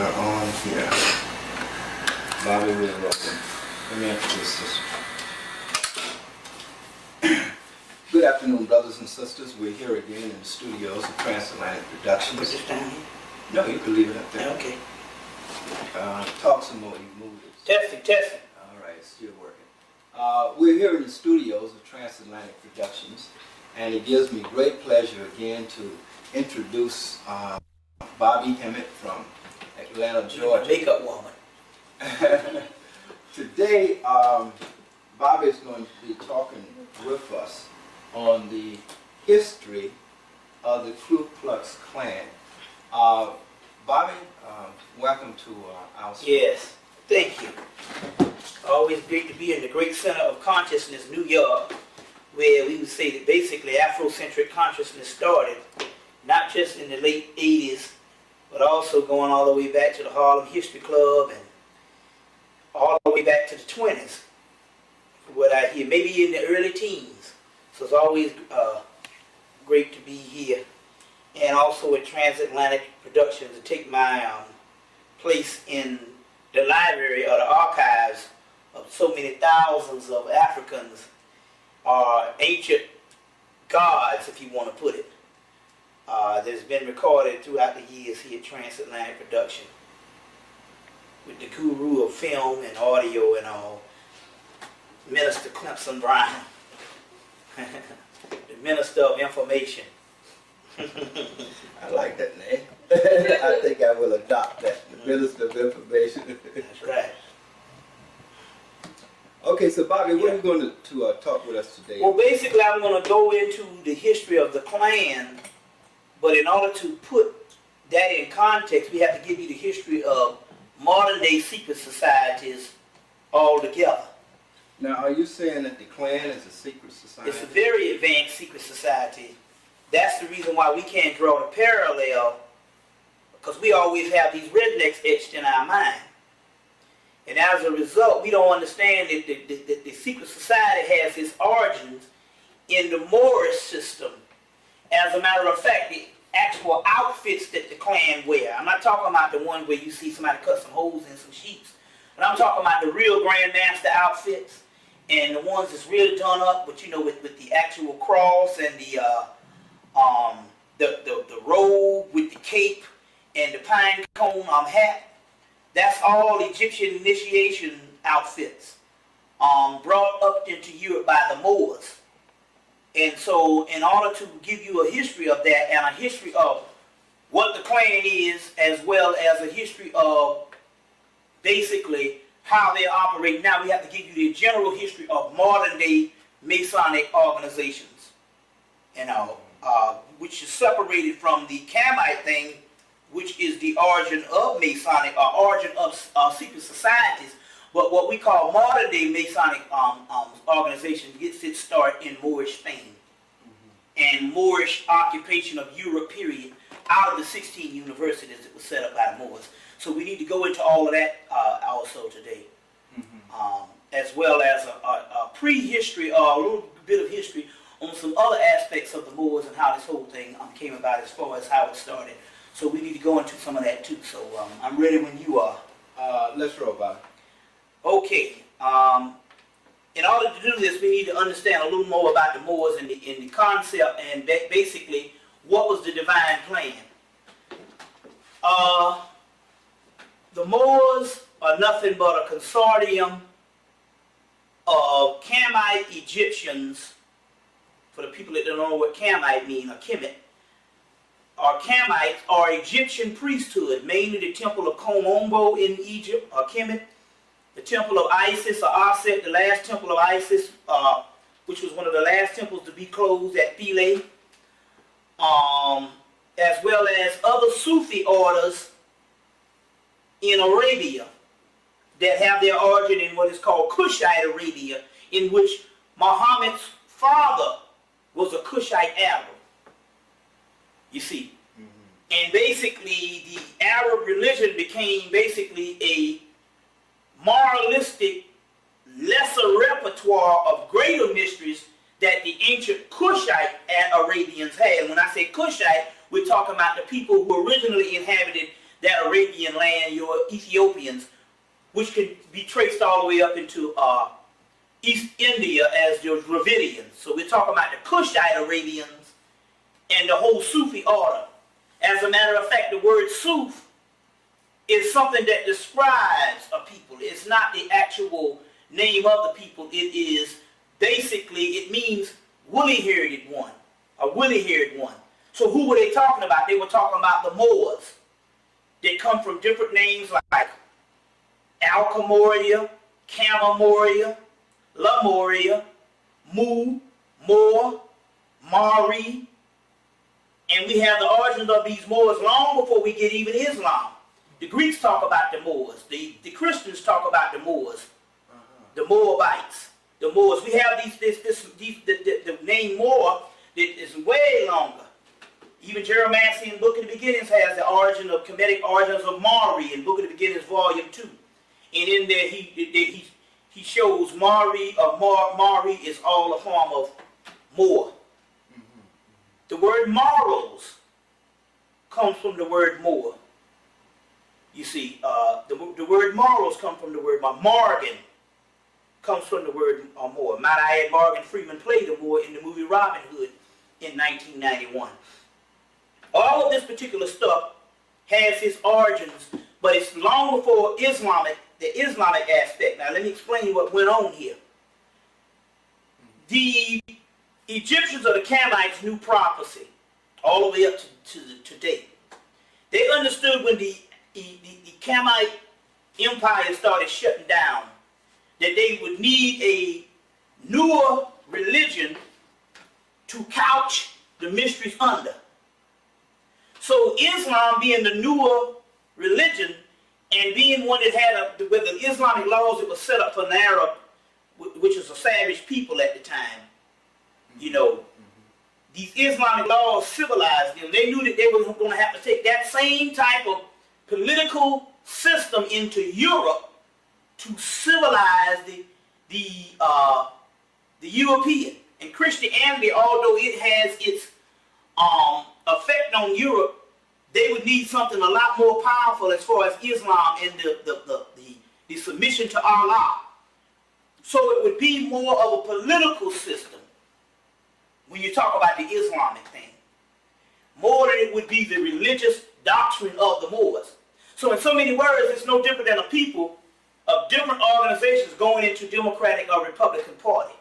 are on here. Bobby, we're welcome. Let me introduce this. Good afternoon, brothers and sisters. We're here again in the studios of Transatlantic Productions. Put this down here? No, you can leave it up there. Okay. Talk some more. You move it. Testing. All right, it's still working. We're here in the studios of Transatlantic Productions, and it gives me great pleasure again to introduce Bobby Hemmitt from Atlanta, Georgia. Makeup woman. Today, Bobby is going to be talking with us on the history of the Ku Klux Klan. Bobby, welcome to our show. Yes, thank you. Always great to be in the great center of consciousness, New York, where we would say that basically Afrocentric consciousness started, not just in the late 80s, but also going all the way back to the Harlem History Club and all the way back to the 20s, from what I hear, maybe in the early teens. So it's always great to be here. And also at Transatlantic Productions to take my place in the library or the archives of so many thousands of Africans or ancient gods, if you want to put it, that's been recorded throughout the years here at Transatlantic Production, with the guru of film and audio and all, Minister Clemson Brown, the Minister of Information. I like that name. I think I will adopt that, the Minister of Information. That's right. Okay, so Bobby, what are you going to talk with us today? Well, basically, I'm going to go into the history of the Klan, but in order to put that in context, we have to give you the history of modern-day secret societies altogether. Now, are you saying that the Klan is a secret society? It's a very advanced secret society. That's the reason why we can't draw the parallel, because we always have these rednecks etched in our mind. And as a result, we don't understand that the secret society has its origins in the Moorish system. As a matter of fact, the actual outfits that the Klan wear, I'm not talking about the one where you see somebody cut some holes in some sheets, but I'm talking about the real Grandmaster outfits and the ones that's really done up, but you know, with the actual cross and the robe with the cape and the pine cone hat. That's all Egyptian initiation outfits brought up into Europe by the Moors. And so in order to give you a history of that and a history of what the Klan is, as well as a history of basically how they operate now, we have to give you the general history of modern day Masonic organizations, you know, which is separated from the Kamite thing, which is the origin of Masonic, or origin of secret societies. But what we call modern day Masonic organizations gets its start in Moorish Spain and Moorish occupation of Europe period out of the 16 universities that were set up by the Moors. So we need to go into all of that also today, as well as a prehistory or a little bit of history on some other aspects of the Moors and how this whole thing came about as far as how it started. So we need to go into some of that too. So I'm ready when you are. Let's roll, Bobby. Okay. In order to do this, we need to understand a little more about the Moors and the concept and basically what was the divine plan. The Moors are nothing but a consortium of Kamite Egyptians. For the people that don't know what Kamite means, or Kemet, or Kamites are Egyptian priesthood, mainly the temple of Komombo in Egypt, or Kemet, the temple of Isis, or Aset, the last temple of Isis, which was one of the last temples to be closed at Philae, as well as other Sufi orders in Arabia that have their origin in what is called Kushite Arabia, in which Muhammad's father was a Kushite Arab. You see. And basically the Arab religion became basically a moralistic, lesser repertoire of greater mysteries that the ancient Kushite Arabians had. And when I say Kushite, we're talking about the people who originally inhabited that Arabian land, your Ethiopians, which can be traced all the way up into East India as the Dravidians. So we're talking about the Kushite Arabians and the whole Sufi order. As a matter of fact, the word Suf is something that describes a people. It's not the actual name of the people. It is basically, it means woolly-haired one, a woolly-haired one. So who were they talking about? They were talking about the Moors. They come from different names like Alcamoria, Camemoria, Lemuria, Mu, Moor, Mari, and we have the origins of these Moors long before we get even Islam. The Greeks talk about the Moors. The Christians talk about the Moors, the Moabites, the Moors. We have the name Moor that is way longer. Even Jeremiah in Book of the Beginnings has the origin of Kemetic origins of Mari in Book of the Beginnings, Volume 2. And in there he shows Mari is all a form of Moor. The word morals comes from the word Moor. You see, the word morals come from the word Morgan comes from the word Moor. Might I add, Morgan Freeman played the Moor in the movie Robin Hood in 1991. All of this particular stuff has its origins, but it's long before the Islamic aspect. Now let me explain what went on here. The Egyptians or the Canaanites knew prophecy all the way up to today. They understood when the Canaanite empire started shutting down that they would need a newer religion to couch the mysteries under. So Islam being the newer religion and being one that had with the Islamic laws that was set up for an Arab, which was a savage people at the time, you know, these Islamic laws civilized them. They knew that they were going to have to take that same type of political system into Europe to civilize the European. And Christianity, although it has its effect on Europe, they would need something a lot more powerful as far as Islam and the submission to Allah. So it would be more of a political system when you talk about the Islamic thing, more than it would be the religious doctrine of the Moors. So in so many words, it's no different than a people of different organizations going into Democratic or Republican Party.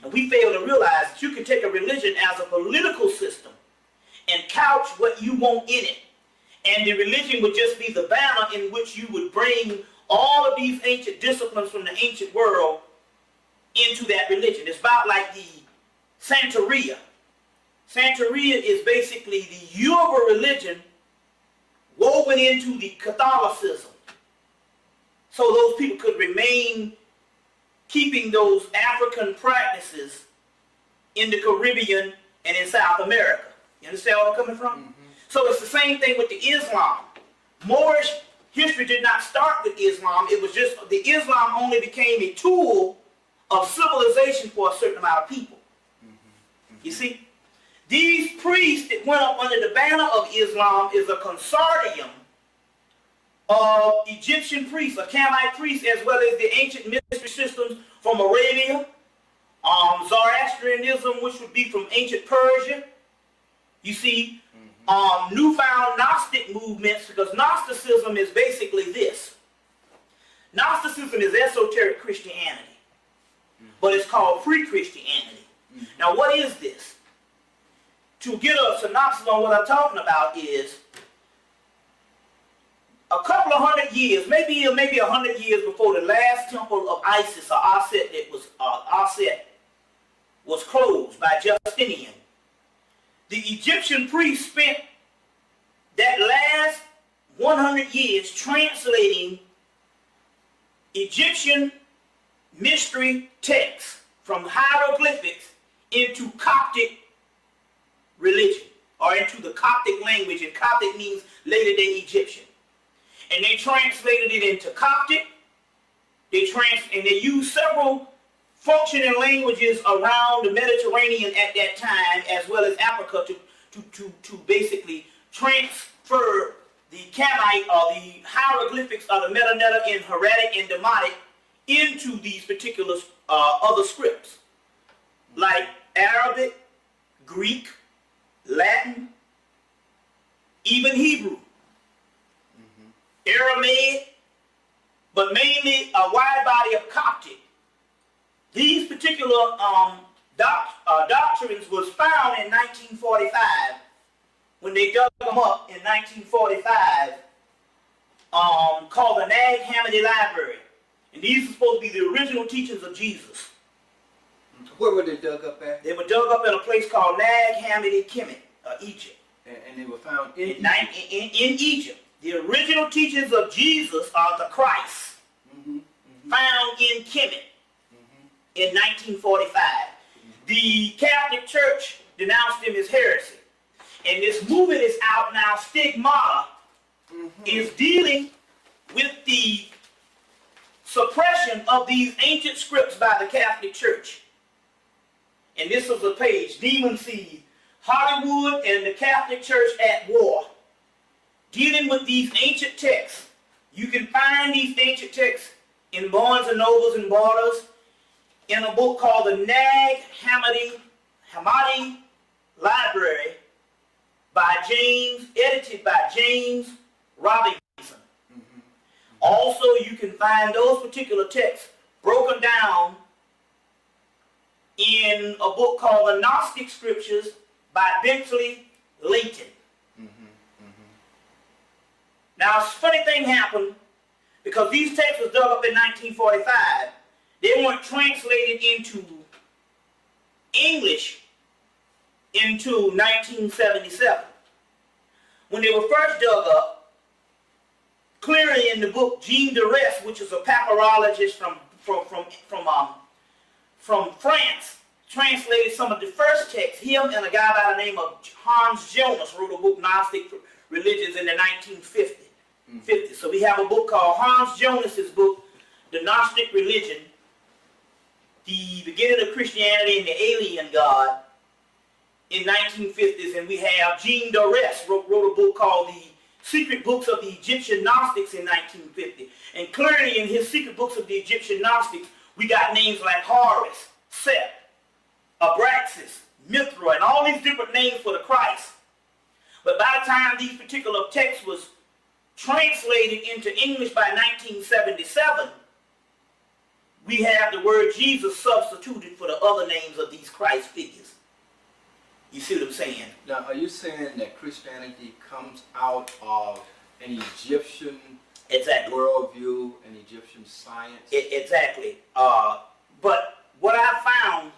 And we fail to realize that you can take a religion as a political system and couch what you want in it. And the religion would just be the banner in which you would bring all of these ancient disciplines from the ancient world into that religion. It's about like the Santeria. Santeria is basically the Yoruba religion woven into the Catholicism. So those people could remain keeping those African practices in the Caribbean and in South America. You understand where I'm coming from? Mm-hmm. So it's the same thing with the Islam. Moorish history did not start with Islam. It was just the Islam only became a tool of civilization for a certain amount of people. Mm-hmm. You see? These priests that went up under the banner of Islam is a consortium of Egyptian priests, or Canaanite priests, as well as the ancient mystery systems from Arabia, Zoroastrianism, which would be from ancient Persia. You see, newfound Gnostic movements, because Gnosticism is basically this. Gnosticism is esoteric Christianity, but it's called pre-Christianity. Now, what is this? To get a synopsis on what I'm talking about is a couple of 100 years, maybe 100 years before the last temple of Isis or Aset was closed by Justinian. The Egyptian priests spent that last 100 years translating Egyptian mystery texts from hieroglyphics into Coptic religion, or into the Coptic language, and Coptic means later day Egyptian. And they translated it into Coptic. And they used several functioning languages around the Mediterranean at that time, as well as Africa, to basically transfer the Kamite or the hieroglyphics of the Metaneta in Hieratic and Demotic into these particular other scripts, like Arabic, Greek, Latin, even Hebrew, Aramaic, but mainly a wide body of Coptic. These particular doctrines was found in 1945 when they dug them up in 1945, called the Nag Hammadi Library. And these are supposed to be the original teachings of Jesus. Where were they dug up at? They were dug up in a place called Nag Hammadi, Egypt. And they were found in Egypt. The original teachings of Jesus are the Christ, found in Kemet in 1945. The Catholic Church denounced him as heresy. And this movement is out now, Stigmata, is dealing with the suppression of these ancient scripts by the Catholic Church. And this was a page, Demon Seed, Hollywood and the Catholic Church at War, dealing with these ancient texts. You can find these ancient texts in Barnes and Nobles and Borders in a book called the Nag Hammadi Library edited by James Robinson. Also, you can find those particular texts broken down in a book called The Gnostic Scriptures by Bentley Layton. Now, a funny thing happened, because these texts were dug up in 1945. They weren't translated into English into 1977. When they were first dug up, clearly in the book, Jean de Rest, which is a papyrologist from France, translated some of the first texts. Him and a guy by the name of Hans Jonas wrote a book, Gnostic Religions, in the 1950s. So we have a book called Hans Jonas's book, The Gnostic Religion, The Beginning of Christianity and the Alien God, in 1950s. And we have Jean de Rest wrote a book called The Secret Books of the Egyptian Gnostics in 1950. And clearly in his Secret Books of the Egyptian Gnostics, we got names like Horus, Seth, Abraxas, Mithra, and all these different names for the Christ. But by the time these particular texts was translated into English by 1977, we have the word Jesus substituted for the other names of these Christ figures. You see what I'm saying? Now, are you saying that Christianity comes out of an Egyptian worldview, an Egyptian science? Exactly. But what I found,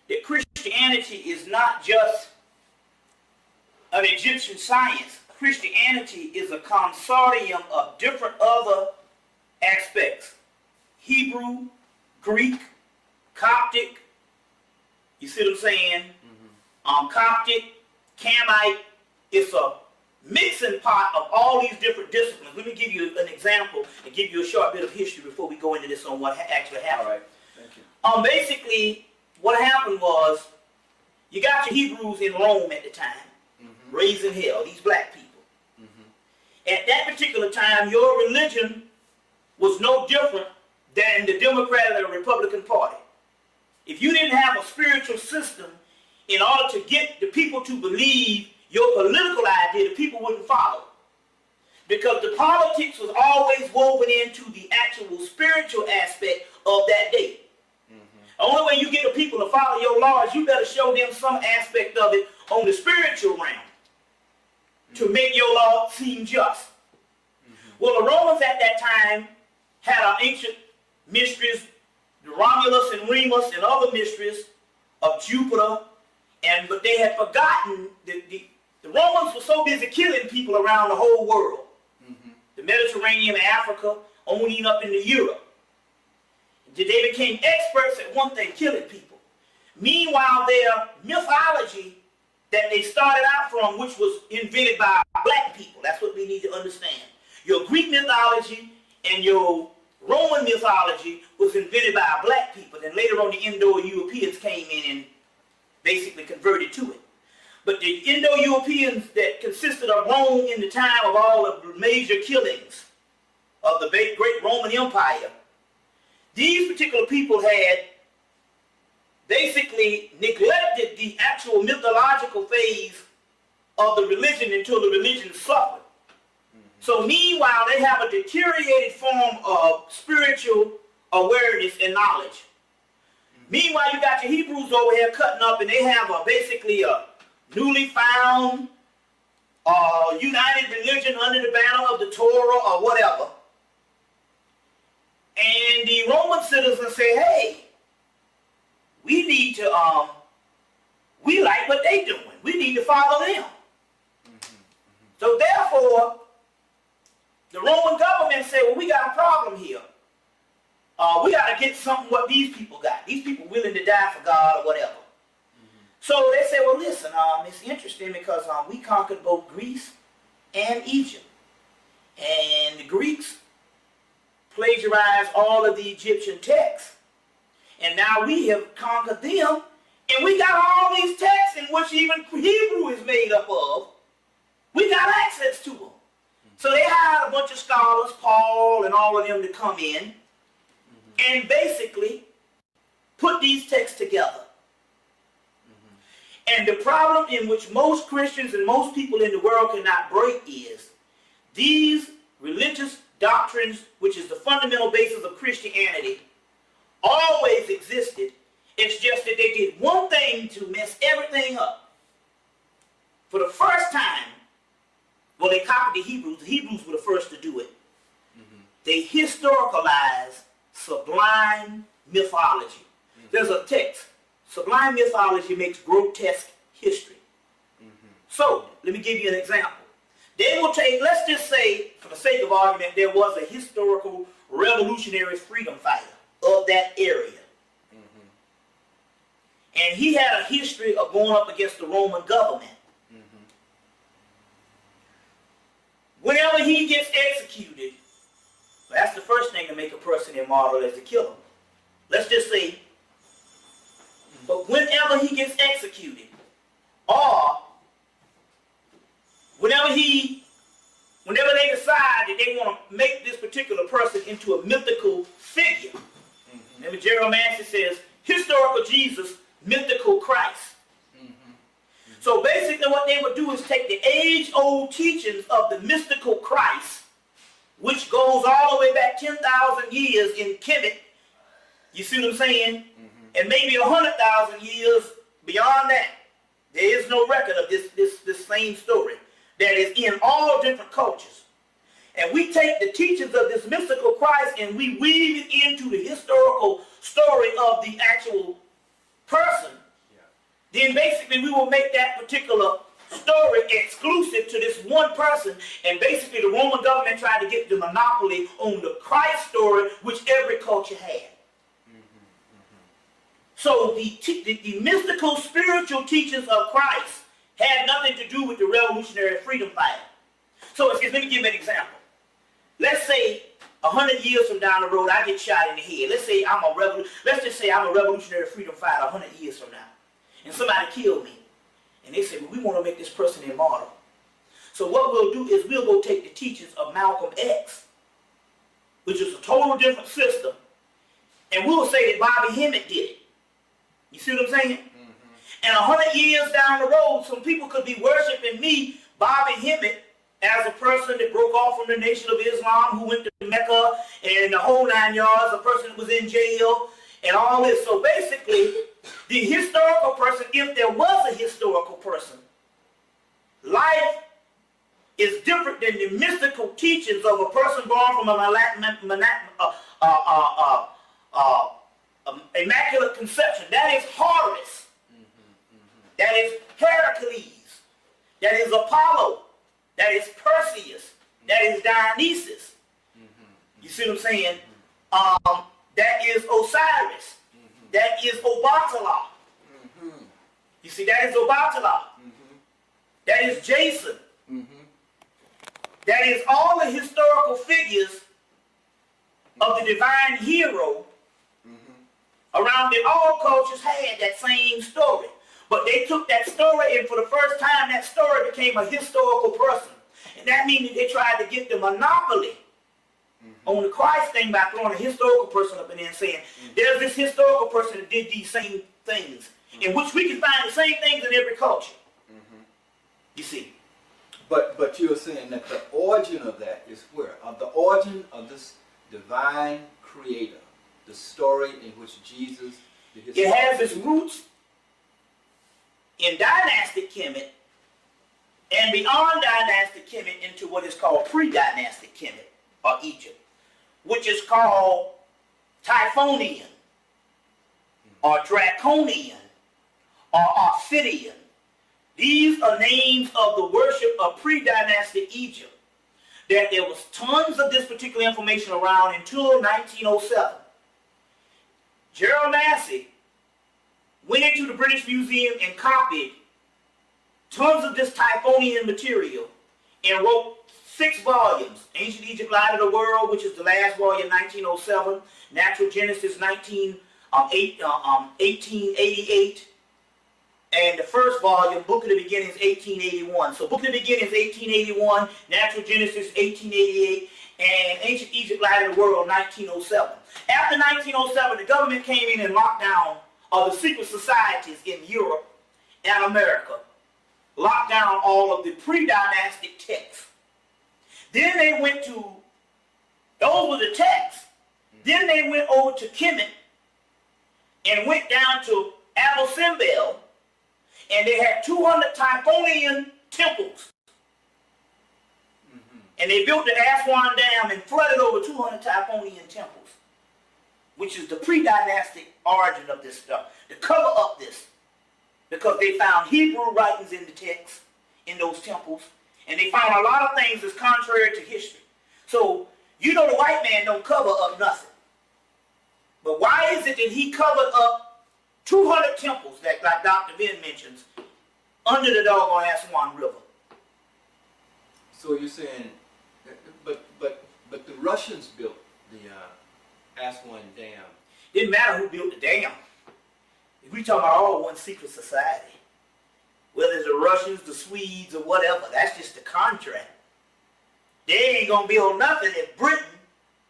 that Christianity is not just an Egyptian science. Christianity is a consortium of different other aspects. Hebrew, Greek, Coptic, you see what I'm saying? Coptic, Kamite. It's a mixing pot of all these different disciplines. Let me give you an example and give you a short bit of history before we go into this on what actually happened. All right, thank you. Basically, what happened was, you got your Hebrews in Rome at the time, raising hell, these black people. At that particular time, your religion was no different than the Democratic or Republican Party. If you didn't have a spiritual system in order to get the people to believe your political idea, the people wouldn't follow. Because the politics was always woven into the actual spiritual aspect of that day. The only way you get the people to follow your laws, you better show them some aspect of it on the spiritual realm to make your law seem just. Well, the Romans at that time had our ancient mysteries, the Romulus and Remus and other mysteries of Jupiter, but they had forgotten the Romans were so busy killing people around the whole world. The Mediterranean, Africa, owning up into Europe. They became experts at one thing, killing people. Meanwhile, their mythology that they started out from, which was invented by black people, that's what we need to understand. Your Greek mythology and your Roman mythology was invented by black people. Then later on, the Indo-Europeans came in and basically converted to it. But the Indo-Europeans that consisted of Rome in the time of all of the major killings of the great Roman Empire, these particular people had basically neglected the actual mythological phase of the religion until the religion suffered. So meanwhile, they have a deteriorated form of spiritual awareness and knowledge. Meanwhile, you got your Hebrews over here cutting up, and they have basically a newly found united religion under the banner of the Torah or whatever. And the Roman citizens say, hey, we need to, we like what they doing. We need to follow them. So therefore, the Roman government said, well, we got a problem here. We got to get something what these people got. These people willing to die for God or whatever. So they said, well, listen, it's interesting because we conquered both Greece and Egypt. And the Greeks plagiarized all of the Egyptian texts. And now we have conquered them. And we got all these texts in which even Hebrew is made up of. We got access to them. So they hired a bunch of scholars, Paul and all of them, to come in and basically put these texts together. And the problem in which most Christians and most people in the world cannot break is these religious doctrines, which is the fundamental basis of Christianity, always existed. It's just that they did one thing to mess everything up. For the first time, well, they copied the Hebrews. The Hebrews were the first to do it. They historicalized sublime mythology. There's a text. Sublime mythology makes grotesque history. So, let me give you an example. They will take, let's just say, for the sake of argument, there was a historical revolutionary freedom fighter of that area. And he had a history of going up against the Roman government. Whenever he gets executed, that's the first thing to make a person immortal, is to kill him. Let's just say, but whenever he gets executed, or whenever they decide that they want to make this particular person into a mythical figure, remember Gerald Manson says, historical Jesus, mythical Christ. So basically what they would do is take the age-old teachings of the mystical Christ, which goes all the way back 10,000 years in Kemet, you see what I'm saying? And maybe 100,000 years beyond that. There is no record of this same story that is in all different cultures. And we take the teachings of this mystical Christ and we weave it into the historical story of the actual person. Then basically we will make that particular story exclusive to this one person, and basically the Roman government tried to get the monopoly on the Christ story, which every culture had. So the mystical spiritual teachings of Christ had nothing to do with the revolutionary freedom fighter. So let me give you an example. Let's say 100 years from down the road I get shot in the head. Let's just say I'm a revolutionary freedom fighter 100 years from now. And somebody killed me. And they said, well, we want to make this person immortal. So what we'll do is we'll go take the teachings of Malcolm X, which is a total different system, and we'll say that Bobby Hemmitt did it. You see what I'm saying? And 100 years down the road, some people could be worshiping me, Bobby Hemmitt, as a person that broke off from the Nation of Islam, who went to Mecca, and the whole 9 yards, a person that was in jail, and all this. So basically, the historical person, if there was a historical person, life is different than the mystical teachings of a person born from immaculate conception. That is Horus. That is Heracles. That is Apollo. That is Perseus. That is Dionysus. You see what I'm saying? That is Osiris. That is Obatala. You see, that is Obatala. That is Jason. That is all the historical figures of the divine hero around that all cultures had that same story. But they took that story, and for the first time, that story became a historical person. And that means that they tried to get the monopoly on the Christ thing by throwing a historical person up in there and saying, there's this historical person that did these same things, in which we can find the same things in every culture. You see. But you're saying that the origin of that is where? Of the origin of this divine creator, the story in which Jesus did his It has its roots in dynastic Kemet, and beyond dynastic Kemet into what is called pre-dynastic Kemet, or Egypt, which is called Typhonian, or Draconian, or Ophidian. These are names of the worship of pre-dynastic Egypt. That there was tons of this particular information around until 1907. Gerald Massey went into the British Museum and copied tons of this Typhonian material and wrote 6 volumes. Ancient Egypt, Light of the World, which is the last volume, 1907. Natural Genesis, 1888. And the first volume, Book of the Beginnings, 1881. So Book of the Beginnings, 1881, Natural Genesis, 1888, and Ancient Egypt, Light of the World, 1907. After 1907, the government came in and locked down the secret societies in Europe and America. Locked down all of the pre-dynastic texts. Then they went to, those were the texts. Then they went over to Kemet and went down to Abu Simbel, and they had 200 Typhonian temples. And they built the Aswan Dam and flooded over 200 Typhonian temples, which is the pre-dynastic origin of this stuff, to cover up this. Because they found Hebrew writings in the text, in those temples, and they found a lot of things that's contrary to history. So, you know the white man don't cover up nothing. But why is it that he covered up 200 temples, that, like Dr. Venn mentions, under the doggone Aswan River? So you're saying, but the Russians built the Aswan Dam. Didn't matter who built the dam. If we talk about all one secret society, whether it's the Russians, the Swedes, or whatever, that's just the contract. They ain't gonna build nothing if Britain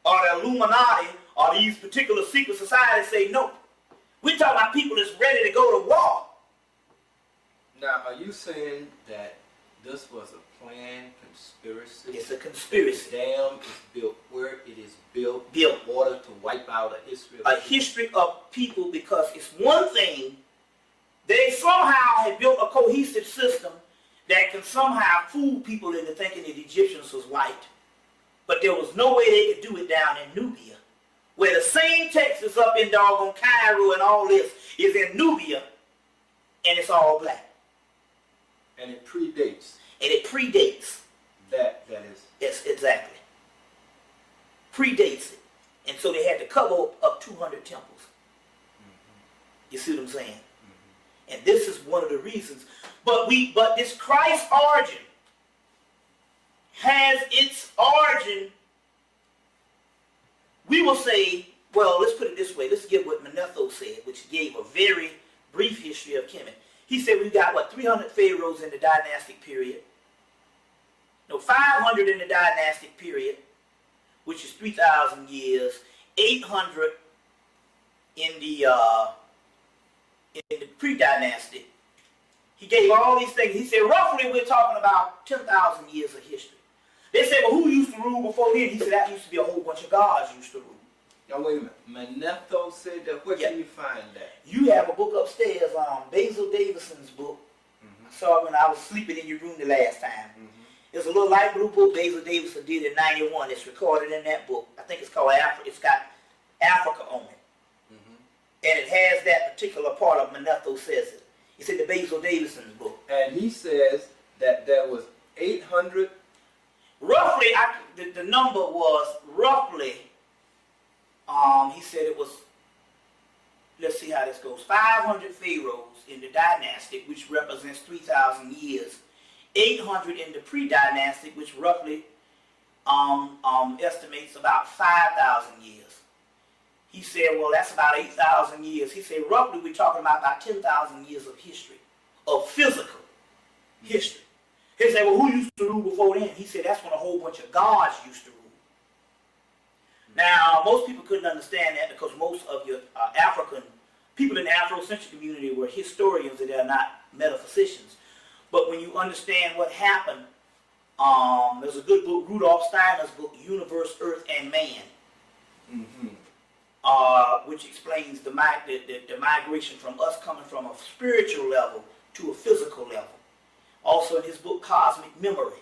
or the Illuminati or these particular secret societies say no. We're talking about people that's ready to go to war. Now, are you saying that this was a planned conspiracy? It's a conspiracy. The dam is built where it is built in order to wipe out a history of a history of people, because it's one thing, they somehow had built a cohesive system that can somehow fool people into thinking that Egyptians was white. But there was no way they could do it down in Nubia, where the same text is up in doggone Cairo and all this is in Nubia, and it's all black. And it predates. And it predates. That is. Yes, exactly. Predates it. And so they had to cover up 200 temples. You see what I'm saying? And this is one of the reasons. But this Christ origin has its origin, we will say, well, let's put it this way. Let's get what Manetho said, which gave a very brief history of Kemet. He said we got, 300 pharaohs in the dynastic period. No, 500 in the dynastic period, which is 3,000 years. 800 in the pre-dynastic. He gave all these things. He said roughly we're talking about 10,000 years of history. They said, well, who used to rule before then? He said that used to be a whole bunch of gods used to rule. Now wait a minute. Manetho said that. Where can you find that? You have a book upstairs, Basil Davison's book. I saw it when I was sleeping in your room the last time. It's a little light blue book Basil Davison did in '91. It's recorded in that book. I think it's called Africa. It's got Africa on it. And it has that particular part of Manetho says it. It's in the Basil Davison's book. And he says that there was 800. Roughly, the number was roughly, he said it was, let's see how this goes, 500 pharaohs in the dynastic, which represents 3,000 years. 800 in the pre-dynastic, which roughly estimates about 5,000 years. He said, well, that's about 8,000 years. He said, roughly, we're talking about 10,000 years of history of physical history. He said, well, who used to rule before then? He said, that's when a whole bunch of gods used to rule. Now, most people couldn't understand that because most of your African people in the Afrocentric community were historians and they're not metaphysicians. But when you understand what happened, there's a good book, Rudolf Steiner's book, Universe, Earth, and Man, which explains the migration from us coming from a spiritual level to a physical level. Also in his book, Cosmic Memory,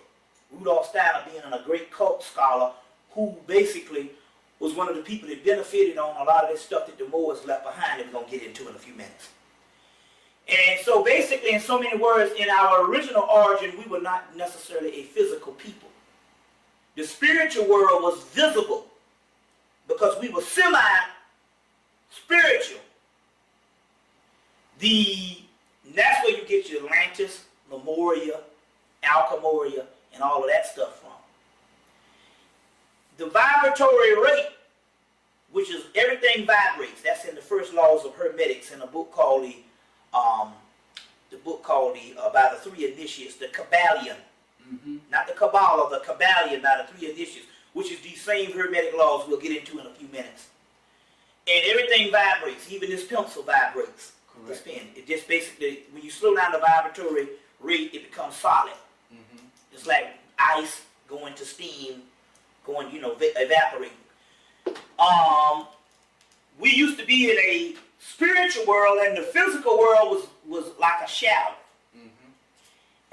Rudolf Steiner being a great cult scholar who basically was one of the people that benefited on a lot of this stuff that the Moors left behind that we're going to get into in a few minutes. And so basically, in so many words, in our original origin, we were not necessarily a physical people. The spiritual world was visible because we were semi-spiritual. That's where you get your Atlantis, Lemuria, Alchemoria, and all of that stuff from. The vibratory rate, which is everything vibrates, that's in the first laws of hermetics in a book called by the three initiates, the Kabbalion. Not the Kabbalah, the Kabbalion by the three initiates, which is these same hermetic laws we'll get into in a few minutes. And everything vibrates, even this pencil vibrates. Correct. This pen. It just basically, when you slow down the vibratory rate, it becomes solid. It's like ice going to steam, evaporating. We used to be in a spiritual world, and the physical world was like a shadow.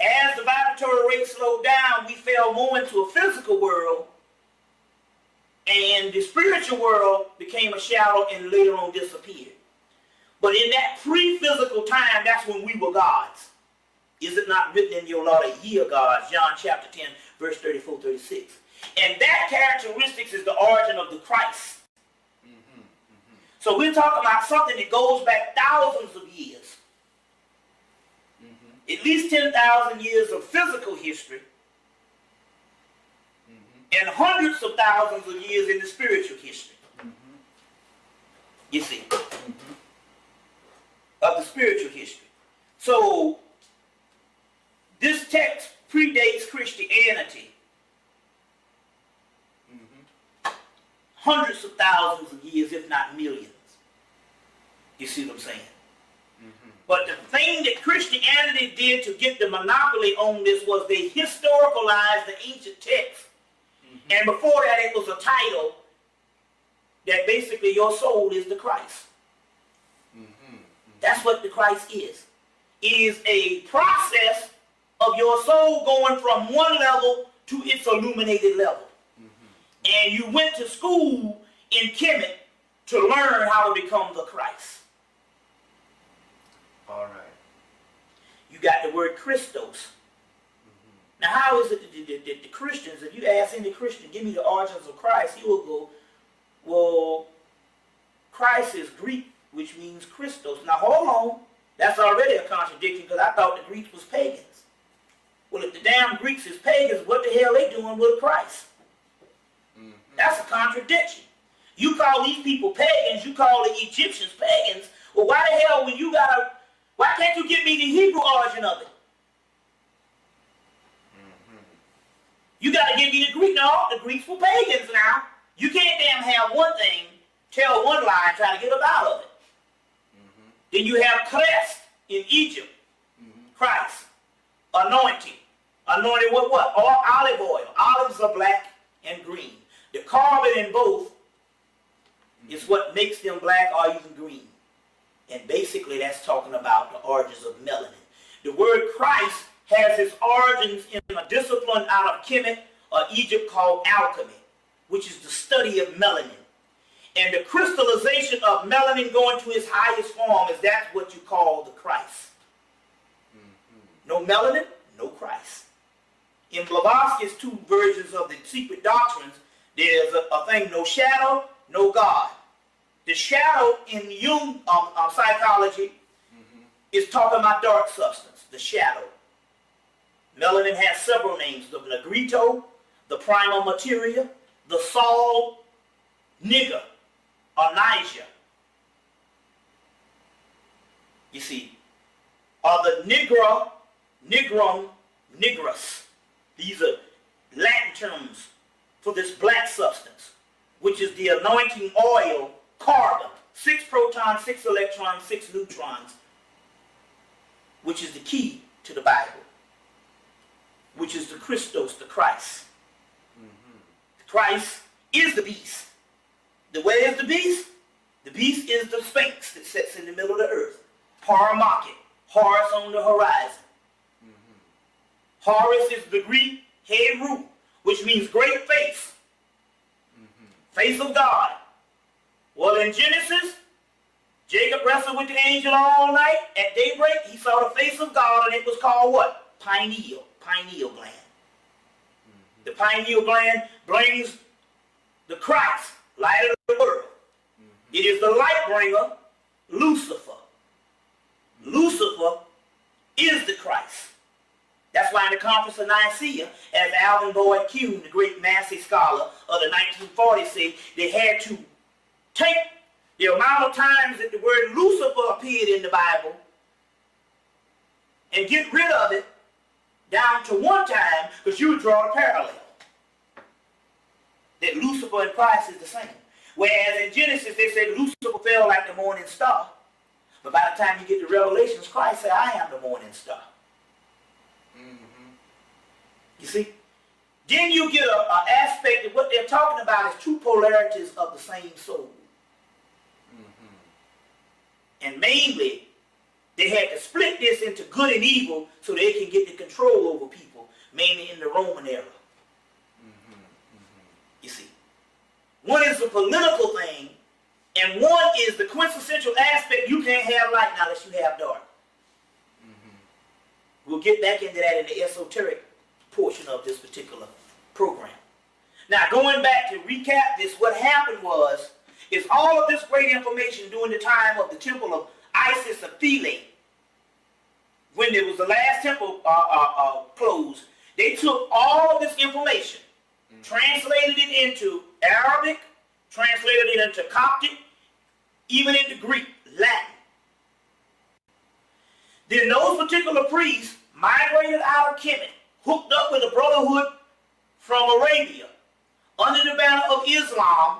As the vibratory rate slowed down, we fell more into a physical world, and the spiritual world became a shadow and later on disappeared. But in that pre-physical time, that's when we were gods. Is it not written in your law that ye are gods? John chapter 10, verse 34, 36. And that characteristics is the origin of the Christ. So we're talking about something that goes back thousands of years. At least 10,000 years of physical history. And hundreds of thousands of years in the spiritual history. You see. Of the spiritual history. So this text predates Christianity. Hundreds of thousands of years, if not millions. You see what I'm saying? But the thing that Christianity did to get the monopoly on this was they historicalized the ancient text. And before that, it was a title that basically your soul is the Christ. That's what the Christ is. It is a process of your soul going from one level to its illuminated level. And you went to school in Kemet to learn how to become the Christ. All right. You got the word Christos. Now, how is it that the Christians, if you ask any Christian, give me the origins of Christ, he will go, well, Christ is Greek, which means Christos. Now, hold on. That's already a contradiction because I thought the Greeks was pagans. Well, if the damn Greeks is pagans, what the hell they doing with Christ? That's a contradiction. You call these people pagans, you call the Egyptians pagans. Well, why the hell why can't you give me the Hebrew origin of it? You got to give me the Greek. No, the Greeks were pagans now. You can't damn have one thing, tell one lie, and try to get up out of it. Then you have Christ in Egypt. Christ. Anointing. Anointed with what? Or olive oil. Olives are black and green. The carbon in both is what makes them black or even green. And basically that's talking about the origins of melanin. The word Christ has its origins in a discipline out of Kemet or Egypt called alchemy, which is the study of melanin. And the crystallization of melanin going to its highest form is that's what you call the Christ. No melanin, no Christ. In Blavatsky's two versions of the secret doctrines, there's a thing, no shadow, no God. The shadow in Jung psychology is talking about dark substance, the shadow. Melanin has several names, the negrito, the prima materia, the sol, nigger, or niger. You see, are the nigra, nigrum, nigrus. These are Latin terms for this black substance, which is the anointing oil, carbon, 6 protons, 6 electrons, 6 neutrons, which is the key to the Bible, which is the Christos, the Christ. The Christ is the beast. Where is the beast? The beast is the Sphinx that sits in the middle of the earth. Paramarket, Horus on the horizon. Horus is the Greek Heru, which means great face. Face of God. Well, in Genesis, Jacob wrestled with the angel all night. At daybreak, he saw the face of God, and it was called what? Pineal gland. The pineal gland brings the Christ, light of the world. It is the light bringer, Lucifer. Lucifer is the Christ. That's why in the Conference of Nicaea, as Alvin Boyd Kuhn, the great Massey scholar of the 1940s, said, they had to take the amount of times that the word Lucifer appeared in the Bible and get rid of it down to one time, because you would draw a parallel. That Lucifer and Christ is the same. Whereas in Genesis, they said Lucifer fell like the morning star. But by the time you get to Revelations, Christ said, I am the morning star. You see? Then you get an aspect of what they're talking about is two polarities of the same soul. And mainly, they had to split this into good and evil so they can get the control over people, mainly in the Roman era. You see? One is a political thing, and one is the quintessential aspect. You can't have light now unless you have dark. We'll get back into that in the esoteric portion of this particular program. Now, going back to recap this, what happened is all of this great information during the time of the temple of Isis of Philae, when there was the last temple closed, they took all of this information, translated it into Arabic, translated it into Coptic, even into Greek, Latin. Then those particular priests migrated out of Kemet, hooked up with a brotherhood from Arabia, under the banner of Islam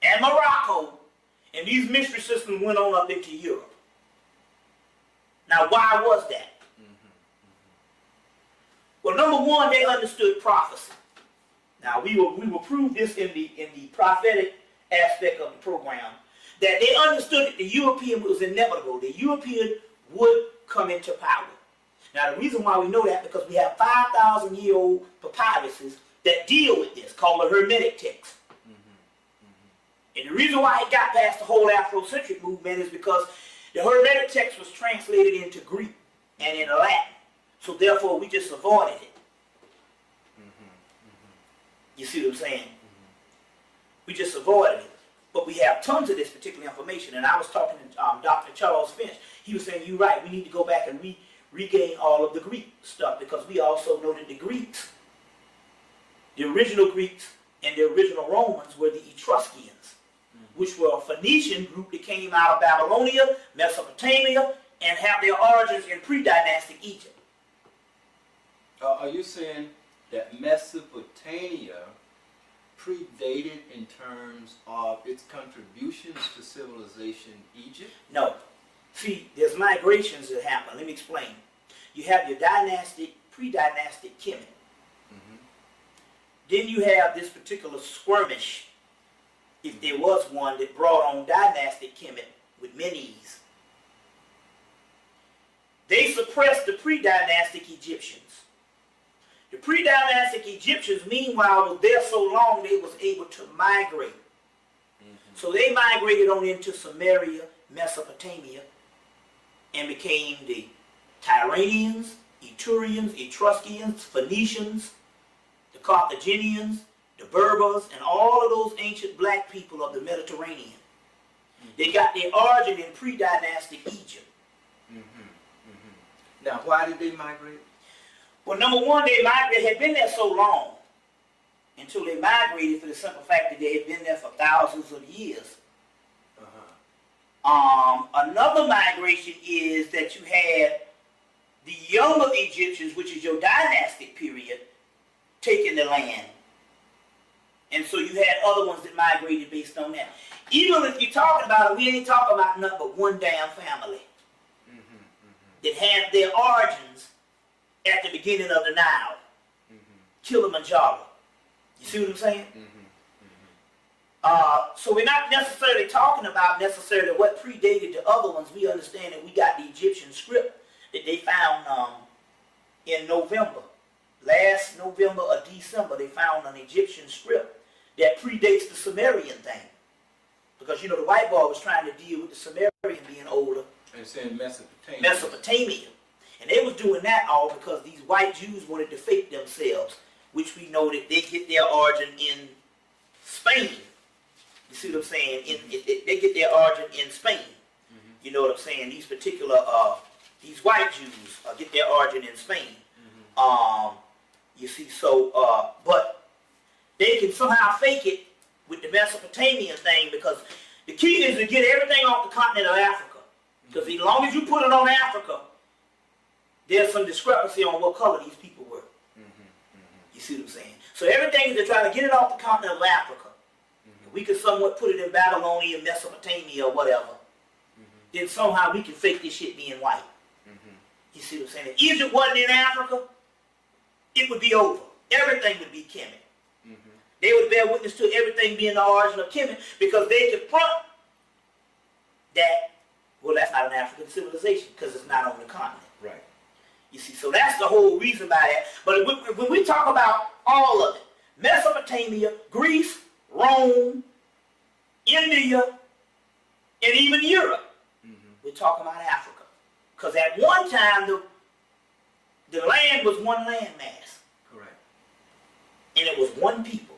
and Morocco, and these mystery systems went on up into Europe. Now, why was that? Well, number one, they understood prophecy. Now, we will prove this in the prophetic aspect of the program, that they understood that the European was inevitable. The European would come into power. Now, the reason why we know that, because we have 5,000-year-old papyruses that deal with this, called the Hermetic text. And the reason why it got past the whole Afrocentric movement is because the Hermetic text was translated into Greek and into Latin. So therefore, we just avoided it. You see what I'm saying? We just avoided it. But we have tons of this particular information. And I was talking to Dr. Charles Finch. He was saying, you're right, we need to go back and regain all of the Greek stuff, because we also know that the Greeks, the original Greeks and the original Romans were the Etruscans, which were a Phoenician group that came out of Babylonia, Mesopotamia, and have their origins in pre-dynastic Egypt. Are you saying that Mesopotamia predated in terms of its contributions to civilization Egypt? No. See, there's migrations that happen. Let me explain. You have your dynastic, pre-dynastic Kemet. Then you have this particular skirmish, if there was one, that brought on dynastic Kemet with Menes. They suppressed the pre-dynastic Egyptians. The pre-dynastic Egyptians, meanwhile, were there so long they was able to migrate. So they migrated on into Samaria, Mesopotamia, and became the Tyranians, Etrurians, Etruscans, Phoenicians, the Carthaginians, the Berbers, and all of those ancient black people of the Mediterranean. They got their origin in pre-dynastic Egypt. Now, why did they migrate? Well, number one, they had been there so long until they migrated, for the simple fact that they had been there for thousands of years. Another migration is that you had the younger Egyptians, which is your dynastic period, taking the land. And so you had other ones that migrated based on that. Even if you're talking about it, we ain't talking about nothing but one damn family that had their origins at the beginning of the Nile, Kilimanjaro. You see what I'm saying? So we're not necessarily talking about necessarily what predated the other ones. We understand that we got the Egyptian script that they found in November. Last November or December, they found an Egyptian script that predates the Sumerian thing. Because, you know, the white boy was trying to deal with the Sumerian being older. And it's in Mesopotamia. Mesopotamia. And they was doing that all because these white Jews wanted to fake themselves, which we know that they get their origin in Spain. You see what I'm saying? They get their origin in Spain. You know what I'm saying? These particular, these white Jews get their origin in Spain. You see, so, but they can somehow fake it with the Mesopotamian thing because the key is to get everything off the continent of Africa. Because as long as you put it on Africa, there's some discrepancy on what color these people were. You see what I'm saying? So everything is to try to get it off the continent of Africa. We could somewhat put it in Babylonia, Mesopotamia, or whatever. Then somehow we can fake this shit being white. You see what I'm saying? If Egypt wasn't in Africa, it would be over. Everything would be Kemet. They would bear witness to everything being the origin of Kemet because they confront that, well, that's not an African civilization because it's not on the continent. Right. You see, so that's the whole reason by that. But when we talk about all of it, Mesopotamia, Greece, Rome, India, and even Europe, we're talking about Africa. Because at one time, the land was one landmass. Correct. And it was one people.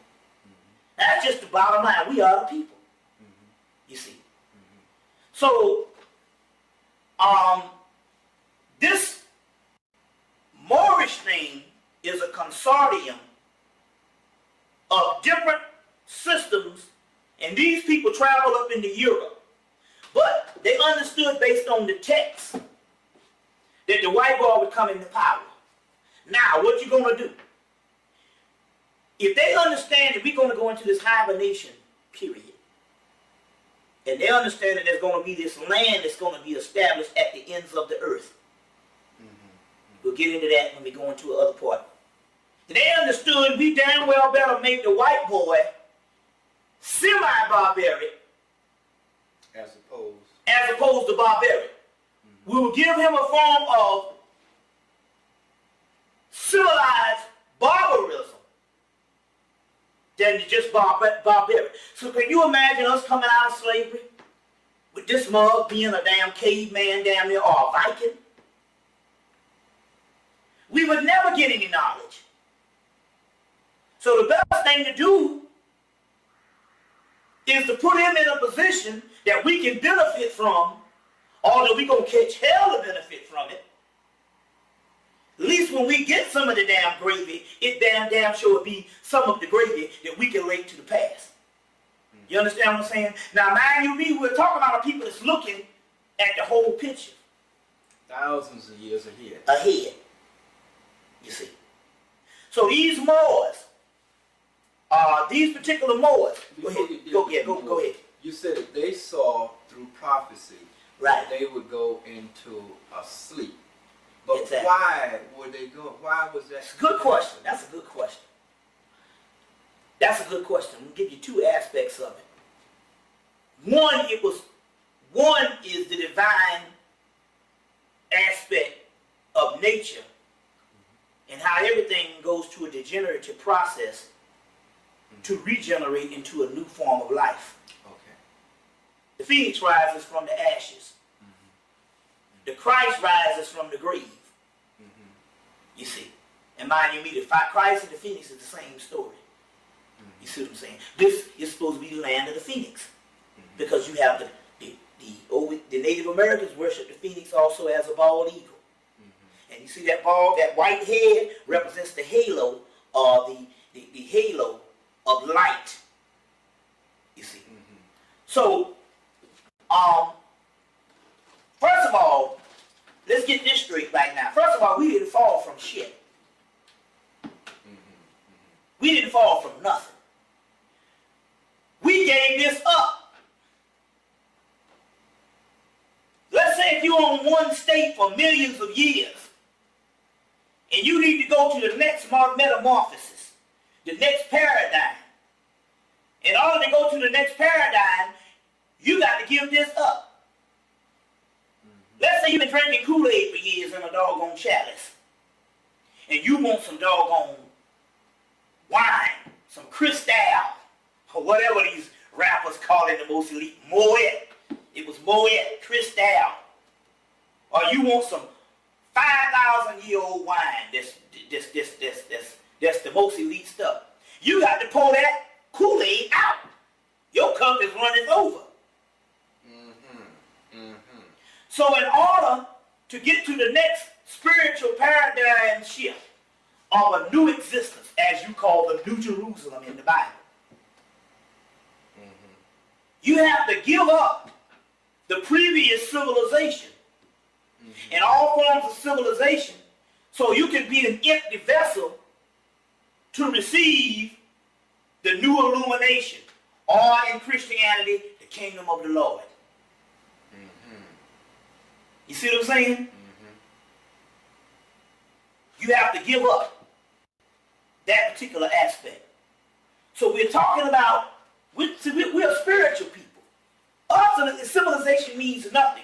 That's just the bottom line. We are the people. You see. So, this Moorish thing is a consortium of different systems, and these people travel up into Europe. But they understood based on the text that the white boy would come into power. Now, what you going to do? If they understand that we're going to go into this hibernation period, and they understand that there's going to be this land that's going to be established at the ends of the earth. We'll get into that when we go into another part. They understood we damn well better make the white boy semi-barbaric As opposed to barbaric. We will give him a form of civilized barbarism than just barbaric. So can you imagine us coming out of slavery with this mug being a damn caveman damn near or a Viking? We would never get any knowledge. So the best thing to do is to put him in a position that we can benefit from, although we're going to catch hell to benefit from it. At least when we get some of the damn gravy, it damn sure will be some of the gravy that we can relate to the past. You understand what I'm saying? Now, mind you, we're talking about people that's looking at the whole picture. Thousands of years ahead. You see. So these Moors, these particular Moors, go ahead. You said that they saw through prophecy that they would go into a sleep. But exactly. Why would they go? Why was that? Good question. That's a good question. I'm going to give you two aspects of it. One is the divine aspect of nature and how everything goes to a degenerative process to regenerate into a new form of life. Okay. The phoenix rises from the ashes. The Christ rises from the grave. You see. And mind you, the Christ and the phoenix is the same story. You see what I'm saying? This is supposed to be the land of the phoenix. Because you have the Native Americans worship the phoenix also as a bald eagle. And you see that white head represents the halo, or the halo of light. You see. So, let's get this straight right now. First of all, we didn't fall from shit. We didn't fall from nothing. We gave this up. Let's say if you own one state for millions of years, and you need to go to the next metamorphosis, the next paradigm. In order to go to the next paradigm, you got to give this up. Let's say you've been drinking Kool-Aid for years in a doggone chalice, and you want some doggone wine, some Chrysler, or whatever these rappers call it, the most elite, Moet. It was Moet, Cristal. Or you want some 5,000-year-old wine, that's the most elite stuff. You got to pour that Kool-Aid out. Your cup is running over. So in order to get to the next spiritual paradigm shift of a new existence, as you call the New Jerusalem in the Bible, you have to give up the previous civilization and all forms of civilization so you can be an empty vessel to receive the new illumination, or in Christianity, the kingdom of the Lord. You see what I'm saying? You have to give up that particular aspect. So we're talking about, we're spiritual people. Ultimately, civilization means nothing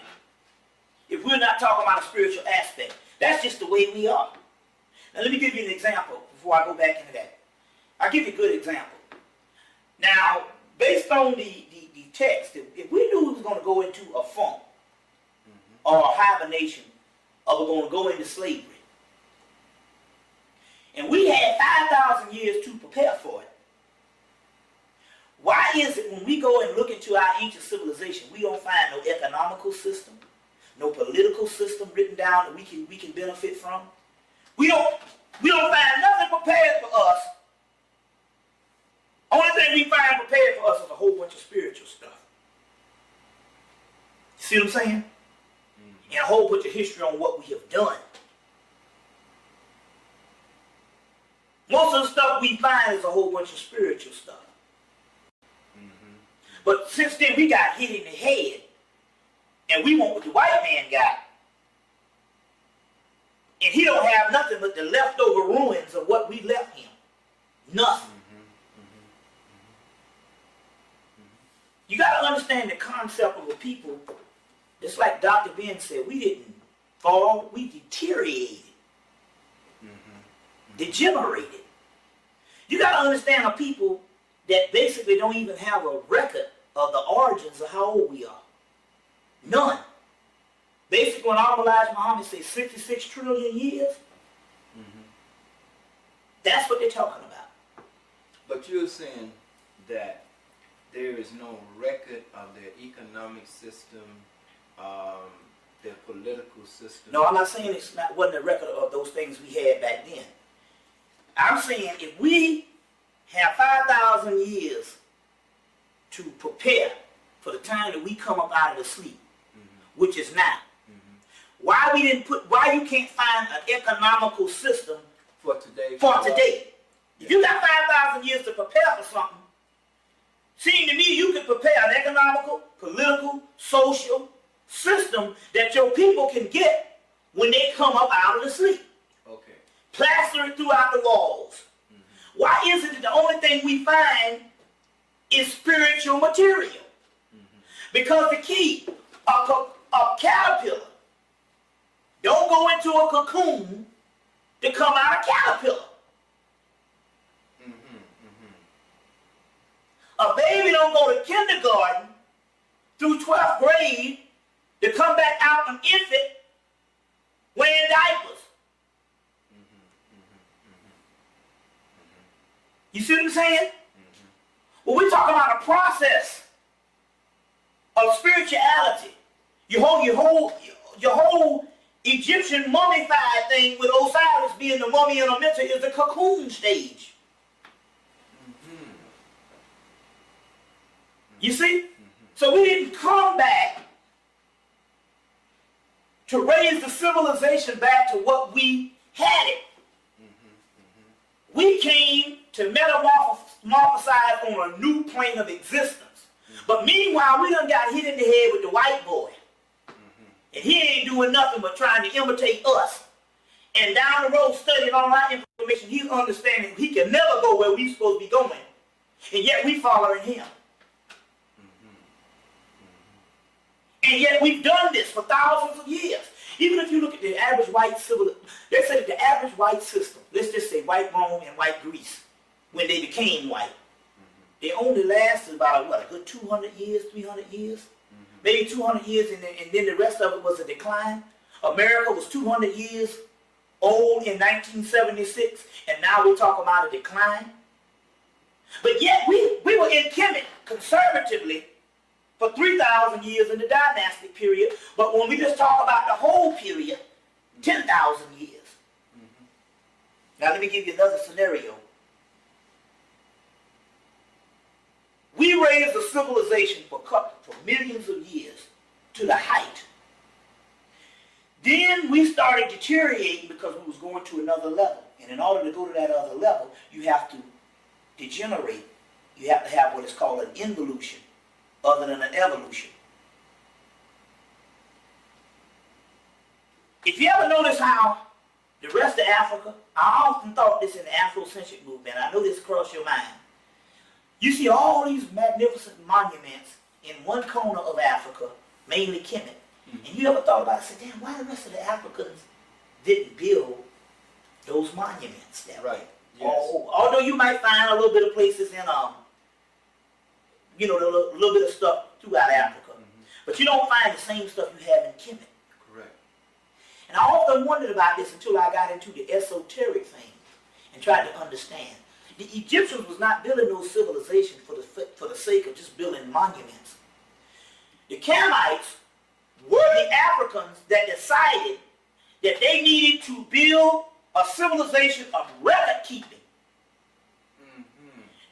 if we're not talking about a spiritual aspect. That's just the way we are. Now let me give you an example before I go back into that. I'll give you a good example. Now, based on the text, if we knew we was going to go into a funk or a hibernation, or we're going to go into slavery, and we had 5,000 years to prepare for it, why is it when we go and look into our ancient civilization, we don't find no economical system, no political system written down that we can benefit from? We don't find nothing prepared for us. Only thing we find prepared for us is a whole bunch of spiritual stuff. You see what I'm saying? And a whole bunch of history on what we have done. Most of the stuff we find is a whole bunch of spiritual stuff. But since then, we got hit in the head, and we want what the white man got. And he don't have nothing but the leftover ruins of what we left him. Nothing. You got to understand the concept of a people. It's like Dr. Ben said, we didn't fall, we deteriorated. Degenerated. You got to understand a people that basically don't even have a record of the origins of how old we are. None. Basically, when Elijah Muhammad says 66 trillion years, that's what they're talking about. But you're saying that there is no record of their economic system, their political system. No, I'm not saying wasn't a record of those things we had back then. I'm saying if we have 5,000 years to prepare for the time that we come up out of the sleep, which is now, why you can't find an economical system for today? If you got 5,000 years to prepare for something, seems to me you can prepare an economical, political, social system that your people can get when they come up out of the sleep. Okay. Plaster it throughout the walls. Why is it that the only thing we find is spiritual material? Because the key, a caterpillar don't go into a cocoon to come out a caterpillar. A baby don't go to kindergarten through 12th grade to come back out an infant wearing diapers. You see what I'm saying? Well, we're talking about a process of spirituality. Your whole Egyptian mummified thing with Osiris being the mummy and a mentor is the cocoon stage. You see? So we didn't come back to raise the civilization back to what we had it. We came to metamorphosize on a new plane of existence. But meanwhile, we done got hit in the head with the white boy. And he ain't doing nothing but trying to imitate us. And down the road, studying all our information, he's understanding he can never go where we're supposed to be going. And yet we following him. And yet we've done this for thousands of years. Even if you look at the average white let's say the average white system, let's just say white Rome and white Greece, when they became white, they only lasted about, a good 200 years, 300 years? Maybe 200 years, and then the rest of it was a decline. America was 200 years old in 1976, and now we talk about a decline. But yet we were in Kemet conservatively for 3,000 years in the dynastic period, but when we just talk about the whole period, 10,000 years. Now let me give you another scenario. We raised a civilization for millions of years to the height. Then we started deteriorating because we was going to another level. And in order to go to that other level, you have to degenerate. You have to have what is called an involution, other than an evolution. If you ever notice how the rest of Africa, I often thought this in the Afrocentric movement, I know this crossed your mind. You see all these magnificent monuments in one corner of Africa, mainly Kemet. And you ever thought about it, say, damn, why the rest of the Africans didn't build those monuments that way? Yes. Although you might find a little bit of places in, a little bit of stuff throughout Africa. But you don't find the same stuff you have in Kemet. Correct. And I often wondered about this until I got into the esoteric thing and tried to understand. The Egyptians was not building no civilization for the sake of just building monuments. The Kemites were the Africans that decided that they needed to build a civilization of record keeping.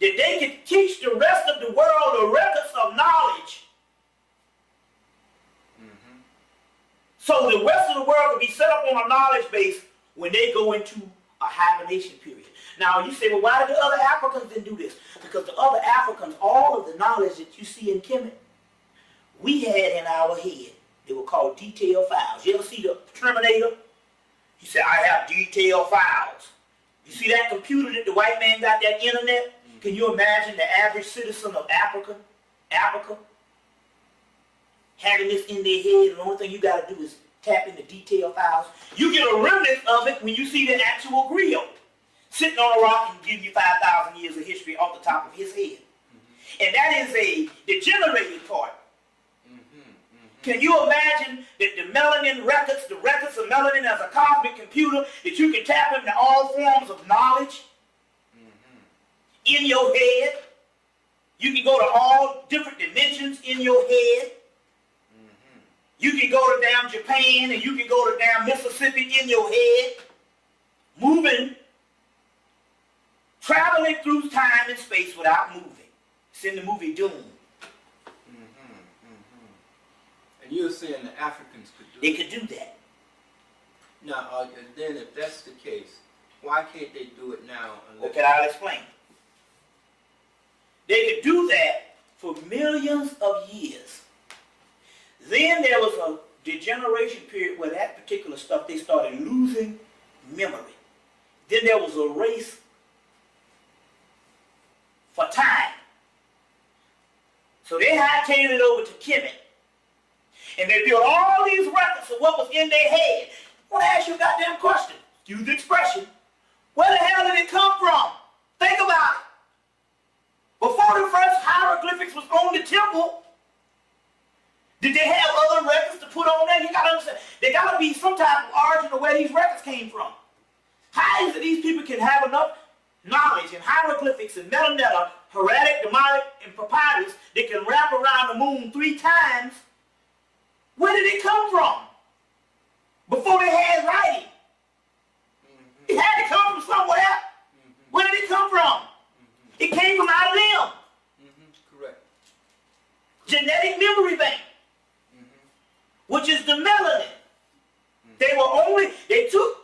That they could teach the rest of the world the records of knowledge. So the rest of the world would be set up on a knowledge base when they go into a hibernation period. Now you say, well, why did the other Africans didn't do this? Because the other Africans, all of the knowledge that you see in Kemet, we had in our head. They were called detailed files. You ever see the Terminator? He said, I have detailed files. You see that computer that the white man got, that internet? Can you imagine the average citizen of Africa having this in their head, and the only thing you got to do is tap into detailed files? You get a remnant of it when you see the actual griot sitting on a rock and giving you 5,000 years of history off the top of his head. And that is a degenerated part. Can you imagine that the melanin records, the records of melanin as a cosmic computer, that you can tap into all forms of knowledge in your head? You can go to all different dimensions in your head. You can go to damn Japan, and you can go to damn Mississippi in your head, moving, traveling through time and space without moving. It's in the movie Doom. And you're saying the Africans could do They it? could do that. Now, then if that's the case, why can't they do it now? Okay, I'll explain. They could do that for millions of years. Then there was a degeneration period where that particular stuff, they started losing memory. Then there was a race for time. So they hightailed it over to Kemet. And they built all these records of what was in their head. I want to ask you a goddamn question. Use the expression. Where the hell did it come from? Think about it. Before the first hieroglyphics was on the temple, did they have other records to put on there? You got to understand. There got to be some type of origin of where these records came from. How is it these people can have enough knowledge and hieroglyphics and metanetta, hieratic, demonic, and papyrus that can wrap around the moon 3 times? Where did it come from? Before they had writing. It had to come from somewhere. Where did it come from? It came from out of them. Correct. Genetic memory bank, which is the melanin. They took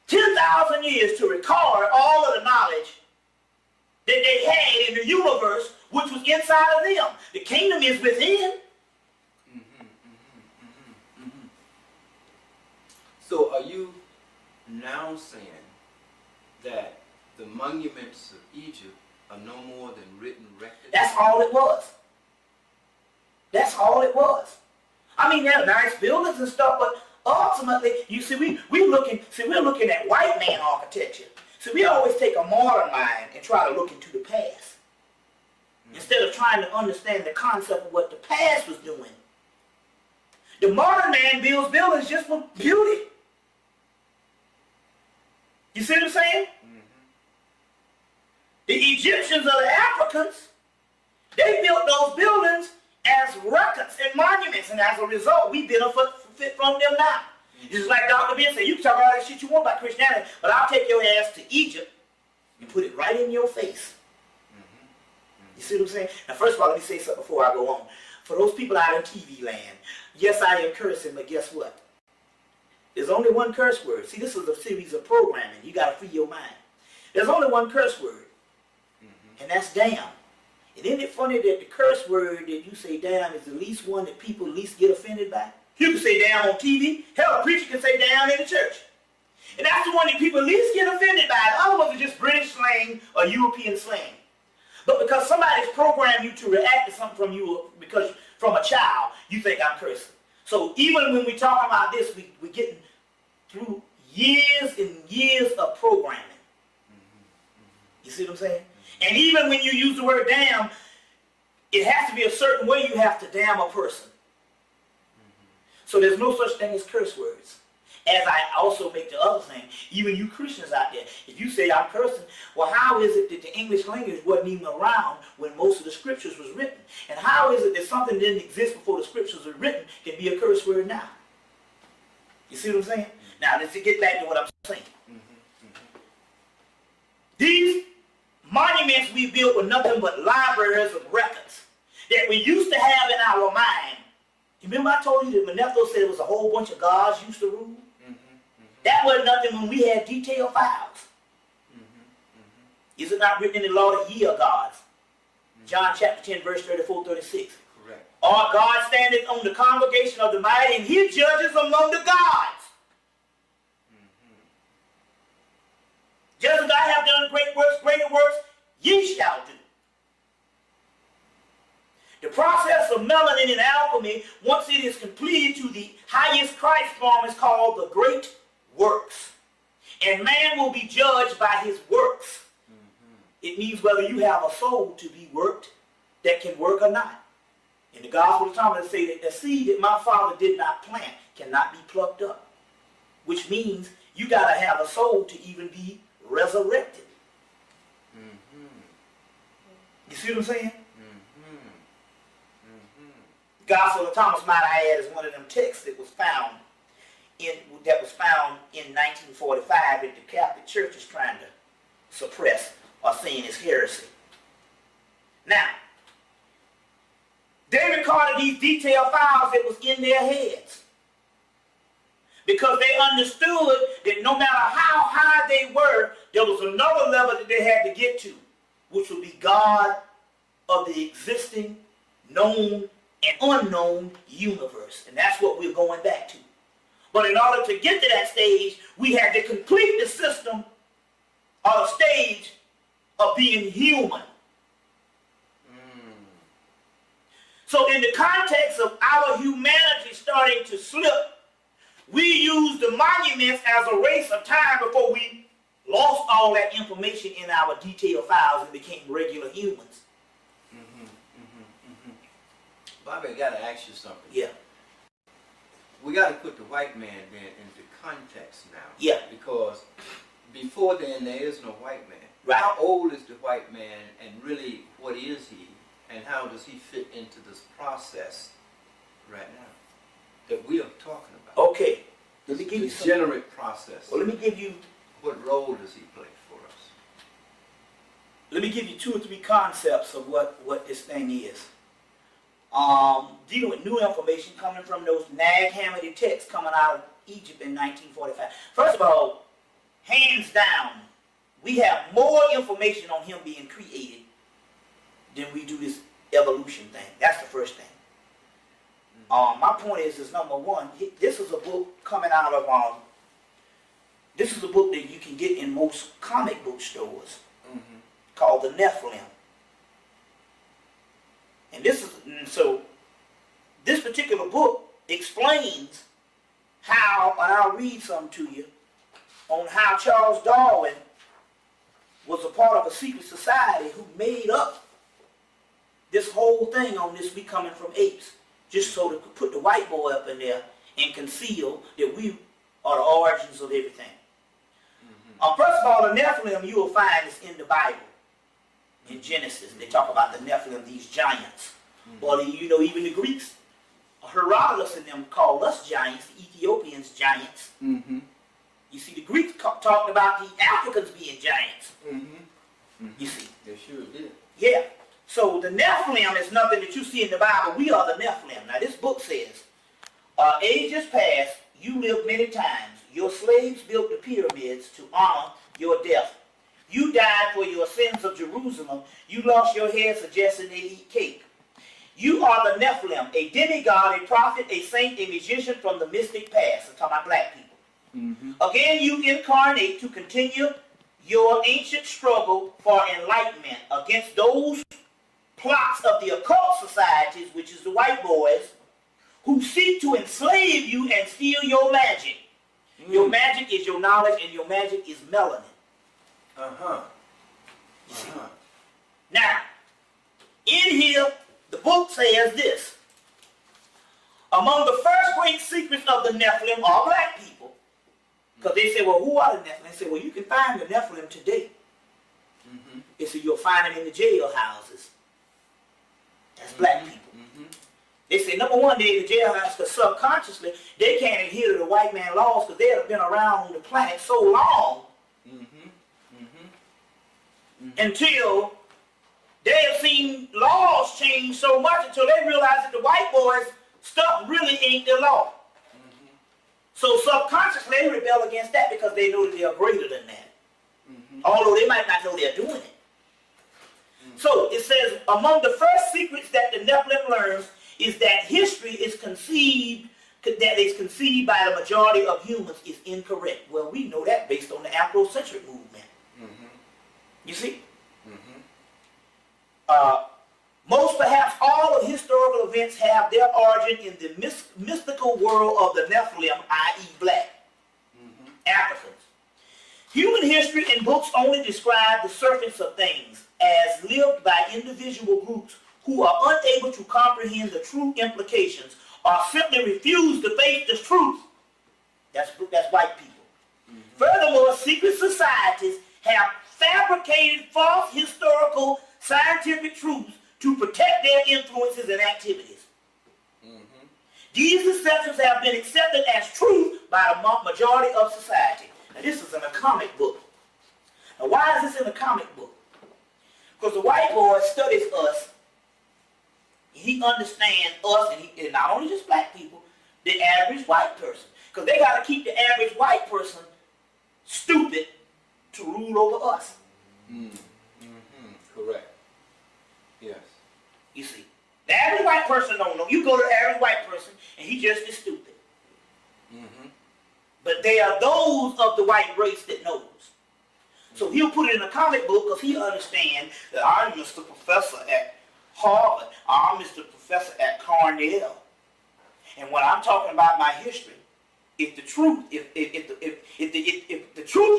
10,000 years to record all of the knowledge that they had in the universe, which was inside of them. The kingdom is within. So are you now saying that the monuments of Egypt are no more than written records? That's all it was. That's all it was. I mean, there are nice buildings and stuff, but ultimately, you see, we're looking at white man architecture. So we always take a modern mind and try to look into the past, instead of trying to understand the concept of what the past was doing. The modern man builds buildings just for beauty. You see what I'm saying? The Egyptians or the Africans, they built those buildings as records and monuments, and as a result, we benefit from them now. Just like Dr. Ben said, you can talk all that shit you want about Christianity, but I'll take your ass to Egypt and put it right in your face. You see what I'm saying? Now, first of all, let me say something before I go on. For those people out in TV land, yes, I am cursing, but guess what? There's only one curse word. See, this is a series of programming. You got to free your mind. There's only one curse word, and that's damn. And isn't it funny that the curse word that you say damn is the least one that people least get offended by? You can say damn on TV. Hell, a preacher can say damn in the church. And that's the one that people least get offended by. The other ones are just British slang or European slang. But because somebody's programmed you to react to something from you, because from a child, you think I'm cursing. So even when we talk about this, we're getting through years and years of programming. You see what I'm saying? And even when you use the word damn, it has to be a certain way you have to damn a person. So there's no such thing as curse words. As I also make the other thing, even you Christians out there, if you say I'm cursing, well, how is it that the English language wasn't even around when most of the scriptures was written? And how is it that something didn't exist before the scriptures were written can be a curse word now? You see what I'm saying? Now, let's get back to what I'm saying. These monuments we built were nothing but libraries of records that we used to have in our mind. You remember I told you that Manetho said it was a whole bunch of gods used to rule? That wasn't nothing when we had detailed files. Is it not written in the law that ye are gods? John chapter 10, verse 34, 36. Correct. Our God standeth on the congregation of the mighty, and he judges among the gods. Just as I have done great works, greater works, ye shall do. The process of melanin in alchemy, once it is completed to the highest Christ form, is called the great works. And man will be judged by his works. It means whether you have a soul to be worked that can work or not. In the Gospel of Thomas, it says that the seed that my Father did not plant cannot be plucked up. Which means you got to have a soul to even be resurrected. You see what I'm saying? The Gospel of Thomas, might I add, is one of them texts that was found in 1945 that the Catholic Church is trying to suppress or saying is heresy. Now, they recorded these detailed files that was in their heads because they understood that no matter how high they were, there was another level that they had to get to, which would be God of the existing, known, and unknown universe. And that's what we're going back to. But in order to get to that stage, we had to complete the system or the stage of being human. So in the context of our humanity starting to slip, we used the monuments as a race of time before we lost all that information in our detailed files and became regular humans. Bobby, I got to ask you something. Yeah. We got to put the white man then into context now. Yeah. Because before then, there is no white man. Right. How old is the white man, and really, what is he, and how does he fit into this process right now that we are talking about? Okay. Let me give you some degenerate process. Well, let me give you. What role does he play for us? Let me give you 2 or 3 concepts of what this thing is. dealing with new information coming from those Nag Hammadi texts coming out of Egypt in 1945. First of all, hands down, we have more information on him being created than we do this evolution thing. That's the first thing. My point is number one, this is a book coming out of, this is a book that you can get in most comic book stores called The Nephilim. And so this particular book explains how, and I'll read some to you, on how Charles Darwin was a part of a secret society who made up this whole thing on this we coming from apes, just so to put the white boy up in there and conceal that we are the origins of everything. First of all, the Nephilim you will find is in the Bible. In Genesis, they talk about the Nephilim, these giants. Well, you know, even the Greeks, Herodotus and them called us giants, the Ethiopians giants. You see, the Greeks talked about the Africans being giants. You see. They sure did. Yeah. So the Nephilim is nothing that you see in the Bible. We are the Nephilim. Now this book says, ages past, you lived many times. Your slaves built the pyramids to honor your death. You died for your sins of Jerusalem. You lost your hair suggesting they eat cake. You are the Nephilim, a demigod, a prophet, a saint, a magician from the mystic past. I'm talking about black people. Again, you incarnate to continue your ancient struggle for enlightenment against those plots of the occult societies, which is the white boys, who seek to enslave you and steal your magic. Your magic is your knowledge, and your magic is melanin. You see? Now, in here, the book says this. Among the first great secrets of the Nephilim are black people. Because they say, well, who are the Nephilim? They say, well, you can find the Nephilim today. They say you'll find them in the jail houses. That's black people. They say, number one, they're in the jailhouse because subconsciously they can't adhere to the white man laws because they have been around the planet so long until they have seen laws change so much until they realize that the white boys' stuff really ain't the law. So subconsciously they rebel against that because they know that they are greater than that. Although they might not know they're doing it. So it says, among the first secrets that the Nephilim learns is that history is conceived by the majority of humans is incorrect. Well, we know that based on the Afrocentric movement. You see? Most, perhaps all of historical events have their origin in the mystical world of the Nephilim, i.e. black Africans. Human history in books only describe the surface of things as lived by individual groups who are unable to comprehend the true implications or simply refuse to face the truth. That's white people. Furthermore, secret societies have fabricated false historical scientific truths to protect their influences and activities. These deceptions have been accepted as truth by the majority of society. Now this is in a comic book. Now why is this in a comic book? Because the white boy studies us. He understands us, and not only just black people, the average white person. Because they got to keep the average white person stupid to rule over us. Correct. Yes. You see, the average white person don't know. You go to the average white person, and he just is stupid. But they are those of the white race that knows. So he'll put it in a comic book because he understands that I'm Mr. Professor at Harvard. I'm Mr. Professor at Cornell. And when I'm talking about my history, if the truth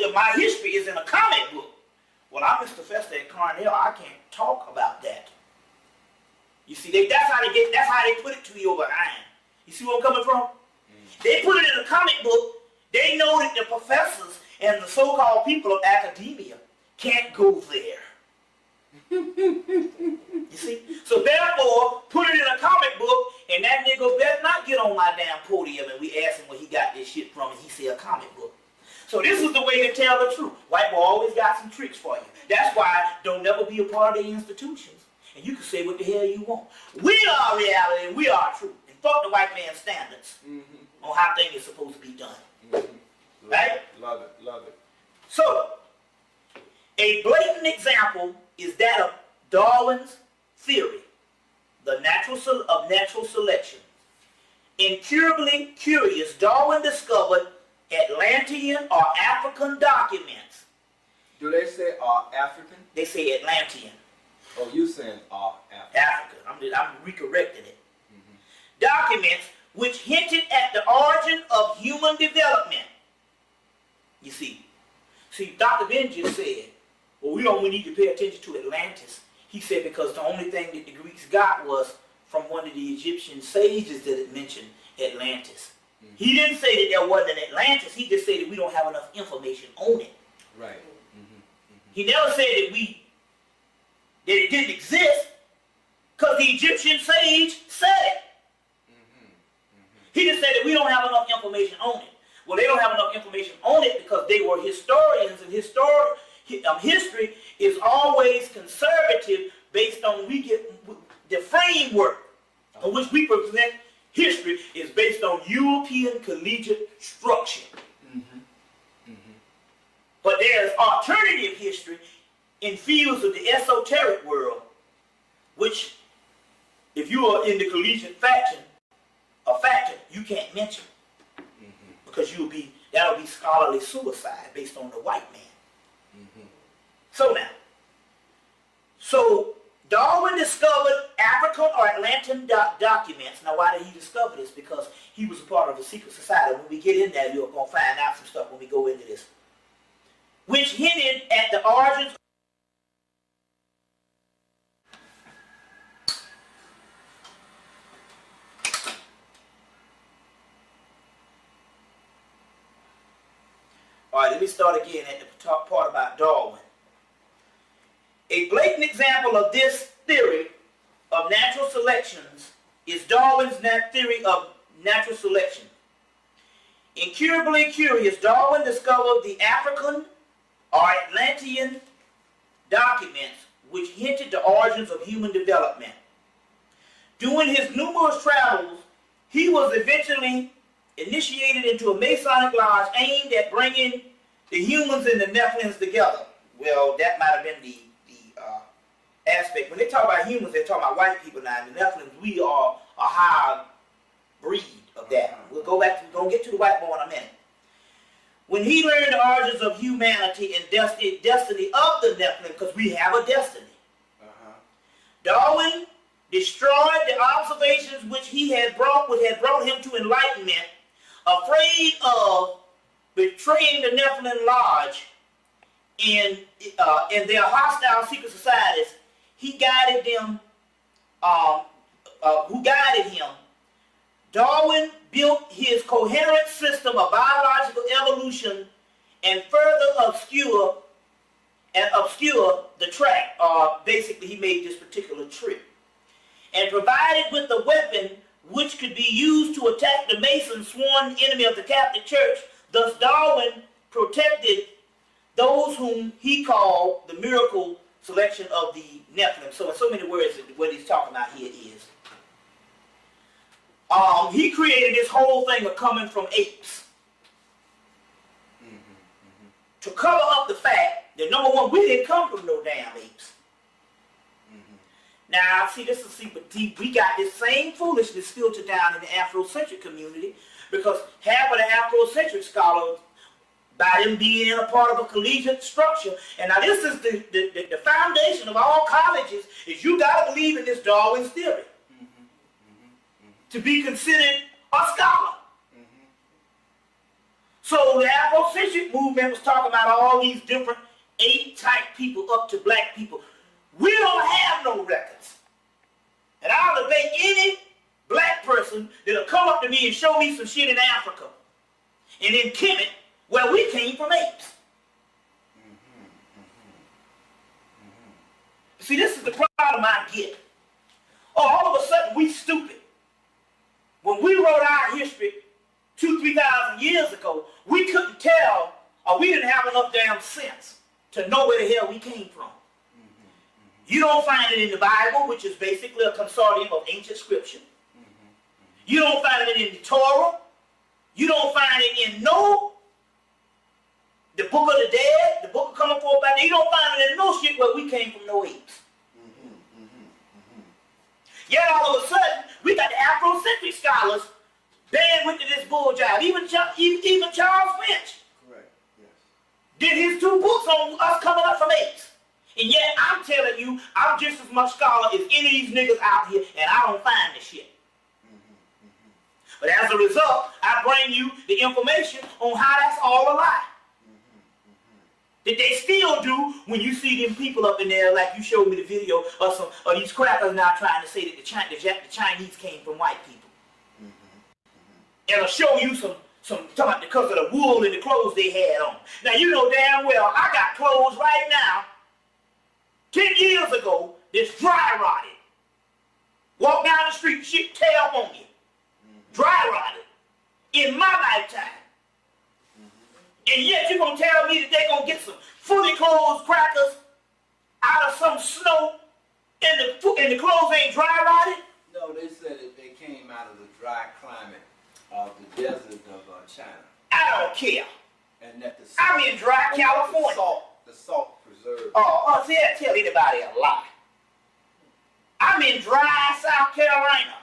of my history is in a comic book, well, I'm Mr. Professor at Cornell. I can't talk about that. You see, that's how they put it to you over behind. You see where I'm coming from? They put it in a comic book. They know that the professors and the so-called people of academia can't go there. You see? So therefore, put it in a comic book, and that nigga better not get on my damn podium and we ask him where he got this shit from, and he say a comic book. So this is the way to tell the truth. White boy always got some tricks for you. That's why don't never be a part of the institutions. and you can say what the hell you want. We are reality and we are truth. And fuck the white man's standards on how things are supposed to be done. Right? Love it, love it. So, a blatant example is that of Darwin's theory, the natural selection. Incurably curious, Darwin discovered Atlantean or African documents. Do they say African? They say Atlantean. Oh, you saying African? African. I'm recorrecting it. Documents which hinted at the origin of human development. You see, Dr. Ben just said, well, we need to pay attention to Atlantis. He said because the only thing that the Greeks got was from one of the Egyptian sages that had mentioned Atlantis. He didn't say that there wasn't an Atlantis. He just said that we don't have enough information on it. Right. He never said that it didn't exist because the Egyptian sage said it. He just said that we don't have enough information on it. Well, they don't have enough information on it because they were historians, and history is always conservative based on the framework on which we present history is based on European collegiate structure. But there's alternative history in fields of the esoteric world, which if you are in the collegiate faction, you can't mention because that'll be scholarly suicide based on the white man. So Darwin discovered African or Atlantean documents. Now, why did he discover this? Because he was a part of a secret society. When we get in there, you're going to find out some stuff when we go into this, which hinted at the origins. All right, let me start again at the top part about Darwin. A blatant example of this theory of natural selections is Darwin's theory of natural selection. Incurably curious, Darwin discovered the African or Atlantean documents which hinted the origins of human development. During his numerous travels, he was eventually initiated into a Masonic lodge aimed at bringing the humans and the Nephilims together. Well, that might have been the aspect. When they talk about humans, they're talking about white people now. The Nephilims, we are a higher breed of that. We're going to get to the white boy in a minute. When he learned the origins of humanity and destiny of the Nephilim, because we have a destiny, Darwin destroyed the observations which had brought him to enlightenment, afraid of betraying the Nephilim Lodge in their hostile secret societies. He guided them, who guided him. Darwin built his coherent system of biological evolution and further obscure the track. Basically, he made this particular trip and provided with a weapon which could be used to attack the Masons, sworn enemy of the Catholic Church. Thus, Darwin protected those whom he called the miracle selection of the Nephilim. So in so many words, what he's talking about here is, he created this whole thing of coming from apes. To cover up the fact that, number one, we didn't come from no damn apes. Now, see, we got this same foolishness filtered down in the Afrocentric community, because half of the Afrocentric scholars, by them being in a part of a collegiate structure, and now this is the foundation of all colleges, is you got to believe in this Darwin's theory to be considered a scholar. So the Afrocentric movement was talking about all these different ape-type people up to black people. We don't have no records. And I'll debate any black person that'll come up to me and show me some shit in Africa and in Kemet where we came from apes. See, this is the problem I get. Oh, all of a sudden we stupid. When we wrote our history 2,000-3,000 years ago, we couldn't tell, or we didn't have enough damn sense to know where the hell we came from. You don't find it in the Bible, which is basically a consortium of ancient scripture. You don't find it in the Torah. You don't find it in the book of the dead, the book of coming forth by the. You don't find it in no shit where we came from no apes. Yet all of a sudden, we got the Afrocentric scholars banned with this bull jive. Even Charles Finch did his 2 books on us coming up from apes. And yet I'm telling you, I'm just as much scholar as any of these niggas out here, and I don't find this shit. But as a result, I bring you the information on how that's all a lie. That they still do when you see them people up in there, like you showed me the video of these crackers now trying to say that the Chinese came from white people. And I'll show you some because of the wool and the clothes they had on. Now you know damn well I got clothes right now, 10 years ago, that's dry rotted. Walk down the street, shit tear up on you. Dry rotted. In my lifetime. And yet you're going to tell me that they're going to get some fully clothed crackers out of some snow and the clothes ain't dry rotted? No, they said that they came out of the dry climate of the desert of China. I don't care. And that the I'm in dry California. The salt preserved. See, I tell anybody a lie. I'm in dry South Carolina.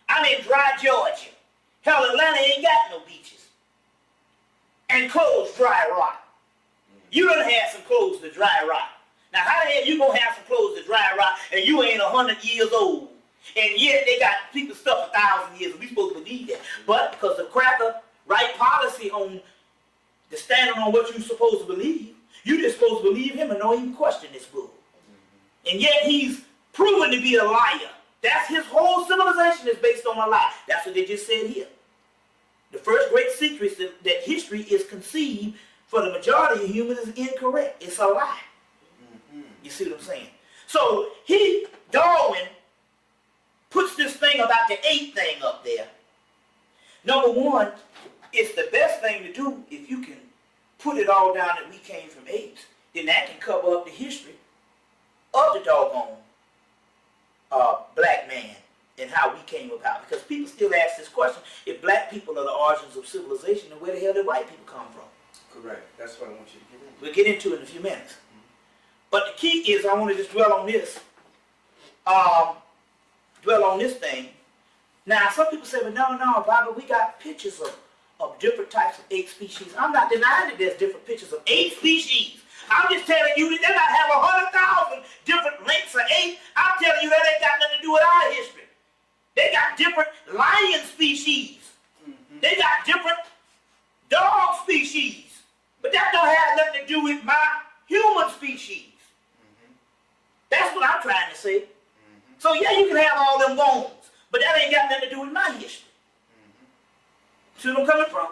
I'm in dry Georgia. Hell, Atlanta ain't got no beaches. And clothes dry rot. You done had some clothes that dry rot. Now how the hell you gonna have some clothes that dry rot and you ain't 100 years old? And yet they got people stuff 1,000 years and we supposed to believe that. But because the cracker right policy on the standing on what you're supposed to believe, you just supposed to believe him and don't even question this bull. And yet he's proven to be a liar. That's his whole civilization is based on a lie. That's what they just said here. The first great secret is that history is conceived for the majority of humans is incorrect. It's a lie. You see what I'm saying? So Darwin puts this thing about the ape thing up there. Number one, it's the best thing to do if you can put it all down that we came from apes. Then that can cover up the history of the doggone black man and how we came about. Because people still ask this question, if black people are the origins of civilization, then where the hell did white people come from? Correct. That's what I want you to get into. We'll get into it in a few minutes. But the key is, I want to just dwell on this thing. Now, some people say, well, no, Bobby, we got pictures of different types of ape species. I'm not denying that there's different pictures of ape species. I'm just telling you that they might have 100,000 different lengths of ape. I'm telling you that ain't got nothing to do with our history. They got different lion species. They got different dog species. But that don't have nothing to do with my human species. That's what I'm trying to say. So yeah, you can have all them bones, but that ain't got nothing to do with my history. See where I'm coming from?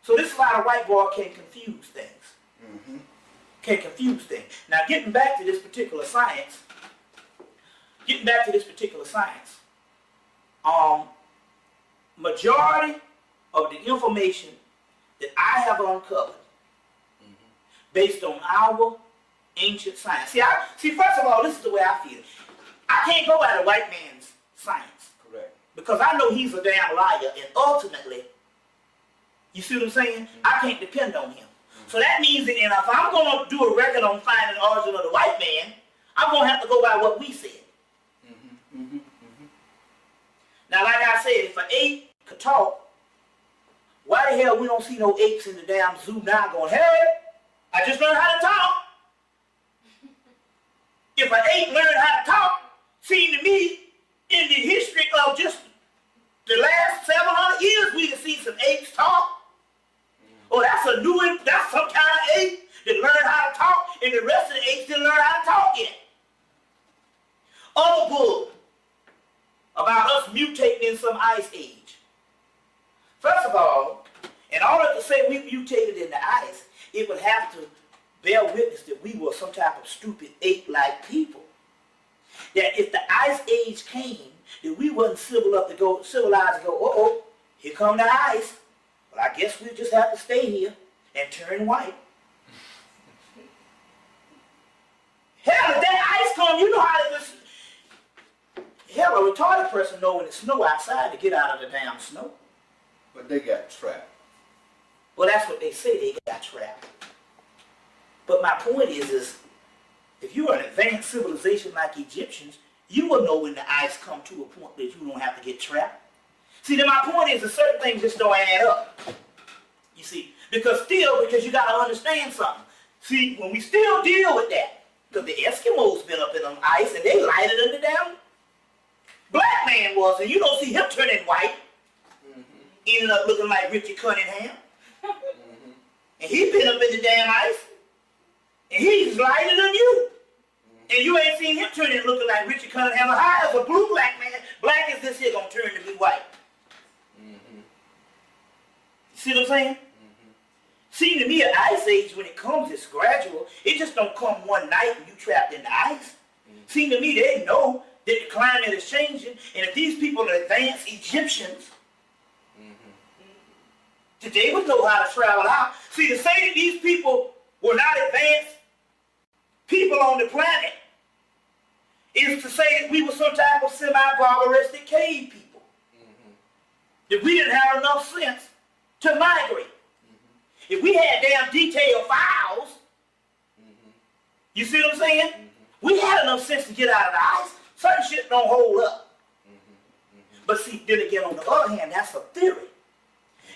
So this is how the white boy can confuse things. Can confuse things. Now getting back to this particular science, majority of the information that I have uncovered based on our ancient science. See, first of all, this is the way I feel. I can't go by the white man's science. Correct. Because I know he's a damn liar, and ultimately, you see what I'm saying? I can't depend on him. So that means that if I'm going to do a record on finding the origin of the white man, I'm going to have to go by what we said. Now, like I said, if an ape could talk, why the hell we don't see no apes in the damn zoo now going, hey, I just learned how to talk. If an ape learned how to talk, seemed to me, in the history of just the last 700 years, we have seen some apes talk. Oh, that's some kind of ape that learned how to talk, and the rest of the apes didn't learn how to talk yet. Other bull about us mutating in some ice age. First of all, in order to say we mutated in the ice, it would have to bear witness that we were some type of stupid ape-like people. That if the ice age came, that we wasn't civilized to go, here come the ice. Well, I guess we'll just have to stay here and turn white. Hell, if that person know when it's snow outside to get out of the damn snow. But they got trapped. Well, that's what they say, they got trapped. But my point is if you're an advanced civilization like Egyptians, you will know when the ice come to a point that you don't have to get trapped. See, then my point is that certain things just don't add up. You see, because you got to understand something. See, when we still deal with that, because the Eskimos been up in them ice and they lighter than the damn black man was, and you don't see him turning white, ending up looking like Richard Cunningham. And he been up in the damn ice, and he's lighter than you. And you ain't seen him turning looking like Richard Cunningham. How is a blue black man, black as this here, gonna turn to be white? See what I'm saying? See, to me, an ice age, when it comes, it's gradual. It just don't come one night and you trapped in the ice. See, to me, they know that the climate is changing, and if these people are advanced Egyptians, that they would know how to travel out. See, to say that these people were not advanced people on the planet is to say that we were some type of semi-barbaristic cave people. That we didn't have enough sense to migrate. If we had damn detailed files, you see what I'm saying? We had enough sense to get out of the ice. Certain shit don't hold up. But see, then again, on the other hand, that's a theory.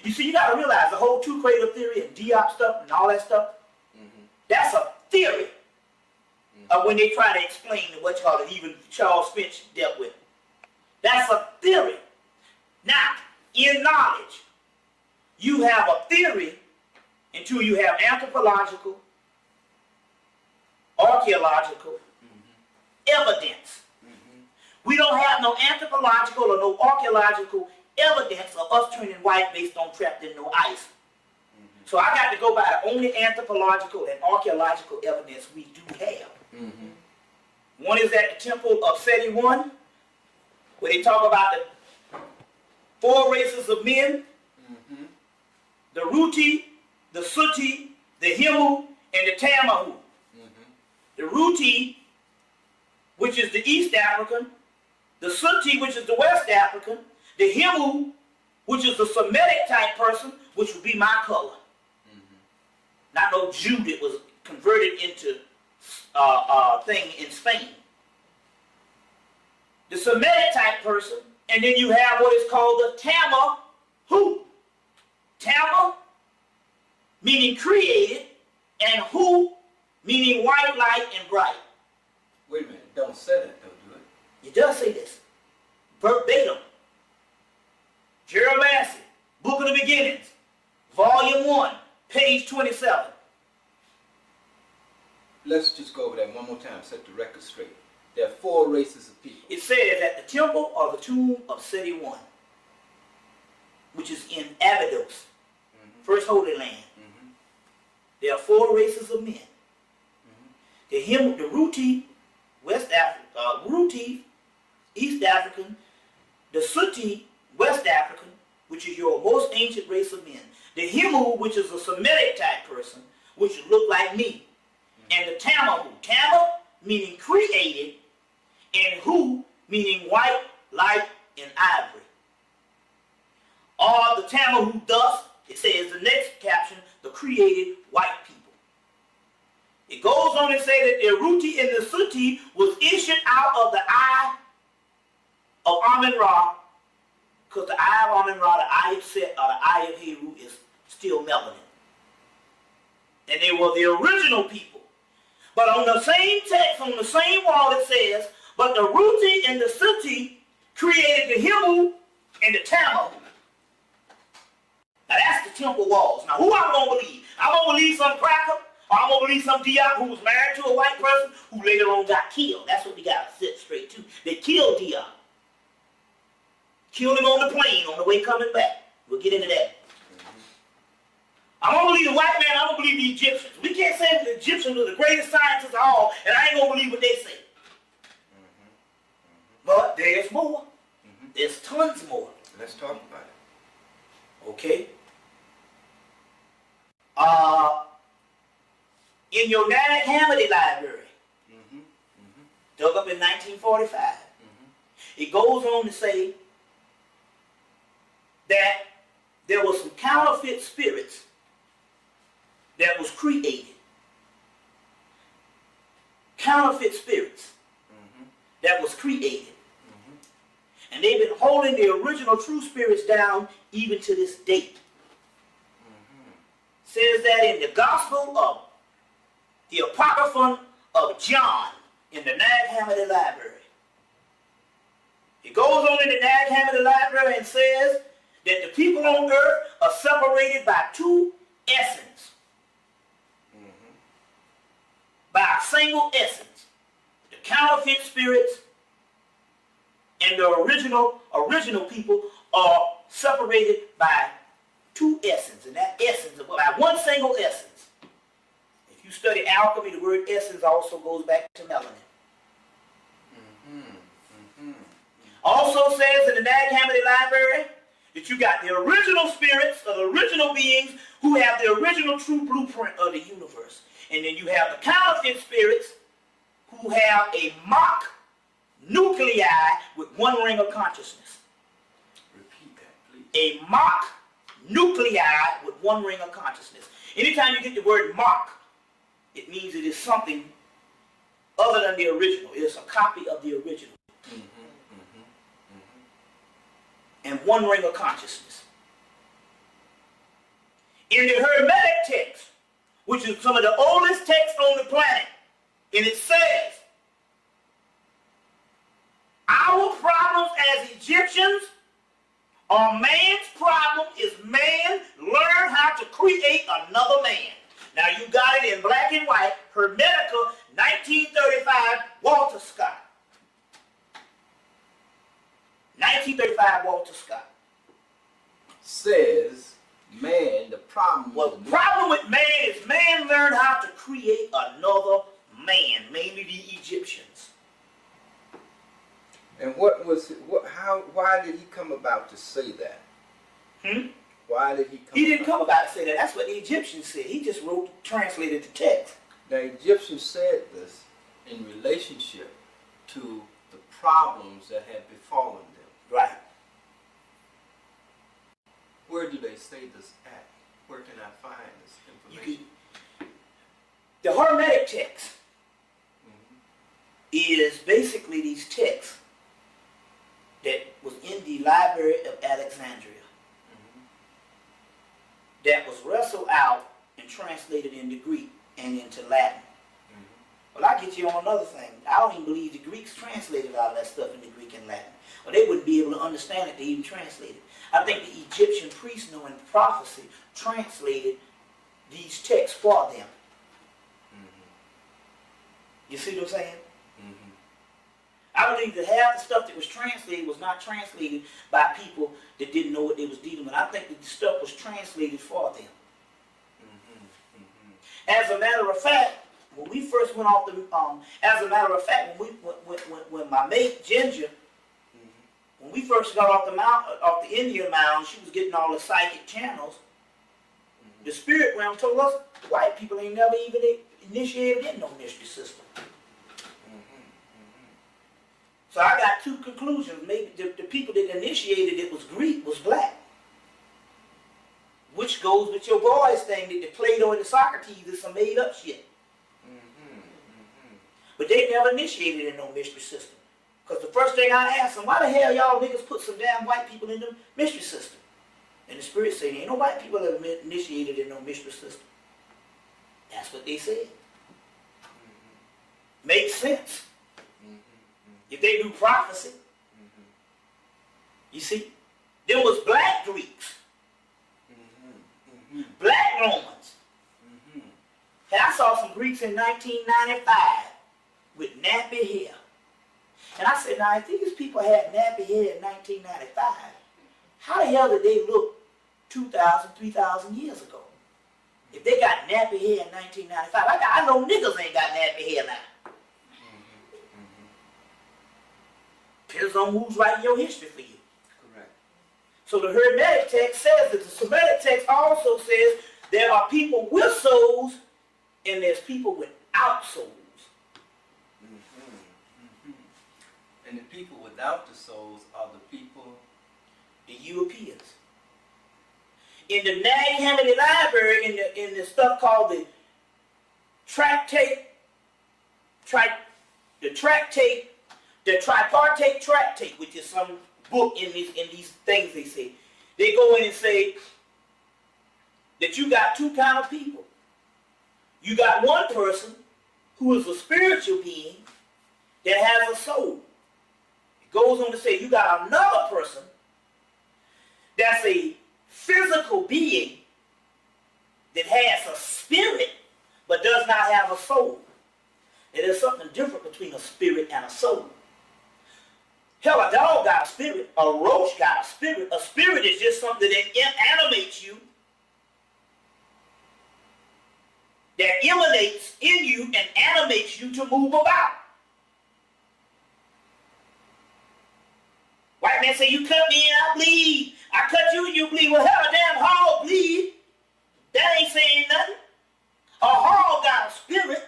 You see, you got to realize the whole two crater theory and Diop stuff and all that stuff, that's a theory of when they try to explain what you call it, even Charles Finch dealt with. That's a theory. Now, in knowledge, you have a theory until you have anthropological, archaeological evidence. We don't have no anthropological or no archaeological evidence of us turning white based on trapped in no ice. So I got to go by the only anthropological and archaeological evidence we do have. One is at the temple of Seti I, where they talk about the 4 races of men, the Ruti, the Suti, the Himu, and the Tamahu. The Ruti, which is the East African, the Suti, which is the West African, the Himu, which is the Semitic type person, which would be my color. Not no Jew that was converted into thing in Spain. The Semitic type person, and then you have what is called the Tamahu. Tama meaning created, and Hu meaning white, light, and bright. Wait a minute, don't say that though, do it? It does say this. Verbatim. Jeremiah, Book of the Beginnings, Volume 1, page 27. Let's just go over that one more time, set the record straight. There are 4 races of people. It says at the temple or the tomb of Seti I, which is in Abydos, First Holy Land. There are 4 races of men. The Ruti, West African, Ruti, East African, the Suti, West African, which is your most ancient race of men. The Himu, which is a Semitic type person, which look like me. And the Tamahu, Tama meaning created, and Hu meaning white, light, and ivory. Or the Tamahu thus, it says the next caption, the created white people. It goes on to say that the Ruti and the Suti was issued out of the eye of Amun-Ra, because the eye of Amun-Ra, the eye of Set, or the eye of Heru is still melanin. And they were the original people. But on the same text, on the same wall, it says, but the Ruti and the Suti created the Himu and the Tamahu. Now that's the temple walls. Now who I'm going to believe? I'm going to believe some cracker, or I'm going to believe some Diop who was married to a white person who later on got killed. That's what we got to sit straight to. They killed Diop. Killed him on the plane on the way coming back. We'll get into that. I'm going to believe the white man, I'm going to believe the Egyptians. We can't say that the Egyptians are the greatest scientists of all, and I ain't going to believe what they say. But there's more. There's tons more. Let's talk about it. Okay? In your Nag Hammadi library, dug up in 1945, It goes on to say that there were some counterfeit spirits that was created. Counterfeit spirits that was created. And they've been holding the original true spirits down even to this date. Says that in the Gospel of the Apocryphon of John in the Nag Hammadi Library. It goes on in the Nag Hammadi Library and says that the people on earth are separated by two essence. By a single essence. The counterfeit spirits and the original people are separated by two essence, and that essence, by one single essence. If you study alchemy, the word essence also goes back to melanin. Also says in the Nag Hammadi Library that you got the original spirits of the original beings who have the original true blueprint of the universe. And then you have the counterfeit spirits who have a mock nuclei with one ring of consciousness. Repeat that, please. A mock nuclei with one ring of consciousness. Anytime you get the word mock, it means it is something other than the original. It is a copy of the original. And one ring of consciousness. In the Hermetic text, which is some of the oldest texts on the planet, and it says, our problems as Egyptians or man's problem is man learn how to create another man. Now you got it in black and white, Hermetica, 1935, Walter Scott. 1935, Walter Scott. Says, man, the problem... Well, the problem with man is man learned how to create another man, mainly the Egyptians. And why did he come about to say that? Why did he come He didn't come about to say that. That's what the Egyptians said. He just translated the text. The Egyptians said this in relationship to the problems that had befallen them. Right. Where do they say this at? Where can I find this information? The Hermetic text is basically these texts that was in the Library of Alexandria that was wrestled out and translated into Greek and into Latin. Well, I get you on another thing. I don't even believe the Greeks translated all that stuff into Greek and Latin. Or they wouldn't be able to understand it to even translate it. I think the Egyptian priests, knowing prophecy, translated these texts for them. You see what I'm saying? I believe that half the stuff that was translated was not translated by people that didn't know what they was dealing with. I think that the stuff was translated for them. As a matter of fact, when we first went off the, when my mate Ginger, when we first got off the Indian mound, she was getting all the psychic channels. The spirit realm told us white people ain't never even initiated in no mystery system. So I got two conclusions. Maybe the people that initiated it was black. Which goes with your boys thing that they played on the Socrates is some made up shit. But they never initiated in no mystery system. Because the first thing I asked them, why the hell y'all niggas put some damn white people in the mystery system? And the spirit said, ain't no white people that have initiated in no mystery system. That's what they said. Makes sense. If they do prophecy. You see? There was black Greeks. Black Romans. And I saw some Greeks in 1995 with nappy hair. And I said, now if these people had nappy hair in 1995, how the hell did they look 2,000, 3,000 years ago? If they got nappy hair in 1995, I know niggas ain't got nappy hair now. Depends on who's writing your history for you. Correct. So the Hermetic text says that the Semitic text also says there are people with souls and there's people without souls. And the people without the souls are the people. The Europeans. In the Nag Hammadi Library, in the stuff called the tripartite tractate, which is some book in these things they say. They go in and say that you got two kind of people. You got one person who is a spiritual being that has a soul. It goes on to say you got another person that's a physical being that has a spirit but does not have a soul. And there's something different between a spirit and a soul. Hell, a dog got a spirit. A roach got a spirit. A spirit is just something that animates you, that emanates in you and animates you to move about. White man say, you cut me and I bleed. I cut you and you bleed. Well, hell, a damn hog bleed. That ain't saying nothing. A hog got a spirit.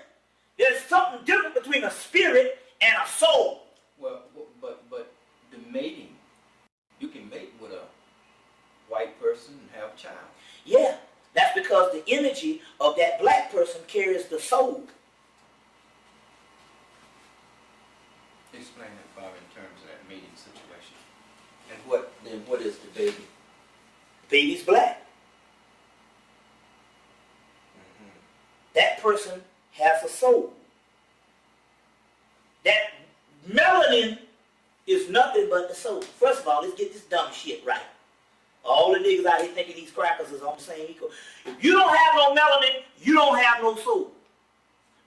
There's something different between a spirit and a soul. Well, but the mating, you can mate with a white person and have a child. Yeah, that's because the energy of that black person carries the soul. Explain that, Bob, in terms of that mating situation. And what is the baby? Baby's black. Mm-hmm. That person has a soul. That melanin is nothing but the soul. First of all, let's get this dumb shit right. All the niggas out here thinking these crackers is on the same equal. If you don't have no melanin, you don't have no soul.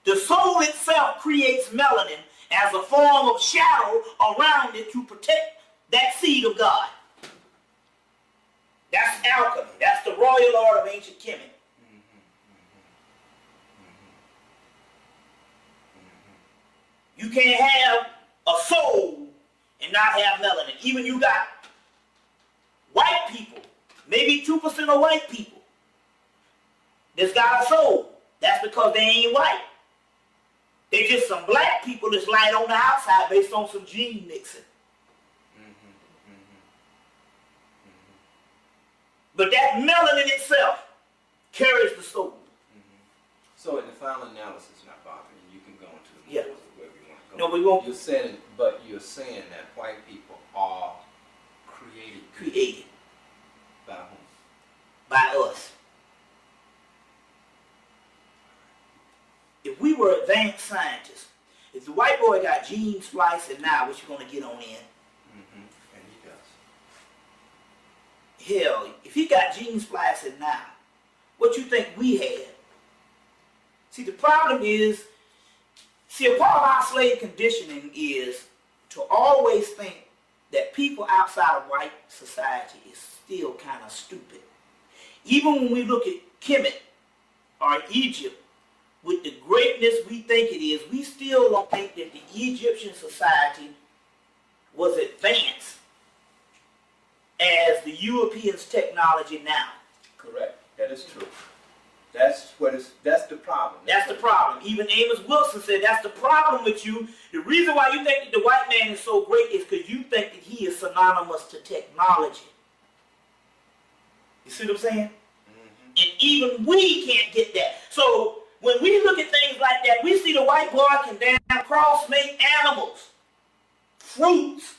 The soul itself creates melanin as a form of shadow around it to protect that seed of God. That's alchemy. That's the royal art of ancient Kemet. You can't have a soul and not have melanin. Even you got white people, maybe 2% of white people that's got a soul. That's because they ain't white. They just some black people that's light on the outside based on some gene mixing. But that melanin itself carries the soul. So in the final analysis, not Bob, and you can go into the Yeah. wherever you want to go. No, we won't. You're saying that white people are created. Created. By whom? By us. If we were advanced scientists, if the white boy got gene splicing now, what you going to get on in? And he does. Hell, if he got gene splicing now, what you think we had? See, the problem is, a part of our slave conditioning is to always think that people outside of white society is still kind of stupid. Even when we look at Kemet or Egypt, with the greatness we think it is, we still don't think that the Egyptian society was advanced as the Europeans' technology now. Correct. That is true. That's the problem. That's the problem. Even Amos Wilson said that's the problem with you. The reason why you think that the white man is so great is because you think that he is synonymous to technology. You see what I'm saying? And even we can't get that. So when we look at things like that, we see the white boy can damn cross-make animals, fruits,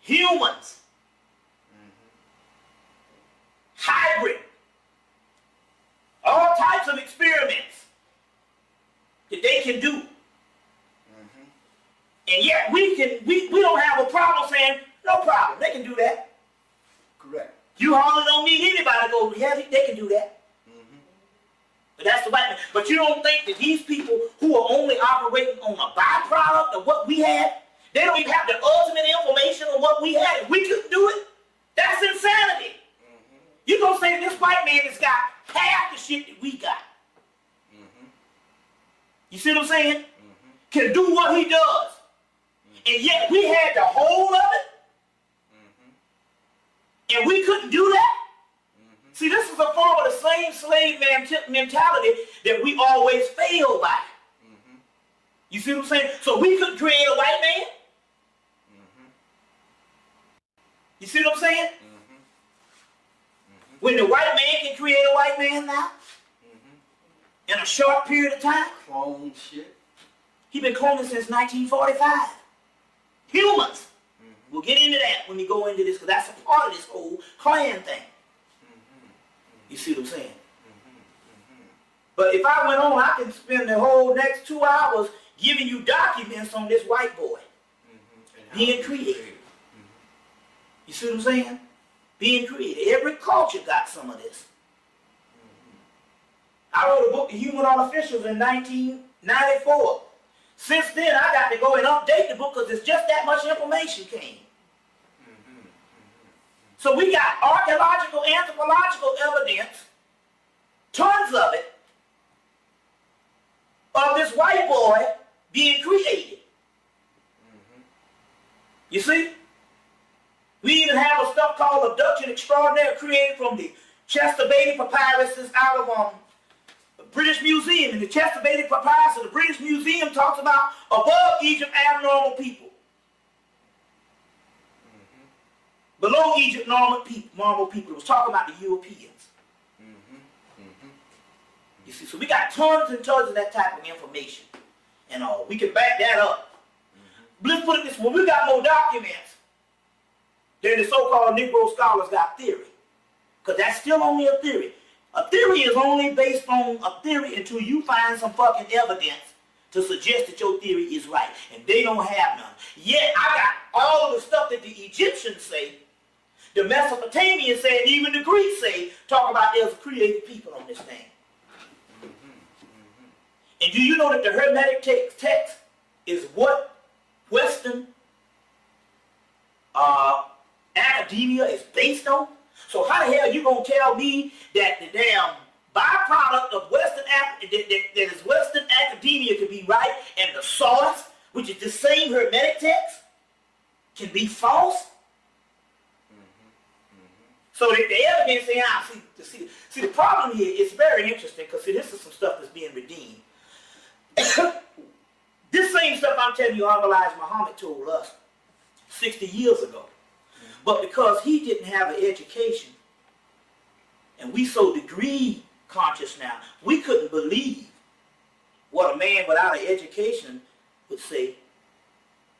humans, hybrid, all types of experiments that they can do. And yet we don't have a problem saying, no problem, they can do that. Correct. You hardly don't need anybody to go, yeah, they can do that. But that's the white man. But you don't think that these people who are only operating on a byproduct of what we had, they don't even have the ultimate information on what we had, and we couldn't do it? That's insanity. You're going to say this white man has got half the shit that we got. You see what I'm saying? Can do what he does. And yet we had the whole of it. And we couldn't do that. See, this is a form of the same slave mentality that we always fail by. You see what I'm saying? So we couldn't create a white man. You see what I'm saying? When the white man can create a white man now, in a short period of time. Clone shit. He been cloning since 1945. Humans. We'll get into that when we go into this, because that's a part of this whole clan thing. You see what I'm saying? But if I went on, I can spend the whole next 2 hours giving you documents on this white boy being created. You see what I'm saying? Being created. Every culture got some of this. I wrote a book, The Human Artificials, in 1994. Since then, I got to go and update the book because it's just that much information came. So we got archaeological, anthropological evidence, tons of it, of this white boy being created. You see? We even have a stuff called abduction extraordinary created from the Chester Beatty papyruses out of the British Museum. And the Chester Beatty papyrus of the British Museum talks about above Egypt abnormal people. Below Egypt normal people. It was talking about the Europeans. You see, so we got tons and tons of that type of information. And we can back that up. Let's put it this way. We got more documents than the so-called Negro scholars got theory. Because that's still only a theory. A theory is only based on a theory until you find some fucking evidence to suggest that your theory is right. And they don't have none. Yet I got all of the stuff that the Egyptians say, the Mesopotamians say, and even the Greeks say, talk about there's created people on this thing. And do you know that the Hermetic text is what Western academia is based on? So how the hell are you going to tell me that the damn byproduct of Western Western academia can be right and the source, which is the same Hermetic text, can be false? So the evidence saying, see the problem here is very interesting because this is some stuff that's being redeemed. This same stuff I'm telling you, Elijah Muhammad told us 60 years ago. But because he didn't have an education, and we so degree conscious now, we couldn't believe what a man without an education would say.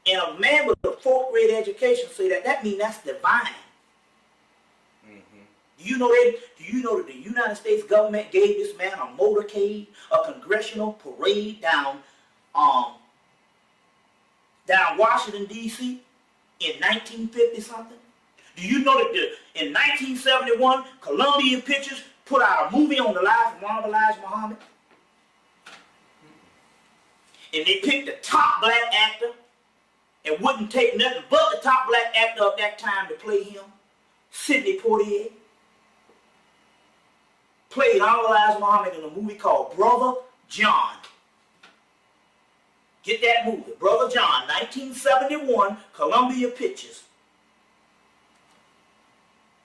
And a man with a 4th grade education say that means that's divine. Do you know that the United States government gave this man a motorcade, a congressional parade down Washington, D.C. in 1950 something? Do you know that in 1971, Columbia Pictures put out a movie on the life of Elijah Muhammad? And they picked the top black actor and wouldn't take nothing but the top black actor of that time to play him, Sidney Poitier. Played Elijah Muhammad in a movie called Brother John. Get that movie, Brother John, 1971, Columbia Pictures.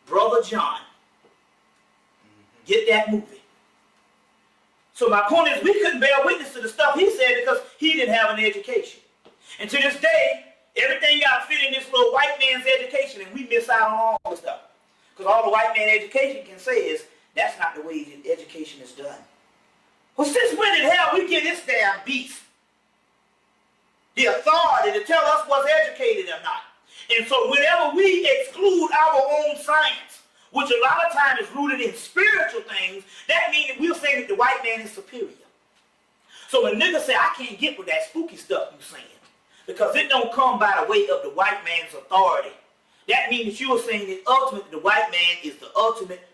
Brother John. Get that movie. So my point is, we couldn't bear witness to the stuff he said because he didn't have an education. And to this day, everything got to fit in this little white man's education, and we miss out on all the stuff. Because all the white man education can say is, that's not the way education is done. Well, since when in hell we get this damn beast the authority to tell us what's educated or not? And so whenever we exclude our own science, which a lot of times is rooted in spiritual things, that means that we're saying that the white man is superior. So when niggas say, I can't get with that spooky stuff you're saying, because it don't come by the way of the white man's authority. That means that you are saying that ultimately the white man is the ultimate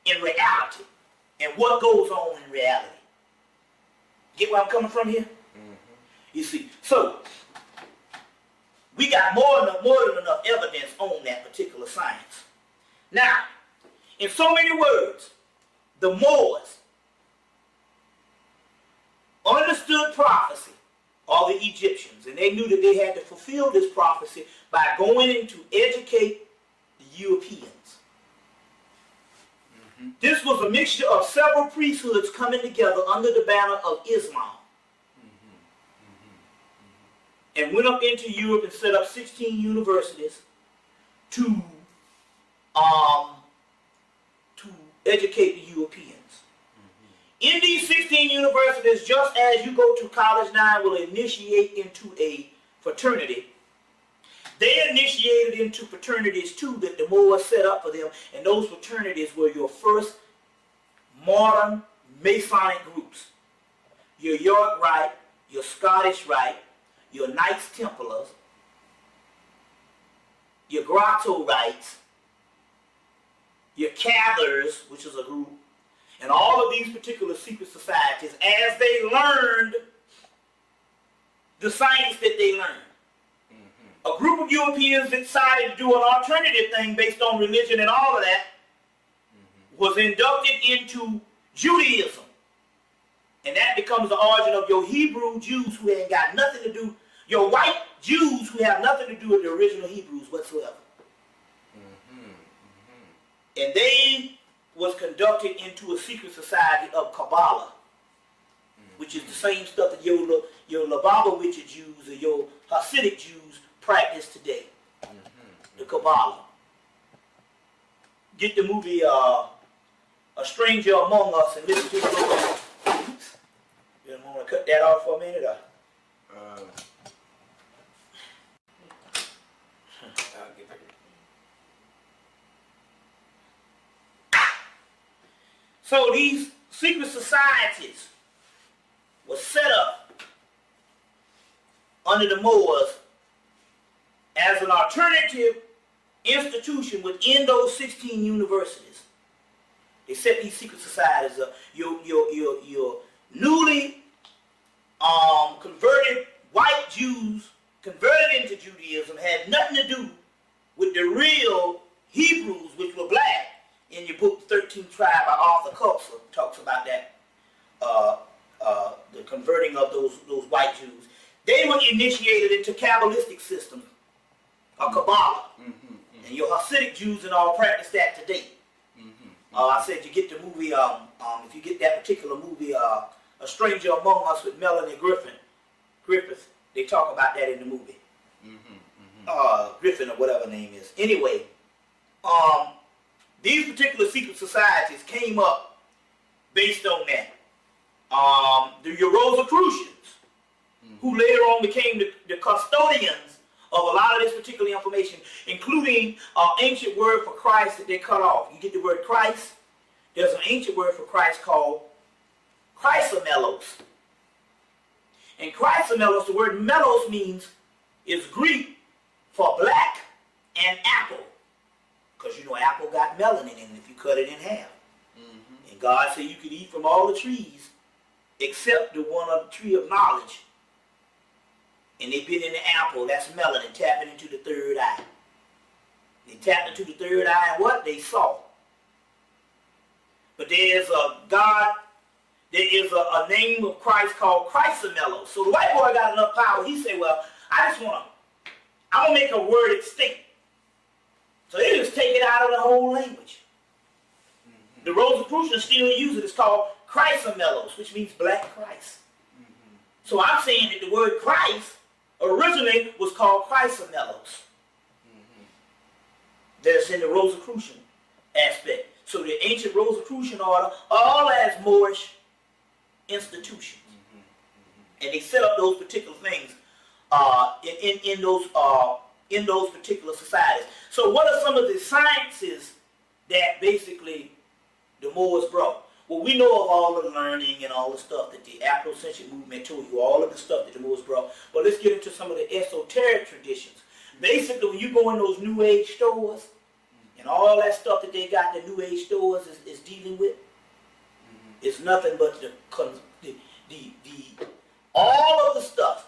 in reality and what goes on in reality. Get where I'm coming from here? You see, so we got more than enough evidence on that particular science. Now, in so many words, the Moors understood prophecy, or the Egyptians, and they knew that they had to fulfill this prophecy by going in to educate the Europeans. This was a mixture of several priesthoods coming together under the banner of Islam. And went up into Europe and set up 16 universities to educate the Europeans. In these 16 universities, just as you go to college now will initiate into a fraternity, they initiated into fraternities too that the Moors set up for them, and those fraternities were your first modern Masonic groups. Your York Rite, your Scottish Rite, your Knights Templars, your Grotto Rites, your Cathars, which is a group, and all of these particular secret societies, as they learned the science that they learned. A group of Europeans decided to do an alternative thing based on religion and all of that, was inducted into Judaism. And that becomes the origin of your Hebrew Jews who ain't got nothing to do, your white Jews who have nothing to do with the original Hebrews whatsoever. And they was conducted into a secret society of Kabbalah, which is the same stuff that your Lubavitcher Jews or your Hasidic Jews practice today. The Kabbalah. Get the movie A Stranger Among Us and listen to it. Oops. You want to cut that off for a minute? I'll get back. So these secret societies were set up under the Moors as an alternative institution within those 16 universities. They set these secret societies up. Your newly converted white Jews converted into Judaism had nothing to do with the real Hebrews, which were black. In your book, 13th Tribe by Arthur Chrysler talks about that, the converting of those white Jews. They were initiated into Kabbalistic systems, or Kabbalah. And your Hasidic Jews and all practice that today. I said you get the movie, if you get that particular movie, A Stranger Among Us with Melanie Griffith, they talk about that in the movie. Griffin or whatever her name is. Anyway, these particular secret societies came up based on that. The Rosicrucians, who later on became the custodians of a lot of this particular information, including an ancient word for Christ that they cut off. You get the word Christ, there's an ancient word for Christ called Chrysomelos. And Chrysomelos, the word melos is Greek for black and apple. Because you know apple got melanin in it if you cut it in half. And God said you could eat from all the trees except the one of the tree of knowledge. And they bit in the apple, that's melanin, tapping into the third eye. They tapped into the third eye and what? They saw. But there is a God, there is a name of Christ called Chrysomelos. So the white boy got enough power, he said, well, I'm going to make a word extinct. So they just take it out of the whole language. The Rosicrucians still use it. It's called Chrysomelos, which means black Christ. So I'm saying that the word Christ originally was called Chrysomelos. That's in the Rosicrucian aspect. So the ancient Rosicrucian order, all as Moorish institutions. And they set up those particular things in those particular societies. So what are some of the sciences that basically the Moors brought? Well, we know of all the learning and all the stuff that the Afrocentric movement told you, all of the stuff that the Moors brought. But let's get into some of the esoteric traditions. Basically, when you go in those New Age stores, and all that stuff that they got in the New Age stores is dealing with, it's nothing but all of the stuff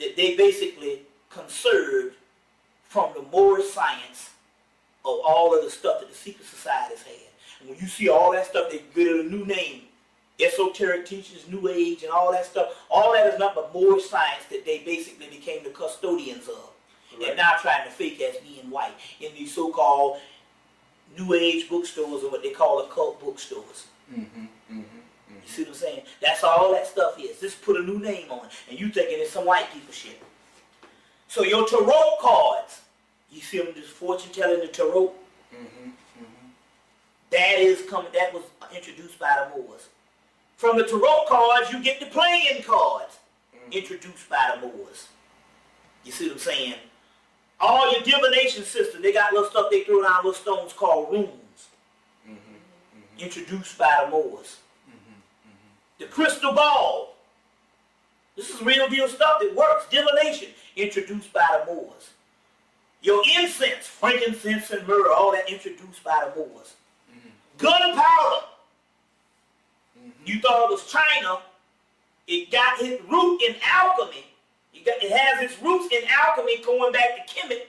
that they basically conserved from the Moorish science of all of the stuff that the secret societies had. And when you see all that stuff, they give it a new name. Esoteric teachings, New Age, and all that stuff. All that is nothing but Moorish science that they basically became the custodians of. Right. And now trying to fake as being white in these so-called New Age bookstores or what they call occult bookstores. You see what I'm saying? That's all that stuff is. Just put a new name on it. And you thinking it's some white people shit. So your tarot cards You see them just fortune telling, the tarot. That was introduced by the Moors. From the tarot cards, you get the playing cards, introduced by the Moors. You see what I'm saying? All your divination systems, they got little stuff they throw down, little stones called runes, introduced by the Moors. The crystal ball. This is real deal stuff that works. Divination, introduced by the Moors. Your incense, frankincense and myrrh, all that introduced by the Moors. Gunpowder. You thought it was China. It got its root in alchemy. It has its roots in alchemy going back to Kemet,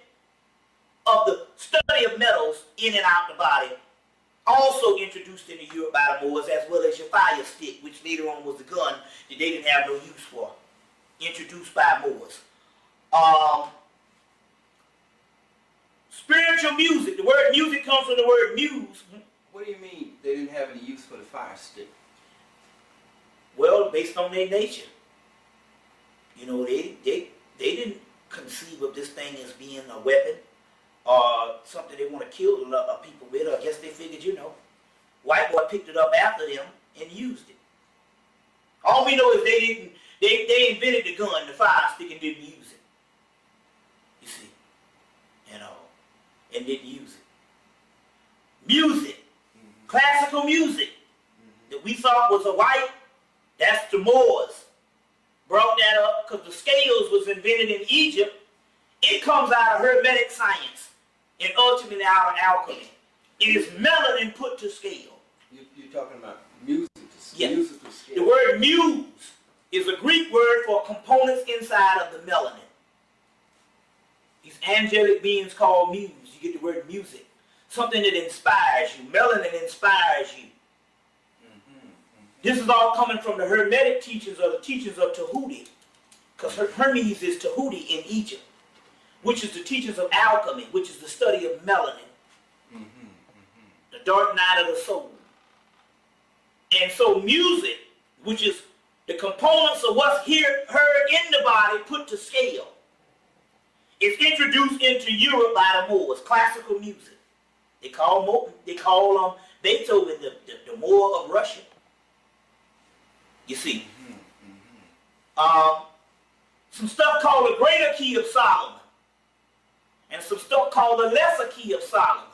of the study of metals in and out the body. Also introduced into Europe by the Moors, as well as your fire stick, which later on was the gun that they didn't have no use for. Introduced by Moors. Spiritual music. The word music comes from the word muse. What do you mean they didn't have any use for the fire stick? Well, based on their nature. You know, they didn't conceive of this thing as being a weapon or something they want to kill people with. I guess they figured, you know, white boy picked it up after them and used it. All we know is they invented the gun, the fire stick, and didn't use it. You see, you know, and didn't use it. Music, classical music that we thought was a white, that's the Moors. Brought that up because the scales was invented in Egypt. It comes out of Hermetic science and ultimately out of alchemy. It is melanin put to scale. You're talking about music to scale. Yes. Music to scale. The word muse is a Greek word for components inside of the melanin. These angelic beings called muse. You get the word music. Something that inspires you. Melanin inspires you. This is all coming from the Hermetic teachings or the teachings of Tahuti. Because Hermes is Tahuti in Egypt, which is the teachings of alchemy, which is the study of melanin. The dark night of the soul. And so music, which is the components of what's heard in the body put to scale, is introduced into Europe by the Moors, classical music. They call Beethoven the Moor of Russia. You see, some stuff called the Greater Key of Solomon, and some stuff called the Lesser Key of Solomon,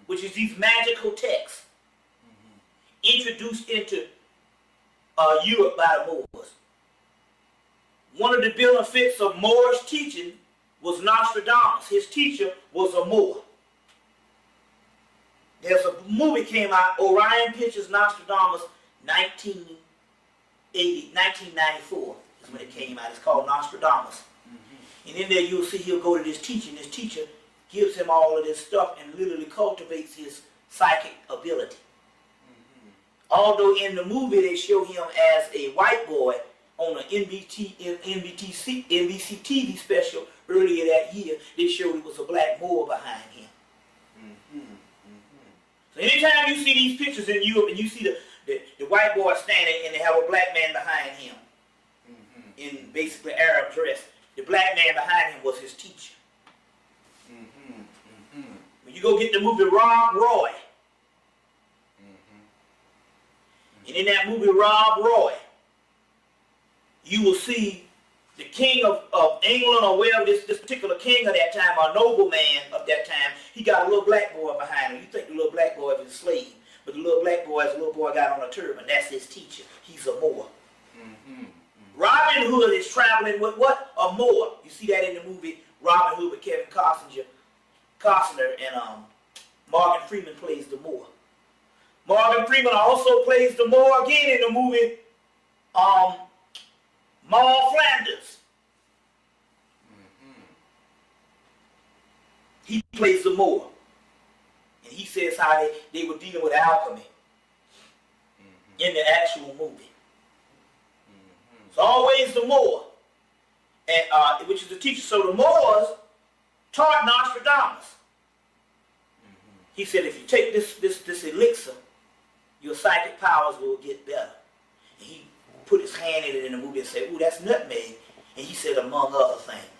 which is these magical texts introduced into Europe by the Moors. One of the benefits of Moorish teaching was Nostradamus. His teacher was a Moor. There's a movie came out, Orion Pictures Nostradamus, 1994 is when it came out. It's called Nostradamus. And in there you'll see he'll go to this teacher, and this teacher gives him all of this stuff and literally cultivates his psychic ability. Although in the movie they show him as a white boy on an NBC TV special earlier that year, they showed it was a black Moor behind him. So anytime you see these pictures in Europe and you see the white boy standing and they have a black man behind him in basically Arab dress, the black man behind him was his teacher. When you go get the movie Rob Roy, and in that movie Rob Roy, you will see the king of England, or wherever this particular king of that time, or nobleman of that time, he got a little black boy behind him. You think the little black boy was a slave, but the little black boy is a little boy got on a turban. That's his teacher. He's a Moor. Robin Hood is traveling with what? A Moor. You see that in the movie Robin Hood with Kevin Costner, and Morgan Freeman plays the Moor. Morgan Freeman also plays the Moor again in the movie Maul Flanders. He plays the Moor. And he says how they were dealing with alchemy in the actual movie. It's always the Moor, and which is the teacher. So the Moors taught Nostradamus. He said, if you take this elixir, your psychic powers will get better. And he put his hand in it in the movie and said, ooh, that's nutmeg. And he said, among other things.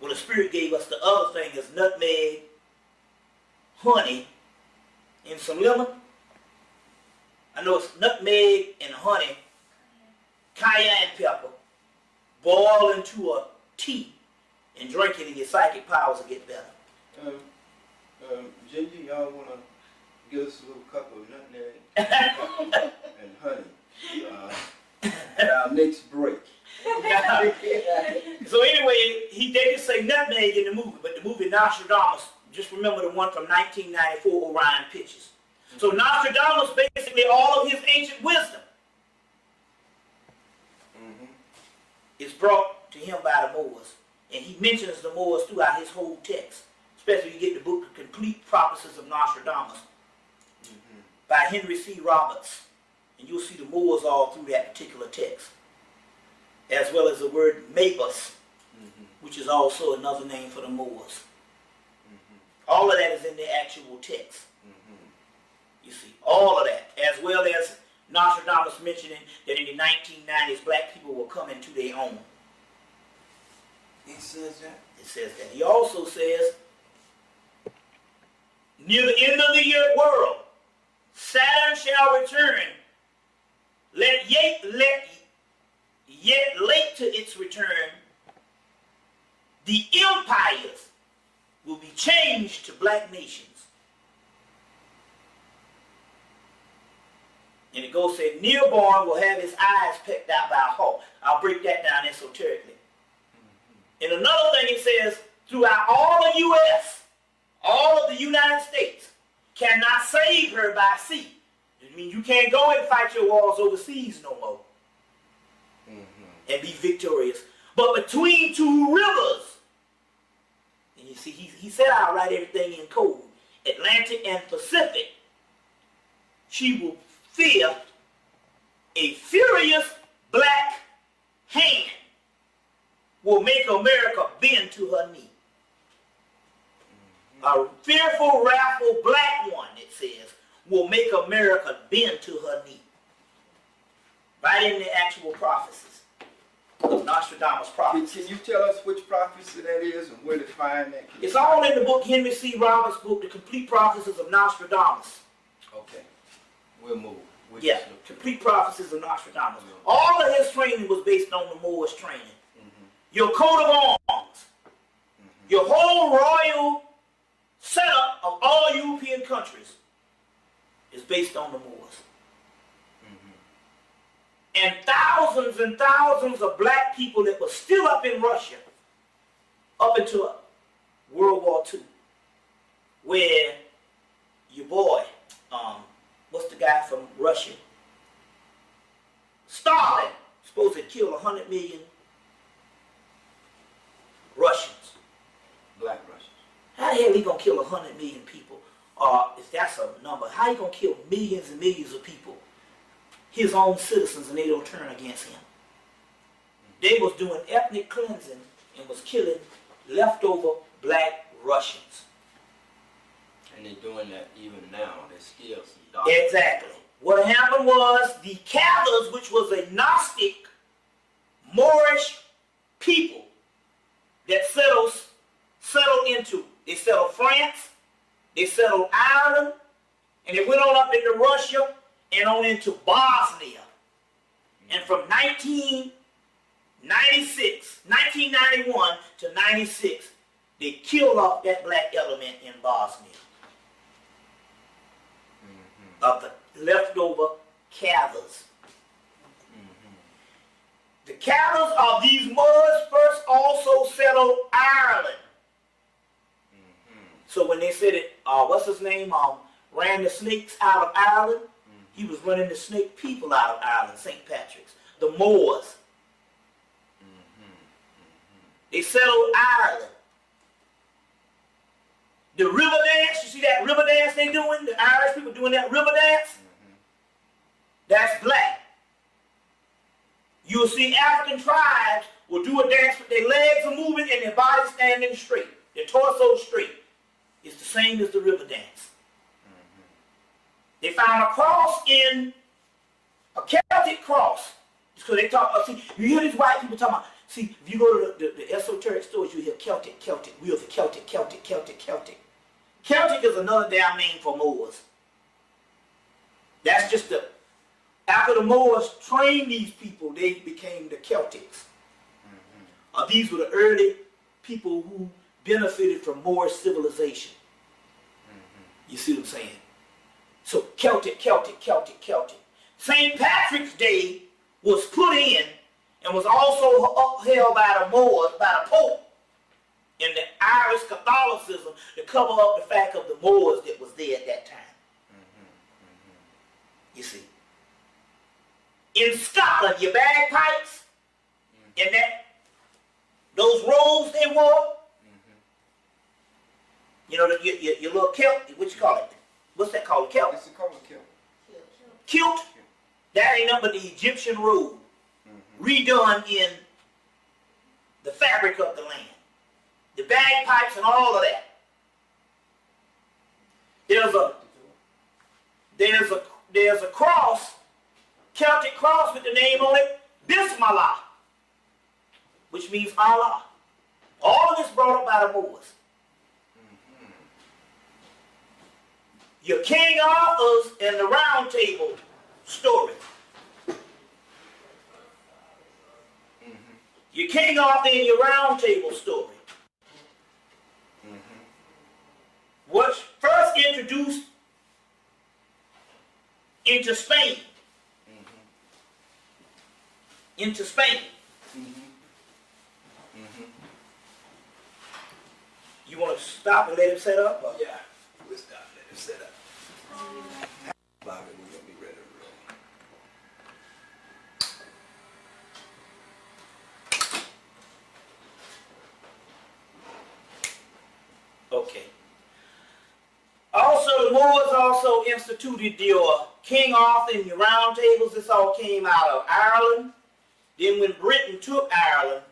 Well, the Spirit gave us the other thing is nutmeg, honey, and some lemon. I know it's nutmeg and honey, cayenne pepper, boil into a tea and drink it, and your psychic powers will get better. Ginger, y'all want to give us a little cup of nutmeg and honey at our next break? So anyway, they just say nutmeg in the movie, but the movie Nostradamus, just remember the one from 1994, Orion Pictures. So Nostradamus, basically all of his ancient wisdom is brought to him by the Moors. And he mentions the Moors throughout his whole text. Especially you get the book, The Complete Prophecies of Nostradamus by Henry C. Roberts. And you'll see the Moors all through that particular text. As well as the word Mabus, which is also another name for the Moors. All of that is in the actual text. You see, all of that. As well as Nostradamus mentioning that in the 1990s, black people will come into their own. He says that? It says that. He also says, near the end of the world, Saturn shall return. Yet late to its return, the empires will be changed to black nations. And it goes say, Neoborn will have his eyes pecked out by a hawk. I'll break that down esoterically. And another thing it says, throughout all the U.S., all of the United States cannot save her by sea. I mean, you can't go and fight your wars overseas no more and be victorious. But between two rivers, and you see, he said I'll write everything in code, Atlantic and Pacific, she will fear a furious black hand will make America bend to her knee. A fearful, wrathful black one, it says, will make America bend to her knee. Right in the actual prophecies of Nostradamus prophecies. Can you tell us which prophecy that is and where to find that? It's all in the book, Henry C. Roberts' book, The Complete Prophecies of Nostradamus. Okay. We'll move. Yeah, Complete Prophecies of Nostradamus. All of his training was based on the Moors' training. Your coat of arms, your whole royal setup of all European countries is based on the Moors. And thousands of black people that were still up in Russia up until World War II, where your boy, what's the guy from Russia? Stalin, supposed to kill 100 million Russians. Black Russians. How the hell he gonna kill 100 million people? If that's a number, how he gonna kill millions and millions of people, his own citizens, and they don't turn against him? They was doing ethnic cleansing and was killing leftover black Russians. And they're doing that even now. There's still some dark. Exactly. What happened was the Cathars, which was a Gnostic Moorish people that settled into. They settled France, they settled Ireland, and they went on up into Russia and on into Bosnia. And from 1991 to 96, they killed off that black element in Bosnia. Of the leftover Cathars. The Cathars of these Moors first also settled Ireland. So when they said it, what's his name, ran the snakes out of Ireland, he was running the snake people out of Ireland, St. Patrick's. The Moors. They settled Ireland. The river dance, you see that river dance they doing? The Irish people doing that river dance? That's black. You'll see African tribes will do a dance with their legs are moving and their bodies standing straight. Their torso straight. It's the same as the river dance. They found a cross a Celtic cross So they talk, see, you hear these white people talking about, see, if you go to the esoteric stores, you hear Celtic, Celtic, we are the Celtic, Celtic, Celtic, Celtic. Celtic is another damn name for Moors. That's just after the Moors trained these people, they became the Celtics. These were the early people who benefited from Moorish civilization. You see what I'm saying? So Celtic, Celtic, Celtic, Celtic. St. Patrick's Day was put in and was also upheld by the Moors, by the Pope, in the Irish Catholicism to cover up the fact of the Moors that was there at that time. You see. In Scotland, your bagpipes and those robes they wore, you know, your little kilt, what you call it? What's that called? Kilt? It's called a kilt. Kilt? That ain't nothing but the Egyptian robe, redone in the fabric of the land. The bagpipes and all of that. There's a cross, Celtic cross with the name on it, Bismillah, which means Allah. All of this brought up by the Moors. Your King Arthur's and the Round Table story. Your King Arthur and your Round Table story. Was first introduced into Spain. Into Spain. You want to stop and let him set up? Or? Yeah, we'll stop and let him set up. Bobby, we're going to be ready to roll. Okay. Also, the Moors also instituted your King Arthur and your Round Tables. This all came out of Ireland. Then when Britain took Ireland,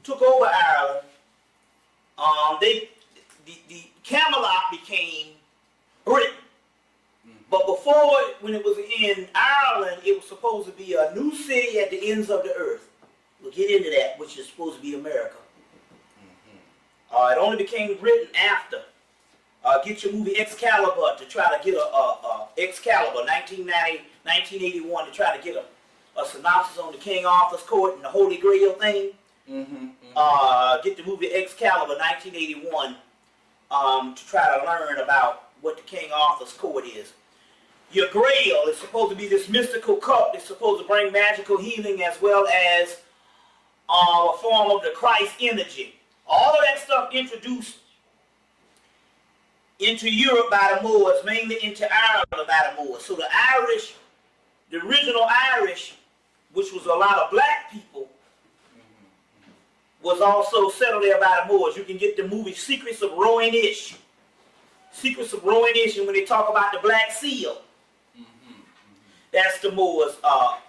took over Ireland, the Camelot became Britain. But before, when it was in Ireland, it was supposed to be a new city at the ends of the earth. We'll get into that, which is supposed to be America. It only became Britain after. Get your movie Excalibur to try to get Excalibur, 1981, to try to get a synopsis on the King Arthur's court and the Holy Grail thing. Get the movie Excalibur, 1981, to try to learn about what the King Arthur's court is. Your Grail is supposed to be this mystical cup that's supposed to bring magical healing as well as a form of the Christ energy. All of that stuff introduced into Europe by the Moors, mainly into Ireland by the Moors. So the Irish, the original Irish, which was a lot of black people, was also settled there by the Moors. You can get the movie Secrets of Rowan-ish. Secrets of Rowan-ish, and when they talk about the Black Seal, that's the Moors.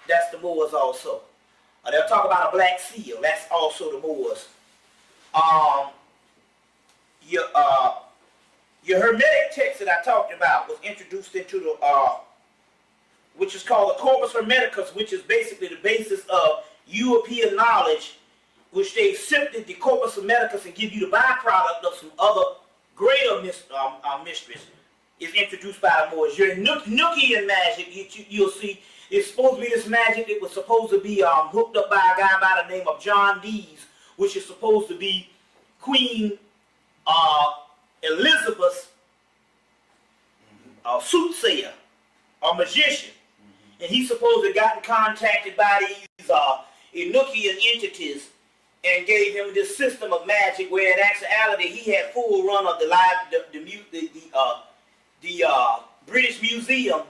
That's the Moors also. They'll talk about a Black Seal. That's also the Moors. Your Hermetic text that I talked about was introduced into the, which is called the Corpus Hermeticus, which is basically the basis of European knowledge, which they sifted the Corpus Hermeticus and give you the byproduct of some other greater mysteries, is introduced by the Moors. Your Nookian magic, you'll see, is supposed to be this magic that was supposed to be hooked up by a guy by the name of John Dees, which is supposed to be Queen Elizabeth's soothsayer or magician. And he's supposed to have gotten contacted by these Enochian entities and gave him this system of magic where in actuality he had full run of the British Museum,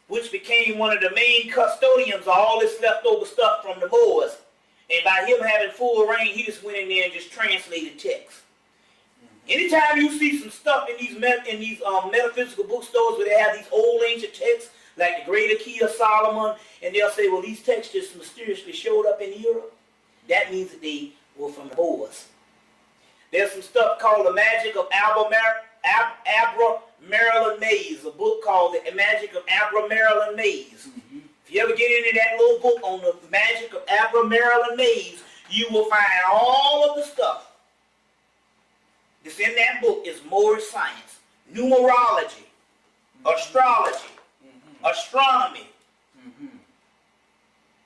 which became one of the main custodians of all this leftover stuff from the Moors. And by him having full reign, he just went in there and just translated text. Anytime you see some stuff in these metaphysical bookstores where they have these old ancient texts, like the Greater Key of Solomon, and they'll say, well, these texts just mysteriously showed up in Europe, that means that they were from the Moors. There's some stuff called The Magic of Abra Marilyn Mays, a book called The Magic of Abra Marilyn Mays. If If you ever get into that little book on the magic of Abra, Maryland Maze, you will find all of the stuff that's in that book is Moorish science, numerology, astrology, astronomy,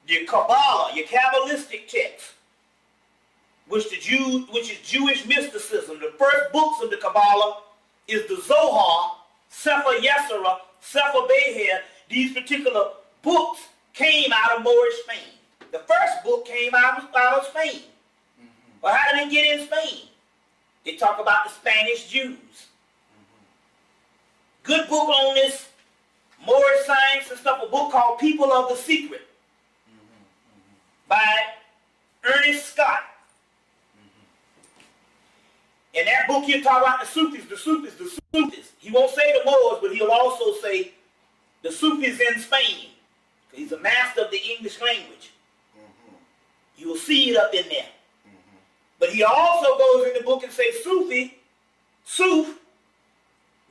the Kabbalah, your Kabbalistic text, which is Jewish mysticism. The first books of the Kabbalah is the Zohar, Sefer Yeserah, Sefer Beher. These particular books came out of Moorish Spain. The first book came out of Spain. Well, how did it get in Spain? They talk about the Spanish Jews. Good book on this Moorish science and stuff, a book called People of the Secret by Ernest Scott. In that book he'll talk about the Sufis. He won't say the Moors, but he'll also say the Sufis in Spain. He's a master of the English language. You will see it up in there. But he also goes in the book and says Sufi, Suf,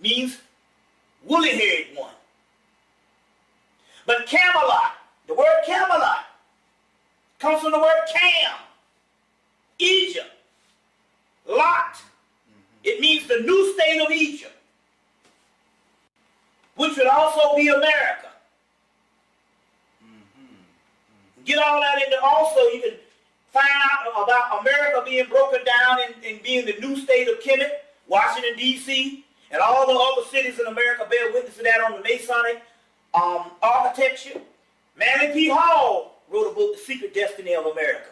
means woolly-haired one. But Camelot, the word Camelot, comes from the word Cam, Egypt, Lot. It means the new state of Egypt, which would also be America. Get all that into, also you can find out about America being broken down and being the new state of Kemet, Washington, D.C., and all the other cities in America bear witness to that on the Masonic architecture. Manly P. Hall wrote a book, The Secret Destiny of America.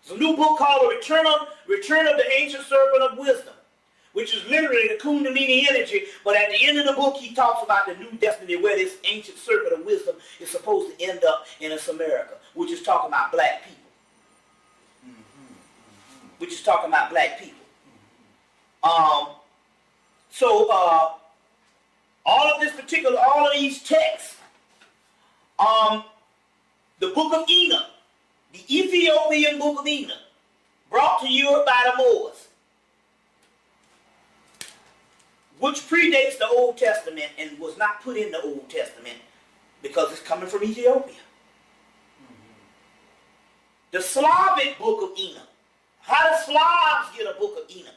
It's a new book called Return of the Ancient Serpent of Wisdom, which is literally the Kundalini energy, but at the end of the book he talks about the new destiny where this ancient serpent of wisdom is supposed to end up in us America, which is talking about black people. Which is talking about black people. So all of these texts, the Book of Enoch, the Ethiopian Book of Enoch, brought to Europe by the Moors, which predates the Old Testament and was not put in the Old Testament because it's coming from Ethiopia. The Slavic Book of Enoch. How do Slavs get a Book of Enoch?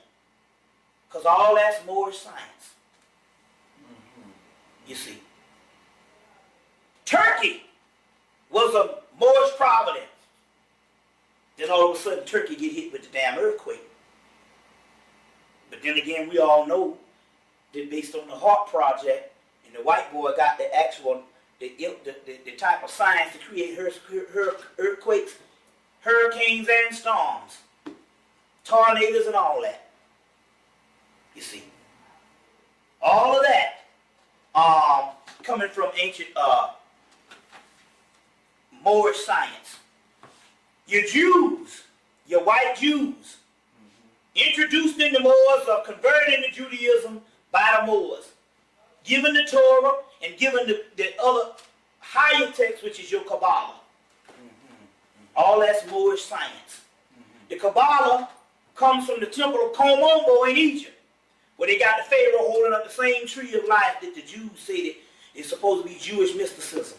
Because all that's Moorish science. You see. Turkey was a Moorish providence. Then all of a sudden Turkey get hit with the damn earthquake. But then again, we all know that based on the Heart Project, and the white boy got the actual, the type of science to create earthquakes, hurricanes and storms, tornadoes and all that. You see. All of that coming from ancient Moorish science. Your Jews, your white Jews, introduced in the Moors or converted into Judaism by the Moors, given the Torah and given the other higher text, which is your Kabbalah. All that's Moorish science. The Kabbalah comes from the temple of Komombo in Egypt, where they got the Pharaoh holding up the same tree of life that the Jews say that is supposed to be Jewish mysticism.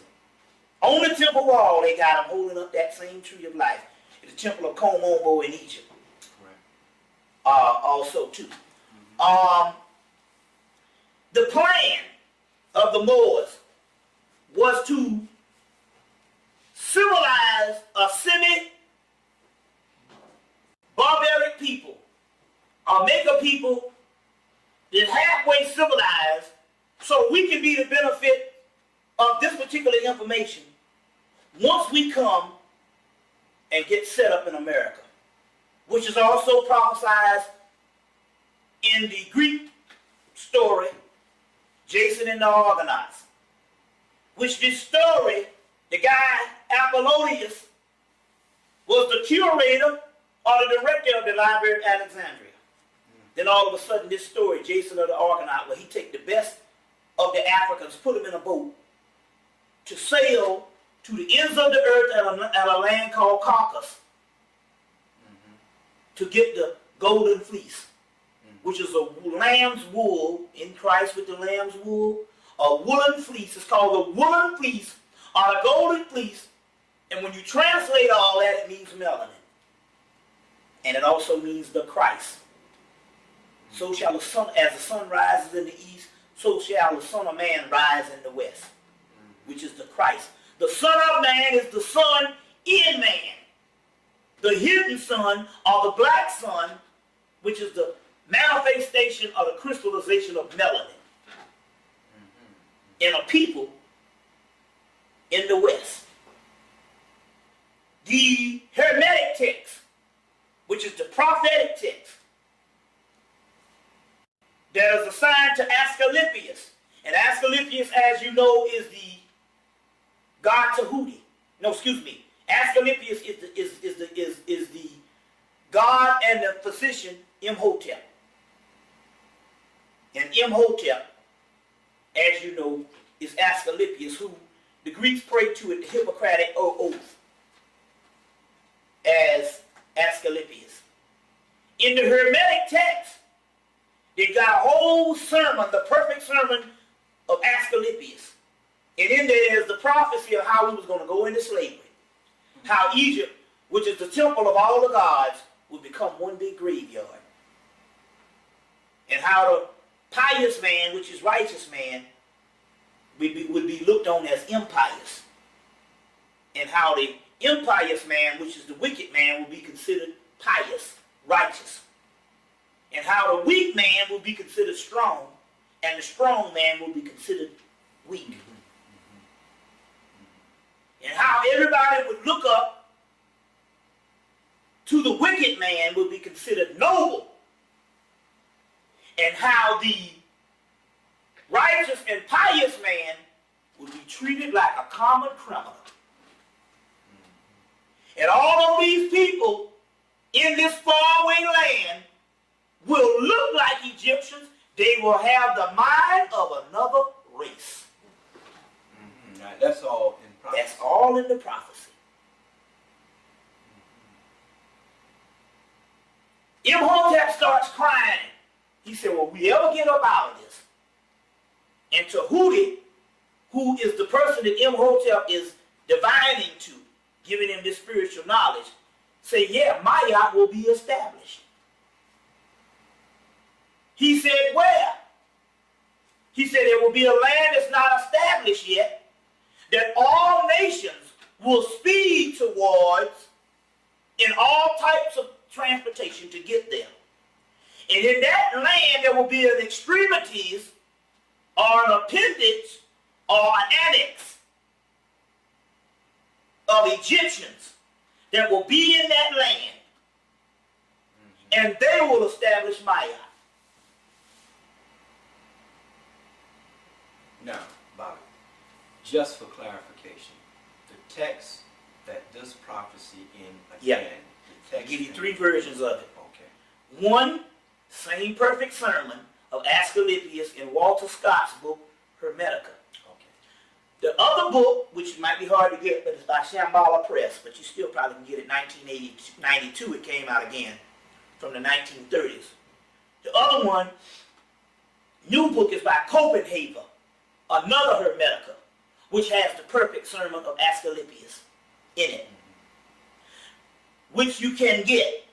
On the temple wall, they got him holding up that same tree of life at the temple of Komombo in Egypt. Also, too. The plan of the Moors was to civilize a semi-barbaric people, or make a people that's halfway civilized, so we can be the benefit of this particular information once we come and get set up in America, which is also prophesied in the Greek story, Jason and the Argonauts, which this story, the guy Apollonius was the curator or the director of the Library of Alexandria. Then all of a sudden this story, Jason of the Argonaut, where he take the best of the Africans, put them in a boat to sail to the ends of the earth at a land called Caucasus to get the golden fleece, which is a lamb's wool in Christ with the lamb's wool, a woolen fleece. It's called the woolen fleece are the golden fleece, and when you translate all that, it means melanin. And it also means the Christ. So shall the sun, as the sun rises in the east, so shall the Son of Man rise in the west, which is the Christ. The Son of Man is the Son in man. The hidden sun, or the black sun, which is the manifestation of the crystallization of melanin in a people in the West. The Hermetic text, which is the prophetic text, that is assigned to Asclepius. And Asclepius, as you know, is the god Tahuti. No, excuse me. Asclepius is the god and the physician Imhotep. And Imhotep, as you know, is Asclepius, who the Greeks prayed to at the Hippocratic oath as Asclepius. In the Hermetic text, they got a whole sermon, the perfect sermon of Asclepius. And in there is the prophecy of how he was going to go into slavery. How Egypt, which is the temple of all the gods, would become one big graveyard. And how the pious man, which is righteous man, would be looked on as impious. And how the impious man, which is the wicked man, would be considered pious, righteous. And how the weak man will be considered strong, and the strong man will be considered weak. And how everybody would look up to the wicked man will be considered noble. And how the righteous and pious man would be treated like a common criminal. And all of these people in this faraway land will look like Egyptians. They will have the mind of another race. Now, that's all in prophecy. That's all in the prophecy. Imhotep starts crying. He said, will we ever get up out of this? And Tahuti, who is the person that Imhotep is divining to, giving him this spiritual knowledge, say, yeah, Maya will be established. He said, where? He said, there will be a land that's not established yet, that all nations will speed towards in all types of transportation to get there. And in that land, there will be an extremities or an appendage or an annex of Egyptians that will be in that land. And they will establish Maya. Now, Bobby, just for clarification, the text that this prophecy in again, the text I'll give you three versions of it. Okay. One, same perfect sermon of Asclepius in Walter Scott's book, Hermetica. Okay. The other book, which might be hard to get, but it's by Shambhala Press, but you still probably can get it. 1992, it came out again from the 1930s. The other one, new book, is by Copenhagen, another Hermetica, which has the perfect sermon of Asclepius in it, which you can get.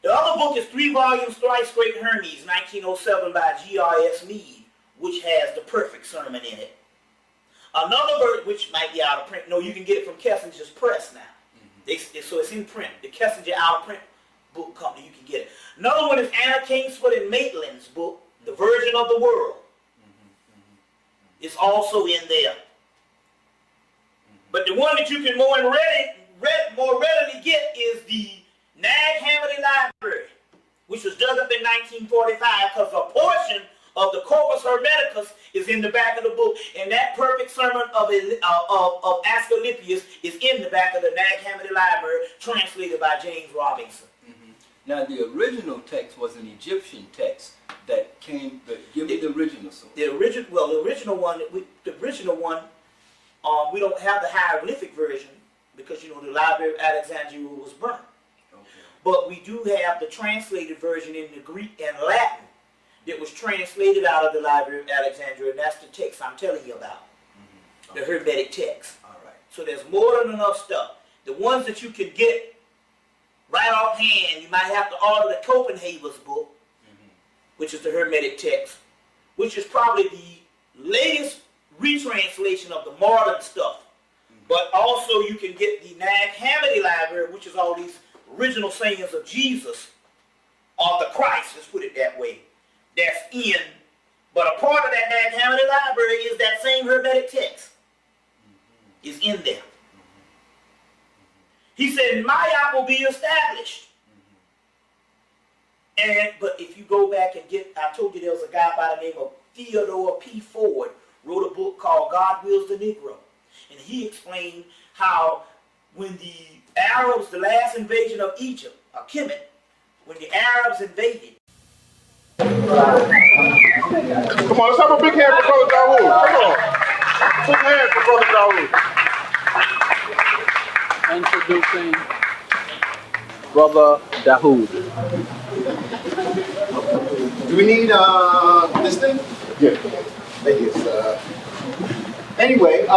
The other book is 3 volumes, Thrice Great Hermes, 1907 by G.R.S. Mead, which has the perfect sermon in it. Another version, which might be out of print. No, you can get it from Kessinger's Press now. So it's in print. The Kessinger out of print book company, you can get it. Another one is Anna Kingsford and Maitland's book, The Virgin of the World. It's also in there. But the one that you can more readily get is the Nag Hammadi Library, which was dug up in 1945, because a portion of the Corpus Hermeticus is in the back of the book, and that perfect sermon of Asclepius is in the back of the Nag Hammadi Library, translated by James Robinson. Now, the original text was an Egyptian text that came. Give me the original source. The original one. We don't have the hieroglyphic version because the Library of Alexandria was burnt. Okay. But we do have the translated version in the Greek and Latin that was translated out of the Library of Alexandria, and that's the text I'm telling you about. the Hermetic text. All right. So there's more than enough stuff. The ones that you can get right offhand, you might have to order the Copenhagen's book, which is the Hermetic text, which is probably the latest retranslation of the modern stuff. But also you can get the Nag Hammadi library, which is all these original sayings of Jesus, or the Christ, let's put it that way, that's in. But a part of that Nag Hammadi library is that same Hermetic text. Is in there. He said, Maya will be established. But if you go back and get, I told you there was a guy by the name of Theodore P. Ford, wrote a book called God Wills the Negro. And he explained how when the Arabs, the last invasion of Egypt, or Kemet, when the Arabs invaded. Come on, let's have a big hand for Brother Dawood. Come on. Big hand for Brother Dawood. Introducing Brother Dawood. Do we need this thing? Yeah. Thank you. Anyway,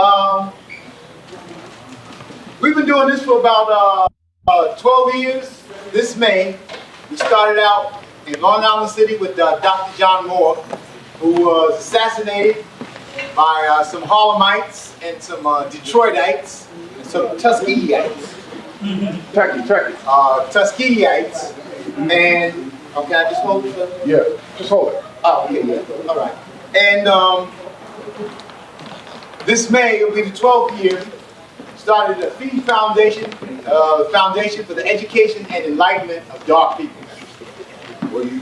we've been doing this for about 12 years. This May, we started out in Long Island City with Dr. John Moore, who was assassinated by some Harlemites and some Detroitites and some Tuskegeites. Tuskegeites. And, okay, I just hold it? Yeah, just hold it. Oh, okay, yeah. All right. And this May will be the 12th year. Started the Fee Foundation, Foundation for the Education and Enlightenment of Dark People. Well, you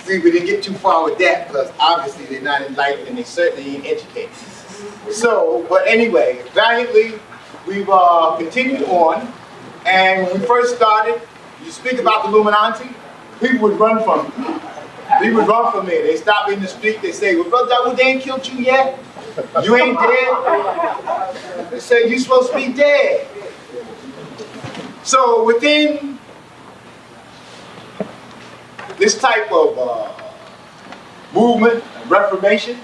see, we didn't get too far with that because obviously they're not enlightened and they certainly ain't educated. So, but anyway, valiantly, we've continued on. And when we first started, you speak about the Illuminati, people would run from me. People would run from me. They stop me in the street. They say, well, Brother, they ain't killed you yet? You ain't dead? They say, you're supposed to be dead. So within this type of movement, reformation,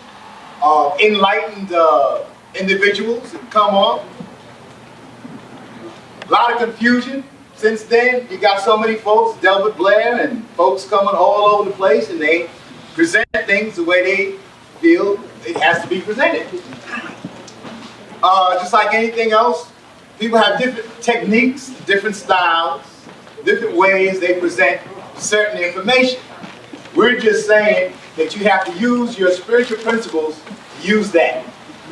enlightened individuals have come up. A lot of confusion. Since then, you got so many folks, Delbert Blair and folks coming all over the place, and they present things the way they feel it has to be presented. Just like anything else, people have different techniques, different styles, different ways they present certain information. We're just saying that you have to use your spiritual principles to use that.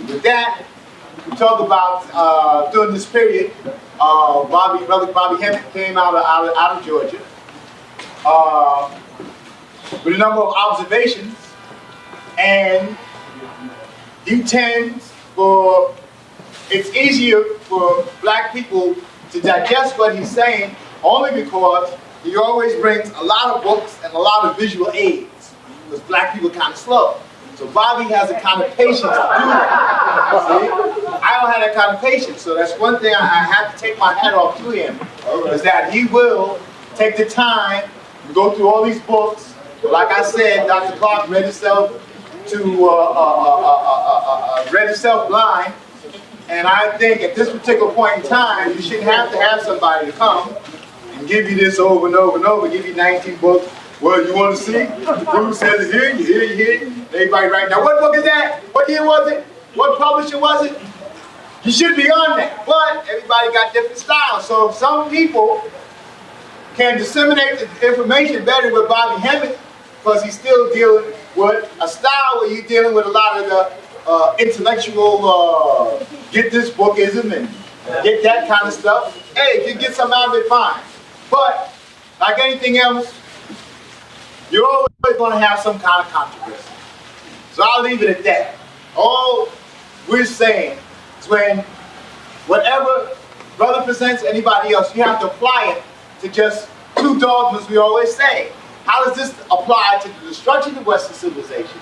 With that, we talk about during this period, Brother Bobby Hemmitt came out of Georgia with a number of observations, and he tends for, it's easier for black people to digest what he's saying only because he always brings a lot of books and a lot of visual aids, because black people are kind of slow. So Bobby has a kind of patience to do that. See? I don't have that kind of patience, so that's one thing I have to take my hat off to him, is that he will take the time to go through all these books. Like I said, Dr. Clark read himself blind, and I think at this particular point in time, you shouldn't have to have somebody to come and give you this over and over and over, give you 19 books. Well, you want to see? Who says it here? You hear it here? Everybody right now. What book is that? What year was it? What publisher was it? You should be on that. But everybody got different styles. So some people can disseminate the information better with Bobby Hemmitt because he's still dealing with a style where you're dealing with a lot of the intellectual, get this bookism and get that kind of stuff. Hey, if you get some out of it, fine. But like anything else, you're always going to have some kind of controversy. So I'll leave it at that. All we're saying is when whatever brother presents anybody else, you have to apply it to just two dogmas we always say. How does this apply to the destruction of Western civilization?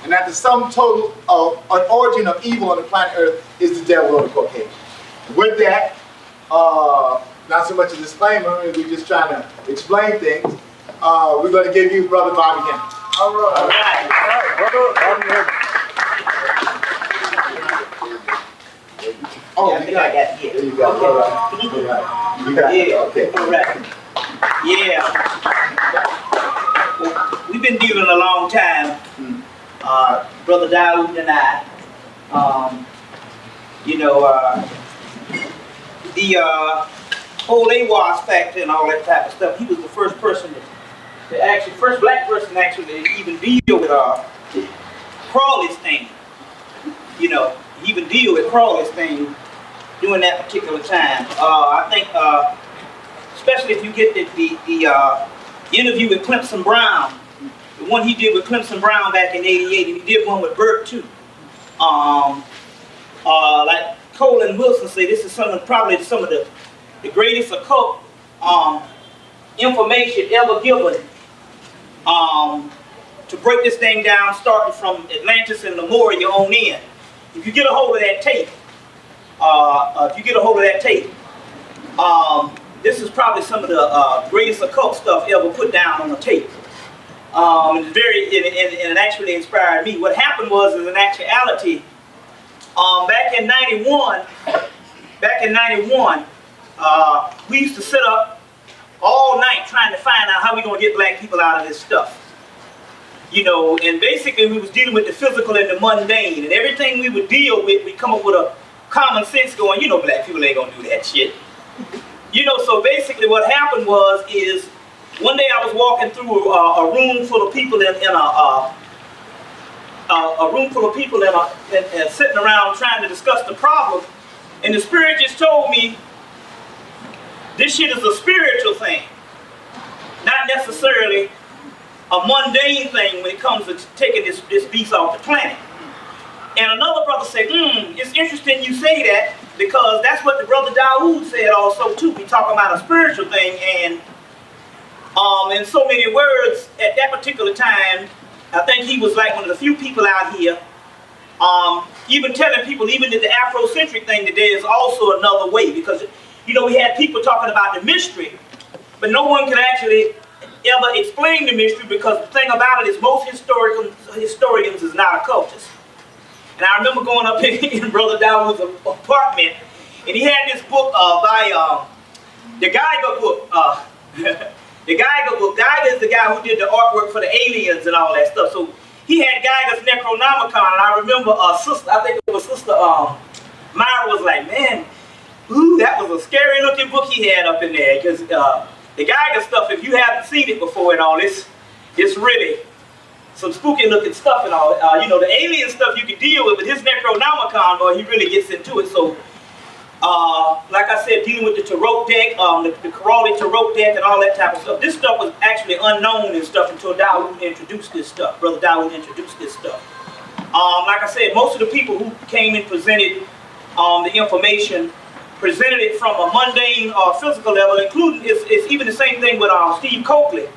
And that the sum total of an origin of evil on the planet Earth is the devil or the Caucasian. With that, not so much a disclaimer, we're just trying to explain things. We're going to give you Brother Bobby Hemmitt. All right. Brother Bobby Hemmitt. Oh, Yeah, I think I got it. There you go. Okay. All right. You got it. Yeah, Okay. all right. Yeah. Well, we've been dealing a long time, Brother Dawood and I. The whole AWAS factor and all that type of stuff. He was the first person first black person actually to even deal with Crawley's thing. He even deal with Crawley's thing during that particular time. I think, especially if you get the interview with Clemson Brown, the one he did with Clemson Brown back in '88, and he did one with Burt too. Like Colin Wilson said, this is probably some of the greatest occult information ever given to break this thing down, starting from Atlantis and Lemuria on in. If you get a hold of that tape, this is probably some of the greatest occult stuff ever put down on a tape. And it actually inspired me. What happened was, in actuality, back in '91, we used to sit up all night trying to find out how we're going to get black people out of this stuff. And basically we was dealing with the physical and the mundane, and everything we would deal with, we come up with a common sense going, black people ain't going to do that shit. So basically what happened is one day I was walking through a room full of people and sitting around trying to discuss the problem, and the spirit just told me, this shit is a spiritual thing, not necessarily a mundane thing when it comes to taking this beast off the planet. And another brother said, it's interesting you say that, because that's what the brother Dawood said also too. We talk about a spiritual thing, and in so many words, at that particular time, I think he was like one of the few people out here, even telling people, even in the Afrocentric thing, that there is also another way, because we had people talking about the mystery, but no one could actually ever explain the mystery, because the thing about it is most historians is not occultists. And I remember going up in Brother Dawood's apartment, and he had this book by the Geiger book. The Geiger book. Geiger is the guy who did the artwork for the aliens and all that stuff. So he had Geiger's Necronomicon, and I remember sister, I think it was Sister Myra, was like, man, ooh, that was a scary looking book he had up in there, because the Geiger stuff, if you haven't seen it before and all this, it's really some spooky looking stuff and all. The alien stuff you can deal with, but his Necronomicon, boy, he really gets into it. So, like I said, dealing with the Tarot deck, the Crawley Tarot deck and all that type of stuff. This stuff was actually unknown and stuff until Dawood introduced this stuff. Brother Dawood introduced this stuff. Like I said, most of the people who came and presented the information presented it from a mundane physical level, including, it's even the same thing with Steve Coakley.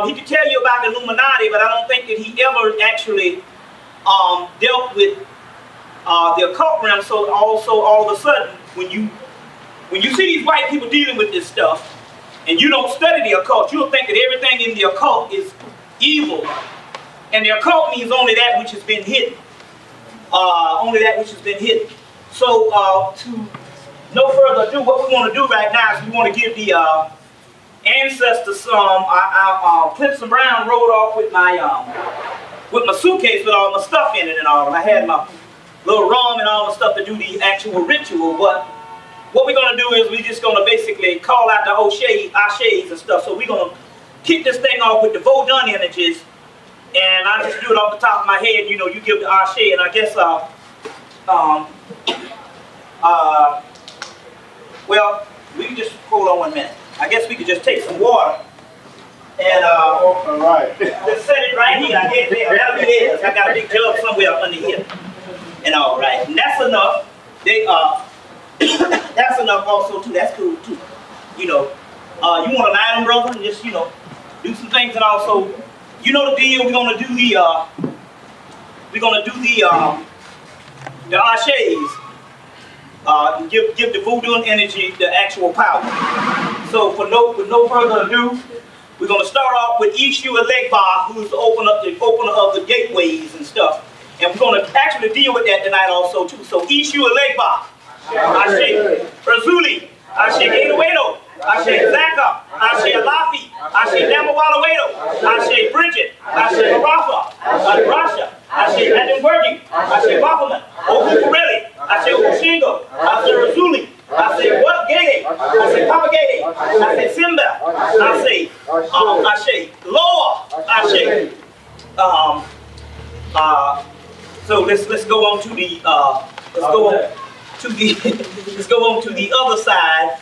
He could tell you about the Illuminati, but I don't think that he ever actually dealt with the occult realm. So also all of a sudden, when you see these white people dealing with this stuff, and you don't study the occult, you'll think that everything in the occult is evil. And the occult means only that which has been hidden. Only that which has been hidden. So, to no further ado, what we want to do right now is we want to give the ancestors some. Clemson Brown rode off with my suitcase with all my stuff in it and all. And I had my little rum and all the stuff to do the actual ritual. But what we're going to do is we're just going to basically call out the Ashes and stuff. So we're going to kick this thing off with the Vodun energies. And I just do it off the top of my head. You give the Ashe, and I guess well, we can just hold on 1 minute. I guess we could just take some water and all right. just set it right here. I guess that'll be theirs. I got a big jug somewhere under here. And all right, and that's enough. That's enough also too. That's cool too. You want to light them, brother, and just do some things, and also, the deal. We're gonna do the Ashes. Give the voodoo energy the actual power. So with no further ado, we're going to start off with Yeshua Legba, who's the opener of the gateways and stuff. And we're going to actually deal with that tonight also too. So Yeshua Legba. Ashe Razuli, Ashe Gatorado, Ashe Zaka, Ashe Alafi, Ashe Namawalawedo, Ashe Bridget, Ashe Marafa, Ashe Rasha, Ashe Adam Virgin, Ashe Baffaman, Ohukureli, Ashe Okushingo, Ashe Razuli, Ashe What Gay, Ashe Papa Gay, Ashe Simba, Ashe Loa, Ashe. So let's go on to the let's go on to the other side.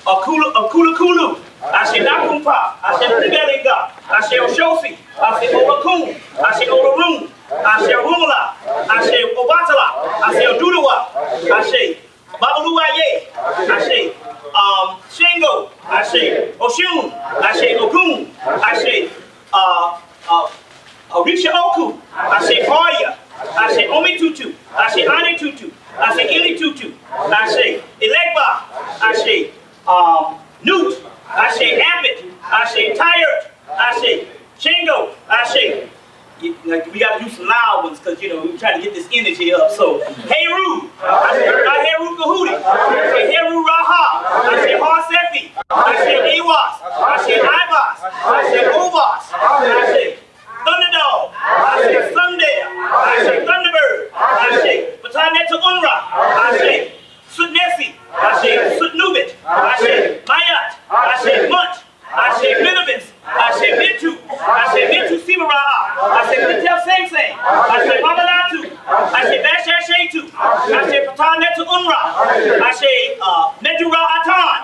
Akula Kulu, Ashe Nakumpa, Ashe Pribelinga, Ashe Oshosi, Ashe Olakun, Ashe Olarum, Ashe Rumula, Ashe Obatala, Ashe Odudawa, Ashe Babaluaye, Ashe Shingo, Ashe Oshun, Ashe Ogun, Ashe Orisha Oku, Ashe Hoya, Ashe Omitutu, Ashe Anitutu, Ashe Ilitutu, Ashe Elegba, Ashe Newt, Ashe Abbott, Ashe Tired, Ashe Shingo, Ashe. We got to do some loud ones because, we're trying to get this energy up. So, Heru, Ashe Heru Kahudi, Ashe Heru Raha, Ashe Harsefi, Ashe Ewas, Ashe Ibas, Ashe Ovas, Ashe Thunderdog, Ashe Sunday, Ashe Thunderbird, Ashe Pataneta Unra, Ashe Sutnesi, Ashe Sutnubit, Ashe Mayat, Ashe Munch, Ashe Minibus, Ashe Mintu, Ashe Mintu Sivaraha, Ashe Mintel Sing Sing, Ashe Mamalatu, Ashe Bashashetu, Ashe Pataneta Unra, Ashe Medura Atan,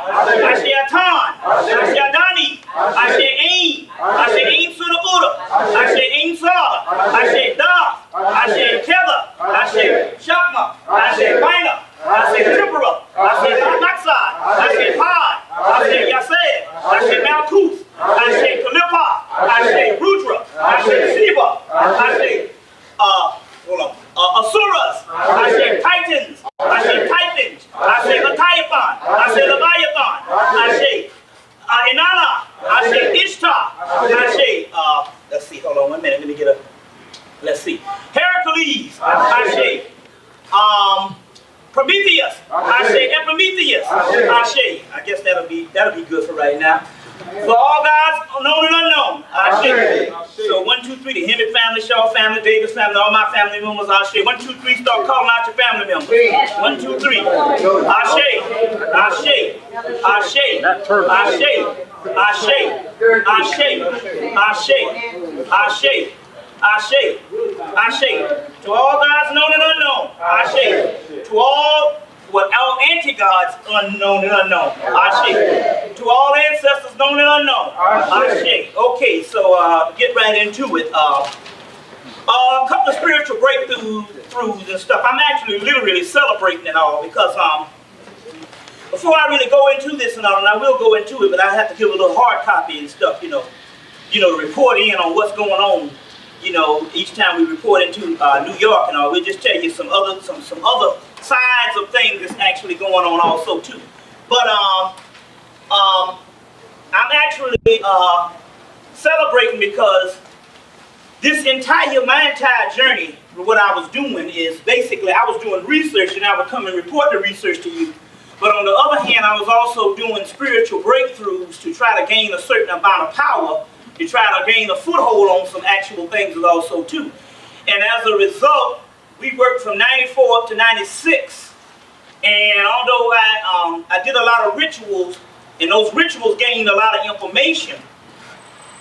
Ashe Atan, Ashe Adani, Ashe Ain, Ashe Ain Suda Uda, Ashe Ain Sala, Ashe Da, Ashe Keva, Ashe Shakma, Ashe Baina, Ashe Tripura, Ashe Maksad, Ashe Pai, Ashe Yaseh, Ashe Malkuth, Ashe Kalipa, Ashe Rudra, Ashe Shiva, Ashe Asuras, Ashe Titans, Ashe Titans, Ashe Leviathan, Ashe Leviathan, Ashe Inanna, Ashe Ishtar, Ashe let's see, hold on 1 minute, let me get a, let's see, Heracles, Ashe Prometheus, Ashe Epimetheus, Ashe. I guess that'll be good for right now. For all gods known and unknown, Ashe. So 1, 2, 3, the Hemmitt family, Shaw family, Davis family, all my family members, Ashe. 1, 2, 3, start calling out your family members. 1, 2, 3. Ashe, Ashe, Ashe, Ashe, Ashe, Ashe, Ashe, Ashe, Ashe. To all gods known and unknown, Ashe. To all anti-gods unknown and unknown, Ashe. To all ancestors known and unknown, Ashe. Okay, so get right into it. A couple of spiritual breakthroughs and stuff. I'm actually literally celebrating it all because before I really go into this and all, and I will go into it, but I have to give a little hard copy and stuff, to report in on what's going on. Each time we report into New York and all, we'll just tell you some other sides of things that's actually going on also too. But I'm actually celebrating because my entire journey, what I was doing is basically I was doing research and I would come and report the research to you. But on the other hand, I was also doing spiritual breakthroughs to try to gain a certain amount of power, to try to gain a foothold on some actual things also too. And as a result, we worked from 94 up to 96. And although I did a lot of rituals, and those rituals gained a lot of information,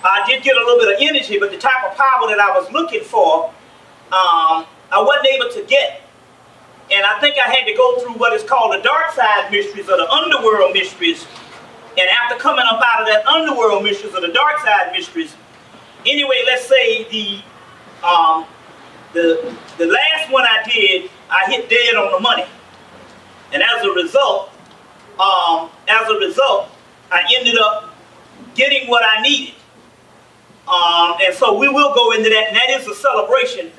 I did get a little bit of energy, but the type of power that I was looking for, I wasn't able to get. And I think I had to go through what is called the dark side mysteries or the underworld mysteries. And after coming up out of that underworld mysteries or the dark side mysteries, anyway, let's say the last one I did, I hit dead on the money. And as a result, I ended up getting what I needed. And so we will go into that, and that is a celebration.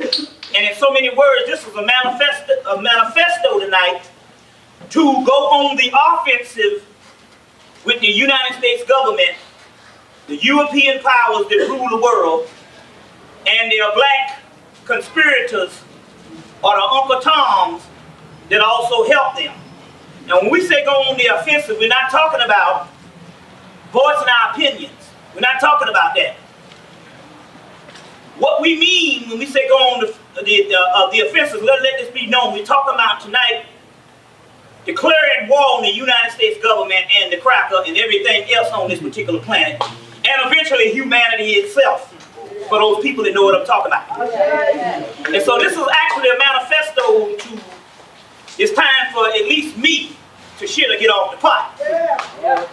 And in so many words, this is a manifesto tonight to go on the offensive with the United States government, the European powers that rule the world, and their black conspirators or the Uncle Toms that also help them. Now, when we say go on the offensive, we're not talking about voicing our opinions. We're not talking about that. What we mean when we say go on the offensive, let this be known. We're talking about tonight declaring war on the United States government and the cracker and everything else on this particular planet, and eventually humanity itself, for those people that know what I'm talking about. And so this is actually a manifesto to, it's time for at least me to shit or get off the pot.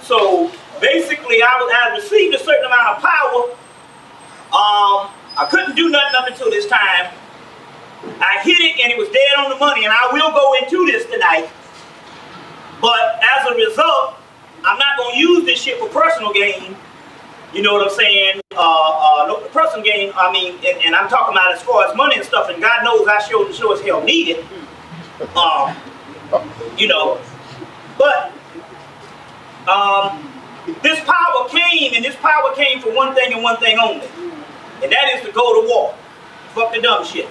So basically I received a certain amount of power. I couldn't do nothing up until this time. I hit it and it was dead on the money, and I will go into this tonight. But as a result, I'm not going to use this shit for personal gain. You know what I'm saying? No, personal gain, I mean, and I'm talking about as far as money and stuff, and God knows I sure as hell need it. You know, but this power came, and this power came for one thing and one thing only. And that is to go to war. Fuck the dumb shit.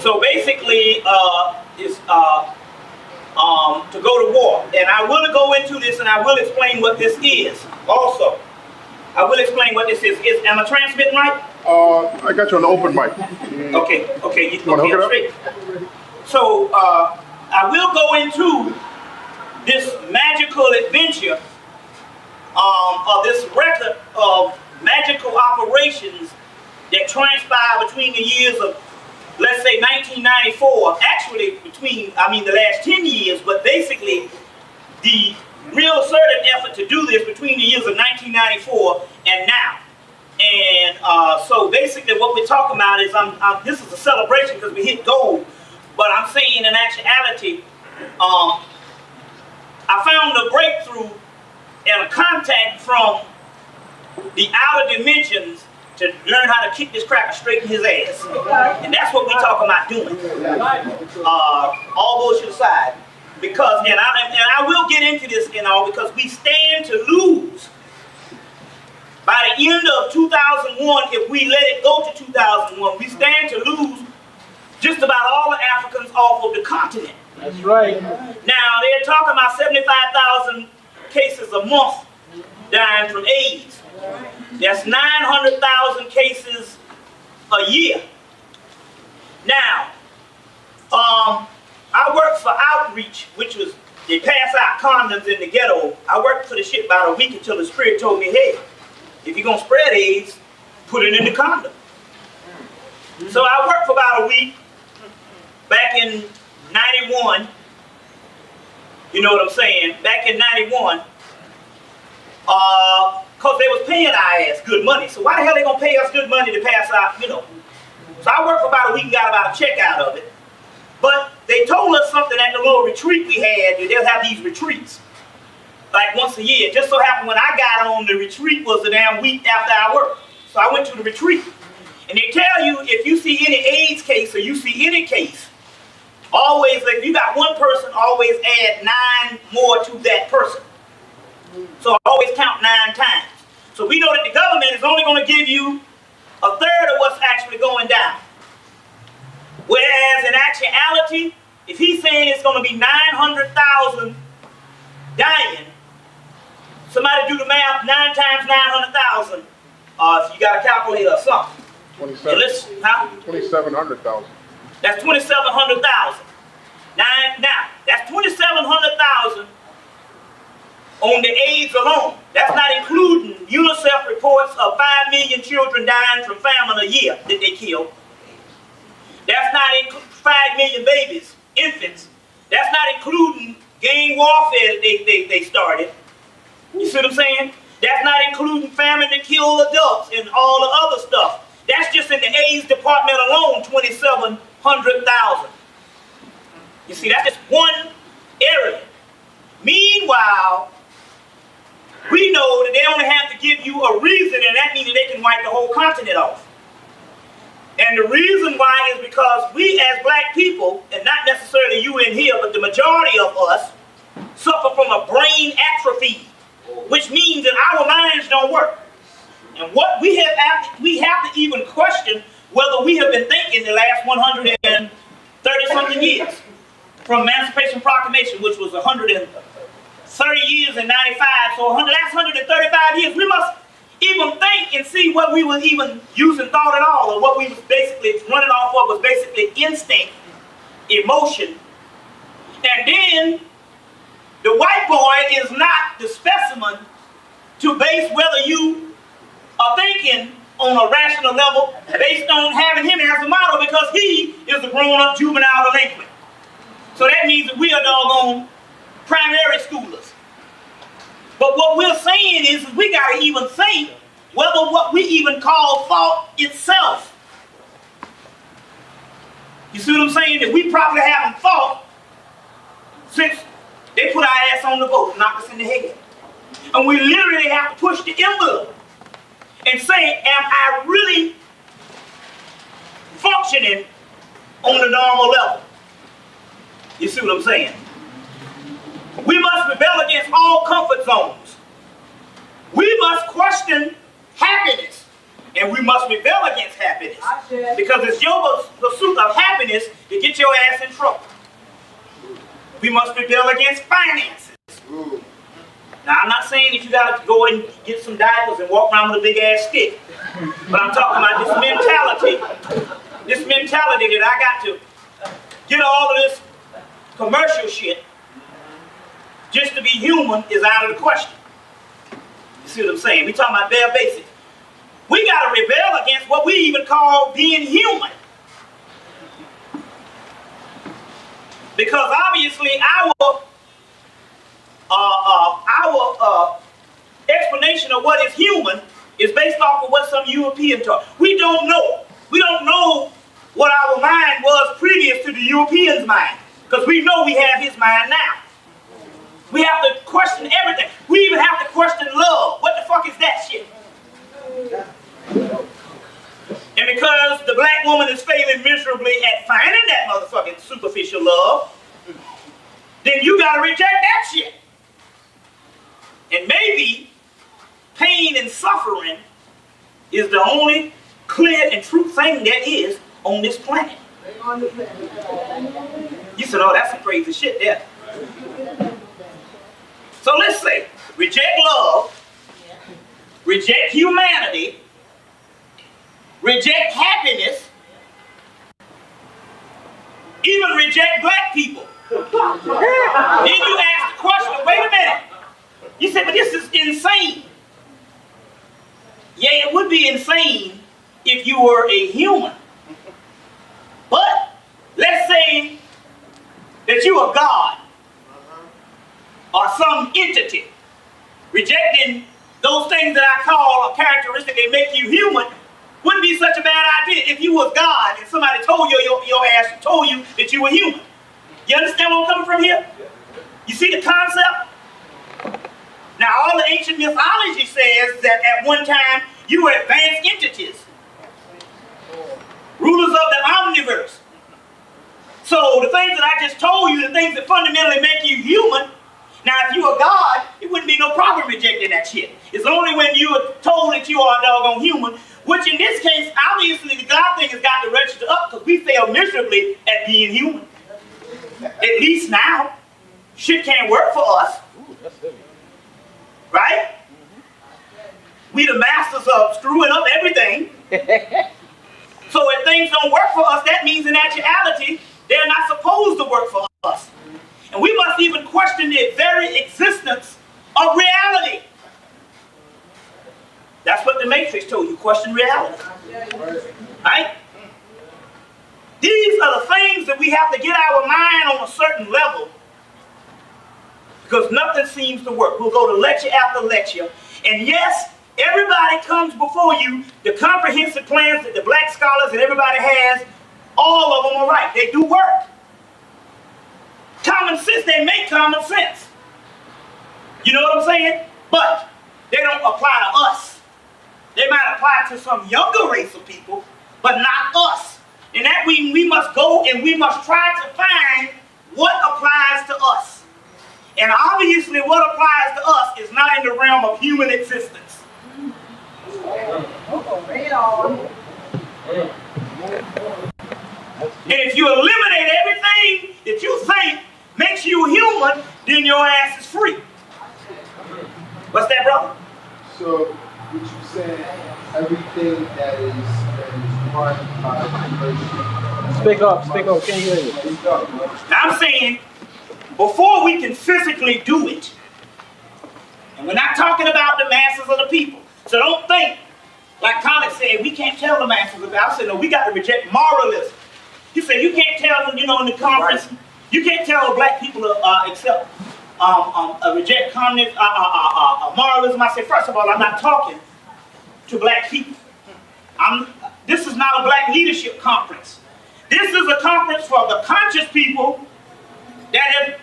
So basically, it's to go to war. And I will go into this, and I will explain what this is also. I will explain what this is. Am I transmitting right? I got you on the open mic. Okay, You want to hook it up? So, I will go into this magical adventure of this record of magical operations that transpired between the years of, let's say, 1994, actually between, the last 10 years, but basically the real assertive effort to do this between the years of 1994 and now. And so basically what we're talking about is, this is a celebration because we hit gold, but I'm saying in actuality, I found a breakthrough and a contact from the outer dimensions to learn how to kick this cracker straight in his ass. And that's what we're talking about doing. All bullshit aside. Because, and I will get into this, because we stand to lose by the end of 2001. If we let it go to 2001, we stand to lose just about all the Africans off of the continent. That's right. Now, they're talking about 75,000 cases a month dying from AIDS. That's 900,000 cases a year. Now, I worked for Outreach, which was, they pass out condoms in the ghetto. I worked for the shit about a week until the spirit told me, hey, if you're going to spread AIDS, put it in the condom. So I worked for about a week back in 91. You know what I'm saying? Back in 91. Because they was paying our ass good money. So why the hell they going to pay us good money to pass out, So I worked for about a week and got about a check out of it. But they told us something at the little retreat we had. They'll have these retreats, like once a year. Just so happened when I got on the retreat was the damn week after I worked. So I went to the retreat. And they tell you, if you see any AIDS case or you see any case, always, like, if you got one person, always add 9 more to that person. So always count 9 times. So we know that the government is only going to give you a third of what's actually going down. Whereas in actuality, if he's saying it's going to be 900,000 dying, somebody do the math, 9 times 900,000. If you got a calculator or something. 2,700,000. That's 2,700,000. Now, that's 2,700,000 on the AIDS alone. That's not including UNICEF reports of 5 million children dying from famine a year that they kill. That's not including 5 million babies, infants. That's not including gang warfare that they started. You see what I'm saying? That's not including famine that kill adults and all the other stuff. That's just in the AIDS department alone, 2,700,000. You see, that's just one area. Meanwhile, we know that they only have to give you a reason, and that means that they can wipe the whole continent off. And the reason why is because we as black people, and not necessarily you in here, but the majority of us, suffer from a brain atrophy, which means that our minds don't work. And what we have to even question whether we have been thinking the last 130-something years. from Emancipation Proclamation, which was 130 years and 95, so last 135 years, we must even think and see what we were even using thought at all, or what we was basically running off of was basically instinct, emotion. And then the white boy is not the specimen to base whether you are thinking on a rational level based on having him as a model, because he is a grown-up juvenile delinquent. So that means that we are doggone primary schoolers. But what we're saying is we got to even think whether what we even call thought itself. You see what I'm saying? That we probably haven't thought since they put our ass on the boat and knocked us in the head. And we literally have to push the envelope and say, am I really functioning on the normal level? You see what I'm saying? We must rebel against all comfort zones. We must question happiness. And we must rebel against happiness. Because it's your pursuit of happiness to get your ass in trouble. We must rebel against finances. Now, I'm not saying that you got to go and get some diapers and walk around with a big ass stick. But I'm talking about this mentality. This mentality that I got to get all of this commercial shit just to be human is out of the question. You see what I'm saying? We're talking about bare basics. We got to rebel against what we even call being human. Because obviously our explanation of what is human is based off of what some European taught. We don't know. We don't know what our mind was previous to the European's mind. Because we know we have his mind now. We have to question everything. We even have to question love. What the fuck is that shit? And because the black woman is failing miserably at finding that motherfucking superficial love, then you gotta reject that shit. And maybe pain and suffering is the only clear and true thing there is on this planet. You said, oh, that's some crazy shit there. So let's say, reject love, reject humanity, reject happiness, even reject black people. Then you ask the question, wait a minute. You said, but this is insane. Yeah, it would be insane if you were a human. But let's say that you are God or some entity. Rejecting those things that I call a characteristic that make you human wouldn't be such a bad idea if you was God and somebody told you, your ass told you that you were human. You understand where I'm coming from here? You see the concept? Now, all the ancient mythology says that at one time you were advanced entities, rulers of the omniverse. So the things that I just told you, the things that fundamentally make you human, now if you are God, it wouldn't be no problem rejecting that shit. It's only when you are told that you are a doggone human, which in this case, obviously the God thing has got to register up because we fail miserably at being human. At least now. Shit can't work for us. Right? We the masters of screwing up everything. So if things don't work for us, that means in actuality, they're not supposed to work for us. And we must even question the very existence of reality. That's what the Matrix told you, question reality. Right? These are the things that we have to get our mind on a certain level because nothing seems to work. We'll go to lecture after lecture. And yes, everybody comes before you, the comprehensive plans that the black scholars and everybody has, all of them are right. They do work. Common sense, they make common sense. You know what I'm saying? But they don't apply to us. They might apply to some younger race of people, but not us. And that we must go and we must try to find what applies to us. And obviously what applies to us is not in the realm of human existence. And if you eliminate everything that that you think makes you human, then your ass is free. What's that, brother? So, what you saying, everything that is run by person. Speak up, can't hear you. Speak up. I'm saying, before we can physically do it, and we're not talking about the masses of the people, so don't think, like Colin said, we can't tell the masses of the people. I said, no, we got to reject moralism. He said, you can't tell them, you know, in the conference, you can't tell black people accept, reject communism, moralism. I said, first of all, I'm not talking to black people. This is not a black leadership conference. This is a conference for the conscious people that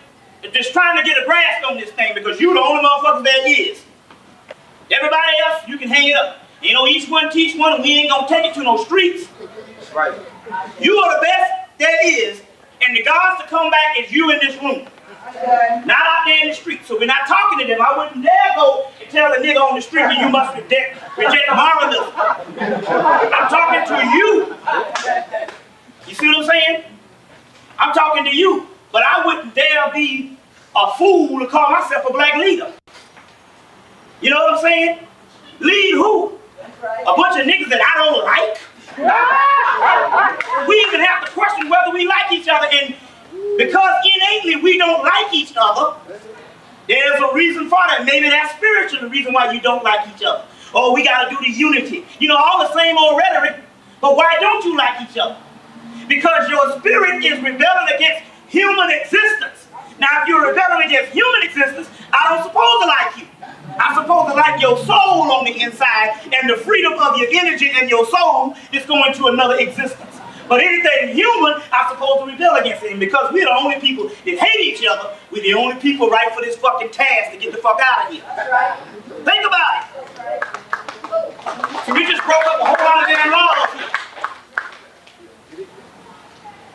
are just trying to get a grasp on this thing, because you're the only motherfuckers there is. Everybody else, you can hang it up. You know, each one teach one, and we ain't gonna take it to no streets. Right. You are the best there is, and the gods to come back is you in this room. Not out there in the street. So we're not talking to them. I wouldn't dare go and tell a nigga on the street that you must reject moralism. I'm talking to you. You see what I'm saying? I'm talking to you. But I wouldn't dare be a fool to call myself a black leader. You know what I'm saying? Lead who? A bunch of niggas that I don't like? We even have to question whether we like each other, and because innately we don't like each other, there's a reason for that. Maybe that's spiritual, the reason why you don't like each other. Oh, we got to do the unity. You know, all the same old rhetoric, but why don't you like each other? Because your spirit is rebelling against human existence. Now, if you're rebelling against human existence, I don't suppose to like you. I'm supposed to like your soul on the inside and the freedom of your energy and your soul is going to another existence. But anything human, I'm supposed to rebel against it. And because we're the only people that hate each other, we're the only people right for this fucking task to get the fuck out of here. Think about it. So we just broke up a whole lot of damn laws here.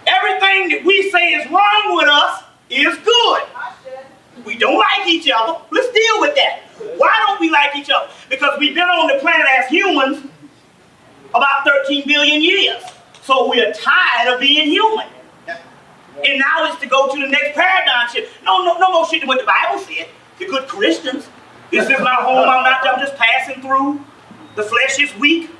Everything that we say is wrong with us is good. We don't like each other. Let's deal with that. Why don't we like each other? Because we've been on the planet as humans about 13 billion years. So we're tired of being human. And now it's to go to the next paradigm shift. No more shit than what the Bible said. The good Christians. This is my home. I'm just passing through. The flesh is weak.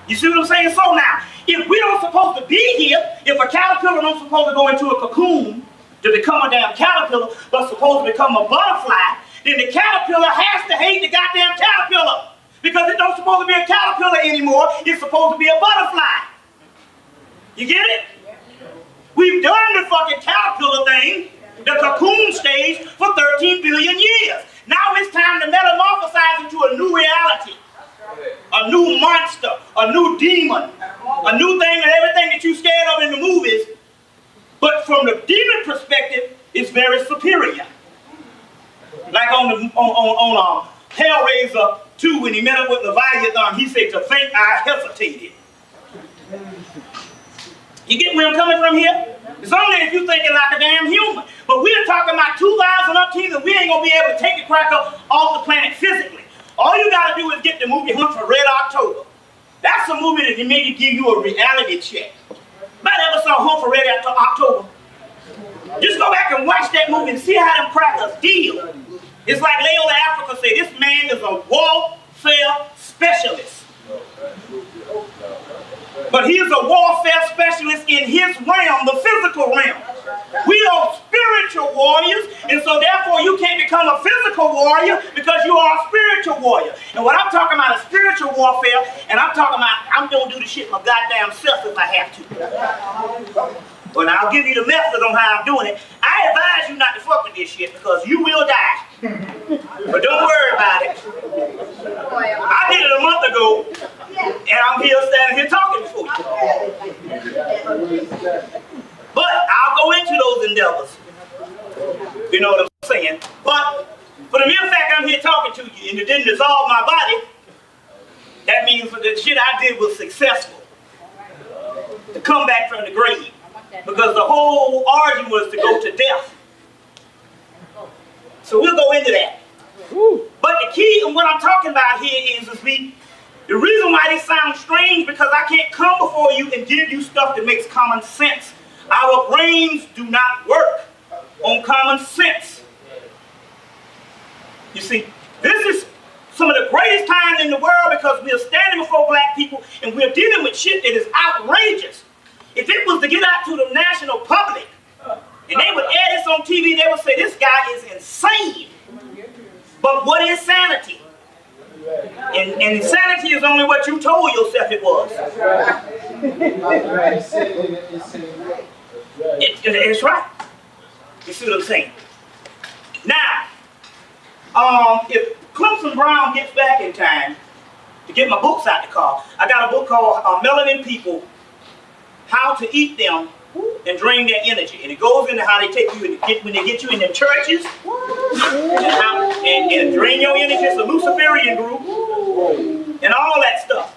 You see what I'm saying? So now, if we don't supposed to be here, if a caterpillar don't supposed to go into a cocoon to become a damn caterpillar, but supposed to become a butterfly, then the caterpillar has to hate the goddamn caterpillar. Because it don't supposed to be a caterpillar anymore, it's supposed to be a butterfly. You get it? We've done the fucking caterpillar thing, the cocoon stage, for 13 billion years. Now it's time to metamorphosize into a new reality. A new monster, a new demon, a new thing and everything that you scared of in the movies. But from the demon perspective, it's very superior. Like on Hellraiser 2, when he met up with Leviathan, he said, to think I hesitated. You get where I'm coming from here? It's only if you're thinking like a damn human. But we're talking about 2018 and we ain't going to be able to take the crack up off the planet physically. All you got to do is get the movie Hunt for Red October. That's a movie that maybe give you a reality check. Anybody ever saw Hunt for Red October? Just go back and watch that movie and see how them crackers deal. It's like Leola Africa said, this man is a warfare specialist. But he is a warfare specialist in his realm, the physical realm. We are spiritual warriors, and so therefore you can't become a physical warrior because you are a spiritual warrior. And what I'm talking about is spiritual warfare, and I'm talking about I'm going to do the shit my goddamn self if I have to. But I'll give you the method on how I'm doing it. I advise you not to fuck with this shit because you will die. But don't worry about it. I did it a month ago, and I'm here standing here talking for you. But I'll go into those endeavors. You know what I'm saying? But for the mere fact I'm here talking to you and it didn't dissolve my body, that means that the shit I did was successful. To come back from the grave. Because the whole origin was to go to death. So we'll go into that. But the key and what I'm talking about here is the reason why this sounds strange, because I can't come before you and give you stuff that makes common sense. I Our brains do not work on common sense. You see, this is some of the greatest times in the world because we are standing before black people and we're dealing with shit that is outrageous. If it was to get out to the national public and they would air this on TV, they would say this guy is insane. But what is sanity? And insanity is only what you told yourself it was. It's right. You see what I'm saying? Now, if Clemson Brown gets back in time to get my books out the car, I got a book called Melanin People, How to Eat Them and Drain Their Energy. And it goes into how they take you when they get you in them churches and drain your energy. It's a Luciferian group and all that stuff.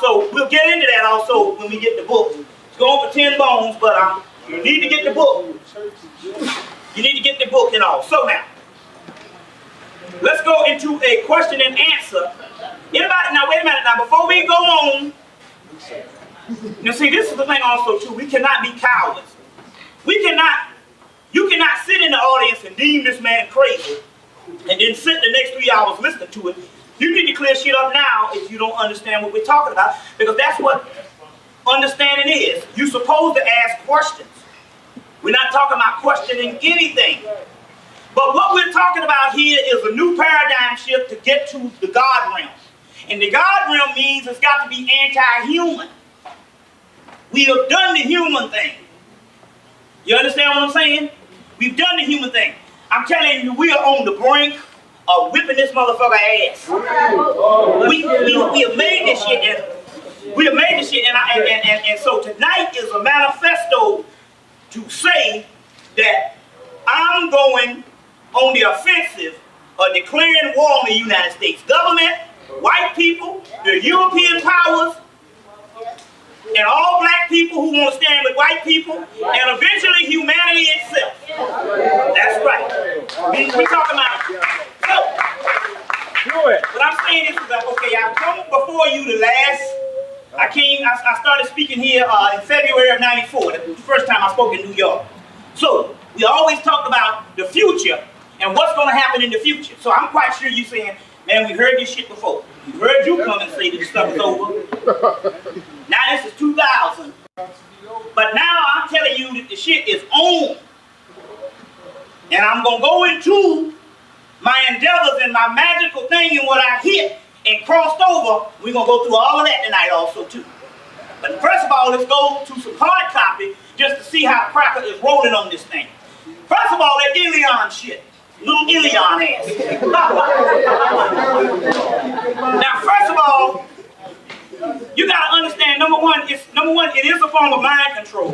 So we'll get into that also when we get the book. It's going for 10 bones, but you need to get the book. You need to get the book and all. So now, let's go into a question and answer. Anybody, now wait a minute, now before we go on, you see this is the thing also too, we cannot be cowards. You cannot sit in the audience and deem this man crazy and then sit the next 3 hours listening to it. You need to clear shit up now if you don't understand what we're talking about, because that's what understanding is. You're supposed to ask questions. We're not talking about questioning anything. But what we're talking about here is a new paradigm shift to get to the God realm. And the God realm means it's got to be anti-human. We have done the human thing. You understand what I'm saying? We've done the human thing. I'm telling you, we are on the brink of whipping this motherfucker ass. We have made this shit, and we have made this shit, and so tonight is a manifesto to say that I'm going on the offensive of declaring war on the United States government, white people, the European powers, and all black people who want to stand with white people, and eventually humanity itself. That's right. We're talking about it. So, what I'm saying is that, okay, I've come before you the last, I started speaking here in February of '94, the first time I spoke in New York. So, we always talked about the future and what's going to happen in the future. So I'm quite sure you're saying, man, we've heard this shit before. We've heard you come and say this stuff is over. Now this is 2000. But now I'm telling you that the shit is on. And I'm going to go into my endeavors and my magical thing and what I hit and crossed over. We're going to go through all of that tonight also too. But first of all, let's go to some hard copy just to see how Cracker is rolling on this thing. First of all, that Ilion shit. Little Ilion ass. Now, first of all, you gotta understand, number one, it is a form of mind control.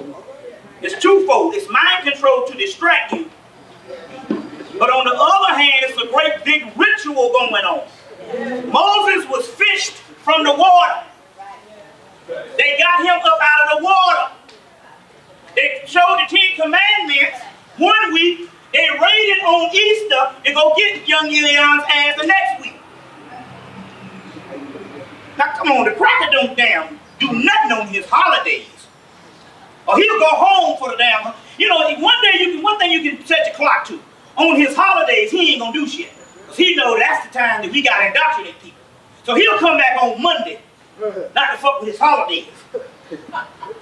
It's twofold. It's mind control to distract you. But on the other hand, it's a great big ritual going on. Moses was fished from the water. They got him up out of the water. They showed the 10 Commandments 1 week. They raided on Easter to go get young Ilion's ass the next week. Now come on, the Cracker don't damn do nothing on his holidays. Or he'll go home for the damn, you know, one thing you can set your clock to. On his holidays, he ain't gonna do shit. Because he know that's the time that we gotta indoctrinate people. So he'll come back on Monday, not to fuck with his holidays.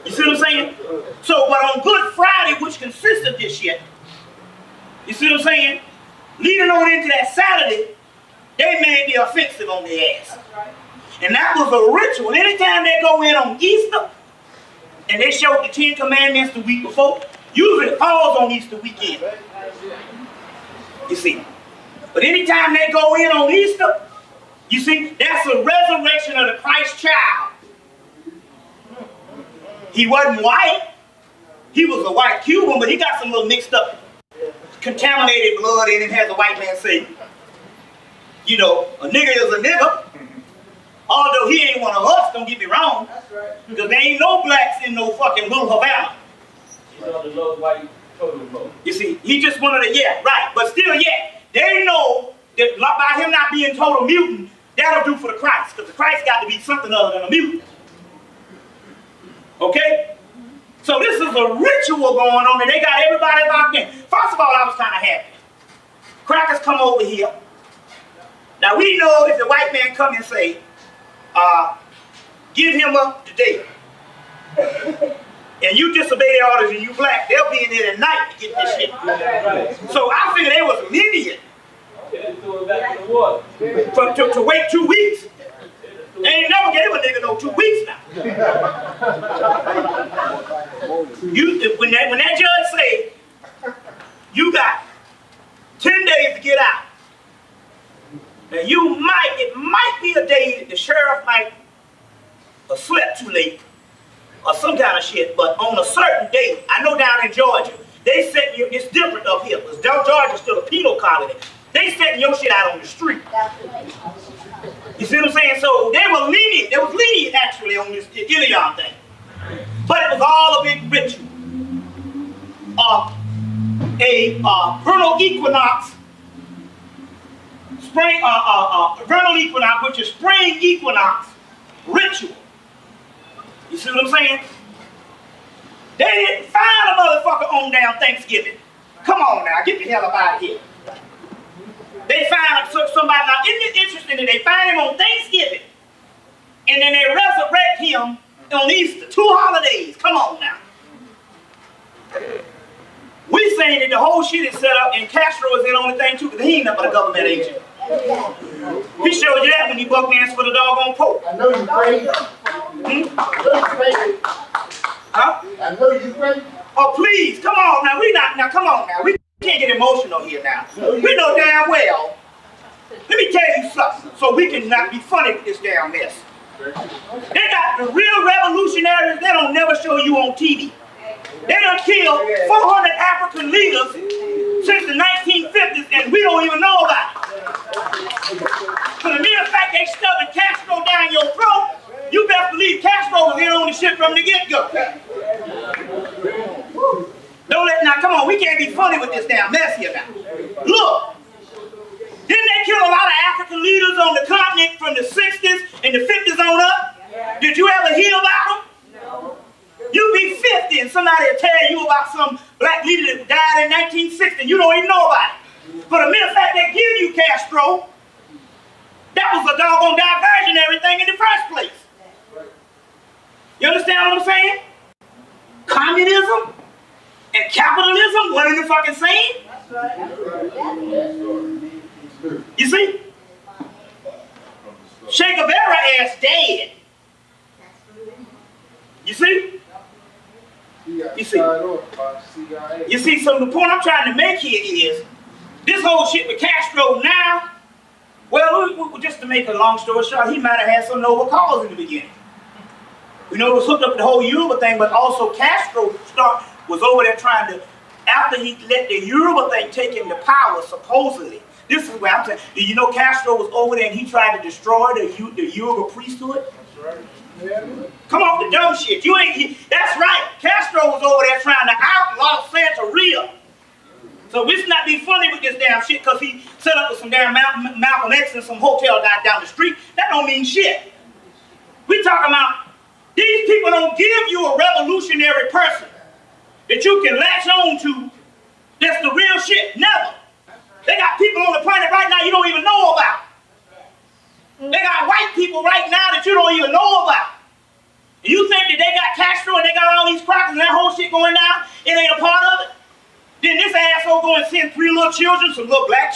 You see what I'm saying? So, but on Good Friday, which consists of this shit, you see what I'm saying? Leading on into that Saturday, they made the offensive on their ass. And that was a ritual. Anytime they go in on Easter, and they showed the 10 Commandments the week before, usually it falls on Easter weekend. You see? But anytime they go in on Easter, you see, that's a resurrection of the Christ child. He wasn't white. He was a white Cuban, but he got some little mixed up, contaminated blood in him, as a white man say. You know, a nigger is a nigger. Although he ain't one of us, don't get me wrong. Because there ain't no blacks in no fucking Little Havana. You see, he just wanted to, yeah, right. But still, yeah, they know that by him not being total mutant, that'll do for the Christ. Because the Christ got to be something other than a mutant. Okay? So this is a ritual going on, and they got everybody locked in. First of all, I was kind of happy. Crackers come over here. Now we know if the white man come and say, give him up today, and you disobey their orders and you black, they'll be in there at night to get this shit. So I figured they was lenient to wait 2 weeks. They ain't never gave a nigga no 2 weeks now. When that judge say, you got 10 days to get out. Now it might be a day that the sheriff might have slept too late or some kind of shit, but on a certain day, I know down in Georgia, they set you, it's different up here, because Georgia's still a penal colony. They setting your shit out on the street. You see what I'm saying? So they were lenient. They was lenient actually on this Ilion thing. But it was all a big ritual. Vernal equinox, vernal equinox, which is spring equinox ritual. You see what I'm saying? They didn't find a motherfucker on damn Thanksgiving. Come on now, get the hell up out of here. They find somebody, now isn't it interesting that they find him on Thanksgiving and then they resurrect him on Easter, 2 holidays. Come on now. We saying that the whole shit is set up and Castro is the only thing too, because he ain't nothing but a government agent. He showed you that when he buck dance for the doggone Pope. I know you crazy. Huh? I know you crazy. Oh please, come on now. Come on now. We can't get emotional here now. We know damn well. Let me tell you something, so we can not be funny with this damn mess. They got the real revolutionaries. They don't never show you on TV. They done killed 400 African leaders since the 1950s, and we don't even know about it. For the mere fact they stubbing Castro down your throat, you best believe Castro was in on the shit from the get-go. Now come on, we can't be funny with this damn mess here now. Look, didn't they kill a lot of African leaders on the continent from the 60s and the 50s on up? Did you ever hear about them? No. You be 50 and somebody will tell you about some black leader that died in 1960 and you don't even know about it. For the mere fact they give you Castro, that was a doggone diversionary thing in the first place. You understand what I'm saying? Communism and capitalism, one in the fucking same? You see? Che Guevara ass dead. You see? You see, so the point I'm trying to make here is, this whole shit with Castro now, well, just to make a long story short, he might have had some noble cause in the beginning. We know it was hooked up to the whole Yoruba thing, but also Castro was over there trying to, after he let the Yoruba thing take him to power, supposedly. This is where I'm saying, do you know Castro was over there and he tried to destroy the Yoruba priesthood? That's right. Yeah. Come off the dumb shit. That's right. Castro was over there trying to outlaw Santeria. So let's not be funny with this damn shit because he set up with some damn Malcolm X and some hotel guy down the street. That don't mean shit. We talking about these people don't give you a revolutionary person that you can latch on to that's the real shit. Never. They got people on the planet right now you don't even know about. They got white people right now that you don't even know about. You think that they got Castro and they got all these crackers and that whole shit going down? It ain't a part of it? Then this asshole go and send 3 little children, some little black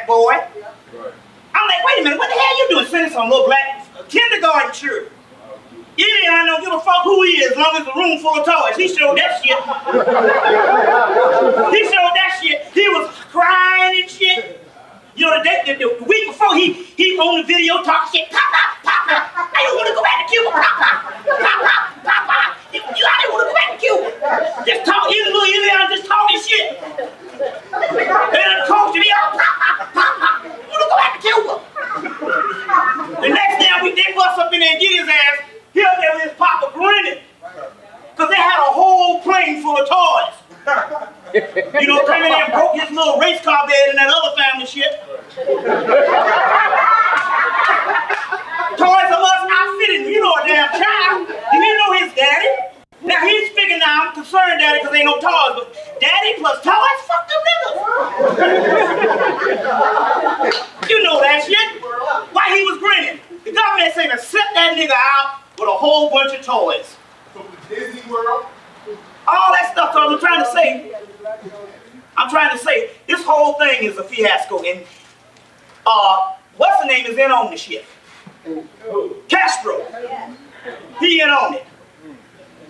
boy. I'm like, wait a minute, what the hell you doing sending some little black kindergarten children? I don't give a fuck who he is as long as the room full of toys. He showed that shit. He showed that shit. He was crying and shit. You know, the week before, he on the video talking shit. Papa, Papa, I don't want to go back to Cuba. Papa, Papa, Papa. I don't want to go back to Cuba. Just talk, he's a little Indian just talking shit. They done coached me up. Papa, Papa, I want to go back to Cuba. The next day, they bust up in there and get his ass. He up there with his papa grinning. Because they had a whole plane full of toys. You know, come in there and broke his little race car bed and that other family shit. Toys R Us outfitted, you know, a damn child. Do you know his daddy? Now he's figuring out, You know that shit. Why he was grinning? The government saying to set that nigga out with a whole bunch of toys. From the Disney World. All that stuff. So I'm trying to say, this whole thing is a fiasco. And what's the name is in on the shit? Castro. He in on it.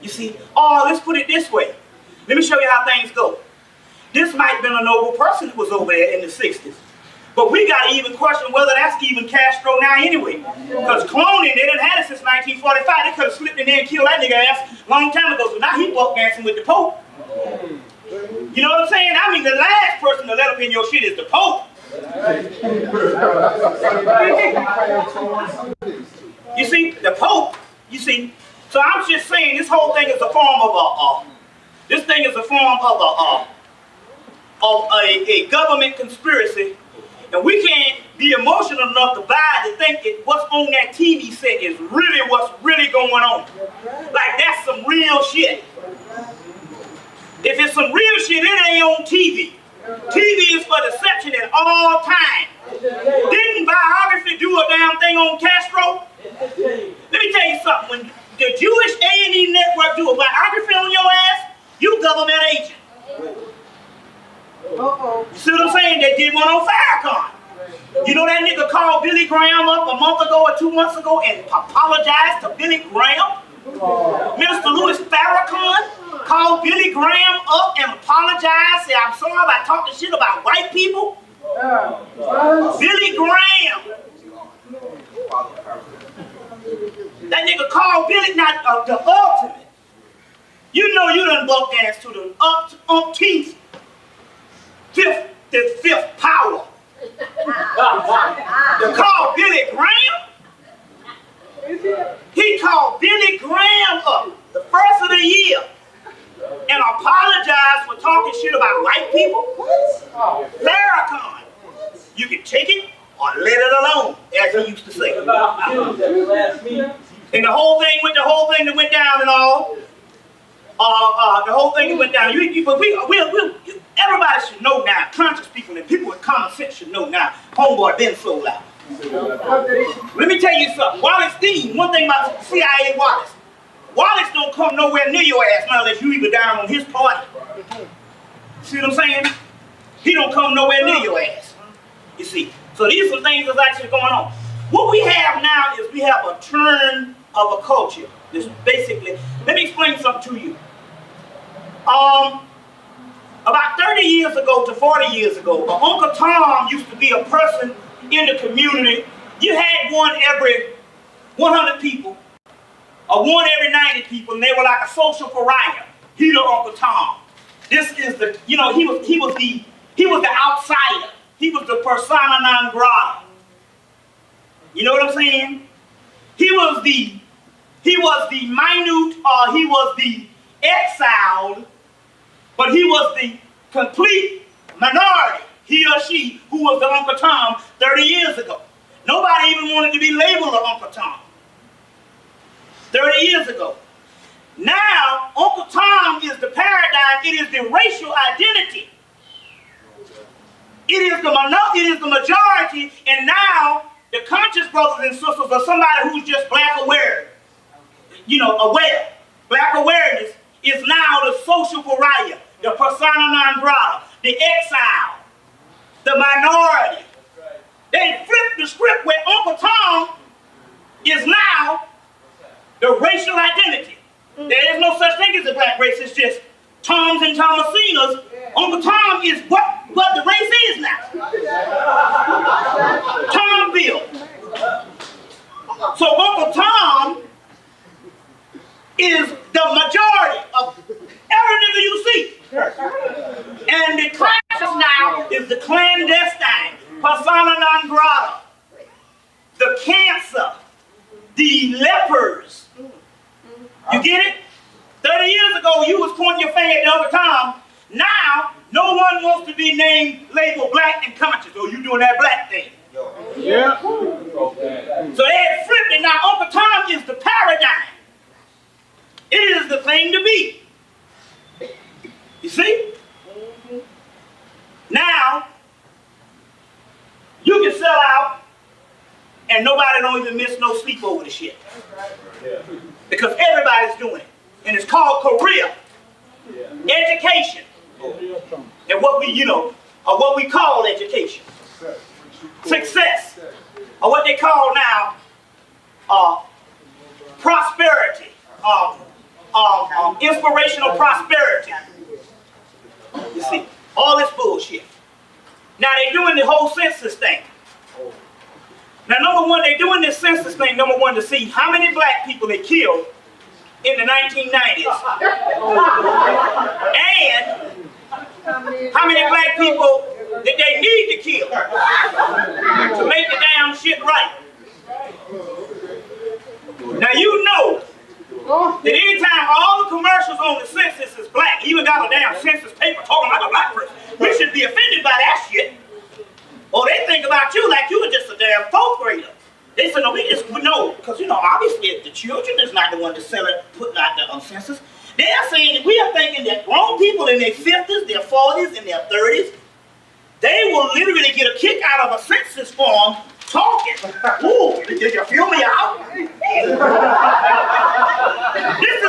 You see, let's put it this way. Let me show you how things go. This might have been a noble person that was over there in the 60s. But we got to even question whether that's even Castro now anyway. Because cloning, they didn't have it since 1945. They could have slipped in there and killed that nigga ass a long time ago. So now he buck dancing with the Pope. You know what I'm saying? I mean, the last person to let up in your shit is the Pope. You see, the Pope, you see. So I'm just saying this whole thing is a form of a government conspiracy, and we can't be emotional enough to buy to think that what's on that TV set is really what's really going on. Like that's some real shit. If it's some real shit, it ain't on TV. TV is for deception at all times. Didn't biography do a damn thing on Castro? Let me tell you something. When the Jewish A&E network do a biography on your ass, you government agent. You see what I'm saying? They did one on Farrakhan. You know that nigga called Billy Graham up a month ago or 2 months ago and apologized to Billy Graham? Minister Louis Farrakhan called Billy Graham up and apologized, said, I'm sorry if I talked shit about white people. Billy Graham. That nigga called Billy, not the ultimate. You know you done buck dance to the umpteenth, fifth power. To call Billy Graham? He called Billy Graham up the first of the year and apologized for talking shit about white people. Farrakhan. You can take it or let it alone, as he used to say. And the whole thing that went down and all, the whole thing that went down. But everybody should know now. Conscious people and people with common sense should know now. Homeboy been so loud. Let me tell you something. Wallace Dean, one thing about CIA Wallace. Wallace don't come nowhere near your ass now unless you even down on his party. See what I'm saying? He don't come nowhere near your ass. You see. So these are some things that's actually going on. What we have now is we have a turn of a culture. This basically, let me explain something to you. About 30 years ago to 40 years ago, Uncle Tom used to be a person in the community. You had one every 100 people, or one every 90 people, and they were like a social pariah. He the Uncle Tom. This is the, he was the outsider. He was the persona non grata. You know what I'm saying? He was the minute, he was the exiled, but he was the complete minority, he or she, who was the Uncle Tom 30 years ago. Nobody even wanted to be labeled an Uncle Tom 30 years ago. Now, Uncle Tom is the paradigm, it is the racial identity. It is the majority, and now the conscious brothers and sisters are somebody who's just black aware. Aware. Black awareness is now the social pariah, the persona non grata, the exile, the minority. They flipped the script where Uncle Tom is now the racial identity. There is no such thing as a black race, it's just Toms and Thomasinas. Uncle Tom is what the race is now. Tomville. So Uncle Tom is the majority of every nigga you see. And the conscious now is the clandestine, persona non grata, the cancer, the lepers. You get it? 30 years ago, you was pointing your finger at Uncle Tom. Now, no one wants to be labeled black and conscious. Oh, you doing that black thing. Yeah. So they had flipped it. Now, Uncle Tom is the paradigm. It is the thing to be. You see? Now, you can sell And nobody don't even miss no sleep over the shit. Because everybody's doing it. And it's called career, education, and what we, or what we call education. Success, or what they call now prosperity, inspirational prosperity. You see, all this bullshit. Now they're doing the whole census thing. Now, number one, they're doing this census thing, number one, to see how many black people they killed in the 1990s. And how many black people that they need to kill to make the damn shit right. Now, you know that anytime all the commercials on the census is black, even got a damn census paper talking like a black person, we should be offended by that shit. Or they think about you like you were just a damn fourth grader. They said, no, because, obviously the children is not the one that's putting out the census. They're saying that we are thinking that grown people in their 50s, their 40s, and their 30s, they will literally get a kick out of a census form talking. Ooh, did you feel me out? This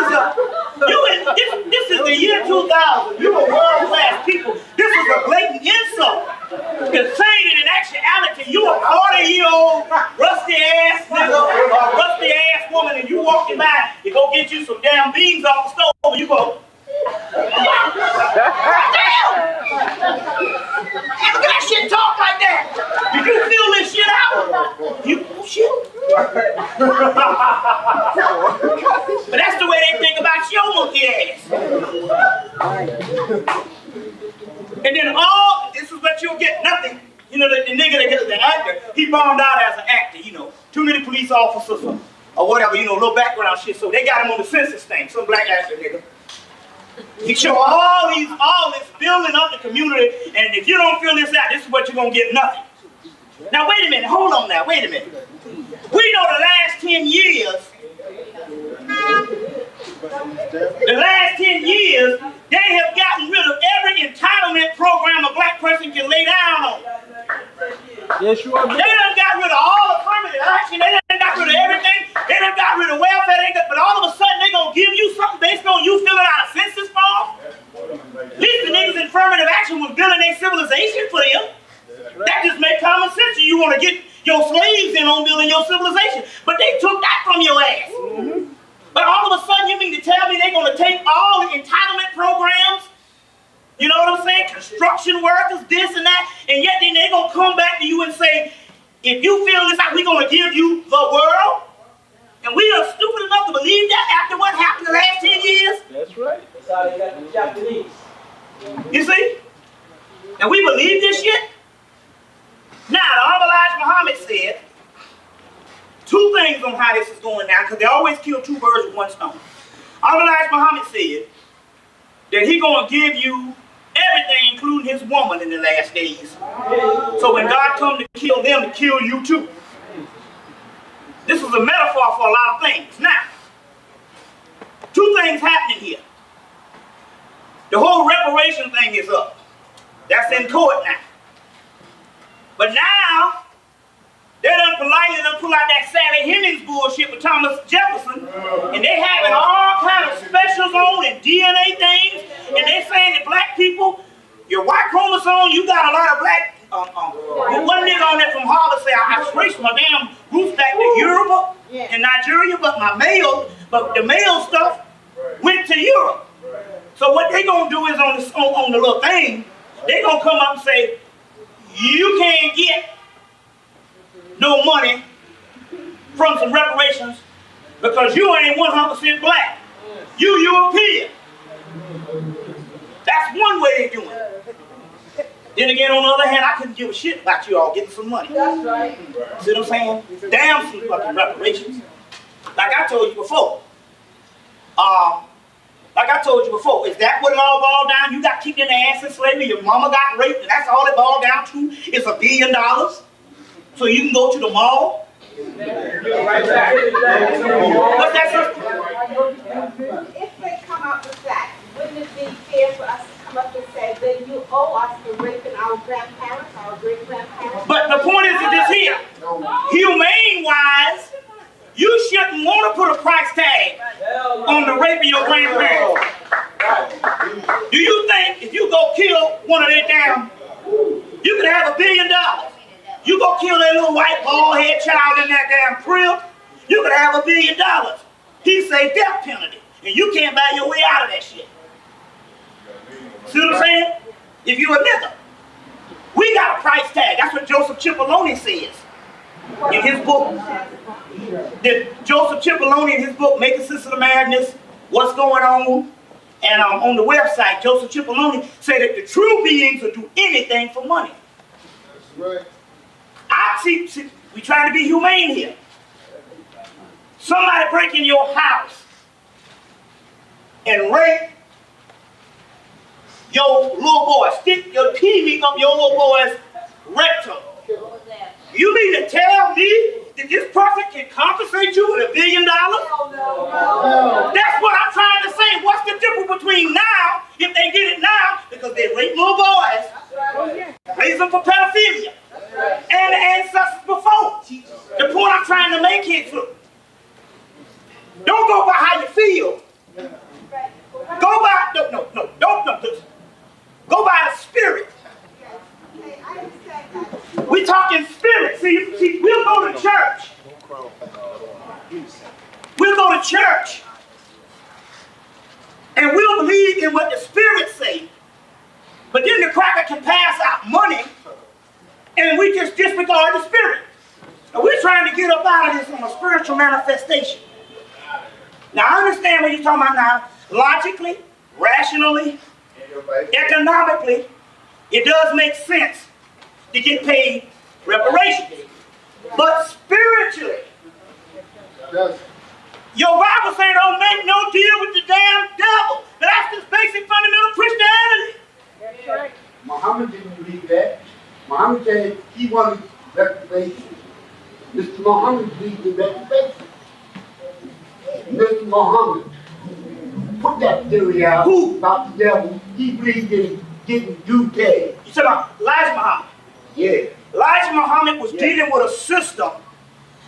is the year 2000. You are world-class people. This is a blatant insult. Because saying it in actuality, you a 40-year-old rusty-ass nigga or rusty-ass woman, and you walking by, you go get you some damn beans off the stove, and you go, damn! Look at that shit talk like that! Did you feel this shit out? You shit. But that's the way they think about your monkey ass. And then this is what you'll get, nothing. The nigga that gets the actor, he bombed out as an actor, too many police officers or whatever, little background shit, so they got him on the census thing, some black actor nigga. He show all this building up the community, and if you don't fill this out, this is what you're gonna get, nothing. Now wait a minute, hold on now, wait a minute. We know the last 10 years, they have gotten rid of every entitlement program a black person can lay down on. Yes, you are. They done got rid of all affirmative action. They done got rid of everything. They done got rid of welfare. But all of a sudden, they gonna give you something based on you filling out a census form? At least the niggas in affirmative action was building their civilization for them. That just makes common sense. You want to get your slaves in on building your civilization. But they took that from your ass. But all of a sudden, you mean to tell me they're going to take all the entitlement programs, you know what I'm saying, construction workers, this and that, and yet then they're going to come back to you and say, if you fill this out, we're going to give you the world? And we are stupid enough to believe that after what happened the last 10 years? That's right. That's how they got the Japanese. You see? And we believe this shit? Now, the Honorable Elijah Muhammad said, two things on how this is going down, because they always kill two birds with one stone. Honorable Elijah Muhammad said that he's going to give you everything, including his woman, in the last days. So when God comes to kill them, to kill you too. This is a metaphor for a lot of things. Now, two things happening here. The whole reparation thing is up. That's in court now. But now, they done politely pull out that Sally Hemings bullshit with Thomas Jefferson, and they having all kind of specials on and DNA things, and they saying that black people, your Y chromosome, you got a lot of black. One nigga on there from Harvard said, I traced my damn roots back to Europe and Nigeria, but the male stuff went to Europe. So what they gonna do is on the little thing, they gonna come up and say, you can't get no money from some reparations because you ain't 100% black. You European. That's one way they doing it. Then again, on the other hand, I couldn't give a shit about you all getting some money. That's right. See what I'm saying? Damn some fucking reparations. Like I told you before. Is that what it all boiled down? You got kicked in the ass in slavery, your mama got raped, and that's all it boiled down to is $1 billion? So you can go to the mall? What's that, sister? If they come up with that, wouldn't it be fair for us to come up and say, then you owe us for raping our grandparents, our great-grandparents? But the point is this here. Humane want to put a price tag on the rape of your grandparents. Do you think if you go kill one of their damn, you could have $1 billion? You go kill that little white bald head child in that damn crib, you could have $1 billion. He say death penalty, and you can't buy your way out of that shit. See what I'm saying? If you a nigga, we got a price tag. That's what Joseph Cipollone says in his book. Joseph Cipollone in his book, Making Sense of the Madness, What's Going On, and on the website, Joseph Cipollone said that the true beings will do anything for money. That's right. See, we trying to be humane here. Somebody break in your house and rape your little boy, stick your TV up your little boy's rectum. You mean to tell me that this person can compensate you with $1 billion? No. That's what I'm trying to say. What's the difference between now, if they get it now, because they rape little boys, raise them for pedophilia, and the ancestors before? The point I'm trying to make here, don't go by how you feel. Go by, don't. Go by the spirit. We talking spirit. See, we'll go to church. We'll go to church. And we'll believe in what the spirit say. But then the cracker can pass out money and we just disregard the spirit. And we're trying to get up out of this on a spiritual manifestation. Now I understand what you're talking about now. Logically, rationally, economically, it does make sense to get paid reparations. But spiritually, your Bible says don't make no deal with the damn devil. That's just basic fundamental Christianity. That's right. Muhammad didn't believe that. Muhammad said he wanted reparation. Mr. Muhammad believed in reparation. Mr. Muhammad put that theory out about the devil. He believed in getting due pay. You talking about Elijah Muhammad? Yeah. Elijah Muhammad was dealing with a system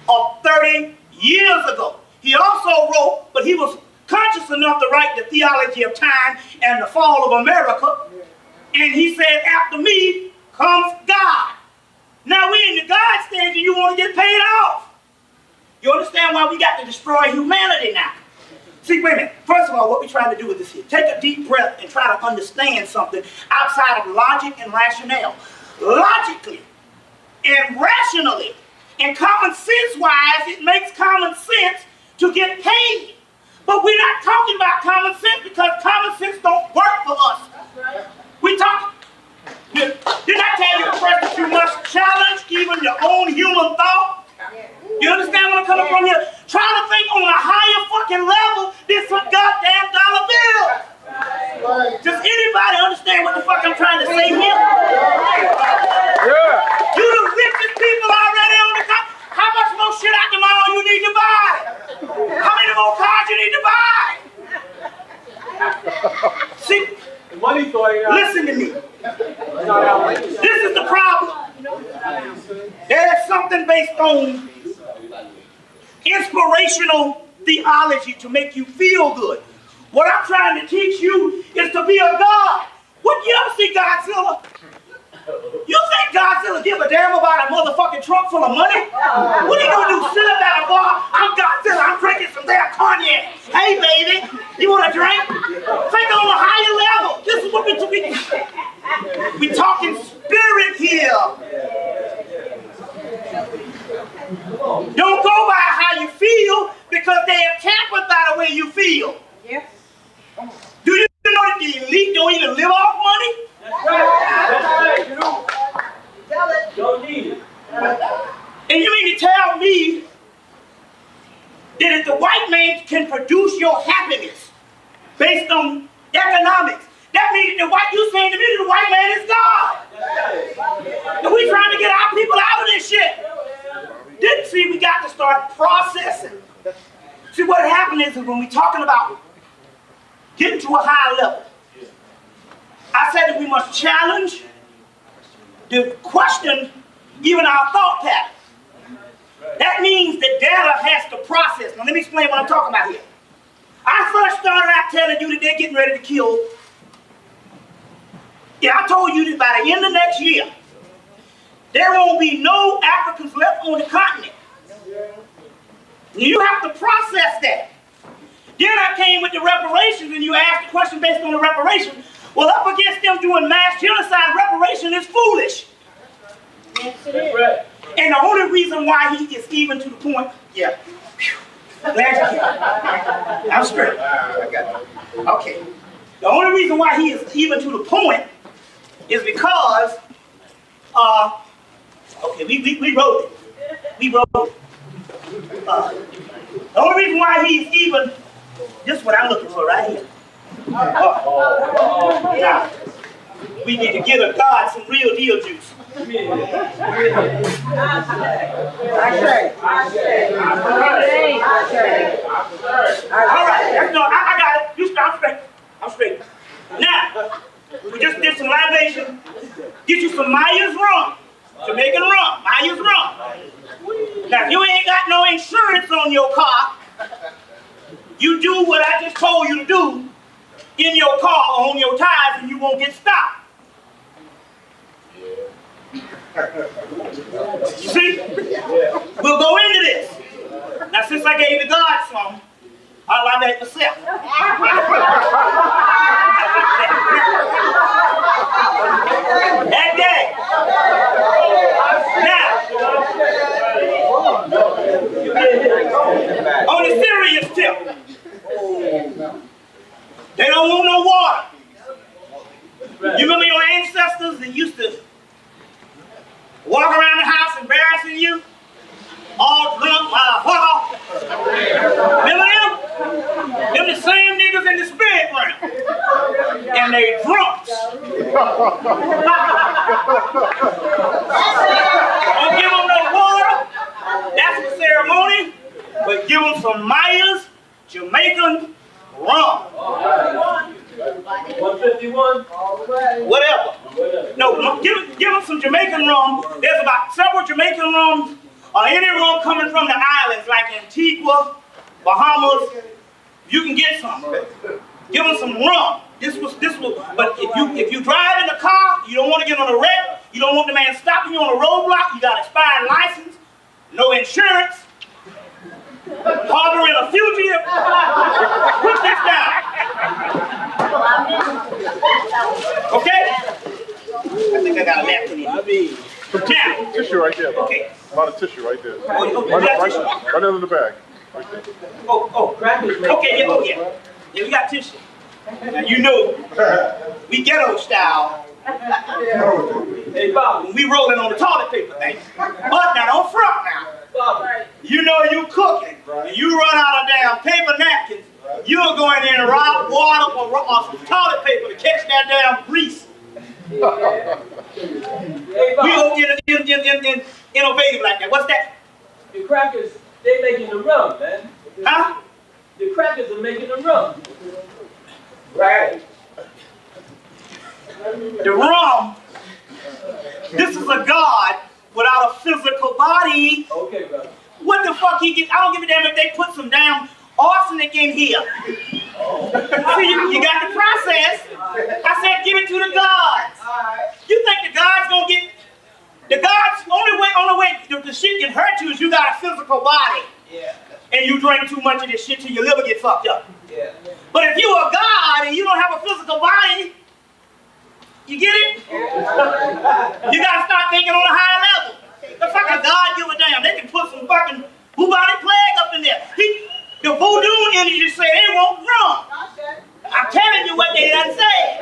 of 30 years ago. He also wrote, but he was conscious enough to write the theology of time and the fall of America. And he said, after me comes God. Now we're in the God stage and you want to get paid off. You understand why we got to destroy humanity now? See, wait a minute. First of all, what we're trying to do with this here, take a deep breath and try to understand something outside of logic and rationale. Logically and rationally and common sense-wise, it makes common sense to get paid. But we're not talking about common sense because common sense don't work for us. We talk. Did I tell you first that you must challenge even your own human thought? You understand where I'm coming from here? Try to think on a higher fucking level than some goddamn dollar bill. Does anybody understand what the fuck I'm trying to say here? You the richest people already on the top. How much more shit out the mall you need to buy? How many more cars you need to buy? See, listen to me. This is the problem. There's something based on inspirational theology to make you feel good. What I'm trying to teach you is to be a God. What, you ever see Godzilla? You think Godzilla give a damn about a motherfucking trunk full of money? What are you gonna do? Sit up at a bar? I'm Godzilla, I'm drinking some damn cognac. Hey baby, you want a drink? Think on a higher level. This is what we talking spirit here. Don't go by how you feel because they have tampered by the way you feel. Yes. Do you know that the elite don't even live off money? That's right. Tell it. Don't need it. And you mean to tell me that if the white man can produce your happiness based on economics, that means that you saying to me that the white man is God. And we trying to get our people out of this shit. Didn't see we got to start processing. See what happened is when we talking about getting to a higher level, I said that we must challenge, to question even our thought pattern. That means that there matter has to process. Now let me explain what I'm talking about here. I first started out telling you that they're getting ready to kill. Yeah, I told you that by the end of next year, there won't be no Africans left on the continent. You have to process that. Then I came with the reparations, and you asked the question based on the reparations. Well, up against them doing mass genocide, reparation is foolish. Yes, it is. And the only reason why he is even to the point, yeah. Glad you came. I'm straight. I got you. Okay. The only reason why he is even to the point is because, okay, we wrote it. We wrote it. The only reason why he's even, this is what I'm looking for right here. Now, we need to give a God some real deal juice. All right, no, I got it. You stop straight. I'm straight. Now, we just did some libation. Get you some Maya's rum. Jamaican rum. Maya's rum. Now, if you ain't got no insurance on your car, you do what I just told you to do in your car or on your tires and you won't get stopped. You see? We'll go into this. Now, since I gave the God some, I'll lie back myself. That day. Now, on the serious tip, they don't want no water. You remember your ancestors that used to walk around the house embarrassing you? All drunk, remember them? Them the same niggas in the spirit realm. And they drunks. Don't give them no water. That's the ceremony. But give them some Maya's Jamaican rum. 151? Whatever. No, give them some Jamaican rum. There's about several Jamaican rums or any rum coming from the islands like Antigua, Bahamas. You can get some. Give them some rum. This was. But if you drive in the car, you don't want to get on a wreck. You don't want the man stopping you on a roadblock. You got expired license, no insurance, harboring a fugitive. Put this down. Okay? I think I got a napkin here. Now, Tissue right there, bro. okay. A lot of tissue right there. Right under the bag. Right there. Okay, yeah. Yeah, we got tissue. Now you know, we ghetto style. Hey, Bobby. When we rolling on the toilet paper thing. But now don't front now. Bobby. You know you cooking, and you run out of damn paper napkins. You're going in and rob water or some toilet paper to catch that damn grease. Hey, We Bobby. don't get innovative like that. What's that? The crackers, they making the rum, man. Huh? The crackers are making the rum. Right. The rum. This is a god without a physical body. Okay, brother. What the fuck he get? I don't give a damn if they put some damn arsenic in here. See, you got the process. I said give it to the gods. You think the gods gonna get? The gods only way the shit can hurt you is you got a physical body. Yeah. And you drink too much of this shit till your liver get fucked up. Yeah. But if you're a god and you don't have a physical body, you get it? You gotta start thinking on a higher level. The fucking God give a damn. They can put some fucking bubonic plague up in there. The voodoo energy say they won't run. I'm telling you what they done say.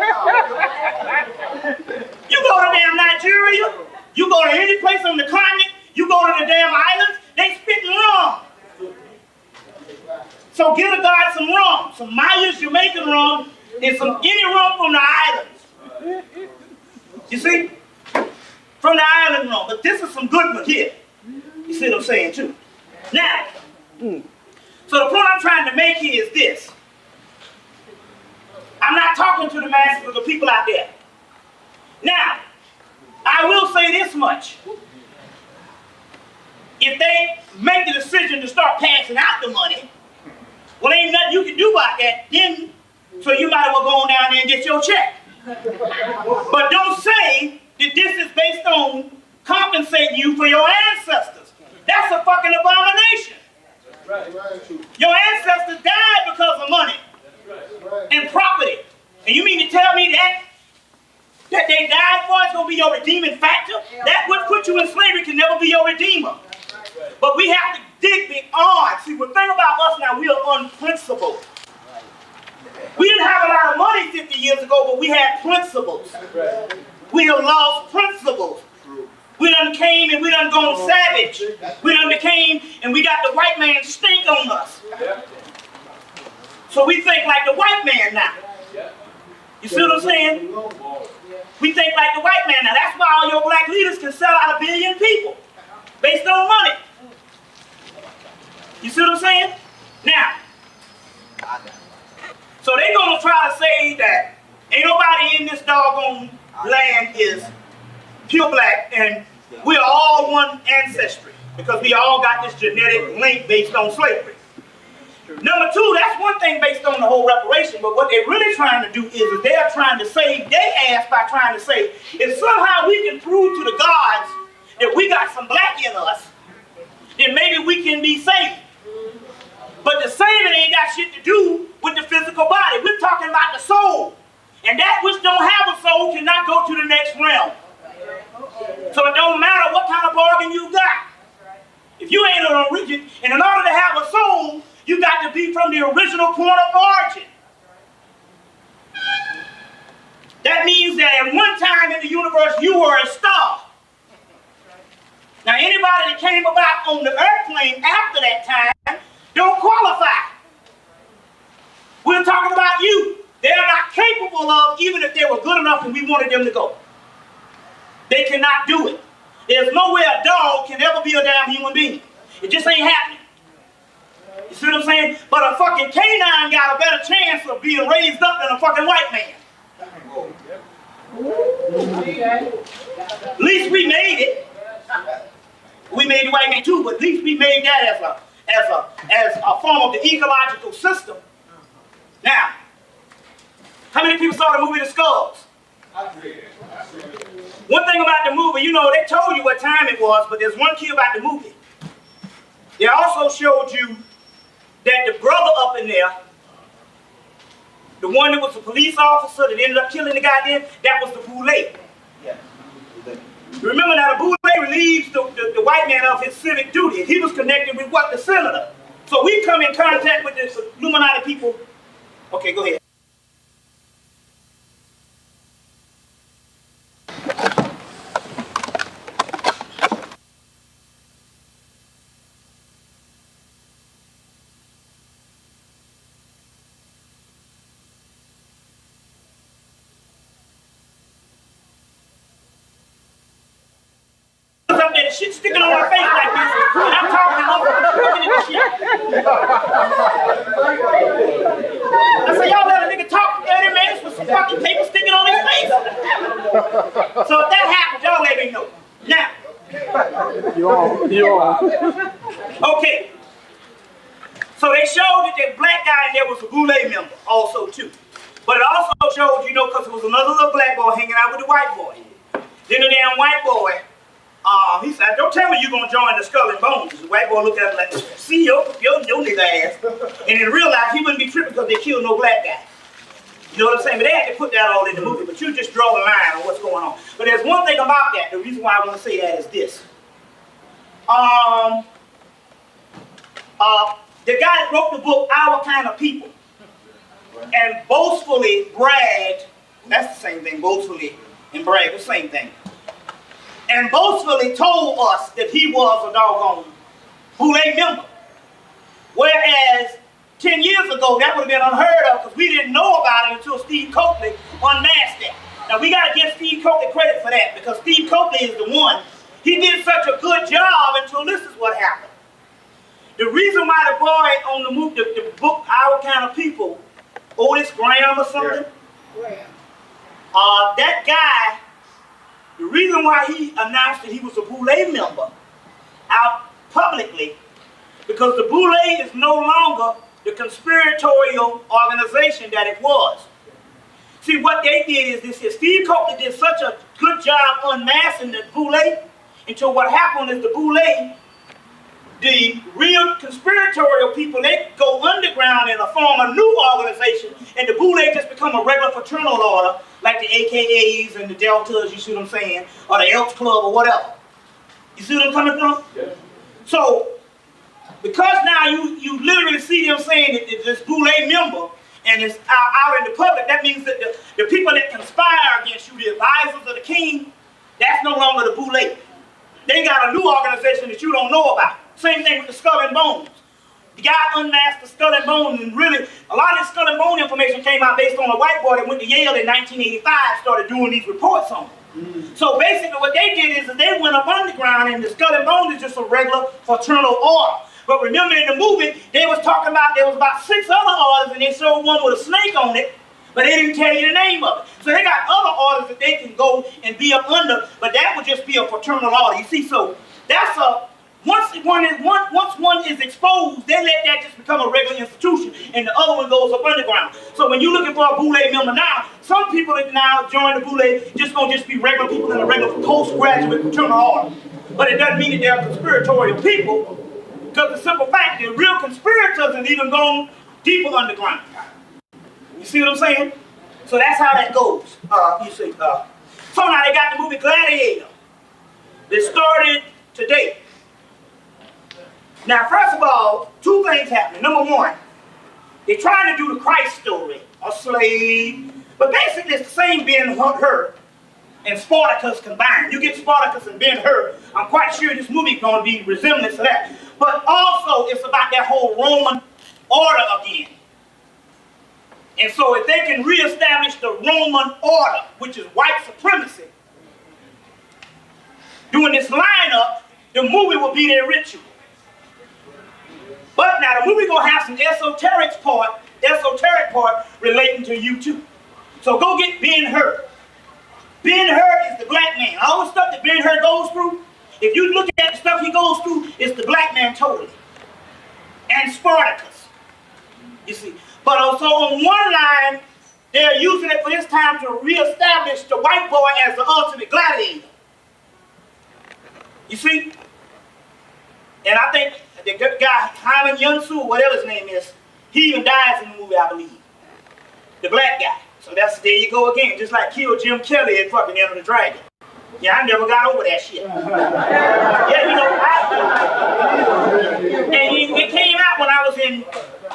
You go to damn Nigeria, you go to any place on the continent, you go to the damn islands, they spitting rum. So give a God some rum, some Maya's Jamaican rum, and some any rum from the islands. You see? From the island rum. But this is some good one here. You see what I'm saying too? Now, so the point I'm trying to make here is this. I'm not talking to the masses of the people out there. Now, I will say this much. If they make the decision to start passing out the money, well, ain't nothing you can do about that then, so you might as well go on down there and get your check. But don't say that this is based on compensating you for your ancestors. That's a fucking abomination. Your ancestors died because of money and property. And you mean to tell me that they died for it's going to be your redeeming factor? That what put you in slavery can never be your redeemer. But we have to dig beyond. See, the thing about us now, we are unprincipled. We didn't have a lot of money 50 years ago, but we had principles. We have lost principles. We done came and we done gone savage. We done became and we got the white man stink on us. So we think like the white man now. You see what I'm saying? We think like the white man now. That's why all your black leaders can sell out 1 billion people based on money. You see what I'm saying? Now, so they're going to try to say that ain't nobody in this doggone land is pure black and we're all one ancestry because we all got this genetic link based on slavery. Number two, that's one thing based on the whole reparation, but what they're really trying to do is they're trying to save their ass by trying to say if somehow we can prove to the gods that we got some black in us, then maybe we can be saved. But the saving ain't got shit to do with the physical body. We're talking about the soul. And that which don't have a soul cannot go to the next realm. So it don't matter what kind of bargain you got. If you ain't an origin, and in order to have a soul, you got to be from the original point of origin. That means that at one time in the universe, you were a star. Now anybody that came about on the earth plane after that time don't qualify. We're talking about you. They're not capable of, even if they were good enough and we wanted them to go. They cannot do it. There's no way a dog can ever be a damn human being. It just ain't happening. You see what I'm saying? But a fucking canine got a better chance of being raised up than a fucking white man. At least we made it. We made the white man too, but at least we made that as a form of the ecological system. Now, how many people saw the movie The Skulls? One thing about the movie, you know, they told you what time it was, but there's one key about the movie. They also showed you that the brother up in there, the one that was a police officer that ended up killing the guy there, that was the Boule. Remember now, the Boule relieves the white man of his civic duty. He was connected with what? The senator. So we come in contact with this Illuminati people. Okay, go ahead. Shit sticking on my face like this, and I'm talking and looking at this shit. I say, y'all let a nigga talk for 30 minutes with some fucking paper sticking on his face. So if that happens, y'all let me know. Now. You on. Okay. So they showed that the black guy in there was a Boule member also too. But it also showed, you know, because it was another little black boy hanging out with the white boy. Then the damn white boy, he said, don't tell me you're going to join the Skull and Bones. The white boy looked at him like, see your nigga ass. And then realized he wouldn't be tripping because they killed no black guy. You know what I'm saying? But they had to put that all in the movie. But you just draw the line on what's going on. But there's one thing about that. The reason why I want to say that is this. The guy that wrote the book, Our Kind of People, and boastfully bragged, that's the same thing, boastfully and brag, the same thing. And boastfully told us that he was a doggone Boule member. Whereas 10 years ago, that would have been unheard of because we didn't know about it until Steve Coakley unmasked that. Now we got to give Steve Coakley credit for that because Steve Coakley is the one. He did such a good job until this is what happened. The reason why the boy on the movie, the book, Our Kind of People, Otis Graham or something, that guy, the reason why he announced that he was a Boule member out public publicly because the Boule is no longer the conspiratorial organization that it was. See, what they did is this here. Steve Copeland did such a good job unmasking the Boule until what happened is the Boule, the real conspiratorial people, they go underground and form a new organization, and the Boule just become a regular fraternal order, like the AKAs and the Deltas, you see what I'm saying, or the Elks Club or whatever. You see what I'm coming from? Yeah. So, because now you literally see them saying that this Boule member, and it's out in the public, that means that the people that conspire against you, the advisors of the king, that's no longer the Boule. They got a new organization that you don't know about. Same thing with the Skull and Bones. The guy unmasked the Skull and Bones, and really, a lot of this Skull and Bone information came out based on a white boy that went to Yale in 1985, started doing these reports on it. So basically what they did is that they went up underground, and the Skull and Bones is just a regular fraternal order. But remember in the movie, they was talking about, there was about 6 other orders, and they showed one with a snake on it, but they didn't tell you the name of it. So they got other orders that they can go and be up under, but that would just be a fraternal order. You see, so that's a, once one is exposed, they let that just become a regular institution, and the other one goes up underground. So when you're looking for a Boule member now, some people that now join the Boule just gonna just be regular people in a regular postgraduate fraternal order. But it doesn't mean that they're conspiratorial people, because the simple fact, the real conspirators have even gone deeper underground. You see what I'm saying? So that's how that goes. You see. So now they got the movie Gladiator that started today. Now, first of all, 2 things happening. Number 1, they're trying to do the Christ story, a slave. But basically, it's the same Ben-Hur and Spartacus combined. You get Spartacus and Ben-Hur, I'm quite sure this movie is going to be resemblance to that. But also, it's about that whole Roman order again. And so if they can reestablish the Roman order, which is white supremacy, doing this lineup, the movie will be their ritual. But now the movie gonna have some esoteric part relating to you too. So go get Ben-Hur. Ben-Hur is the black man. All the stuff that Ben-Hur goes through, if you look at the stuff he goes through, it's the black man totally. And Spartacus, you see. But also on one line, they're using it for this time to reestablish the white boy as the ultimate gladiator. You see? And I think the guy, Hyman Yunsu, whatever his name is, he even dies in the movie, I believe. The black guy. So that's, there you go again, just like kill Jim Kelly at fucking Enter the Dragon. Yeah, I never got over that shit. Yeah, you know, and it came out when I was in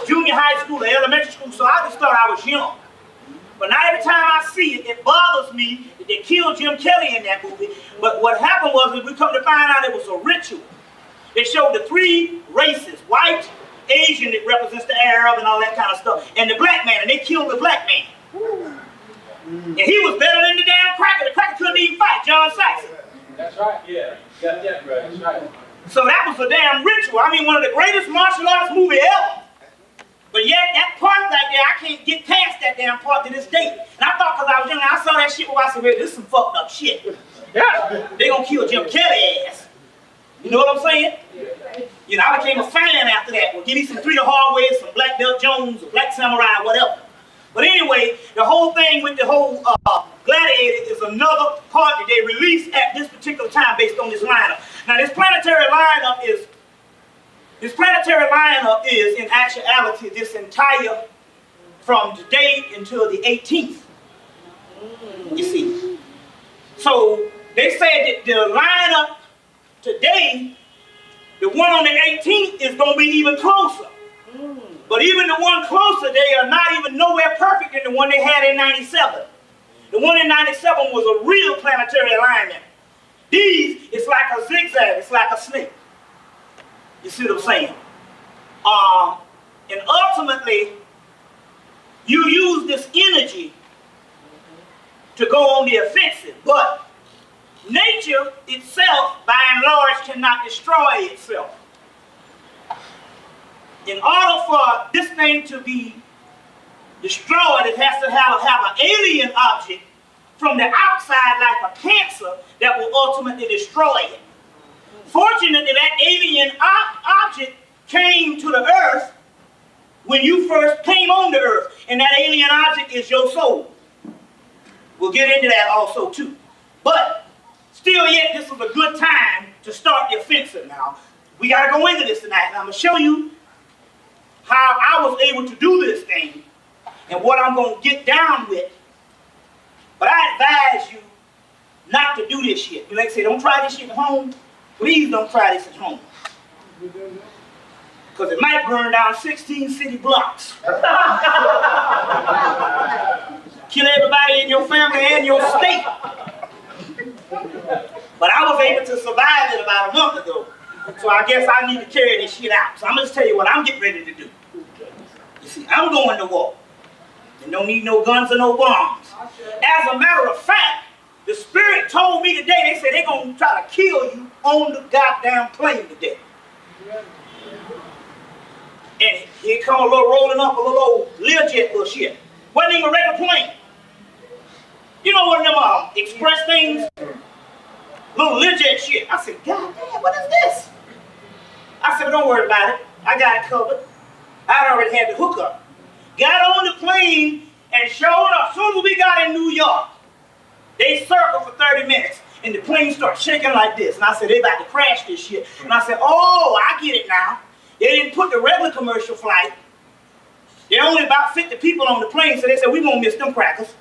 junior high school or elementary school, so I just thought I was young. But now every time I see it, it bothers me that they killed Jim Kelly in that movie. But what happened was, we come to find out it was a ritual. They showed the 3 races, white, Asian, that represents the Arab and all that kind of stuff, and the black man, and they killed the black man. And he was better than the damn cracker. The cracker couldn't even fight, John Saxon. That's right, yeah. Got that right. That's right. So that was a damn ritual. I mean, one of the greatest martial arts movies ever. But yet, that part right there, I can't get past that damn part to this day. And I thought, because I was young, I saw that shit where I said, well, this is some fucked up shit. Yeah. They gonna kill Jim Kelly ass. You know what I'm saying? You know, I became a fan after that. Well, give me some 3 the hard way, some Black Belt Jones, or Black Samurai, whatever. But anyway, the whole thing with the whole Gladiator is another part that they released at this particular time based on this lineup. Now, this planetary lineup is in actuality this entire, from today until the 18th. You see. So they said that the lineup today, the one on the 18th is going to be even closer. But even the one closer, they are not even nowhere perfect than the one they had in 97. The one in 97 was a real planetary alignment. These, it's like a zigzag, it's like a snake. You see what I'm saying? And ultimately, you use this energy to go on the offensive, but nature itself, by and large, cannot destroy itself. In order for this thing to be destroyed, it has to have an alien object from the outside, like a cancer, that will ultimately destroy it. Fortunately, that alien came to the earth when you first came on the earth, and that alien object is your soul. We'll get into that also too. But still yet, this is a good time to start the offensive now. We got to go into this tonight, and I'm going to show you how I was able to do this thing and what I'm going to get down with. But I advise you not to do this shit. You like to say, don't try this shit at home. Please don't try this at home. Because it might burn down 16 city blocks. Kill everybody in your family and your state. But I was able to survive it about a month ago. So I guess I need to carry this shit out. So I'm going to tell you what I'm getting ready to do. You see, I'm going to war. And don't need no guns or no bombs. As a matter of fact, the Spirit told me today, they said they're going to try to kill you on the goddamn plane today. And here come a little rolling up a little old Learjet little shit. Wasn't even a regular plane. You know one of them express things? Little Learjet shit. I said, God damn, what is this? I said, don't worry about it. I got it covered. I already had the hookup. Got on the plane and showed up. As soon as we got in New York, they circled for 30 minutes and the plane started shaking like this. And I said, they about to crash this shit. And I said, oh, I get it now. They didn't put the regular commercial flight. There are only about 50 people on the plane, so they said, we're going to miss them crackers.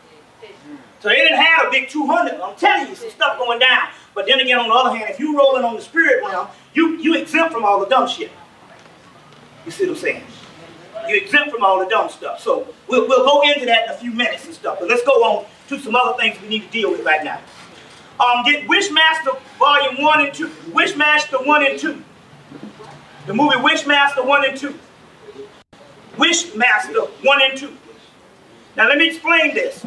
So they didn't have a big 200. I'm telling you, some stuff going down. But then again, on the other hand, if you're rolling on the spirit realm, you exempt from all the dumb shit. You see what I'm saying? You're exempt from all the dumb stuff. So we'll go into that in a few minutes and stuff. But let's go on to some other things we need to deal with right now. Get Wishmaster Volume 1 and 2. Wishmaster 1 and 2. The movie Wishmaster 1 and 2. Wishmaster 1 and 2. Now let me explain this.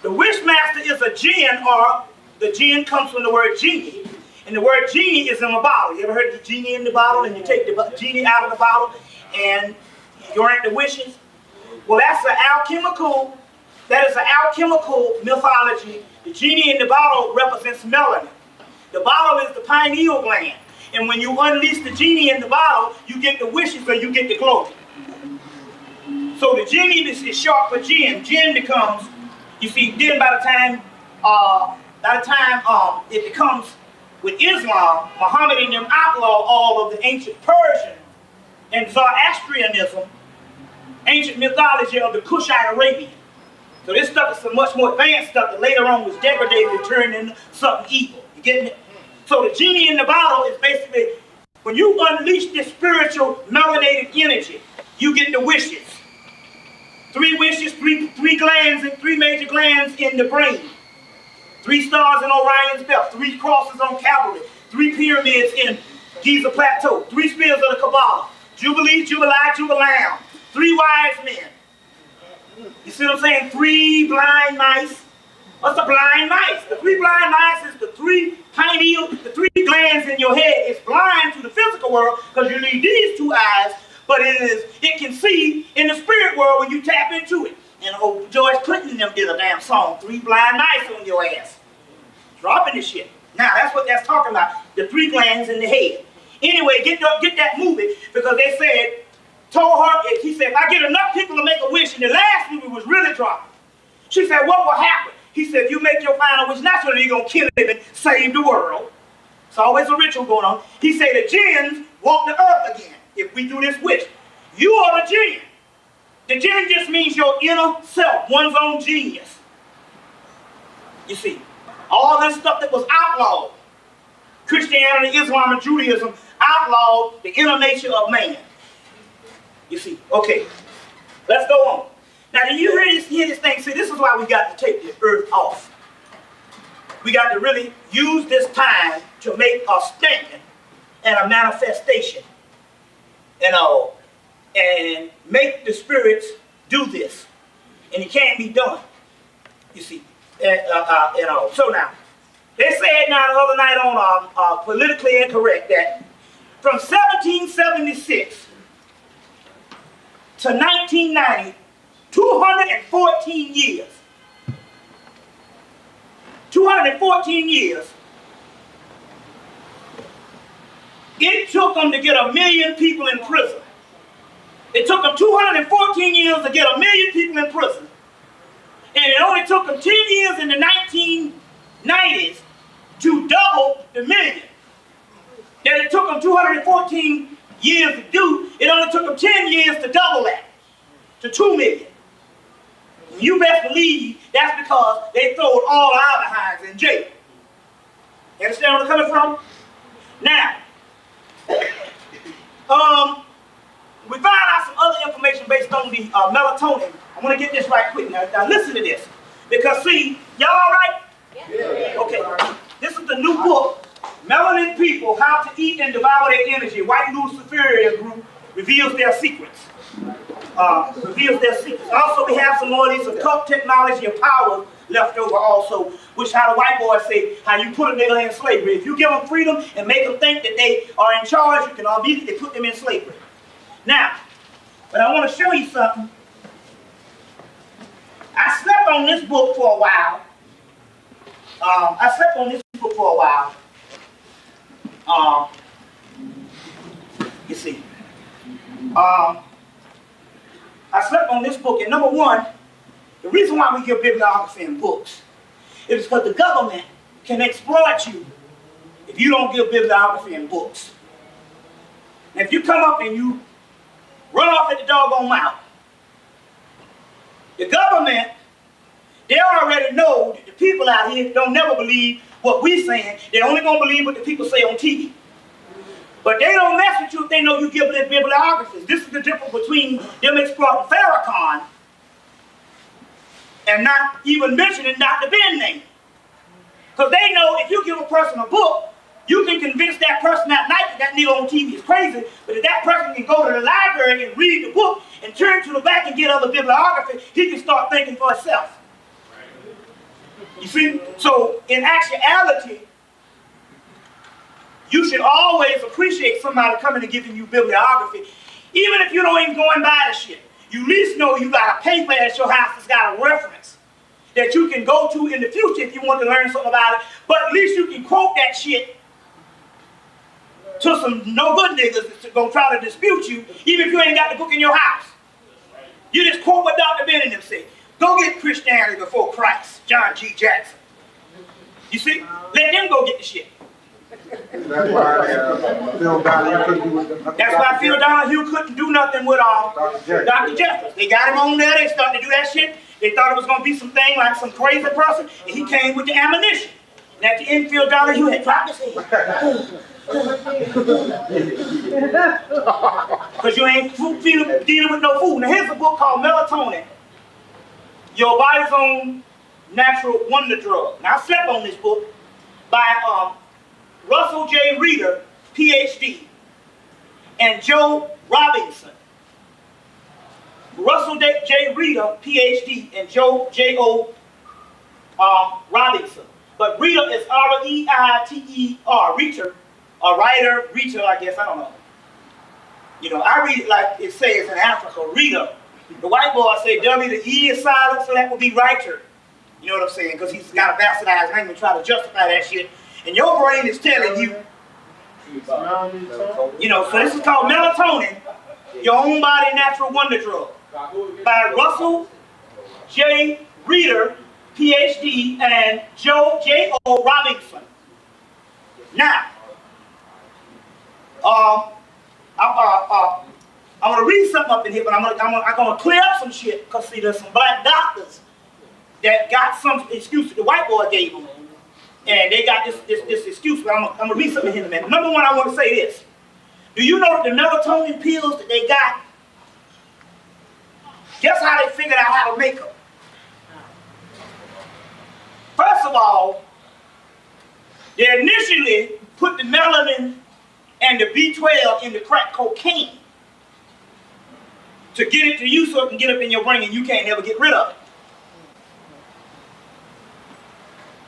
The Wishmaster is a jinn, or the jinn comes from the word genie. And the word genie is in a bottle. You ever heard the genie in the bottle? And you take the genie out of the bottle and you grant the wishes? Well, that is an alchemical mythology. The genie in the bottle represents melanin. The bottle is the pineal gland. And when you unleash the genie in the bottle, you get the wishes or you get the glory. So the genie is short for jinn. Jinn becomes, you see, then by the time it becomes with Islam, Muhammad and them outlaw all of the ancient Persian and Zoroastrianism, ancient mythology of the Kushite Arabian. So this stuff is some much more advanced stuff that later on was degraded and turned into something evil. You getting it? So the genie in the bottle is basically, when you unleash this spiritual melanated energy, you get the wishes. 3 wishes, three glands, and 3 major glands in the brain. 3 stars in Orion's belt, 3 crosses on Calvary, 3 pyramids in Giza Plateau, 3 spears of the Kabbalah, Jubilee, Jubilee, Jubilam, 3 wise men. You see what I'm saying? 3 blind mice. What's the blind mice? The 3 blind mice is the 3 pineal, the 3 glands in your head. It's blind to the physical world because you need these 2 eyes, but it can see in the spirit world when you tap into it. And old George Clinton and them did a damn song, 3 blind mice on your ass. Dropping this shit. Now, that's what that's talking about, the 3 glands in the head. Anyway, get that movie, because they said, told her, he said, if I get enough people to make a wish, and the last movie was really dropping. She said, what will happen? He said, if you make your final wish, naturally you're going to kill him and save the world. It's always a ritual going on. He said, the jinns walk the earth again if we do this wish. You are the jinn. The jinn just means your inner self, one's own genius. You see, all this stuff that was outlawed, Christianity, Islam, and Judaism outlawed the inner nature of man. You see, okay, let's go on. Now, do you hear this thing? See, this is why we got to take the earth off. We got to really use this time to make a statement and a manifestation, and make the spirits do this. And it can't be done, you see. So now, they said now the other night on Politically Incorrect that from 1776 to 1990, 214 years. 214 years. It took them to get 1 million people in prison. It took them 214 years to get 1 million people in prison. And it only took them 10 years in the 1990s to double the million. That it took them 214 years to do, it only took them 10 years to double that, to 2 million. You best believe that's because they throwed all our behinds in jail. You understand where I'm coming from? Now, we find out some other information based on the melatonin. I want to get this right quick. Now listen to this. Because see, y'all all right? Yeah. Okay. This is the new book, Melanin People, How to Eat and Devour Their Energy. White Luciferian Group reveals their secrets. Also, we have some more of these occult technology and power left over also, which how the white boys say, how you put a nigga in slavery. If you give them freedom and make them think that they are in charge, you can immediately put them in slavery. Now, but I want to show you something. I slept on this book for a while. You see. I slept on this book, and number one, the reason why we give bibliography in books is because the government can exploit you if you don't give bibliography in books. And if you come up and you run off at the doggone mouth, the government, they already know that the people out here don't never believe what we're saying. They only gonna believe what the people say on TV. But they don't mess with you if they know you give them bibliographies. This is the difference between them exploiting Farrakhan and not even mentioning Dr. Ben's name. Because they know if you give a person a book, you can convince that person that night that nigga on TV is crazy, but if that person can go to the library and read the book and turn to the back and get other bibliography, he can start thinking for himself. You see? So in actuality, you should always appreciate somebody coming and giving you bibliography. Even if you don't even go and buy the shit, you at least know you got a paper at your house that's got a reference that you can go to in the future if you want to learn something about it, but at least you can quote that shit to some no good niggas that's gonna try to dispute you, even if you ain't got the book in your house. You just quote what Dr. Ben and them say. Go get Christianity before Christ, John G. Jackson. You see? Let them go get the shit. That's why Phil Donahue couldn't do it. That's why Phil Donahue couldn't do nothing with Dr. Jeffers. They got him on there, they started to do that shit. They thought it was gonna be some thing like some crazy person, and he came with the ammunition. And at the end, Phil Donahue had dropped his head. Because you ain't dealing with no food. Now here's a book called Melatonin, Your Body's Own Natural Wonder Drug. Now I slept on this book by Russell J. Reeder, PhD, and Joe Robinson. Russell J. Reeder, PhD, and Joe J.O. Robinson. But Reeder is R-E-I-T-E-R, Reeder, or writer, Reeder, I guess, I don't know. You know, I read it like it says in Africa, Reeder. The white boy say W, the E is silent, so that would be writer. You know what I'm saying? Because he's got a bastardized name and try to justify that shit. And your brain is telling you, you know, so this is called Melatonin, Your Own Body Natural Wonder Drug, by Russell J. Reeder, PhD, and Joe J.O. Robinson. Now, I'm going to read something up in here, but I'm going to clear up some shit, because see, there's some black doctors that got some excuse that the white boy gave them. And they got this excuse, but I'm going to read something in a minute. Number one, I want to say this. Do you know that the melatonin pills that they got, guess how they figured out how to make them? First of all, they initially put the melanin and the B12 in the crack cocaine to get it to you so it can get up in your brain and you can't never get rid of it.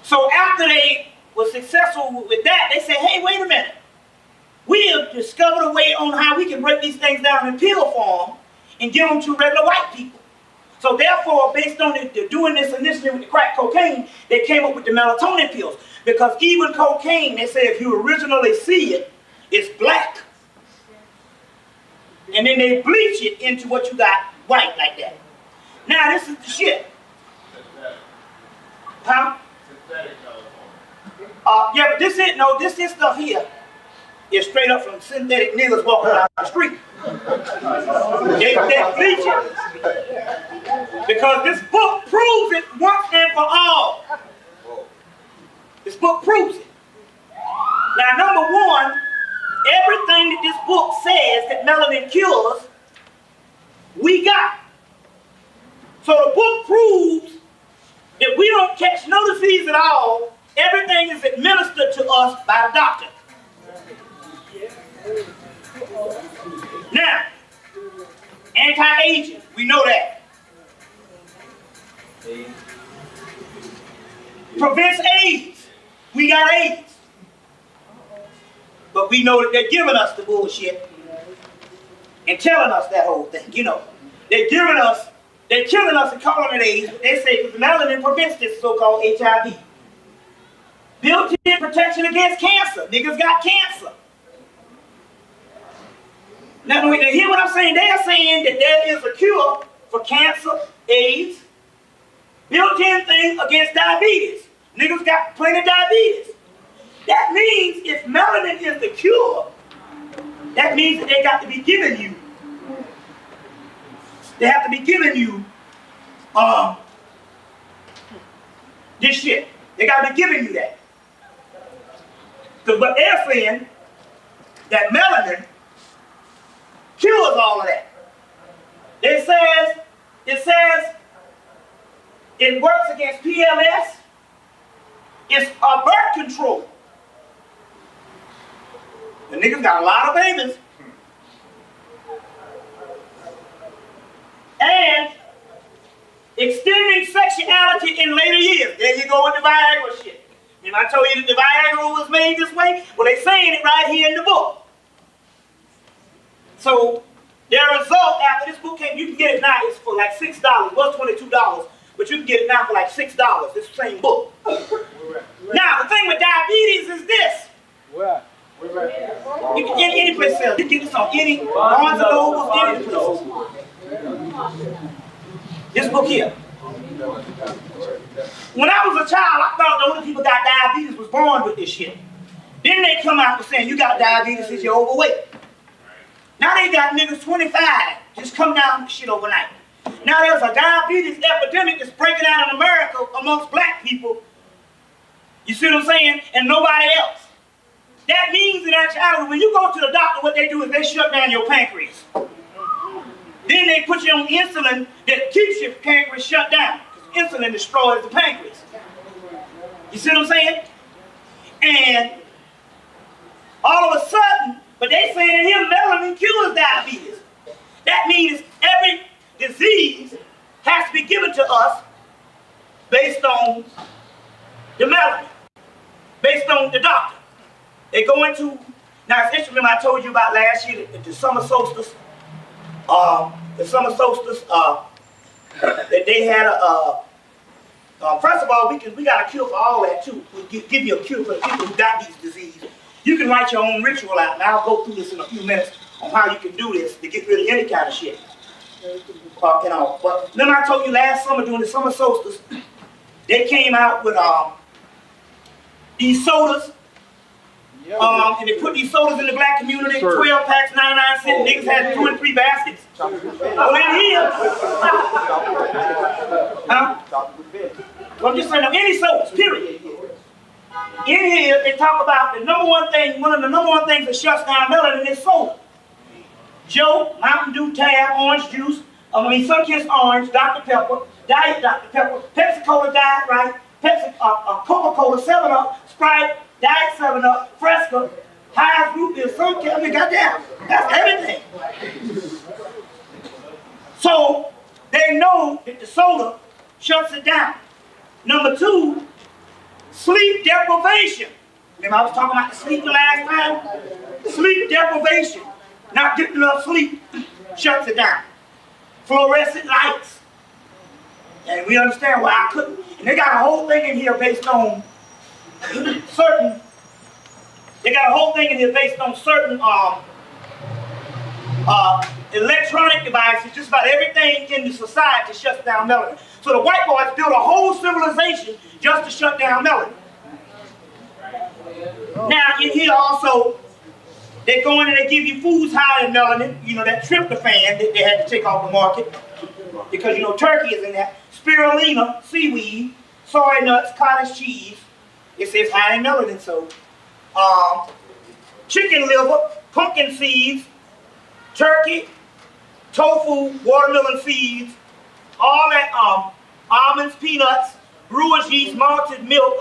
So after they were successful with that, they said, hey, wait a minute. We have discovered a way on how we can break these things down in pill form and give them to regular white people. So therefore, based on doing this initially with the crack cocaine, they came up with the melatonin pills. Because even cocaine, they say if you originally see it is black. And then they bleach it into what you got white like that. Now this is the shit. Huh? Yeah, but this stuff here is straight up from synthetic niggas walking down the street. They bleach it. Because this book proves it once and for all. This book proves it. Now, number one, everything that this book says that melanin cures, we got. So the book proves that we don't catch no disease at all. Everything is administered to us by the doctor. Now, anti-aging, we know that. Prevents AIDS. We got AIDS. But we know that they're giving us the bullshit and telling us that whole thing. You know, they're killing us and calling it AIDS. They say because melanin prevents this so-called HIV. Built-in protection against cancer. Niggas got cancer. Now, hear what I'm saying? They are saying that there is a cure for cancer, AIDS, built-in thing against diabetes. Niggas got plenty of diabetes. That means if melanin is the cure, that means that they got to be giving you. They have to be giving you this shit. They got to be giving you that. But they're saying that melanin cures all of that. It says it works against PMS. It's a birth control. The niggas got a lot of babies. And extending sexuality in later years. There you go with the Viagra shit. Remember I told you that the Viagra was made this way? Well, they're saying it right here in the book. So, their result after this book came, you can get it now, it's for like $6. It was $22, but you can get it now for like $6. It's the same book. Now, the thing with diabetes is this. Where? You can get any place else. You can get this on any Barnes and Noble, any place. This book here. When I was a child, I thought the only people got diabetes was born with this shit. Then they come out with saying you got diabetes because you're overweight. Now they got niggas 25 just come down with shit overnight. Now there's a diabetes epidemic that's breaking out in America amongst black people. You see what I'm saying? And nobody else. That means in actuality, when you go to the doctor, what they do is they shut down your pancreas. Then they put you on insulin that keeps your pancreas shut down. Because insulin destroys the pancreas. You see what I'm saying? And all of a sudden, but they saying in here melanin cures diabetes. That means every disease has to be given to us based on the melanin, based on the doctor. They go into, now it's interesting, I told you about last year, the summer solstice, that they had first of all, we got a cure for all that too. We'll give you a cure for the people who got these diseases. You can write your own ritual out, and I'll go through this in a few minutes on how you can do this to get rid of any kind of shit. But remember I told you last summer during the summer solstice, they came out with these sodas, and they put these sodas in the black community, 12 packs, 99 cents, niggas had 2 and 3 baskets. Well, in here, well, I'm just saying, any sodas, period. In here, they talk about the number one thing, one of the number one things that shuts down melanin is soda. Joe, Mountain Dew, Tab, orange juice, Sunkist orange, Dr. Pepper, Diet Dr. Pepper, Pepsi Cola Diet Right, Coca-Cola 7-Up, Sprite, Diet 7-Up, Fresca, High Group is Sunkist. I mean, goddamn, that's everything. So they know that the soda shuts it down. Number 2, sleep deprivation. Remember I was talking about the sleep the last time? Sleep deprivation. Not getting enough sleep shuts it down. Fluorescent lights. And we understand why I couldn't. And they got a whole thing in here based on certain They got a whole thing in here based on certain electronic devices. Just about everything in the society shuts down melanin. So the white boys built a whole civilization just to shut down melanin. Now in here also, they go in and they give you foods high in melanin. You know, that tryptophan that they had to take off the market because, you know, turkey is in that. Spirulina, seaweed, soy nuts, cottage cheese. It says high in melanin. So chicken liver, pumpkin seeds, turkey, tofu, watermelon seeds, all that, almonds, peanuts, brewer's yeast, malted milk.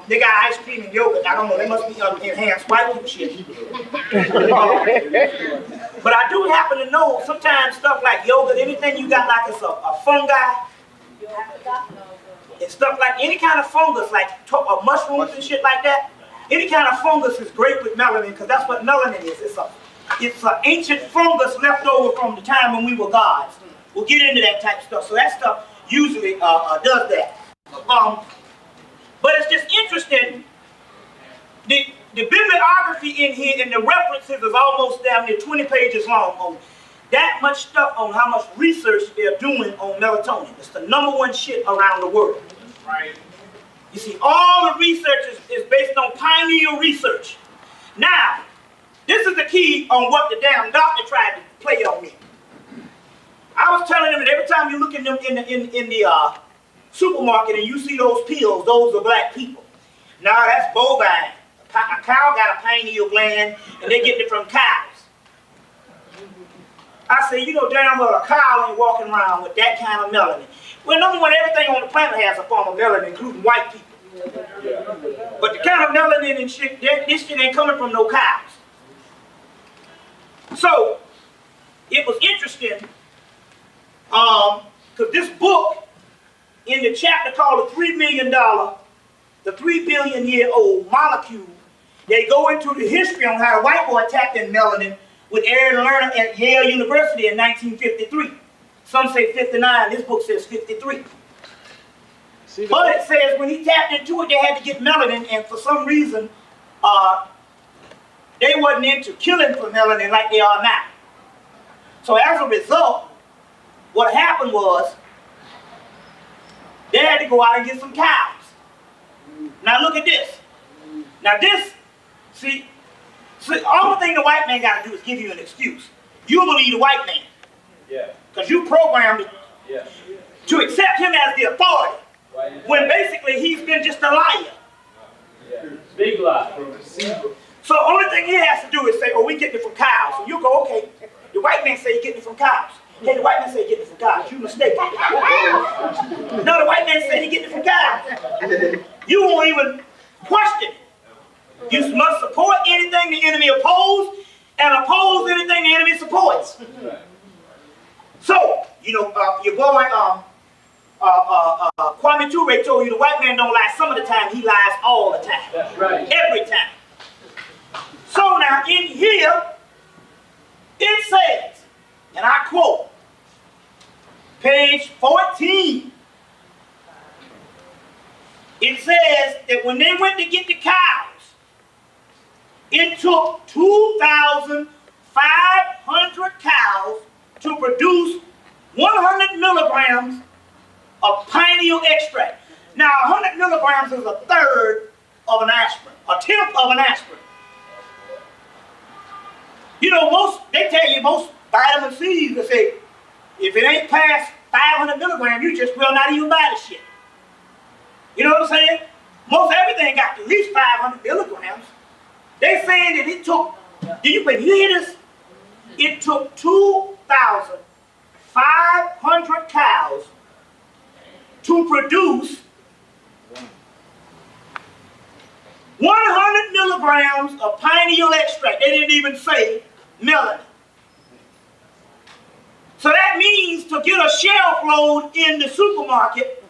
They got ice cream and yogurt. I don't know, they must be enhanced white people shit. But I do happen to know sometimes stuff like yogurt, anything you got like it's a fungi, and stuff like any kind of fungus, like mushrooms and shit like that, any kind of fungus is great with melanin because that's what melanin is. It's an ancient fungus left over from the time when we were gods. We'll get into that type of stuff. So that stuff usually does that. But it's just interesting. The bibliography in here and the references is almost damn near 20 pages long on that much stuff on how much research they're doing on melatonin. It's the #1 shit around the world. Right. You see, all the research is based on pioneer research. Now, this is the key on what the damn doctor tried to play on me. I was telling them that every time you look in them in the supermarket and you see those pills, those are black people. Now that's bovine. A cow got a pineal gland and they get it from cows. I say, you know damn well a cow ain't walking around with that kind of melanin. Well, #1, everything on the planet has a form of melanin, including white people. But the kind of melanin and shit, this shit ain't coming from no cows. So, it was interesting, because this book, in the chapter called The $3 billion-year-old molecule, they go into the history on how the white boy tapped in melanin with Aaron Lerner at Yale University in 1953. Some say 59, this book says 53. But it says when he tapped into it, they had to get melanin, and for some reason, they wasn't into killing for melanin like they are now. So as a result, what happened was, they had to go out and get some cows. Now look at this. Now this, see, all the thing the white man got to do is give you an excuse. You believe the white man. Yeah. Because you programmed to accept him as the authority. When basically he's been just a liar. Yeah. Big lie. So the only thing he has to do is say, oh, we get it from cows. And you go, okay, the white man say he getting it from cows. Hey, the white man say he getting it from cows. You mistaken. No, the white man say he getting it from cows. You won't even question it. You must support anything the enemy opposes and oppose anything the enemy supports. So, you know, your boy Kwame Ture told you the white man don't lie some of the time, he lies all the time. That's right. Every time. So now in here, it says, and I quote, page 14, it says that when they went to get the cows, it took 2,500 cows to produce 100 milligrams of pineal extract. Now 100 milligrams is a third of an aspirin, a tenth of an aspirin. You know, they tell you most vitamin C's, they say, if it ain't past 500 milligrams, you just will not even buy the shit. You know what I'm saying? Most everything got at least 500 milligrams. They saying that it took, do you hear this? It took 2,500 cows to produce 100 milligrams of pineal extract. They didn't even say melanin. So that means to get a shelf load in the supermarket,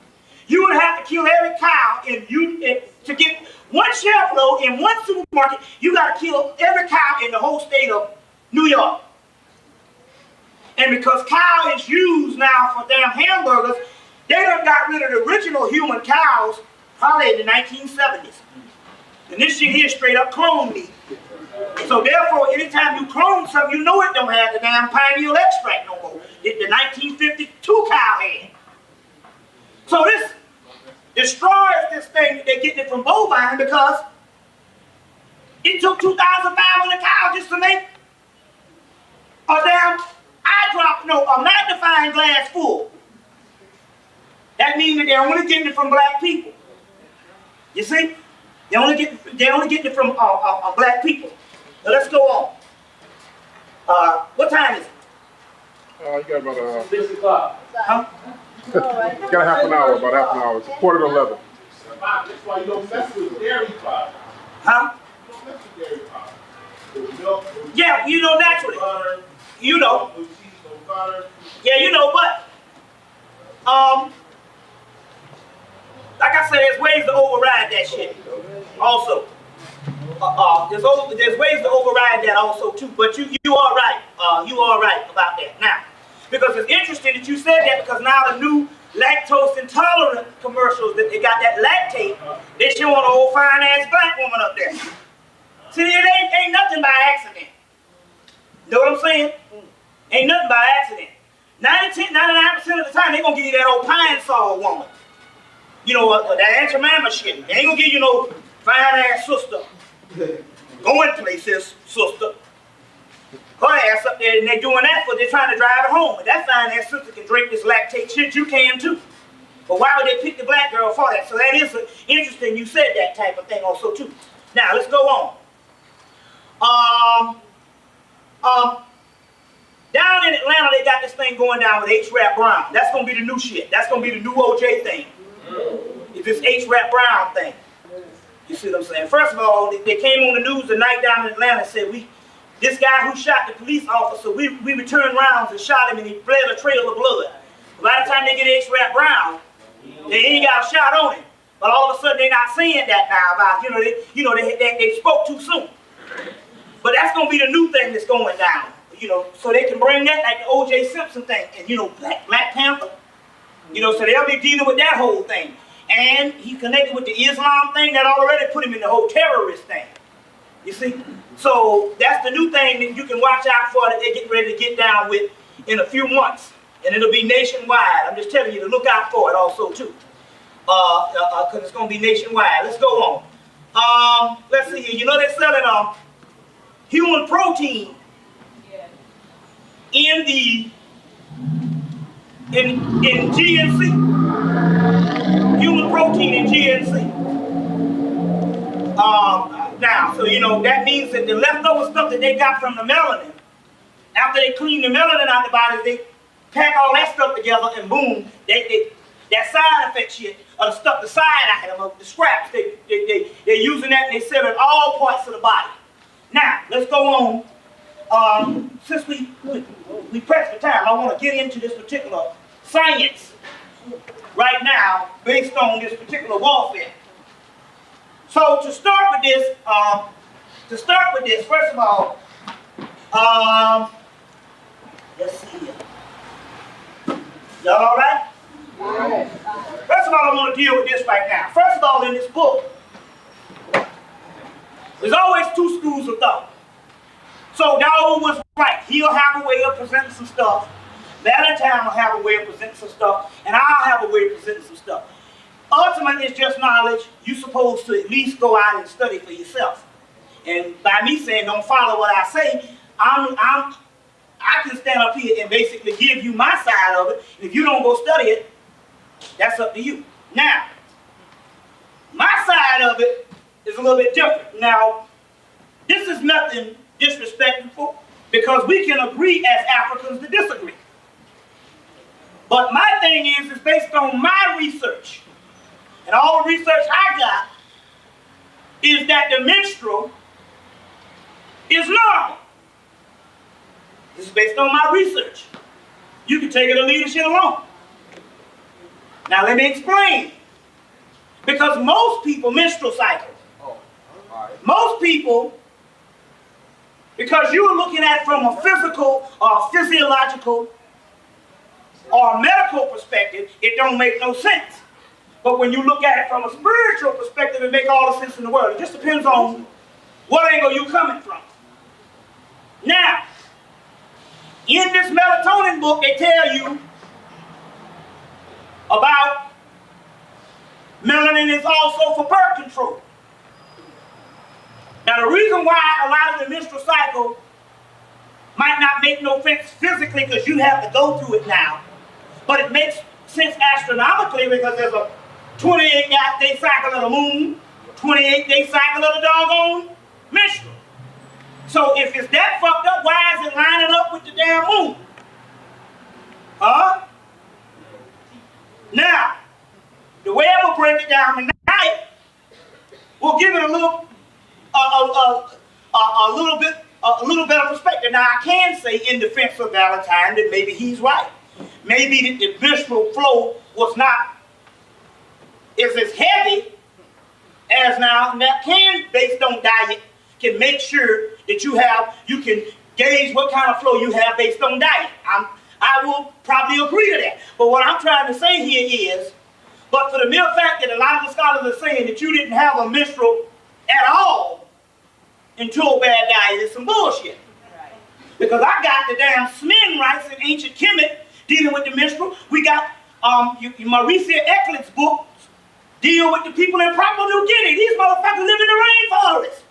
you would have to kill every cow. To get one shelf load in one supermarket, you got to kill every cow in the whole state of New York. And because cow is used now for damn hamburgers, they done got rid of the original human cows probably in the 1970s. And this shit here straight up clone meat. So therefore, anytime you clone something, you know it don't have the damn pineal extract no more. It's the 1952 cow head. So this destroys this thing that they're getting it from bovine because it took 2,500 cows just to make a damn a magnifying glass full. That means that they're only getting it from black people. You see? They're only getting it from black people. Now let's go on. What time is it? You got about 6 o'clock. Huh? you got half an hour, about half an hour. It's 10:45. That's why you don't mess with dairy products. Huh? You don't mess with dairy products. The milk, the Yeah, you know, naturally. butter, You know. no cheese, no butter. Yeah, you know, but like I said, there's ways to override that shit. Also, there's ways to override that also too. But you are right. You are right about that now, because it's interesting that you said that, because now the new lactose intolerant commercials that they got that lactate, they showing an old fine ass black woman up there. See, it ain't nothing by accident. Know what I'm saying? Ain't nothing by accident. 99% of the time, they gonna give you that old pine saw woman. You know, that Aunt Jemima shit. They ain't gonna give you no fine ass sister. Going places, sister. Her ass up there, and they're doing that for they're trying to drive it home. But that fine ass sister can drink this lactate shit, you can too. But why would they pick the black girl for that? So that is interesting you said that type of thing also too. Now, let's go on. Down in Atlanta, they got this thing going down with H. Rap Brown. That's going to be the new shit. That's going to be the new OJ thing. It's this H. Rap Brown thing. You see what I'm saying? First of all, they came on the news tonight down in Atlanta and said, this guy who shot the police officer, we returned rounds and shot him and he bled a trail of blood. By the time they get H. Rap Brown, they ain't got a shot on him. But all of a sudden, they're not saying that now about, they spoke too soon. But that's going to be the new thing that's going down. So they can bring that like the O.J. Simpson thing, and Black Panther, so they'll be dealing with that whole thing. And he connected with the Islam thing that already put him in the whole terrorist thing. You see? So that's the new thing that you can watch out for that they're getting ready to get down with in a few months. And it'll be nationwide. I'm just telling you to look out for it also too. Because it's going to be nationwide. Let's go on. Let's see here. They're selling human protein in GNC. Human protein in GNC. Now, so that means that the leftover stuff that they got from the melanin, after they clean the melanin out the body, they pack all that stuff together and boom, that side effect shit, or the stuff, the side item of the scraps, they're using that and they sell it in all parts of the body. Now, let's go on. Since we pressed for time, I want to get into this particular science right now based on this particular warfare. So to start with this, first of all, let's see here. Y'all all right? Yes. First of all, I want to deal with this right now. First of all, in this book, there's always two schools of thought. So Darwin was right. He'll have a way of presenting some stuff. Valentine will have a way of presenting some stuff. And I'll have a way of presenting some stuff. Ultimately, it's just knowledge. You're supposed to at least go out and study for yourself. And by me saying don't follow what I say, I can stand up here and basically give you my side of it. If you don't go study it, that's up to you. Now, my side of it is a little bit different. Now, this is nothing disrespectful because we can agree as Africans to disagree. But my thing is based on my research. And all the research I got is that the menstrual is normal. This is based on my research. You can take it or leave the shit alone. Now let me explain. Because most people, menstrual cycles, most people, because you're looking at it from a physical or physiological or medical perspective, it don't make no sense. But when you look at it from a spiritual perspective, it makes all the sense in the world. It just depends on what angle you're coming from. Now, in this melatonin book, they tell you about melanin is also for birth control. Now, the reason why a lot of the menstrual cycle might not make no sense physically because you have to go through it now, but it makes sense astronomically because there's a 28-day cycle of the moon, 28-day cycle of the doggone menstrual. So if it's that fucked up, why is it lining up with the damn moon? Huh? Now, the way I'm gonna break it down tonight, we'll give it a little better perspective. Now, I can say in defense of Valentine that maybe he's right. Maybe the menstrual flow was not as heavy as now, and that can, based on diet, can make sure that you can gauge what kind of flow you have based on diet. I will probably agree to that. But what I'm trying to say here is, but for the mere fact that a lot of the scholars are saying that you didn't have a menstrual at all until a bad diet is some bullshit. Right. Because I got the damn Smin rights in ancient Kemet dealing with the menstrual. We got Mauricia Eklund's books deal with the people in Papua New Guinea. These motherfuckers live in the rainforest,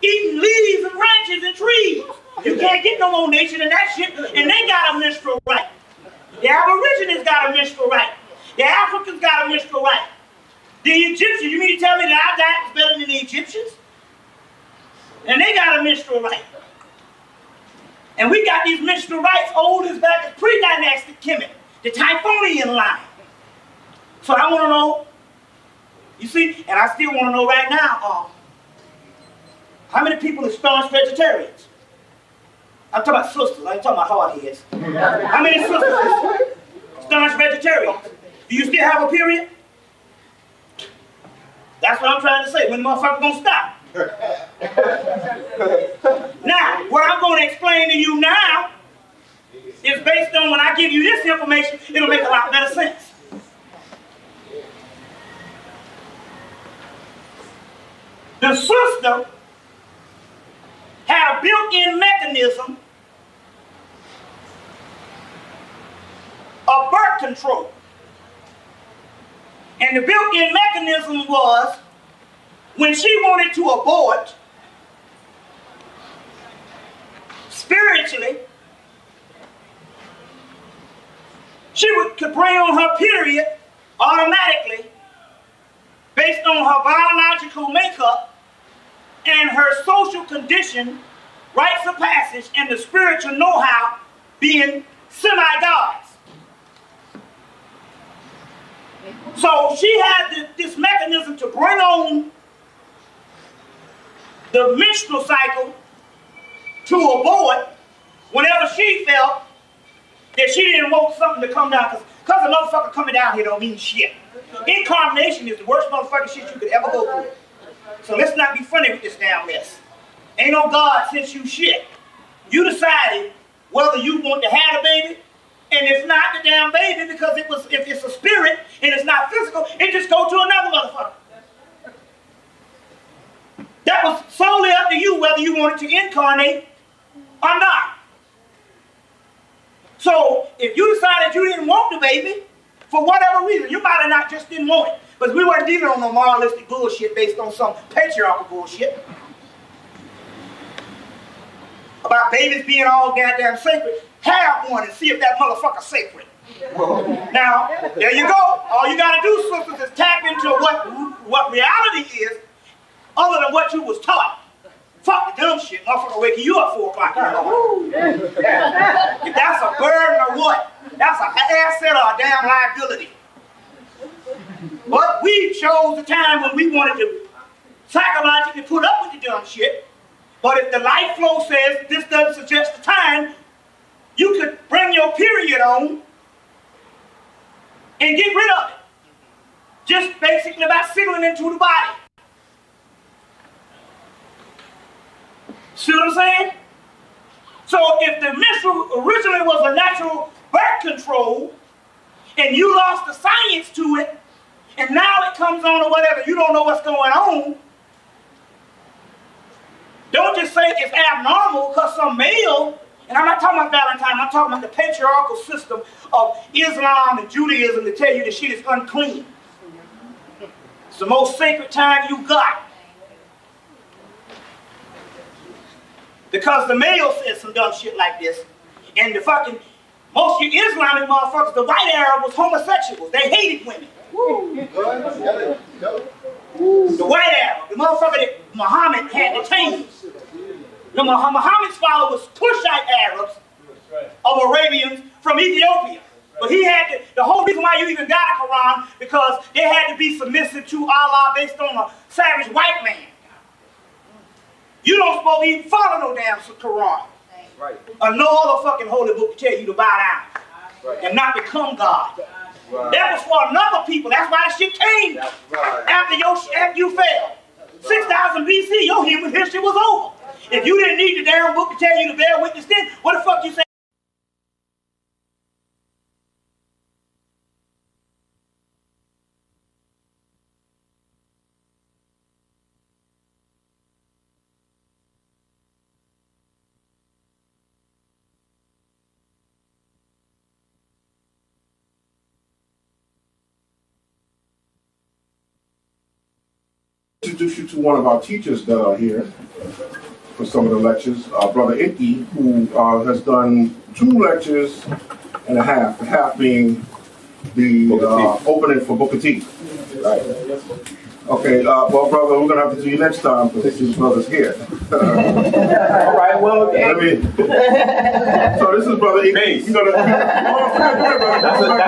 eating leaves and branches and trees. You can't get no more nation than that shit, and they got a menstrual right. The Aborigines got a menstrual right. The Africans got a menstrual right. The Egyptians, you mean to tell me that our diet is better than the Egyptians? And they got a menstrual right. And we got these menstrual rights old as back as pre-dynastic Kemet, the Typhonian line. So I want to know, you see, and I still want to know right now, how many people are staunch vegetarians? I'm talking about sisters, I ain't talking about hardheads. How many sisters are staunch vegetarians? Do you still have a period? That's what I'm trying to say. When the motherfucker gonna stop? Now, what I'm going to explain to you now is based on when I give you this information, it'll make a lot better sense. The system had a built-in mechanism of birth control. And the built-in mechanism was when she wanted to abort, spiritually, she could bring on her period automatically based on her biological makeup and her social condition, rites of passage, and the spiritual know-how being semi-gods. So she had this mechanism to bring on the menstrual cycle to abort whenever she felt that she didn't want something to come down. Because a motherfucker coming down here don't mean shit. Incarnation is the worst motherfucking shit you could ever go through. So let's not be funny with this damn mess. Ain't no God sent you shit. You decided whether you want to have a baby, and if not the damn baby, because if it's a spirit and it's not physical, it just go to another motherfucker. That was solely up to you whether you wanted to incarnate or not. So if you decided you didn't want the baby, for whatever reason, you might have not just didn't want it. But we weren't dealing on no moralistic bullshit based on some patriarchal bullshit. About babies being all goddamn sacred. Have one and see if that motherfucker's sacred. Now, there you go. All you gotta do, sisters, is tap into what reality is other than what you was taught. Fuck the dumb shit, motherfucker waking you up 4 o'clock in the morning. If that's a burden or what, that's an asset or a damn liability. But we chose the time when we wanted to psychologically put up with the dumb shit. But if the life flow says this doesn't suggest the time, you could bring your period on and get rid of it. Just basically by signaling into the body. See what I'm saying? So if the menstrual originally was a natural birth control and you lost the science to it and now it comes on or whatever, you don't know what's going on. Don't just say it's abnormal because some male, and I'm not talking about Valentine, I'm talking about the patriarchal system of Islam and Judaism to tell you the shit is unclean. It's the most sacred time you got. Because the male said some dumb shit like this, and the fucking, most of you Islamic motherfuckers, the white Arab was homosexuals. They hated women. The white Arab, the motherfucker that Muhammad had to tame. The Muhammad's followers, Cushite Arabs of Arabians from Ethiopia. But he had to, the whole reason why you even got a Quran, because they had to be submissive to Allah based on a savage white man. You don't supposed to even follow no damn Quran. Right. Or no other fucking holy book to tell you to bow down. Right. And not become God. Right. That was for another people. That's why that shit came Right. after you fell. 6,000 BC, your human history was over. If you didn't need the damn book to tell you to bear witness then, what the fuck you say? Introduce you to one of our teachers that are here for some of the lectures, Brother Icky, who has done 2 lectures and a half, the half being the opening for Booker T. Right. Okay, well, brother, we're gonna have to see you next time because this brother's here. All right, well, okay. So this is Brother Icky. That's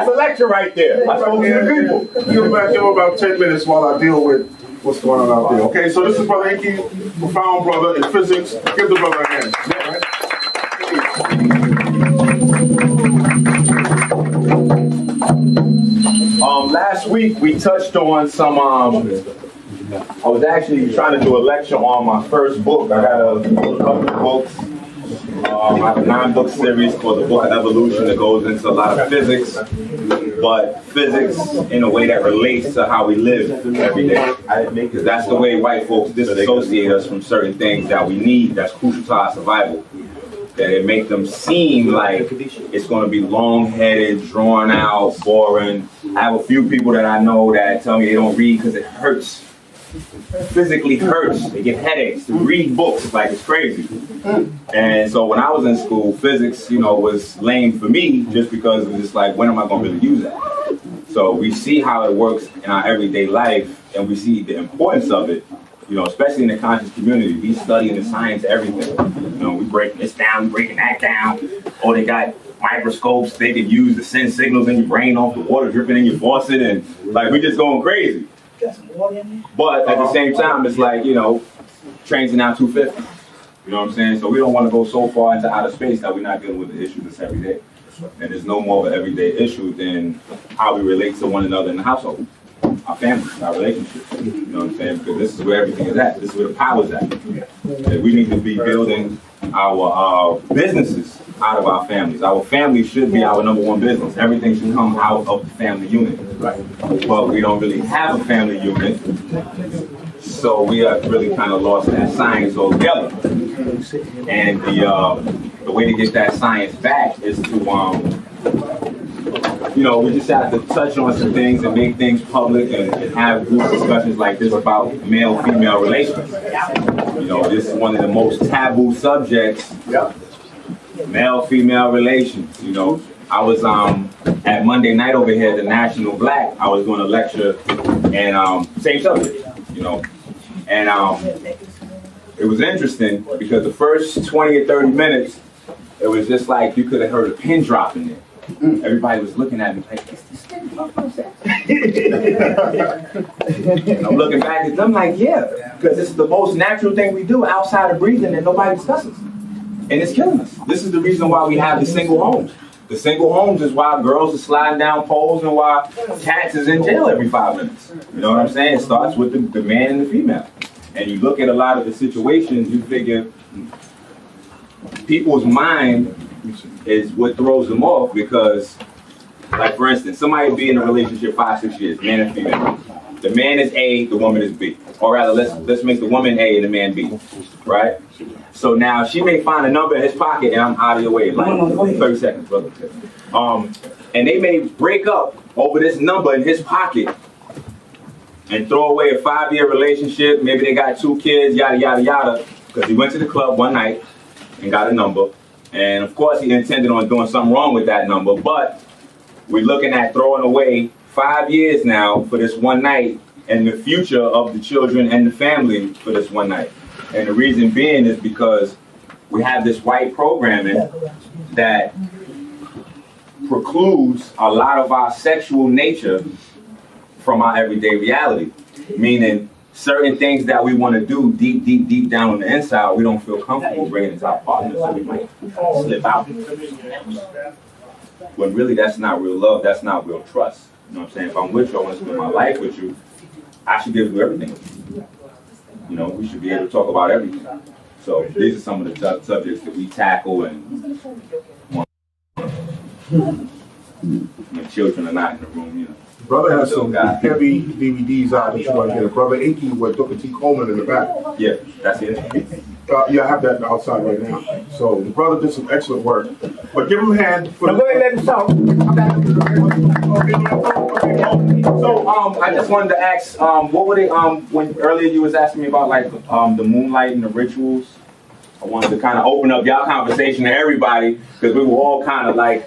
a lecture right there. I spoke to the people. You'll be back in about 10 minutes while I deal with what's going on out there. Okay, so this is Brother Icky, profound brother in physics. Give the brother a hand. Last week we touched on some. I was actually trying to do a lecture on my first book. I got a couple of books. I have a 9-book series called The Book of Evolution that goes into a lot of physics, but physics in a way that relates to how we live every day. Because that's the way white folks disassociate us from certain things that we need, that's crucial to our survival. That it make them seem like it's going to be long-headed, drawn out, boring. I have a few people that I know that tell me they don't read because it hurts. Physically hurts. They get headaches to read books. Like, it's crazy. And so when I was in school, physics, was lame for me just because it was just like, when am I going to really use that? So we see how it works in our everyday life, and we see the importance of it. Especially in the conscious community, we studying the science of everything. We breaking this down, breaking that down. Or they got microscopes they can use to send signals in your brain off the water dripping in your faucet, and like we just going crazy. But at the same time, it's like, trains are now 250. You know what I'm saying? So we don't want to go so far into outer space that we're not dealing with the issue that's every day. And there's no more of an everyday issue than how we relate to one another in the household. Our families, our relationships, you know what I'm saying? Because this is where everything is at. This is where the power's at. And we need to be building our businesses out of our families. Our family should be our #1 business. Everything should come out of the family unit, right? But we don't really have a family unit, so we have really kind of lost that science altogether. And the way to get that science back is to we just have to touch on some things and make things public and have group discussions like this about male-female relations. This is one of the most taboo subjects, male-female relations. I was at Monday night over here at the National Black, I was doing a lecture and same subject, and it was interesting because the first 20 or 30 minutes, it was just like you could have heard a pin drop in there. Everybody was looking at me like, is this thing talking sense? And I'm looking back at them like, yeah, because this is the most natural thing we do outside of breathing and nobody discusses. And it's killing us. This is the reason why we have the single homes. The single homes is why girls are sliding down poles and why cats is in jail every 5 minutes. You know what I'm saying? It starts with the man and the female. And you look at a lot of the situations, you figure people's mind is what throws them off because Like for instance, somebody be in a relationship 5-6 years, man and female. The man is A, the woman is B. Or rather, let's make the woman A and the man B, right? So now she may find a number in his pocket, and I'm out of your way, like 30 seconds, brother. And they may break up over this number in his pocket and throw away a 5-year relationship. Maybe they got 2 kids, yada, yada, yada, because he went to the club one night and got a number. And of course, he intended on doing something wrong with that number, but we're looking at throwing away 5 years now for this one night and the future of the children and the family for this one night. And the reason being is because we have this white programming that precludes a lot of our sexual nature from our everyday reality. Meaning certain things that we want to do deep down on the inside, we don't feel comfortable bringing it to our partner, so we might slip out. When really that's not real love, that's not real trust. You know what I'm saying? If I'm with you, I want to spend my life with you, I should be able to do everything. You know, we should be able to talk about everything. So these are some of the subjects that we tackle, and when children are not in the room, you know. Brother has some heavy DVDs out that you want to get. Brother Inky with Dr. T. Coleman in the back. Yeah, that's it. Yeah, I have that outside right now. So the brother did some excellent work. But give him a hand. For Now go ahead and let him talk. So I just wanted to ask, what were they? When earlier you was asking me about like the moonlight and the rituals. I wanted to kind of open up y'all conversation to everybody because we were all kind of like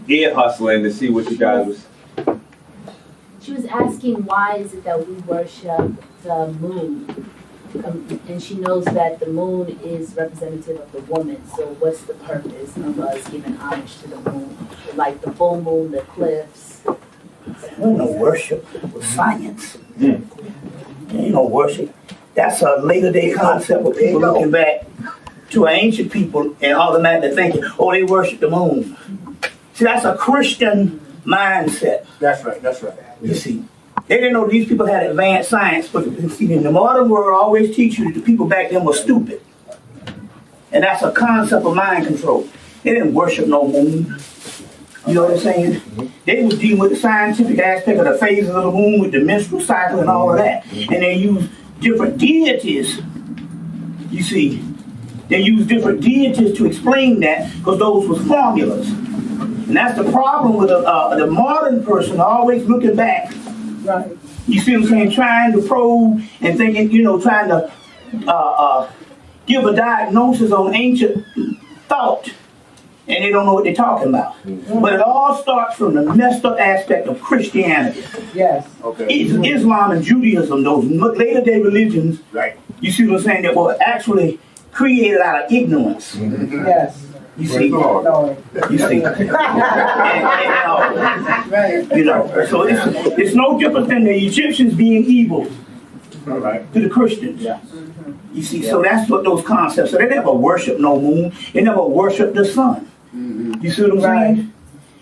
ear hustling to see what you guys was. She was asking why is it that we worship the moon? And she knows that the moon is representative of the woman. So what's the purpose of us giving homage to the moon? Like the full moon, the eclipse. Ain't no worship with science. Ain't no worship. That's a later day concept of people looking back to ancient people and automatically thinking, oh, they worship the moon. See, that's a Christian mindset. That's right, that's right. You see, they didn't know these people had advanced science, but see, in the modern world always teach you that the people back then were stupid. And that's a concept of mind control. They didn't worship no moon. You know what I'm saying? They was dealing with the scientific aspect of the phases of the moon with the menstrual cycle and all of that. And they used different deities. You see, they used different deities to explain that because those was formulas. And that's the problem with the modern person always looking back. Right. You see what I'm saying? Trying to probe and thinking, you know, trying to give a diagnosis on ancient thought. And they don't know what they're talking about. Mm-hmm. But it all starts from the messed up aspect of Christianity. Yes. Okay. Islam and Judaism, those later day religions, Right. you see what I'm saying, that were actually created out of ignorance. Mm-hmm. Yes. You see, you see, you know, so it's no different than the Egyptians being evil to the Christians. Yeah. You see, so that's what those concepts. So they never worship no moon. They never worship the sun. You see what I'm saying?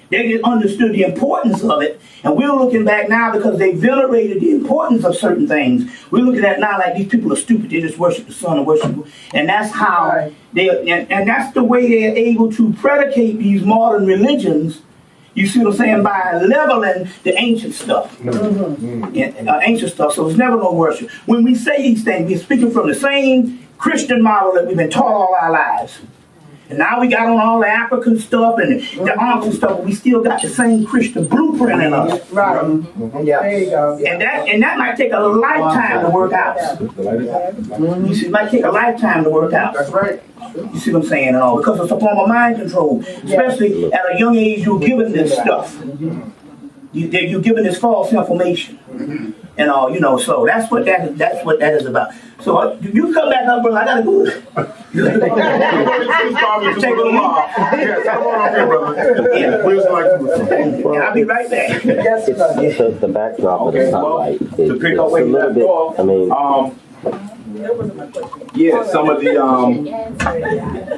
They just understood the importance of it, and we're looking back now because they venerated the importance of certain things. We're looking at now like these people are stupid. They just worship the sun and worship, and that's how and that's the way they're able to predicate these modern religions. You see what I'm saying? By leveling the ancient stuff, ancient stuff. So it's never no worship. When we say these things, we're speaking from the same Christian model that we've been taught all our lives. And now we got on all the African stuff and the arts and stuff, but we still got the same Christian blueprint in us. Right. Yeah. There you go. And that might take a lifetime to work out. You see, it might take a lifetime to work out. That's right. You see what I'm saying and all, because it's a form of mind control. Especially at a young age, you're given this stuff. You're given this false information. And all, you know, so that's what that is about. So you come back up, brother. I gotta go. Take it along. Yes, come on up here, brother. Yeah. Where's the light? And I'll be right back. Yes, brother. The backdrop of the sunlight is To pick up a where you little left bit. off, I mean, yeah, some of the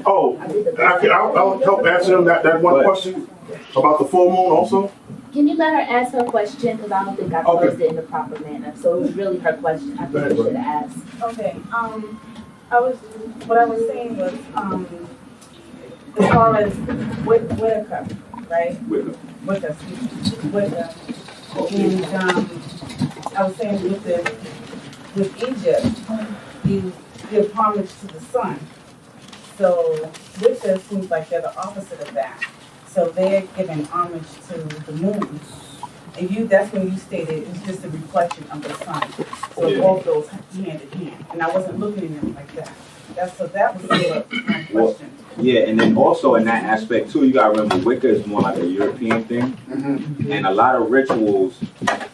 Oh, I'll help answer them that one question about the full moon also. Can you let her ask her question? Because I don't think I posed it in the proper manner. So it was really her question. I think you should have asked. Okay. What I was saying was, as far as Whitaker, right? with us, with us. And I was saying with Egypt, you give homage to the sun. So Wicca seems like they're the opposite of that. So they're giving homage to the moon. And that's when you stated it's just a reflection of the sun. So both goes hand in hand. And I wasn't looking at it like that. That was my question. Yeah, and then also in that aspect too, you gotta remember Wicca is more like a European thing. And a lot of rituals,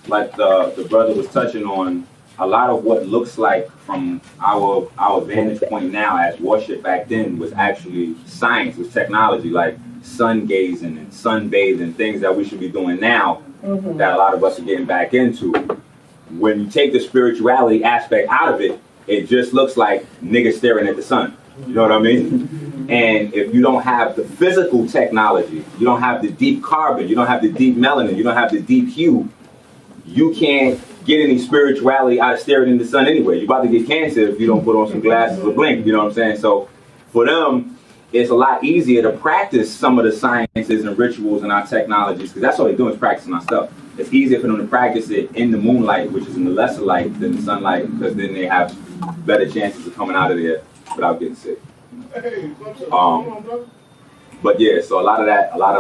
like the brother was touching on, a lot of what looks like from our vantage point now as worship back then was actually science, was technology, like sun gazing and sunbathing, things that we should be doing now that a lot of us are getting back into. When you take the spirituality aspect out of it, it just looks like niggas staring at the sun. You know what I mean? And if you don't have the physical technology, you don't have the deep carbon, you don't have the deep melanin, you don't have the deep hue, you can't get any spirituality out of staring in the sun anyway. You're about to get cancer if you don't put on some glasses or blink, you know what I'm saying? So for them, it's a lot easier to practice some of the sciences and rituals and our technologies, because that's all they're doing is practicing our stuff. It's easier for them to practice it in the moonlight, which is in the lesser light than the sunlight, because then they have better chances of coming out of there without getting sick. But yeah, so a lot of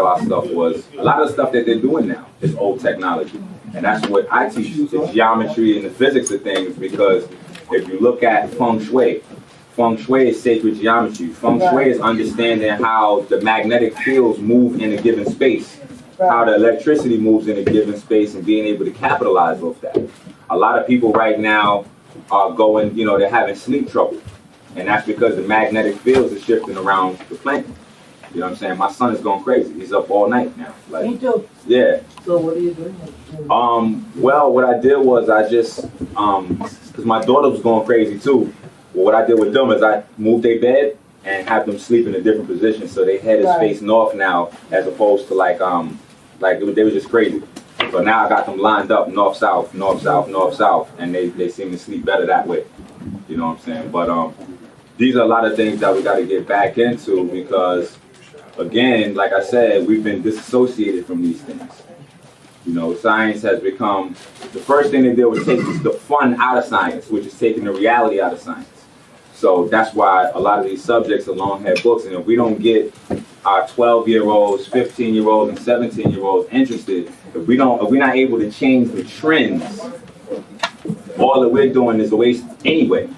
our stuff was, a lot of the stuff that they're doing now is old technology. And that's what I teach, the geometry and the physics of things, because if you look at feng shui is sacred geometry. Feng shui is understanding how the magnetic fields move in a given space, how the electricity moves in a given space, and being able to capitalize off that. A lot of people right now are going, they're having sleep trouble. And that's because the magnetic fields are shifting around the planet. You know what I'm saying? My son is going crazy. He's up all night now. Me too. Yeah. So what are you doing? Well, what I did was I just, because my daughter was going crazy too. Well, what I did with them is I moved their bed and have them sleep in a different position. So their head is facing north now, as opposed to like they were just crazy. So now I got them lined up north, south, north, south, north, south, and they seem to sleep better that way. You know what I'm saying? But these are a lot of things that we got to get back into, because again, like I said, we've been disassociated from these things. Science has become, the first thing they did was take the fun out of science, which is taking the reality out of science. So that's why a lot of these subjects are long-haired books, and if we don't get our 12-year-olds, 15-year-olds, and 17-year-olds interested, if we're not able to change the trends, all that we're doing is a waste anyway.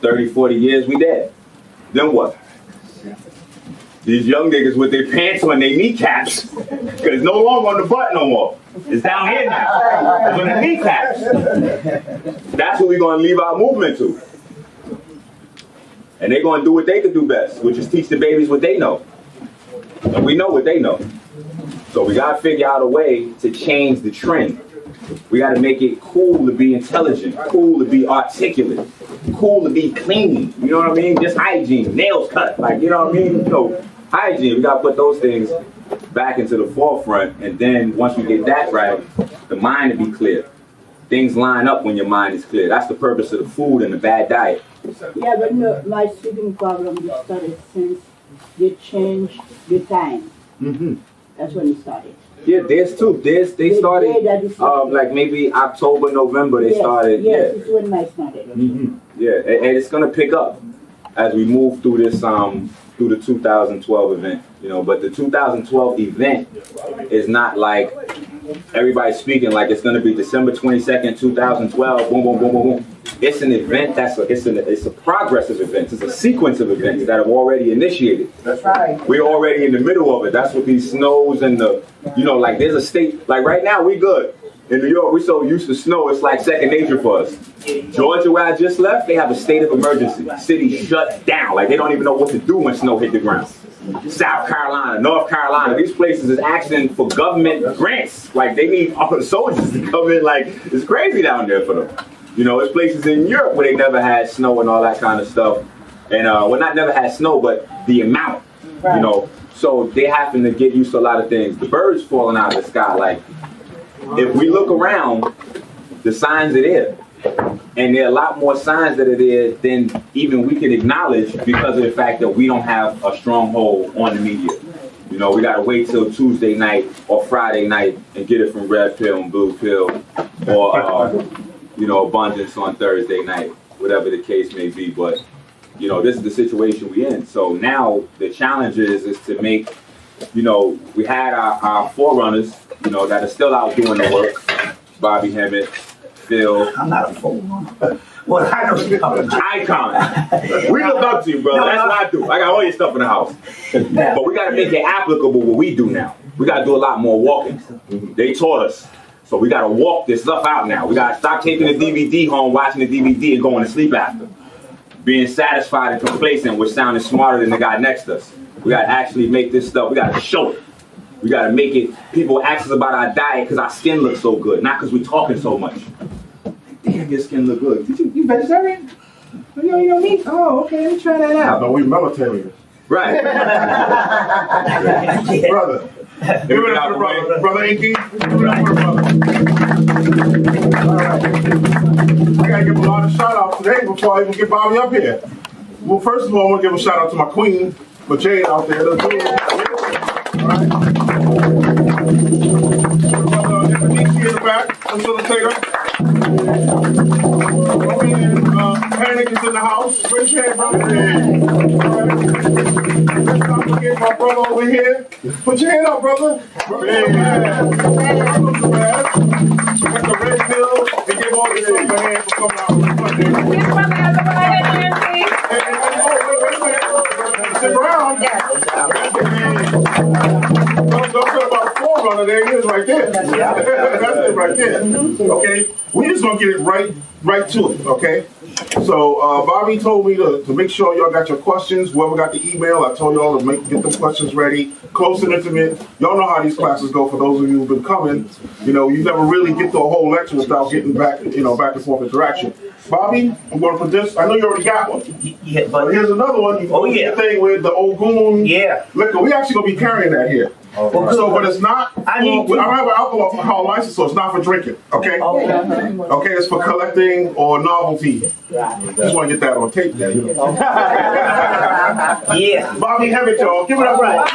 30, 40 years, we dead. Then what? These young niggas with their pants on their kneecaps, because it's no longer on the butt no more. It's down here now. It's on the kneecaps. That's what we're going to leave our movement to. And they're going to do what they can do best, which is teach the babies what they know. And we know what they know. So we got to figure out a way to change the trend. We got to make it cool to be intelligent, cool to be articulate, cool to be clean. You know what I mean? Just hygiene, nails cut, you know what I mean? Hygiene, we got to put those things back into the forefront. And then once we get that right, the mind will be clear. Things line up when your mind is clear. That's the purpose of the food and the bad diet. Yeah, but my sleeping problem started since you changed the time. That's when it started. Yeah, theirs too. They started like maybe October, November. They started. Yes, it's when mine started. Yeah, and it's gonna pick up as we move through this through the 2012 event. But the 2012 event is not like everybody's speaking like it's gonna be December 22nd, 2012. Boom, boom, boom, boom, boom. It's an event it's a progressive event. It's a sequence of events that have already initiated. That's right. We're already in the middle of it. That's what these snows and like there's a state, like right now we good. In New York, we're so used to snow, it's like second nature for us. Georgia, where I just left, they have a state of emergency. City shut down. Like they don't even know what to do when snow hit the ground. South Carolina, North Carolina, these places is asking for government grants. Like they need all the soldiers to come in. Like it's crazy down there for them. There's places in Europe where they never had snow and all that kind of stuff. And not never had snow, but the amount, So they happen to get used to a lot of things. The birds falling out of the sky. Like if we look around, the signs are there. And there are a lot more signs that are there than even we can acknowledge because of the fact that we don't have a stronghold on the media. You know, we gotta wait till Tuesday night or Friday night and get it from Red Pill and Blue Pill, or you know, Abundance on Thursday night, whatever the case may be. But you know, this is the situation we in. So now the challenge is to make, you know, we had our forerunners, you know, that are still out doing the work. Bobby Hemmitt, Phil. I'm not a forerunner. Well, I know you're icon. We look up to you, brother. That's what I do. I got all your stuff in the house. But we got to make it applicable what we do now. We got to do a lot more walking. They taught us. So we got to walk this stuff out now. We got to stop taking the DVD home, watching the DVD, and going to sleep after. Being satisfied and complacent with sounding smarter than the guy next to us. We got to actually make this stuff. We got to show it. We got to make it. People ask us about our diet because our skin looks so good, not because we're talking so much. Damn, your skin look good. You vegetarian? You don't meat? Oh, okay. Let me try that out. No, we military. Right. Brother. Give it up for the brother. Brother Inky. Give it up for the brother. All right. I gotta give a lot of shout outs today before I even get Bobby up here. Well, first of all, I want to give a shout out to my queen, for Jade out there. Let's do it. All right. Brother Inky in the back, facilitator. Panic is in the house. Raise your hand, brother. Let's not forget my brother over here. Put your hand up, brother. Got the red pill and give all the silver hand for coming out. Sit around. Don't talk about a forerunner. There it is right there. That's it right there. Okay? We just gonna get it right to it, okay? So Bobby told me to make sure y'all got your questions. Whoever got the email, I told y'all to get the questions ready. Close and intimate. Y'all know how these classes go. For those of you who've been coming, you know, you never really get through a whole lecture without getting back, back and forth interaction. Bobby, I'm going to put this. I know you already got one. Yeah, but here's another one. Oh yeah. The thing with the Ogun liquor. We actually gonna be carrying that here. Right. So, but it's not. I don't have an alcohol license, so it's not for drinking. Okay. Okay, it's for collecting or novelty. Just want to get that on tape there. You know. Yeah. Bobby Hemmitt, y'all. Give it up. Right.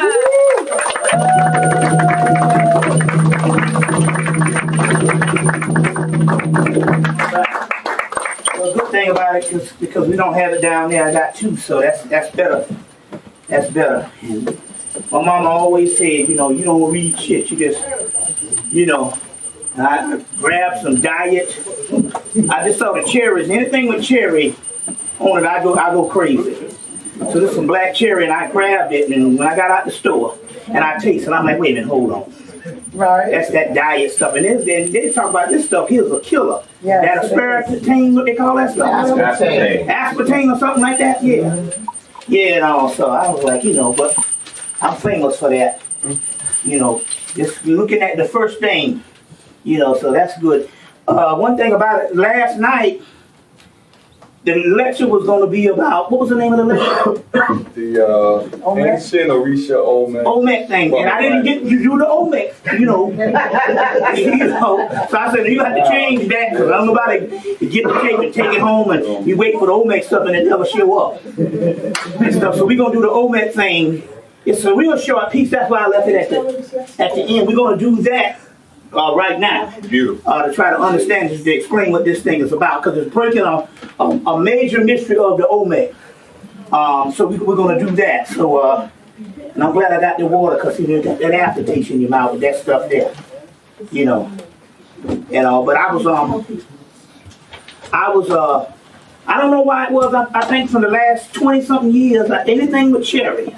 Well, good thing about it, because we don't have it down there, I got two, so that's better. That's better. And my mama always said, you know, you don't read shit, you just, you know. I grabbed some diet. I just saw the cherries. Anything with cherry on it, I go crazy. So there's some black cherry, and I grabbed it, and when I got out the store, and I tasted it, I'm like, wait a minute, hold on. Right. That's that diet stuff. And they talk about this stuff here's a killer. Yeah, that aspartame, what they call that stuff? Aspartame. Aspartame or something like that? Yeah. Yeah, and all. So I was like, you know, but I'm famous for that. You know, just looking at the first thing, you know, so that's good. One thing about it, last night, the lecture was going to be about, what was the name of the lecture? The ancient Orisha Olmec. Olmec thing, and I didn't get you do the Olmec, you know. You know. So I said, you have to change that, because I'm about to get the tape and take it home, and you wait for the Olmec stuff and it never show up. And stuff. So we're going to do the Olmec thing. It's a real short piece, that's why I left it at the end. We're going to do that right now. Beautiful. To try to understand, to explain what this thing is about, because it's breaking a major mystery of the Olmec. So we're going to do that. So, and I'm glad I got the water, because you got that aftertaste in your mouth with that stuff there. You know. But I don't know why it was. I think for the last 20-something years, anything with cherries.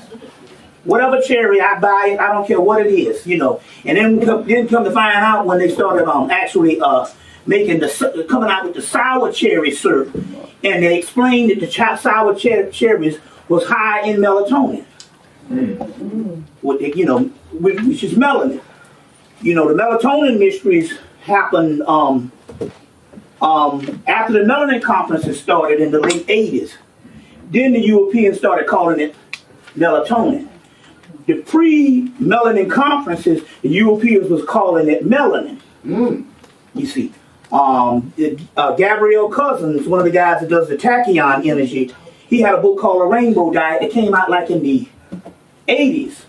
Whatever cherry I buy it, I don't care what it is, you know. And then come to find out when they started actually coming out with the sour cherry syrup, and they explained that the sour cherries was high in melatonin, you know, which is melanin. You know, the melatonin mysteries happened after the melanin conferences started in the late 80s. Then the Europeans started calling it melatonin. The pre-melanin conferences, the Europeans was calling it melanin. You see, Gabriel Cousins, one of the guys that does the tachyon energy, he had a book called A Rainbow Diet that came out like in the 80s.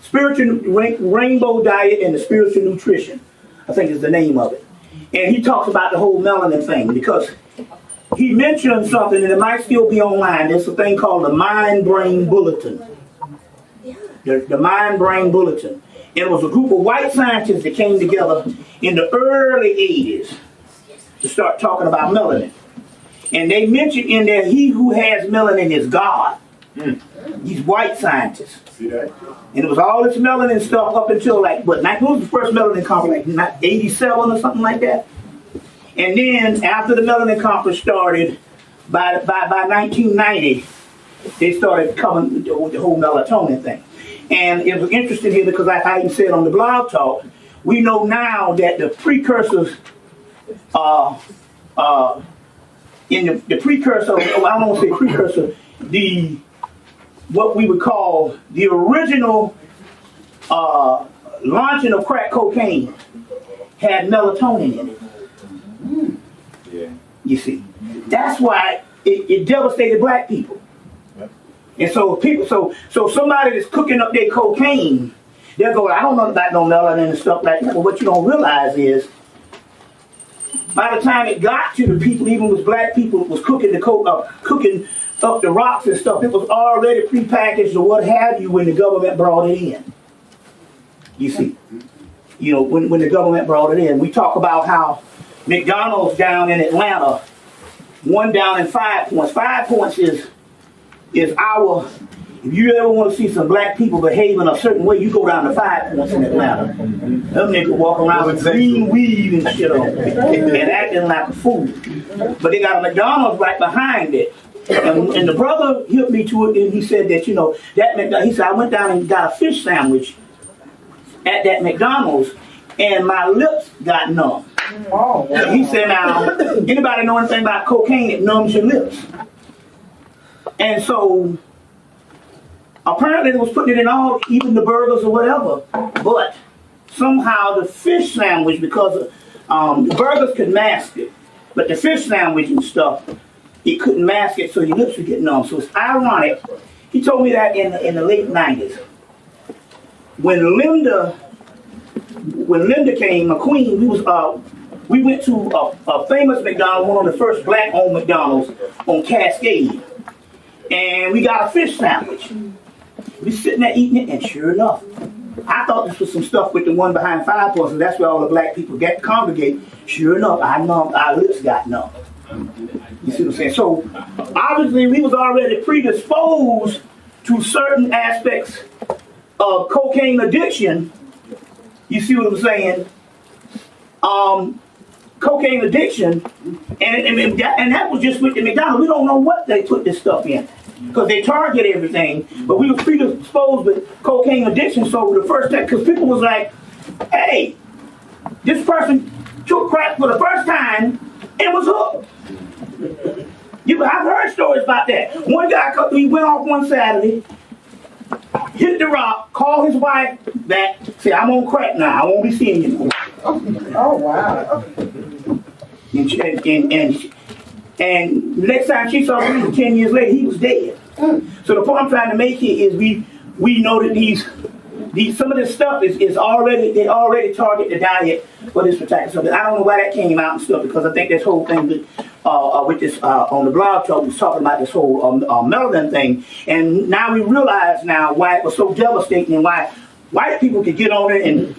Spiritual Rainbow Diet and the Spiritual Nutrition, I think is the name of it. And he talks about the whole melanin thing because he mentioned something, and it might still be online. There's a thing called the Mind-Brain Bulletin. The Mind-Brain Bulletin. And it was a group of white scientists that came together in the early 80s to start talking about melanin. And they mentioned in there, he who has melanin is God. These white scientists. See that? And it was all this melanin stuff up until like, what was the first melanin conference? Like 87 or something like that? And then after the melanin conference started, by 1990, they started coming with the whole melatonin thing. And it was interesting here because like I even said on the blog talk, we know now that the precursors in the precursor, I don't want to say precursor, what we would call the original launching of crack cocaine had melatonin in it. Yeah. You see, that's why it devastated black people. And so people, so somebody that's cooking up their cocaine, they'll go, I don't know about no melanin and stuff like that. But what you don't realize is, by the time it got to the people, even with black people, that was cooking cooking up the rocks and stuff, it was already prepackaged or what have you when the government brought it in. You see, when the government brought it in, we talk about how McDonald's down in Atlanta, one down in 5 Points. 5 Points is our, if you ever want to see some black people behaving a certain way, you go down to 5 Points in Atlanta. Them niggas walk around with green weed and shit on and acting like a fool. But they got a McDonald's right behind it. And the brother hit me to it and he said that, he said, I went down and got a fish sandwich at that McDonald's and my lips got numb. Oh, wow. He said, now, anybody know anything about cocaine, it numbs your lips. And so, apparently they was putting it in even the burgers or whatever, but somehow the fish sandwich, because the burgers could mask it, but the fish sandwich and stuff, it couldn't mask it, so your lips would get numb. So it's ironic. He told me that in the late 90s. When Linda came, McQueen, we went to a famous McDonald's, one of the first black-owned McDonald's on Cascade. And we got a fish sandwich. We sitting there eating it, and sure enough, I thought this was some stuff with the one behind 5 Points, and that's where all the black people congregate. Sure enough, our lips got numb. You see what I'm saying? So, obviously, we was already predisposed to certain aspects of cocaine addiction. You see what I'm saying? Cocaine addiction, and that was just with the McDonald's. We don't know what they put this stuff in, because they target everything, but we were predisposed with cocaine addiction. So the first time, because people was like, hey, this person took crack for the first time and was hooked. I've heard stories about that. One guy, he went off one Saturday, hit the rock, called his wife back, said, I'm on crack now, I won't be seeing you anymore. Oh, wow. And next time she saw him 10 years later, he was dead. So the point I'm trying to make here is we know that some of this stuff is already, they already target the diet for this particular stuff. I don't know why that came out and stuff, because I think this whole thing with this on the blog talk was talking about this whole melanin thing, and now we realize now why it was so devastating and why white people could get on it and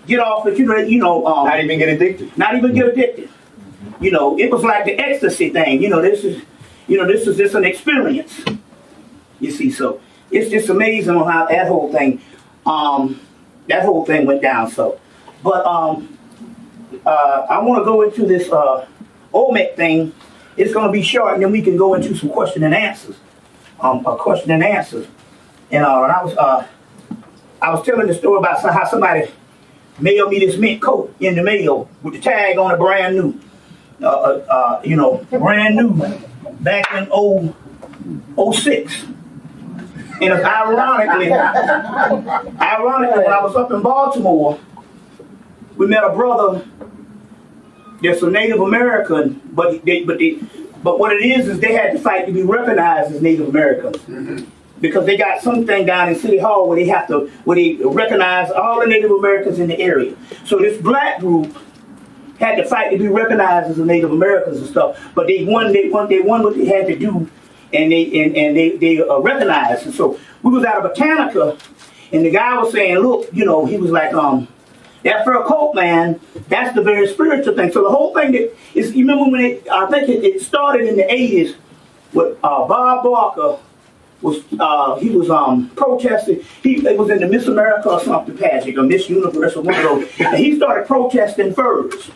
get off it. Not even get addicted. Not even get addicted. It was like the ecstasy thing. This is just an experience. You see, so it's just amazing on how that whole thing went down. So, but I want to go into this Olmec thing. It's going to be short, and then we can go into some question and answers. And I was telling the story about how somebody mailed me this mint coat in the mail with the tag on it, brand new. Brand new, back in 06. And ironically, when I was up in Baltimore, we met a brother that's a Native American, but what it is they had to fight to be recognized as Native Americans. because they got something down in City Hall where they recognize all the Native Americans in the area. So this black group had to fight to be recognized as the Native Americans and stuff, but they won what they had to do, and they recognized. And so we was out of Botanica, and the guy was saying, look, he was like, that fur coat, man, that's the very spiritual thing. So the whole thing you remember when I think it started in the 80s with Bob Barker he was protesting. It was in the Miss America or something pageant, or Miss Universe or one of those, and he started protesting furs,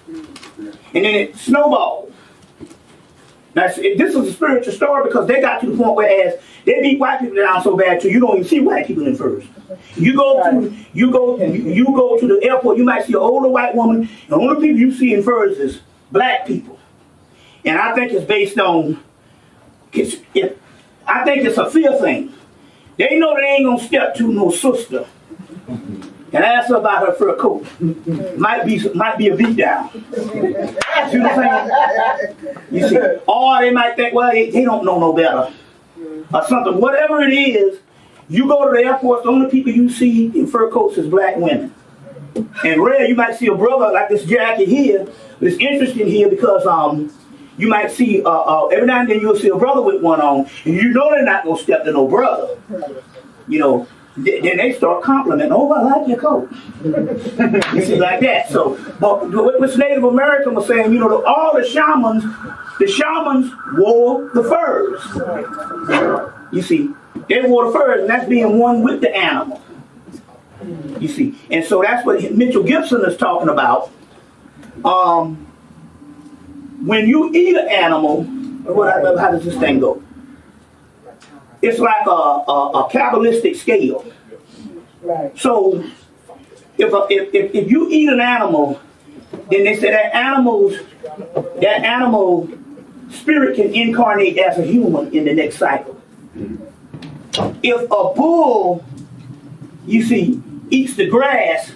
and then it snowballed. Now this is a spiritual story because they got to the point where as they beat white people down so bad too, you don't even see white people in furs. You go to the airport, you might see an older white woman, and the only people you see in furs is black people. And I think it's based on, I think it's a fear thing. They know they ain't gonna step to no sister and ask her about her fur coat. Might be a beat down. See what I'm saying? You see, or they might think, well, they don't know no better, or something. Whatever it is, you go to the airport, the only people you see in fur coats is black women. And rare, you might see a brother like this jacket here, but it's interesting here because you might see, every now and then you'll see a brother with one on, and you know they're not going to step to no brother. Then they start complimenting, oh, I like your coat. You see, like that. So, but what Native American was saying, all the shamans wore the furs. You see, they wore the furs, and that's being one with the animal. You see, and so that's what Mitchell Gibson is talking about. When you eat an animal, how does this thing go? It's like a Kabbalistic scale. Right. So if you eat an animal, then they say that animal spirit can incarnate as a human in the next cycle. If a bull, you see, eats the grass,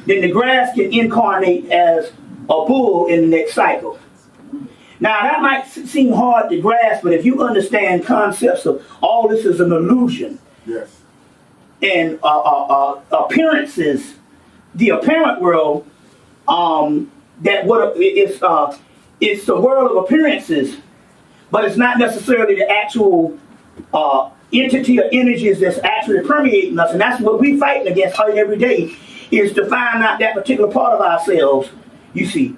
then the grass can incarnate as a bull in the next cycle. Now that might seem hard to grasp, but if you understand concepts of all this is an illusion, yes, and appearances, the apparent world, it's the world of appearances, but it's not necessarily the actual entity or energies that's actually permeating us, and that's what we're fighting against every day, is to find out that particular part of ourselves, you see,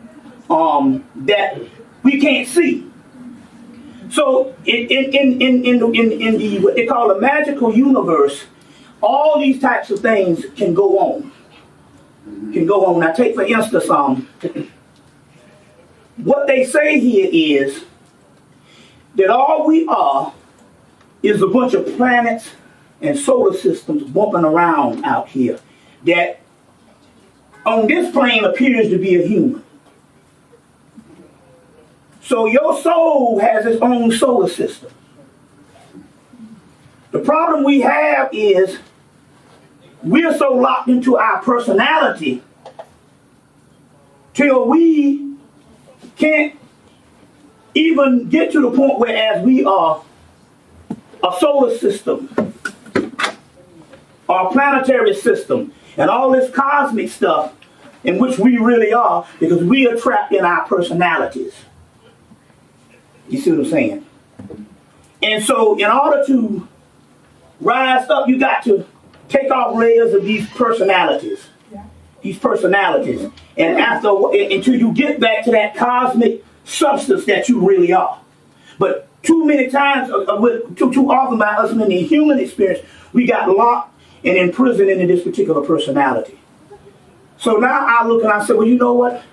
that we can't see. So in the what they call the magical universe, all these types of things can go on. Now take for instance, what they say here is that all we are is a bunch of planets and solar systems bumping around out here that on this plane appears to be a human. So your soul has its own solar system. The problem we have is we're so locked into our personality till we can't even get to the point where as we are a solar system or a planetary system and all this cosmic stuff in which we really are, because we are trapped in our personalities. You see what I'm saying? And so in order to rise up, you got to take off layers of these personalities. And until you get back to that cosmic substance that you really are. But too many times, too often by us in the human experience, we got locked and imprisoned into this particular personality. So now I look and I say, well, you know what?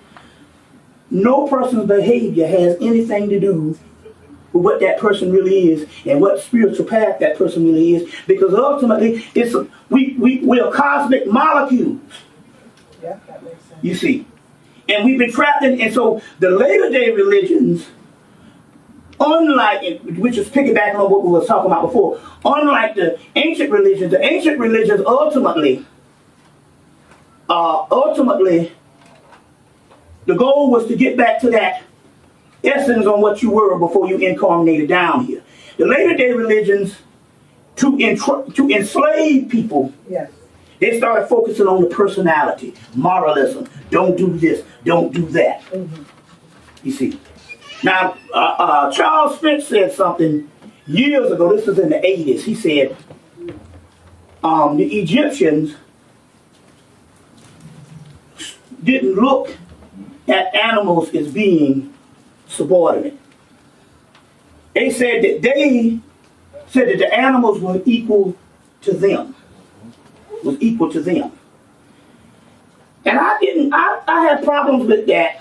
No person's behavior has anything to do with what that person really is and what spiritual path that person really is, because ultimately we're cosmic molecules. Yeah, that makes sense. You see, and we've been trapped in, and so the later day religions, unlike, which is piggybacking on what we were talking about before, unlike the ancient religions ultimately, the goal was to get back to that essence on what you were before you incarnated down here. The later day religions to enslave people. Yes. They started focusing on the personality, moralism. Don't do this, don't do that. You see. Now, Charles Fitch said something years ago. This was in the 80s. He said, the Egyptians didn't look at animals as being subordinate. They said that the animals were equal to them. Was equal to them. And I had problems with that,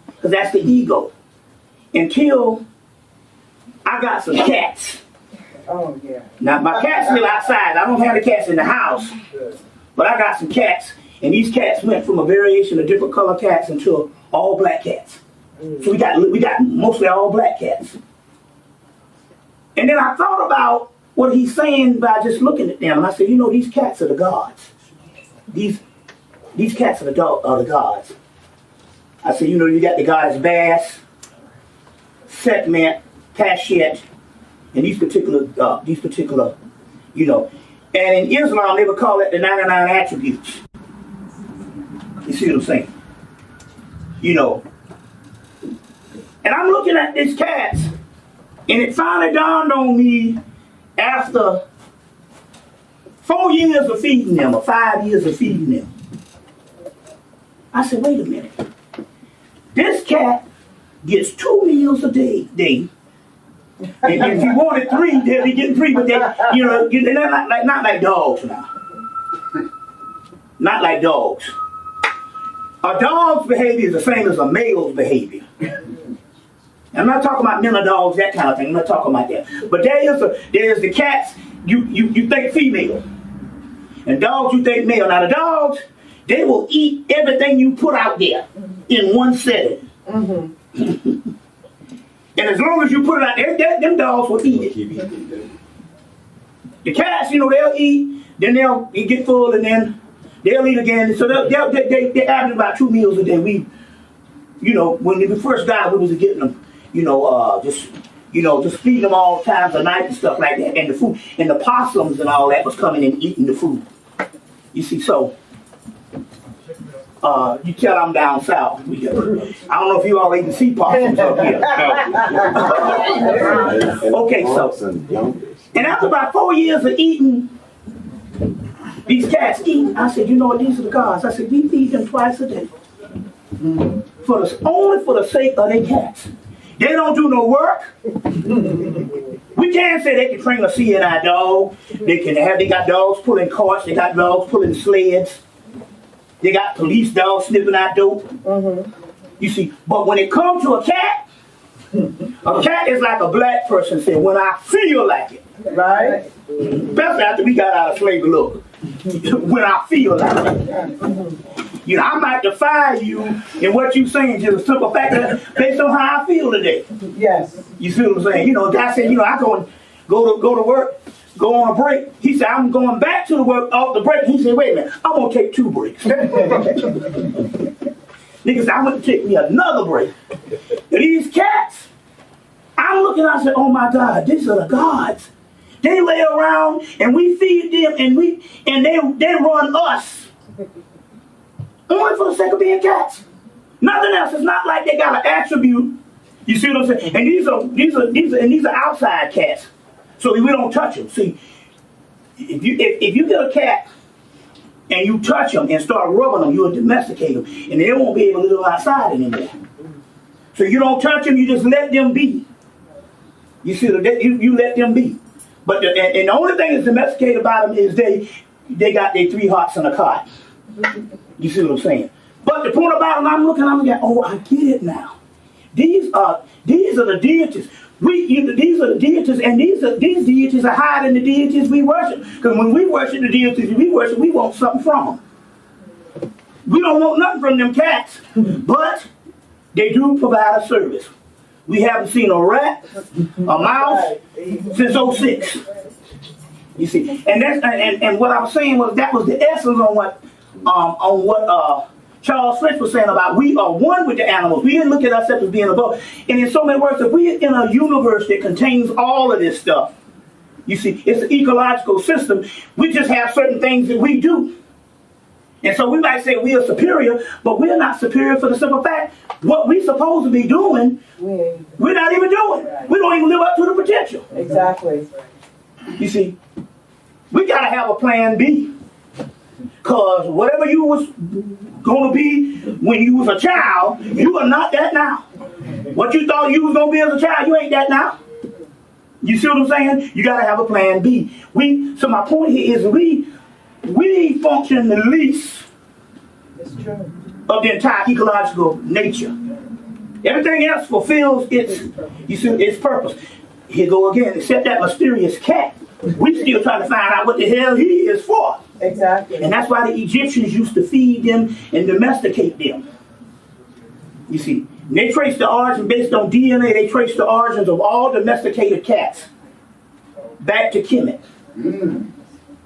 because that's the ego. Until I got some cats. Oh, yeah. Now, my cats live outside. I don't have the cats in the house. But I got some cats. And these cats went from a variation of different color cats into all black cats. So we got mostly all black cats. And then I thought about what he's saying by just looking at them. And I said, you know, these cats are the gods. These cats are the gods. I said, you know, you got the goddess Bass, Sekhmet, Tashet, and these particular, you know. And in Islam, they would call it the 99 attributes. You see what I'm saying? You know. And I'm looking at these cats, and it finally dawned on me after 4 years of feeding them, or 5 years of feeding them. I said, wait a minute. This cat gets 2 meals a day. And if you wanted 3, they'll be getting 3, but they're not like dogs now. Not like dogs. A dog's behavior is the same as a male's behavior. I'm not talking about men or dogs, that kind of thing. I'm not talking about that. But there's the cats, you think female. And dogs, you think male. Now the dogs, they will eat everything you put out there in one setting. And as long as you put it out there, them dogs will eat it. The cats, you know, they'll eat, then they'll get full, and then they'll eat again. So they average about 2 meals a day. We, you know, when we first got, we was getting them, just feeding them all times of night and stuff like that. And the food, and the possums and all that was coming and eating the food. You see, so you tell I'm down south. I don't know if you all even see possums up here. Okay, so, and after about 4 years of eating, these cats eating, I said, you know what, these are the gods. I said, we feed them twice a day. Only for the sake of their cats. They don't do no work. We can't say they can train a CNI dog. They got dogs pulling carts. They got dogs pulling sleds. They got police dogs sniffing out dope. You see, but when it comes to a cat is like a black person said, when I feel like it. Right. Especially after we got out of slavery, look. When I feel like it. You know, I might defy you in what you're saying, just a simple fact that based on how I feel today. Yes. You see what I'm saying? You know, guy said, you know, I go to work, go on a break. He said, I'm going back to the work off the break. He said, wait a minute, I'm gonna take 2 breaks. Niggas said, I'm gonna take me another break. And these cats, I'm looking, I said, oh my God, these are the gods. They lay around and we feed them and they run us. Only for the sake of being cats. Nothing else. It's not like they got an attribute. You see what I'm saying? And these are outside cats. So we don't touch them. See, if you get a cat and you touch them and start rubbing them, you'll domesticate them. And they won't be able to live outside anymore. So you don't touch them, you just let them be. You see, you let them be. But the only thing that's domesticated about them is they got their 3 hearts in a cot. You see what I'm saying? But the point about them, I'm looking, oh, I get it now. These are the deities. These are the deities, and these deities are higher than the deities we worship. Because when we worship the deities we want something from them. We don't want nothing from them cats, but they do provide a service. We haven't seen a rat, a mouse since '06. You see, and what I was saying was that was the essence on what Charles Fitch was saying about we are one with the animals. We didn't look at ourselves as being above. And in so many words, if we're in a universe that contains all of this stuff, You see, it's an ecological system. We just have certain things that we do. And so we might say we are superior, but we're not superior for the simple fact, what we're supposed to be doing, we're not even doing. We don't even live up to the potential. Exactly. You see, we got to have a plan B. Because whatever you was going to be when you was a child, you are not that now. What you thought you was going to be as a child, you ain't that now. You see what I'm saying? You got to have a plan B. So my point here is we function the least of the entire ecological nature. Everything else fulfills its purpose. Here go again, except that mysterious cat. We still trying to find out what the hell he is for. Exactly. And that's why the Egyptians used to feed them and domesticate them. You see, and they trace the origin based on DNA. They trace the origins of all domesticated cats back to Kemet.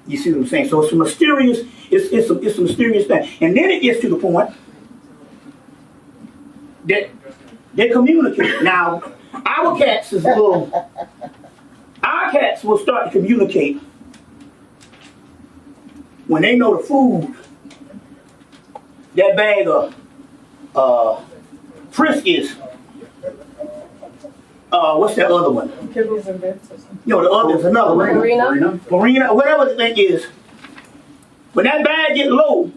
You see what I'm saying? So it's a mysterious. It's a mysterious thing. And then it gets to the point that they communicate. Now, our cats is a little. Our cats will start to communicate when they know the food, that bag of Friskies, what's that other one? Kibbles and bits. No, the other is another one. Marina, whatever the thing is. When that bag gets low,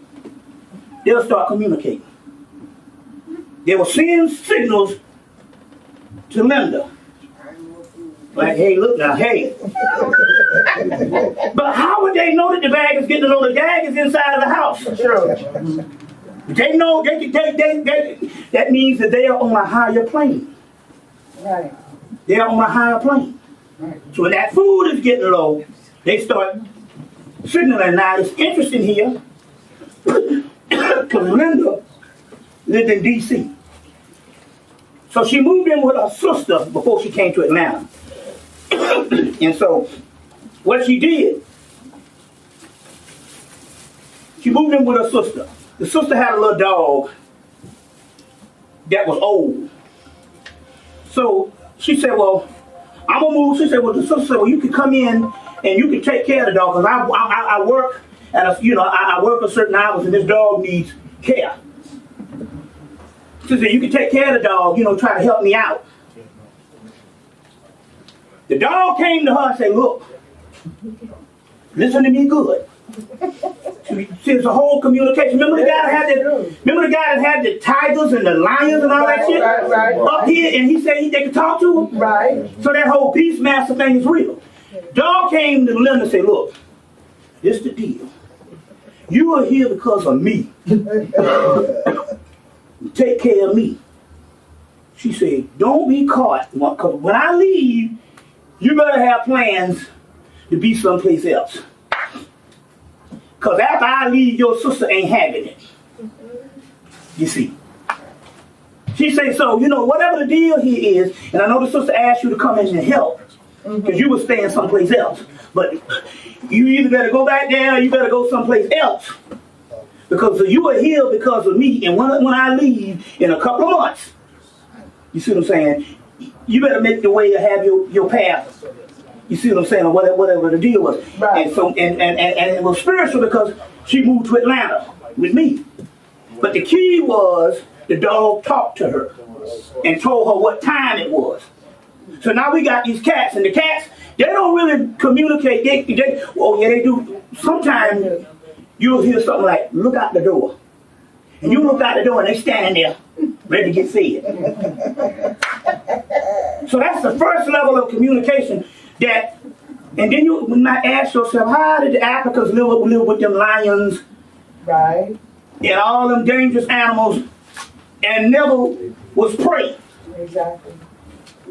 they'll start communicating. They will send signals to Linda. Like, hey, look now, hey. But how would they know that the bag is getting low? The bag is inside of the house. Sure. They know, that means that they are on a higher plane. Right. They are on a higher plane. Right. So when that food is getting low, they start signaling. Now, it's interesting here, because Linda lived in D.C. So she moved in with her sister before she came to Atlanta. And so, what she did, she moved in with her sister. The sister had a little dog that was old. So she said, well, I'm going to move. She said, well, the sister said, well, you can come in and you can take care of the dog because I work at I work a certain hours and this dog needs care. She said, you can take care of the dog, try to help me out. The dog came to her and said, look, listen to me good. See, it's a whole communication. Remember the guy that had the tigers and the lions and all that shit? Right. Up here, and he said they could talk to him? Right. So that whole Beastmaster thing is real. Dog came to Linda and said, look, this is the deal. You are here because of me. Take care of me. She said, don't be caught. Because when I leave, you better have plans to be someplace else. Because after I leave, your sister ain't having it. You see. She said, so, whatever the deal here is, and I know the sister asked you to come in and help, because you were staying someplace else. But you either better go back there or you better go someplace else. Because you are here because of me, and when I leave in a couple of months, you see what I'm saying, you better make the way to have your path. You see what I'm saying, or whatever the deal was. Right. And so and it was spiritual because she moved to Atlanta with me. But the key was the dog talked to her and told her what time it was. So now we got these cats, and the cats, they don't really communicate. They do. Sometimes you'll hear something like, look out the door. And you look out the door and they standing there ready to get fed. So that's the first level of communication. And then you might ask yourself, how did the Africans live with them lions, right, and all them dangerous animals, and never was prey? Exactly.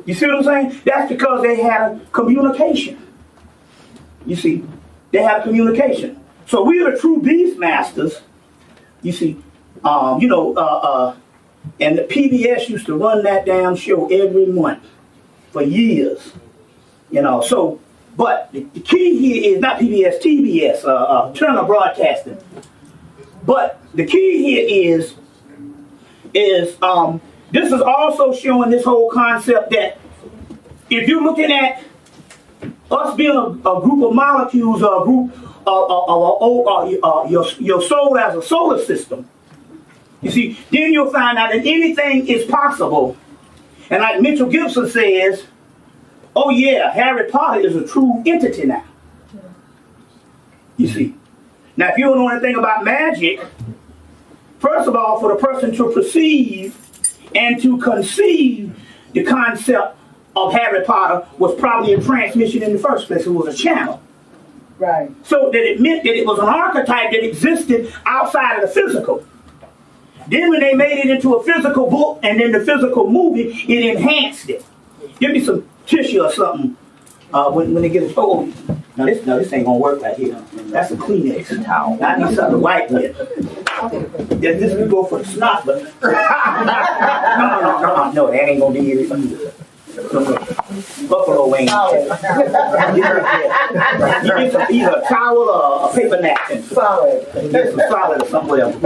You see what I'm saying? That's because they had a communication. You see, they had a communication. So we are the true beast masters. You see, and the PBS used to run that damn show every month for years. So, but the key here is not PBS, TBS, Turner Broadcasting. But the key here is this is also showing this whole concept that if you're looking at us being a group of molecules, or a group of your soul as a solar system, you see, then you'll find out that anything is possible. And like Mitchell Gibson says, oh yeah, Harry Potter is a true entity now. You see. Now if you don't know anything about magic, first of all, for the person to perceive and to conceive the concept of Harry Potter was probably a transmission in the first place. It was a channel. Right. So that it meant that it was an archetype that existed outside of the physical. Then when they made it into a physical book and then the physical movie, it enhanced it. Give me some tissue or something when they get it. Oh, no, this ain't gonna work right here. That's a Kleenex towel. I need something to wipe with. Yeah, this would go for the snot, but no, that ain't gonna be it either. Buffalo wings. You get some, either a towel or a paper napkin. Solid. You get some solid or something else.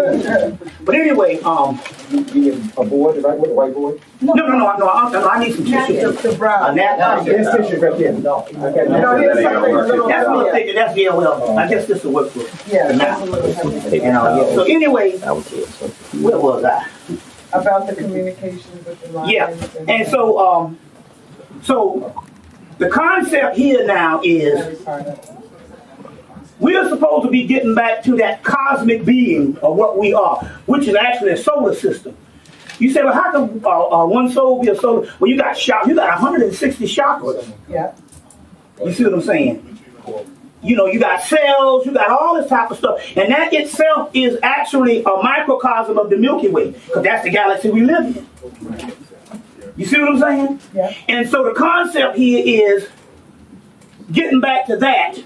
But anyway, you need a board, the right board, the white board? No, I need some tissue. A napkin. There's tissue right there. No, okay. That's what I'm thinking. That's well. I guess this will work for now. So anyway, where was I? About the communication with the lines. Yeah, and so the concept here now is we are supposed to be getting back to that cosmic being of what we are, which is actually a solar system. You say, well, how can one soul be a solar? Well, you got 160 chakras. Yeah. You see what I'm saying? You know, you got cells, you got all this type of stuff, and that itself is actually a microcosm of the Milky Way, because that's the galaxy we live in. You see what I'm saying? Yeah. And so the concept here is getting back to that,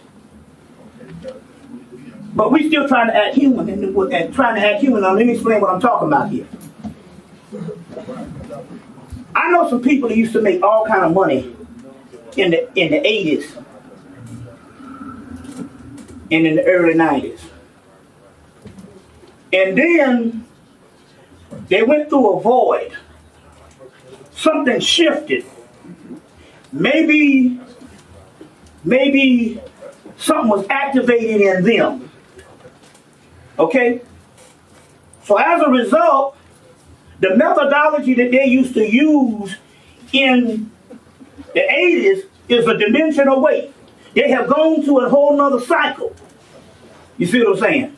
but we still trying to act human, and trying to act human. Now let me explain what I'm talking about here. I know some people that used to make all kind of money in the 80s and in the early 90s. And then they went through a void. Something shifted. Maybe something was activated in them. Okay? So as a result, the methodology that they used to use in the 80s is a dimension away. They have gone to a whole nother cycle. You see what I'm saying?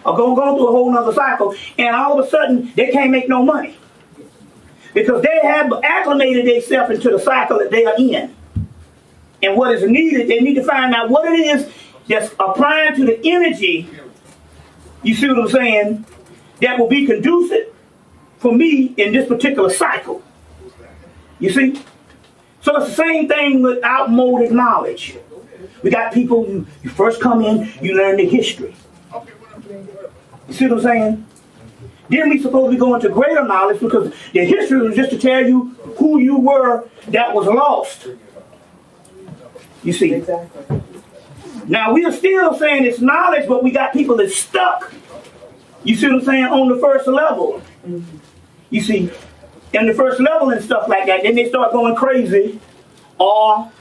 Gone through a whole nother cycle, and all of a sudden they can't make no money. Because they have acclimated themselves into the cycle that they are in. And what is needed, they need to find out what it is that's applying to the energy, you see what I'm saying, that will be conducive for me in this particular cycle. You see? So it's the same thing with outmoded knowledge. We got people, you first come in, you learn the history. You see what I'm saying? Then we supposed to be going to greater knowledge, because the history was just to tell you who you were that was lost. You see? Exactly. Now we are still saying it's knowledge, but we got people that's stuck. You see what I'm saying? On the first level. You see? In the first level and stuff like that, then they start going crazy, or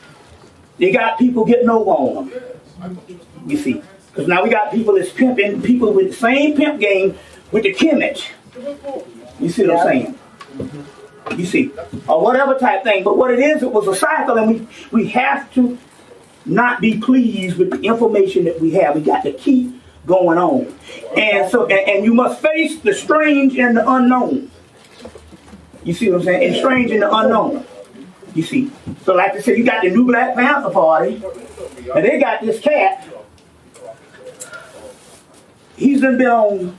they got people getting over on them. You see? Because now we got people that's pimping, people with the same pimp game with the Kemet. You see what I'm saying? You see? Or whatever type thing. But what it is, it was a cycle, and we have to not be pleased with the information that we have. We got to keep going on. And so, and you must face the strange and the unknown. You see what I'm saying? And strange and the unknown. You see? So like I said, you got the new Black Panther Party, and they got this cat. He's been on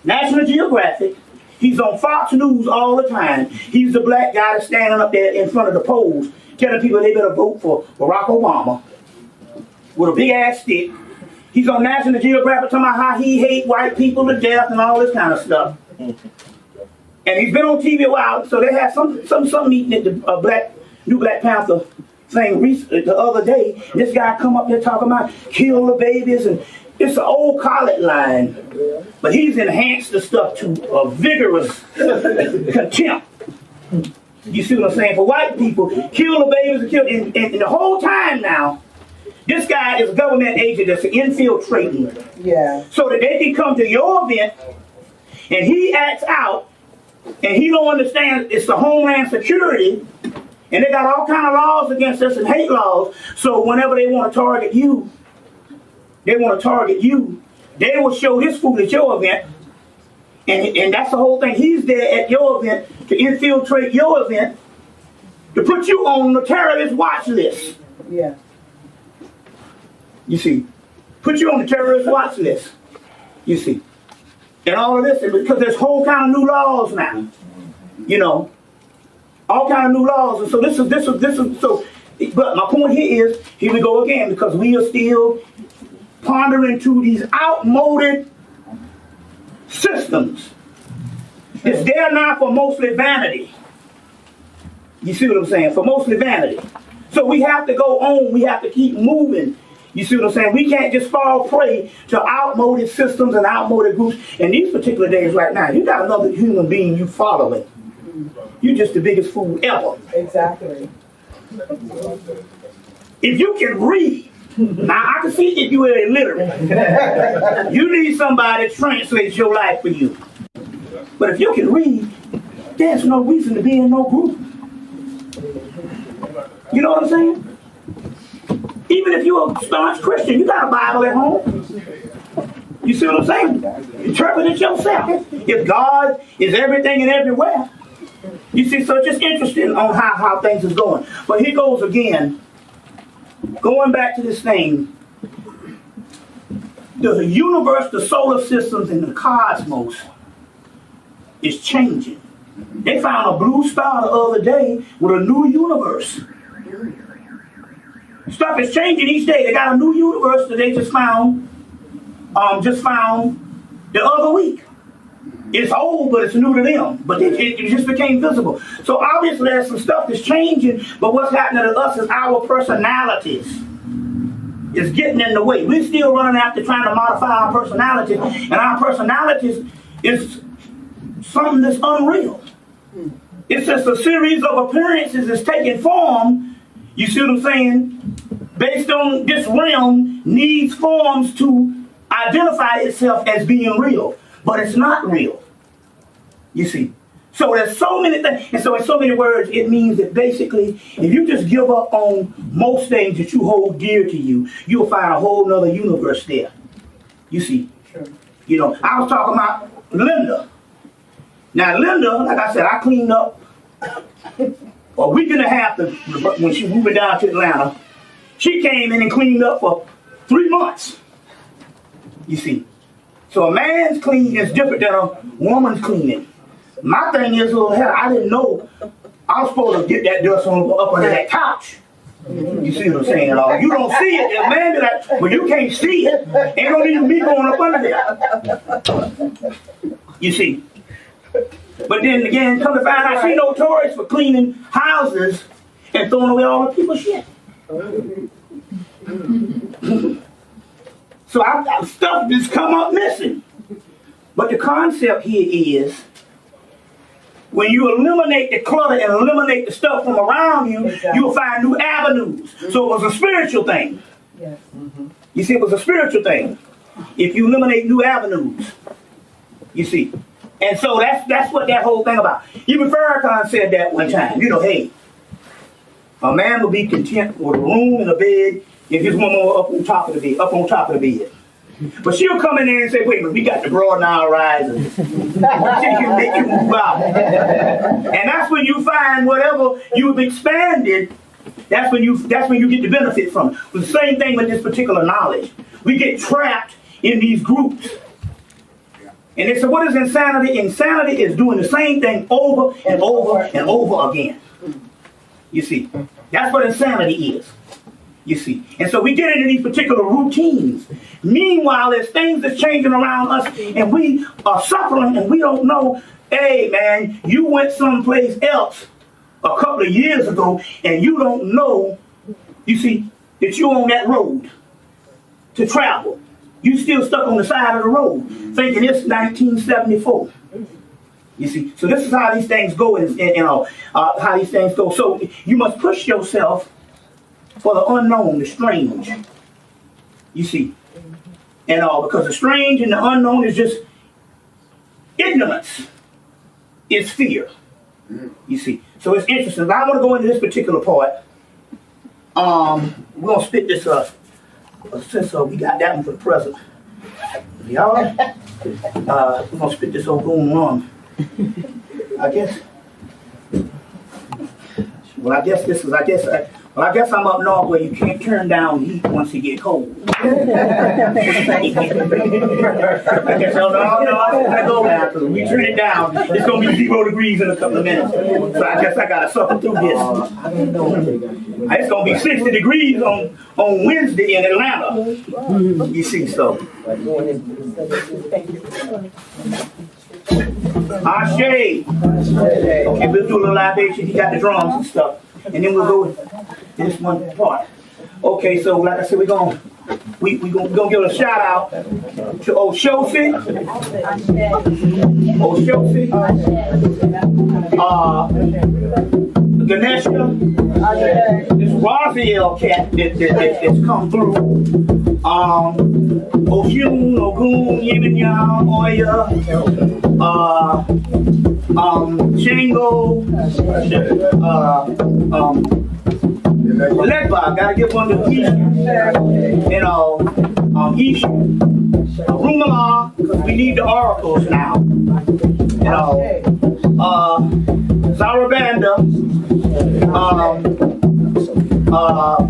National Geographic. He's on Fox News all the time. He's the black guy that's standing up there in front of the polls telling people they better vote for Barack Obama with a big ass stick. He's on National Geographic talking about how he hates white people to death and all this kind of stuff. And he's been on TV a while, so they had some meeting at the new Black Panther thing the other day. And this guy come up there talking about kill the babies, and it's an old college line, but he's enhanced the stuff to a vigorous contempt. You see what I'm saying? For white people, kill the babies and kill, and the whole time now, this guy is a government agent that's infiltrating. Yeah. So that they can come to your event, and he acts out, and he don't understand it's the Homeland Security, and they got all kind of laws against us and hate laws. So whenever they want to target you, they will show his food at your event, and that's the whole thing. He's there at your event to infiltrate your event, to put you on the terrorist watch list. Yeah. You see, put you on the terrorist watch list. You see, and all of this, because there's whole kind of new laws now. You know, all kind of new laws, and so this is so. But my point here is, here we go again, because we are still pondering to these outmoded systems. It's there now for mostly vanity. You see what I'm saying? For mostly vanity. So we have to go on. We have to keep moving. You see what I'm saying? We can't just fall prey to outmoded systems and outmoded groups. In these particular days right now, you got another human being you following. You're just the biggest fool ever. Exactly. If you can read, now I can see if you are illiterate. You need somebody to translate your life for you. But if you can read, there's no reason to be in no group. You know what I'm saying? Even if you're a staunch Christian, you got a Bible at home. You see what I'm saying? Interpret it yourself. If God is everything and everywhere, you see, so it's just interesting on how things is going. But here goes again, going back to this thing. The universe, the solar systems, and the cosmos is changing. They found a blue star the other day with a new universe. Stuff is changing each day. They got a new universe that they just found the other week. It's old, but it's new to them. But it just became visible. So obviously there's some stuff that's changing, but what's happening to us is our personalities is getting in the way. We're still running after trying to modify our personalities, and our personalities is something that's unreal. It's just a series of appearances that's taking form. You see what I'm saying? Based on this realm needs forms to identify itself as being real, but it's not real. You see? So there's so many things, and so in so many words, it means that basically, if you just give up on most things that you hold dear to you, you'll find a whole nother universe there. You see? Sure. You know, I was talking about Linda. Now Linda, like I said, I cleaned up a week and a half when she moved down to Atlanta. She came in and cleaned up for 3 months. You see. So a man's cleaning is different than a woman's cleaning. My thing is, well, hell, I didn't know I was supposed to get that dust on up under that couch. You see what I'm saying? You don't see it. A man be like, well, you can't see it. Ain't no need of me going up under there. You see. But then again, come to find out, she notorious for cleaning houses and throwing away all the people's shit. So stuff just come up missing. But the concept here is, when you eliminate the clutter and eliminate the stuff from around you, you'll find new avenues. So it was a spiritual thing. Yes. You see, it was a spiritual thing. If you eliminate new avenues, you see. And so that's what that whole thing about. Even Farrakhan said that one time. You know, hey, a man will be content with a room and a bed if his woman were up on top of the bed. But she'll come in there and say, wait a minute, we got to broaden our horizons. She can make you move out. And that's when you find whatever you've expanded, that's when you get the benefit from it. The same thing with this particular knowledge. We get trapped in these groups. And they say, what is insanity? Insanity is doing the same thing over and over and over again. You see, that's what insanity is. You see. And so we get into these particular routines. Meanwhile, there's things that's changing around us, and we are suffering, and we don't know, hey, man, you went someplace else a couple of years ago, and you don't know, you see, that you're on that road to travel. You still stuck on the side of the road, thinking it's 1974. You see, so this is how these things go, how these things go. So you must push yourself for the unknown, the strange. You see, because the strange and the unknown is just ignorance, is fear. You see, so it's interesting. I want to go into this particular part. We're gonna spit this up. Since we got that one for the present, y'all. We're gonna spit this over going on. I guess I'm up north where you can't turn down heat once it get cold. I guess no, I go now because when we turn it down, it's gonna be 0 degrees in a couple of minutes. So I guess I gotta suffer through this. It's gonna be 60 degrees on Wednesday in Atlanta. You see, so. Ashe. Okay, we'll do a little libation. He got the drums and stuff. And then we'll go with this one part. Okay, so like I said, we're gonna give a shout out to old Shofi. Ganesha, this Raziel cat that's come through. Oshun, Ogun, Yeminya, Oya, Shango, Legba, gotta give one to Isha, Rumala, because we need the oracles now. Zarabanda,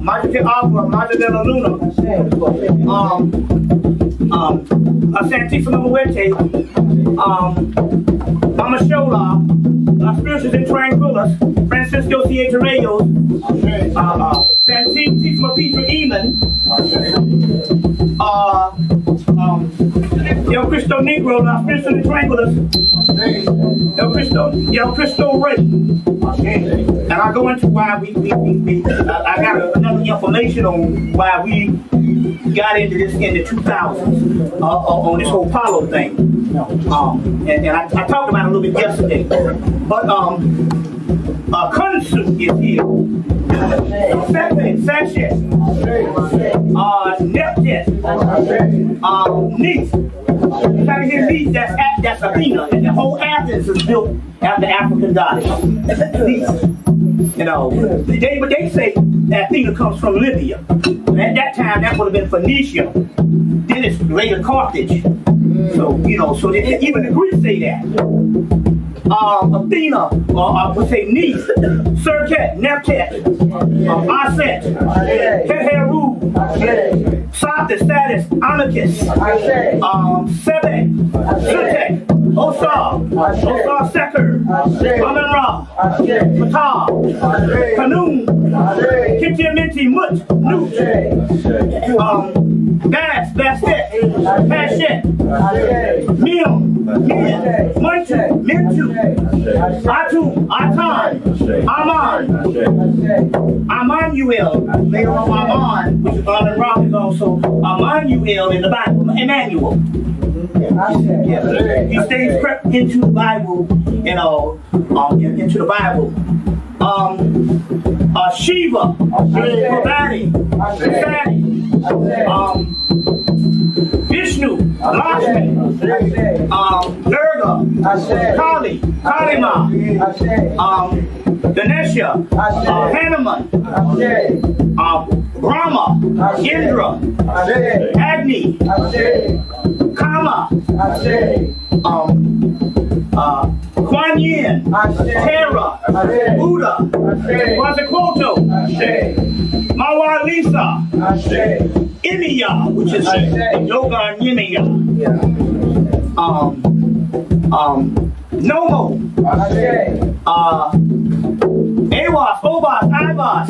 Maja Agua, Maja de la Luna, Santísima Muerte, Mama Shola, Las Spirituals and Tranquilas, Francisco C. H. Reyes, Santísima Petra Eamon, El Cristo Negro, Las Spirituals and Tranquilas, El Cristo Rey. And I go into why I got another information on why we got into this in the 2000s on this whole Apollo thing. And I talked about it a little bit yesterday. But Kunsu is here. Sachet, Nepjet, Neat. You gotta hear Neat, that's Athena. And the whole Athens is built after African goddess. But they say Athena comes from Libya. And at that time, that would have been Phoenicia. Then it's later Carthage. So, even the Greeks say that. Athena, or I would say Neith, Serket, Neptet, Aset, Heheru, Satis, Status, Anarchis, Sebek, Sutek, Osar, Seker, Amen-Ra, Fatah, Kanun, Kitiaminti, Mut, Nut, Bastet, Pashet, Mim, Muntu, Mintu, Atu, Atan, Aman, Amanuel, later on Aman, which is Amen-Ra is also Amanuel in the Bible, Emmanuel. These things crept into the Bible, into the Bible. Shiva, Bhavani, Sati, Vishnu, Lakshmi, Durga, Kali, Kalima, Ganesha, Hanuman, Brahma, Indra, Agni, Kama, Kuan Yin, Terra, Buddha, Quetzalcoatl, Mawa Lisa, Imiya, which is Yoga Yimiya, Nomo, Awas, Obas, Ibas,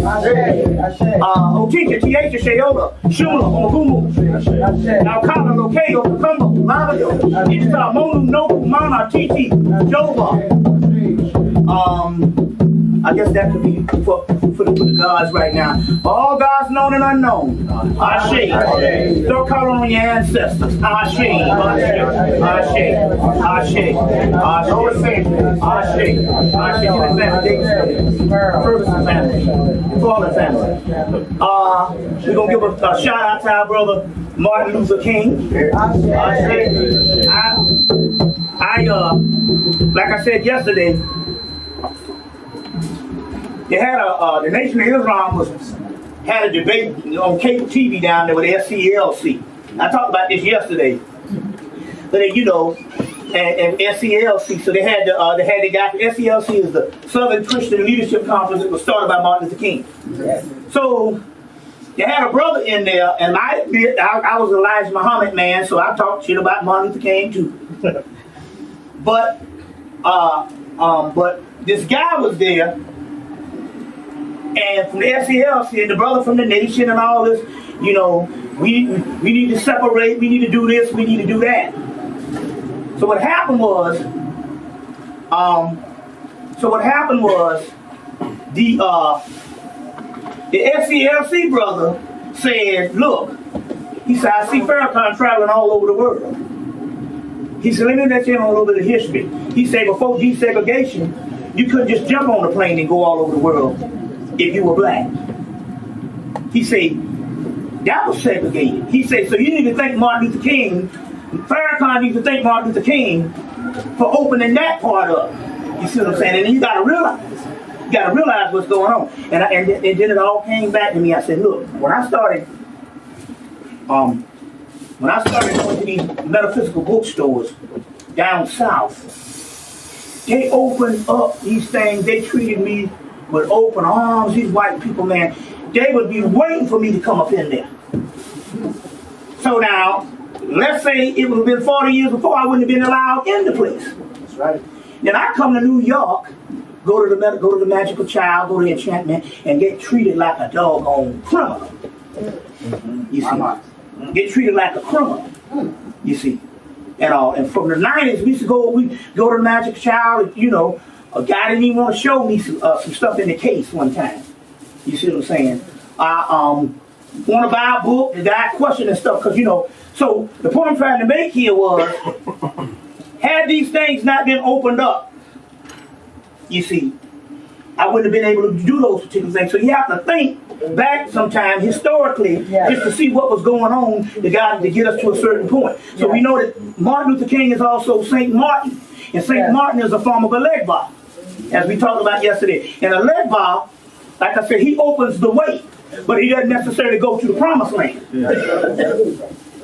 Otinka, Tieta, Sheola, Shula, Ogumu, Naukana, Lokeo, Kumbo, Lavado, Ista, Monu, Noku, Mana, Titi, Jova, I guess that could be for the gods right now. All gods known and unknown. Ashe. Throw color on your ancestors. Ashe. Ashe. Ashe. Ashe. Ashe. Ashe. Ferguson family. Fallen family. We're gonna give a shout out to our brother Martin Luther King. Like I said yesterday, they had the Nation of Islam had a debate on cable TV down there with the SCLC. I talked about this yesterday. But and SCLC, so they had the guy. SCLC is the Southern Christian Leadership Conference that was started by Martin Luther King. Yes. So they had a brother in there, and I was an Elijah Muhammad man, so I talked shit about Martin Luther King too. But this guy was there, and from the SCLC, and the brother from the Nation and all this, we need to separate, we need to do this, we need to do that. So what happened was, the SCLC brother said, look, he said, I see Farrakhan traveling all over the world. He said, let me let you in on a little bit of history. He said, before desegregation, you couldn't just jump on a plane and go all over the world if you were black. He said, that was segregated. He said, so you need to thank Martin Luther King. Farrakhan needs to thank Martin Luther King for opening that part up. You see what I'm saying? And then you got to realize what's going on. And then it all came back to me. I said, look, when I started going to these metaphysical bookstores down south, they opened up these things. They treated me with open arms. These white people, man, they would be waiting for me to come up in there. So now, let's say it would have been 40 years before, I wouldn't have been allowed in the place. That's right. Then I come to New York, go to the Magical Child, go to the Enchantment, and get treated like a doggone criminal. You see, get treated like a criminal. You see, and from the 90s, we used to go to the Magical Child. A guy didn't even want to show me some stuff in the case one time. You see what I'm saying? Want to buy a book? The guy questioning stuff because So the point I'm trying to make here was, had these things not been opened up, you see, I wouldn't have been able to do those particular things. So you have to think back sometime historically just to see what was going on to get us to a certain point. So we know that Martin Luther King is also Saint Martin, and Saint Martin is a form of a legba, as we talked about yesterday. And a legba, like I said, he opens the way, but he doesn't necessarily go to the promised land.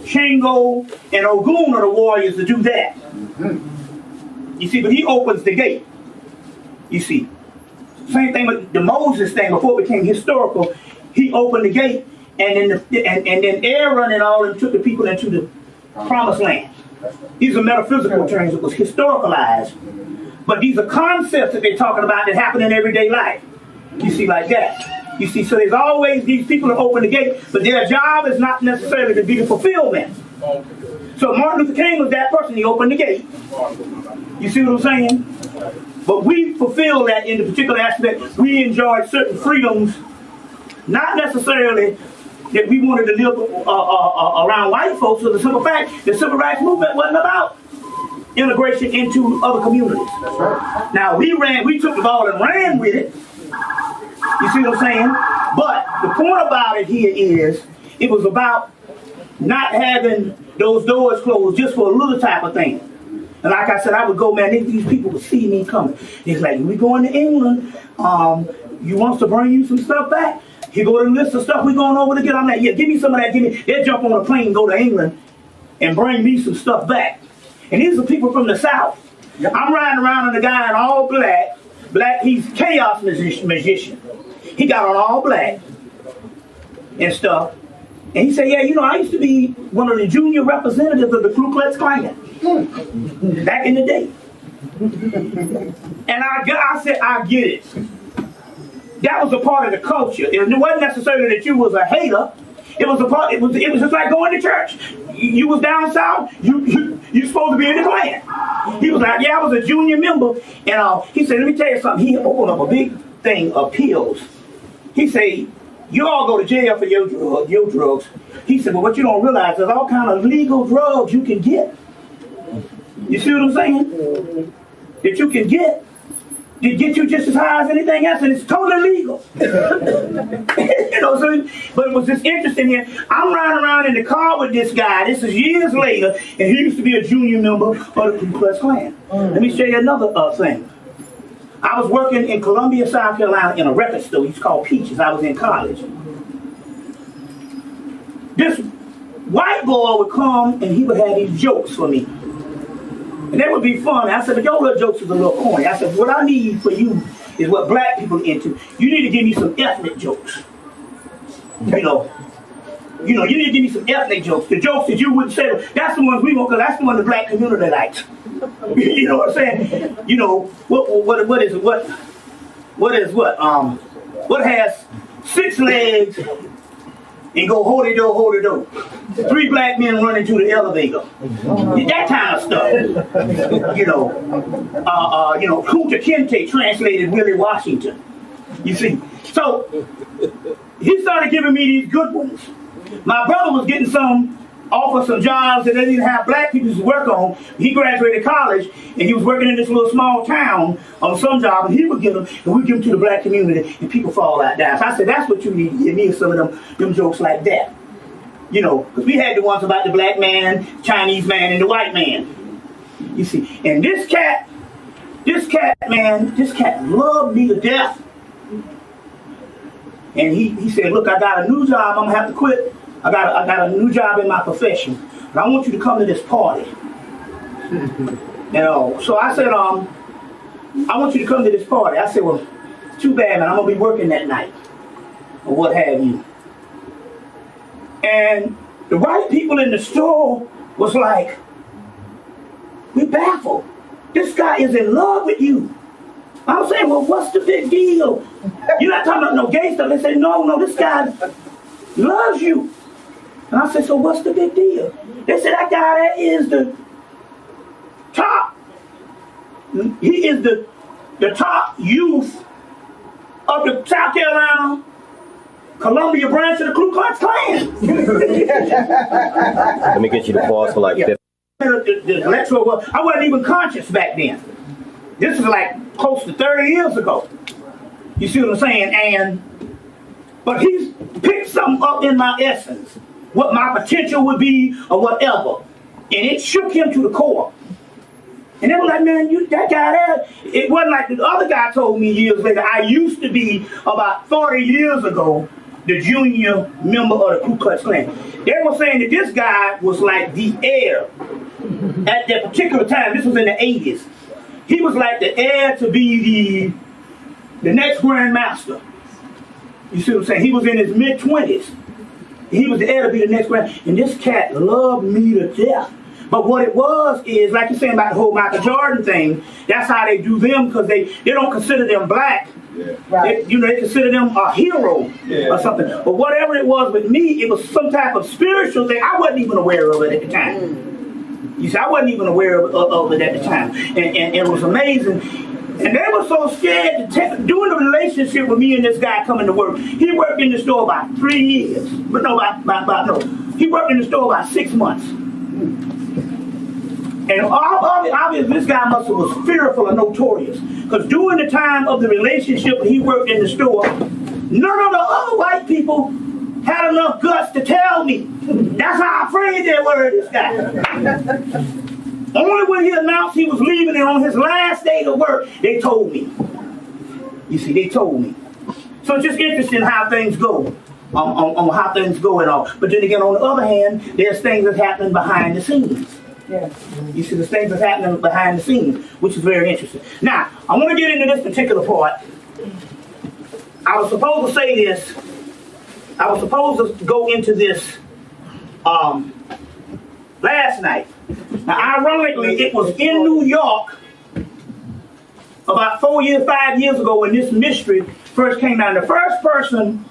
Shango and Ogun are the warriors to do that. You see, but he opens the gate. You see. Same thing with the Moses thing before it became historical. He opened the gate, and then Aaron and all them took the people into the promised land. These are metaphysical terms that was historicalized. But these are concepts that they're talking about that happen in everyday life. You see, like that. You see, so there's always these people that open the gate, but their job is not necessarily to be the fulfillment. So Martin Luther King was that person. He opened the gate. You see what I'm saying? But we fulfill that in the particular aspect. We enjoyed certain freedoms, not necessarily that we wanted to live around white folks. So the simple fact, the civil rights movement wasn't about integration into other communities. That's right. Now we took the ball and ran with it. You see what I'm saying? But the point about it here is, it was about not having those doors closed just for a little type of thing. And like I said, I would go, man, these people would see me coming. It's like, we going to England, you want us to bring you some stuff back? Here go the list of stuff we going over to get. I'm like, yeah, give me some of that, they'll jump on a plane and go to England and bring me some stuff back. And these are people from the South. Yep. I'm riding around in a guy in all black, he's chaos magician. He got on all black and stuff. And he said, yeah, I used to be one of the junior representatives of the Ku Klux Klan back in the day. And I said, I get it. That was a part of the culture. It wasn't necessarily that you was a hater. It was a part. It was just like going to church. You was down south. You supposed to be in the Klan. He was like, yeah, I was a junior member, and he said, let me tell you something. He opened up a big thing of pills. He said, you all go to jail for your drugs. He said, but what you don't realize, there's all kind of legal drugs you can get. You see what I'm saying? That you can get to get you just as high as anything else, and it's totally legal. You know, so, but it was just interesting here. I'm riding around in the car with this guy. This is years later, and he used to be a junior member of the Ku Klux Klan. Let me show you another thing. I was working in Columbia, South Carolina in a record store. It's called Peaches. I was in college. This white boy would come and he would have these jokes for me. And that would be fun. I said, but your little jokes is a little corny. I said, what I need for you is what black people are into. You need to give me some ethnic jokes. You know, you need to give me some ethnic jokes. The jokes that you wouldn't say, that's the ones we want, because that's the one the black community likes. You know what I'm saying? You know, what is it? What has 6 legs and go hold it door. 3 black men running to the elevator. That kind of stuff. You know, Kunta Kinte translated Willie Washington. You see. So he started giving me these good ones. My brother was getting offered some jobs that they didn't have black people to work on. He graduated college and he was working in this little small town on some job, and he would give them, and we'd give them to the black community, and people fall out down. So I said, that's what you need to give me, some of them jokes like that. You know, because we had the ones about the black man, Chinese man, and the white man. You see, and this cat loved me to death. And he said, look, I got a new job, I'm gonna have to quit. I got a new job in my profession, and I want you to come to this party. So I said, I want you to come to this party. I said, well, too bad, man, I'm gonna be working that night, or what have you. And the white people in the store was like, we're baffled. This guy is in love with you. I'm saying, well, what's the big deal? You're not talking about no gay stuff. They said, no, this guy loves you. And I said, so what's the big deal? They said, that guy there is the top. He is the top youth of the South Carolina Columbia branch of the Ku Klux Klan. Let me get you to pause for like 50. The lecturer I wasn't even conscious back then. This is like close to 30 years ago. You see what I'm saying? But he's picked something up in my essence, what my potential would be or whatever. And it shook him to the core. And they were like, man, that guy there, it wasn't like the other guy told me years later. I used to be, about 40 years ago, the junior member of the Ku Klux Klan. They were saying that this guy was like the heir at that particular time. This was in the 80s. He was like the heir to be the next Grand Master. You see what I'm saying? He was in his mid-20s. He was the heir to be the next Grand. And this cat loved me to death. But what it was is, like you're saying about the whole Michael Jordan thing, that's how they do them, because they don't consider them black. Yeah. Right. They consider them a hero or something. But whatever it was with me, it was some type of spiritual thing. I wasn't even aware of it at the time. You see, I wasn't even aware of it at the time. And it was amazing. And they were so scared to doing the relationship with me and this guy coming to work. He worked in the store about 3 years. But no, he worked in the store about 6 months. And obviously this guy was fearful and notorious. Because during the time of the relationship when he worked in the store, none of the other white people had enough guts to tell me. That's how afraid they were of this guy. Only when he announced he was leaving and on his last day of work, they told me. You see, they told me. So it's just interesting how things go, on how things go and all. But then again, on the other hand, there's things that's happening behind the scenes. Yeah. You see, there's things that's happening behind the scenes, which is very interesting. Now, I want to get into this particular part. I was supposed to say this. I was supposed to go into this last night. Now, ironically, it was in New York about 5 years ago when this mystery first came down. The first person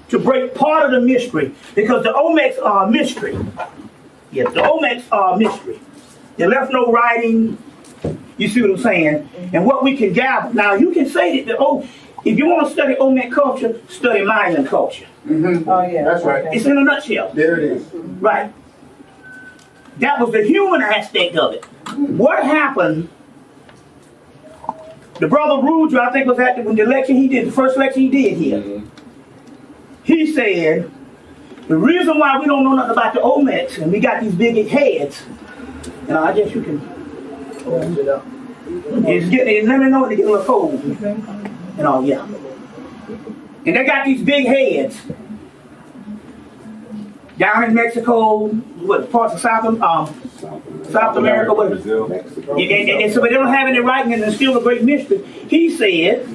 to break part of the mystery, because the Olmecs are a mystery. Yes, the Olmecs are a mystery. They left no writing. You see what I'm saying? And what we can gather. Now, you can say that if you want to study Olmec culture, study Mayan culture. Mm-hmm. Oh, yeah. That's right. It's in a nutshell. There it is. Right. That was the human aspect of it. What happened? The brother Rudra, I think, was at the lecture he did, the first lecture he did here. Mm-hmm. He said, the reason why we don't know nothing about the Olmecs, and we got these big heads, and I guess you can, it's getting, let me know when they get a little cold. And all, yeah. And they got these big heads. Down in Mexico, what parts of South America, what, and so they don't have any writing, and it's still a great mystery. He said,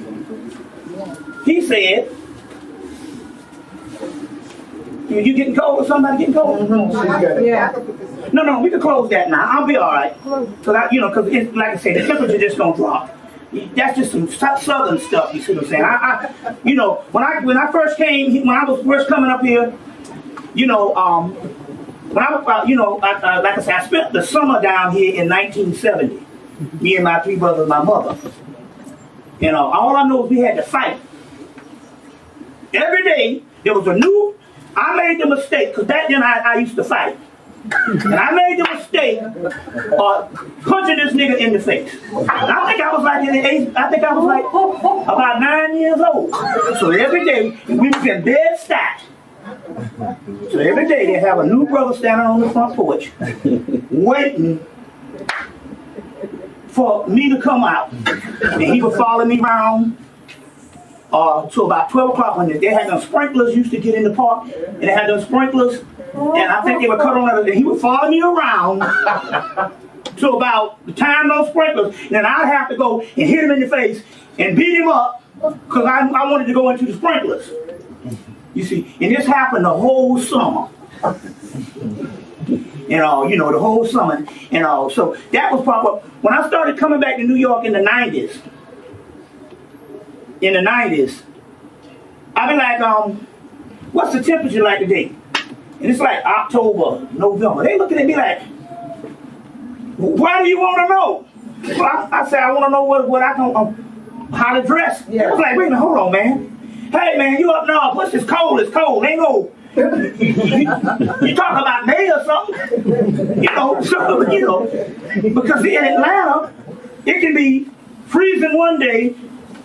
you getting cold or somebody getting cold? Mm-hmm. Yeah. No, we can close that now. I'll be all right. Cause because like I said, the temperature just don't drop. That's just some southern stuff. You see what I'm saying? When I first came, when I was first coming up here. When I was, like I said, I spent the summer down here in 1970. Me and my three brothers, my mother. All I know is we had to fight. Every day there was a new. I made the mistake because back then I used to fight, and I made the mistake of punching this nigga in the face. And I think I was like about 9 years old. So every day we was in bed stacked. So every day they have a new brother standing on the front porch waiting for me to come out. And he would follow me around till about 12 o'clock when they had them sprinklers used to get in the park. And they had those sprinklers. And I think they would cut on that. And he would follow me around till about the time those sprinklers. And then I'd have to go and hit him in the face and beat him up because I wanted to go into the sprinklers. You see, and this happened the whole summer. The whole summer. So that was probably, when I started coming back to New York in the 90s, I'd be like, what's the temperature like today? And it's like October, November. They looking at me like, why do you want to know? Well, I said, I want to know what I can, how to dress. Yeah. I was like, wait a minute, hold on, man. Hey man, you up north? What's this cold? It's cold. Ain't no. You talking about May or something? Because in Atlanta, it can be freezing one day.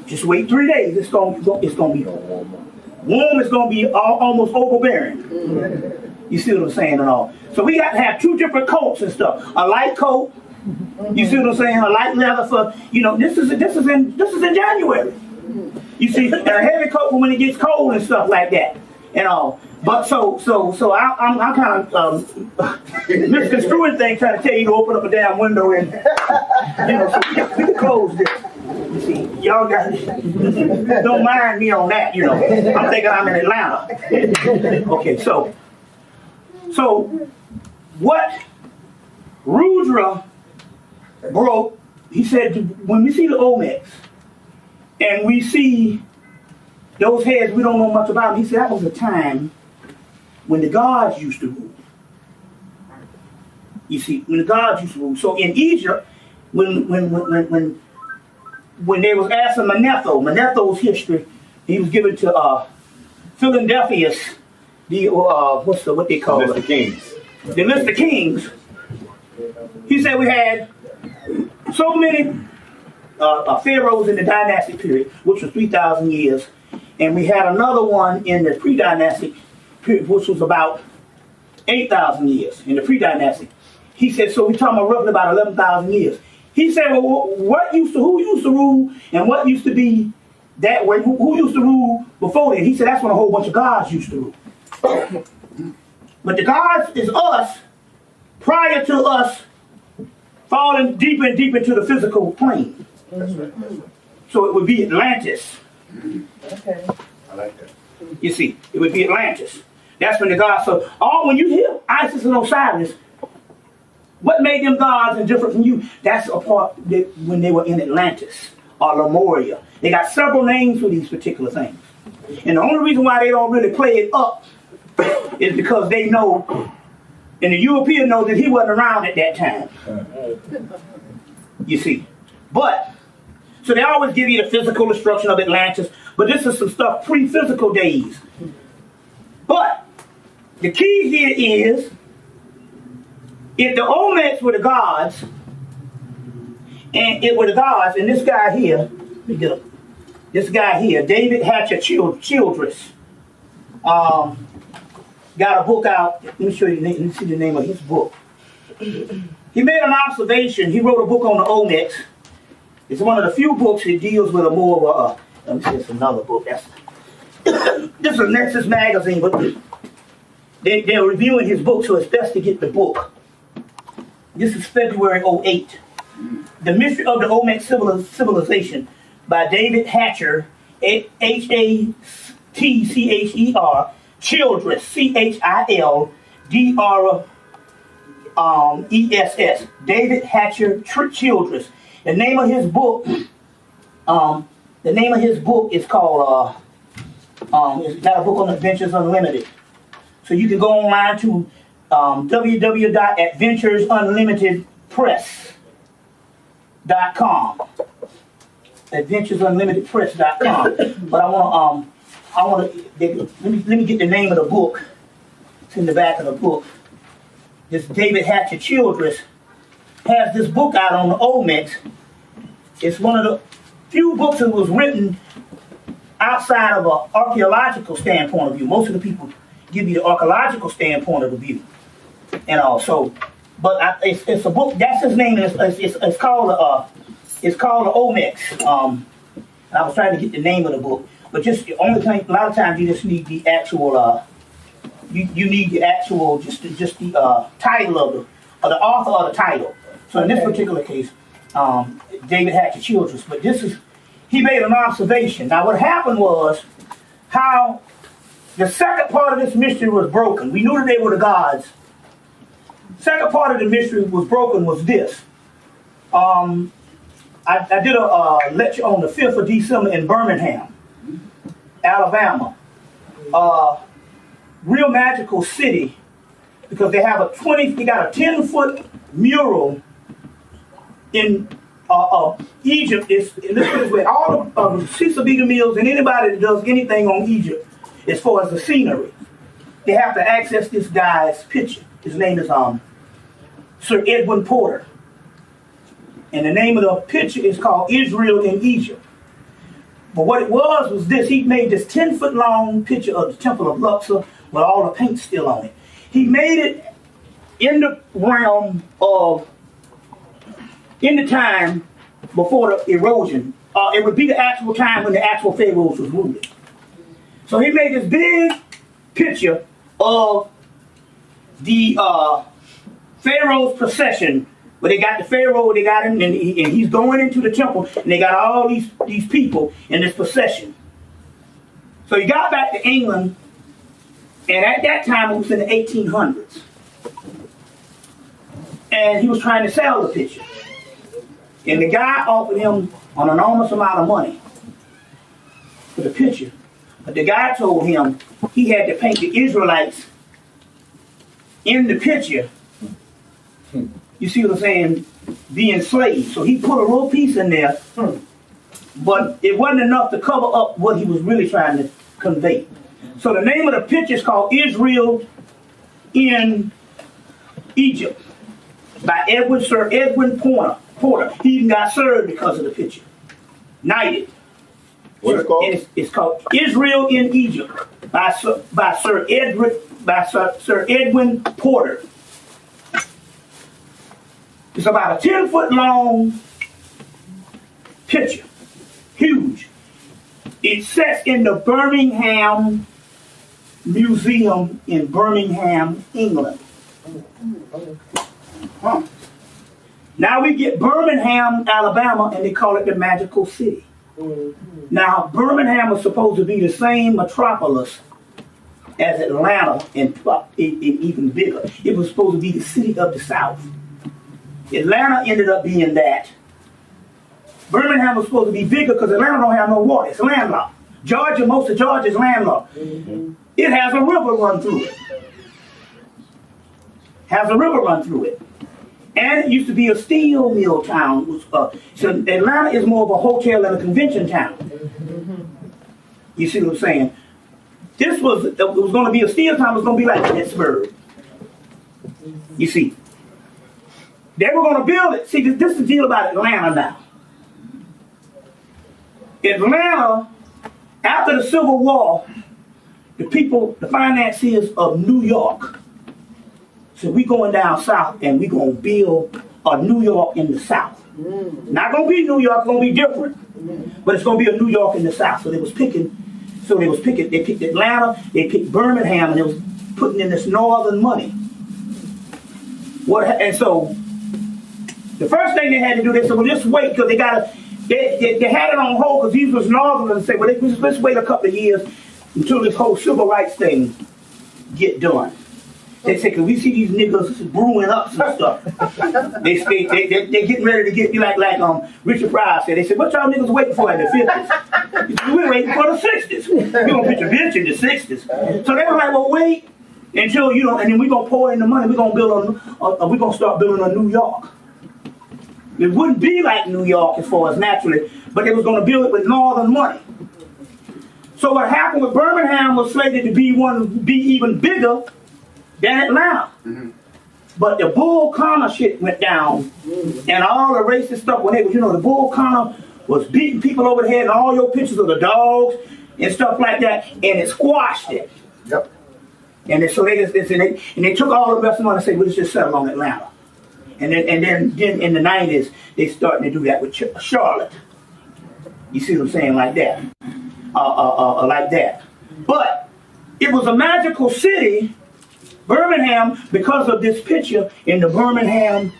Just wait 3 days. It's gonna be warm. It's gonna be almost overbearing. You see what I'm saying and all. So we got to have two different coats and stuff. A light coat. You see what I'm saying? A light leather for This is in January. You see, and a heavy coat for when it gets cold and stuff like that, and all. But so I'm kind of misconstruing things, trying to tell you to open up a damn window and so we can close this. You see, y'all got don't mind me on that. I'm thinking I'm in Atlanta. Okay, so what Rudra broke? He said when we see the Olmecs. And we see those heads we don't know much about. He said that was a time when the gods used to rule. You see, when the gods used to rule. So in Egypt, when they was asking Manetho's history, he was given to Philadelphius, what they call it? The kings. The list of kings. He said we had so many pharaohs in the dynastic period, which was 3,000 years, and we had another one in the pre-dynastic period, which was about 8,000 years in the pre-dynastic. He said, so we're talking about roughly about 11,000 years. He said, well, who used to rule, and what used to be that way? Who used to rule before then? He said that's when a whole bunch of gods used to rule. But the gods is us prior to us falling deeper and deeper into the physical plane. That's right. So it would be Atlantis. Okay. I like that. You see, it would be Atlantis. That's when the gods. So when you hear Isis and Osiris, what made them gods and different from you? That's a part that when they were in Atlantis or Lemuria. They got several names for these particular things. And the only reason why they don't really play it up is because they know, and the European know that he wasn't around at that time. You see. But, so they always give you the physical destruction of Atlantis, but this is some stuff pre-physical days. But, the key here is, if the Olmecs were the gods, and this guy here, this guy here, David Hatcher Childress, got a book out. Let me show you. Let me see the name of his book. He made an observation. He wrote a book on the Olmecs. It's one of the few books that deals with a more of a. Let me see. It's another book. That's this is a Nexus magazine, but they're reviewing his book, so it's best to get the book. This is February 08. The Mystery of the Olmec Civilization by David Hatcher, Hatcher, Childress, Childress. David Hatcher Childress. The name of his book, is called. It's got a book on Adventures Unlimited. So you can go online to www.adventuresunlimitedpress.com. adventuresunlimitedpress.com. But I want to let me get the name of the book. It's in the back of the book. This David Hatcher Childress has this book out on the Olmecs. It's one of the few books that was written outside of an archaeological standpoint of view. Most of the people give you the archaeological standpoint of the view, and also, but it's a book. That's his name. It's called the Olmecs. And I was trying to get the name of the book, but just the only thing. A lot of times you just need the actual. You need the actual just the title of the author of the title. So in this particular case, David Hatcher Childress. But he made an observation. Now what happened was how the second part of this mystery was broken. We knew that they were the gods. Second part of the mystery was broken was this. I did a lecture on the 5th of December in Birmingham, Alabama. Real magical city, because they got a 10-foot mural in Egypt. This way, all the Cecil Mills and anybody that does anything on Egypt as far as the scenery, they have to access this guy's picture. His name is Sir Edwin Porter. And the name of the picture is called Israel in Egypt. But what it was this: he made this 10-foot long picture of the Temple of Luxor with all the paint still on it. He made it in the realm of, in the time before the erosion. It would be the actual time when the actual pharaohs was ruling. So he made this big picture of the pharaoh's procession, where they got the pharaoh, they got him, and he's going into the temple, and they got all these people in this procession. So he got back to England, and at that time it was in the 1800s. And he was trying to sell the picture. And the guy offered him an enormous amount of money for the picture. But the guy told him he had to paint the Israelites in the picture. You see what I'm saying? Being slaves. So he put a little piece in there, but it wasn't enough to cover up what he was really trying to convey. So the name of the picture is called Israel in Egypt by Sir Edwin Porter. He even got served because of the picture. Knighted. What's it called? It's called Israel in Egypt by Sir Edwin Porter. It's about a 10-foot long picture. Huge. It sits in the Birmingham Museum in Birmingham, England. Now we get Birmingham, Alabama, and they call it the Magical City. Now, Birmingham was supposed to be the same metropolis as Atlanta and even bigger. It was supposed to be the city of the South. Atlanta ended up being that. Birmingham was supposed to be bigger because Atlanta don't have no water. It's landlocked. Georgia, most of Georgia is landlocked. It has a river run through it. Has a river run through it. And it used to be a steel mill town. So Atlanta is more of a hotel and a convention town. You see what I'm saying? It was going to be a steel town. It was going to be like Pittsburgh. You see. They were going to build it. See, this is the deal about Atlanta now. Atlanta, after the Civil War, the financiers of New York said, we going down south and we going to build a New York in the south. Not going to be New York, it's going to be different. But it's going to be a New York in the south. So they picked Atlanta, they picked Birmingham, and they was putting in this northern money. And so the first thing they had to do, they said, well, just wait, because they had it on hold because these was northerners, and say, well, let's wait a couple of years until this whole civil rights thing get done. They say, because we see these niggas brewing up some stuff. They getting ready to be like Richard Pryor said. They said, what y'all niggas waiting for in the 50s? We're waiting for the 60s. We're going to put your bitch in the 60s. So they were like, well, wait until, and then we're going to pour in the money. We're going to start building a New York. It wouldn't be like New York as far as naturally, but they was going to build it with northern money. So what happened with Birmingham was slated to be even bigger than Atlanta. But the Bull Connor shit went down, and all the racist stuff, when they was, the Bull Connor was beating people over the head, and all your pictures of the dogs and stuff like that, and it squashed it. Yep. And so they took all the rest of the money and said, well, let's just settle on Atlanta. And then in the 90s, they starting to do that with Charlotte. You see what I'm saying? Like that. Like that. But it was a magical city, Birmingham, because of this picture in the Birmingham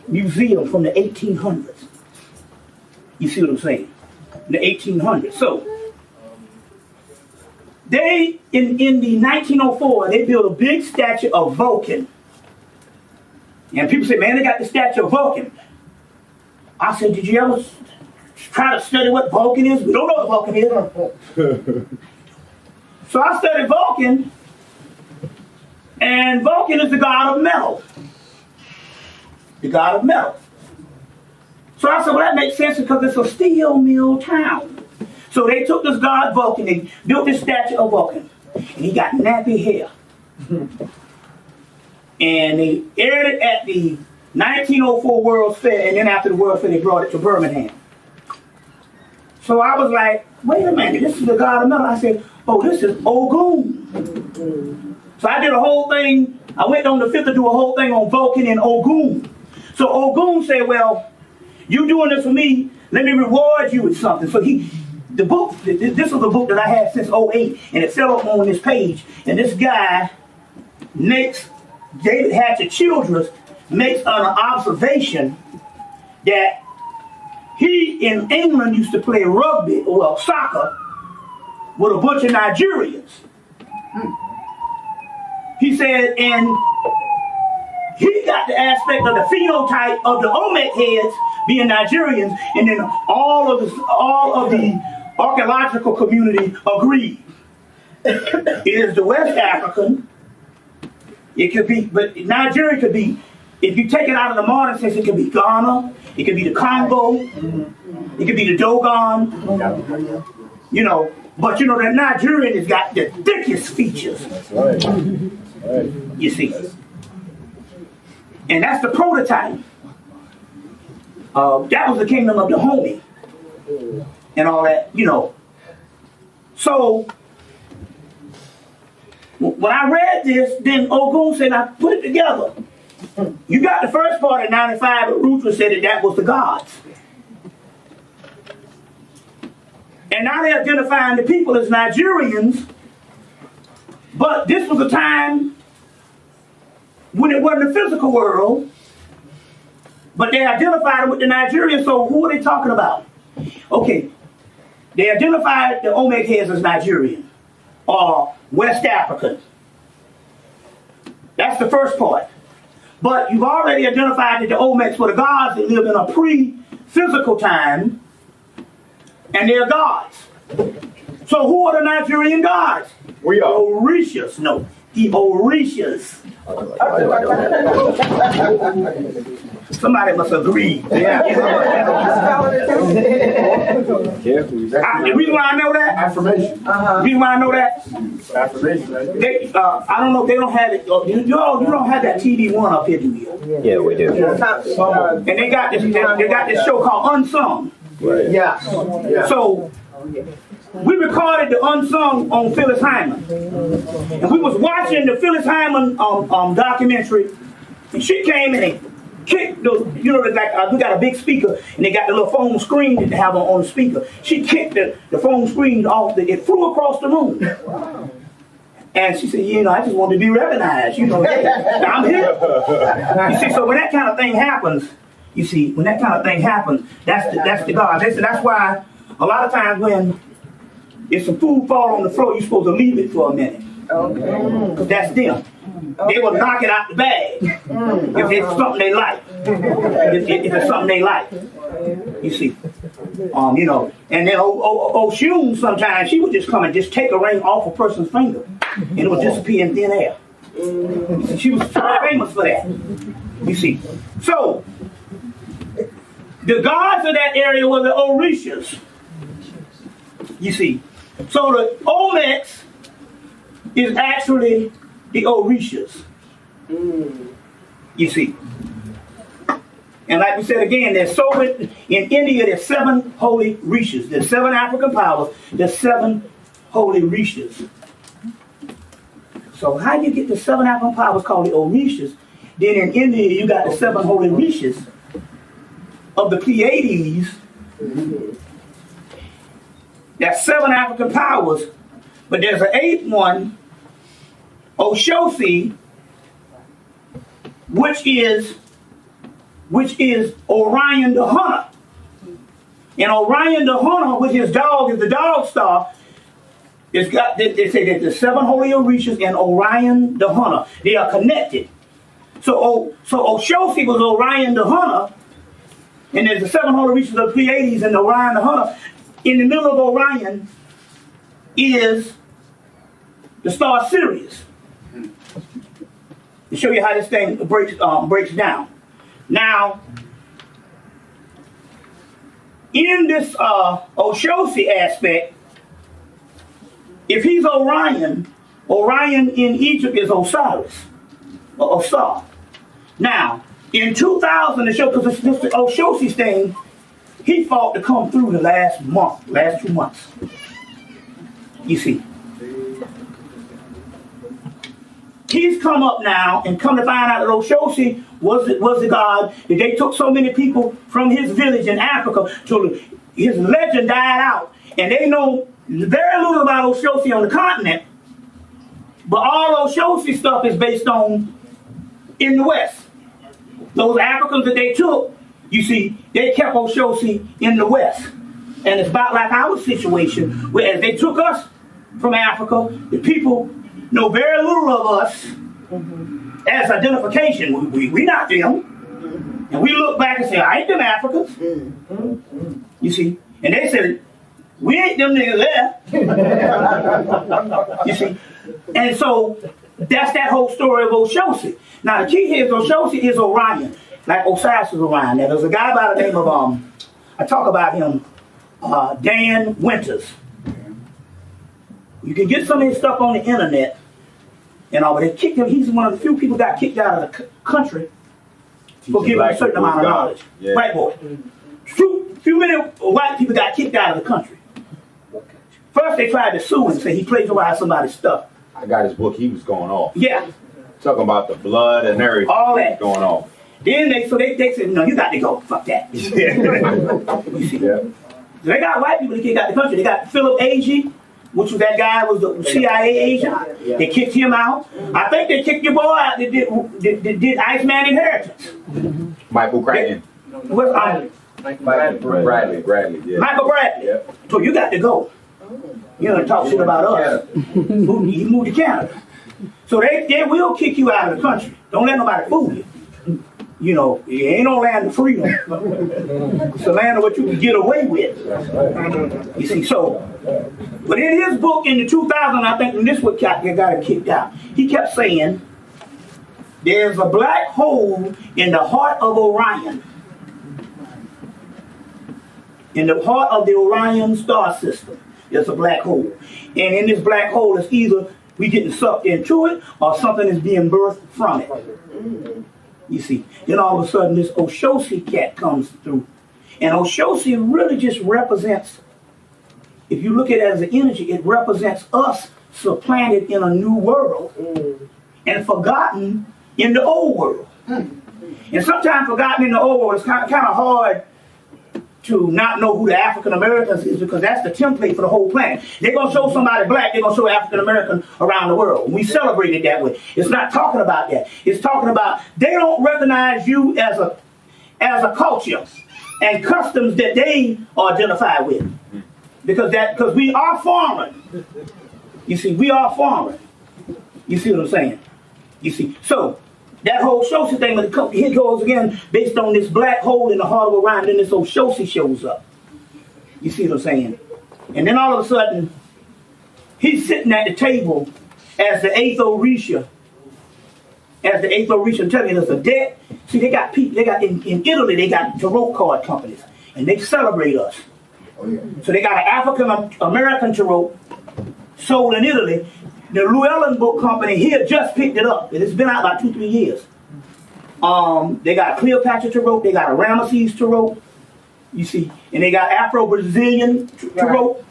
Museum from the 1800s. You see what I'm saying? The 1800s. So, in the 1904, they built a big statue of Vulcan. And people say, man, they got the statue of Vulcan. I said, did you ever try to study what Vulcan is? We don't know what Vulcan is. So I studied Vulcan, and Vulcan is the god of metal. The god of metal. So I said, well, that makes sense because it's a steel mill town. So they took this god Vulcan, they built this statue of Vulcan, and he got nappy hair. And they aired it at the 1904 World's Fair, and then after the World's Fair, they brought it to Birmingham. So I was like, wait a minute, this is the god of metal. I said, oh, this is Ogun. So I did a whole thing. I went on the 5th to do a whole thing on Vulcan and Ogun. So Ogun said, well, you doing this for me, let me reward you with something. So this is a book that I had since 2008, and it fell up on this page. And this guy David Hatcher Childress makes an observation that he in England used to play rugby, well, soccer, with a bunch of Nigerians. He said, and he got the aspect of the phenotype of the Olmec heads being Nigerians, and then all of the archaeological community agreed. It is the West African. It could be, but Nigeria could be, if you take it out of the modern sense, it could be Ghana, it could be the Congo, it could be the Dogon, but the Nigerian has got the thickest features. That's right. You see. And that's the prototype. That was the kingdom of the homie. And all that, So, when I read this, then Ogun said, I put it together. You got the first part at 95, but Ruth said that was the gods. And now they're identifying the people as Nigerians, but this was a time when it wasn't the physical world, but they identified it with the Nigerians, so who are they talking about? Okay, they identified the Olmec heads as Nigerian, or West African. That's the first part. But you've already identified that the Olmecs were the gods that lived in a pre-physical time, and they're gods. So who are the Nigerian gods? We are. Orishas. No, the Orishas. Somebody must agree. Yeah. The reason why I know that? Affirmation. The reason why I know that? Affirmation. Right? They, I don't know if they don't have it. You don't have that TV one up here, do you? Yeah, we do. And they got this show called Unsung. Right. Yeah. So we recorded the Unsung on Phyllis Hyman, and we was watching the Phyllis Hyman documentary, and she came in and kicked the, like we got a big speaker, and they got the little phone screen that they have on the speaker. She kicked the phone screen off, it flew across the room. And she said, I just wanted to be recognized, hey, I'm here. You see, so when that kind of thing happens, that's the God. They said that's why a lot of times when if some food fall on the floor, you're supposed to leave it for a minute. Okay. Because that's them. They will knock it out the bag if it's something they like. If it's something they like. You see. And then Oshun sometimes, she would just come and just take a ring off a person's finger and it would disappear in thin air. You see, she was famous for that. You see. So, the gods of that area were the Orishas. You see. So the Olmecs is actually the Orishas. You see. And like we said again, in India there's 7 holy rishas. There's 7 African powers. There's 7 holy rishas. So how do you get the 7 African powers called the Orishas? Then in India you got the 7 holy rishas of the Pleiades. That's 7 African powers, but there's an 8th one, Oshosi, which is Orion the Hunter. And Orion the Hunter, which his dog is the dog star, they say that the 7 holy Orishas and Orion the Hunter, they are connected. So Oshosi was Orion the Hunter, and there's the 7 holy Orishas of the Pleiades and Orion the Hunter. In the middle of Orion is the star Sirius. To show you how this thing breaks down. Now, in this Oshosi aspect, if he's Orion in Egypt is Osiris, or Osar. Now, in 2000, to show, because this Oshosi thing, he fought to come through the last 2 months. You see. He's come up now and come to find out that Oshosi was the god, that they took so many people from his village in Africa till his legend died out. And they know very little about Oshosi on the continent, but all Oshosi stuff is based on in the West. Those Africans that they took, you see, they kept Oshosi in the West. And it's about like our situation, whereas they took us from Africa, the people know very little of us as identification. We not them. And we look back and say, I ain't them Africans. You see? And they said, we ain't them niggas there. You see? And so, that's that whole story of Oshosi. Now, the key here is Oshosi is Orion. Like Osiris is Orion. Now, there's a guy by the name of, I talk about him, Dan Winters. You can get some of his stuff on the internet, but they kicked him. He's one of the few people that got kicked out of the country for giving a certain amount of knowledge. Yeah. White boy. Few many white people got kicked out of the country. First, they tried to sue him and say he plagiarized somebody's stuff. I got his book. He was going off. Yeah. Talking about the blood and everything. All that. Going off. Then they said, no, you got to go. Fuck that. You see? Yeah. They got white people that kicked out the country. They got Philip Agee, which was that guy was the CIA agent. Yeah. They kicked him out. I think they kicked your boy out that did Iceman Inheritance. Michael Crichton. Michael Bradley. Yeah. Michael Bradley. Yeah. So you got to go. You know, talk shit about us. He moved to Canada. So they will kick you out of the country. Don't let nobody fool you. You know, it ain't no land of freedom. It's a land of what you can get away with. You see, so, but in his book in the 2000, I think, and this what got him kicked out. He kept saying, there's a black hole in the heart of Orion. In the heart of the Orion star system, there's a black hole. And in this black hole, it's either we getting sucked into it or something is being birthed from it. You see, then all of a sudden this Oshosi cat comes through. And Oshosi really just represents, if you look at it as an energy, it represents us supplanted in a new world and forgotten in the old world. And sometimes forgotten in the old world, it's kind of hard to not know who the African Americans is, because that's the template for the whole planet. They're going to show somebody black, they're going to show African American around the world. We celebrate it that way. It's not talking about that. It's talking about they don't recognize you as a culture and customs that they are identified with. Because we are foreign. You see, we are foreign. You see what I'm saying? You see, so that whole Shosi thing, it goes again based on this black hole in the heart of Orion, then this old Shosi shows up. You see what I'm saying? And then all of a sudden, he's sitting at the table as the eighth Orisha. As the eighth Orisha, I'm telling you, there's a debt. See, they got people, in Italy, they got tarot card companies, and they celebrate us. So they got an African American tarot sold in Italy. The Llewellyn Book Company here just picked it up. It's been out about 2-3 years. They got a Cleopatra tarot. They got a Ramesses tarot. You see, and they got Afro-Brazilian tarot.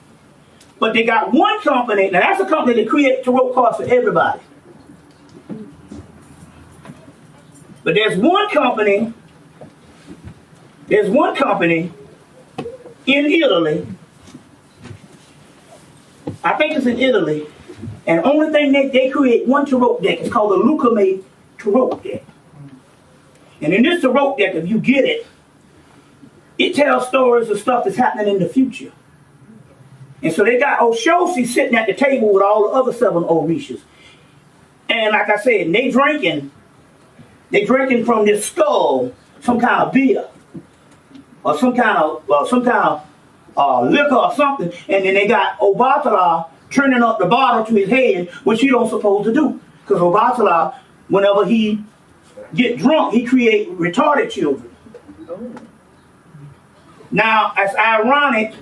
But they got one company. Now that's a company that creates tarot cards for everybody. But there's one company. There's one company in Italy. I think it's in Italy. And the only thing they create one tarot deck. It's called the Lucame tarot deck. And in this tarot deck, if you get it, it tells stories of stuff that's happening in the future. And so they got Oshosi sitting at the table with all the other 7 Orishas. And like I said, they drinking from this skull some kind of beer or some kind of liquor or something. And then they got Obatala turning up the bottle to his head, which he don't supposed to do. Because Obatala, whenever he get drunk, he create retarded children. Now, it's ironic,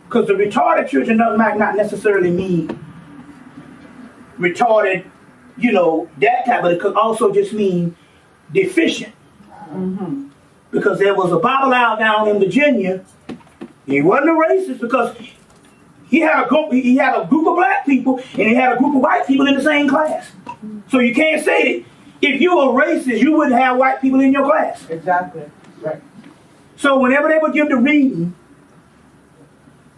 because the retarded children might not necessarily mean retarded, that type, but it could also just mean deficient. Because there was a Bible out down in Virginia. He wasn't a racist because he had a group of black people and he had a group of white people in the same class. So you can't say that if you were racist, you wouldn't have white people in your class. Exactly. Right. So whenever they would give the reading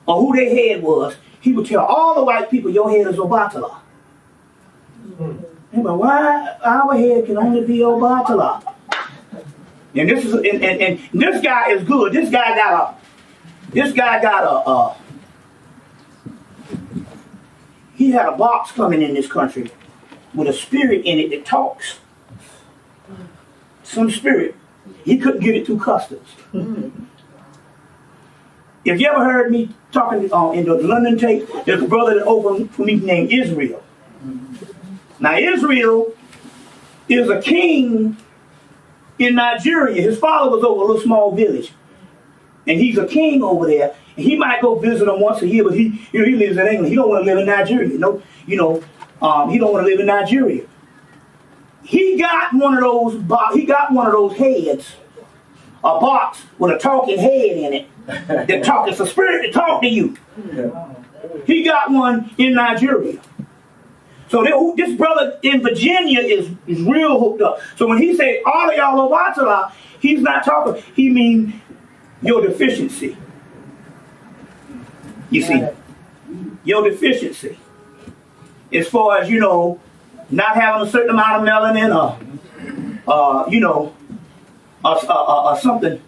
of who their head was, he would tell all the white people, your head is Obatala. But why our head can only be Obatala? And this is and this guy is good. This guy got a he had a box coming in this country with a spirit in it that talks. Some spirit. He couldn't get it through customs. If you ever heard me talking in the London tape, there's a brother that opened for me named Israel. Now Israel is a king in Nigeria. His father was over a little small village. And he's a king over there. And he might go visit him once a year, but he lives in England. He don't want to live in Nigeria. He don't want to live in Nigeria. He got one of those heads, a box with a talking head in it. It's a spirit that talk to you. He got one in Nigeria. So this brother in Virginia is real hooked up. So when he say all of y'all Obatala, he's not talking. He means your deficiency. You see, your deficiency. As far as, not having a certain amount of melanin or something,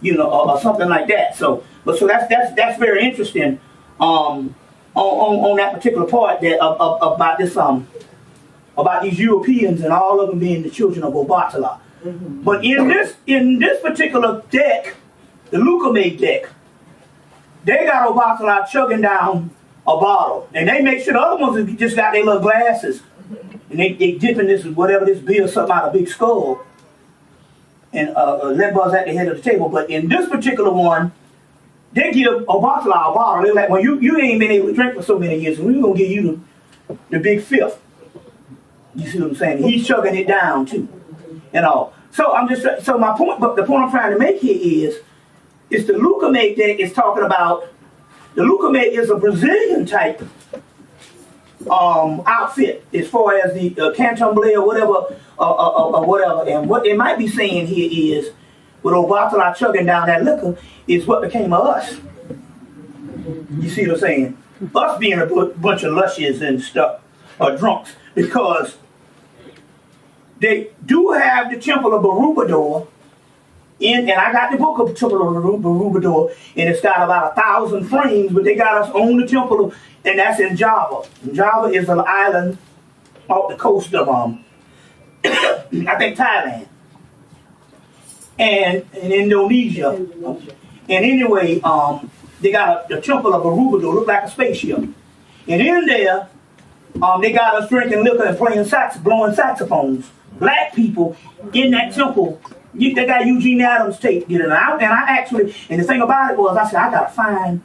or something like that. So that's very interesting on that particular part that about this about these Europeans and all of them being the children of Obatala. But in this particular deck, the Lucamate deck, they got Obatala chugging down a bottle, and they make sure the other ones just got their little glasses, and they dipping this whatever this beer something out of a big skull, and lead buzz at the head of the table. But in this particular one, they give Obatala a bottle. They're like, well, you ain't been able to drink for so many years, and we're gonna give you the big fifth. You see what I'm saying? He's chugging it down too, and all. So my point, but the point I'm trying to make here is the Lucamate deck is talking about. The Lucamate is a Brazilian type outfit as far as the candomblé or whatever. And what they might be saying here is, with Obatala chugging down that liquor, is what became of us. You see what I'm saying? Us being a bunch of lushes and stuff, or drunks, because they do have the Temple of Barubador. And I got the book of Temple of Barubador, and it's got about 1,000 frames, but they got us on the temple, and that's in Java. Java is an island off the coast of, I think, Thailand, and Indonesia. And anyway, they got the Temple of Barubador, look like a spaceship. And in there, they got us drinking liquor and playing blowing saxophones. Black people in that temple. That guy Eugene Adams tape did it, and I actually, and the thing about it was, I said, I gotta find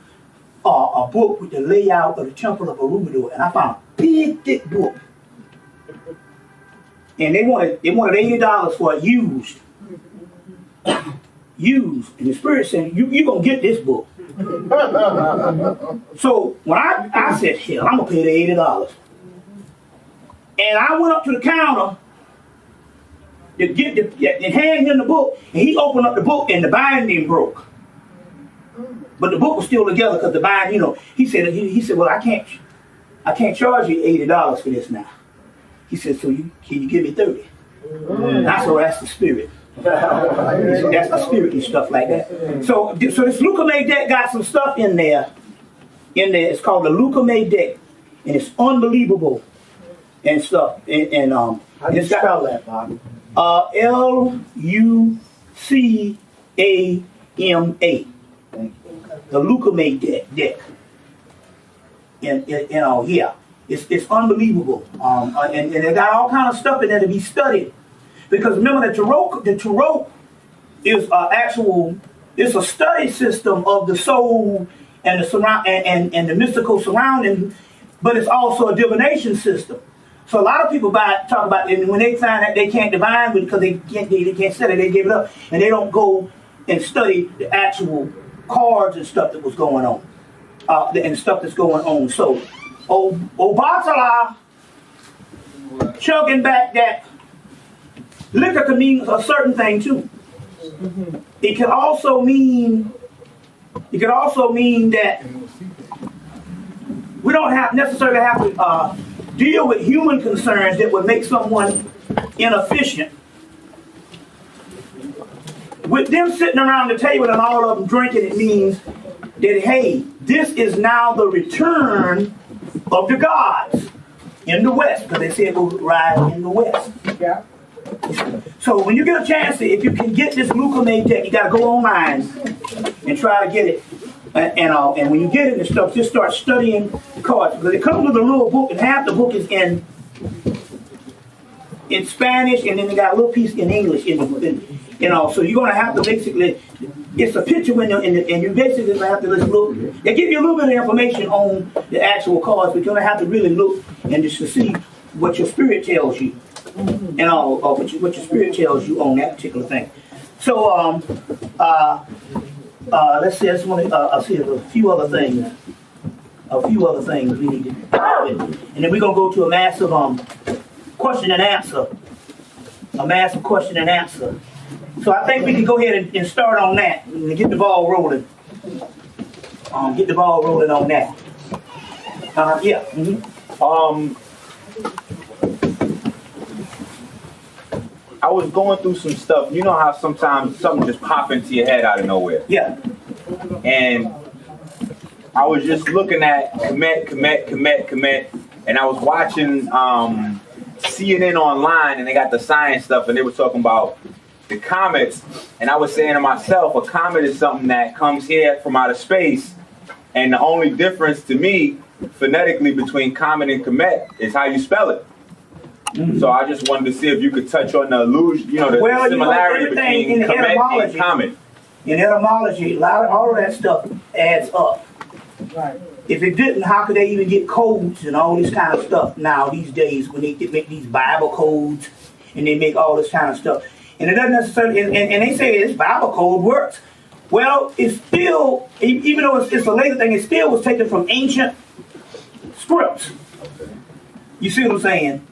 a book with the layout of the Temple of Barubador, and I found a big, thick book, and they wanted $80 for it used, and the Spirit said, you gonna get this book. So when I said, hell, I'm gonna pay the $80, and I went up to the counter. To hand him the book, and he opened up the book, and the binding broke. But the book was still together because the binding, he said, well, I can't charge you $80 for this now. He said, so can you give me 30? And I said, well, that's the Spirit. That's the Spirit and stuff like that. So this Lucamate deck got some stuff in there. It's called the Lucamate deck, and it's unbelievable and stuff. And how do you spell that, Bobby? Lucama. The Lucamate deck. And yeah, it's unbelievable. And it got all kind of stuff in there to be studied. Because remember the Tarot is it's a study system of the soul and the mystical surrounding, but it's also a divination system. So a lot of people talk about it, and when they find that they can't divine because they can't study, they give it up, and they don't go and study the actual cards and stuff that was going on, and stuff that's going on. So Obatala chugging back that liquor can mean a certain thing too. It can also mean that we don't necessarily have to deal with human concerns that would make someone inefficient. With them sitting around the table and all of them drinking, it means that, hey, this is now the return of the gods in the West, because they said we'll rise in the West. Yeah. So when you get a chance, if you can get this Lucamate deck, you got to go online and try to get it. And when you get it and stuff, just start studying the cards, because it comes with a little book, and half the book is in Spanish, and then they got a little piece in English in the book. So you're gonna have to basically, it's a picture window, and you basically gonna have to just look. They give you a little bit of information on the actual cards, but you're gonna have to really look and just to see what your spirit tells you, or what your spirit tells you on that particular thing. So let's see. I just want to see a few other things. We need to, and then we're gonna go to a massive question and answer. So I think we can go ahead and start on that and get the ball rolling. Get the ball rolling on that. Yeah. I was going through some stuff. You know how sometimes something just pop into your head out of nowhere. Yeah. And I was just looking at Kemet, and I was watching CNN online, and they got the science stuff, and they were talking about the comets, and I was saying to myself, a comet is something that comes here from outer space, and the only difference to me, phonetically, between comet and comet is how you spell it. So I just wanted to see if you could touch on the illusion, the similarity between comet and comet. In etymology, all of that stuff adds up. Right. If it didn't, how could they even get codes and all this kind of stuff now these days when they make these Bible codes and they make all this kind of stuff? And it doesn't necessarily, and they say this Bible code works. Well, it's still, even though it's a later thing, it still was taken from ancient scripts. You see what I'm saying?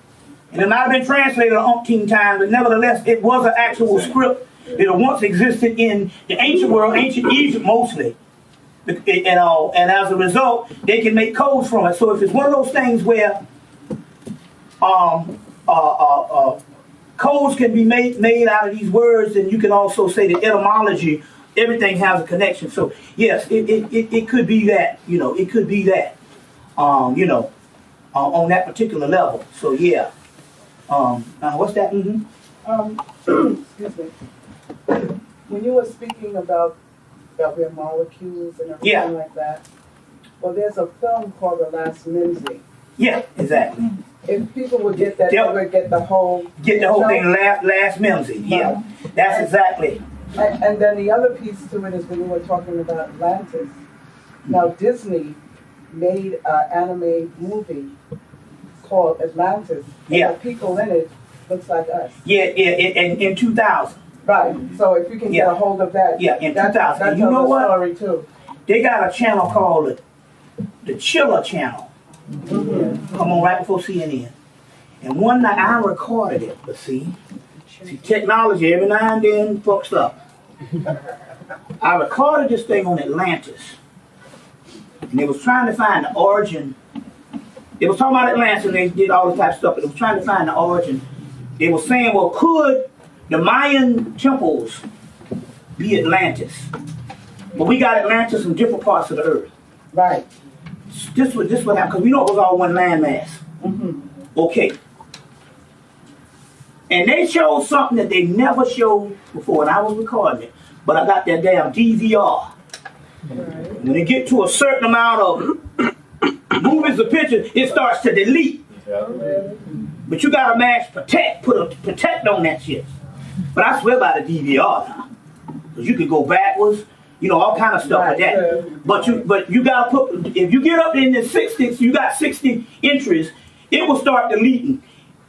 And it might have been translated umpteen times, but nevertheless, it was an actual script that once existed in the ancient world, ancient Egypt mostly. And as a result, they can make codes from it. So if it's one of those things where codes can be made out of these words, and you can also say the etymology, everything has a connection. So yes, it could be that, it could be that, on that particular level. So yeah. What's that? Excuse me. When you were speaking about we're molecules and everything like that, well, there's a film called The Last Mimsy. Yeah, exactly. If people would get that, they would get the whole thing. Last Mimsy. Yeah, that's exactly. And then the other piece to it is when we were talking about Atlantis. Now Disney made an anime movie called Atlantis. Yeah. And the people in it looks like us. Yeah, in 2000. Right. So if you can get a hold of that. Yeah, in 2000. That's You know what? Story too. They got a channel called the Chiller Channel. Come on, right before CNN. And one night I recorded it, but see, technology every now and then fucks up. I recorded this thing on Atlantis. And they was trying to find the origin. They was talking about Atlantis and they did all this type of stuff, but they was trying to find the origin. They were saying, well, could the Mayan temples be Atlantis? But we got Atlantis in different parts of the earth. Right. This what happened, because we know it was all one landmass. Okay. And they showed something that they never showed before, and I was recording it, but I got that damn DVR. When they get to a certain amount of movies or pictures, it starts to delete. But you gotta mash protect, put a protect on that shit. But I swear by the DVR now, because you can go backwards, all kind of stuff like that. But you gotta put, if you get up in the 60s, you got 60 entries, it will start deleting.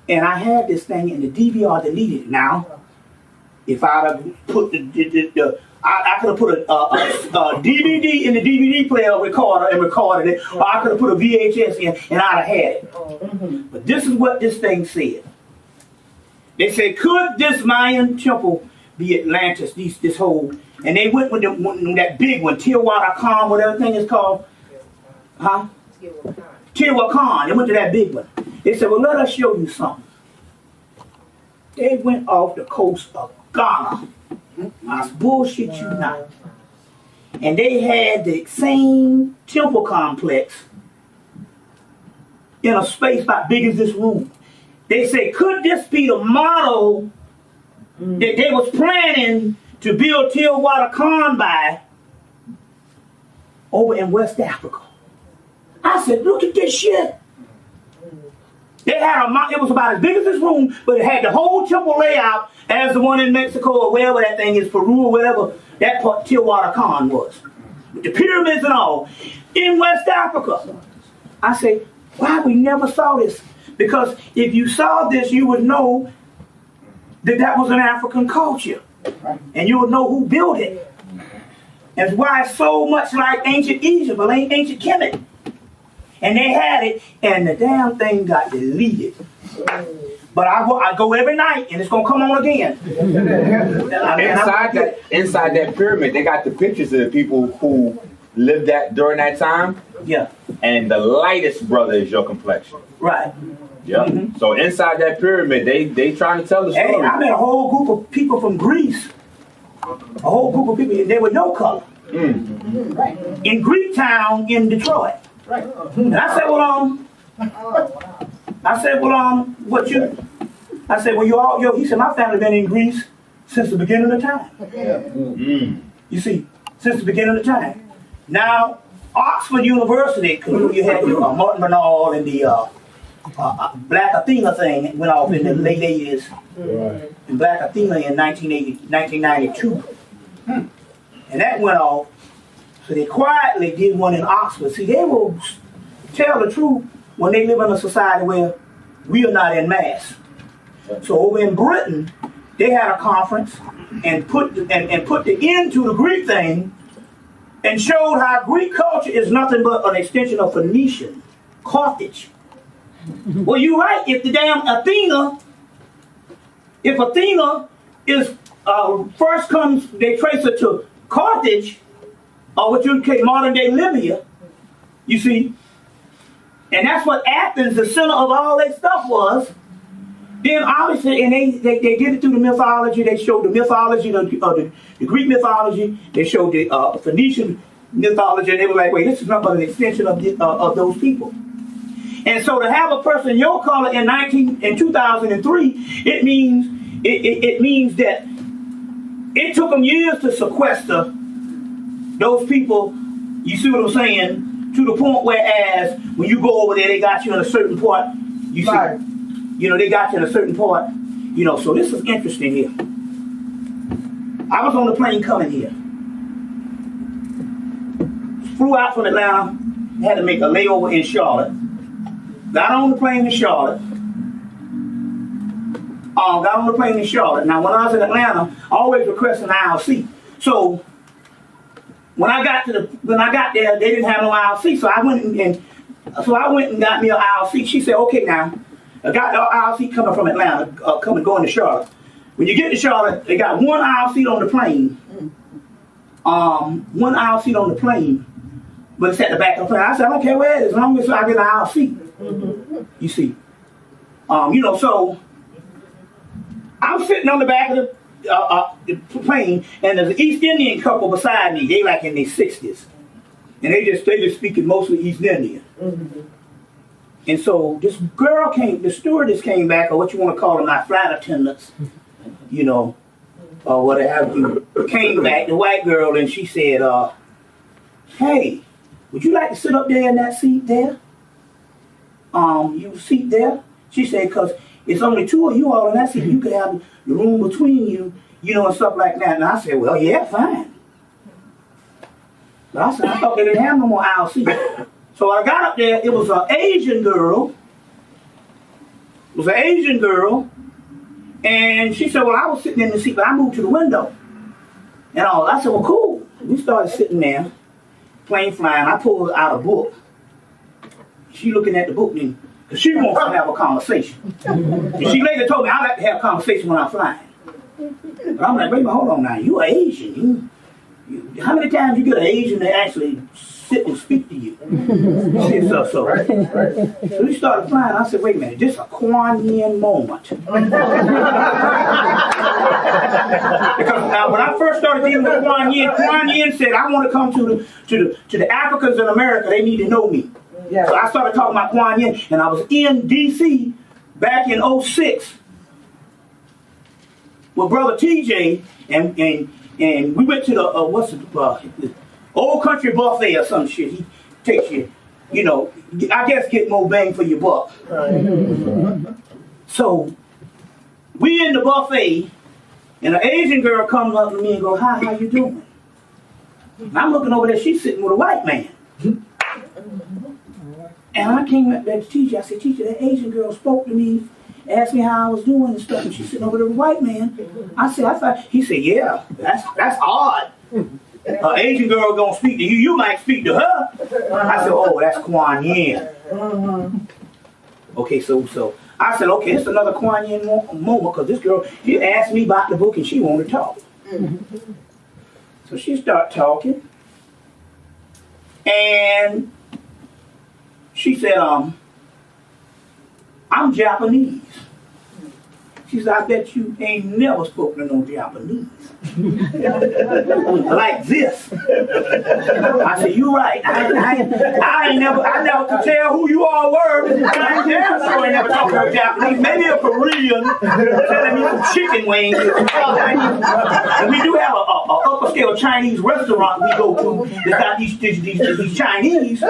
And I had this thing and the DVR deleted it. Now, if I'd have put I could have put a DVD in the DVD player recorder and recorded it, or I could have put a VHS in and I'd have had it. But this is what this thing said. They said, could this Mayan temple be Atlantis? This whole, and they went with that big one, Teotihuacan, whatever thing is called. Huh? Teotihuacan. They went to that big one. They said, well, let us show you something. They went off the coast of Ghana. I bullshit you not. And they had the same temple complex in a space about big as this room. They say, could this be the model that they was planning to build Teotihuacan by over in West Africa? I said, look at this shit. They had it was about as big as this room, but it had the whole temple layout as the one in Mexico or wherever that thing is, Peru or whatever that part Teotihuacan was. With the pyramids and all. In West Africa. I say, why we never saw this? Because if you saw this, you would know that that was an African culture. And you would know who built it. That's why it's so much like ancient Egypt or ancient Kemet. And they had it, and the damn thing got deleted. But I go every night, and it's gonna come on again. Inside that pyramid, they got the pictures of the people who lived during that time. Yeah. And the lightest brother is your complexion. Right. Yeah. So inside that pyramid, they trying to tell the story. Hey, I met a whole group of people from Greece. A whole group of people, they were no color. Right. In Greek town in Detroit. Right. And I said, he said, my family been in Greece since the beginning of time. You see, since the beginning of time. Now, Oxford University, you had Martin Bernal and the Black Athena thing went off in the late 80s. Right. And Black Athena in 1992. And that went off. So they quietly did one in Oxford. See, they will tell the truth when they live in a society where we are not en masse. So over in Britain, they had a conference and put the end to the Greek thing and showed how Greek culture is nothing but an extension of Phoenician, Carthage. Well, you're right. If the damn Athena is first comes, they trace it to Carthage, or what you call modern day Libya, you see, and that's what Athens, the center of all that stuff, was. Then obviously, and they did it through the mythology. They showed the mythology, the Greek mythology. They showed the Phoenician mythology, and they were like, wait, this is not but an extension of those people. And so to have a person in your color in 2003, it means that it took them years to sequester those people. You see what I'm saying? To the point whereas when you go over there, they got you in a certain part. You see. Right. You know, they got you in a certain part, you know, so this is interesting here. I was on the plane coming here. Flew out from Atlanta, had to make a layover in Charlotte. Got on the plane in Charlotte. Now, when I was in Atlanta, I always requested an aisle seat. So, when I got there, they didn't have no aisle seat, so I went and got me an aisle seat. She said, okay, now. I got the aisle seat coming from Atlanta, going to Charlotte. When you get to Charlotte, they got one aisle seat on the plane. One aisle seat on the plane, but it's at the back of the plane. I said, I don't care where it is, as long as I get an aisle seat. You see. You know, so I'm sitting on the back of the plane, and there's an East Indian couple beside me. They like in their 60s. And they just speaking mostly East Indian. And so this girl the stewardess came back, or what you want to call them, not flight attendants, you know, or what have you, came back, the white girl, and she said, hey, would you like to sit up there in that seat there? You seat there? She said, because it's only two of you all in that seat. You could have the room between you, you know, and stuff like that. And I said, well, yeah, fine. But I said, I thought they didn't have no more aisle seats. So I got up there, it was an Asian girl. And she said, well, I was sitting in the seat, but I moved to the window. And I said, well, cool. We started sitting there, plane flying. I pulled out a book. She looking at the book, because she wants to have a conversation. And she later told me, I like to have a conversation when I'm flying. But I'm like, wait a minute, hold on now. You are Asian. How many times you get an Asian to actually sit and speak to you? So we started flying. I said, wait a minute, this is a Kuan Yin moment. Because now when I first started dealing with Kuan Yin said, I want to come to the Africans in America. They need to know me. Yeah. So I started talking about Kuan Yin, and I was in D.C. back in 2006 with Brother TJ, and we went to the Old Country Buffet or some shit. He takes you, you know, I guess get more bang for your buck. So we in the buffet, and an Asian girl comes up to me and goes, hi, how you doing? And I'm looking over there, she's sitting with a white man. And I came back to teacher. I said, teacher, that Asian girl spoke to me, asked me how I was doing and stuff, and she's sitting over there with a white man. I thought, he said, yeah, that's odd. An Asian girl gonna speak to you, you might speak to her. I said, oh, that's Kuan Yin. Okay, so I said, okay, it's another Kuan Yin moment, because this girl, she asked me about the book and she wanted to talk. So she started talking, and she said, I'm Japanese. She said, I bet you ain't never spoken to no Japanese. Like this. I said, you right. I never could tell who you all were. I damn sure ain't never talked to no Japanese. Maybe a Korean telling me some chicken wings. And we do have a upper scale Chinese restaurant we go to that got these Chinese.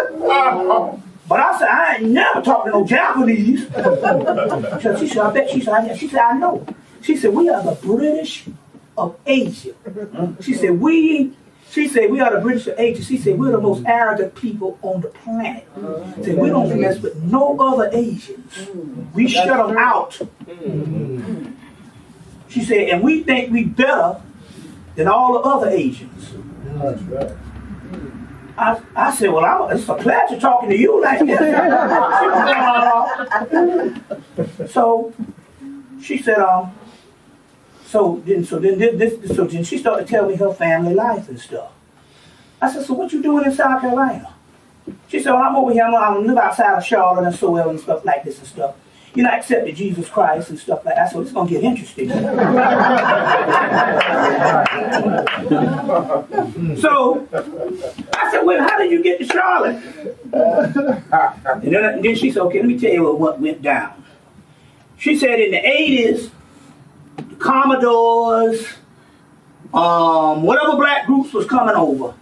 But I said, I ain't never talked to no Japanese. So she said, I bet. She said, I know. She said, we are the British of Asia. She said, we are the British of Asia. She said, we're the most arrogant people on the planet. She said, we don't mess with no other Asians. We shut them out. She said, and we think we better than all the other Asians. I said, well, it's a pleasure talking to you like this. So she said, so then she started telling me her family life and stuff. I said, so what you doing in South Carolina? She said, well, I'm over here. I live outside of Charlotte and Sewell and stuff like this and stuff. You know, I accepted Jesus Christ and stuff like that. So it's going to get interesting. So I said, well, how did you get to Charlotte? And then she said, okay, let me tell you what went down. She said in the 80s, the Commodores, whatever black groups was coming over,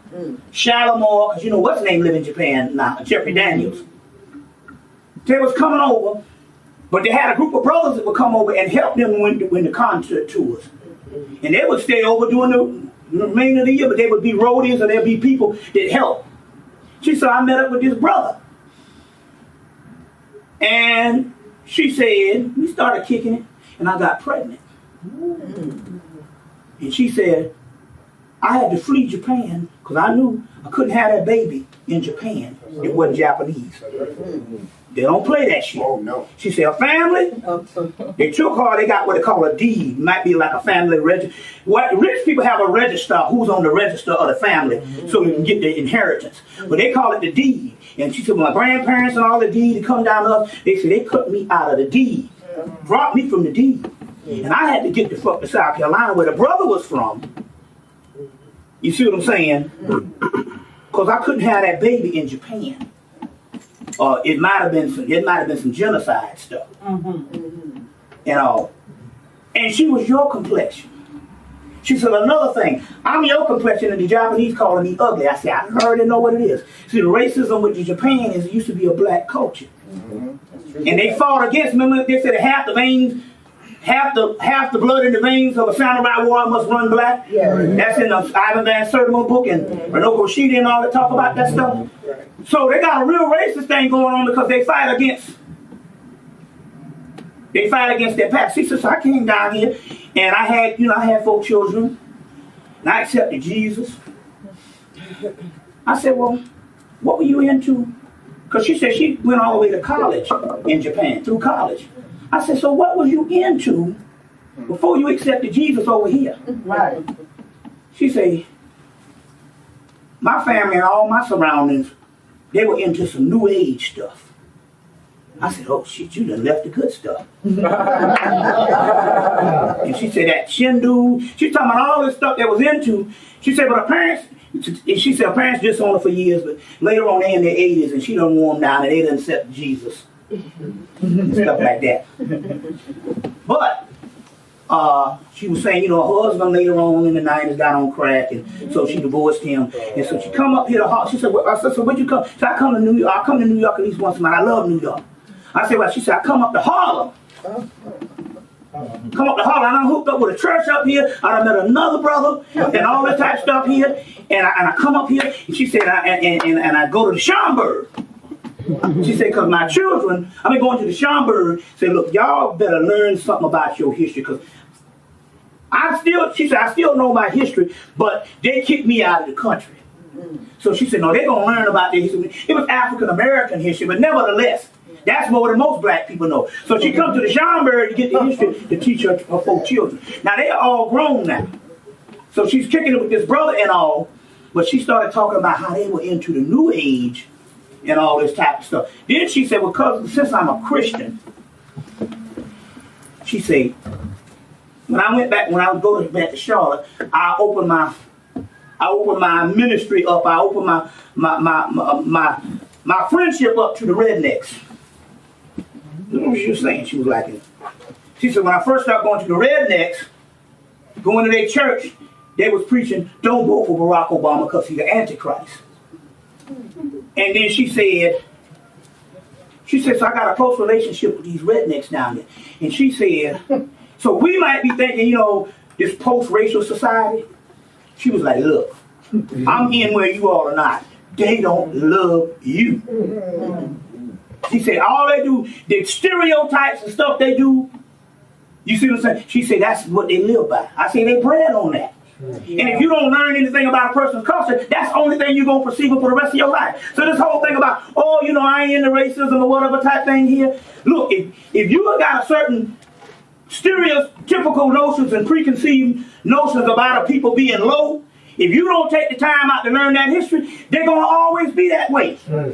Shalimar, because you know what's name live in Japan now, Jeffrey Daniels. They was coming over. But they had a group of brothers that would come over and help them win the concert tours. And they would stay over during the remainder of the year, but they would be roadies or there'd be people that help. She said, I met up with this brother. And she said, we started kicking it, and I got pregnant. And she said, I had to flee Japan because I knew I couldn't have that baby in Japan. It wasn't Japanese. They don't play that shit. Oh, no. She said, a family, they took her, they got what they call a deed. Might be like a family register. Rich people have a register, who's on the register of the family, so they can get the inheritance. But they call it the deed. And she said, well, my grandparents and all the deed that come down to us, they said they cut me out of the deed. Dropped me from the deed. And I had to get the fuck to South Carolina where the brother was from. You see what I'm saying? Because I couldn't have that baby in Japan. It might have been some genocide stuff. And all. And she was your complexion. She said, another thing, I'm your complexion and the Japanese calling me ugly. I said, I already know what it is. See, the racism with Japan is it used to be a black culture. And they fought against, remember they said half the veins, half the blood in the veins of a samurai warrior must run black. That's in the Ivan Van Sertima book and Renoko Shida and all that talk about that stuff. So they got a real racist thing going on because they fight against their past. She said, so I came down here and I had 4 children and I accepted Jesus. I said, well, what were you into? Because she said she went all the way to college in Japan, through college. I said, so what was you into before you accepted Jesus over here? Right. She said, my family and all my surroundings, they were into some new age stuff. I said, oh shit, you done left the good stuff. And she said that Shindu, she's talking about all this stuff that was into. She said, but her parents just on her for years, but later on they in their 80s and she done wore them down and they done accept Jesus. And stuff like that. But she was saying, her husband later on in the 90s got on crack, and so she divorced him. And so she come up here to Harlem. She said, well, I said, so where'd you come? She said, I come to New York. I come to New York at least once a month. I love New York. I said, well, she said, I come up to Harlem. Come up to Harlem. I done hooked up with a church up here. I done met another brother and all that type of stuff here. And I come up here, and she said, and I go to the Schomburg. She said, because my children, I've been going to the Schomburg, said, look, y'all better learn something about your history, because she said, I still know my history, but they kicked me out of the country. So she said, no, they're going to learn about their history. It was African-American history, but nevertheless, that's more than most black people know. So she comes to the Schomburg to get the history to teach her 4 children. Now, they're all grown now. So she's kicking it with this brother and all, but she started talking about how they were into the New Age and all this type of stuff. Then she said, well, since I'm a Christian, she said, when I was going back to Charlotte, I opened my I opened my ministry up. I opened my friendship up to the rednecks. You know what she was saying? She was like it. She said, when I first started going to the rednecks, going to their church, they was preaching, don't vote for Barack Obama because he's the Antichrist. And then she said, so I got a close relationship with these rednecks down there. And she said, so we might be thinking, you know, this post-racial society. She was like, look, I'm in where you all are not. They don't love you. She said, all they do, the stereotypes and stuff they do, you see what I'm saying? She said, that's what they live by. I say they bred on that. And if you don't learn anything about a person's culture, that's the only thing you're going to perceive for the rest of your life. So this whole thing about, oh, you know, I ain't into racism or whatever type thing here. Look, if you got a certain stereotypical notions and preconceived notions about a people being low, if you don't take the time out to learn that history, they're gonna always be that way. And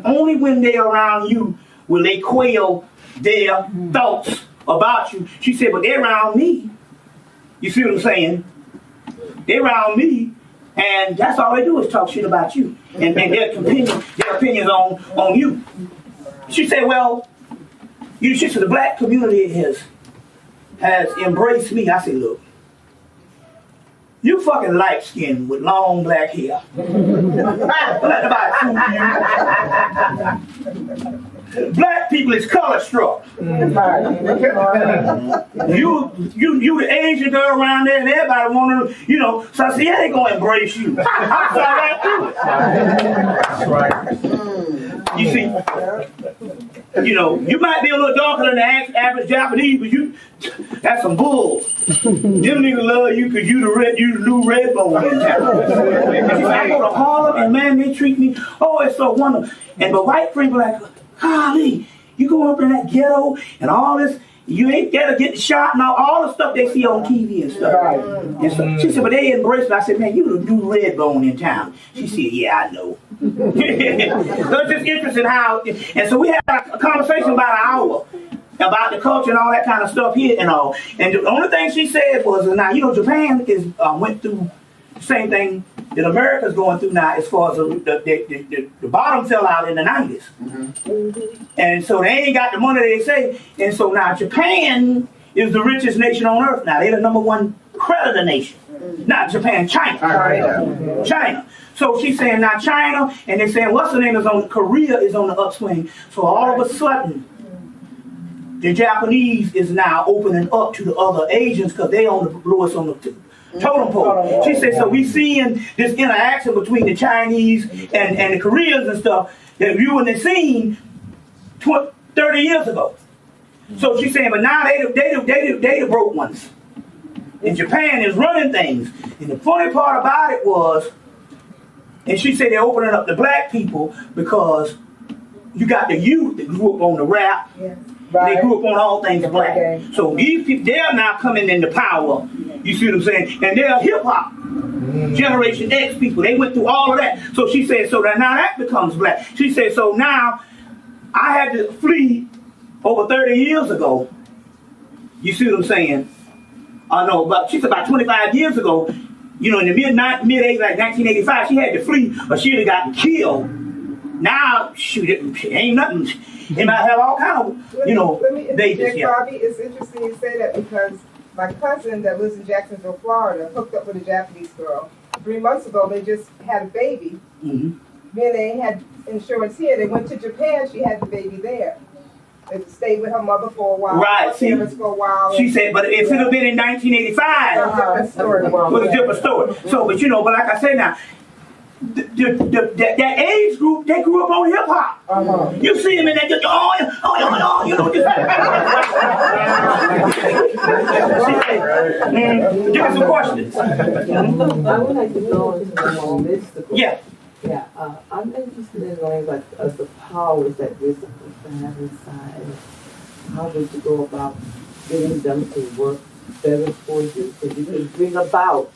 only when they're around you will they quail their thoughts about you. She said, but they're around me. You see what I'm saying? They're around me, and that's all they do is talk shit about you and their opinions on you. She said, well, she said the black community has embraced me. I said, look, you fucking light skinned with long black hair. Black people is color struck. You the Asian girl around there and everybody want to, you know, so I said, yeah, they gonna embrace you. That's right. You see, you know, you might be a little darker than the average Japanese, but that's some bull. Them niggas love you because you the new red bone in town. I go to Harlem and man, they treat me, oh, it's so wonderful. And the white people like, golly, you going up in that ghetto and all this, you ain't gotta get shot and all the stuff they see on TV and stuff. And so she said, but they embraced me. I said, man, you the new red bone in town. She said, yeah, I know. So it's just interesting how, and so we had a conversation about an hour about the culture and all that kind of stuff here and all. And the only thing she said was, now, you know, Japan went through the same thing that America's going through now as far as the bottom fell out in the 90s. And so they ain't got the money they say. And so now Japan is the richest nation on earth now. They're the #1 creditor nation. Not Japan, China. So she's saying now China, and they're saying what's the name is on Korea is on the upswing. So all of a sudden, the Japanese is now opening up to the other Asians because they on the lowest on the totem pole. She said, so we seeing this interaction between the Chinese and the Koreans and stuff that you wouldn't have seen 30 years ago. So she's saying, but now they the broke ones. And Japan is running things. And the funny part about it was, and she said they're opening up to black people because you got the youth that grew up on the rap. They grew up on all things black. So these people, they're now coming into power. You see what I'm saying? And they're hip-hop. Generation X people. They went through all of that. So she said, so that now that becomes black. She said, so now I had to flee over 30 years ago. You see what I'm saying? She said about 25 years ago, you know, in the mid-80s, like 1985, she had to flee or she'd have gotten killed. Now, she ain't nothing. They might have all kind of, you know, babies here. Bobby, it's interesting you say that because my cousin that lives in Jacksonville, Florida, hooked up with a Japanese girl. 3 months ago, they just had a baby. Then they had insurance here. They went to Japan. She had the baby there. They stayed with her mother for a while. Right. See, for a while. She said, but if it had been in 1985, it was a different story. So, but you know, but like I said now, that age group, they grew up on hip hop. You see them and they just you know. Give us some questions. I would like to go into the more mystical. Yeah. Yeah, I'm interested in knowing like the powers that we're supposed to have inside. How would you go about getting them to work better for you so you can bring about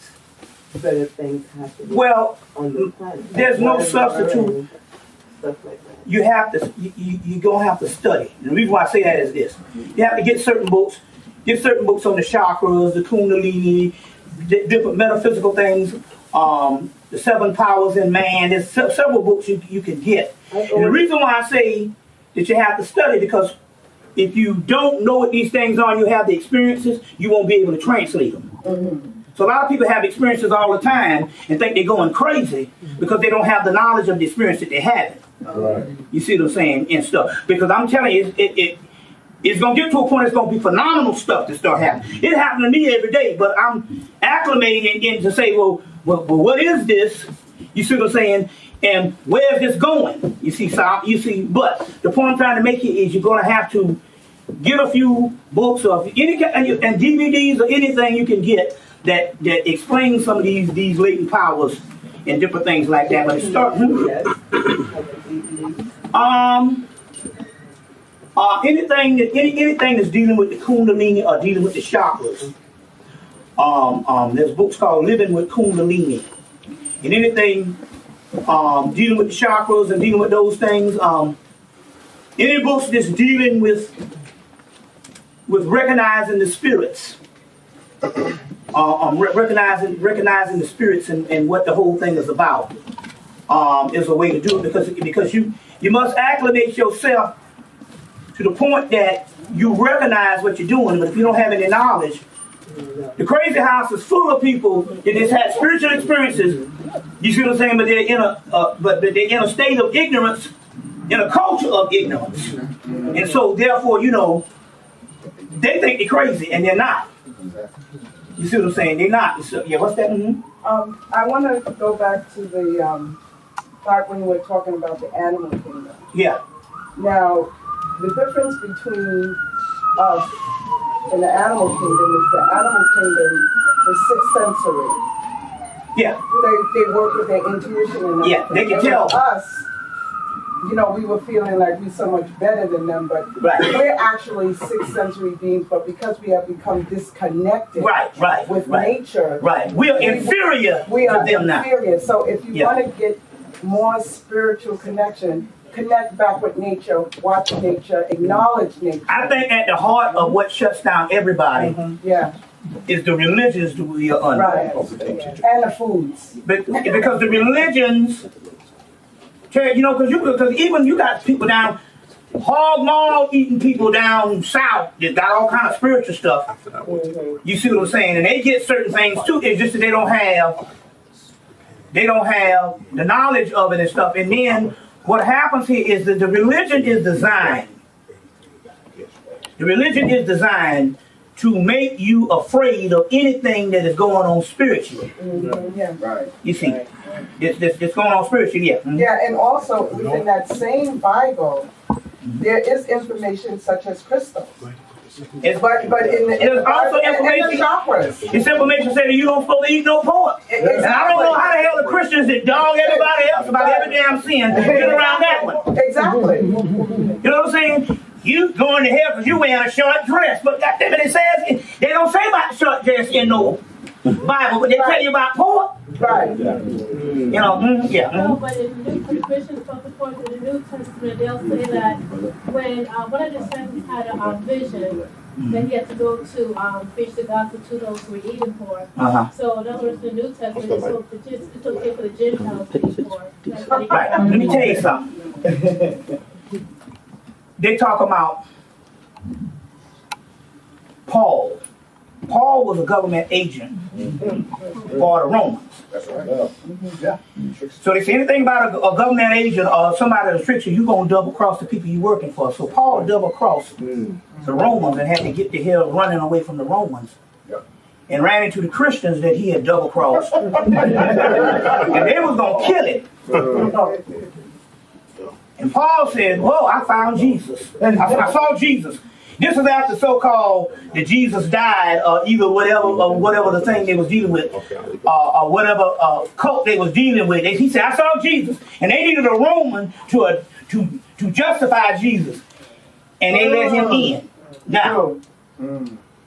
better things happening on the planet? There's no substitute. Stuff like that. You have to. You're gonna have to study. And the reason why I say that is this: you have to get certain books on the chakras, the Kundalini, different metaphysical things. The 7 powers in man. There's several books you can get. And the reason why I say that you have to study, because if you don't know what these things are and you have the experiences, you won't be able to translate them. So a lot of people have experiences all the time and think they're going crazy because they don't have the knowledge of the experience that they have. You see what I'm saying? And stuff. Because I'm telling you, it's going to get to a point it's going to be phenomenal stuff to start happening. It happens to me every day, but I'm acclimating in to say, well, what is this? You see what I'm saying? And where is this going? You see, but the point I'm trying to make is you're going to have to get a few books or any and DVDs or anything you can get that explains some of these latent powers and different things like that. But it starts anything that's dealing with the Kundalini or dealing with the chakras. There's books called Living with Kundalini, and anything dealing with the chakras and dealing with those things. Any books that's dealing with recognizing the spirits, recognizing the spirits and what the whole thing is about, is a way to do it, because you must acclimate yourself to the point that you recognize what you're doing. But if you don't have any knowledge, the crazy house is full of people that just had spiritual experiences. You see what I'm saying? But they're in a state of ignorance, in a culture of ignorance, and so therefore, they think they're crazy and they're not. You see what I'm saying? They're not. So, yeah. What's that? I want to go back to the part when we were talking about the animal kingdom. Yeah. Now, the difference between us and the animal kingdom is the animal kingdom is 6th sensory. Yeah. They work with their intuition and everything. Yeah, they can tell. Us, we were feeling like we're so much better than them, but we're actually 6th sensory beings, but because we have become disconnected with nature. We are inferior to them now. So if you want to get more spiritual connection, connect back with nature, watch nature, acknowledge nature. I think at the heart of what shuts down everybody is the religions that we are under. And the foods. Because the religions, because even you got people down, hog maul eating people down south that got all kind of spiritual stuff. You see what I'm saying? And they get certain things too. It's just that they don't have the knowledge of it and stuff. And then what happens here is that the religion is designed. The religion is designed to make you afraid of anything that is going on spiritually. You see, it's going on spiritually. Yeah, and also within that same Bible, there is information such as crystals. But in the also information. In the chakras. It's information saying that you don't supposed to eat no pork. Exactly. And I don't know how the hell the Christians that dog everybody else about every damn sin get around that one. Exactly. You know what I'm saying? You going to hell because you wearing a short dress, but goddamn it, it says they don't say about short dress in no Bible, but they tell you about pork. Right. No, but in the Christians from the point of the New Testament, they'll say that when one of the saints had a vision, that he had to go to preach the gospel to those who were eating pork. So in other words, the New Testament, it's okay for the Gentiles to eat pork. Right. Let me tell you something. They talk about Paul. Paul was a government agent for the Romans. That's right. Yeah. So they say anything about a government agent or somebody that's tricked you, you're going to double cross the people you're working for. So Paul double crossed the Romans and had to get the hell running away from the Romans. And ran into the Christians that he had double crossed. And they was going to kill him. And Paul said, whoa, I found Jesus. I saw Jesus. This is after so-called that Jesus died, or either whatever the thing they was dealing with, or whatever cult they was dealing with. He said, I saw Jesus. And they needed a Roman to justify Jesus. And they let him in. Now,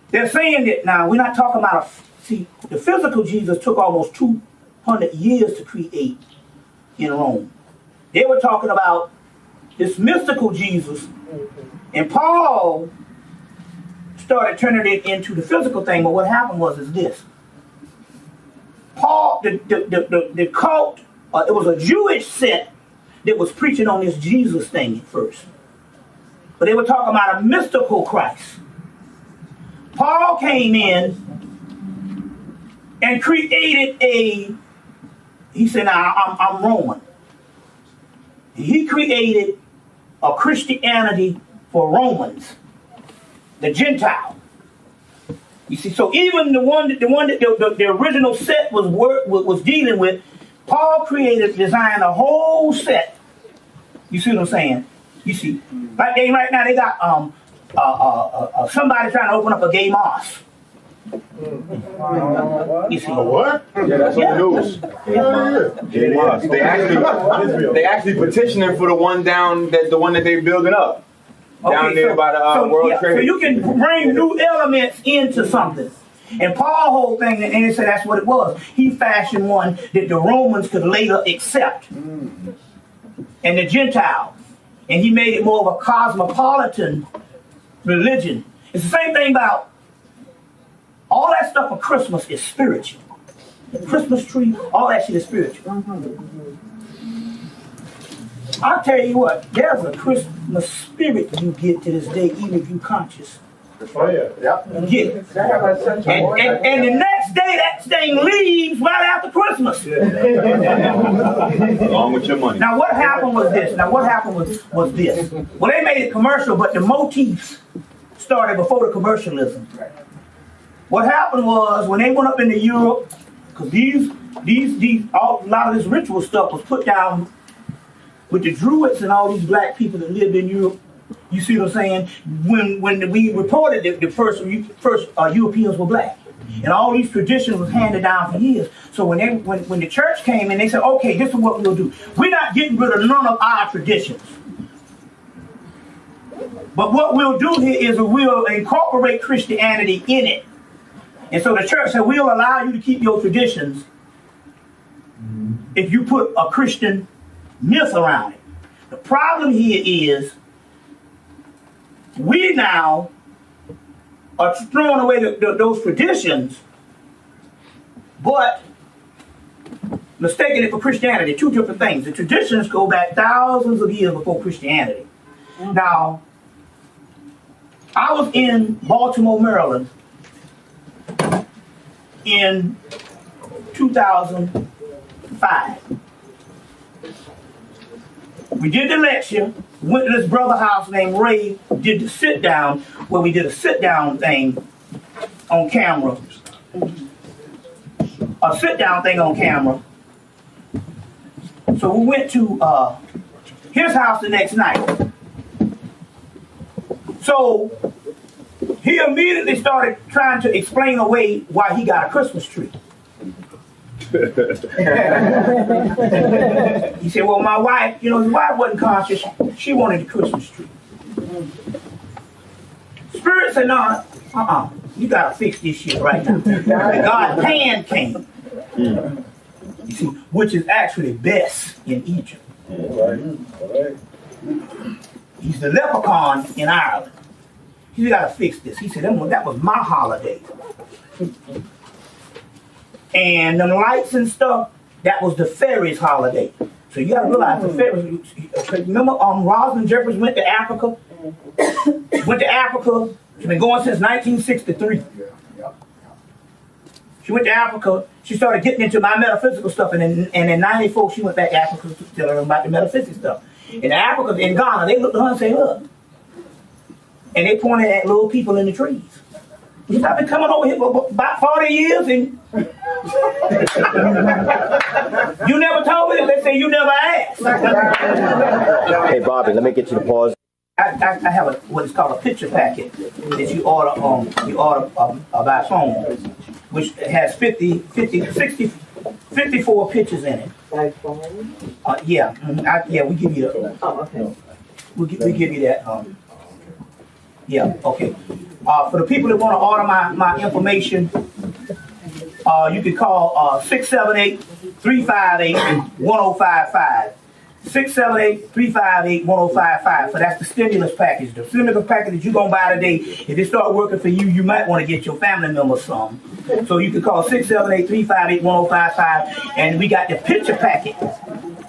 they're saying that, now, we're not talking about, the physical Jesus took almost 200 years to create in Rome. They were talking about this mystical Jesus. And Paul started turning it into the physical thing, but what happened was this. cult, it was a Jewish sect that was preaching on this Jesus thing at first. But they were talking about a mystical Christ. Paul came in and created he said, now I'm Roman. He created a Christianity for Romans, the Gentile. You see, so even the one that the original set was dealing with, Paul designed a whole set. You see what I'm saying? You see, like right now they got somebody trying to open up a gay mosque. You see what? Yeah, that's on the news. They actually petitioning for the one that they're building up down there by the World Trade. So you can bring new elements into something. And Paul's whole thing, and he said that's what it was. He fashioned one that the Romans could later accept, and the Gentiles, and he made it more of a cosmopolitan religion. It's the same thing about all that stuff for Christmas is spiritual. The Christmas tree, all that shit is spiritual. I'll tell you what, there's a Christmas spirit you get to this day, even if you're conscious. Oh yeah, yeah. You get it. And the next day, that thing leaves right after Christmas. Along with your money. Now what happened was this. Was this. Well, they made it commercial, but the motifs started before the commercialism. What happened was when they went up into Europe, because a lot of this ritual stuff was put down with the Druids and all these black people that lived in Europe. You see what I'm saying? When we reported that the first Europeans were black, and all these traditions was handed down for years. So when the church came in, they said, okay, this is what we'll do. We're not getting rid of none of our traditions. But what we'll do here is we'll incorporate Christianity in it. And so the church said, we'll allow you to keep your traditions if you put a Christian myth around it. The problem here is we now are throwing away those traditions, but mistaking it for Christianity. Two different things. The traditions go back thousands of years before Christianity. Now, I was in Baltimore, Maryland in 2005. We did the lecture, went to this brother house named Ray, did the sit down, where we did a sit down thing on camera. A sit down thing on camera. So we went to his house the next night. So he immediately started trying to explain away why he got a Christmas tree. He said, well, my wife, his wife wasn't conscious. She wanted the Christmas tree. Spirit said, no, you got to fix this shit right now. God's hand came. You see, which is actually best in Egypt. He's the leprechaun in Ireland. You got to fix this. He said, that was my holiday. And the lights and stuff, that was the fairies' holiday. So you got to realize the fairies. Remember, Rosalind Jeffers went to Africa. She's been going since 1963. She went to Africa. She started getting into my metaphysical stuff, and in '94 she went back to Africa to tell her about the metaphysical stuff. In Africa, in Ghana, they looked at her and said, "Look," and they pointed at little people in the trees. I've been coming over here for about 40 years, and you never told me. They say you never asked. Hey, Bobby, let me get you to pause. I have what is called a picture packet that you order by phone, which has 54 pictures in it. By phone? Yeah, we give you that. Oh, okay. We give you that. Yeah, okay. For the people that want to order my information, you can call 678-358-1055. 678-358-1055. So that's the stimulus package. The stimulus package that you're going to buy today, if it start working for you, you might want to get your family members some. So you can call 678-358-1055. And we got the picture packet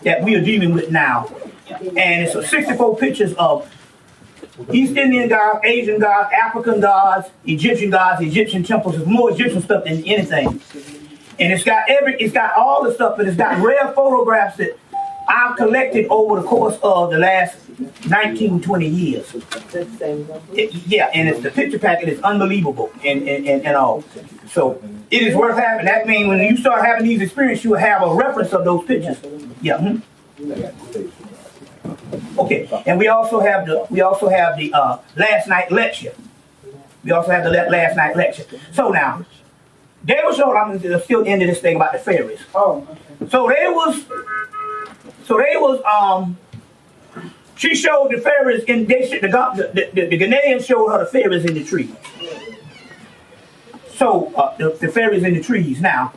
that we are dealing with now. And it's 64 pictures of East Indian gods, Asian gods, African gods, Egyptian temples. There's more Egyptian stuff than anything. And it's got all the stuff, but it's got rare photographs that I've collected over the course of the last 19, 20 years. Yeah, and it's the picture packet is unbelievable and all. So it is worth having. That means when you start having these experiences, you will have a reference of those pictures. Yeah. Okay, and we also have the last night lecture. We also have the last night lecture. So now, they were showing. I'm still into this thing about the fairies. Oh, okay. She showed the fairies in the Ghanaians showed her the fairies in the tree. So the fairies in the trees now.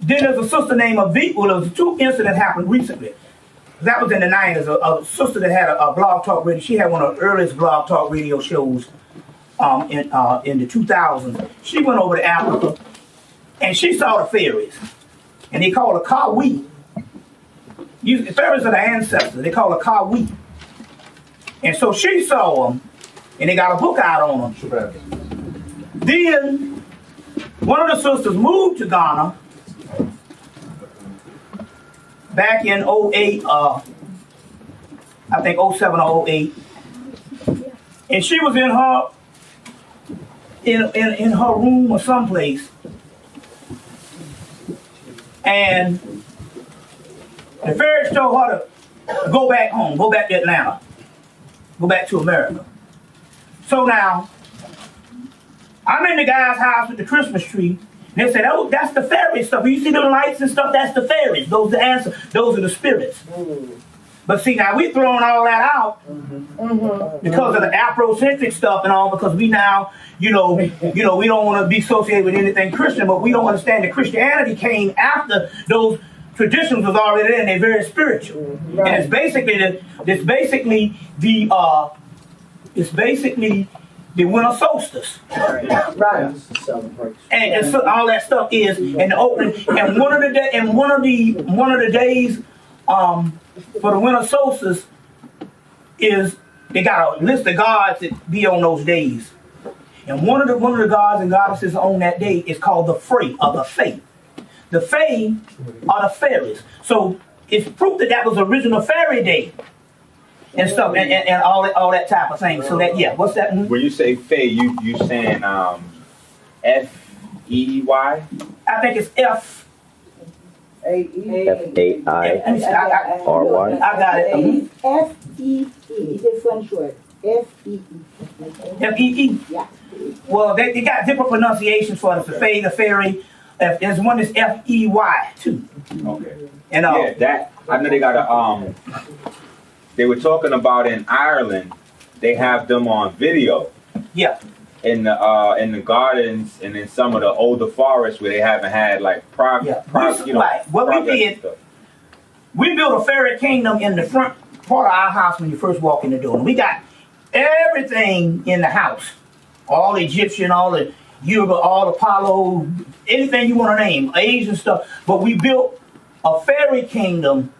Then there's a sister named Avita. Well, there was two incidents happened recently. That was in the 90s. A sister that had a blog talk radio. She had one of the earliest blog talk radio shows in the 2000s. She went over to Africa and she saw the fairies. And they call her Kawi. The fairies are the ancestors. They call her Kawi. And so she saw them and they got a book out on them. Then one of the sisters moved to Ghana back in 08, I think 07 or 08, and she was in her room or someplace, and the fairies told her to go back home, go back to Atlanta, go back to America. So now, I'm in the guy's house with the Christmas tree. And they said, "Oh, that's the fairy stuff. You see them lights and stuff? That's the fairies. Those are the answers. Those are the spirits." But see, now we throwing all that out because of the Afrocentric stuff and all. Because we now, we don't want to be associated with anything Christian, but we don't understand that Christianity came after those traditions was already there, and they're very spiritual. Right. And it's basically the winter solstice. Right. And so all that stuff is in the opening. And one of the days for the winter solstice is they got a list of gods that be on those days. And one of the gods and goddesses on that day is called the Frey or the Fae. The Fae are the fairies. So it's proof that was original fairy day. And stuff and all that type of thing. So that what's that? When you say Fae, you saying F-E-Y? I think it's F. F-A-I-R-Y. I got it. F-E-E. It's a French word. F-E-E. F-E-E? Yeah. Well, they got different pronunciations for it. The Fae, the fairy. There's one that's F-E-Y too. Okay. And that I know they got a They were talking about in Ireland, they have them on video. Yeah. In the gardens and in some of the older forests where they haven't had like What we did, we built a fairy kingdom in the front part of our house when you first walk in the door. And we got everything in the house. All Egyptian, all the Yoruba, all Apollo, anything you want to name, Asian stuff. But we built a fairy kingdom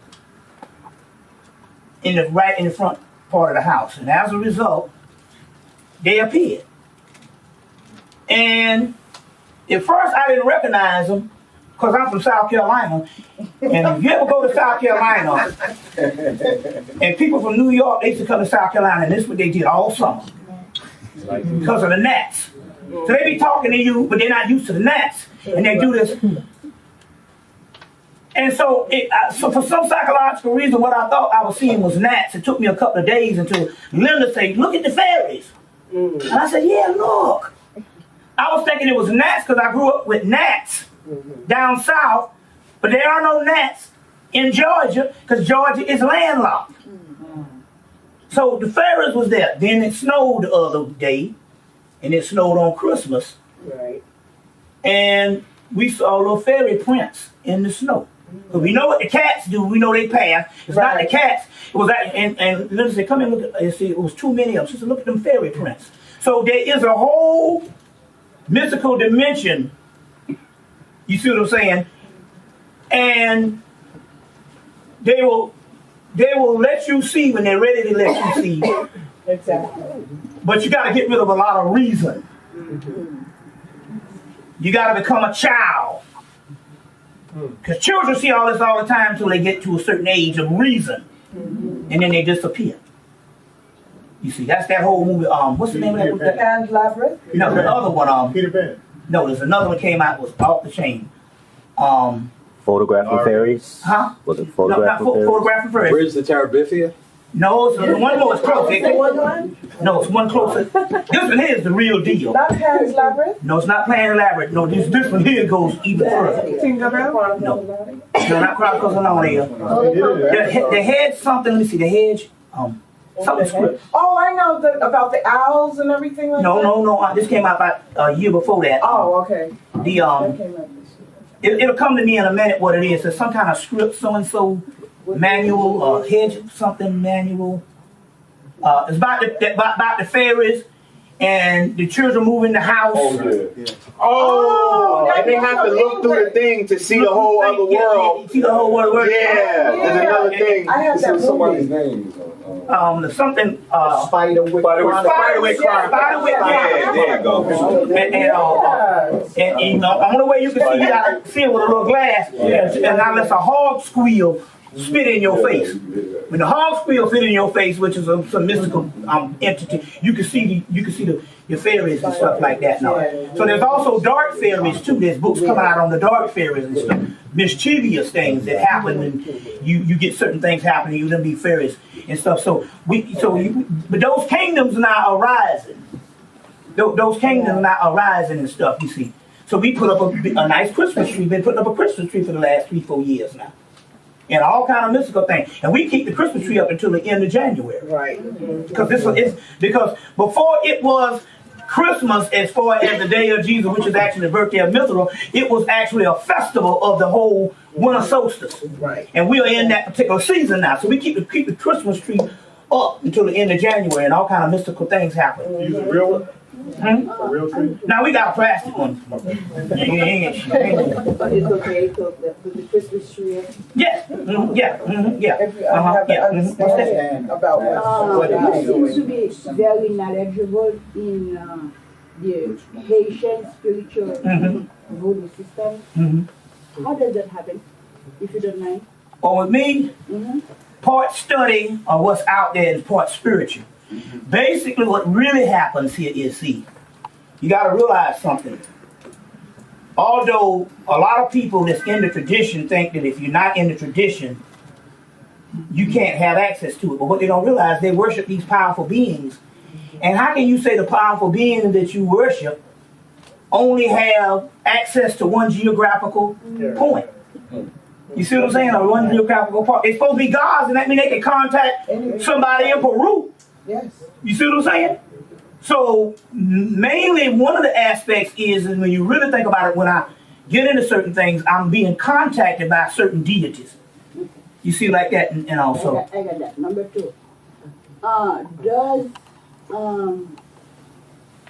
right in the front part of the house. And as a result, they appeared. And at first I didn't recognize them because I'm from South Carolina. And if you ever go to South Carolina, and people from New York, they used to come to South Carolina, and this is what they did all summer. Because of the gnats. So they be talking to you, but they're not used to the gnats. And they do this. And so, so for some psychological reason, what I thought I was seeing was gnats. It took me a couple of days until Linda said, "Look at the fairies." And I said, "Yeah, look." I was thinking it was gnats because I grew up with gnats down south, but there are no gnats in Georgia because Georgia is landlocked. So the fairies was there. Then it snowed the other day, and it snowed on Christmas. Right. And we saw little fairy prints in the snow. So we know what the cats do. We know they pass. It's not the cats. It was that, and Linda said, come and look at, see, it was too many of them. She said, look at them fairy prints. So there is a whole mystical dimension. You see what I'm saying? And they will let you see when they're ready to let you see. Exactly. But you got to get rid of a lot of reason. You got to become a child. Because children see all this all the time until they get to a certain age of reason. And then they disappear. You see, that's that whole movie. What's the name of that? Pan's Labyrinth? No, the other one. Peter Pan. No, there's another one came out, was off the chain. Photographing fairies? Huh? Was it No, not photographing fairies? Photographing fairies. Bridge to Terabithia? No, it's one more is close. No, it's one closer. This one here is the real deal. Not Pan's Labyrinth? No, it's not Pan's Labyrinth. No, this one here goes even further. Tinkerbell? No, not Chronicles of Narnia. The hedge something. Let me see. The hedge. Something script. Oh, I know about the owls and everything like that. No. This came out about a year before that. Oh, okay. It'll come to me in a minute what it is. It's some kind of script, so and so manual, hedge something manual. It's about the fairies and the children moving the house. Oh, and they have to look through the thing to see the whole other world. See the whole world. Yeah, there's another thing. I have that Somebody's name. Something. Spiderwick Chronicles. Yeah, there you go. And you know, the only way you can see, you gotta see it with a little glass. And now let's a hog squeal spit in your face. When the hog squeal spit in your face, which is some mystical entity, you can see your fairies and stuff like that now. So there's also dark fairies too. There's books coming out on the dark fairies and stuff. Mischievous things that happen, and you get certain things happening. You then be fairies and stuff. But those kingdoms now arising. Those kingdoms now arising and stuff. You see. So we put up a nice Christmas tree. Been putting up a Christmas tree for the last 3-4 years now. And all kind of mystical things. And we keep the Christmas tree up until the end of January. Right. Because before it was Christmas, as far as the day of Jesus, which is actually the birthday of Mithra, it was actually a festival of the whole winter solstice. Right. And we are in that particular season now. So we keep the Christmas tree up until the end of January, and all kind of mystical things happen. You use a real one? A real tree? Now we got a plastic one. But it's okay to put the Christmas tree in? Yes. Yeah. I have to understand about what it You is. seem to be very knowledgeable in the Haitian spiritual voodoo system. How does that happen, if you don't mind? Or with me, part study of what's out there is part spiritual. Basically, what really happens here is, you got to realize something. Although a lot of people that's in the tradition think that if you're not in the tradition, you can't have access to it. But what they don't realize, they worship these powerful beings. And how can you say the powerful beings that you worship only have access to one geographical point? You see what I'm saying? Or one geographical point. They're supposed to be gods, and that means they can contact somebody in Peru. Yes. You see what I'm saying? So mainly one of the aspects is when you really think about it, when I get into certain things, I'm being contacted by certain deities. You see like that, and also. I got that. Number 2. Does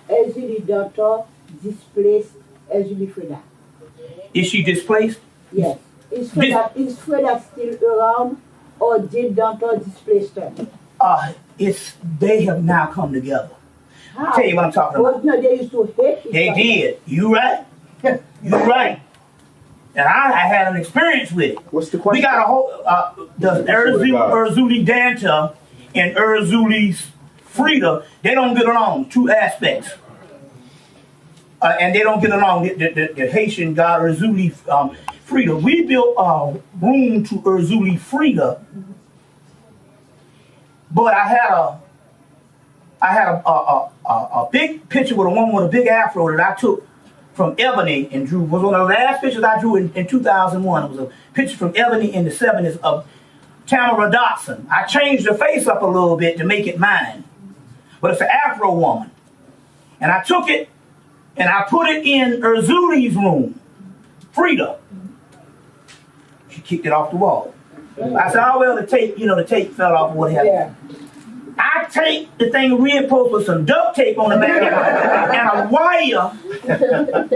Ezuli daughter displaced Ezuli Freda? Is she displaced? Yes. Is Freda still around, or did daughter displace her? They have now come together. How? I'll tell you what I'm talking about. No, they used to hate each They other. did. You right. You right. And I had an experience with it. What's the question? We got a whole, the Erzuli Danta and Erzuli Frida, they don't get along, 2 aspects. And they don't get along, the Haitian god Erzuli Frida. We built a room to Erzuli Frida, but I had a big picture with a woman with a big afro that I took from Ebony and drew. Was one of the last pictures I drew in 2001. It was a picture from Ebony in the 70s of Tamara Dotson. I changed her face up a little bit to make it mine, but it's an afro woman. And I took it and I put it in Erzuli's room, Frida. She kicked it off the wall. I said, oh, well, the tape fell off or what have you. I taped the thing reinforced with some duct tape on the back and a wire,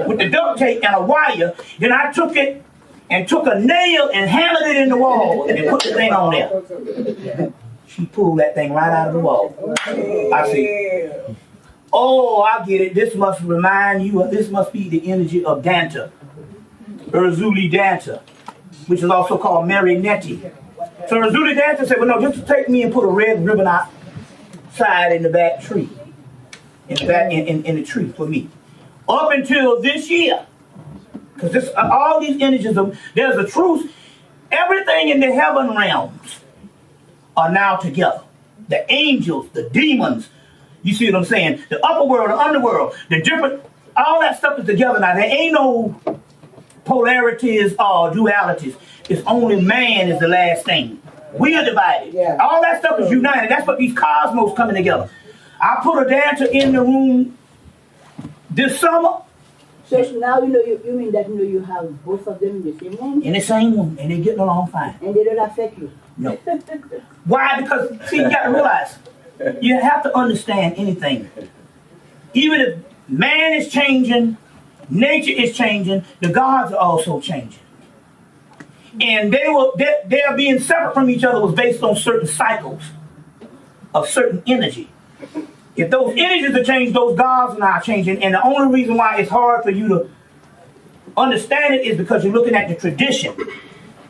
with the duct tape and a wire. Then I took it and took a nail and hammered it in the wall and put the thing on there. She pulled that thing right out of the wall. I see. Oh, I get it. This must remind you of, this must be the energy of Danta, Urzuli Danta, which is also called Marionette. So Urzuli Danta said, well, no, just take me and put a red ribbon outside in the back tree, in the tree for me. Up until this year, because this all these energies of, there's a truth. Everything in the heaven realms are now together. The angels, the demons, you see what I'm saying? The upper world, the underworld, the different, all that stuff is together now. There ain't no polarities or dualities. It's only man is the last thing. We are divided. All that stuff is united. That's what these cosmos coming together. I put a dancer in the room this summer. So now you mean that you have both of them in the same room? In the same room, and they're getting along fine. And they don't affect you? No. Why? Because, see, you got to realize, you have to understand anything. Even if man is changing, nature is changing, the gods are also changing. And they're being separate from each other was based on certain cycles of certain energy. If those energies are changed, those gods are not changing. And the only reason why it's hard for you to understand it is because you're looking at the tradition.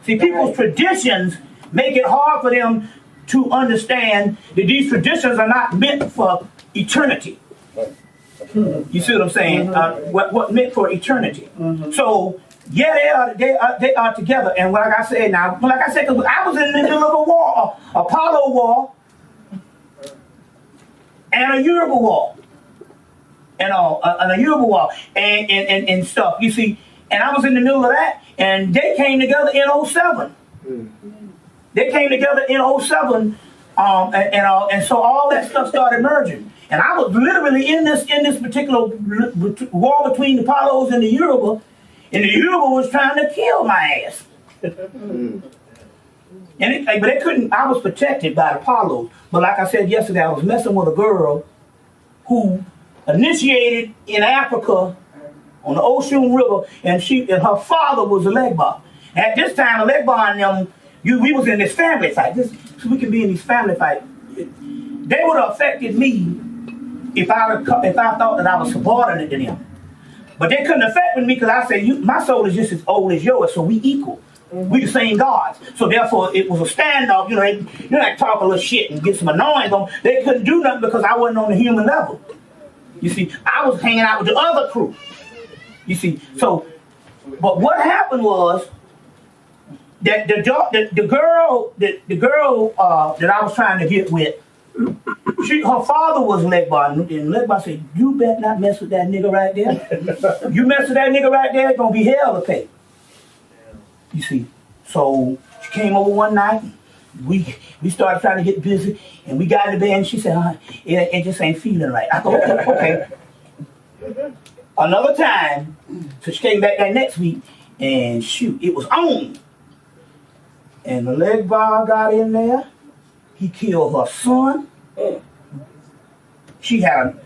See, people's traditions make it hard for them to understand that these traditions are not meant for eternity. You see what I'm saying? What meant for eternity. So, yeah, they are together. And like I said, because I was in the middle of a war, Apollo war, and a Yoruba war, and a Yoruba war, and stuff. You see, and I was in the middle of that, and they came together in 2007. They came together in 2007, and so all that stuff started merging. And I was literally in this particular war between the Apollos and the Yoruba, and the Yoruba was trying to kill my ass. But they couldn't. I was protected by the Apollos. But like I said yesterday, I was messing with a girl who initiated in Africa on the Ocean River, and her father was a Legba. At this time, a Legba and them, we was in this family fight. So we can be in these family fights. They would have affected me if I thought that I was subordinate to them. But they couldn't affect me because I said, my soul is just as old as yours, so we equal. We the same gods. So therefore, it was a standoff. They like talk a little shit and get some annoying on. They couldn't do nothing because I wasn't on the human level. You see, I was hanging out with the other crew. You see, so, but what happened was that the girl that I was trying to get with, her father was Legba, and Legba said, "You better not mess with that nigga right there. You mess with that nigga right there, it's gonna be hell to pay." You see, so she came over one night. We started trying to get busy, and we got in the bed, and she said, it just ain't feeling right. I thought, okay. Another time, so she came back that next week, and shoot, it was on. And the Legba got in there. He killed her son. She had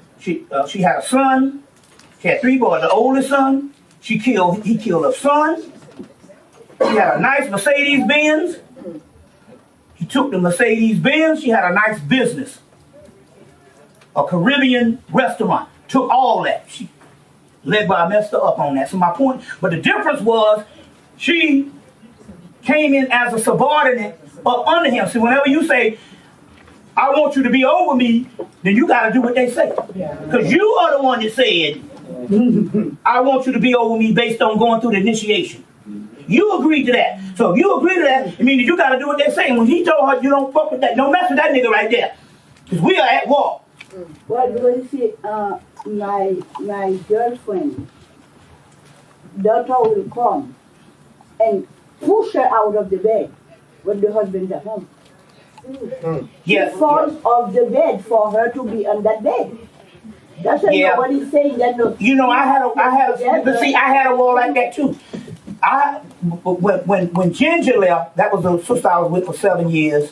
a son. She had 3 boys. The oldest son, he killed her son. She had a nice Mercedes-Benz. He took the Mercedes-Benz. She had a nice business, a Caribbean restaurant. Took all that. She Legba messed her up on that. So my point, but the difference was she came in as a subordinate up under him. See, whenever you say, I want you to be over me, then you got to do what they say. Because you are the one that said, I want you to be over me based on going through the initiation. You agreed to that. So if you agree to that, it means you got to do what they say. And when he told her, you don't fuck with that, don't mess with that nigga right there. Because we are at war. Well, because you see, my girlfriend, daughter will come and push her out of the bed when the husband's at home. She falls off the bed for her to be on that bed. That's why nobody's saying that. No. I had a war like that too. when Ginger left, that was the sister I was with for 7 years.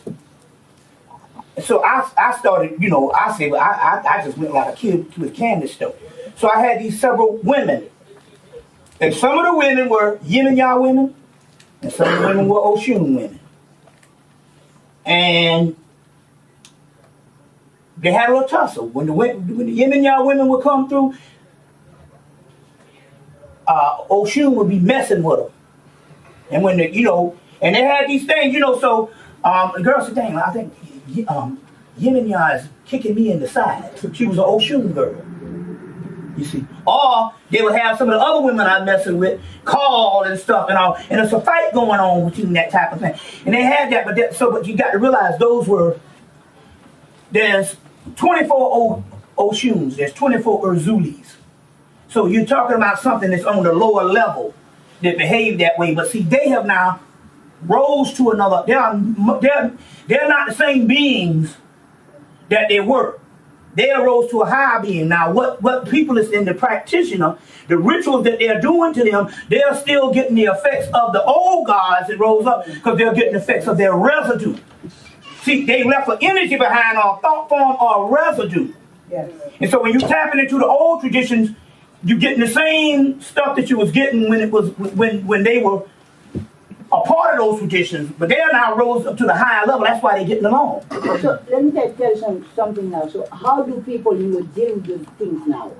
So I started, I said, well, I just went like a kid to a candy store. So I had these several women. And some of the women were yin and yang women, and some of the women were Oshun women. And they had a little tussle. When the yin and yang women would come through, Oshun would be messing with them. And when and they had these things, so the girl said, dang, I think yin and yang is kicking me in the side. She was an Oshun girl. You see, or they would have some of the other women I'm messing with call and stuff and all, and there's a fight going on between that type of thing. And they had that, but you got to realize there's 24 Oshuns, there's 24 Urzulis. So you're talking about something that's on the lower level that behave that way. But see, they have now rose to another. They're not the same beings that they were. They arose to a higher being. Now, what people is in the practitioner, the rituals that they're doing to them, they're still getting the effects of the old gods that rose up because they're getting the effects of their residue. See, they left an energy behind or thought form or residue. Yes. And so when you're tapping into the old traditions, you're getting the same stuff that you was getting when it was when they were a part of those traditions, but they are now rose up to the higher level. That's why they're getting along. So let me tell you something now. So how do people deal with those things now?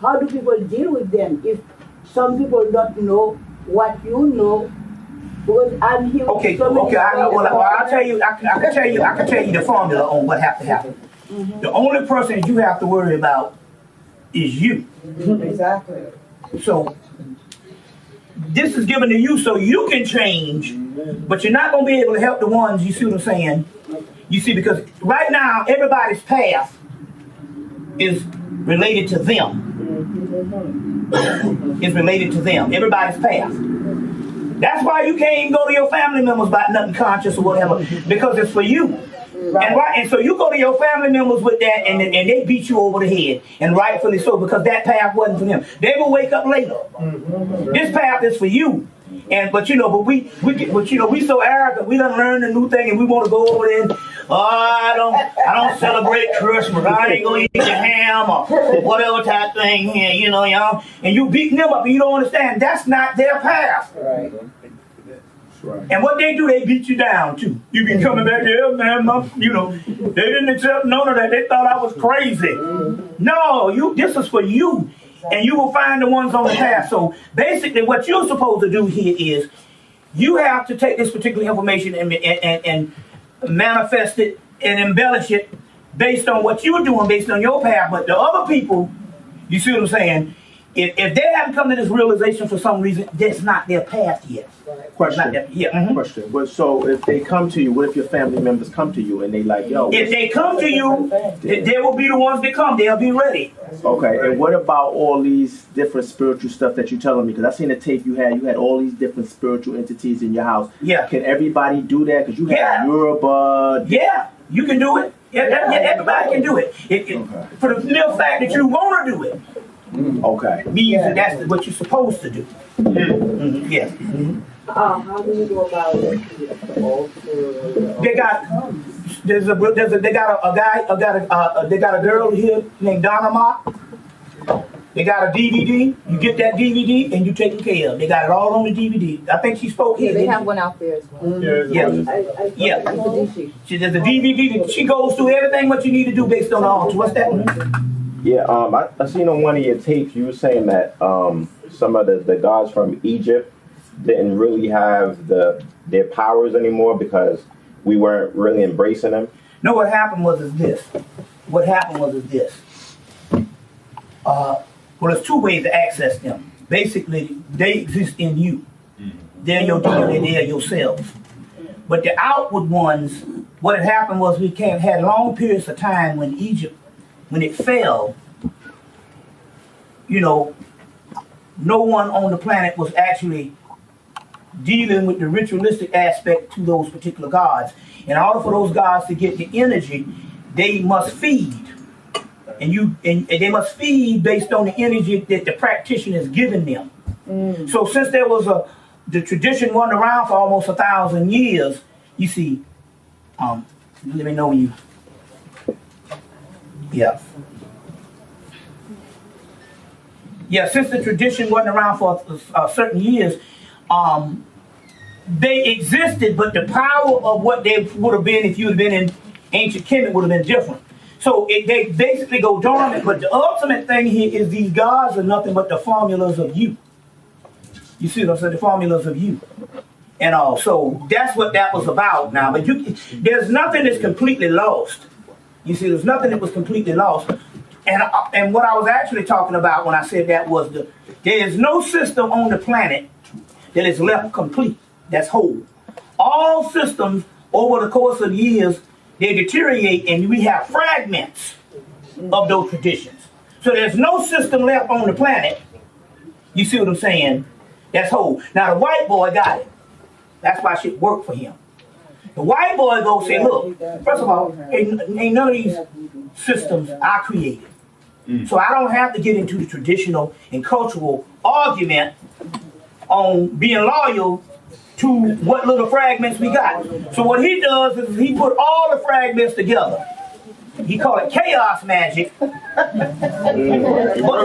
How do people deal with them if some people don't know what you know? Because I'm here. Okay, I know. Well, I'll tell you. I can tell you the formula on what has to happen. The only person you have to worry about is you. Exactly. So this is given to you so you can change, but you're not going to be able to help the ones, you see what I'm saying? You see, because right now, everybody's path is related to them. It's related to them. Everybody's path. That's why you can't even go to your family members about nothing conscious or whatever, because it's for you. Right. And so you go to your family members with that, and they beat you over the head, and rightfully so, because that path wasn't for them. They will wake up later. This path is for you. But we so arrogant. We done learned a new thing, and we want to go over there. And, I don't celebrate Christmas. I ain't gonna eat the ham or whatever type thing here, y'all. And you beating them up, and you don't understand. That's not their path. Right. Right. And what they do, they beat you down too. You be coming back here, man. They didn't accept none of that. They thought I was crazy. No, this is for you, and you will find the ones on the path. So basically, what you're supposed to do here is you have to take this particular information and manifest it and embellish it based on what you're doing, based on your path. But the other people, you see what I'm saying? If they haven't come to this realization for some reason, that's not their path yet. Question. Question. But so if they come to you, what if your family members come to you and they like, yo? If they come to you, they will be the ones that come. They'll be ready. Okay. And what about all these different spiritual stuff that you're telling me? Because I seen the tape you had all these different spiritual entities in your house. Yeah. Can everybody do that? Because you have Yoruba. Yeah, you can do it. Everybody can do it. For the mere fact that you want to do it. Okay. Means that that's what you're supposed to do. Yes. How do you go about it? They got a girl here named Donna Mock. They got a DVD. You get that DVD and you take it care of. They got it all on the DVD. I think she spoke here. Yeah, they have one out there as well. Yeah. There's a DVD that she goes through everything what you need to do based on the altar. What's that one? Yeah, I seen on one of your tapes you were saying that some of the gods from Egypt didn't really have their powers anymore because we weren't really embracing them. No, what happened was this. Well, there's two ways to access them. Basically, they exist in you. They're your DNA, they're yourselves. But the outward ones, what had happened was we had long periods of time when Egypt, when it fell, no one on the planet was actually dealing with the ritualistic aspect to those particular gods. In order for those gods to get the energy, they must feed. And they must feed based on the energy that the practitioner is giving them. So since there was the tradition went around for almost 1,000 years, you see, let me know when you, yeah. Yeah, since the tradition wasn't around for certain years, they existed, but the power of what they would have been if you had been in ancient Kemet would have been different. So they basically go dormant, but the ultimate thing here is these gods are nothing but the formulas of you. You see what I'm saying? The formulas of you. And all. So that's what that was about now. But there's nothing that's completely lost. You see, there's nothing that was completely lost. And what I was actually talking about when I said that was there is no system on the planet that is left complete, that's whole. All systems over the course of years, they deteriorate and we have fragments of those traditions. So there's no system left on the planet, you see what I'm saying, that's whole. Now the white boy got it. That's why shit worked for him. The white boy go say, look, first of all, ain't none of these systems I created. So I don't have to get into the traditional and cultural argument on being loyal to what little fragments we got. So what he does is he put all the fragments together. He called it chaos magic. But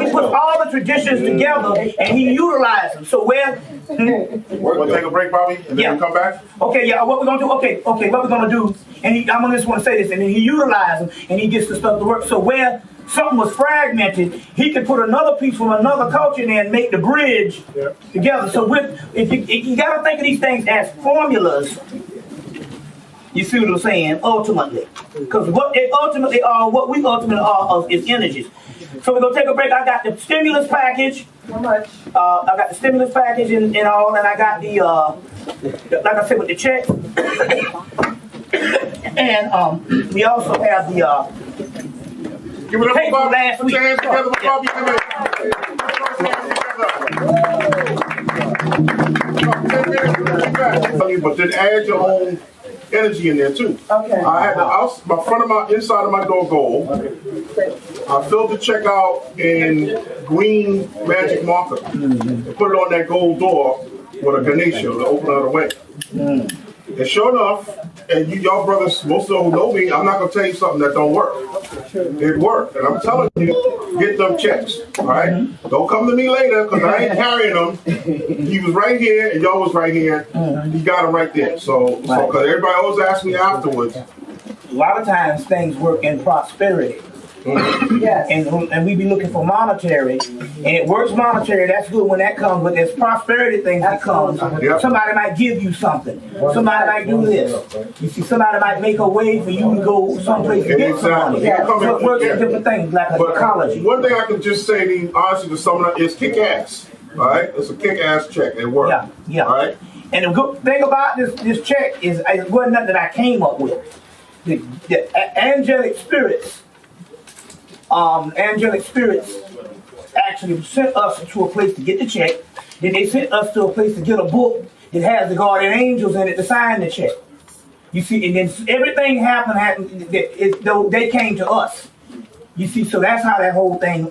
he put all the traditions together and he utilized them. So where... We're going to take a break, Bobby, and then we come back? Okay, yeah, what we're going to do, okay, what we're going to do, and I'm just want to say this, and then he utilizes them and he gets the stuff to work. So where something was fragmented, he could put another piece from another culture in there and make the bridge together. So if you got to think of these things as formulas, you see what I'm saying, ultimately. Because what they ultimately are, what we ultimately are is energies. So we're going to take a break. I got the stimulus package. How much? I got the stimulus package and all, and I got the like I said, with the check. And we also have the give it up for Bobby. Last Put week. your hands together for Bobby Hemmitt. But then add your own energy in there too. Okay. I had the inside of my door gold. I filled the check out in green magic marker and put it on that gold door with a Ganesha to open it away. And sure enough, and y'all brothers, most of them who know me, I'm not gonna tell you something that don't work. It worked, and I'm telling you, get them checks. All right, don't come to me later because I ain't carrying them. He was right here, and y'all was right here. He got them right there. So because everybody always asks me afterwards. A lot of times things work in prosperity. Yes. And we be looking for monetary, and it works monetary. That's good when that comes, but there's prosperity things that come. Yep. Somebody might give you something. Somebody might do this. You see, somebody might make a way for you to go someplace to get some money. So it works in different things, like ecology. One thing I can just say to you, honestly, to someone is kick ass. All right, it's a kick ass check. It works. Yeah. All right. And the good thing about this check is it wasn't nothing that I came up with. The angelic spirits. Angelic spirits actually sent us to a place to get the check. Then they sent us to a place to get a book that has the guardian angels in it to sign the check. You see, and then everything happened. They came to us. You see, so that's how that whole thing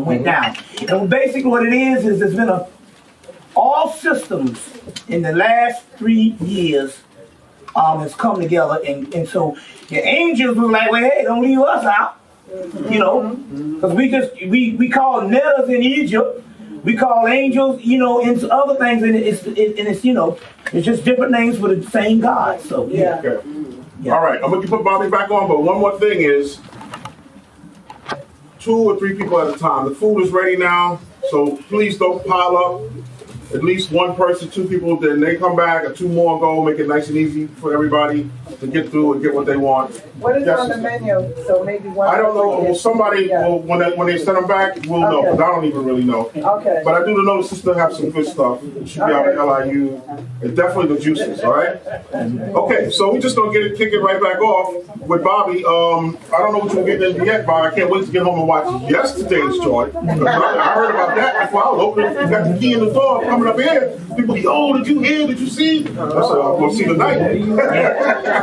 went down. And basically, what it is there's been all systems in the last 3 years has come together, and so the angels were like, well, hey, don't leave us out. You know, because we call netters in Egypt, we call angels, you know, and other things, and it's you know, it's just different names for the same God. So yeah. Okay. All right, I'm gonna put Bobby back on, but one more thing is 2 or 3 people at a time. The food is ready now, so please don't pile up. At least one person, 2 people, then they come back, and 2 more go, make it nice and easy for everybody to get through and get what they want. What is on the menu? So maybe one. I don't know. Well, somebody will, when they send them back, we'll know, because I don't even really know. Okay. But I do know the sister have some good stuff. It should be out of LIU. And definitely the juices, all right? Okay, so we're just going to kick it right back off with Bobby. I don't know what you're getting into yet, Bobby. I can't wait to get home and watch yesterday's joint. I heard about that before I was opening. You got the key in the door coming up here. People be, oh, did you hear? Did you see? I said, I'm going to see tonight.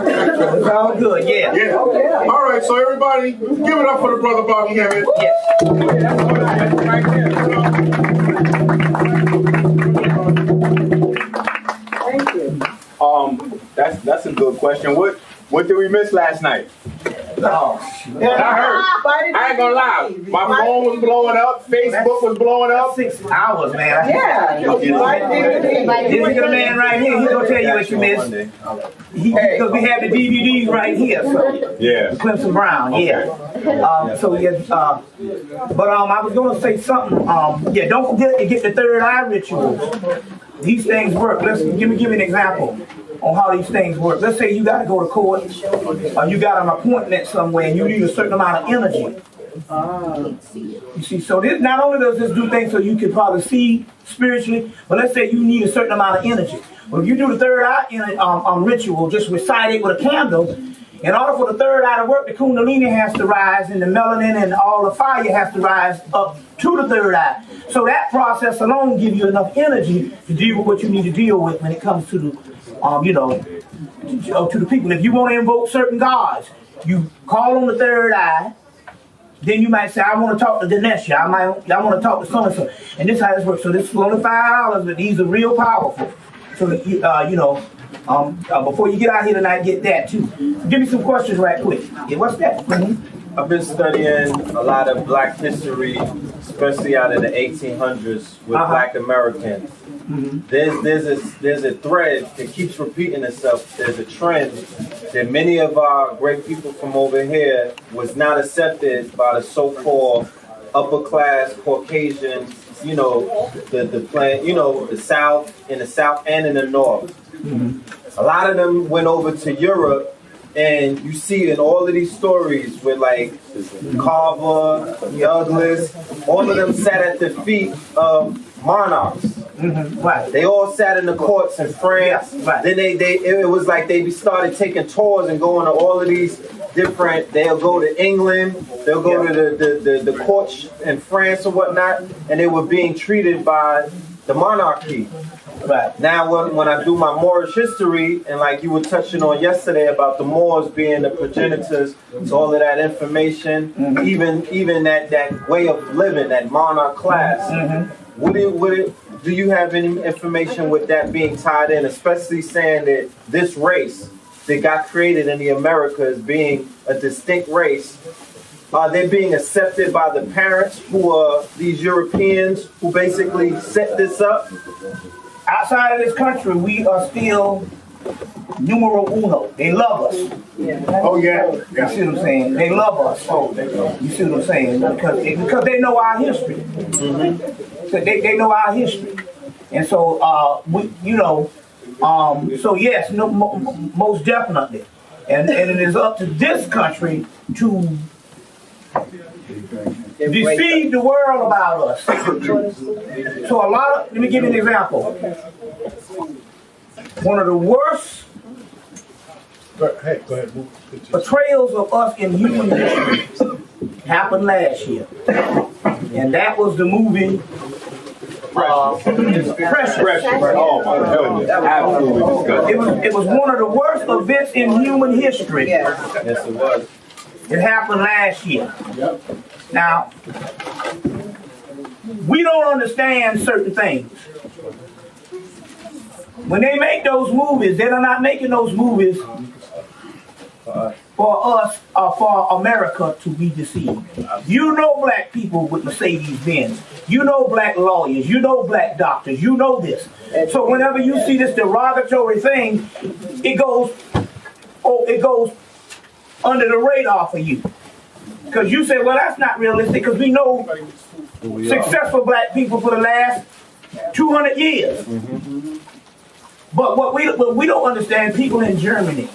It's all good, yeah. Yeah. All right, so everybody, give it up for the brother Bobby Hemmitt. Yes. question. What did we miss last night? Oh, I heard. I ain't gonna lie. My phone was blowing up. Facebook was blowing up. 6 hours, man. Yeah. This is the man right here. He's gonna tell you what you missed. Because we have the DVDs right here. So Yeah. Clemson Brown. Yeah. But I was gonna say something. Yeah. Don't forget to get the third eye rituals. These things work. Give me an example on how these things work. Let's say you got to go to court, or you got an appointment somewhere, and you need a certain amount of energy. You see, so this not only does this do things so you can probably see spiritually, but let's say you need a certain amount of energy. Well, if you do the third eye ritual, just recite it with a candle. In order for the third eye to work, the kundalini has to rise, and the melanin and all the fire has to rise up to the third eye. So that process alone gives you enough energy to deal with what you need to deal with when it comes to the, to the people. If you want to invoke certain gods, you call on the third eye. Then you might say, I want to talk to Ganesha. I want to talk to so-and-so. And this is how this works. So this is only $5, but these are real powerful. So, before you get out here tonight, get that too. Give me some questions right quick. Yeah, what's that? I've been studying a lot of black history, especially out of the 1800s with black Americans. There's a thread that keeps repeating itself. There's a trend that many of our great people from over here was not accepted by the so-called upper class Caucasians, the South, in the South and in the North. A lot of them went over to Europe, and you see in all of these stories with like Carver, Douglas, all of them sat at the feet of monarchs. Right. They all sat in the courts in France. Right. Then it was like they started taking tours and going to all of these different. They'll go to England. They'll go to the courts in France or whatnot, and they were being treated by the monarchy. Right. Now, when I do my Moorish history, and like you were touching on yesterday about the Moors being the progenitors to all of that information, even that way of living, that monarch class, do you have any information with that being tied in, especially saying that this race that got created in the Americas being a distinct race, are they being accepted by the parents who are these Europeans who basically set this up? Outside of this country, we are still numero uno. They love us. Oh, yeah. You see what I'm saying? They love us. You see what I'm saying? Because they know our history. So they know our history. And so, so yes, most definitely. And it is up to this country to deceive the world about us. So let me give you an example. One of the worst portrayals of us in human history happened last year. And that was the movie Precious. Oh my goodness. Absolutely disgusting. It was one of the worst events in human history. Yes, it was. It happened last year. Now, we don't understand certain things. When they make those movies, they're not making those movies for us or for America to be deceived. You know black people with Mercedes-Benz. You know black lawyers. You know black doctors. You know this. So whenever you see this derogatory thing, it goes under the radar for you. Because you say, well, that's not realistic, because we know successful black people for the last 200 years. But what we don't understand, people in Germany,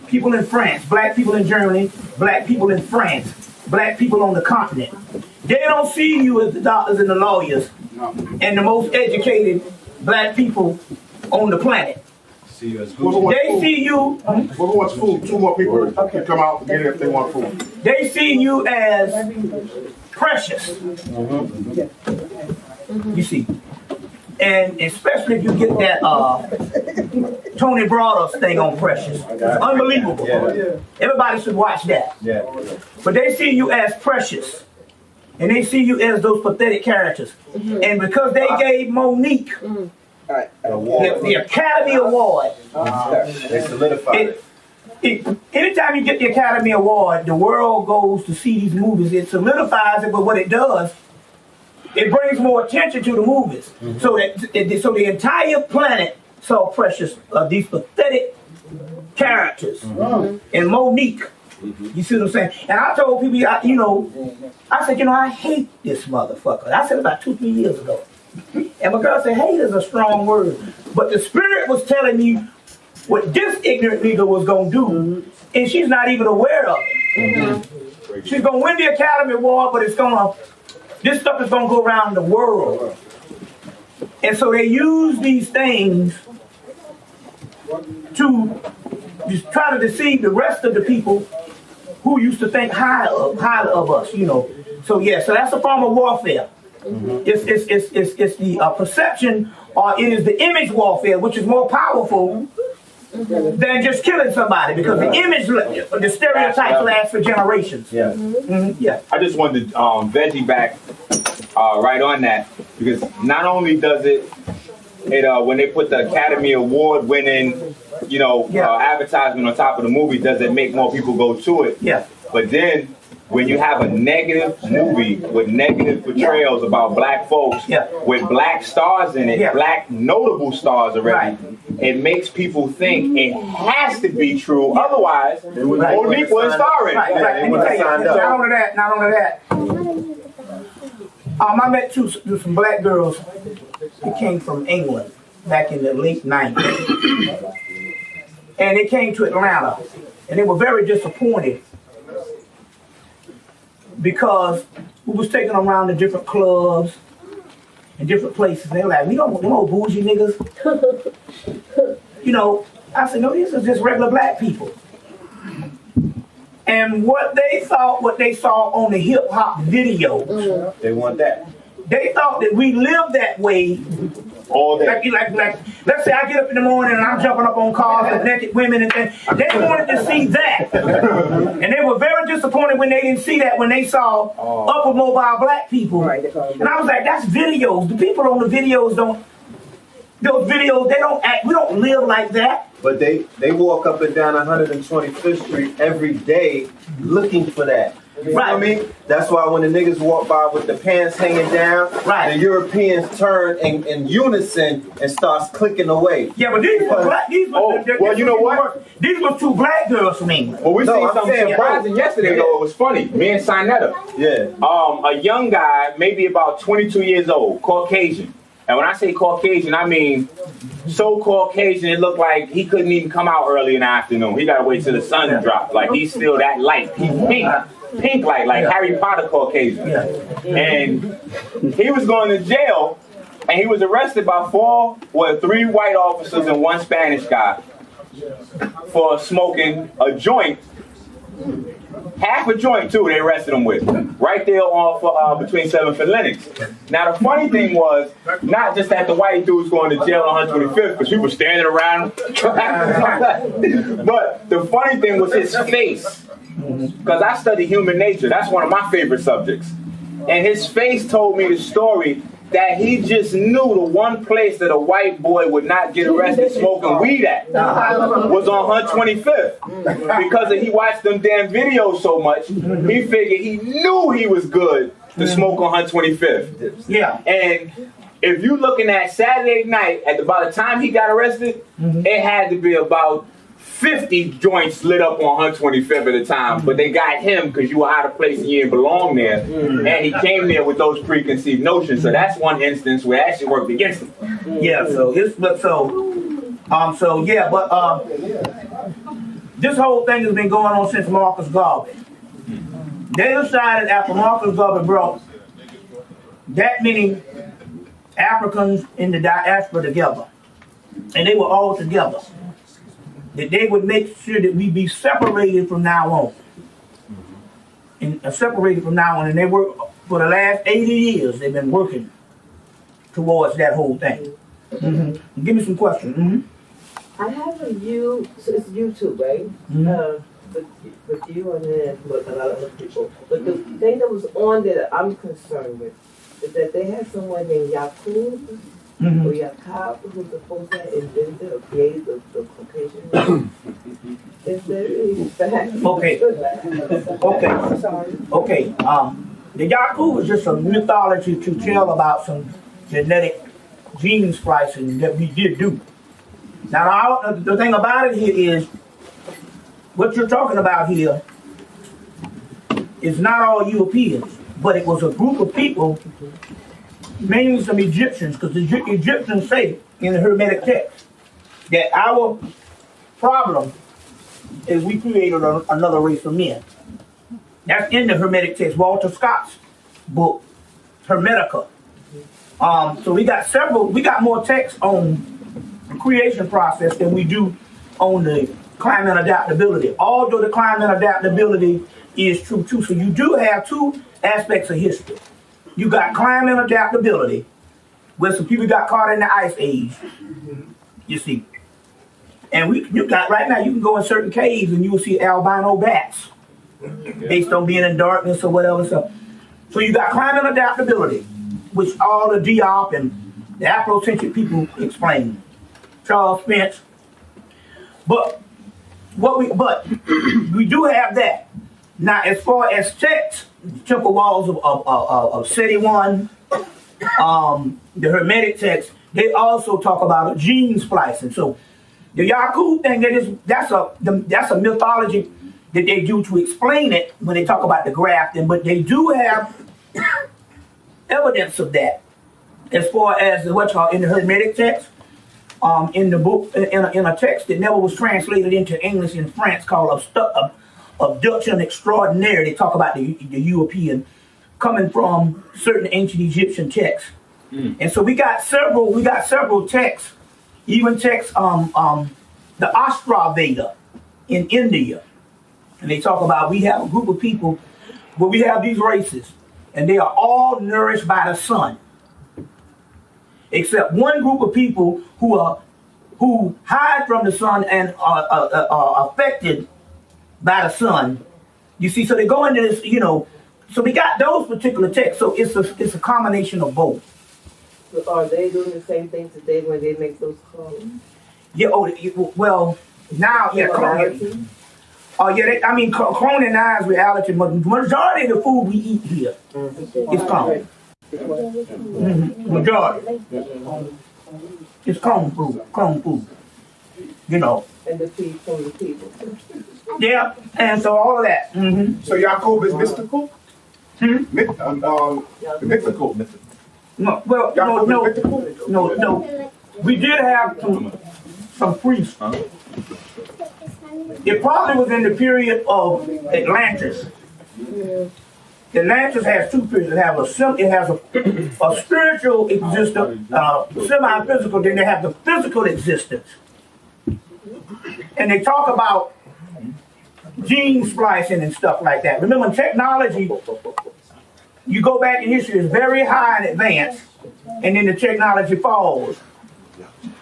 people in France, black people in Germany, black people in France, black people on the continent, they don't see you as the doctors and the lawyers and the most educated black people on the planet. They see you. Whoever wants food, 2 more people can come out and get it if they want food. They see you as precious. You see. And especially if you get that Tony Brothers thing on Precious. Unbelievable. Everybody should watch that. But they see you as precious. And they see you as those pathetic characters. And because they gave Monique The Academy Award. They solidified it. Anytime you get the Academy Award, the world goes to see these movies. It solidifies it, but what it does, it brings more attention to the movies. So that so the entire planet saw Precious, these pathetic characters, and Monique. You see what I'm saying? And I told people, I said, I hate this motherfucker. I said about 2-3 years ago. And my girl said, hate is a strong word. But the spirit was telling me what this ignorant nigga was going to do, and she's not even aware of it. She's going to win the Academy Award, but this stuff is going to go around the world. And so they use these things to just try to deceive the rest of the people who used to think highly of us, So so that's a form of warfare. It's the perception, or it is the image warfare, which is more powerful than just killing somebody, because the image, the stereotypes last for generations. I just wanted to veggie back right on that, because not only does it when they put the Academy Award winning advertisement on top of the movie, does it make more people go to it? But then when you have a negative movie with negative portrayals about black folks, with black stars in it, black notable stars already, it makes people think it has to be true. Otherwise, Monique wouldn't star in it. Not only that. I met some black girls who came from England back in the late 90s. And they came to Atlanta. And they were very disappointed because we was taking them around to different clubs and different places. And they were like, we don't want no bougie niggas. I said, no, these are just regular black people. And what they saw on the hip hop videos, they want that. They thought that we lived that way all day. Like, let's say I get up in the morning and I'm jumping up on cars with naked women and things. They wanted to see that. And they were very disappointed when they didn't see that, when they saw upper mobile black people. And I was like, that's videos. The people on the videos those videos, they don't act, we don't live like that. But they walk up and down 125th Street every day looking for that. You know what I mean? That's why when the niggas walk by with the pants hanging down, the Europeans turn in unison and starts clicking away. Yeah, but these were black. These were, you know what? These were 2 black girls from England. Well, we seen something surprising yesterday, though. It was funny. Me and Sinetta. A young guy, maybe about 22 years old, Caucasian. And when I say Caucasian, I mean so Caucasian it looked like he couldn't even come out early in the afternoon. He gotta wait till the sun drops. Like he's still that light. He's pink like Harry Potter Caucasian. And he was going to jail, and he was arrested by 3 white officers and 1 Spanish guy for smoking a joint. Half a joint too, they arrested him with, right there on between 7th and Lenox. Now the funny thing was, not just that the white dude's going to jail on 125th, because people standing around, but the funny thing was his face, because I study human nature. That's one of my favorite subjects, and his face told me the story that he just knew the one place that a white boy would not get arrested smoking weed at was on 125th. Because he watched them damn videos so much, he figured he knew he was good to smoke on 125th. And if you looking at Saturday night, by the time he got arrested, it had to be about 50 joints lit up on 125th at a time, but they got him because you were out of place and you didn't belong there, and he came there with those preconceived notions. So that's one instance where it actually worked against him. This whole thing has been going on since Marcus Garvey. They decided after Marcus Garvey brought that many Africans in the diaspora together, and they were all together, that they would make sure that we be separated from now on. And they work for the last 80 years, they've been working towards that whole thing. Give me some questions. I have so it's YouTube, right? With you and then with a lot of other people. But the thing that was on there that I'm concerned with is that they had someone named Yakub Mm-hmm. We have Cobb, who's supposed to invent or create the Caucasian. Is there any fact? Okay. Okay. Sorry. Okay. The Yaku is just a mythology to tell about some genetic gene splicing that we did do. Now, the thing about it here is, what you're talking about here is not all Europeans, but it was a group of people, mainly some Egyptians, because the Egyptians say in the Hermetic text that our problem is we created another race of men. That's in the Hermetic text, Walter Scott's book, Hermetica. So we got more texts on the creation process than we do on the climate adaptability. Although the climate adaptability is true too. So you do have two aspects of history. You got climate adaptability, where some people got caught in the ice age, you see. And you got right now, you can go in certain caves and you will see albino bats based on being in darkness or whatever. So you got climate adaptability, which all the Diop and the Afrocentric people explain. Charles Spence. But we do have that. Now, as far as texts, temple walls of City One, the Hermetic text, they also talk about a gene splicing. So the Yaku thing, that's a mythology that they do to explain it when they talk about the grafting, but they do have evidence of that. As far as what's called in the Hermetic text, in the book, in a text that never was translated into English in France called Abduction Extraordinaire, they talk about the European coming from certain ancient Egyptian texts. And so we got several texts, even texts, the Ashtra-Veda in India. And they talk about we have a group of people where we have these races, and they are all nourished by the sun. Except one group of people who hide from the sun and are affected by the sun. You see, so they go into this, so we got those particular texts. So it's a combination of both. So are they doing the same thing today when they make those calls? Yeah. Well, now, yeah. Cloning is reality. Majority of the food we eat here is clone. Majority. It's clone food. And the feed from the people. Yeah, and so all of that. Mm-hmm. So Yaakov is mystical? Mythical. No, well, no. We did have some priests. It probably was in the period of Atlantis. Atlantis has two periods. It has a spiritual existence, semi-physical, then they have the physical existence. And they talk about gene splicing and stuff like that. Remember, technology, you go back in history, is very high and advanced, and then the technology falls.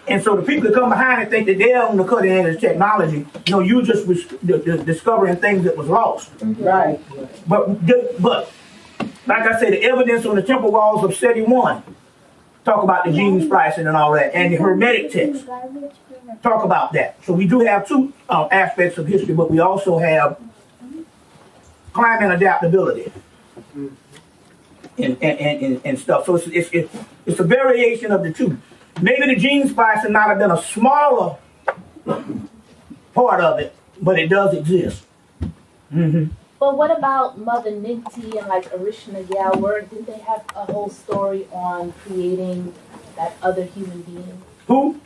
And so the people that come behind it think that they're on the cutting edge of technology. You just discovering things that was lost. Right. But like I said, the evidence on the temple walls of Seti I talk about the gene splicing and all that, and the Hermetic text talk about that. So we do have two aspects of history, but we also have climate adaptability and stuff. So it's a variation of the two. Maybe the gene splicing might have been a smaller part of it, but it does exist. Mm-hmm. But what about Mother Ninti and like Arishna Yao? Didn't they have a whole story on creating that other human being? Who?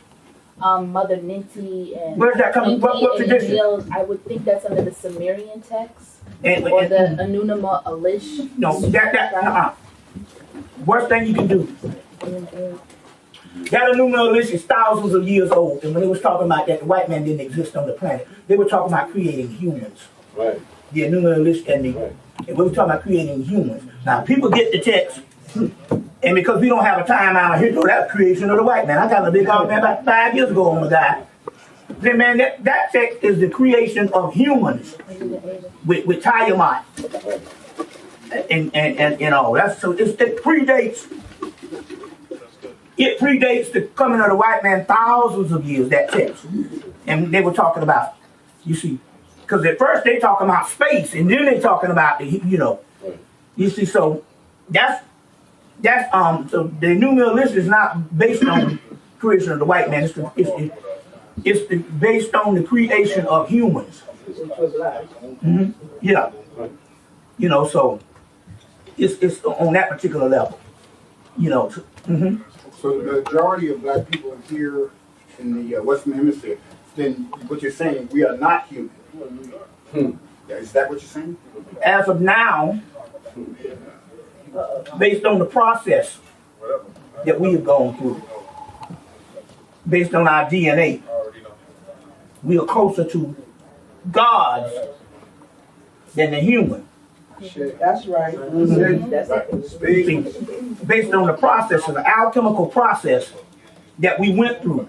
Mother Ninti and where's that coming? What tradition? I would think that's under the Sumerian text or the Anunama Elish. No, worst thing you can do. That Anunama Elish is thousands of years old, and when they was talking about that, the white man didn't exist on the planet. They were talking about creating humans. Right. The Anunama Elish and we were talking about creating humans. Now people get the text. And because we don't have a time out here, that's creation of the white man. I got a big argument about 5 years ago on the guy. Then, man, that text is the creation of humans with Tiamat and all. It predates It predates the coming of the white man thousands of years, that text. And they were talking about, you see, because at first they talking about space, and then they talking about, you see, so so the new militia is not based on creation of the white man. It's based on the creation of humans. Mm-hmm. Yeah. So it's on that particular level. Mm-hmm. So the majority of black people here in the Western Hemisphere, then what you're saying, we are not human. Yeah, is that what you're saying? As of now, based on the process that we have gone through, based on our DNA, we are closer to gods than the human. That's right. Mm-hmm. Based on the process, the alchemical process that we went through.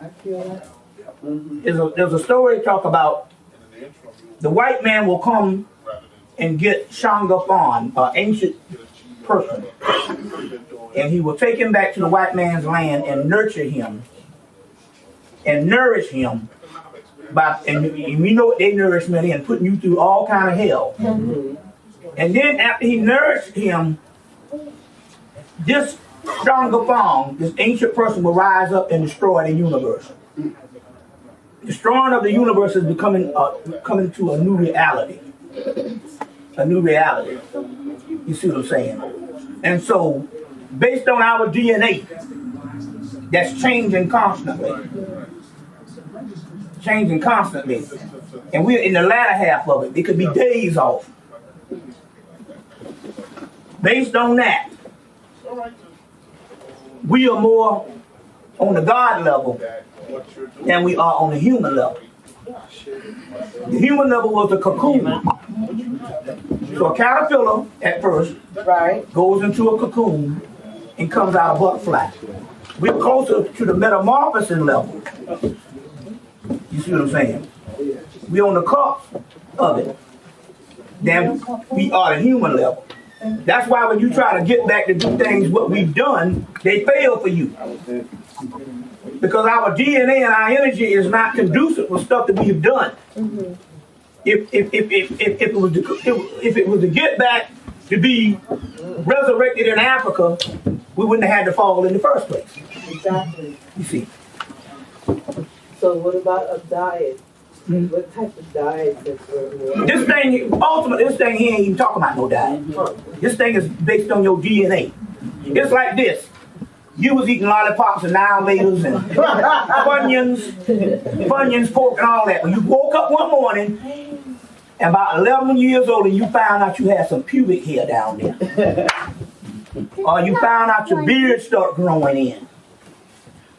There's a story talk about the white man will come and get Shangaphan, an ancient person, and he will take him back to the white man's land and nurture him and nourish him. And we know what they nourishment is, putting you through all kind of hell. And then after he nourished him, this Shangaphan, this ancient person, will rise up and destroy the universe. Destroying of the universe is coming to a new reality. A new reality. You see what I'm saying? And so, based on our DNA, that's changing constantly. And we're in the latter half of it. It could be days off. Based on that, we are more on the God level than we are on the human level. The human level was a cocoon. So a caterpillar at first goes into a cocoon and comes out a butterfly. We're closer to the metamorphosis level. You see what I'm saying? We're on the cusp of it than we are the human level. That's why when you try to get back to do things what we've done, they fail for you. Because our DNA and our energy is not conducive for stuff that we've done. If it was to get back to be resurrected in Africa, we wouldn't have had to fall in the first place. Exactly. You see. So what about a diet? What type of diet is This thing he ain't even talking about no diet. This thing is based on your DNA. It's like this. You was eating lollipops and annihilators and Funyuns, pork and all that. When you woke up one morning, and about 11 years old, and you found out you had some pubic hair down there. Or you found out your beard started growing in.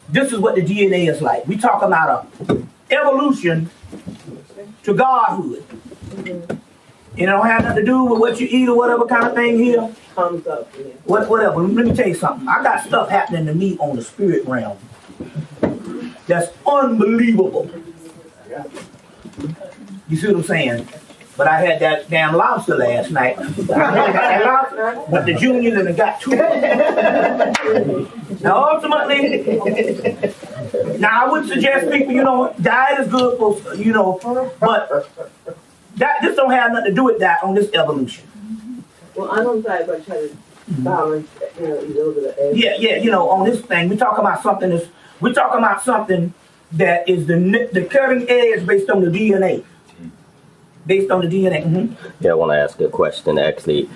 This is what the DNA is like. We talk about a evolution to godhood. It don't have nothing to do with what you eat or whatever kind of thing here. Comes up. Yeah. Whatever. Let me tell you something. I got stuff happening to me on the spirit realm that's unbelievable. You see what I'm saying? But I had that damn lobster last night. But the juniors and the got two. Now ultimately, I would suggest people, diet is good for, but this don't have nothing to do with that on this evolution. Well, I don't diet, but I try to balance, eat a little bit of egg. Yeah, on this thing, we're talking about something that is the cutting edge based on the DNA. Based on the DNA. Mm-hmm. Yeah, I want to ask a question, actually.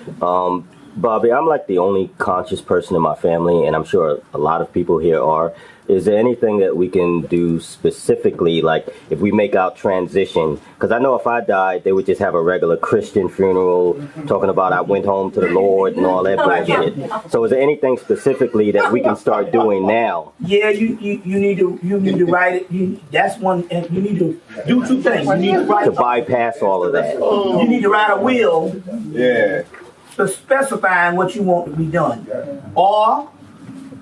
Bobby, I'm like the only conscious person in my family, and I'm sure a lot of people here are. Is there anything that we can do specifically, like if we make our transition? Because I know if I died, they would just have a regular Christian funeral, talking about I went home to the Lord and all that bullshit. So is there anything specifically that we can start doing now? Yeah, you need to write it. That's one, and you need to do two things. You need to write to bypass all of that. You need to write a will. Yeah. Specifying what you want to be done, or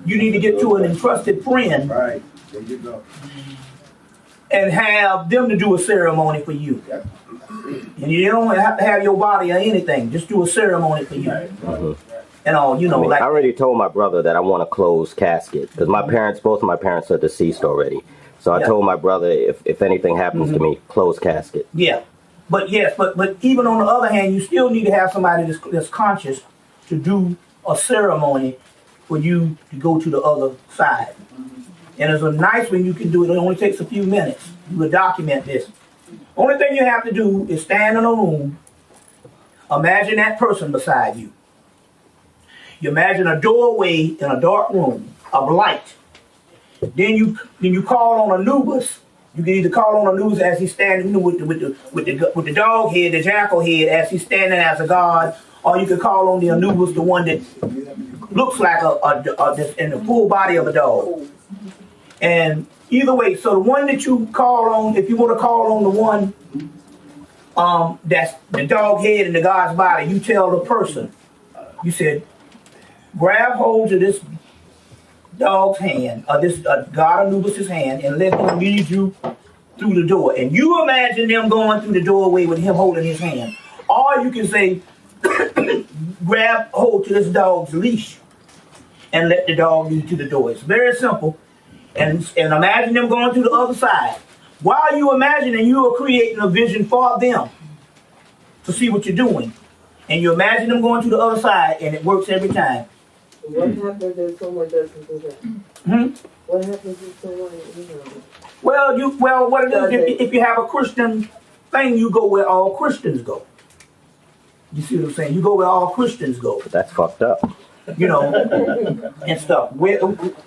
you need to get to an entrusted friend, Right. There you go. and have them to do a ceremony for you. And you don't have to have your body or anything. Just do a ceremony for you. You know, I already told my brother that I want a closed casket because both of my parents are deceased already. So I told my brother if anything happens to me, closed casket. Yeah, but even on the other hand, you still need to have somebody that's conscious to do a ceremony for you to go to the other side. And it's a nice when you can do it. It only takes a few minutes. You will document this. Only thing you have to do is stand in a room. Imagine that person beside you. You imagine a doorway in a dark room of light. Then you call on Anubis. You can either call on Anubis as he's standing with the dog head, the jackal head, as he's standing as a god, or you can call on the Anubis, the one that looks like in the full body of a dog. And either way, so the one that you call on, if you want to call on the one that's the dog head and the god's body, you tell the person, you said, grab hold of this dog's hand, or this God Anubis' hand, and let him lead you through the door. And you imagine them going through the doorway with him holding his hand. Or you can say, grab hold to this dog's leash and let the dog lead to the door. It's very simple. And imagine them going to the other side. While you imagining, you are creating a vision for them to see what you're doing. And you imagine them going to the other side, and it works every time. What happens if someone doesn't do that? What happens if someone, Well, what it is, if you have a Christian thing, you go where all Christians go. You see what I'm saying? You go where all Christians go. That's fucked up. You know, and stuff. Where,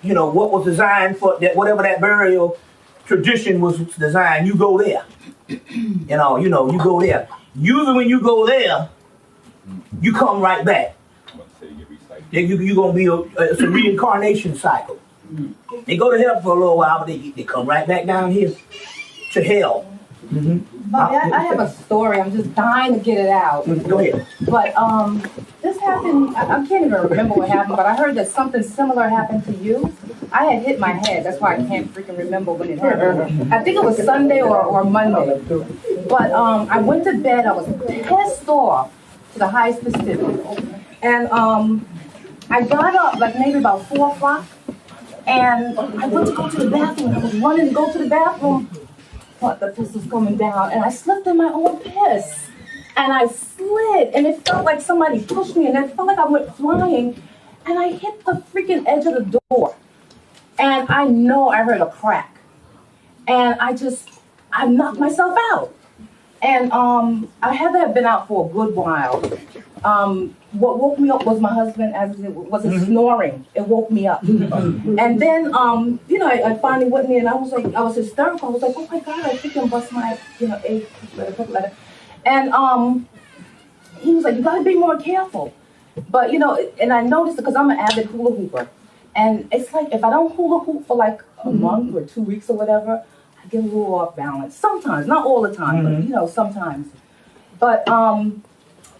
you know, what was designed for that, whatever that burial tradition was designed, you go there. You go there. Usually when you go there, you come right back. You're going to be it's a reincarnation cycle. They go to hell for a little while, but they come right back down here to hell. Bobby, I have a story. I'm just dying to get it out. Go ahead. But this happened, I can't even remember what happened, but I heard that something similar happened to you. I had hit my head. That's why I can't freaking remember when it happened. I think it was Sunday or Monday. But I went to bed. I was pissed off to the highest specific. And I got up like maybe about 4 o'clock. And I went to go to the bathroom. I was running to go to the bathroom. But the piss was coming down, and I slipped in my own piss. And I slid, and it felt like somebody pushed me, and it felt like I went flying, and I hit the freaking edge of the door. And I know I heard a crack. And I knocked myself out. And I had to have been out for a good while. What woke me up was my husband, was snoring. It woke me up. And then, I finally went in and I was hysterical. I was like, oh my God, I freaking bust my, letter. And he was like, you gotta be more careful. But, and I noticed it because I'm an avid hula hooper. And it's like, if I don't hula hoop for like a month or 2 weeks or whatever, I get a little off balance. Sometimes, not all the time, but, sometimes. But,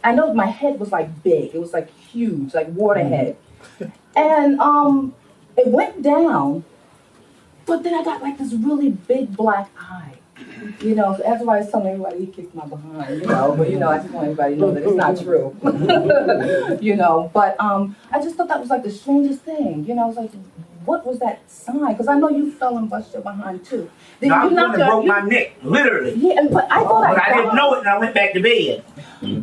I know my head was like big. It was like huge, like water head. And it went down, but then I got like this really big black eye. That's why I was telling everybody he kicked my behind, but I just want everybody to know that it's not true. But I just thought that was like the strangest thing. I was like, what was that sign? Because I know you fell and busted your behind too. No, I broke my neck, literally. Yeah, but I thought I didn't know it, and I went back to bed.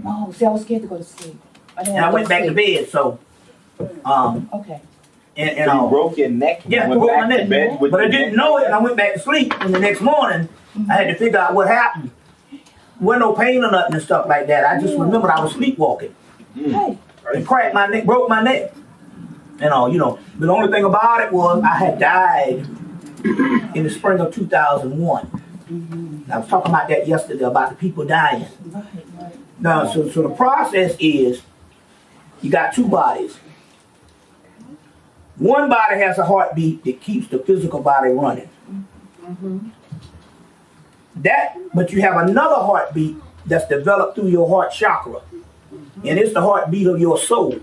Oh, see, I was scared to go to sleep. I went back to bed, so. Okay. And you broke your neck? Yeah, I broke my neck. But I didn't know it, and I went back to sleep. And the next morning, I had to figure out what happened. Wasn't no pain or nothing and stuff like that. I just remembered I was sleepwalking. Hey. And cracked my neck, broke my neck. But the only thing about it was I had died in the spring of 2001. I was talking about that yesterday, about the people dying. Now, so the process is, you got two bodies. One body has a heartbeat that keeps the physical body running. But you have another heartbeat that's developed through your heart chakra. And it's the heartbeat of your soul.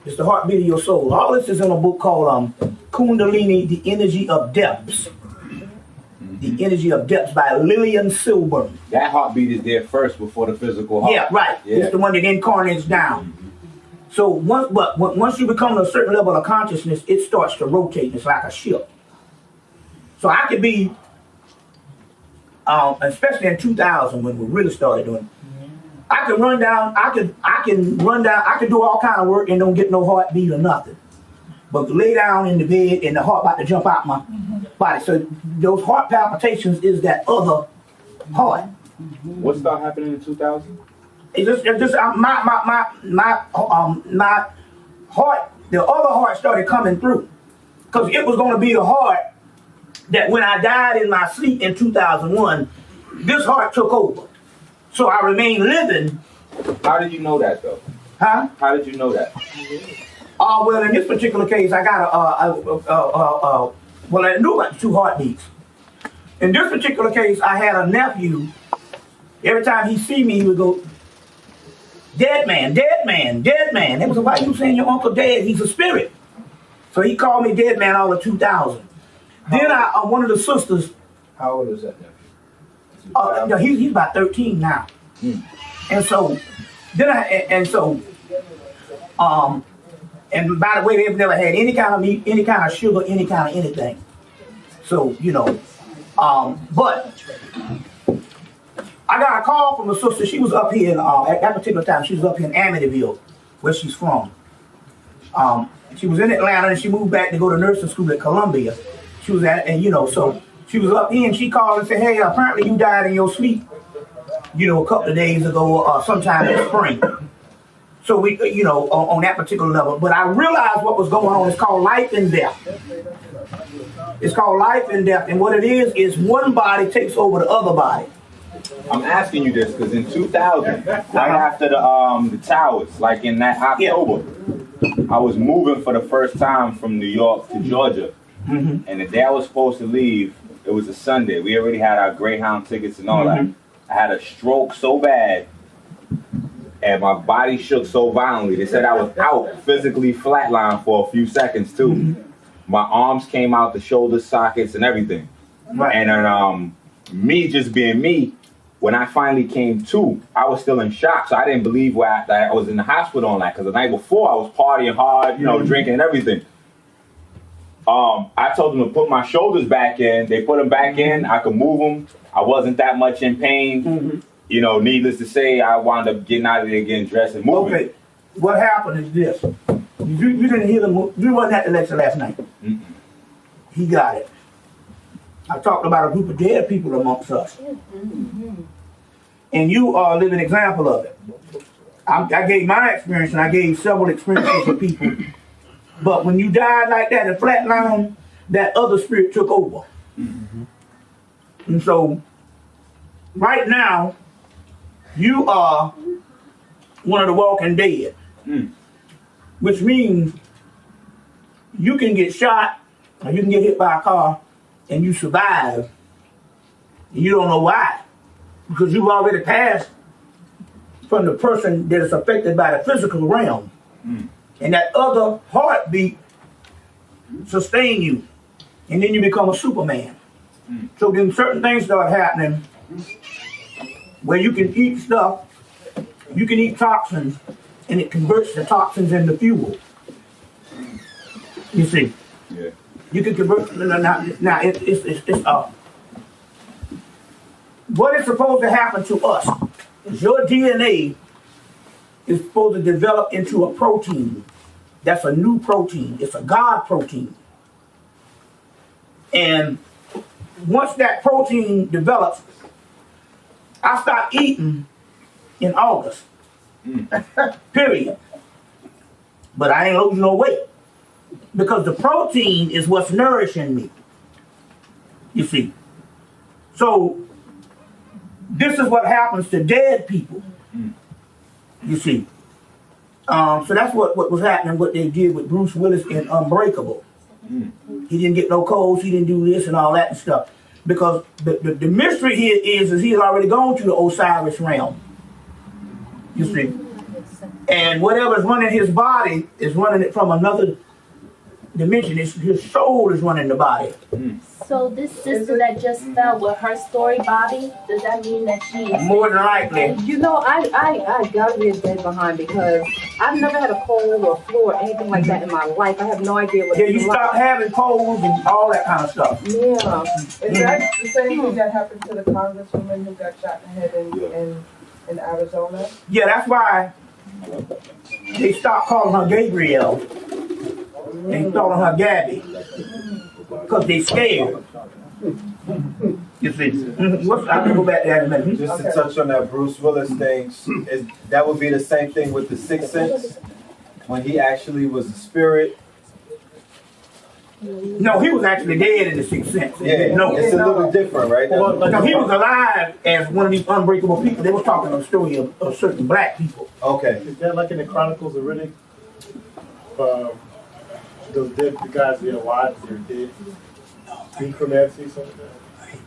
It's the heartbeat of your soul. All this is in a book called Kundalini, The Energy of Depths. The Energy of Depths by Lillian Silburn. That heartbeat is there first before the physical heart. Yeah, right. Yeah. It's the one that incarnates down. So once you become a certain level of consciousness, it starts to rotate. It's like a ship. So I could be, especially in 2000 when we really started doing it, I can run down, I can do all kind of work and don't get no heartbeat or nothing. But lay down in the bed and the heart about to jump out my body. So those heart palpitations is that other heart. What started happening in 2000? It's just my heart, the other heart started coming through. Because it was going to be the heart that when I died in my sleep in 2001, this heart took over. So I remained living. How did you know that, though? Huh? How did you know that? Well, in this particular case, I got well, I knew about the 2 heartbeats. In this particular case, I had a nephew. Every time he see me, he would go, dead man, dead man, dead man. They was like, why you saying your uncle dead? He's a spirit. So he called me dead man all of 2000. Then one of the sisters. How old is that nephew? He's about 13 now. And so, and by the way, they've never had any kind of meat, any kind of sugar, any kind of anything. So, but I got a call from a sister. She was up here at that particular time. She was up here in Amityville, where she's from. She was in Atlanta and she moved back to go to nursing school at Columbia. She was at, so she was up here and she called and said, hey, apparently you died in your sleep, a couple of days ago, sometime in the spring. So we, on that particular level. But I realized what was going on. It's called life and death. It's called life and death. And what it is one body takes over the other body. I'm asking you this because in 2000, right after the towers, like in that October, I was moving for the first time from New York to Georgia. And the day I was supposed to leave, it was a Sunday. We already had our Greyhound tickets and all that. I had a stroke so bad and my body shook so violently. They said I was out, physically flatlined for a few seconds too. My arms came out, the shoulder sockets and everything. Right. And then me just being me, when I finally came to, I was still in shock. So I didn't believe that I was in the hospital on that. Because the night before I was partying hard, drinking and everything. I told them to put my shoulders back in. They put them back in. I could move them. I wasn't that much in pain. Needless to say, I wound up getting out of there, getting dressed and moving. Okay, what happened is this. You didn't hear them. You wasn't at the lecture last night. He got it. I talked about a group of dead people amongst us. And you are a living example of it. I gave my experience and I gave several experiences for people. But when you died like that in flatline, that other spirit took over. And so, right now, you are one of the walking dead. Which means you can get shot or you can get hit by a car and you survive. And you don't know why. Because you've already passed from the person that is affected by the physical realm. And that other heartbeat sustain you. And then you become a Superman. So then certain things start happening where you can eat stuff, you can eat toxins, and it converts the toxins into fuel. You see? Yeah. You can convert, now it's what is supposed to happen to us is your DNA is supposed to develop into a protein. That's a new protein. It's a God protein. And once that protein develops, I start eating in August. Period. But I ain't losing no weight. Because the protein is what's nourishing me. You see. So, this is what happens to dead people. You see. So that's what was happening, what they did with Bruce Willis in Unbreakable. He didn't get no colds, he didn't do this and all that and stuff. Because the mystery here is he had already gone to the Osiris realm. You see. And whatever's running his body is running it from another dimension. His soul is running the body. So this sister that just fell with her story, Bobby, does that mean that she is more than likely? You know, I gotta be a dead behind because I've never had a cold or flu or anything like that in my life. I have no idea what. Yeah, you stop having colds and all that kind of stuff. Yeah. Is that the same thing that happened to the congresswoman who got shot in the head in Arizona? Yeah, that's why they stopped calling her Gabriel and calling her Gabby. Because they scared. You see. I can go back to that in a minute. Just to touch on that Bruce Willis thing, that would be the same thing with the Sixth Sense, when he actually was a spirit. No, he was actually dead in the Sixth Sense. Yeah, no, it's a little different, right? No, he was alive as one of these unbreakable people. They were talking a story of certain black people. Okay. Is that like in the Chronicles of Riddick? Those dead guys, their wives, they're dead. Necromancy, something like that.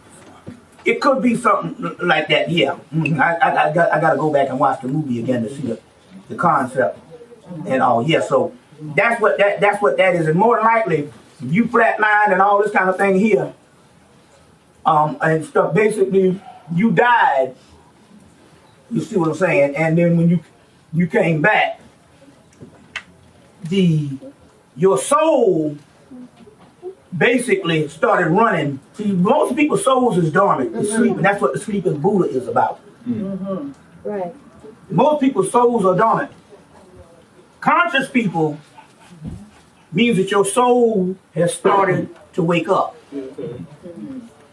It could be something like that, yeah. I got to go back and watch the movie again to see the concept and all. Yeah, so that's what that is, and more than likely, if you flatline and all this kind of thing here, and stuff. Basically, you died. You see what I'm saying? And then when you came back, your soul basically started running. See, most people's souls is dormant, it's sleeping. That's what the sleeping Buddha is about. Right. Most people's souls are dormant. Conscious people means that your soul has started to wake up. And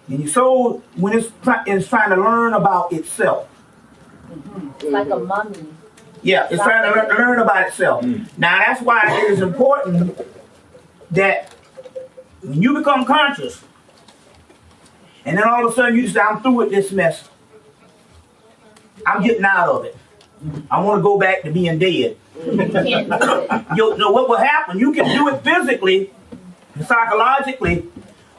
your soul, when it's trying to learn about itself. It's like a mummy. Yeah, it's trying to learn about itself. Now that's why it is important that when you become conscious, and then all of a sudden you say, I'm through with this mess. I'm getting out of it. I want to go back to being dead. You can't do it. What will happen? You can do it physically, psychologically.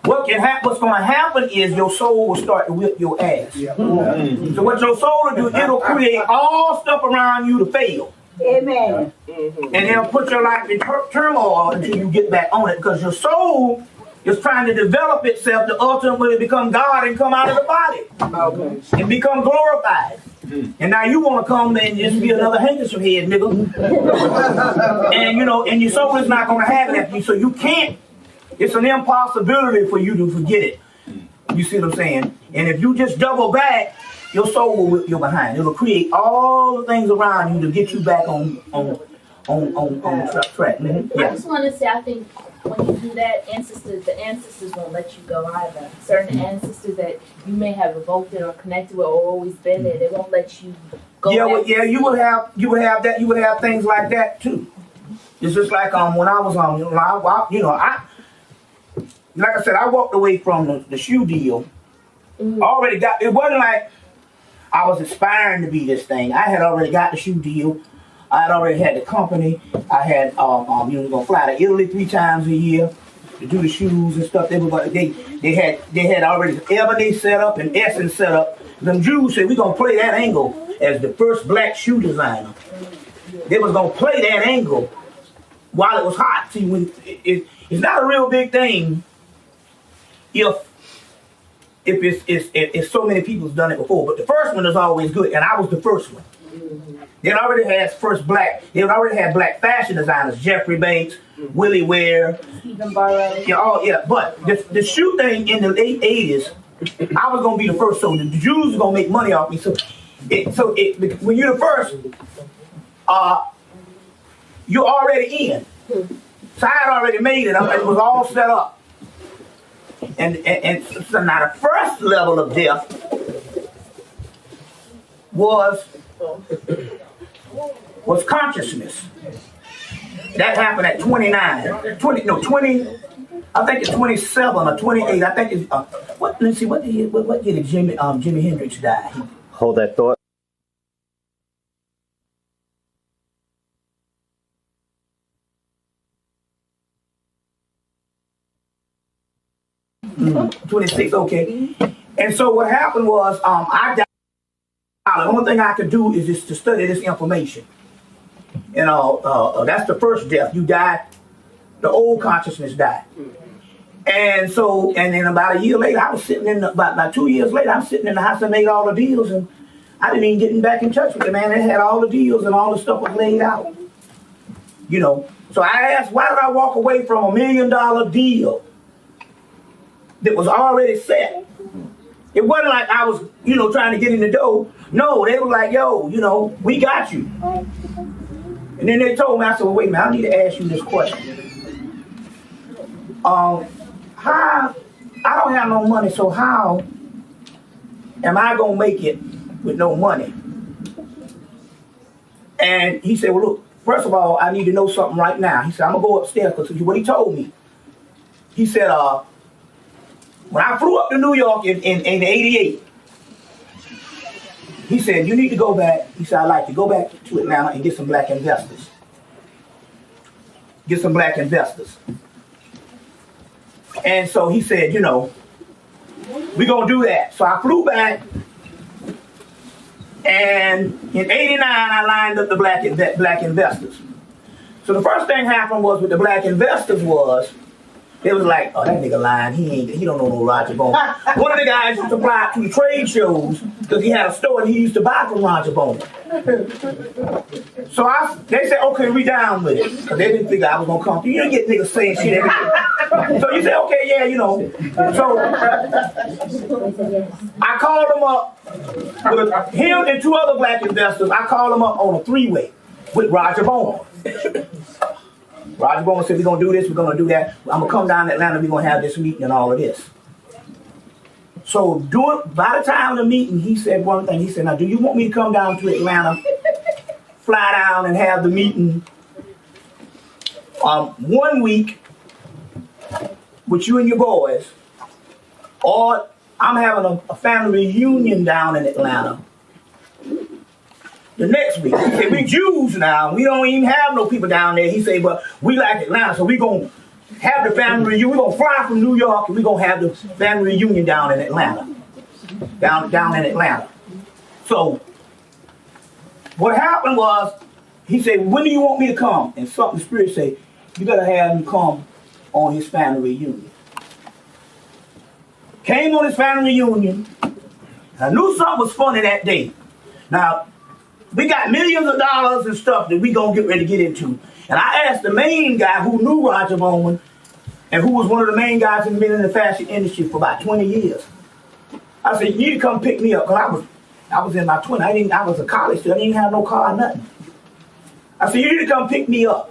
What's going to happen is your soul will start to whip your ass. So what your soul will do, it'll create all stuff around you to fail. Amen. And it'll put your life in turmoil until you get back on it, because your soul is trying to develop itself to ultimately become God and come out of the body and become glorified. And now you want to come and just be another handkerchief head, nigga. And your soul is not going to have it after you, so you can't. It's an impossibility for you to forget it. You see what I'm saying? And if you just double back, your soul will whip you behind. It'll create all the things around you to get you back on track. I just want to say, I think when you do that, the ancestors won't let you go either. Certain ancestors that you may have evoked it or connected with or always been there, they won't let you go. You would have that. You would have things like that too. It's just like when I was like I said, I walked away from the shoe deal. Already got. It wasn't like I was aspiring to be this thing. I had already got the shoe deal. I had already had the company. I had gonna fly to Italy 3 times a year to do the shoes and stuff. They had already Ebony set up and Essence set up. Them Jews said, we're gonna play that angle as the first black shoe designer. They was gonna play that angle while it was hot. See, when it's not a real big thing if so many people's done it before. But the first one is always good, and I was the first one. They already had they already had black fashion designers, Jeffrey Banks, Willie Ware, Stephen Barrow. But the shoe thing in the late 80s, I was gonna be the first, so the Jews were gonna make money off me. So when you're the first, you're already in. So I had already made it. It was all set up. And so now the first level of death was consciousness. That happened at 20, I think it's 27 or 28. I think it's, let's see, what did Jimi Hendrix die? Hold that thought. Mm, 26, okay. And so what happened was, I died. The only thing I could do is just to study this information. That's the first death. You die The old consciousness died. And so, and then about a year later, I was sitting in about 2 years later, I'm sitting in the house that made all the deals, and I didn't even get back in touch with the man. They had all the deals and all the stuff was laid out. You know, so I asked, why did I walk away from $1 million deal that was already set? It wasn't like I was, you know, trying to get in the door. No, they were like, yo, you know, we got you. And then they told me, I said, well, wait a minute, I need to ask you this question. How, I don't have no money, so how am I going to make it with no money? And he said, well, look, first of all, I need to know something right now. He said, I'm going to go upstairs, because what he told me, he said, when I flew up to New York in 88, he said, you need to go back. He said, I'd like to go back to Atlanta and get some black investors. Get some black investors. And so he said, you know, we're going to do that. So I flew back, and in 89, I lined up the black investors. So the first thing happened was with the black investors was, they was like, oh, that nigga lying. He don't know no Roger Bowman. One of the guys used to fly to the trade shows because he had a store and he used to buy from Roger Bowman. So they said, okay, we down with it. Because they didn't think I was going to come through. You don't get niggas saying shit every day. So you say, okay, yeah, you know. So I called him up with him and 2 other black investors. I called him up on a 3-way with Roger Bowman. Roger Bowman said, we're going to do this, we're going to do that. I'm going to come down to Atlanta, we're going to have this meeting and all of this. So by the time of the meeting, he said one thing. He said, now, do you want me to come down to Atlanta, fly down and have the meeting 1 week with you and your boys, or I'm having a family reunion down in Atlanta the next week? He said, we Jews now. We don't even have no people down there. He said, but we like Atlanta, so we're going to have the family reunion. We're going to fly from New York, and we're going to have the family reunion down in Atlanta. Down in Atlanta. So what happened was, he said, when do you want me to come? And something the Spirit said, you better have him come on his family reunion. Came on his family reunion. I knew something was funny that day. Now, we got millions of dollars and stuff that we gonna get ready to get into. And I asked the main guy who knew Roger Bowman and who was one of the main guys who's been in the fashion industry for about 20 years. I said, you need to come pick me up, because I was in my 20s. I was a college student. I didn't have no car or nothing. I said, you need to come pick me up.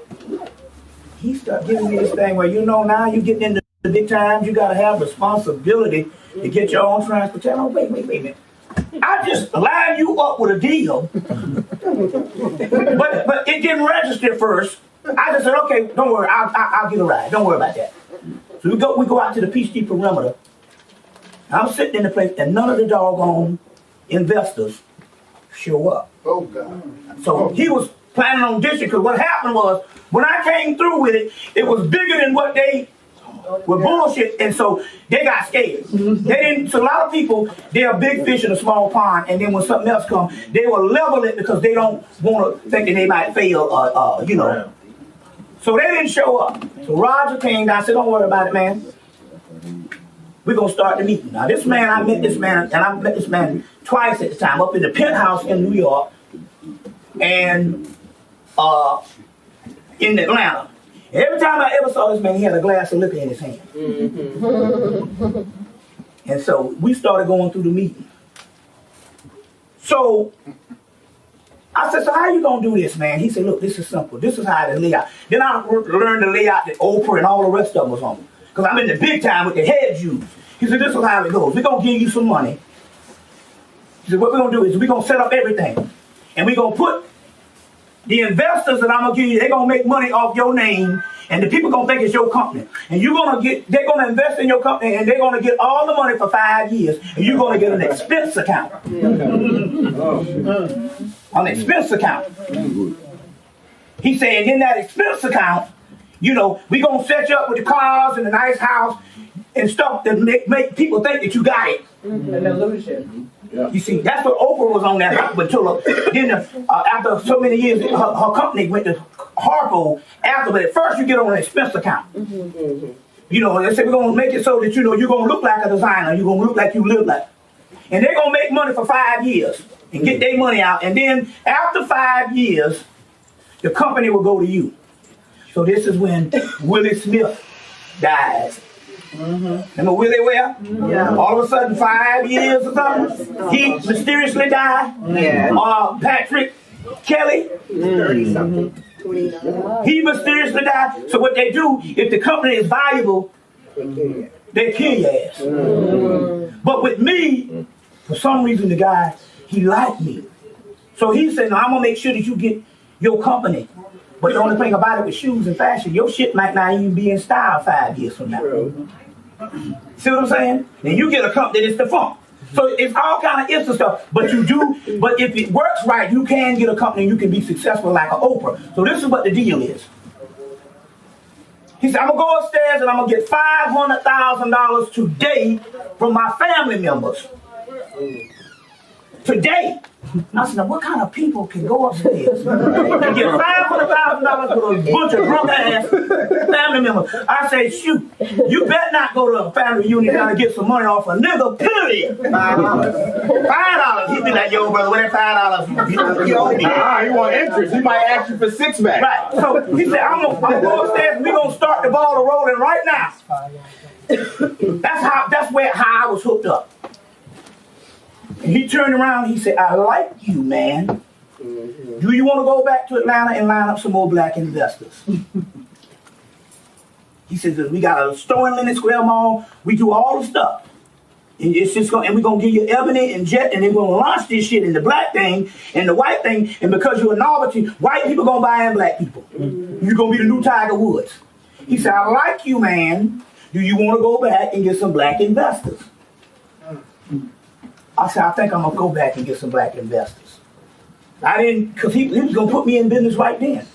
He started giving me this thing where, you know, now you're getting into the big times, you gotta have responsibility to get your own transportation. Oh, wait a minute. I just lined you up with a deal, but it didn't register first. I just said, okay, don't worry, I'll get a ride. Don't worry about that. So we go out to the Peachtree perimeter. I'm sitting in the place, and none of the doggone investors show up. Oh, God. So he was planning on dishing, because what happened was, when I came through with it, it was bigger than what they were bullshit, and so they got scared. They didn't. So a lot of people, they're a big fish in a small pond, and then when something else comes, they will level it because they don't want to think that they might fail, you know. So they didn't show up. So Roger came down and said, don't worry about it, man. We're going to start the meeting. Now this man, I met this man twice at the time, up in the penthouse in New York, and in Atlanta. Every time I ever saw this man, he had a glass of liquor in his hand. And so we started going through the meeting. So I said, so how you going to do this, man? He said, look, this is simple. This is how it lay out. Then I learned to lay out that Oprah and all the rest of them was on. Because I'm in the big time with the head Jews. He said, this is how it goes. We're going to give you some money. He said, what we're going to do is we're going to set up everything. And we're going to put the investors that I'm going to give you, they're going to make money off your name, and the people going to think it's your company. And they're going to invest in your company, and they're going to get all the money for 5 years, and you're going to get an expense account. An expense account. He said, and in that expense account, you know, we're going to set you up with the cars and the nice house and stuff that make people think that you got it. An illusion. Yeah. You see, that's what Oprah was on that. But then after so many years, her company went to Harpo after, but at first you get on an expense account. You know, they say we're gonna make it so that you know you're gonna look like a designer, you're gonna look like you live like. And they're gonna make money for 5 years and get their money out. And then after 5 years, the company will go to you. So this is when Willie Smith dies. Remember Willie Ware? Yeah. All of a sudden, 5 years or something, he mysteriously died. Yeah. Patrick Kelly, 30-something. He mysteriously died. So what they do, if the company is valuable, they kill your ass. But with me, for some reason, the guy, he liked me. So he said, no, I'm going to make sure that you get your company. But the only thing about it with shoes and fashion, your shit might not even be in style 5 years from now. See what I'm saying? And you get a company that's defunct. So it's all kind of ifs and stuff. But you do, but if it works right, you can get a company and you can be successful like an Oprah. So this is what the deal is. He said, I'm going to go upstairs and I'm going to get $500,000 today from my family members. Today. I said, now what kind of people can go upstairs and get $500,000 with a bunch of drunk ass family members? I say, shoot, you better not go to a family reunion trying to get some money off a nigga, period. $5. He'd be like, yo, brother, where that $5? He want interest. He might ask you for $6 back. Right. So he said, I'm gonna go upstairs and we're gonna start the ball rolling right now. That's how I was hooked up. And he turned around and he said, I like you, man. Do you want to go back to Atlanta and line up some more black investors? He says, we got a store in Lenox Square Mall. We do all the stuff. And it's just and we're going to give you Ebony and Jet, and they're going to launch this shit in the black thing and the white thing. And because you're a novelty, white people going to buy in black people. You're going to be the new Tiger Woods. He said, I like you, man. Do you want to go back and get some black investors? I said, I think I'm going to go back and get some black investors. I didn't, because he was going to put me in business right then.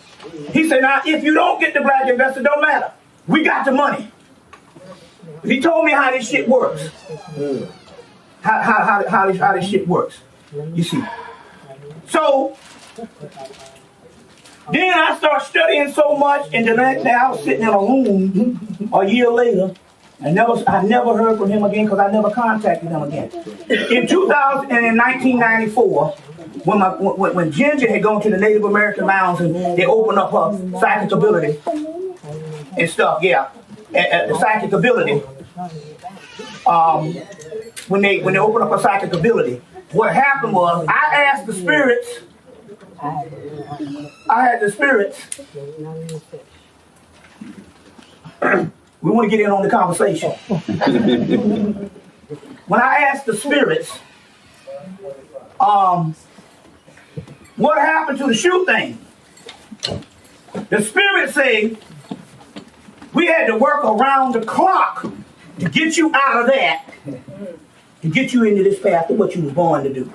He said, now, if you don't get the black investor, don't matter. We got the money. He told me how this shit works. How this shit works. You see. So, then I started studying so much, and the next day I was sitting in a room a year later. I never heard from him again because I never contacted him again. In 1994, when Ginger had gone to the Native American mounds and they opened up her psychic ability and stuff, the psychic ability. When they opened up her psychic ability, what happened was I asked the spirits. I had the spirits. We want to get in on the conversation. When I asked the spirits, what happened to the shoe thing? The spirits say, we had to work around the clock to get you out of that, to get you into this path of what you was born to do.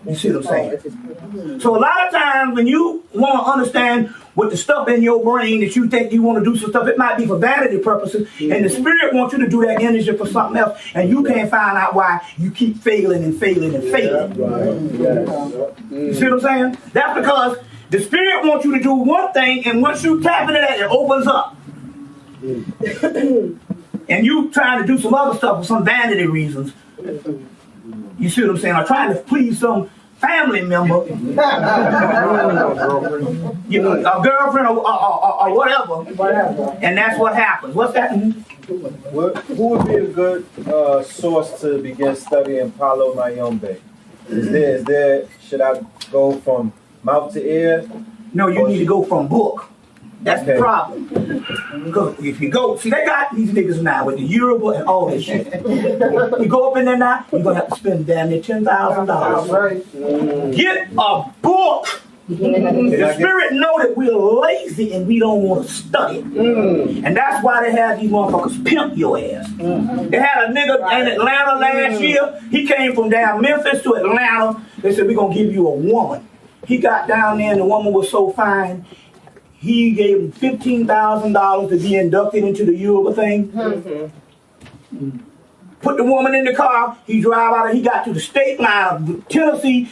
You see what I'm saying? So a lot of times when you want to understand what the stuff in your brain that you think you want to do some stuff, it might be for vanity purposes, and the spirit wants you to do that energy for something else, and you can't find out why you keep failing and failing and failing. You see what I'm saying? That's because the spirit wants you to do one thing, and once you tap into that, it opens up. And you trying to do some other stuff for some vanity reasons. You see what I'm saying? Or trying to please some family member, you know, a girlfriend or whatever, and that's what happens. What's that? Who would be a good source to begin studying Palo Mayombe? Is there? Should I go from mouth to ear? No, you need to go from book. That's the problem. Because if you go, see, they got these niggas now with the Yoruba and all this shit. You go up in there now, you're going to have to spend damn near $10,000. Get a book. The spirit know that we're lazy and we don't want to study. And that's why they have these motherfuckers pimp your ass. They had a nigga in Atlanta last year. He came from down Memphis to Atlanta. They said, we're going to give you a woman. He got down there and the woman was so fine. He gave him $15,000 to be inducted into the Yoruba thing. Put the woman in the car. He drive out. He got to the state line of Tennessee.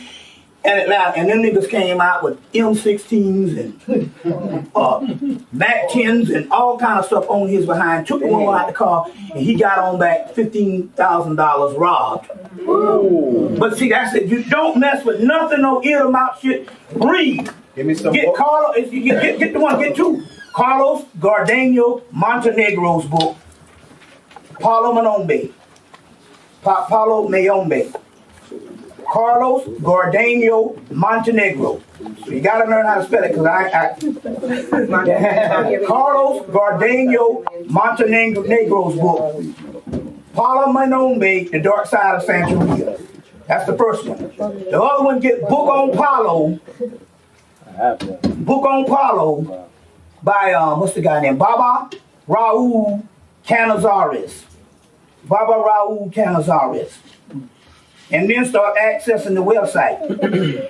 in Atlanta, and them niggas came out with M16s and Mac 10s and all kind of stuff on his behind. Took the woman out the car, and he got on back $15,000 robbed. Ooh. But see, that's it. You don't mess with nothing, no ear mouth shit. Breathe. Give me some. Get Carlos. Get the one. Get two. Carlos Gardeno Montenegro's book. Paulo Mayombe. Carlos Gardeno Montenegro. So you gotta learn how to spell it, because Carlos Gardeno Montenegro's book. Paulo Mayombe, The Dark Side of Santeria. That's the first one. The other one, get Book on Paulo. Book on Paulo by what's the guy named? Baba Raul Canizares. Baba Raul Canizares. And then start accessing the website.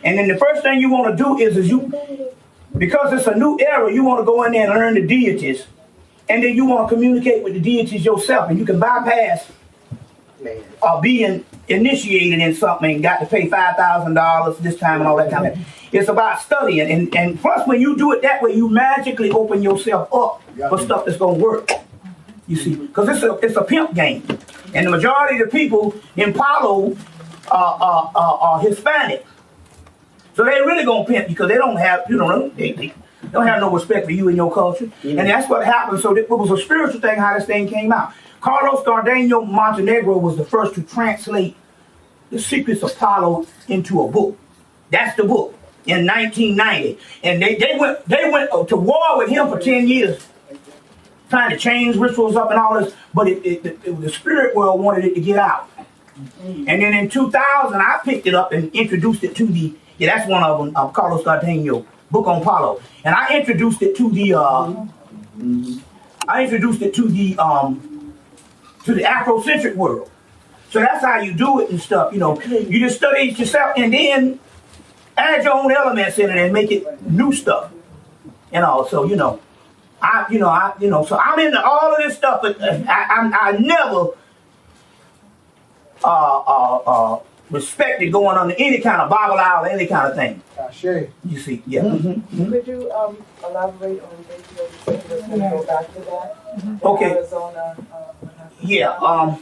And then the first thing you want to do is because it's a new era, you want to go in there and learn the deities. And then you want to communicate with the deities yourself. And you can bypass being initiated in something and got to pay $5,000 this time and all that kind of thing. It's about studying. And plus, when you do it that way, you magically open yourself up for stuff that's going to work. You see, because it's a pimp game. And the majority of the people in Palo are Hispanic. So they really gonna pimp you because they don't have, they don't have no respect for you and your culture. Mm-hmm. And that's what happened. So it was a spiritual thing how this thing came out. Carlos Gardeno Montenegro was the first to translate The Secrets of Palo into a book. That's the book in 1990. And they went to war with him for 10 years, trying to change rituals up and all this, but the spirit world wanted it to get out. And then in 2000, I picked it up and introduced it to that's one of them, Carlos Gardeno, Book on Paulo. And I introduced it to the Afrocentric world. So that's how you do it and stuff, You just study it yourself and then add your own elements in it and make it new stuff. So, so I'm into all of this stuff, but I never respected going under any kind of Bible or any kind of thing. You see, yeah. Mm-hmm. Could you elaborate on let's go back to that? Okay. Arizona. Yeah.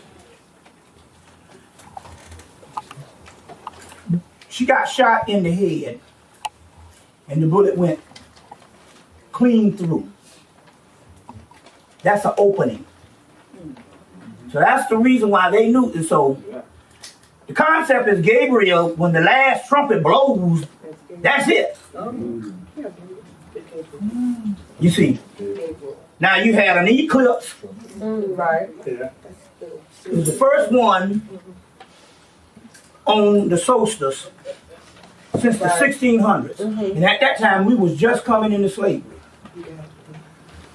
She got shot in the head, and the bullet went clean through. That's an opening. So that's the reason why they knew. And so the concept is Gabriel, when the last trumpet blows, that's it. You see. Now you had an eclipse. Right. It was the first one on the solstice since the 1600s. And at that time, we was just coming into slavery.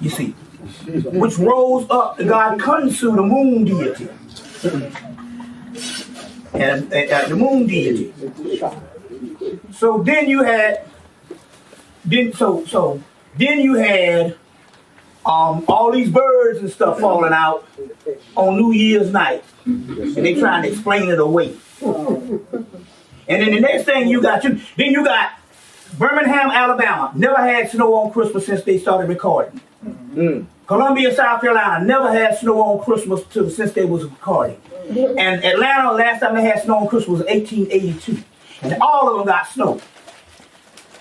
You see. Which rose up to God Kunsu, the moon deity. And the moon deity. So then you had all these birds and stuff falling out on New Year's night. And they trying to explain it away. And then the next thing you got Birmingham, Alabama. Never had snow on Christmas since they started recording. Columbia, South Carolina, never had snow on Christmas since they was recording. And Atlanta, last time they had snow on Christmas was 1882. And all of them got snow.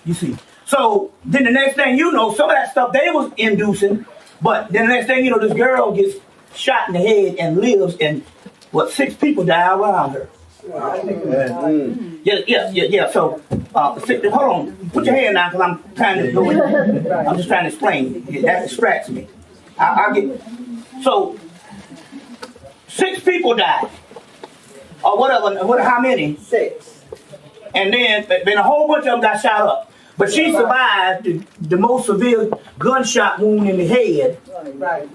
You see. So then the next thing you know, some of that stuff they was inducing, but then the next thing you know, this girl gets shot in the head and lives, and 6 people die around her. Yeah. So, hold on. Put your hand down because I'm trying to go in. I'm just trying to explain. That distracts me. I get. So, 6 people died. Or whatever. How many? 6. And then a whole bunch of them got shot up. But she survived the most severe gunshot wound in the head. Right.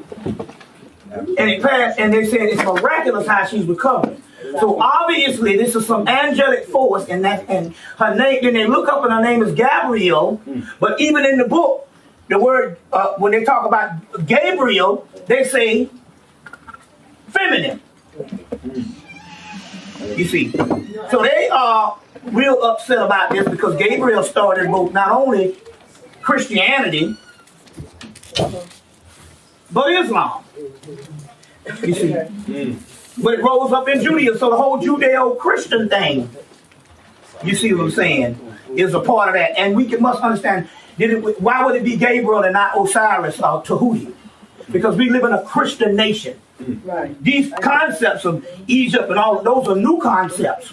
And it passed, and they said it's miraculous how she's recovering. So obviously this is some angelic force, and her name. Then they look up, and her name is Gabriel. But even in the book, the word when they talk about Gabriel, they say feminine. You see, so they are real upset about this because Gabriel started both not only Christianity, but Islam. You see? But it rose up in Judaism, so the whole Judeo-Christian thing, you see what I'm saying, is a part of that. And we must understand, why would it be Gabriel and not Osiris or Tahuti? Because we live in a Christian nation. Right. These concepts of Egypt and all of those are new concepts.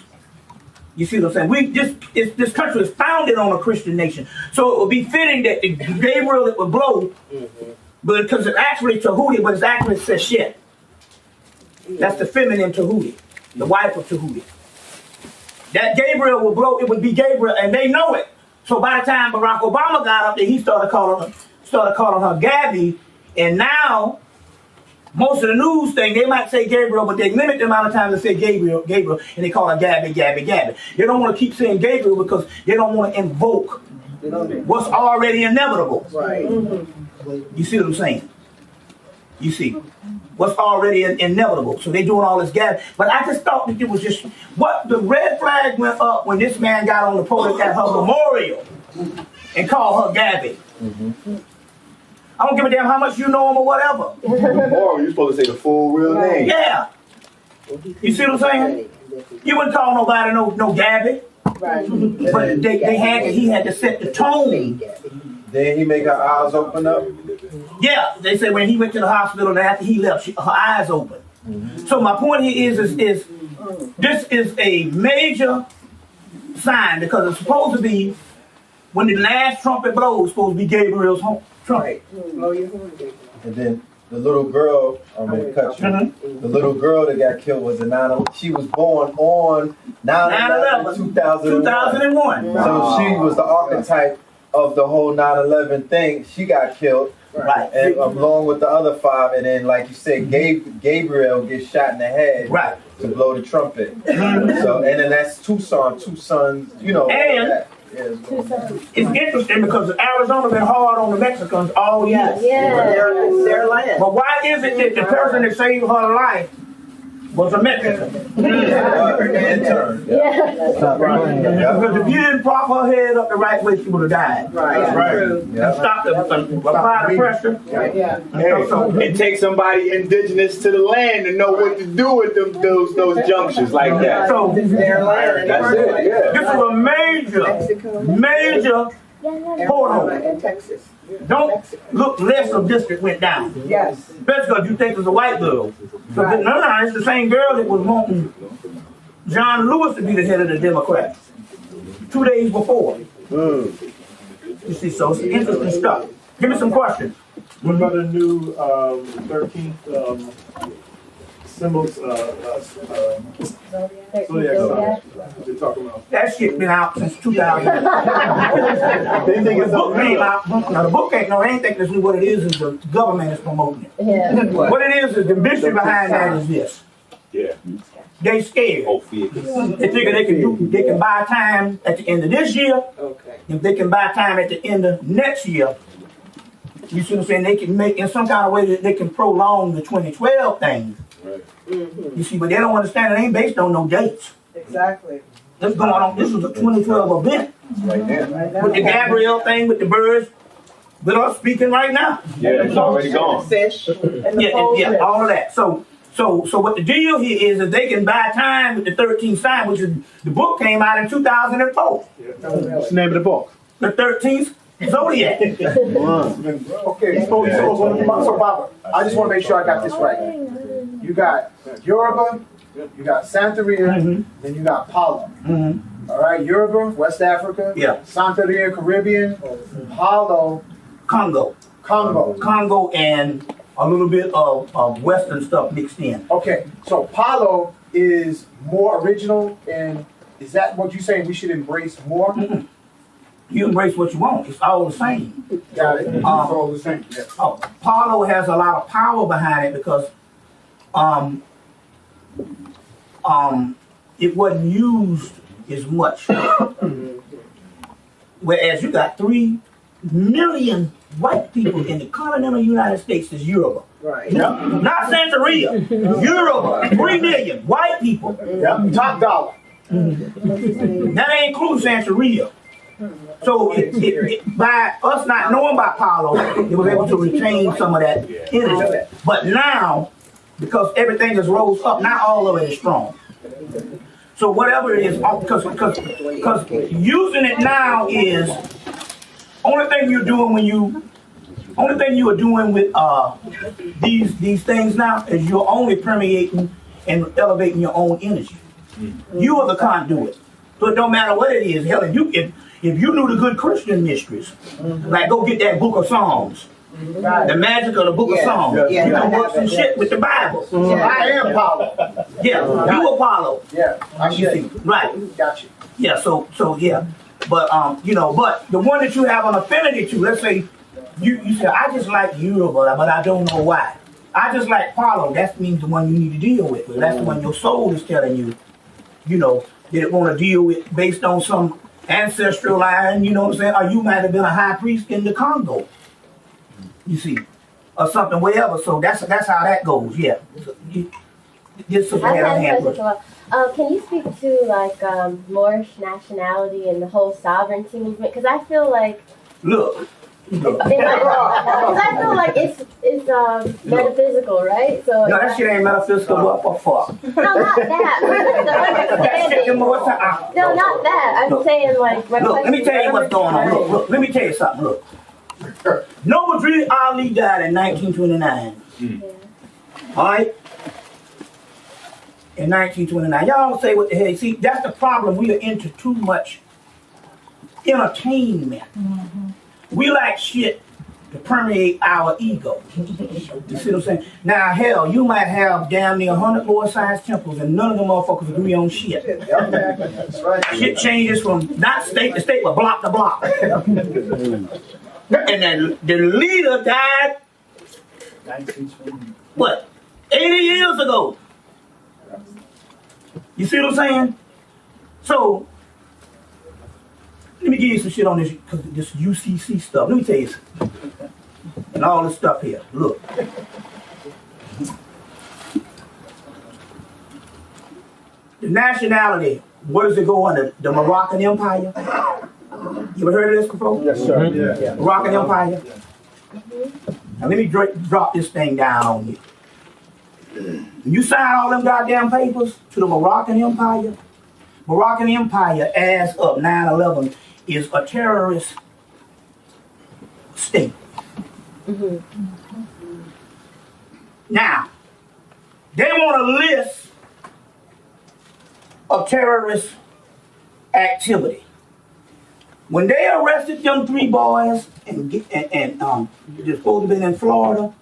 You see what I'm saying? This country is founded on a Christian nation. So it would be fitting that the Gabriel it would blow, but because it's actually Tahuti, but it's actually Seshet. That's the feminine Tahuti, the wife of Tahuti. That Gabriel will blow, it would be Gabriel, and they know it. So by the time Barack Obama got up there, he started calling her Gabby, and now most of the news thing, they might say Gabriel, but they limit the amount of times they say Gabriel, and they call her Gabby. They don't want to keep saying Gabriel because they don't want to invoke what's already inevitable. Right. You see what I'm saying? You see what's already inevitable. So they doing all this Gabby. But I just thought that it was just what the red flag went up when this man got on the podium at her memorial and called her Gabby. I don't give a damn how much you know him or whatever. Or you're supposed to say the full real name. Yeah. You see what I'm saying? You wouldn't call nobody no Gabby. Right. But he had to set the tone. Then he make her eyes open up? Yeah. They said when he went to the hospital and after he left, her eyes opened. So my point here is this is a major sign because it's supposed to be when the last trumpet blows, it's supposed to be Gabriel's home. Right. And then the little girl, I'm going to cut you. The little girl that got killed was she was born on 9/11/2001. So she was the archetype of the whole 9/11 thing. She got killed. Right. And along with the other 5, and then like you said, Gabriel gets shot in the head. Right. To blow the trumpet. So and then that's two sons, you know. And it's interesting because Arizona been hard on the Mexicans all year. Their land. But why is it that the person that saved her life was a Mexican? Intern. Because if you didn't prop her head up the right way, she would have died. Right. And stop the pressure. Yeah. It takes somebody indigenous to the land to know what to do with those junctions like that. So Their land. That's it. Yeah. this was a major porthole. In Texas. Don't look less of this that went down. Yes. That's because you think it's a white girl. So no, it's the same girl that was wanting John Lewis to be the head of the Democrats 2 days before. You see, so it's interesting stuff. Give me some questions. What about the new 13th symbols? Zodiac signs. They're talking about. That shit been out since 2000. The book came out. Now the book ain't. No, they ain't think this is what it is the government is promoting it. Yeah. What it is the mystery behind that is this. Yeah. They scared. They figure they can buy time at the end of this year. Okay. If they can buy time at the end of next year, you see what I'm saying? They can make in some kind of way that they can prolong the 2012 thing. Right. You see, but they don't understand it ain't based on no dates. Exactly. This going on. This was a 2012 event. Right there. With the Gabrielle thing, with the birds, with us speaking right now. Yeah, it's already gone. Fish. And Yeah, all of that. So what the deal here is that they can buy time with the 13th sign, which is the book came out in 2004. What's the name of the book? The 13th Zodiac. Okay, so Baba, I just want to make sure I got this right. You got Yoruba, you got Santeria, then you got Palo. All right, Yoruba, West Africa. Yeah. Santeria, Caribbean. Palo, Congo, and a little bit of Western stuff mixed in. Okay, so Palo is more original, and is that what you're saying we should embrace more? You embrace what you want. It's all the same. Got it. It's all the same. Yes. Palo has a lot of power behind it because it wasn't used as much. Whereas you got 3 million white people in the continental United States is Yoruba. Right. Not Santeria. Yoruba. 3 million white people. Top dollar. That ain't include Santeria. So by us not knowing about Apollo, it was able to retain some of that energy. But now, because everything is rose up, not all of it is strong. So whatever it is, because using it now is only thing you're doing only thing you are doing with these things now is you're only permeating and elevating your own energy. You are the conduit. So it don't matter what it is. Hell, if you knew the good Christian mysteries, like go get that book of Psalms. The magic of the book of Psalms. You can work some shit with the Bible. I am Apollo. Yeah, you Apollo. Yeah, I see. Right. Got you. Yeah, so yeah. But but the one that you have an affinity to, let's say you say, I just like you, but I don't know why. I just like Apollo, that means the one you need to deal with. That's the one your soul is telling you, that it want to deal with based on some ancestral line, you know what I'm saying? Or you might have been a high priest in the Congo. You see, or something, whatever. So that's how that goes. Yeah. Just so can you speak to like Moorish nationality and the whole sovereignty movement? Because I feel like because I feel like it's metaphysical, right? So no, that shit ain't metaphysical. What the fuck? No, not that. No, not that. I'm saying like. Look, let me tell you what's going on. Look, let me tell you something. Look. Noble Ali died in 1929. All right? In 1929. Y'all say what the hell. See, that's the problem. We are into too much entertainment. We like shit to permeate our ego. You see what I'm saying? Now, hell, you might have damn near 100 Lord Science temples and none of them motherfuckers agree on shit. That's right. Shit changes from not state to state, but block to block. And then the leader died, what, 80 years ago? You see what I'm saying? So, let me give you some shit on this UCC stuff. Let me tell you something. And all this stuff here. Look. The nationality, where does it go under? The Moroccan Empire? You ever heard of this before? Yes, sir. Yeah. Moroccan Empire? Now let me drop this thing down on you. When you sign all them goddamn papers to the Moroccan Empire as of 9/11 is a terrorist state. Now, they want a list of terrorist activity. When they arrested them 3 boys and they're supposed to be in Florida,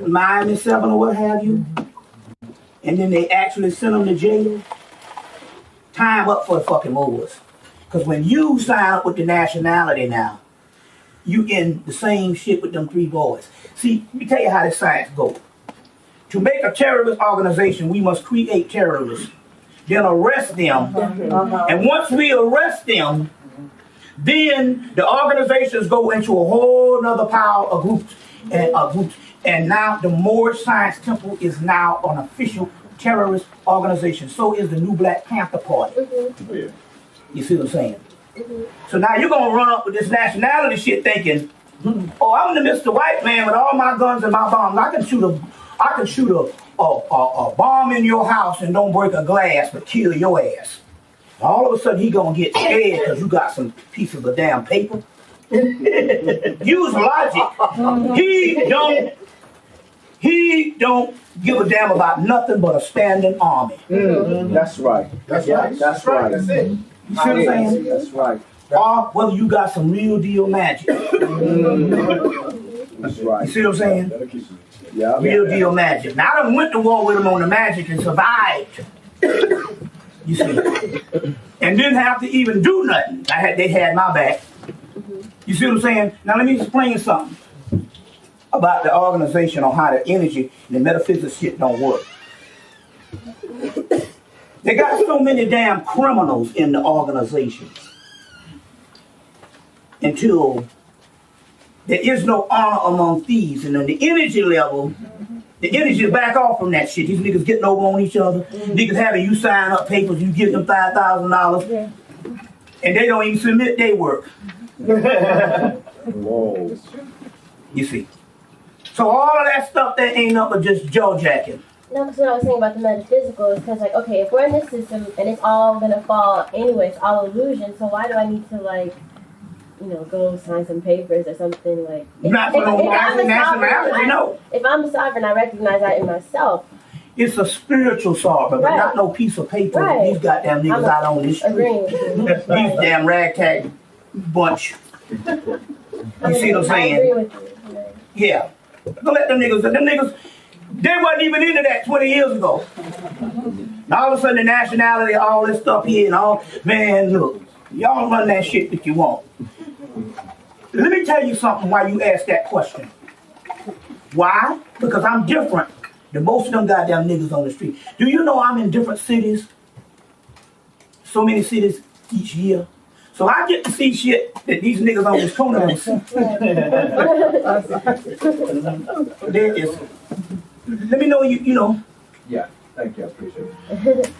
Miami 7 or what have you, and then they actually sent them to jail, time up for the fucking Moors. Because when you sign up with the nationality now, you in the same shit with them 3 boys. See, let me tell you how this science goes. To make a terrorist organization, we must create terrorists, then arrest them, and once we arrest them, then the organizations go into a whole other pile of groups. And now the Moorish Science Temple is now an official terrorist organization. So is the New Black Panther Party. You see what I'm saying? So now you're gonna run up with this nationality shit thinking, oh, I'm the Mr. White Man with all my guns and my bombs. I can shoot a bomb in your house and don't break a glass but kill your ass. All of a sudden he gonna get scared because you got some pieces of damn paper. Use logic. He don't give a damn about nothing but a standing army. That's right. That's right. That's right. That's it. You see what I'm saying? That's right. Or whether you got some real deal magic. That's right. You see what I'm saying? Yeah. Real deal magic. Now I done went to war with him on the magic and survived. You see? And didn't have to even do nothing. They had my back. You see what I'm saying? Now let me explain something about the organization on how the energy and the metaphysics shit don't work. They got so many damn criminals in the organization until there is no honor among thieves. And on the energy level, The energy to back off from that shit. These niggas getting over on each other. Niggas having you sign up papers, you give them $5,000, and they don't even submit their work. Whoa. You see. So all of that stuff that ain't nothing but just jaw jacking. No, because what I was saying about the metaphysical is because, like, okay, if we're in this system and it's all gonna fall anyway, it's all illusion. So why do I need to, like, you know, go sign some papers or something like? If I'm a sovereign, I recognize that in myself. It's a spiritual sovereign, but not no piece of paper. Right. These goddamn niggas out on this street. These damn ragtag bunch. You see what I'm saying? I agree with you. Yeah. Don't let them niggas, they wasn't even into that 20 years ago. Now all of a sudden the nationality, all this stuff here and all, man, look, y'all run that shit that you want. Let me tell you something why you asked that question. Why? Because I'm different than most of them goddamn niggas on the street. Do you know I'm in different cities? So many cities each year. So I get to see shit that these niggas on this corner don't see. There is. Let me know you know. Yeah, thank you, I appreciate it.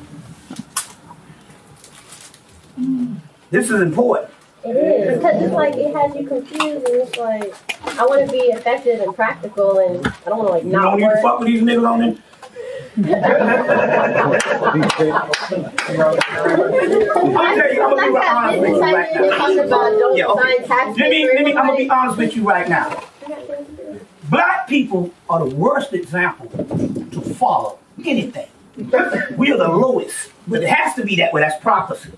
This is important. It is, because it's like, it has you confused, and it's like, I want to be effective and practical, and I don't want to, like, You not don't need work. to fuck with these niggas on there? I'm gonna be honest with you right now. Yeah, okay. I'm gonna be honest with you right now. Black people are the worst example to follow anything. We are the lowest, but it has to be that way. That's prophecy.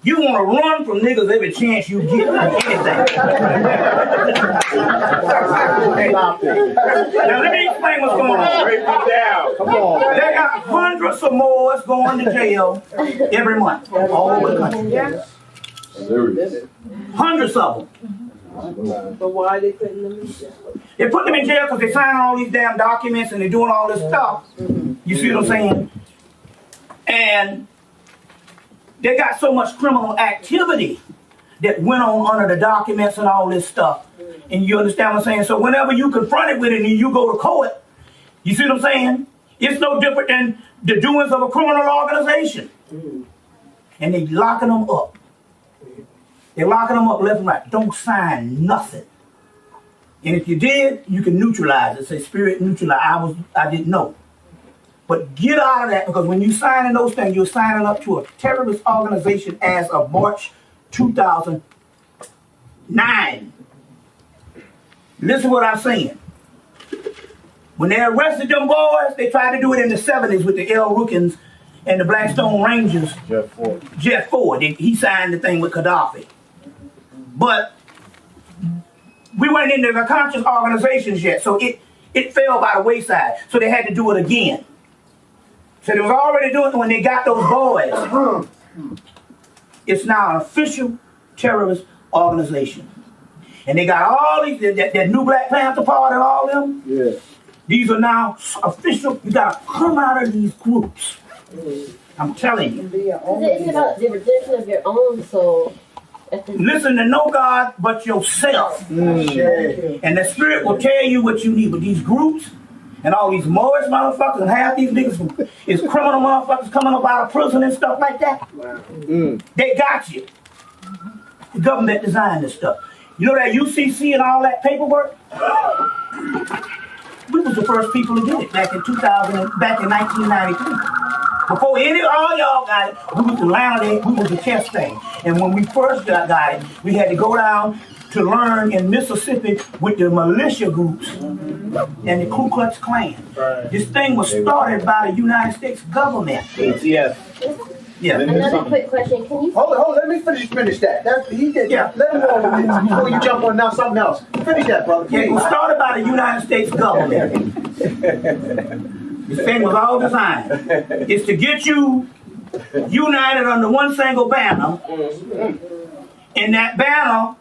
You want to run from niggas every chance you get on anything. Now let me explain what's going on. Break it down. Come on. They got hundreds of more going to jail every month all over the country. Hundreds of them. But why they putting them in jail? They put them in jail because they're signing all these damn documents and they're doing all this stuff. You see what I'm saying? And they got so much criminal activity that went on under the documents and all this stuff. And you understand what I'm saying? So whenever you confront it with it and you go to court, you see what I'm saying? It's no different than the doings of a criminal organization. And they locking them up. They're locking them up left and right. Don't sign nothing. And if you did, you can neutralize it. Say spirit neutralize. I didn't know. But get out of that, because when you sign in those things, you're signing up to a terrorist organization as of March 2009. Listen to what I'm saying. When they arrested them boys, they tried to do it in the 70s with the El Rukins and the Blackstone Rangers. Jeff Ford. He signed the thing with Gaddafi. But we weren't into the conscious organizations yet, so it fell by the wayside. So they had to do it again. So they was already doing it when they got those boys. It's now an official terrorist organization. And they got all these, that new Black Panther Party and all them. Yeah. These are now official. You got to come out of these groups. I'm telling you. It's about the redemption of your own soul. Listen to no God but yourself. And the Spirit will tell you what you need. But these groups and all these Moorish motherfuckers and half these niggas is criminal motherfuckers coming up out of prison and stuff like that. They got you. The government designed this stuff. You know that UCC and all that paperwork? We was the first people to get it back in 1993. Before all y'all got it, we was the landlady, we was the test thing. And when we first got it, we had to go down to learn in Mississippi with the militia groups and the Ku Klux Klan. This thing was started by the United States government. Yes. Yeah. Another quick question. Can you Hold on, let me finish that. He did. Yeah. Let him know before you jump on now something else. Finish that, brother. Yeah, it was started by the United States government. This thing was all designed. It's to get you united under one single banner. And that banner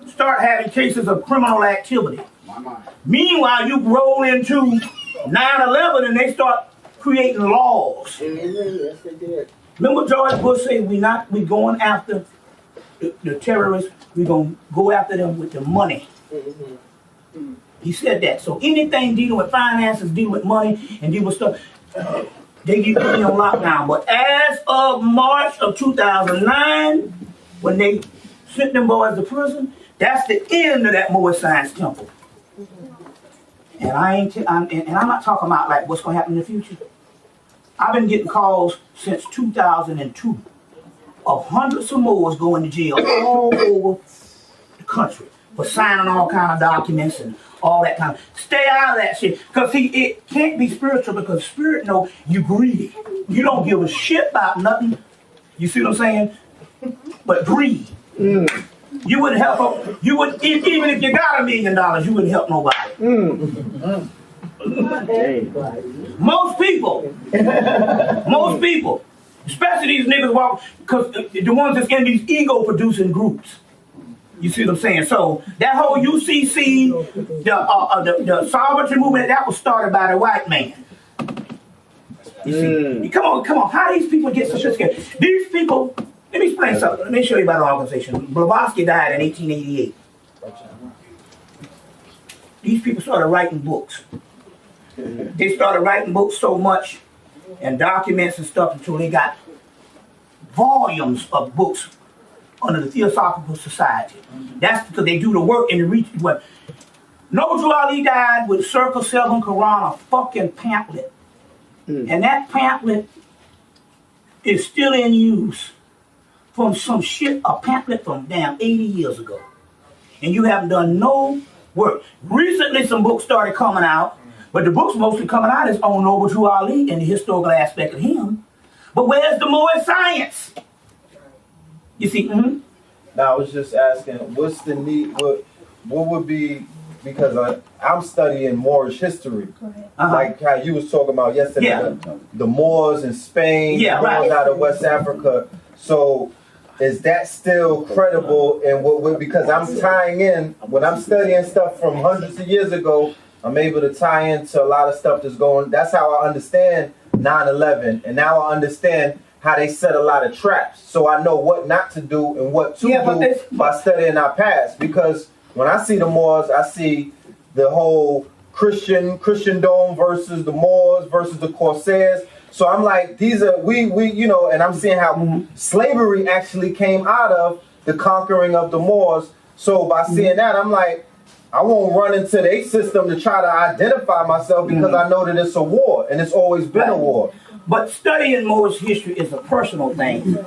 start having cases of criminal activity. Meanwhile, you roll into 9/11 and they start creating laws. Remember George Bush said we going after the terrorists, we're going to go after them with the money. He said that. So anything dealing with finances, dealing with money, and dealing with stuff, they get me on lockdown. But as of March of 2009, when they sent them boys to prison, that's the end of that Moorish Science Temple. And I'm not talking about like what's going to happen in the future. I've been getting calls since 2002 of hundreds of Moors going to jail all over the country for signing all kind of documents and all that kind of. Stay out of that shit. Because see, it can't be spiritual because spirit know you greedy. You don't give a shit about nothing. You see what I'm saying? But greed. You wouldn't help them. You would, even if you got $1 million, you wouldn't help nobody. Most people, especially these niggas walk, because the ones that's in these ego-producing groups. You see what I'm saying? So that whole UCC, the sovereignty movement, that was started by the white man. You see? Come on. How these people get sophisticated? These people, let me explain something. Let me show you about the organization. Blavatsky died in 1888. These people started writing books. They started writing books so much and documents and stuff until they got volumes of books under the Theosophical Society. That's because they do the work and the reach. Noble Drew Ali died with Circle 7 Quran, a fucking pamphlet. And that pamphlet is still in use from some shit, a pamphlet from damn 80 years ago. And you haven't done no work. Recently some books started coming out, but the books mostly coming out is on Noble Drew Ali and the historical aspect of him. But where's the Moorish science? You see? Now I was just asking, what's the need? What would be? Because I'm studying Moorish history, like how you was talking about yesterday, the Moors in Spain, the Moors out of West Africa. So is that still credible? And because I'm tying in when I'm studying stuff from hundreds of years ago, I'm able to tie into a lot of stuff that's going. That's how I understand 9/11, and now I understand how they set a lot of traps. So I know what not to do and what to do by studying our past. Because when I see the Moors, I see the whole Christendom versus the Moors versus the Corsairs. So I'm like, these are we and I'm seeing how slavery actually came out of the conquering of the Moors. So by seeing that, I'm like, I won't run into their system to try to identify myself because I know that it's a war and it's always been a war. But studying Moorish history is a personal thing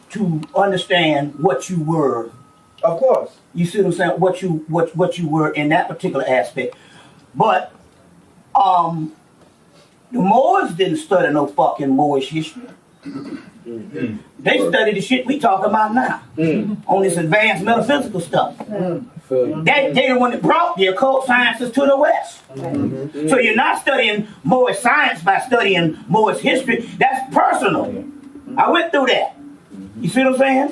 to understand what you were. Of course. You see what I'm saying? What you were in that particular aspect. But the Moors didn't study no fucking Moorish history. They studied the shit we talking about now. On this advanced metaphysical stuff. They the one that brought the occult sciences to the West. So you're not studying Moorish science by studying Moorish history. That's personal. I went through that. You see what I'm saying?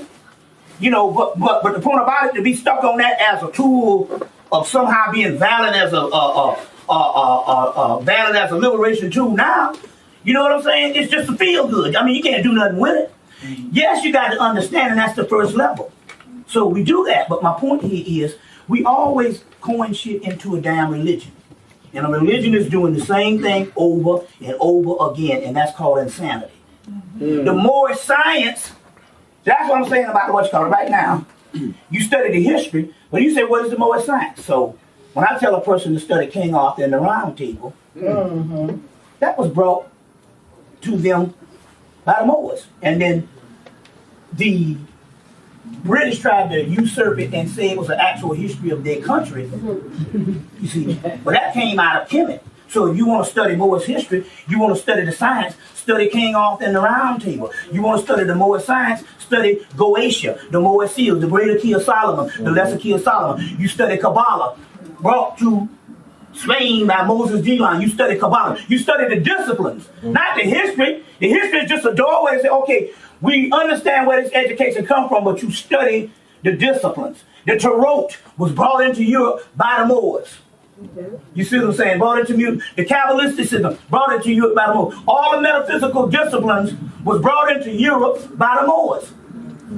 You know, but the point about it, to be stuck on that as a tool of somehow being valid as valid as a liberation tool now, you know what I'm saying? It's just a feel good. I mean, you can't do nothing with it. Yes, you got to understand, and that's the first level. So we do that, but my point here is we always coin shit into a damn religion. And a religion is doing the same thing over and over again, and that's called insanity. The Moorish science, that's what I'm saying about what's called right now. You study the history, but you say, what is the Moorish science? So when I tell a person to study King Arthur and the Round Table, that was brought to them by the Moors. And then the British tried to usurp it and say it was an actual history of their country. You see, but that came out of Kemet. So if you want to study Moorish history, you want to study the science, study King Arthur and the Round Table. You want to study the Moorish science, study Goetia, the Moorish seals, the greater key of Solomon, the lesser key of Solomon. You study Kabbalah, brought to Spain by Moses Gilon. You study Kabbalah. You study the disciplines, not the history. The history is just a doorway to say, okay, we understand where this education comes from, but you study the disciplines. The Tarot was brought into Europe by the Moors. You see what I'm saying? Brought into the Kabbalisticism, brought into Europe by the Moors. All the metaphysical disciplines was brought into Europe by the Moors.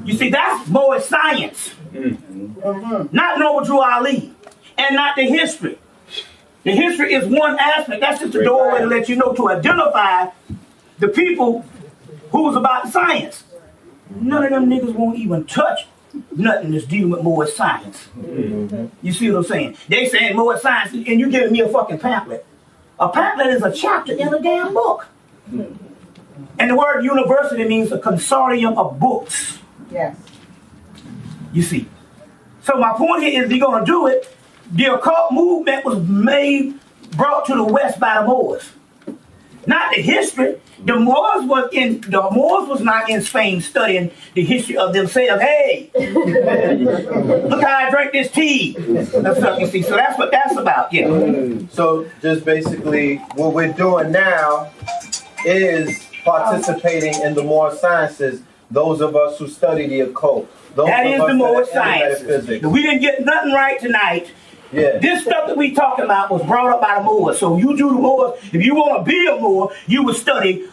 You see, that's Moorish science. Not Noble Drew Ali, and not the history. The history is one aspect. That's just a doorway to let you know, to identify the people who was about science. None of them niggas won't even touch nothing that's dealing with more science. You see what I'm saying? They saying more science, and you giving me a fucking pamphlet. A pamphlet is a chapter in a damn book. And the word university means a consortium of books. Yes. You see. So my point here is, if you're going to do it, the occult movement was brought to the West by the Moors. Not the history. The Moors was not in Spain studying the history of themselves. Hey, look how I drink this tea. That's what you see. So that's what that's about. Yeah. So just basically, what we're doing now is participating in the more sciences. Those of us who study the occult. That is the more science. We didn't get nothing right tonight. Yeah. This stuff that we talking about was brought up by the Moors. So you do the Moors. If you want to be a Moor, you would study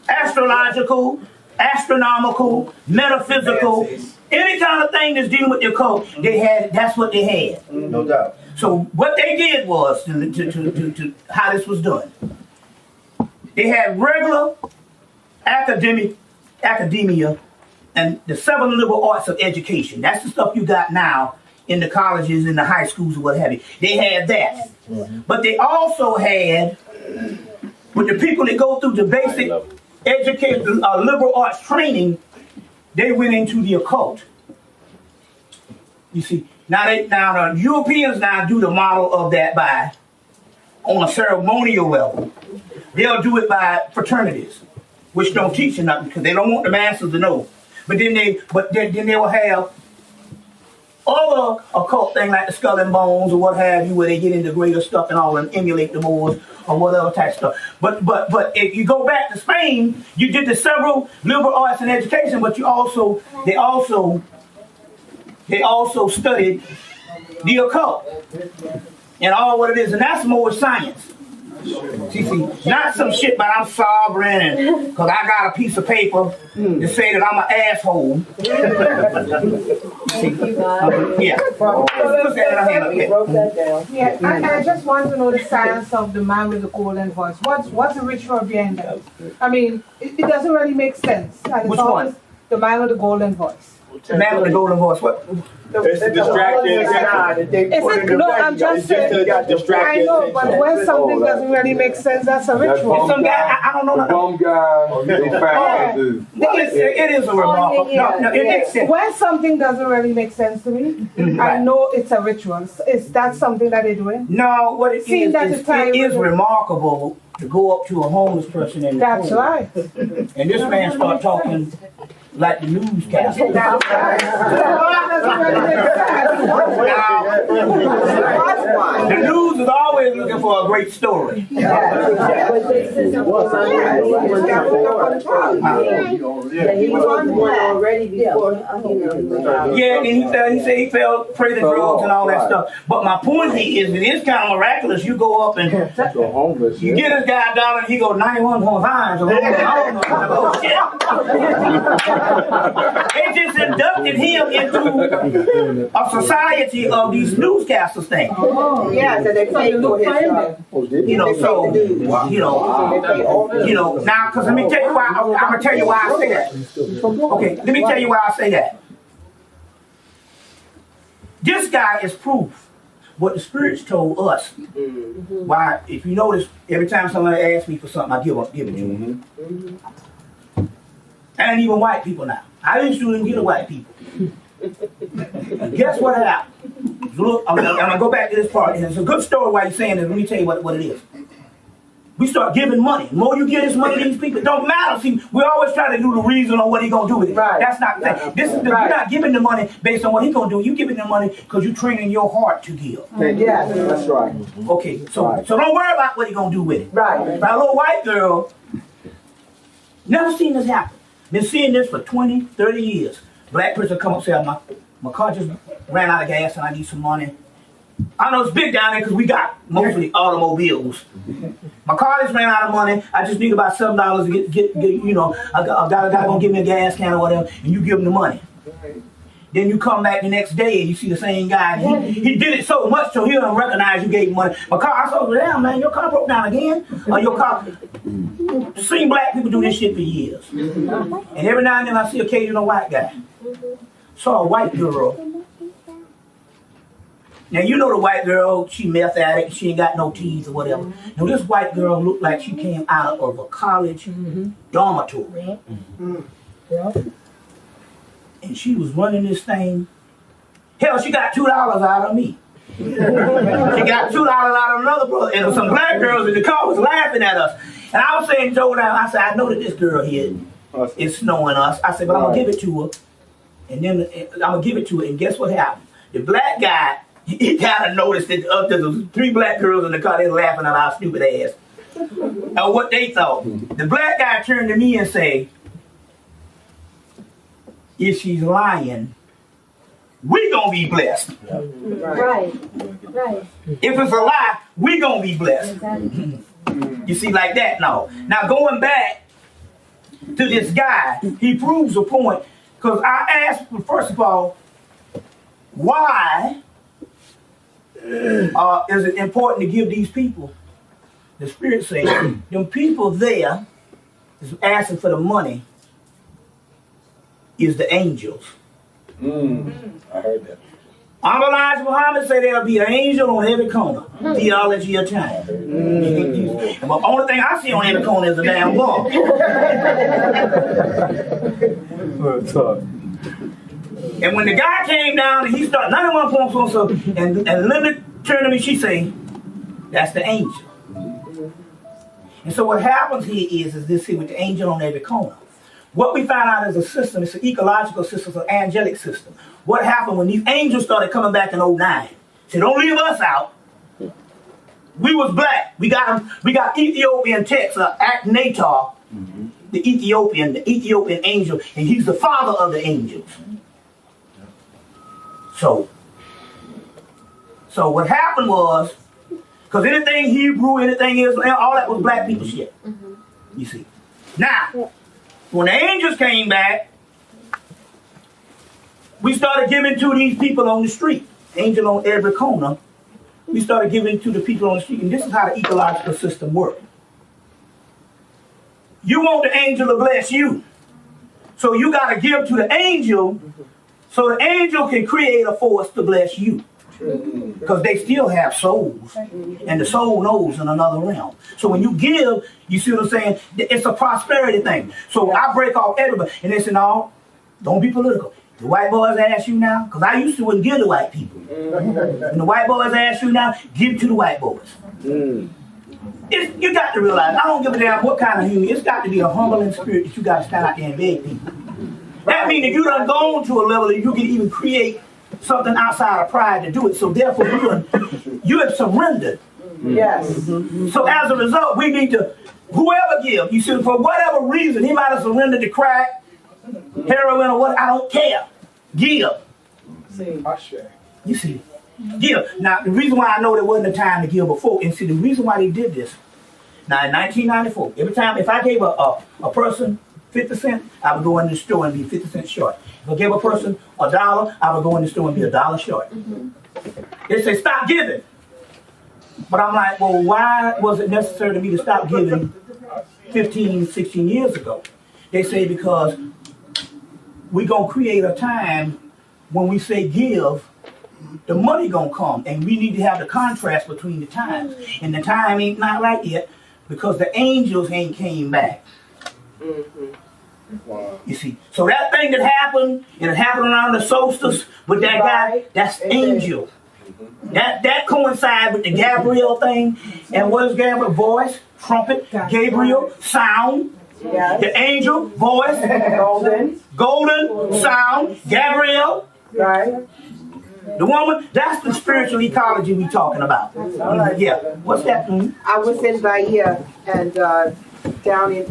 astrological, astronomical, metaphysical, any kind of thing that's dealing with the occult. They had. That's what they had. No doubt. So what they did was to how this was done. They had regular academia, and the 7 liberal arts of education. That's the stuff you got now in the colleges and the high schools or what have you. They had that. But they also had, with the people that go through the basic education, liberal arts training, they went into the occult. You see, now the Europeans now do the model of that by, on a ceremonial level. They'll do it by fraternities, which don't teach you nothing because they don't want the masses to know. But then they will have other occult things like the skull and bones or what have you, where they get into greater stuff and all and emulate the Moors or whatever type stuff. But if you go back to Spain, you did the several liberal arts and education, but they also studied the occult and all what it is, and that's more science. See, not some shit, but I'm sovereign and because I got a piece of paper to say that I'm an asshole. I just want to know the science of the man with the golden voice. What's the ritual behind that? I mean, it doesn't really make sense. Which one? The man with the golden voice. The man with the golden voice. What? It's a distraction. I'm just saying. I know, but when something doesn't really make sense, that's a ritual. Some guy, I don't know. The bum guy, they found it is a remarkable. No, it makes sense. When something doesn't really make sense to me, I know it's a ritual. Is that something that they're doing? No, what it is remarkable to go up to a homeless person in the That's corner. right. And this man start talking like the newscaster. The news is always looking for a great story. Yeah, he was on the one already before, Yeah, and he said he fell prey to drugs and all that stuff. But my point is, it is kind of miraculous. You go up and you get this guy down and he goes 91.5. So oh shit. They just inducted him into a society of these newscasters things. Yeah, so they pay for his now, because let me tell you why, I'm going to tell you why I say that. Okay, let me tell you why I say that. This guy is proof what the spirits told us. Why, if you notice, every time somebody asks me for something, I give it to them. And even white people now. I used to get to white people. Guess what happened? Look, I'm gonna go back to this part. And it's a good story why you're saying this. Let me tell you what it is. We start giving money. The more you give this money to these people, it don't matter. See, we always try to do the reason on what he gonna do with it. Right. That's not the thing. You're not giving the money based on what he gonna do. You giving the money because you're training your heart to give. Yeah, that's right. Okay, so don't worry about what he gonna do with it. Right. Now, a little white girl, never seen this happen. Been seeing this for 20, 30 years. Black person come up and say, my car just ran out of gas and I need some money. I know it's big down there because we got mostly automobiles. My car just ran out of money. I just need about $7 to get I got a guy gonna give me a gas can or whatever, and you give him the money. Then you come back the next day and you see the same guy. He did it so much so he don't recognize you gave him money. My car, I said, damn man, your car broke down again? Or your car? Seen black people do this shit for years. And every now and then I see occasional white guy. Saw a white girl. Now you know the white girl, she meth addict, she ain't got no teeth or whatever. Now this white girl looked like she came out of a college dormitory. And she was running this thing. Hell, she got $2 out of me. She got $2 out of another brother. And some black girls in the car was laughing at us. And I was saying, Joe, I said, I know that this girl here is snowing us. I said, but I'm going to give it to her. And then I'm going to give it to her. And guess what happened? The black guy, he kind of noticed that there was 3 black girls in the car. They were laughing at our stupid ass. And what they thought. The black guy turned to me and said, if she's lying, we gonna be blessed. Right. If it's a lie, we gonna be blessed. You see, like that now. Now going back to this guy, he proves a point. Because I asked, first of all, why is it important to give these people? The Spirit says, them people there is asking for the money is the angels. I heard that. Elijah Muhammad said there'll be an angel on every corner. Theology of time. And the only thing I see on every corner is a damn ball. And when the guy came down and he started 91.4, and Linda turned to me, she said, that's the angel. And so what happens here is this here with the angel on every corner. What we found out is a system, it's an ecological system, it's an angelic system. What happened when these angels started coming back in 09? Said, don't leave us out. We was black. We got Ethiopian text, Akhenaten, the Ethiopian angel, and he's the father of the angels. So what happened was, because anything Hebrew, anything Israel, all that was black people shit. You see. Now, when the angels came back, we started giving to these people on the street. Angel on every corner. We started giving to the people on the street. And this is how the ecological system works. You want the angel to bless you. So you got to give to the angel so the angel can create a force to bless you. Because they still have souls. And the soul knows in another realm. So when you give, you see what I'm saying? It's a prosperity thing. So I break off everybody. And they say, no, don't be political. The white boys ask you now, because I used to wouldn't give to white people. When the white boys ask you now, give to the white boys. You got to realize, I don't give a damn what kind of human. It's got to be a humbling spirit that you got to stand out there and beg people. That means if you done gone to a level that you can even create something outside of pride to do it. So therefore, you have surrendered. Yes. So as a result, we need to, whoever give, you see, for whatever reason, he might have surrendered to crack, heroin, or what, I don't care. Give. You see, give. Now, the reason why I know there wasn't a time to give before, and see, the reason why they did this, now in 1994, every time, if I gave a person 50 cents, I would go in the store and be 50 cents short. If I gave a person $1, I would go in the store and be $1 short. They say, stop giving. But I'm like, well, why was it necessary to me to stop giving 15, 16 years ago? They say because we're going to create a time when we say give, the money going to come. And we need to have the contrast between the times. And the time ain't not right yet because the angels ain't came back. Wow. You see, so that thing that happened, and it happened around the solstice with that guy, that's angel. That coincides with the Gabriel thing. And what is Gabriel? Voice, trumpet, Gabriel, sound. Yes. The angel, voice, golden, sound, Gabriel. Right. The woman, that's the spiritual ecology we talking about. Yeah. What's that? I was in Bahia and down in,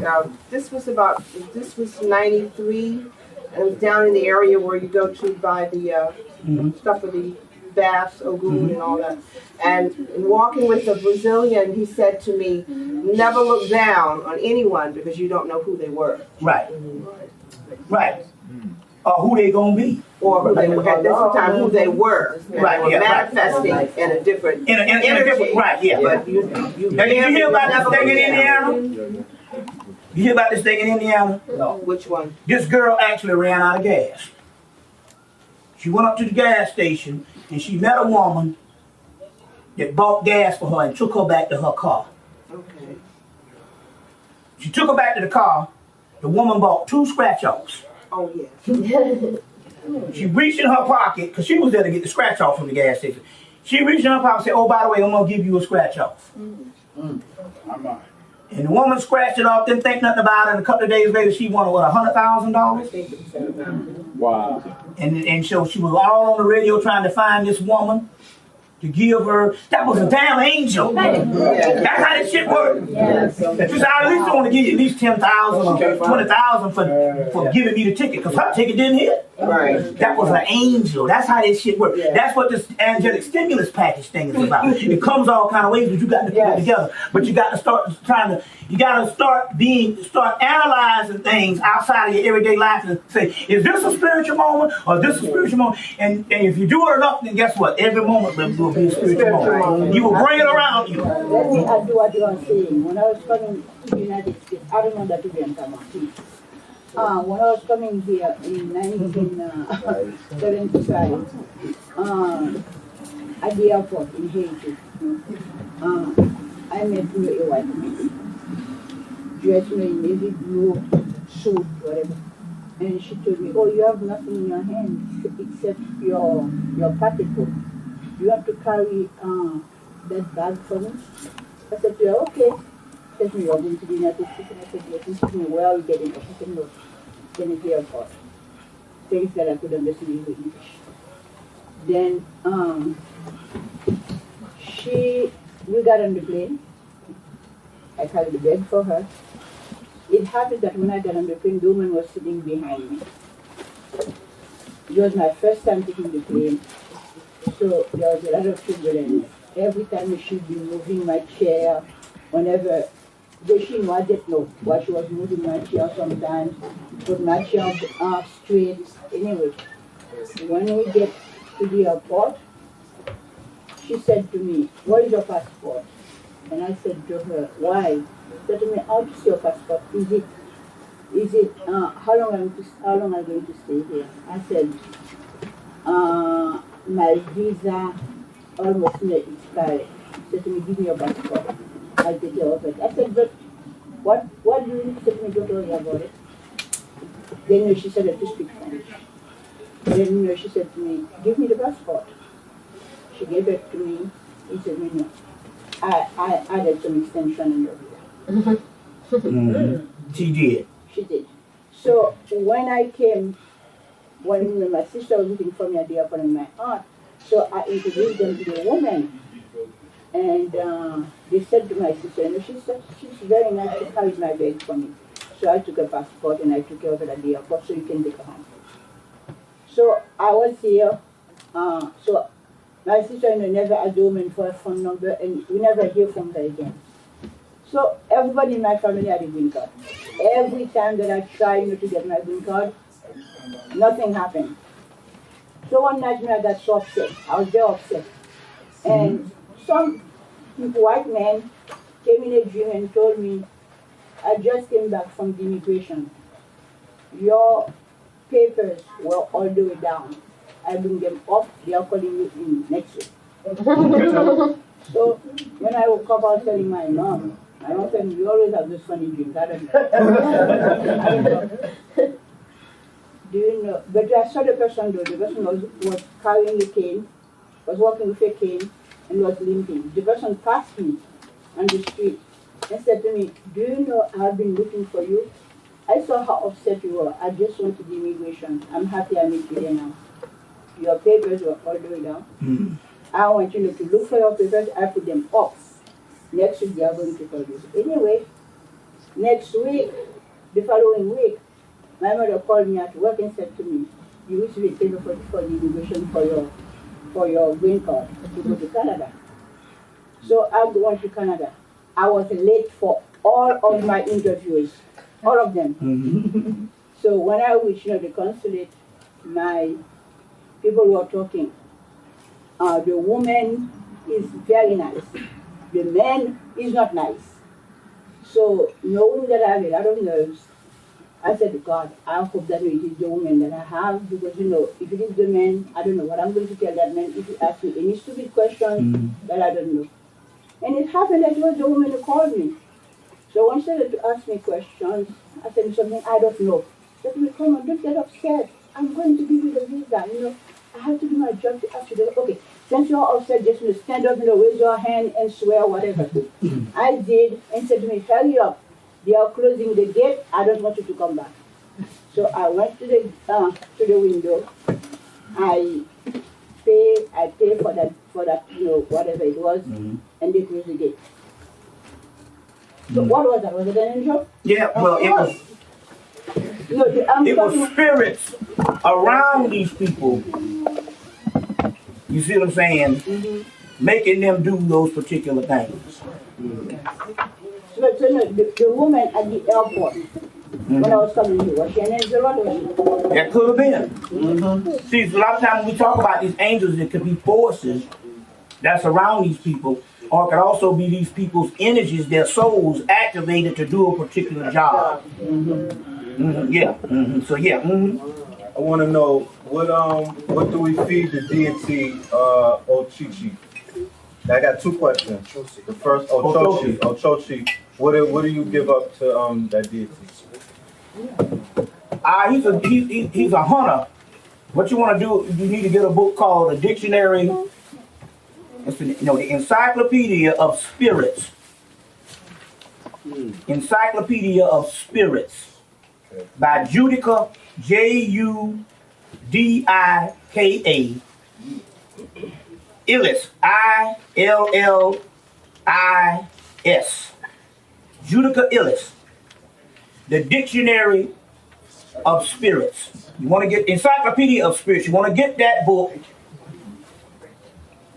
this was 93, and it was down in the area where you go to buy the stuff for the baths, Ogun and all that. And walking with a Brazilian, he said to me, never look down on anyone because you don't know who they were. Right. Right. who they gonna be. Or who they were, at this time, who they were. Right, They were manifesting in a different in a different, right, yeah. But you Now, did you hear about this thing in Indiana? Indiana? You hear about this thing in Indiana? No. Which one? This girl actually ran out of gas. She went up to the gas station and she met a woman that bought gas for her and took her back to her car. Okay. She took her back to the car. The woman bought 2 scratch-offs. Oh, yeah. She reached in her pocket, because she was there to get the scratch-off from the gas station. She reached in her pocket and said, oh, by the way, I'm going to give you a scratch-off. And the woman scratched it off, didn't think nothing about it, and a couple of days later, she won, what, $100,000? Wow. And so she was all on the radio trying to find this woman to give her. That was a damn angel. That's how this shit works. She said, I at least want to give you at least 10,000 or 20,000 for giving me the ticket, because her ticket didn't hit. Right. That was an angel. That's how this shit works. That's what this angelic stimulus package thing is about. It comes all kind of ways, but you got to put it together. But you got to start analyzing things outside of your everyday life and say, is this a spiritual moment or is this a spiritual moment? And if you do it enough, then guess what? Every moment will be a spiritual moment. You will bring it around you. Let me add to what you are saying. When I was coming to the United States, I don't know that to be on camera, please. When I was coming here in 1975, at the airport in Haiti, I met a white man, dressed in navy blue suit, whatever. And she told me, oh, you have nothing in your hand except your pocketbook. You have to carry that bag for me? I said to her, okay. She said, you are going to the United States? And I said, yes. She said, where are you getting off? I said, no. Then at the airport. Things that I could understand in English. Then we got on the plane. I carried the bag for her. It happened that when I got on the plane, the woman was sitting behind me. It was my first time taking the plane, so there was a lot of turbulence. Every time she'd be moving my chair, whenever, though she knew I didn't know why she was moving my chair sometimes, put my chair straight. Anyway, when we get to the airport, she said to me, what is your passport? And I said to her, why? She said to me, how to see your passport? Is it, how long am I going to stay here? I said, my visa almost expired. She said to me, give me your passport. I'll take care of it. I said, but what do you need? She said to me, don't worry about it. Then she started to speak French. Then she said to me, give me the passport. She gave it to me. He said, no. I added some extension in the visa. She did. She did. So when I came, when my sister was looking for me at the airport and my aunt, so I introduced them to the woman. And they said to my sister, and she said, she's very nice, she carried my bag for me. So I took a passport and I took care of it at the airport so you can take her home. So I was here, so my sister never had the woman for a phone number and we never hear from her again. So everybody in my family had a green card. Every time that I tried to get my green card, nothing happened. So one night I got so upset. I was very upset. And some white man came in a dream and told me, I just came back from the immigration. Your papers were all the way down. I bring them up, they are calling you in next week. So when I woke up, I was telling my mom said, we always have those funny dreams. I don't know. I don't know. Do you know? But I saw the person though. The person was carrying a cane, was walking with a cane, and was limping. The person passed me on the street and said to me, do you know I've been looking for you? I saw how upset you were. I just went to the immigration. I'm happy I met you here now. Your papers were all the way down. I want you to look for your papers. I put them up. Next week they are going to call you. Anyway, next week, the following week, my mother called me at work and said to me, you wish to be paid for the immigration for your green card to go to Canada. So I'm going to Canada. I was late for all of my interviews, all of them. So when I reached the consulate, my people were talking. The woman is very nice. The man is not nice. So knowing that I have a lot of nerves, I said to God, I hope that it is the woman that I have, because if it is the man, I don't know what I'm going to tell that man if he asks me any stupid question that I don't know. And it happened that it was the woman who called me. So when she started to ask me questions, I said something I don't know. She said to me, come on, don't get upset. I'm going to give you the visa, I have to do my job to ask you. Okay, since you're upset, just stand up, raise your hand and swear whatever. I did, and said to me, hurry up. They are closing the gate. I don't want you to come back. So I went to the window. I pay for that, whatever it was, and they closed the gate. So what was that? Was it an angel? Yeah, well, it was. It was spirits around these people. You see what I'm saying? Making them do those particular things. So the woman at the airport, when I was coming here, was she an angel or was she? That could have been. See, a lot of times when we talk about these angels, it could be forces that's around these people, or it could also be these people's energies, their souls activated to do a particular job. Yeah. So yeah. I want to know what do we feed the deity Ochichi? I got two questions. The first, Ochochi. What do you give up to that deity? He's a hunter. What you want to do? You need to get a book called a dictionary. It's the Encyclopedia of Spirits. Encyclopedia of Spirits by Judika, Judika Illis, Illis. Judika Illis. The Dictionary of Spirits. You want to get Encyclopedia of Spirits. You want to get that book.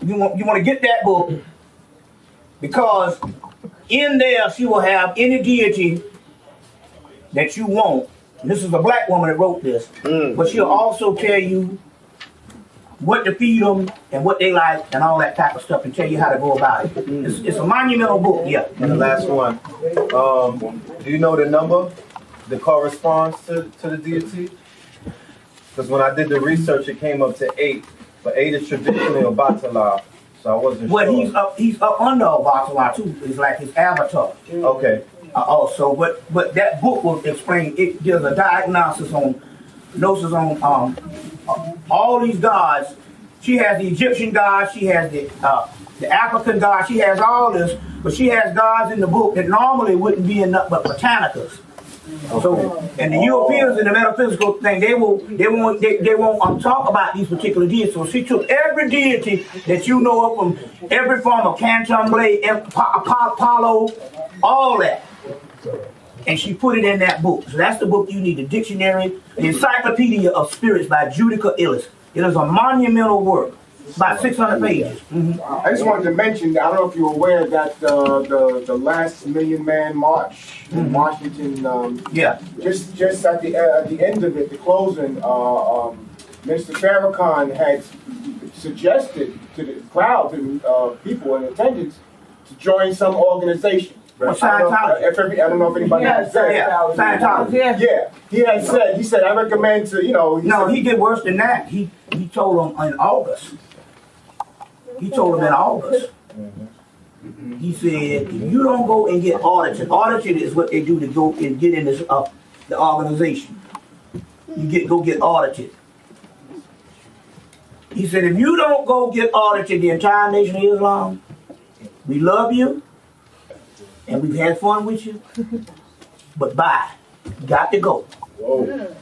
You want to get that book because in there she will have any deity that you want. And this is a black woman that wrote this, but she'll also tell you what to feed them and what they like and all that type of stuff, and tell you how to go about it. It's a monumental book, yeah. And the last one, do you know the number that corresponds to the deity? Because when I did the research, it came up to 8, but 8 is traditionally a Batala, so I wasn't sure. Well, he's up under a Batala too. It's like his avatar. Okay. Also, but that book will explain. It gives a diagnosis on all these gods. She has the Egyptian gods, she has the African gods, she has all this, but she has gods in the book that normally wouldn't be in nothing but botanicas. So, and the Europeans in the metaphysical thing, they won't talk about these particular deities. So she took every deity that you know of from every form of Candomblé, Apollo, all that, and she put it in that book. So that's the book you need, the Dictionary, the Encyclopedia of Spirits by Judika Illis. It is a monumental work, about 600 pages. I just wanted to mention, I don't know if you're aware that the last Million Man March in Washington, just at the end of it, the closing, Minister Farrakhan had suggested to the crowd and people in attendance to join some organization. Scientology. I don't know if anybody has said Scientology. Yeah, he said, I recommend to, he did worse than that. He told them in August. He told them in August. He said, if you don't go and get audited is what they do to go and get in this the organization. You go get audited. He said, if you don't go get audited, the entire Nation of Islam, we love you, and we've had fun with you, but bye. You got to go.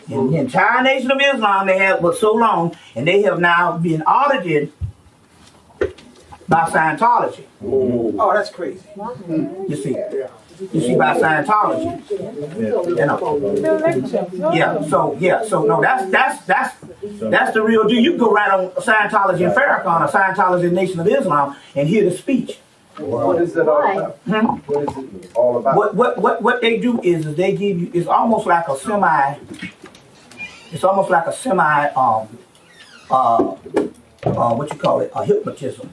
In the entire Nation of Islam, they have for so long, and they have now been audited by Scientology. Oh, that's crazy. You see by Scientology. So no, that's the real deal. You can go right on Scientology and Farrakhan or Scientology and Nation of Islam and hear the speech. What is it all about? What is it all about? What they do is they give you, it's almost like a It's almost like a semi, what you call it, a hypnotism.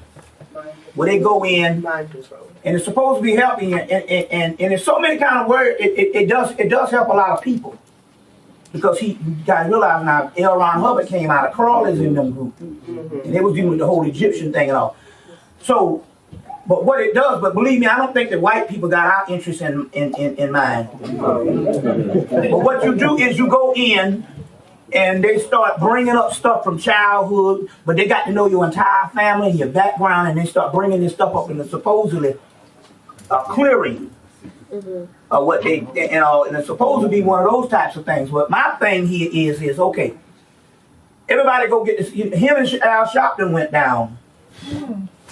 Where they go in, and it's supposed to be helping you, and there's so many kind of words, it does help a lot of people. Because you guys realize now, L. Ron Hubbard came out of Crawlers in them group. And they was dealing with the whole Egyptian thing and all. So, but what it does, but believe me, I don't think that white people got our interest in mind. But what you do is you go in, and they start bringing up stuff from childhood, but they got to know your entire family and your background, and they start bringing this stuff up in the supposedly clearing. What they, and it's supposed to be one of those types of things. But my thing here is okay. Everybody go get this. Him and Al Sharpton went down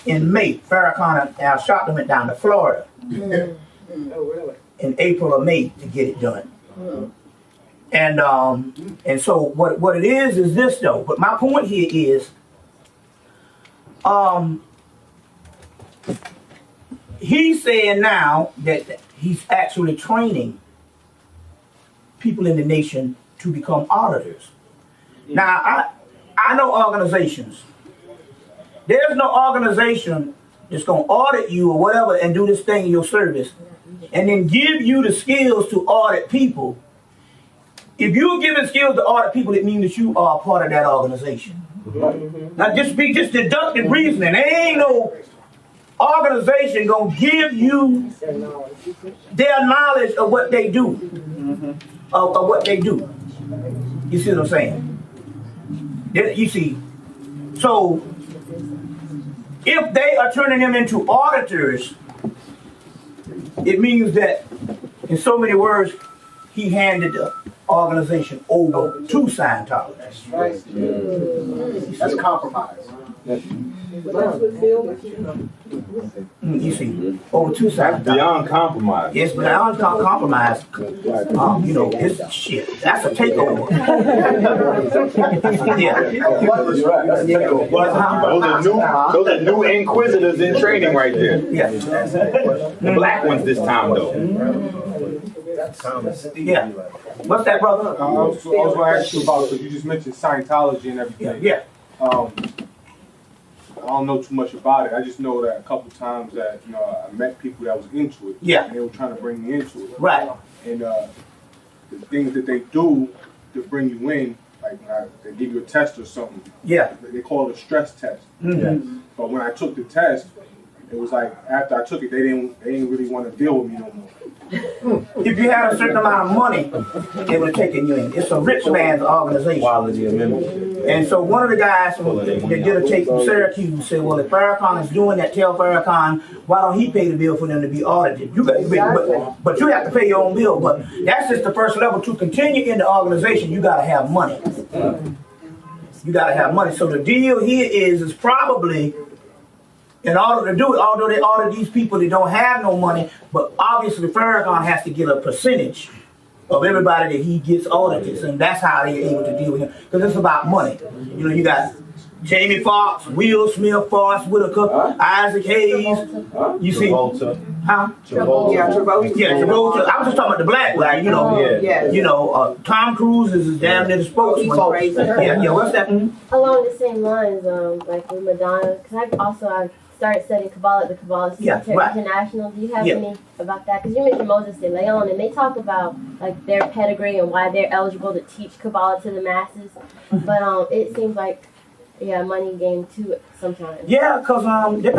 in May. Farrakhan and Al Sharpton went down to Florida in April or May to get it done. And so what it is this though. But my point here is, he's saying now that he's actually training people in the nation to become auditors. Now, I know organizations. There's no organization that's going to audit you or whatever and do this thing in your service and then give you the skills to audit people. If you're given skills to audit people, it means that you are a part of that organization. Now, just deductive reasoning. There ain't no organization gonna give you their knowledge of what they do, of what they do. You see what I'm saying? You see, so if they are turning them into auditors, it means that, in so many words, he handed the organization over to Scientology. That's right. That's compromise. You see, over two sides. Beyond compromise. Yes, beyond compromise. You know, it's shit. That's a takeover. Those are new inquisitors in training right there. Yeah. The black ones this time though. Yeah. What's that, brother? I was going to ask you about, because you just mentioned Scientology and everything. Yeah. I don't know too much about it. I just know that a couple times that I met people that was into it. Yeah. And they were trying to bring me into it. Right. And the things that they do to bring you in, like they give you a test or something. Yeah. They call it a stress test. Mm-hmm. But when I took the test, it was like after I took it, they didn't really want to deal with me no more. If you had a certain amount of money, they would have taken you in. It's a rich man's organization. Quality of membership. And so one of the guys that did a tape from Syracuse said, well, if Farrakhan is doing that, tell Farrakhan, why don't he pay the bill for them to be audited? You got to pay, but you have to pay your own bill. But that's just the first level. To continue in the organization, you got to have money. You got to have money. So the deal here is probably, in order to do it, although they audit these people that don't have no money, but obviously Farrakhan has to get a percentage of everybody that he gets audited, and that's how they're able to deal with him, because it's about money. You know, you got Jamie Foxx, Will Smith, Forrest Whitaker, Isaac Hayes, you see, Travolta. Yeah, Travolta. Yeah, Travolta. I was just talking about the black guy, you know. You know, Tom Cruise is damn near the spokesman. Yeah, what's that? Along the same lines, like with Madonna, because I've started studying Kabbalah at the Kabbalah Center International. Do you have any about that? Because you mentioned Moses de Leon, and they talk about like their pedigree and why they're eligible to teach Kabbalah to the masses. But it seems like money game too sometimes. Yeah, because they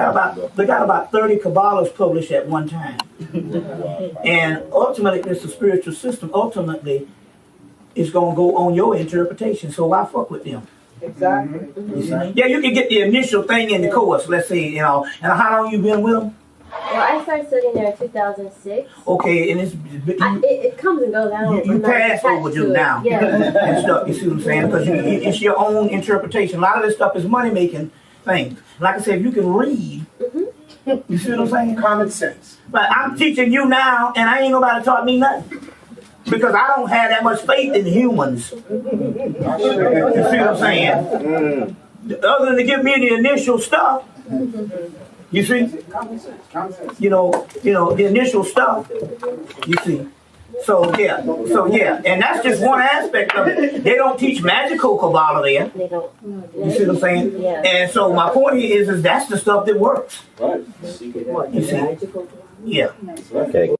got about 30 Kabbalahs published at one time, and ultimately it's a spiritual system. Ultimately, it's gonna go on your interpretation. So why fuck with them? Exactly. You see? Yeah, you can get the initial thing in the course. Let's say, and how long you been with them? Well, I started studying there in 2006. Okay, and it comes and goes. You pass over them now. Yeah. And stuff. You see what I'm saying? Because it's your own interpretation. A lot of this stuff is money making things. Like I said, if you can read, you see what I'm saying? Common sense. But I'm teaching you now, and I ain't nobody taught me nothing. Because I don't have that much faith in humans. You see what I'm saying? Other than to give me the initial stuff, you see? You know, the initial stuff, you see. So yeah, and that's just one aspect of it. They don't teach magical Kabbalah there. They don't. You see what I'm saying? Yeah. And so my point here is that's the stuff that works. Right. You see? Yeah. Okay.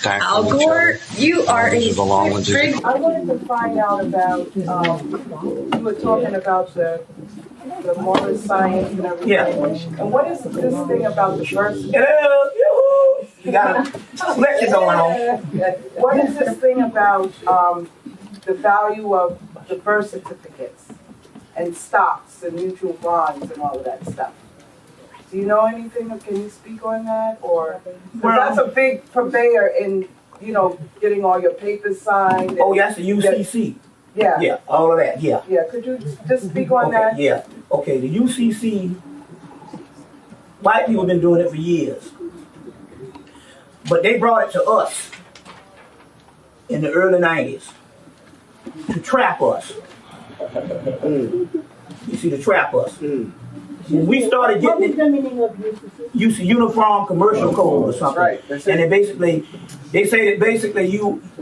Al Gore, you are a big. I wanted to find out about, you were talking about the modern science and everything. Yeah. And what is this thing about the birth? You got a lecture going on. What is this thing about the value of the birth certificates and stocks and mutual bonds and all of that stuff? Do you know anything, or can you speak on that? Or, because that's a big purveyor in, you know, getting all your papers signed. Oh, that's the UCC. Yeah. Yeah, all of that, yeah. Yeah, could you just speak on that? Yeah, okay, the UCC, white people have been doing it for years. But they brought it to us in the early 90s to trap us. You see, to trap us. When we started getting it, the meaning of UCC? UC Uniform Commercial Code or something. Right. And they say that basically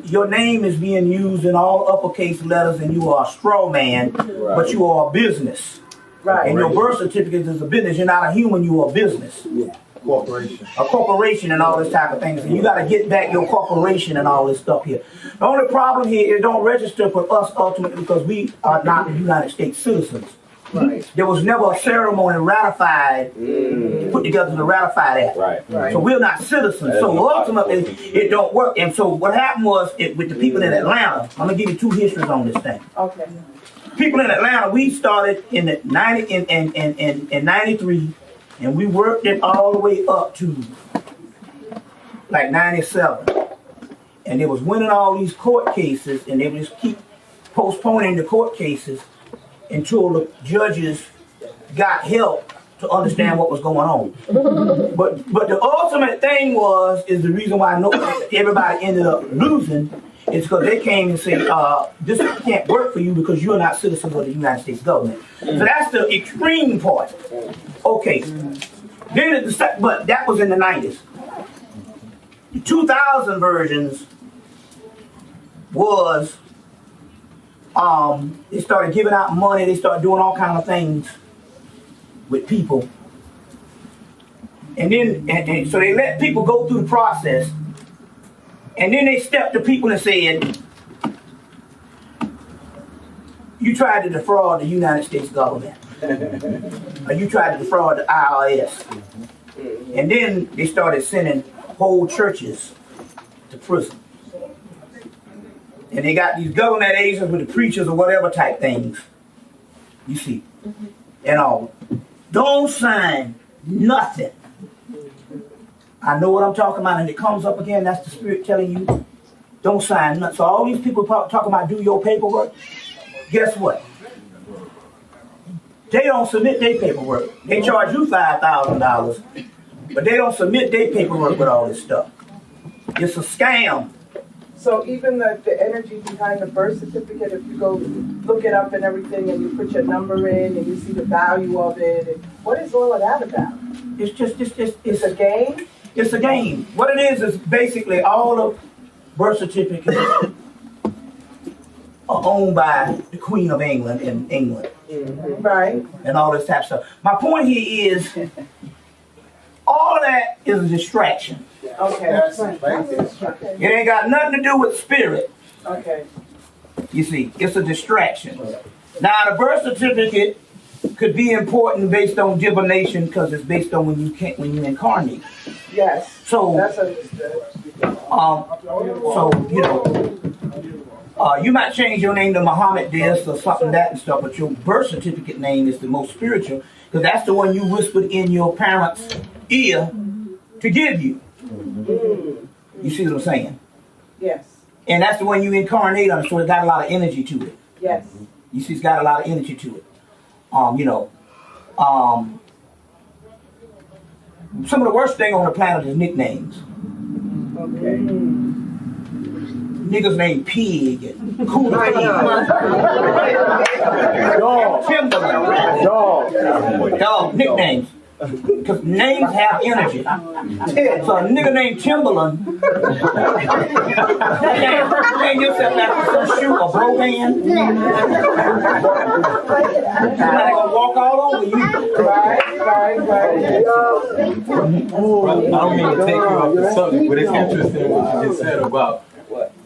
your name is being used in all uppercase letters and you are a straw man, but you are a business. Right. And your birth certificate is a business. You're not a human, you are a business. Yeah. Corporation. A corporation and all this type of things. And you got to get back your corporation and all this stuff here. The only problem here is it don't register for us ultimately because we are not the United States citizens. Right. There was never a ceremony ratified, put together to ratify that. Right. So we're not citizens. So ultimately, it don't work. And so what happened was, with the people in Atlanta, I'm going to give you two histories on this thing. Okay. People in Atlanta, we started in the 93, and we worked it all the way up to like 97. And they was winning all these court cases, and they would just keep postponing the court cases until the judges got help to understand what was going on. But the ultimate thing is the reason why everybody ended up losing is because they came and said, this can't work for you because you're not citizens of the United States government. So that's the extreme part. Okay. But that was in the 90s. The 2000 versions was they started giving out money, they started doing all kinds of things with people. And then so they let people go through the process. And then they stepped to people and said, you tried to defraud the United States government. Or you tried to defraud the IRS. And then they started sending whole churches to prison. And they got these government agents with the preachers or whatever type things. You see. And all. Don't sign nothing. I know what I'm talking about, and it comes up again. That's the Spirit telling you, don't sign nothing. So all these people talking about do your paperwork, guess what? They don't submit their paperwork. They charge you $5,000, but they don't submit their paperwork with all this stuff. It's a scam. So even the energy behind the birth certificate, if you go look it up and everything, and you put your number in, and you see the value of it, and what is all of that about? It's a game? It's a game. What it is basically all of birth certificates are owned by the Queen of England in England. Mm-hmm. Right. And all this type of stuff. My point here is all of that is a distraction. Okay. It ain't got nothing to do with spirit. Okay. You see, it's a distraction. Now, the birth certificate could be important based on divination because it's based on when you incarnate. Yes. So that's understood. You might change your name to Muhammad this or something that and stuff, but your birth certificate name is the most spiritual because that's the one you whispered in your parents' ear to give you. You see what I'm saying? Yes. And that's the one you incarnate on, so it's got a lot of energy to it. Yes. You see, it's got a lot of energy to it. Some of the worst thing on the planet is nicknames. Okay. Niggas named Pig and Cool Dog, nicknames. Because names have energy. So a nigga named Timberland, name yourself after some shoe or Brogan. Somebody gonna walk all over you. Right. I don't mean to take you off the subject, but it's interesting what you just said about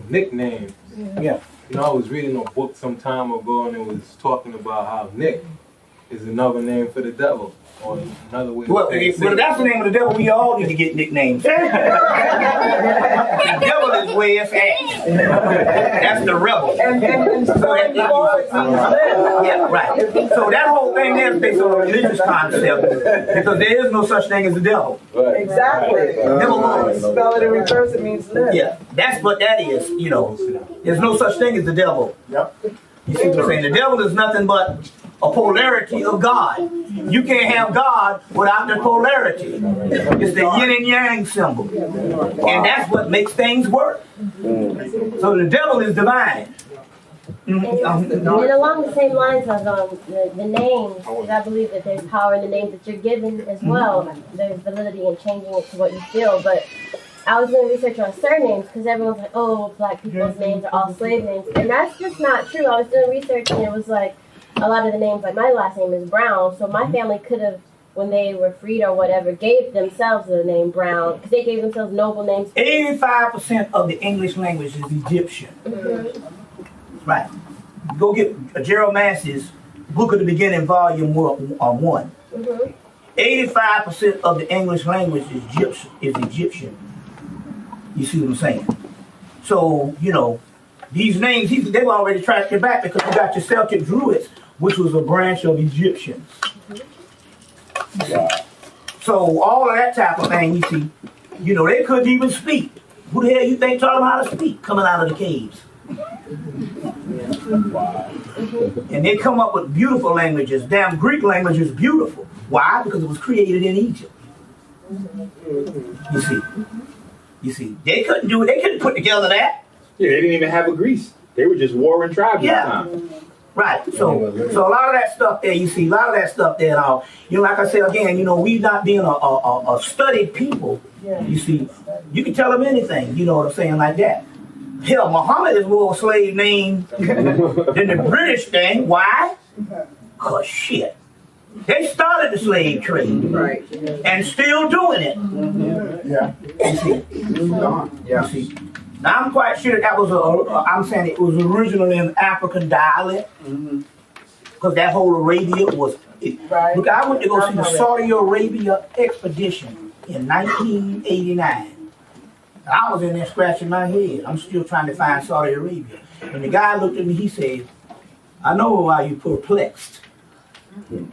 nicknames. Yeah. You know, I was reading a book some time ago and it was talking about how Nick is another name for the devil. Or another way Well, if that's the name of the devil, we all need to get nicknames. The devil is where it's at. That's the rebel. Yeah, right. So that whole thing there is based on a religious concept because there is no such thing as the devil. Exactly. Devil. Spell it in reverse, it means live. Yeah, that's what that is, you know. There's no such thing as the devil. Yep. You see what I'm saying? The devil is nothing but a polarity of God. You can't have God without the polarity. It's the yin and yang symbol. And that's what makes things work. So the devil is divine. And along the same lines of the names, because I believe that there's power in the names that you're given as well. There's validity in changing it to what you feel. But I was doing research on surnames because everyone's like, oh, black people's names are all slave names. And that's just not true. I was doing research and it was like, a lot of the names, like my last name is Brown, so my family could have, when they were freed or whatever, gave themselves the name Brown, because they gave themselves noble names. 85% of the English language is Egyptian. Right. Go get Gerald Massey's Book of the Beginning, Volume 1. 85% of the English language is Egyptian. You see what I'm saying? So, you know, these names, they've already tracked it back because you got your Celtic Druids, which was a branch of Egyptians. So all of that type of thing, you see, you know, they couldn't even speak. Who the hell you think taught them how to speak coming out of the caves? And they come up with beautiful languages. Damn, Greek language is beautiful. Why? Because it was created in Egypt. You see, they couldn't do it. They couldn't put together that. Yeah, they didn't even have a Greece. They were just warring tribes at the time. Right. So a lot of that stuff there, you see, a lot of that stuff there, you know, like I said again, you know, we not being a studied people, you see, you can tell them anything, you know what I'm saying, like that. Hell, Muhammad is more slave name than the British thing. Why? Because shit. They started the slave trade. Right. And still doing it. Yeah. You see. You see. Now, I'm quite sure that was I'm saying it was originally an African dialect. Because that whole Arabia was... Look, I went to go see the Saudi Arabia expedition in 1989. I was in there scratching my head. I'm still trying to find Saudi Arabia. And the guy looked at me, he said, I know why you're perplexed.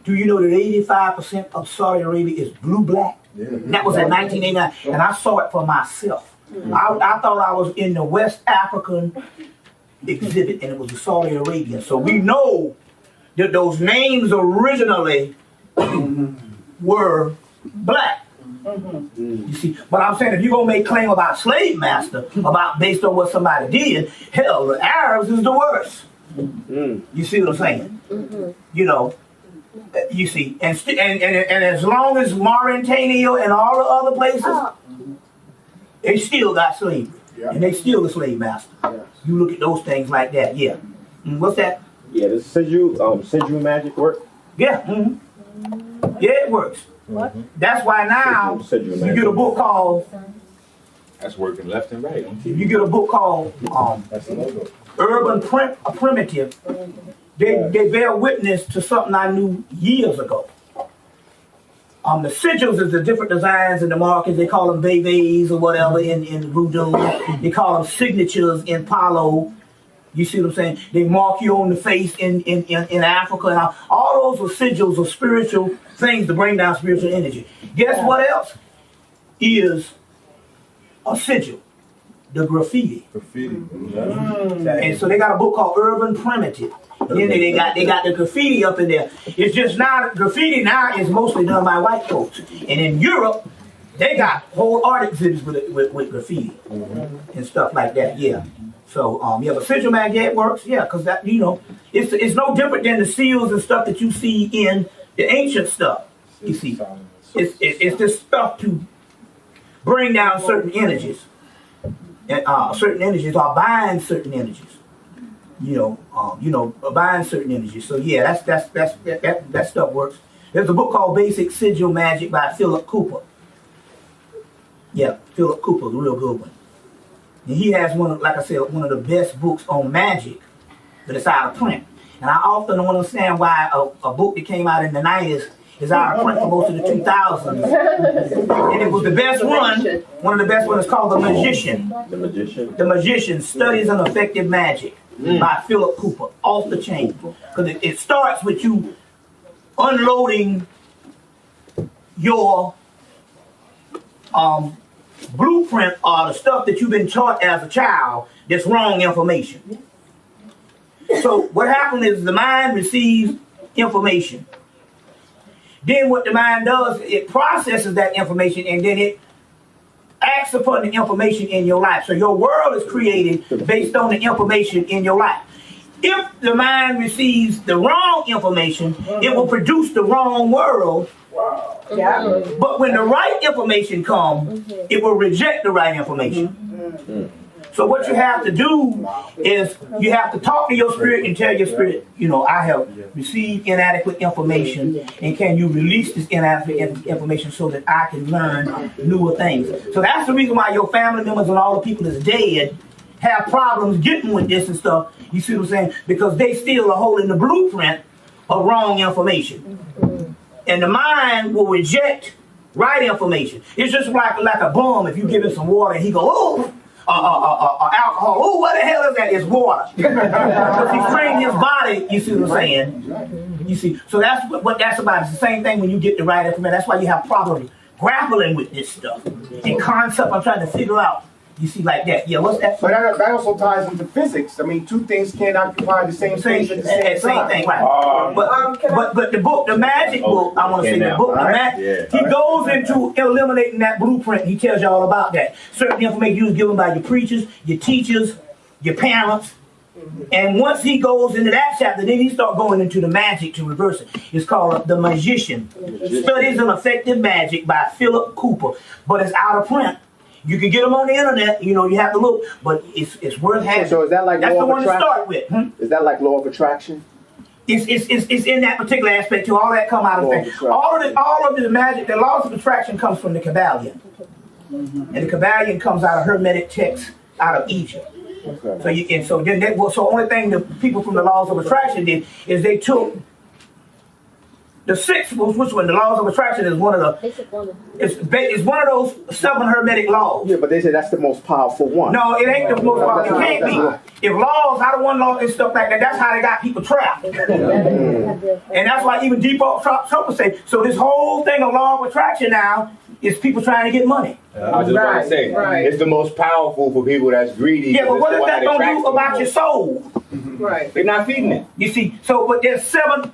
Do you know that 85% of Saudi Arabia is blue-black? That was in 1989, and I saw it for myself. I thought I was in the West African exhibit, and it was the Saudi Arabian. So we know that those names originally were black. You see, but I'm saying if you're gonna make claim about slave master, about based on what somebody did, hell, the Arabs is the worst. You see what I'm saying? You know, you see, and as long as Mauritania and all the other places, they still got slavery, and they still the slave master. You look at those things like that, what's that? Yeah, does Sigil magic work? Yeah, yeah, it works. What? That's why now you get a book called. That's working left and right. You get a book called Urban Primitive. They bear witness to something I knew years ago. The sigils is the different designs in the markets. They call them bébés or whatever in voodoo. They call them signatures in Palo. You see what I'm saying? They mark you on the face in Africa. And all those are sigils of spiritual things to bring down spiritual energy. Guess what else is a sigil? The graffiti. And so they got a book called Urban Primitive. And then they got the graffiti up in there. It's just now, graffiti now is mostly done by white folks. And in Europe, they got whole art exhibits with graffiti and stuff like that, So, but sigil mag, it works, because that, you know, it's no different than the seals and stuff that you see in the ancient stuff, you see. It's this stuff to bring down certain energies. And certain energies are bind certain energies. Bind certain energies. So yeah, that stuff works. There's a book called Basic Sigil Magic by Philip Cooper. Yeah, Philip Cooper's a real good one. And he has one of the best books on magic, but it's out of print. And I often don't understand why a book that came out in the 90s is out of print for most of the 2000s. And it was the best one. One of the best ones is called The Magician. The Magician? The Magician, Studies in Effective Magic by Philip Cooper, off the chain. Because it starts with you unloading your blueprint or the stuff that you've been taught as a child that's wrong information. So what happens is the mind receives information. Then what the mind does, it processes that information and then it acts upon the information in your life. So your world is created based on the information in your life. If the mind receives the wrong information, it will produce the wrong world. Yeah. But when the right information comes, it will reject the right information. So what you have to do is you have to talk to your spirit and tell your spirit, I have received inadequate information, and can you release this inadequate information so that I can learn newer things. So that's the reason why your family members and all the people that's dead have problems getting with this and stuff. You see what I'm saying? Because they still are holding the blueprint of wrong information. And the mind will reject right information. It's just like a bum. If you give him some water and he go, oh, alcohol. Oh, what the hell is that? It's water. Because he's trained his body. You see what I'm saying? You see. So that's what that's about. It's the same thing when you get the right information. That's why you have problems grappling with this stuff. In concept, I'm trying to figure out. You see, like that. Yeah, what's that? But that also ties into physics. I mean, two things can't occupy the same space at the same time. Thing, right? But the book, the magic book, I want to say the book, the magic. He goes into eliminating that blueprint. He tells you all about that. Certain information was given by your preachers, your teachers, your parents. And once he goes into that chapter, then he starts going into the magic to reverse it. It's called The Magician. Studies in Effective Magic by Philip Cooper. But it's out of print. You can get them on the internet, you have to look, but it's worth having. So is that like that's law the of one to start with? Is that like law of attraction? It's in that particular aspect too. All that come out of things. All of the magic, the laws of attraction comes from the Kabbalion. And the Kabbalion comes out of Hermetic texts out of Egypt. Okay. So only thing the people from the laws of attraction did is they took the sixth, which one? The laws of attraction is one of the. It's one of those 7 Hermetic laws. Yeah, but they say that's the most powerful one. No, it ain't the most powerful. It can't be. If laws, out of one law and stuff like that, that's how they got people trapped. And that's why even Deepak Chopra say. So this whole thing of law of attraction now is people trying to get money. I was just about to say, it's the most powerful for people that's greedy. Yeah, but what is that gonna do about your soul? Right. They're not feeding it. You see, but there's 7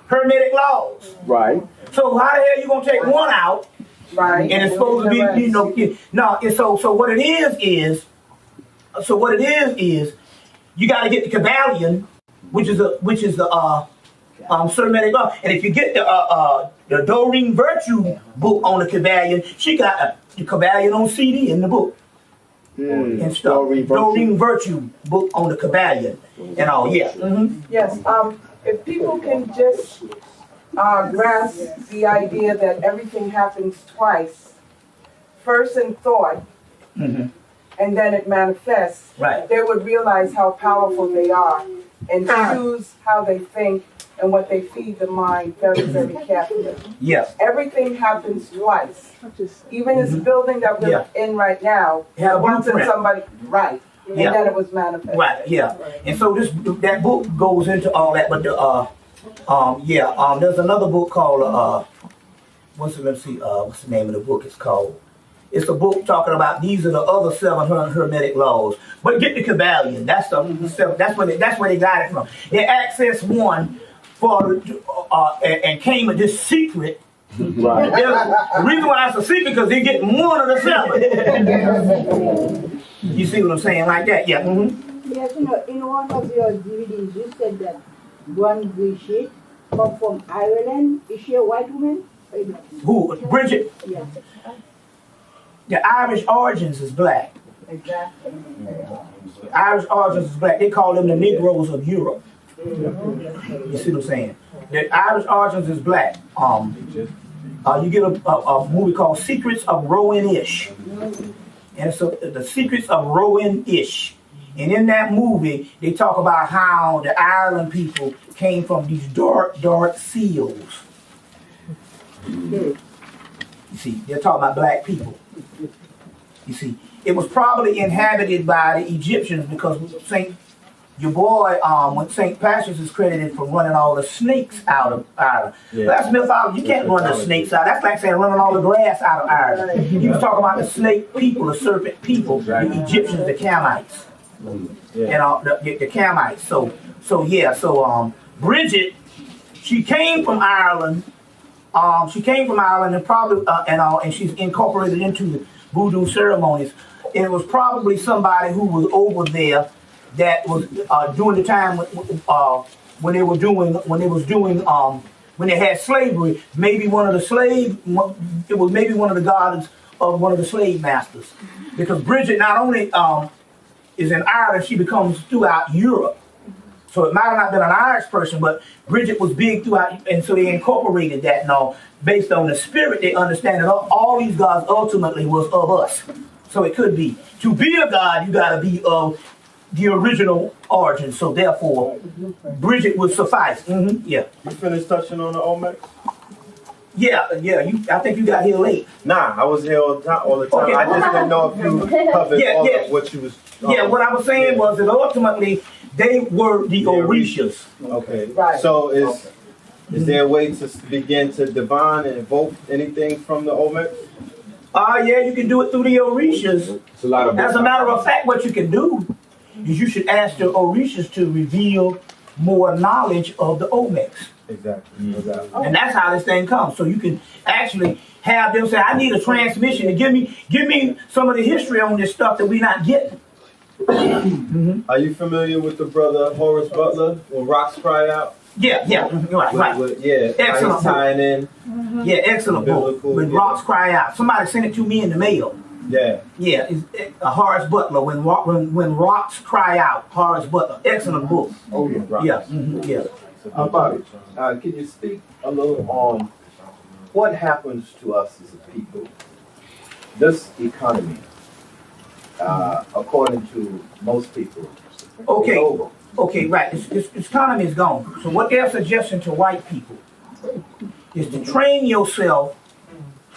Hermetic laws. Right. So how the hell you gonna take one out? Right. And it's supposed to be, so what it is you gotta get the Kabbalion, which is the Hermetic law. And if you get the Doreen Virtue book on the Kabbalion, she got the Kabbalion on CD in the book. And stuff. Doreen Virtue book on the Kabbalion and all, yeah. Yes, if people can just grasp the idea that everything happens twice, first in thought, and then it manifests, they would realize how powerful they are and choose how they think and what they feed the mind very, very carefully. Yes. Everything happens twice. Even this building that we're in right now, once in somebody, and then it was manifested. Right, yeah. And so that book goes into all that, but there's another book called what's the name of the book? It's a book talking about these are the other 7 Hermetic laws. But get the Kabbalion. That's where they got it from. They accessed one and came with this secret. Right. The reason why it's a secret because they get one of the 7. You see what I'm saying? Like that, yeah. Yes, in one of your DVDs, you said that one wish it come from Ireland. Is she a white woman? Who? Bridget? Yeah. The Irish origins is black. Exactly. The Irish origins is black. They call them the Negroes of Europe. You see what I'm saying? The Irish origins is black. You get a movie called Secrets of Rowan-ish. And it's the Secrets of Rowan-ish. And in that movie, they talk about how the Ireland people came from these dark, dark seals. You see, they're talking about black people. You see, it was probably inhabited by the Egyptians because when St. Patrick's is credited for running all the snakes out of Ireland. Yeah. That's mythology. You can't run the snakes out. That's like saying running all the grass out of Ireland. He was talking about the snake people, the serpent people, the Egyptians, the Camites. The Camites. So Bridget, she came from Ireland. And probably and she's incorporated into the voodoo ceremonies. And it was probably somebody who was over there that was during the time when they had slavery. Maybe one of the gods of one of the slave masters, because Bridget not only is in Ireland, she becomes throughout Europe. So it might have not been an Irish person, but Bridget was big throughout, and so they incorporated that and all. Based on the spirit, they understand that all these gods ultimately was of us. So it could be. To be a god, you got to be of the original origin. So therefore, Bridget would suffice. Yeah. You finished touching on the Olmecs? Yeah. I think you got here late. Nah, I was here all the time. Okay. I just didn't know if you covered all of what you was. What I was saying was that ultimately they were the Orishas. Okay. Right. So is there a way to begin to divine and evoke anything from the Olmecs? Yeah, you can do it through the Orishas. As a matter of fact, what you can do is you should ask the Orishas to reveal more knowledge of the Olmecs. Exactly. And that's how this thing comes. So you can actually have them say, I need a transmission to give me some of the history on this stuff that we're not getting. Are you familiar with the brother Horace Butler, When Rocks Cry Out? Yeah, right. Excellent he's tying in. Yeah, excellent book. When Rocks Cry Out. Somebody sent it to me in the mail. Yeah. Yeah, it's Horace Butler, When Rocks Cry Out. Horace Butler. Excellent book. Oh, yeah. Yeah. Bobby, can you speak a little on what happens to us as a people? This economy, according to most people, Okay, right. This economy is gone. So what they're suggesting to white people is to train yourself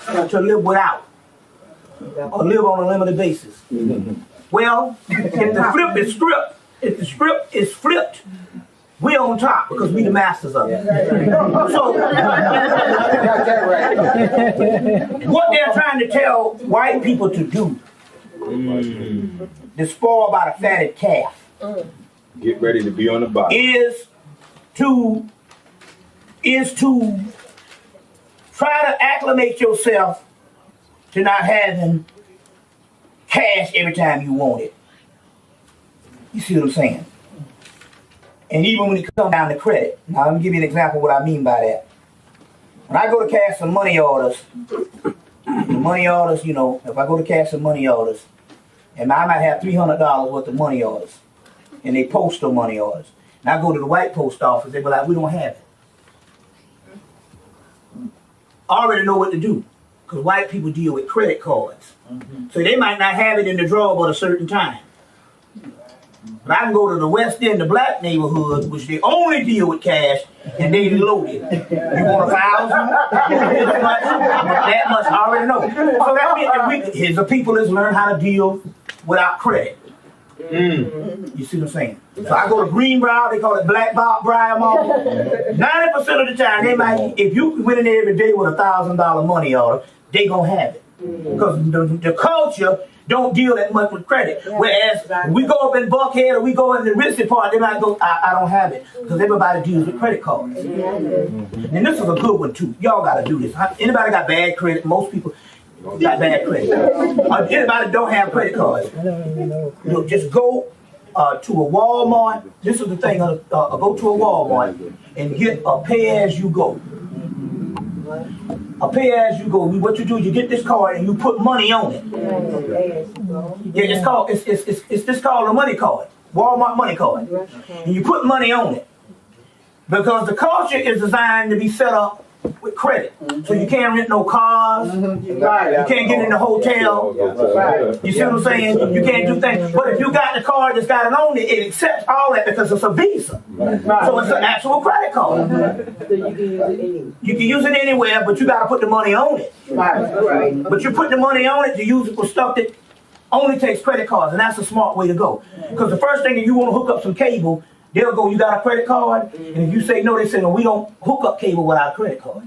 to live without or live on a limited basis. Well, if the script is flipped, we're on top because we the masters of it. So what they're trying to tell white people to do, they're spoiled by the fatted calf. Get ready to be on the bottom. Is to try to acclimate yourself to not having cash every time you want it. You see what I'm saying? And even when it comes down to credit. Now, let me give you an example of what I mean by that. When I go to cash some money orders, if I go to cash some money orders, and I might have $300 worth of money orders, and they postal money orders. And I go to the white post office, they be like, we don't have it. I already know what to do, because white people deal with credit cards. So they might not have it in the drawer but a certain time. But I can go to the West End, the black neighborhood, which they only deal with cash, and they loaded. You want 1,000? That much I already know. So that means that here's the people that's learn how to deal without credit. You see what I'm saying? So I go to Greenbrier, they call it Black Briar Mall. 90% of the time, they might, if you went in there every day with $1,000 money order, they gonna have it. Because the culture don't deal that much with credit. Whereas we go up in Buckhead or we go in the Risky part, they might go, I don't have it. Because everybody deals with credit cards. And this is a good one too. Y'all gotta do this. Anybody got bad credit? Most people got bad credit. Anybody don't have credit cards? Just go to a Walmart. This is the thing. Go to a Walmart and get a pay as you go. A pay as you go. What you do, you get this card and you put money on it. Yeah, it's this called a money card, Walmart money card, and you put money on it because the culture is designed to be set up with credit. So you can't rent no cars, you can't get in the hotel, you see what I'm saying? You can't do things. But if you got the card that's got it on it, it accepts all that because it's a Visa. So it's an actual credit card. You can use it anywhere, but you got to put the money on it. But you put the money on it to use it for stuff that only takes credit cards, and that's a smart way to go. Because the first thing, if you want to hook up some cable, they'll go, you got a credit card? And if you say no, they say, no, we don't hook up cable without a credit card.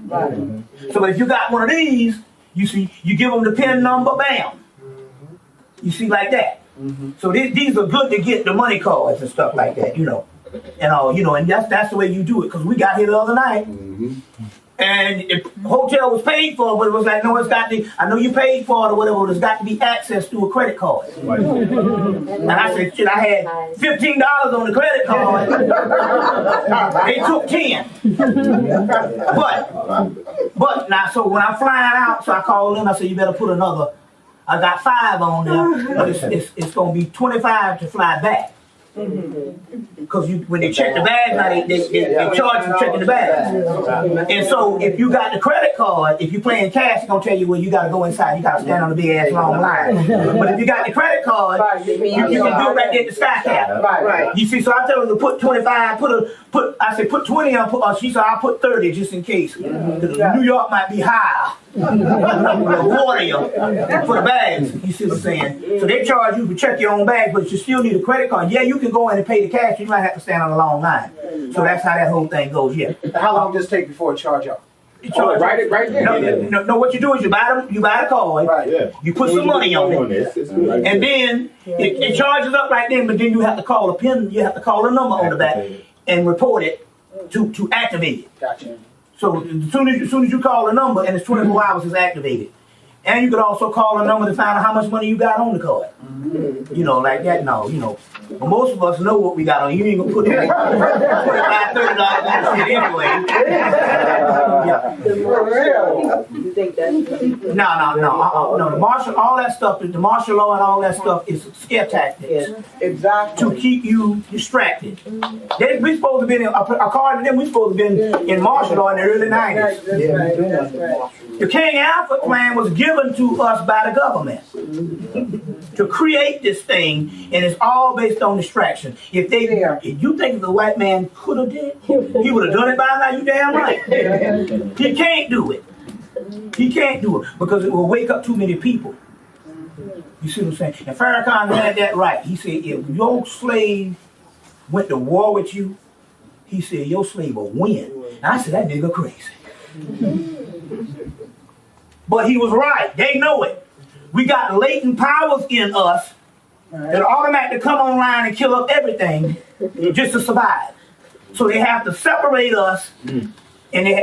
So if you got one of these, you see, you give them the PIN number, bam. You see, like that. So these are good to get the money cards and stuff like that, you know. And and that's the way you do it. Because we got here the other night, and the hotel was paid for, but it was like, no, it's got to, I know you paid for it or whatever, but it's got to be access to a credit card. And I said, shit, I had $15 on the credit card. They took 10. But now, so when I'm flying out, so I called them, I said, you better put another, I got 5 on there, but it's going to be 25 to fly back. Because when they check the bag, now they charge you checking the bag. And so if you got the credit card, if you're playing cash, it's going to tell you, well, you got to go inside. You got to stand on the big ass long line. But if you got the credit card, you can do it right there at the Sky Cap. You see, so I tell them to put 25, I said put 20 on, she said I'll put 30 just in case. New York might be higher. Water you for the bags, you see what I'm saying? So they charge you to check your own bags, but you still need a credit card. Yeah, you can go in and pay the cash, you might have to stand on a long line. So that's how that whole thing goes, yeah. How long does it take before it charge up? Right there. No, what you do is you buy the card, you put some money on it, and then it charges up right then, but then you have to call a PIN, you have to call a number on the back and report it to activate it. Gotcha. So as soon as you call a number and it's 24 hours, it's activated. And you could also call a number to find out how much money you got on the card. You know, like that. No, you know. But most of us know what we got on. You ain't gonna put it $30 on shit anyway. You think that's No. The martial, all that stuff, the martial law and all that stuff is scare tactics. To keep you distracted. We supposed to be according to them, we supposed to be in martial law in the early 90s. The King Alfred plan was given to us by the government to create this thing, and it's all based on distraction. If you think the white man could have did it, he would have done it by now. You damn right. He can't do it. He can't do it because it will wake up too many people. You see what I'm saying? And Farrakhan had that right. He said, if your slave went to war with you, he said, your slave will win. And I said, that nigga crazy. But he was right. They know it. We got latent powers in us that automatically come online and kill up everything just to survive. So they have to separate us, and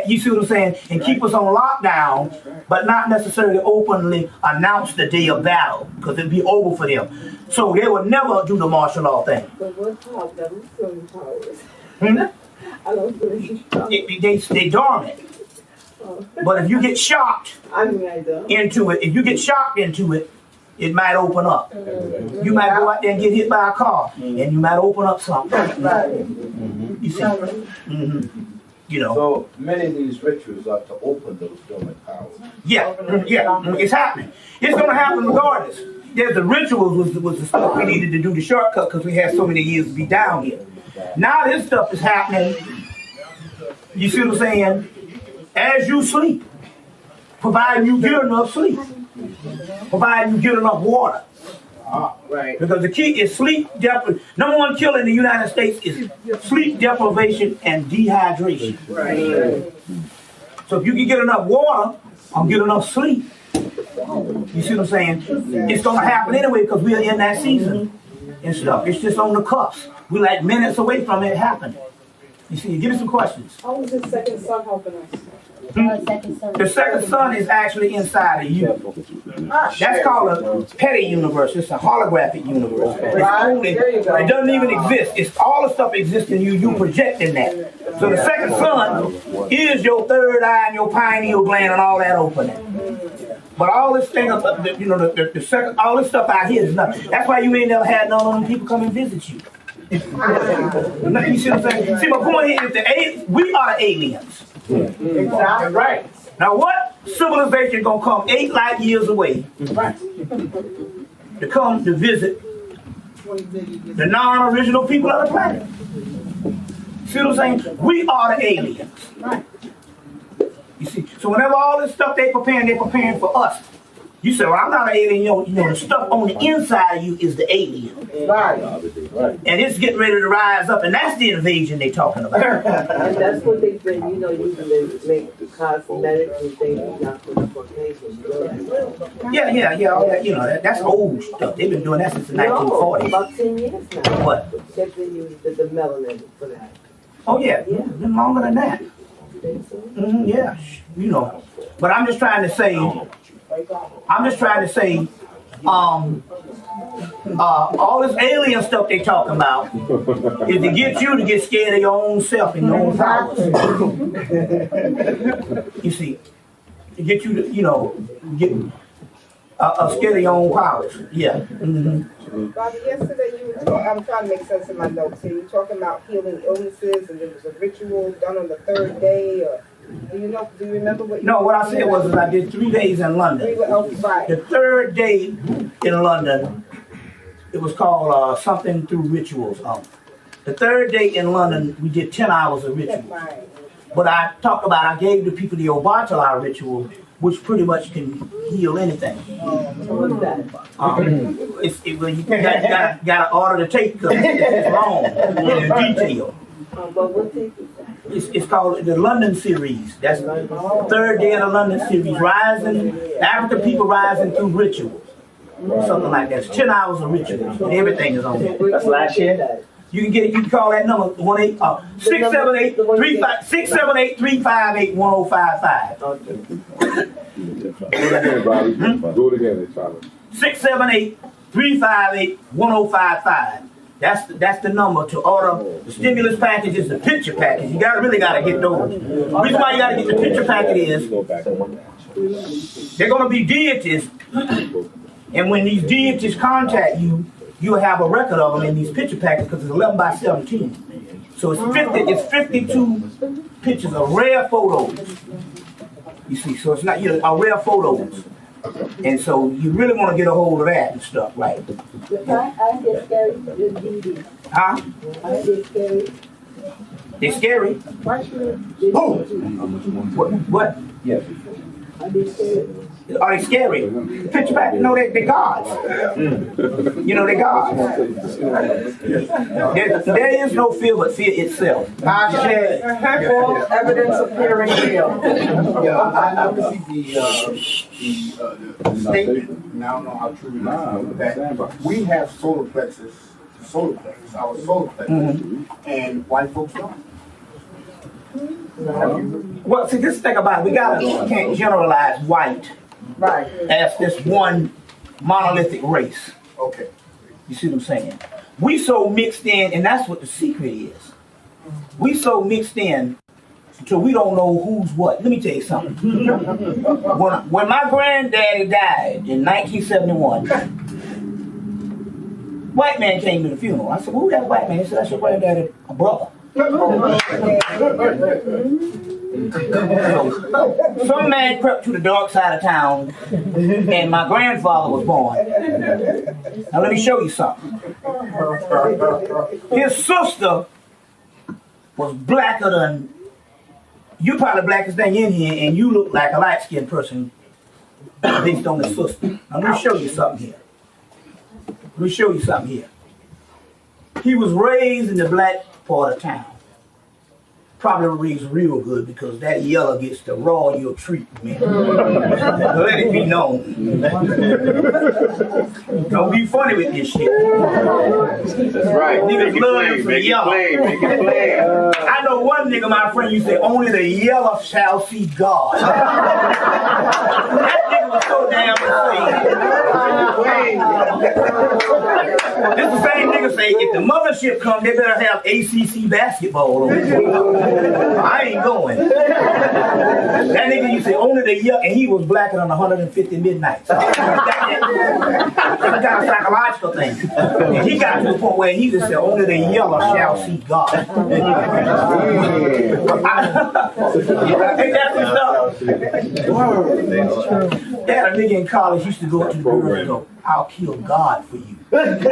you see what I'm saying, and keep us on lockdown, but not necessarily openly announce the day of battle, because it'd be over for them. So they would never do the martial law thing. But what powers? I don't They dormant. But if you get shocked into it, it might open up. You might go out there and get hit by a car, and you might open up something. You see? You know. So many of these rituals are to open those dormant powers. Yeah, it's happening. It's going to happen regardless. There's the rituals was the stuff we needed to do the shortcut because we had so many years to be down here. Now this stuff is happening. You see what I'm saying? As you sleep, providing you get enough sleep, providing you get enough water. Right. Because the key is sleep deprivation. Number one killer in the United States is sleep deprivation and dehydration. Right. So if you can get enough water or get enough sleep, you see what I'm saying? It's going to happen anyway because we are in that season and stuff. It's just on the cusp. We're like minutes away from it happening. You see, give me some questions. How is the second son helping us? The second son is actually inside of you. That's called a petty universe. It's a holographic universe. It doesn't even exist. It's all the stuff exists in you. You projecting that. So the second son is your third eye and your pineal gland and all that opening. But all this thing, the second, all this stuff out here is nothing. That's why you ain't never had none of them people come and visit you. You see what I'm saying? See, my point here is we are the aliens. Exactly right. Now, what civilization gonna come 8 light years away to come to visit the non-original people of the planet? See what I'm saying? We are the aliens. You see, so whenever all this stuff they're preparing for us. You say, well, I'm not an alien. You know, the stuff on the inside of you is the alien. Right. And it's getting ready to rise up, and that's the invasion they're talking about. And that's what they've been, using to make cosmetics and things not for deportation. Yeah, all that, that's old stuff. They've been doing that since the 1940s. About 10 years now. What? They've been using the melanin for that. Oh, yeah. Been longer than that. Yeah, But I'm just trying to say, all this alien stuff they talking about is to get you to get scared of your own self and your own powers. You see, to get you to, get scared of your own powers. Yeah. Bobby, yesterday I'm trying to make sense of my notes here. You were talking about healing illnesses, and there was a ritual done on the 3rd day, or do you remember what you what I said was I did 3 days in London. The 3rd day in London, it was called something through rituals. The 3rd day in London, we did 10 hours of rituals. But I gave the people the Obatala ritual, which pretty much can heal anything. What's that? You got to order the tape because it's long in detail. But what tape is that? It's called the London series. That's the 3rd day of the London series. African people rising through rituals. Something like that. It's 10 hours of rituals. And everything is on there. That's last year. You can get it. You can call that number 678-358-1055. Do it again, Charlie. 678-358-1055. That's the number to order the stimulus packages, the picture package. You really gotta get those. The reason why you gotta get the picture packet is they're gonna be deities, and when these deities contact you, you'll have a record of them in these picture packets because it's 11 by 17. So it's 52 pictures of rare photos. You see, so it's not rare photos. And so you really want to get a hold of that and stuff, right? Aren't they scary? Huh? Aren't they scary? They're scary? Who? What? Yes. Are they scary? Are they scary? Picture back, they're gods. They're gods. There is no fear but fear itself. False evidence appearing real. Yeah, I received the statement, and I don't know how true it is, that we have solar plexus, our solar plexus, and white folks don't. Well, see, this thing about it, we can't generalize white as this one monolithic race. Okay. You see what I'm saying? We so mixed in, and that's what the secret is. We so mixed in until we don't know who's what. Let me tell you something. When my granddaddy died in 1971, white man came to the funeral. I said, who that white man? He said, that's your granddaddy, a brother. Some man crept to the dark side of town, and my grandfather was born. Now let me show you something. His sister was blacker than you, probably the blackest thing in here, and you look like a light-skinned person based on his sister. Now let me show you something here. He was raised in the black part of town. probably raised real good because that yellow gets the raw your treat, man. Let it be known. Don't be funny with this shit. That's right. Niggas love them for yellow. Make it plain. I know one nigga, my friend, you say, only the yellow shall see God. That nigga was so damn insane. This the same nigga say, if the mothership come, they better have ACC basketball on it. I ain't going. That nigga, you say, only the yellow, and he was blacker than 150 midnights. That's a kind of psychological thing. And he got to the point where he just said, only the yellow shall see God. Ain't that some stuff? They had a nigga in college used to go up to the girl and go, I'll kill God for you. Nigga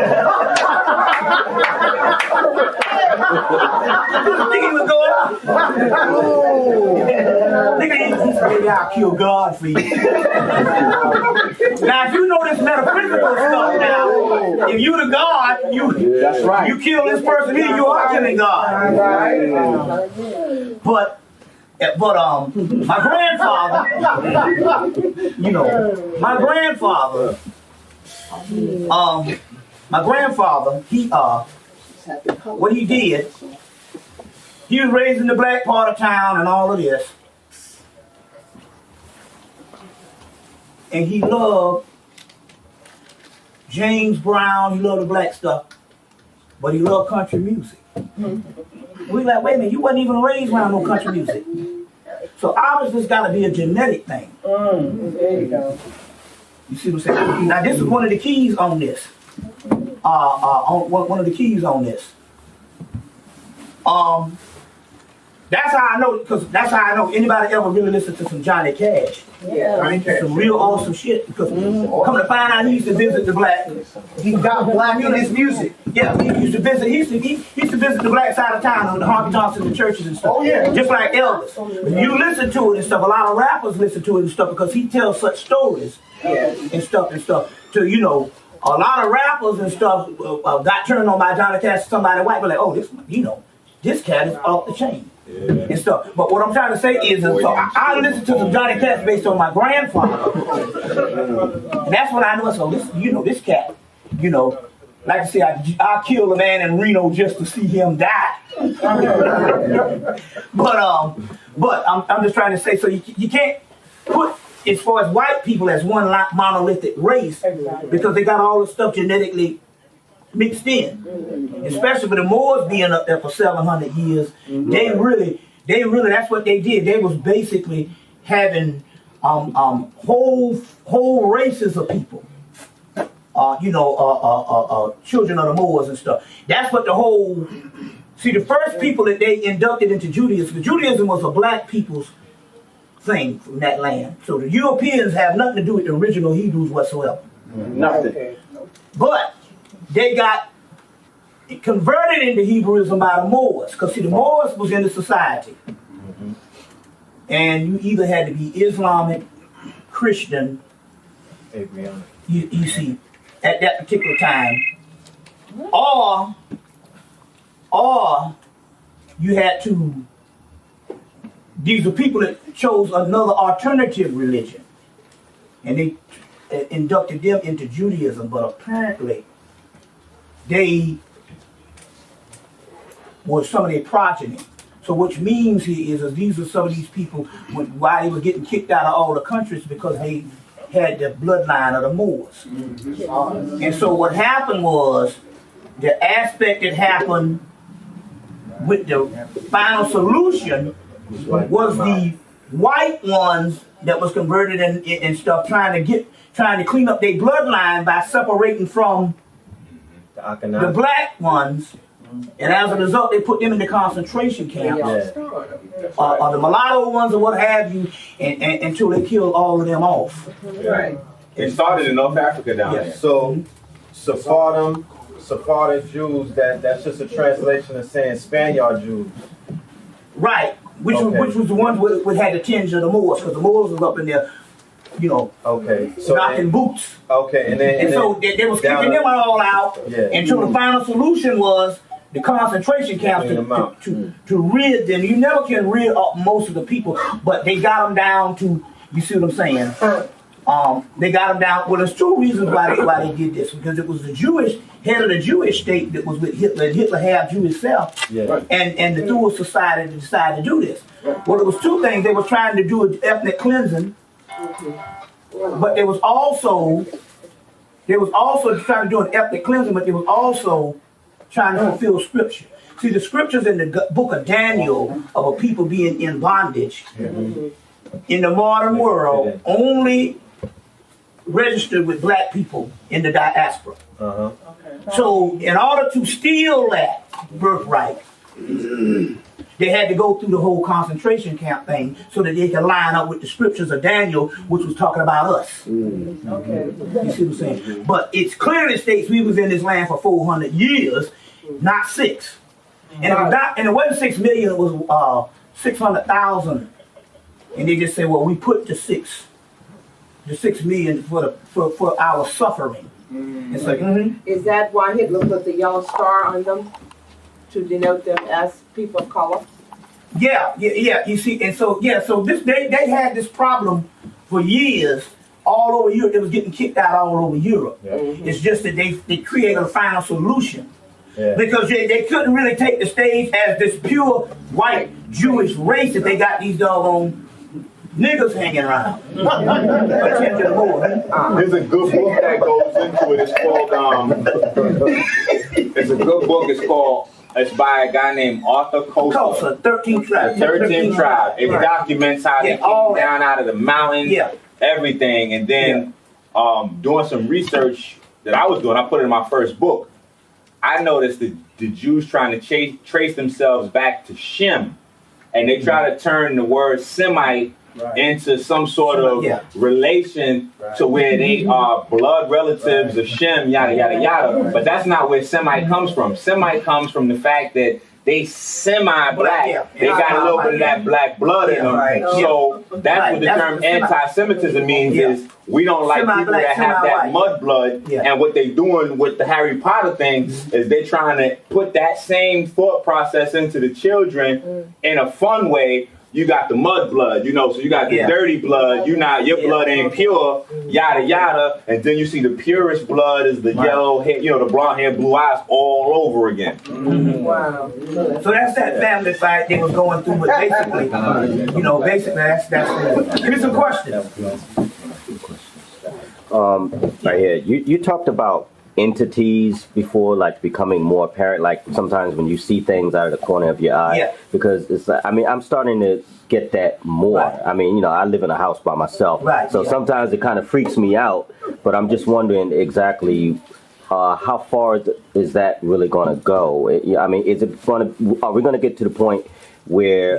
was going, nigga, he said, I'll kill God for you. Now, if you know this metaphysical stuff now, if you the God, that's right. You kill this person here, you are killing God. But my grandfather, he what he did, he was raised in the black part of town and all of this, and he loved James Brown, he loved the black stuff, but he loved country music. We like, wait a minute, you wasn't even raised around no country music. So obviously it's got to be a genetic thing. There you go. You see what I'm saying? Now this is one of the keys on this. One of the keys on this. That's how I know, because that's how I know anybody ever really listened to some Johnny Cash. Yeah. Some real awesome shit. Because come to find out, he used to visit the black. He got black in his music. Yeah, he used to visit. He used to visit the black side of town, the Harvey Johnson, the churches and stuff. Oh yeah. Just like Elvis. You listen to it and stuff. A lot of rappers listen to it and stuff because he tells such stories and stuff. To a lot of rappers and stuff got turned on by Johnny Cash. Somebody white, but like, oh, this cat is off the chain. And stuff. But what I'm trying to say is, so I listened to some Johnny Cash based on my grandfather. And that's when I knew, so this cat, like I say, I killed a man in Reno just to see him die. But I'm just trying to say, so you can't put, as far as white people, as one monolithic race, because they got all the stuff genetically mixed in, especially with the Moors being up there for 700 years. They really, that's what they did. They was basically having whole races of people, children of the Moors and stuff. That's what the first people that they inducted into Judaism, Judaism was a black people's thing from that land. So the Europeans have nothing to do with the original Hebrews whatsoever. Nothing. But they got converted into Hebrewism by the Moors, because see, the Moors was in the society, and you either had to be Islamic, Christian, you see, at that particular time, or you had to. These are people that chose another alternative religion, and they inducted them into Judaism, but apparently they were some of their progeny. So which means here is these are some of these people, why they were getting kicked out of all the countries, because they had the bloodline of the Moors. And so what happened was, the aspect that happened with the final solution was the white ones that was converted and stuff, trying to clean up their bloodline by separating from the black ones, and as a result, they put them in the concentration camps, or the mulatto ones, or what have you, and until they killed all of them off. Right. It started in North Africa down there. So, Sephardim Jews, that's just a translation of saying Spaniard Jews. Right. Which was the ones that had the tinge of the Moors, because the Moors was up in there, knocking boots. Okay, and so they was kicking them all out until the final solution was the concentration camps to rid them. You never can rid up most of the people, but they got them down to, you see what I'm saying? They got them down. Well, there's two reasons why they did this. Because it was the Jewish head of the Jewish state that was with Hitler, and Hitler had Jewish self, and the Thule Society decided to do this. Well, it was two things. They were trying to do ethnic cleansing, but there was also trying to do an ethnic cleansing, but they was also trying to fulfill scripture. See, the scriptures in the book of Daniel of a people being in bondage in the modern world only registered with black people in the diaspora. So in order to steal that birthright, they had to go through the whole concentration camp thing so that they could line up with the scriptures of Daniel, which was talking about us. You see what I'm saying? But it clearly states we was in this land for 400 years, not 6. And it wasn't 6 million, it was 600,000. And they just say, well, we put the 6 million for our suffering. It's like, Is that why Hitler put the yellow star on them? To denote them as people of color? Yeah. You see, and so this they had this problem for years all over Europe. It was getting kicked out all over Europe. It's just that they created a final solution. Because they couldn't really take the stage as this pure white Jewish race if they got these doggone niggas hanging around. There's a good book that goes into it. It's called it's a good book. It's by a guy named Arthur Koestler. 13 Tribe. 13 Tribe. It documents how they came down out of the mountains, everything. And then doing some research that I was doing, I put it in my first book. I noticed that the Jews trying to trace themselves back to Shem. And they try to turn the word Semite into some sort of relation to where they are blood relatives of Shem, yada, yada, yada. But that's not where Semite comes from. Semite comes from the fact that they semi-black. They got a little bit of that black blood in them. So that's what the term anti-Semitism means is we don't like people that have that mud blood. And what they doing with the Harry Potter thing is they trying to put that same thought process into the children in a fun way. You got the mud blood, so you got the dirty blood, your blood ain't pure, yada, yada. And then you see the purest blood is the yellow hair, the blonde hair, blue eyes all over again. Wow. So that's that family fight they was going through, but basically, that's it. Here's some questions. Right here, you talked about entities before, like becoming more apparent, like sometimes when you see things out of the corner of your eye, because it's like, I'm starting to get that more. I live in a house by myself, so sometimes it kind of freaks me out, but I'm just wondering exactly how far is that really going to go? Is it going to, are we going to get to the point where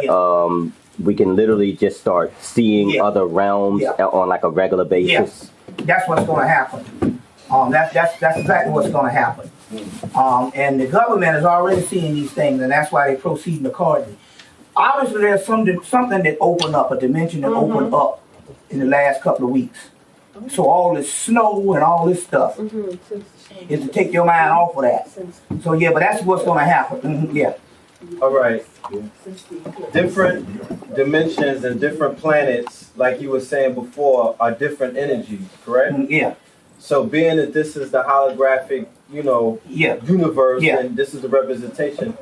we can literally just start seeing other realms on like a regular basis? That's what's going to happen. That's exactly what's going to happen. And the government is already seeing these things, and that's why they're proceeding accordingly. Obviously, there's something that opened up, a dimension that opened up in the last couple of weeks. So all this snow and all this stuff is to take your mind off of that. So but that's what's going to happen. All right. Different dimensions and different planets, like you were saying before, are different energies, correct? So being that this is the holographic, universe, and this is the representation,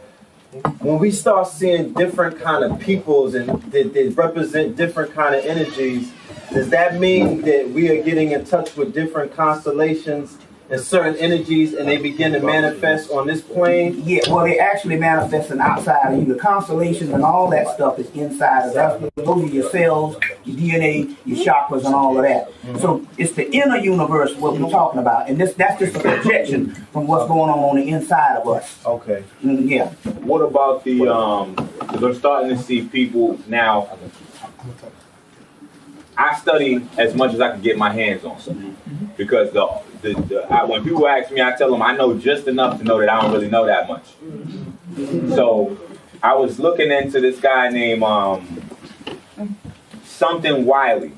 when we start seeing different kind of peoples and they represent different kind of energies, does that mean that we are getting in touch with different constellations and certain energies, and they begin to manifest on this plane? Well, they actually manifesting outside of you. The constellations and all that stuff is inside of us. Those are your cells, your DNA, your chakras, and all of that. So it's the inner universe what we're talking about, and that's just a projection from what's going on the inside of us. Okay. What about the? Because I'm starting to see people now. I study as much as I can get my hands on, because when people ask me, I tell them I know just enough to know that I don't really know that much. So I was looking into this guy named something Wiley,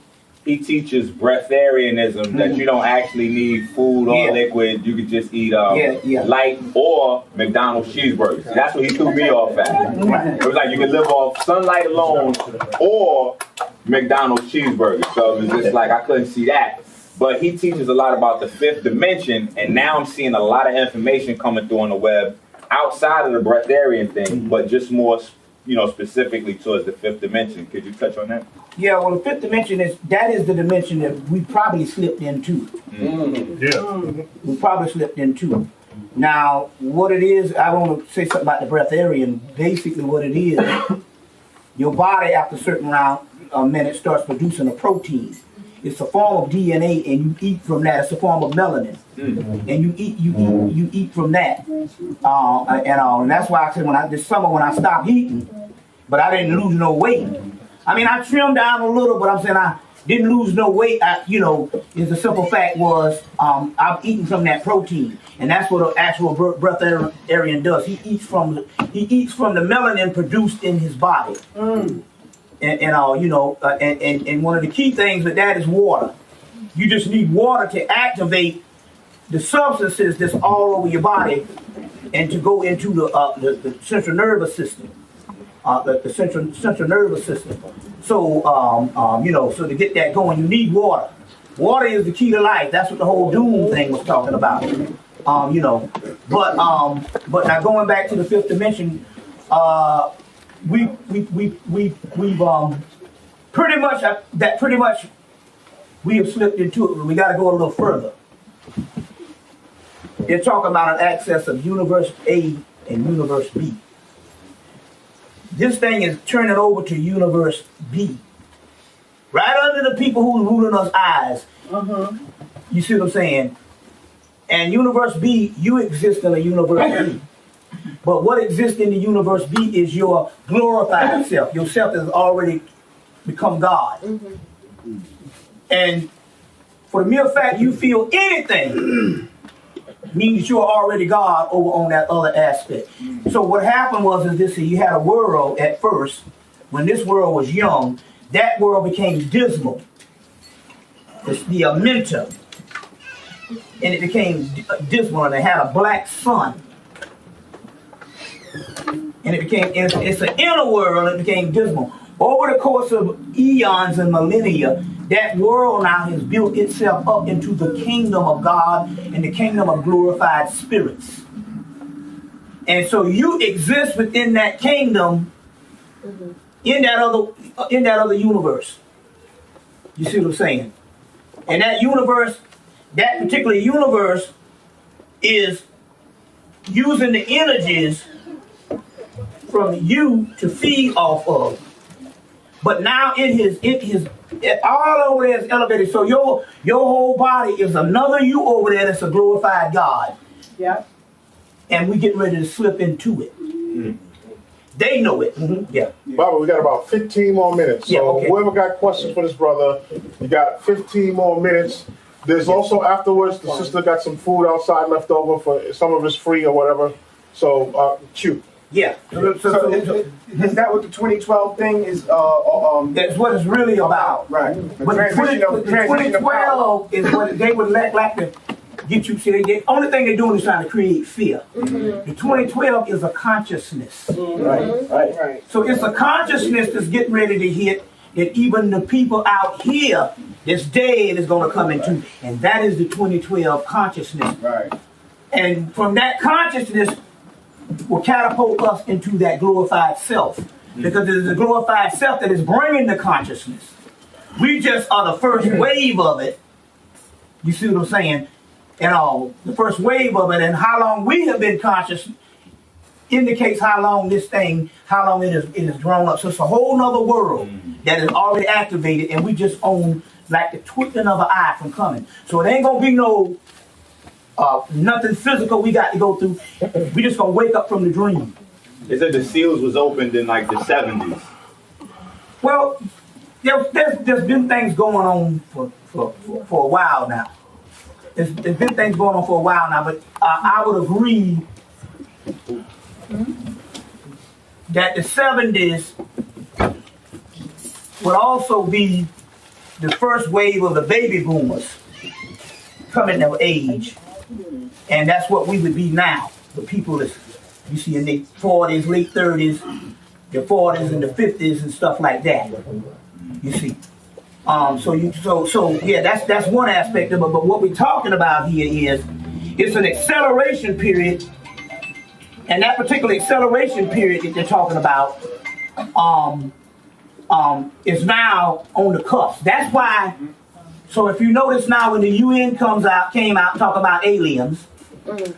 he teaches breatharianism, that you don't actually need food or liquid. You could just eat light or McDonald's cheeseburgers. That's what he threw me off at. It was like you can live off sunlight alone or McDonald's cheeseburgers. So it was just like I couldn't see that. But he teaches a lot about the fifth dimension, and now I'm seeing a lot of information coming through on the web outside of the breatharian thing, but just more, specifically towards the fifth dimension. Could you touch on that? Yeah, well, the fifth dimension is the dimension that we probably slipped into. We probably slipped into. Now, what it is, I want to say something about the breatharian. Basically, what it is, your body after a certain amount of minutes starts producing a protein. It's a form of DNA, and you eat from that. It's a form of melanin, and you eat from that, and that's why I said this summer when I stopped eating, but I didn't lose no weight. I mean, I trimmed down a little, but I'm saying I didn't lose no weight. The simple fact was I'm eating from that protein, and that's what an actual breatharian does. He eats from the melanin produced in his body. And one of the key things with that is water. You just need water to activate the substances that's all over your body and to go into the central nervous system. The central nervous system. So, so to get that going, you need water. Water is the key to life. That's what the whole doom thing was talking about. But now going back to the fifth dimension, we've pretty much we have slipped into it, but we got to go a little further. They're talking about an access of universe A and universe B. This thing is turning over to universe B. Right under the people who are ruling us eyes. You see what I'm saying? And universe B, you exist in a universe B. But what exists in the universe B is your glorified self. Your self has already become God. And for the mere fact you feel anything means you're already God over on that other aspect. So what happened was you had a world at first, when this world was young, that world became dismal. It's the Amenta. And it became dismal, and it had a black sun. And it's an inner world, and it became dismal. Over the course of eons and millennia, that world now has built itself up into the kingdom of God and the kingdom of glorified spirits. And so you exist within that kingdom in that other universe. You see what I'm saying? And that universe, that particular universe, is using the energies from you to feed off of. But now all over there is elevated. So your whole body is another you over there that's a glorified God. Yeah. And we getting ready to slip into it. They know it. Yeah. Bobby, we got about 15 more minutes. So whoever got questions for this brother, you got 15 more minutes. There's also afterwards, the sister got some food outside left over for some of it's free or whatever. So, Q. Yeah. So is that what the 2012 thing is? That's what it's really about. Right. But the 2012 is what they would like to get you. See, the only thing they're doing is trying to create fear. The 2012 is a consciousness. Right. So it's a consciousness that's getting ready to hit that even the people out here that's dead is going to come into. And that is the 2012 consciousness. Right. And from that consciousness will catapult us into that glorified self. Because it is the glorified self that is bringing the consciousness. We just are the first wave of it. You see what I'm saying? And the first wave of it, and how long we have been conscious indicates how long it has grown up. So it's a whole nother world that is already activated, and we just own like the twinkling of an eye from coming. So it ain't gonna be no nothing physical we got to go through. We just gonna wake up from the dream. They said the seals was opened in like the 70s. Well, there's been things going on for a while now. There's been things going on for a while now, but I would agree that the 70s would also be the first wave of the baby boomers coming of age. And that's what we would be now. The people that you see in their 40s, late 30s, their 40s and the 50s and stuff like that. You see. So yeah, that's one aspect of it. But what we're talking about here is it's an acceleration period, and that particular acceleration period that they're talking about is now on the cusp. That's why. So if you notice now, when the UN came out talking about aliens.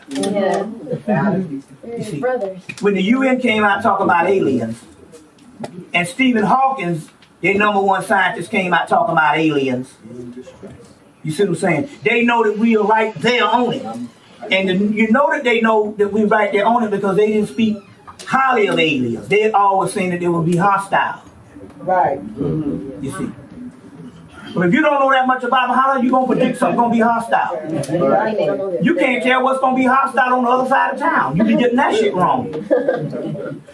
Yeah. You see, when the UN came out talking about aliens, and Stephen Hawkins, their #1 scientist, came out talking about aliens. You see what I'm saying? They know that we are right there on it. And you know that they know that we're right there on it because they didn't speak highly of aliens. They always saying that they would be hostile. Right. You see. But if you don't know that much about them, how are you going to predict something's going to be hostile? You can't tell what's going to be hostile on the other side of town. You be getting that shit wrong.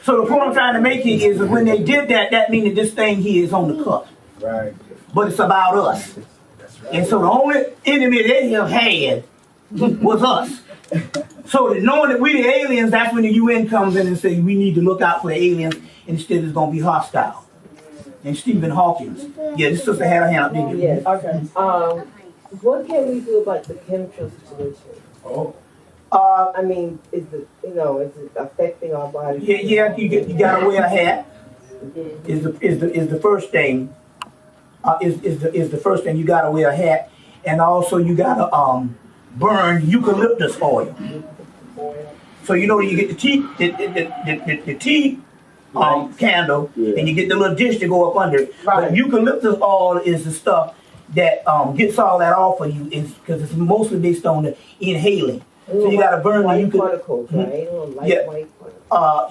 So the point I'm trying to make here is that when they did that, that means that this thing here is on the cusp. Right. But it's about us. And so the only enemy they have had was us. So that knowing that we the aliens, that's when the UN comes in and says we need to look out for the aliens, instead it's going to be hostile. And Stephen Hawkins. Yeah, this sister had her hand up, didn't you? Yes. Okay. What can we do about the chemtrail situation? Oh. I mean, is it affecting our body? Yeah. You gotta wear a hat. Is the first thing. Is the first thing you gotta wear a hat, and also you gotta burn eucalyptus oil. So you know you get the tea candle, and you get the little dish to go up under it. Right. But eucalyptus oil is the stuff that gets all that off of you, because it's mostly based on the inhaling. So you got to burn the eucalyptus. Right?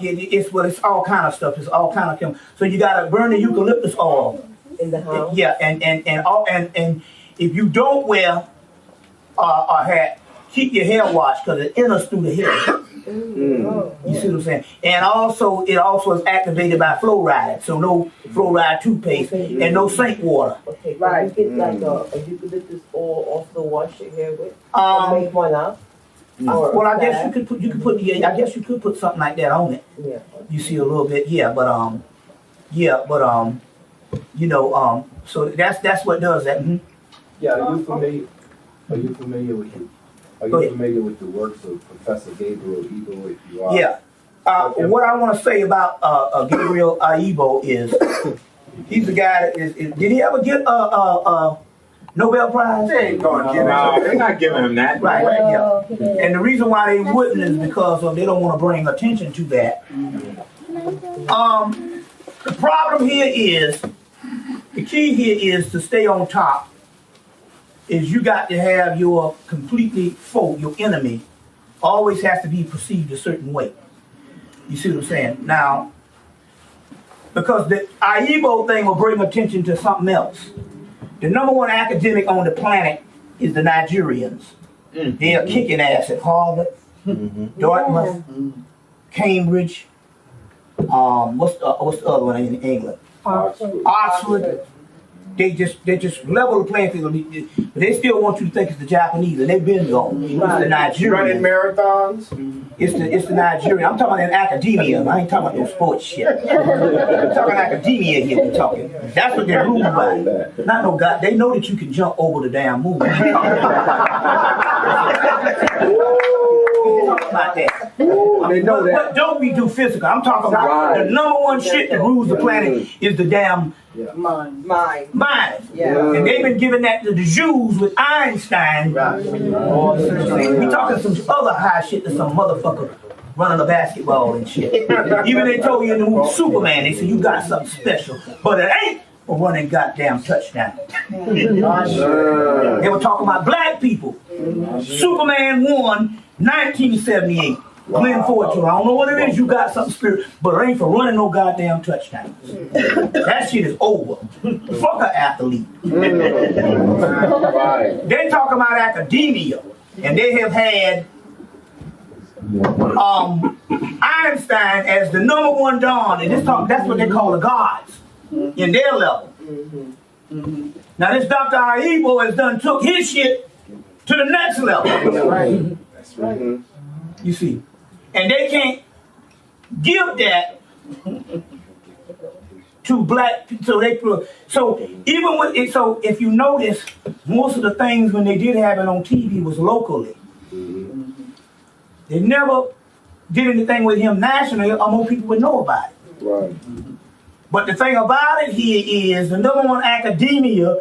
It's all kind of stuff. It's all kind of chemicals. So you got to burn the eucalyptus oil in the house. Yeah, and if you don't wear a hat, keep your hair washed because it enters through the hair. You see what I'm saying? And also, it also is activated by fluoride. So no fluoride toothpaste and no sink water. Okay, right. You get like a eucalyptus oil also wash your hair with? Or make one up? Well, I guess you could put something like that on it. Yeah. You see a little bit, so that's what does that. Mm-hmm. Yeah, are you familiar with the works of Professor Gabriel Ebo? If you are, yeah. What I want to say about Gabriel Aibo is he's the guy that is. Did he ever get a Nobel Prize? They ain't going to give him. They're not giving him that. Right. Yeah. And the reason why they wouldn't is because they don't want to bring attention to that. The problem here is the key here is to stay on top. Is you got to have your completely foe, your enemy, always has to be perceived a certain way. You see what I'm saying? Now, because the Aibo thing will bring attention to something else. The #1 academic on the planet is the Nigerians. They are kicking ass at Harvard, Dartmouth, Cambridge. What's the other one in England? Oxford. They just level the playing field, but they still want you to think it's the Japanese, and they've been gone. It's the Nigerians. Running marathons. It's the Nigerian. I'm talking about in academia. I ain't talking about no sports shit. I'm talking academia here. We're talking. That's what they're ruled by. Not no God. They know that you can jump over the damn moon. About that. They know that. But don't we do physical? I'm talking about the #1 shit that rules the planet is the damn mind. Yeah. And they've been giving that to the Jews with Einstein. Right. We talking some other high shit to some motherfucker running a basketball and shit. Even they told you in the movie Superman, they said you got something special, but it ain't a running goddamn touchdown. They were talking about black people. Superman won 1978. Glenn Ford told, I don't know what it is, you got something spirit, but it ain't for running no goddamn touchdowns. That shit is over. Fuck an athlete. They talking about academia, and they have had Einstein as the #1 don, and that's what they call the gods in their level. Now this Dr. Aibo has done took his shit to the next level. That's right. That's right. You see. And they can't give that to black people. So even with it, so if you notice, most of the things when they did have it on TV was locally. They never did anything with him nationally, or more people would know about it. Right. But the thing about it here is the number one academicians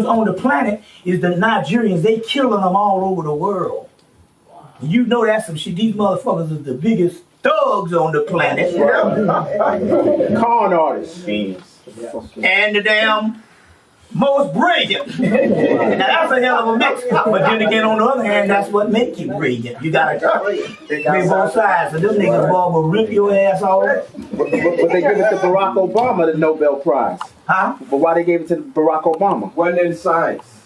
on the planet is the Nigerians. They killing them all over the world. You know that's some shit. These motherfuckers are the biggest thugs on the planet. Con artists. And the damn most brilliant. Now that's a hell of a mix. But then again, on the other hand, that's what makes you brilliant. You gotta play both sides. So them niggas will rip your ass off. But they give it to Barack Obama the Nobel Prize. Huh? But why they gave it to Barack Obama? Wasn't in science.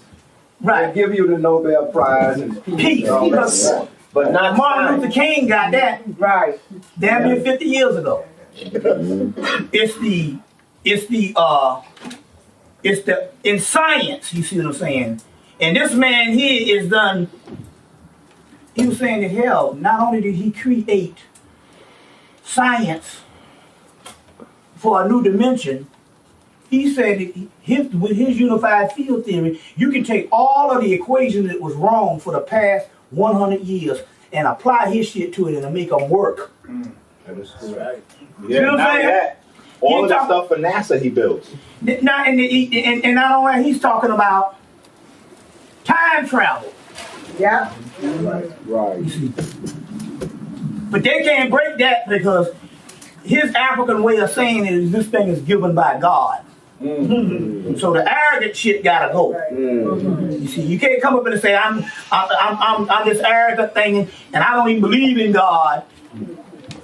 Right. They give you the Nobel Prize and peace. But not Martin Luther King got that right damn near 50 years ago. It's in science, you see what I'm saying? And this man here is done, he was saying that hell, not only did he create science for a new dimension, he said that with his unified field theory, you can take all of the equations that was wrong for the past 100 years and apply his shit to it and make them work. That is correct. You know what I'm saying? All of the stuff for NASA he built. And not only that, he's talking about time travel. Yeah. Right. You see. But they can't break that because his African way of saying it is this thing is given by God. So the arrogant shit gotta go. You see, you can't come up and say I'm this arrogant thing and I don't even believe in God.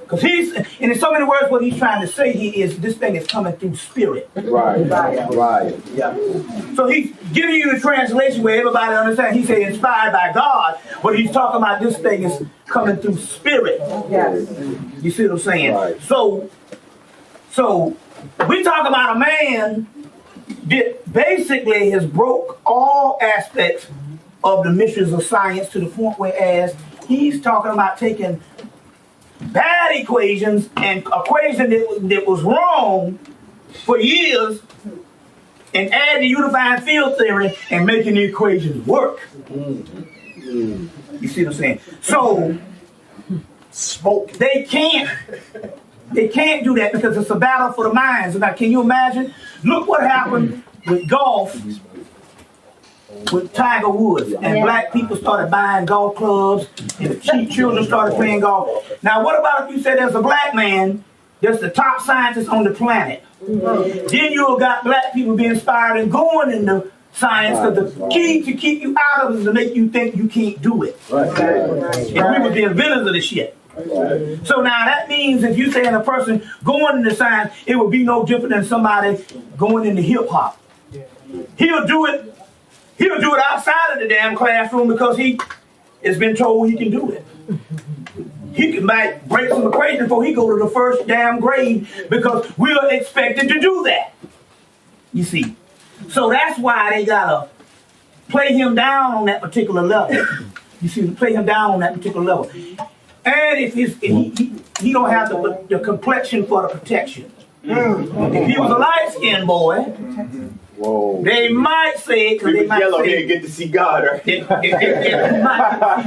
Because and in so many words, what he's trying to say is this thing is coming through spirit. Right. Yeah. So he's giving you the translation where everybody understands. He said inspired by God, but he's talking about this thing is coming through spirit. Yes. You see what I'm saying? Right. So we talk about a man that basically has broke all aspects of the mysteries of science to the point whereas he's talking about taking bad equations and equation that was wrong for years and add the unified field theory and making the equations work. You see what I'm saying? So they can't do that because it's a battle for the minds. Now, can you imagine? Look what happened with golf with Tiger Woods, and black people started buying golf clubs, and cheap children started playing golf. Now, what about if you said there's a black man that's the top scientist on the planet? Then you got black people being inspired and going into science because the key to keep you out of it is to make you think you can't do it. And we were the inventors of the shit. So now that means if you saying a person going into science, it would be no different than somebody going into hip hop. He'll do it outside of the damn classroom because he has been told he can do it. He might break some equations before he go to the first damn grade because we are expected to do that. You see. So that's why they gotta play him down on that particular level. You see, play him down on that particular level. And if he don't have the complexion for the protection. If he was a light-skinned boy, they might say it because they might yellow say here get to see God, right? It might see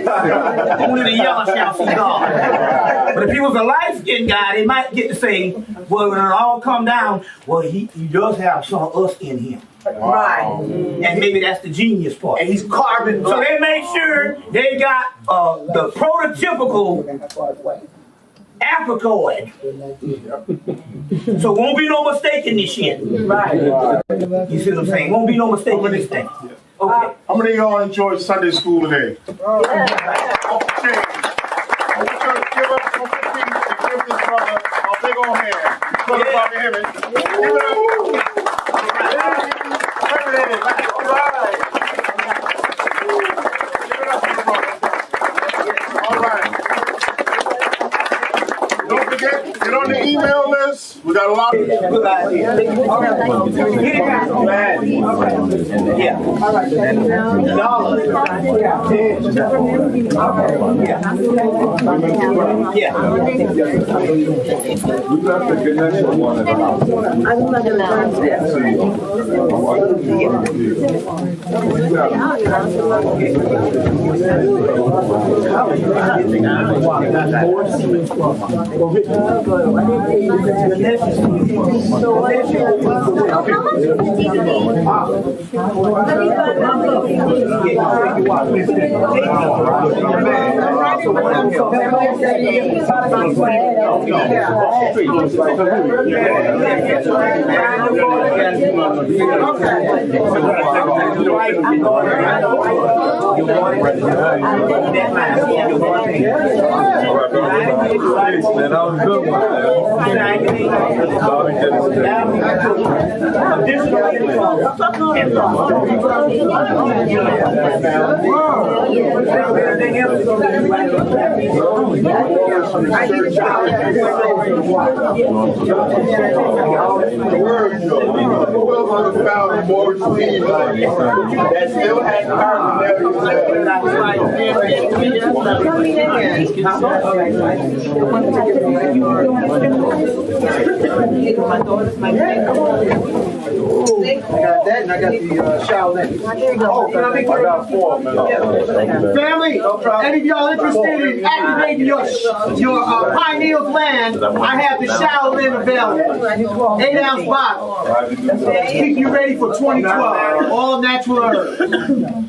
God. Only the yellow shall see God. But if he was a light-skinned guy, they might get to say, well, when it all come down, well, he does have some of us in him. Right. And maybe that's the genius part. And he's carving. So they make sure they got the prototypical Africoid. So won't be no mistake in this shit. Right. You see what I'm saying? Won't be no mistake in this thing. Okay. How many of y'all enjoyed Sunday school today? Oh, Off the chain. I want you to give up some peace and give this brother a big old hand. Brother Bobby Hemmitt. Give it up. All right. Don't forget, get on the the email list. We got a lot of that still has I got that, and I got the Shaolin. Oh, can I make I got 4, man. Family, any of y'all interested in activating your pineal gland, I have the Shaolin available. 8-ounce bottle. Keep you ready for 2012. All natural herbs.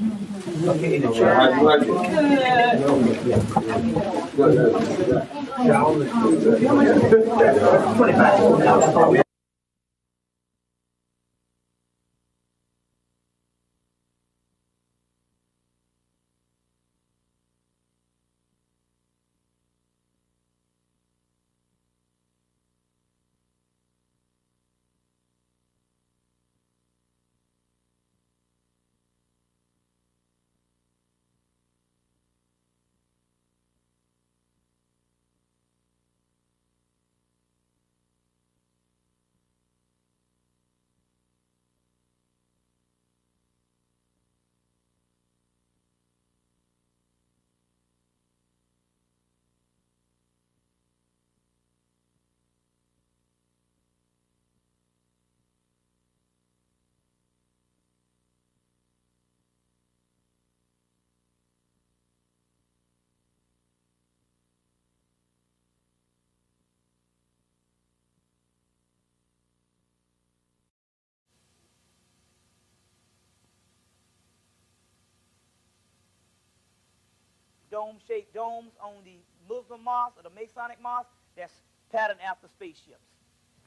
Dome-shaped domes on the Muslim mosque or the Masonic mosque, that's patterned after spaceships.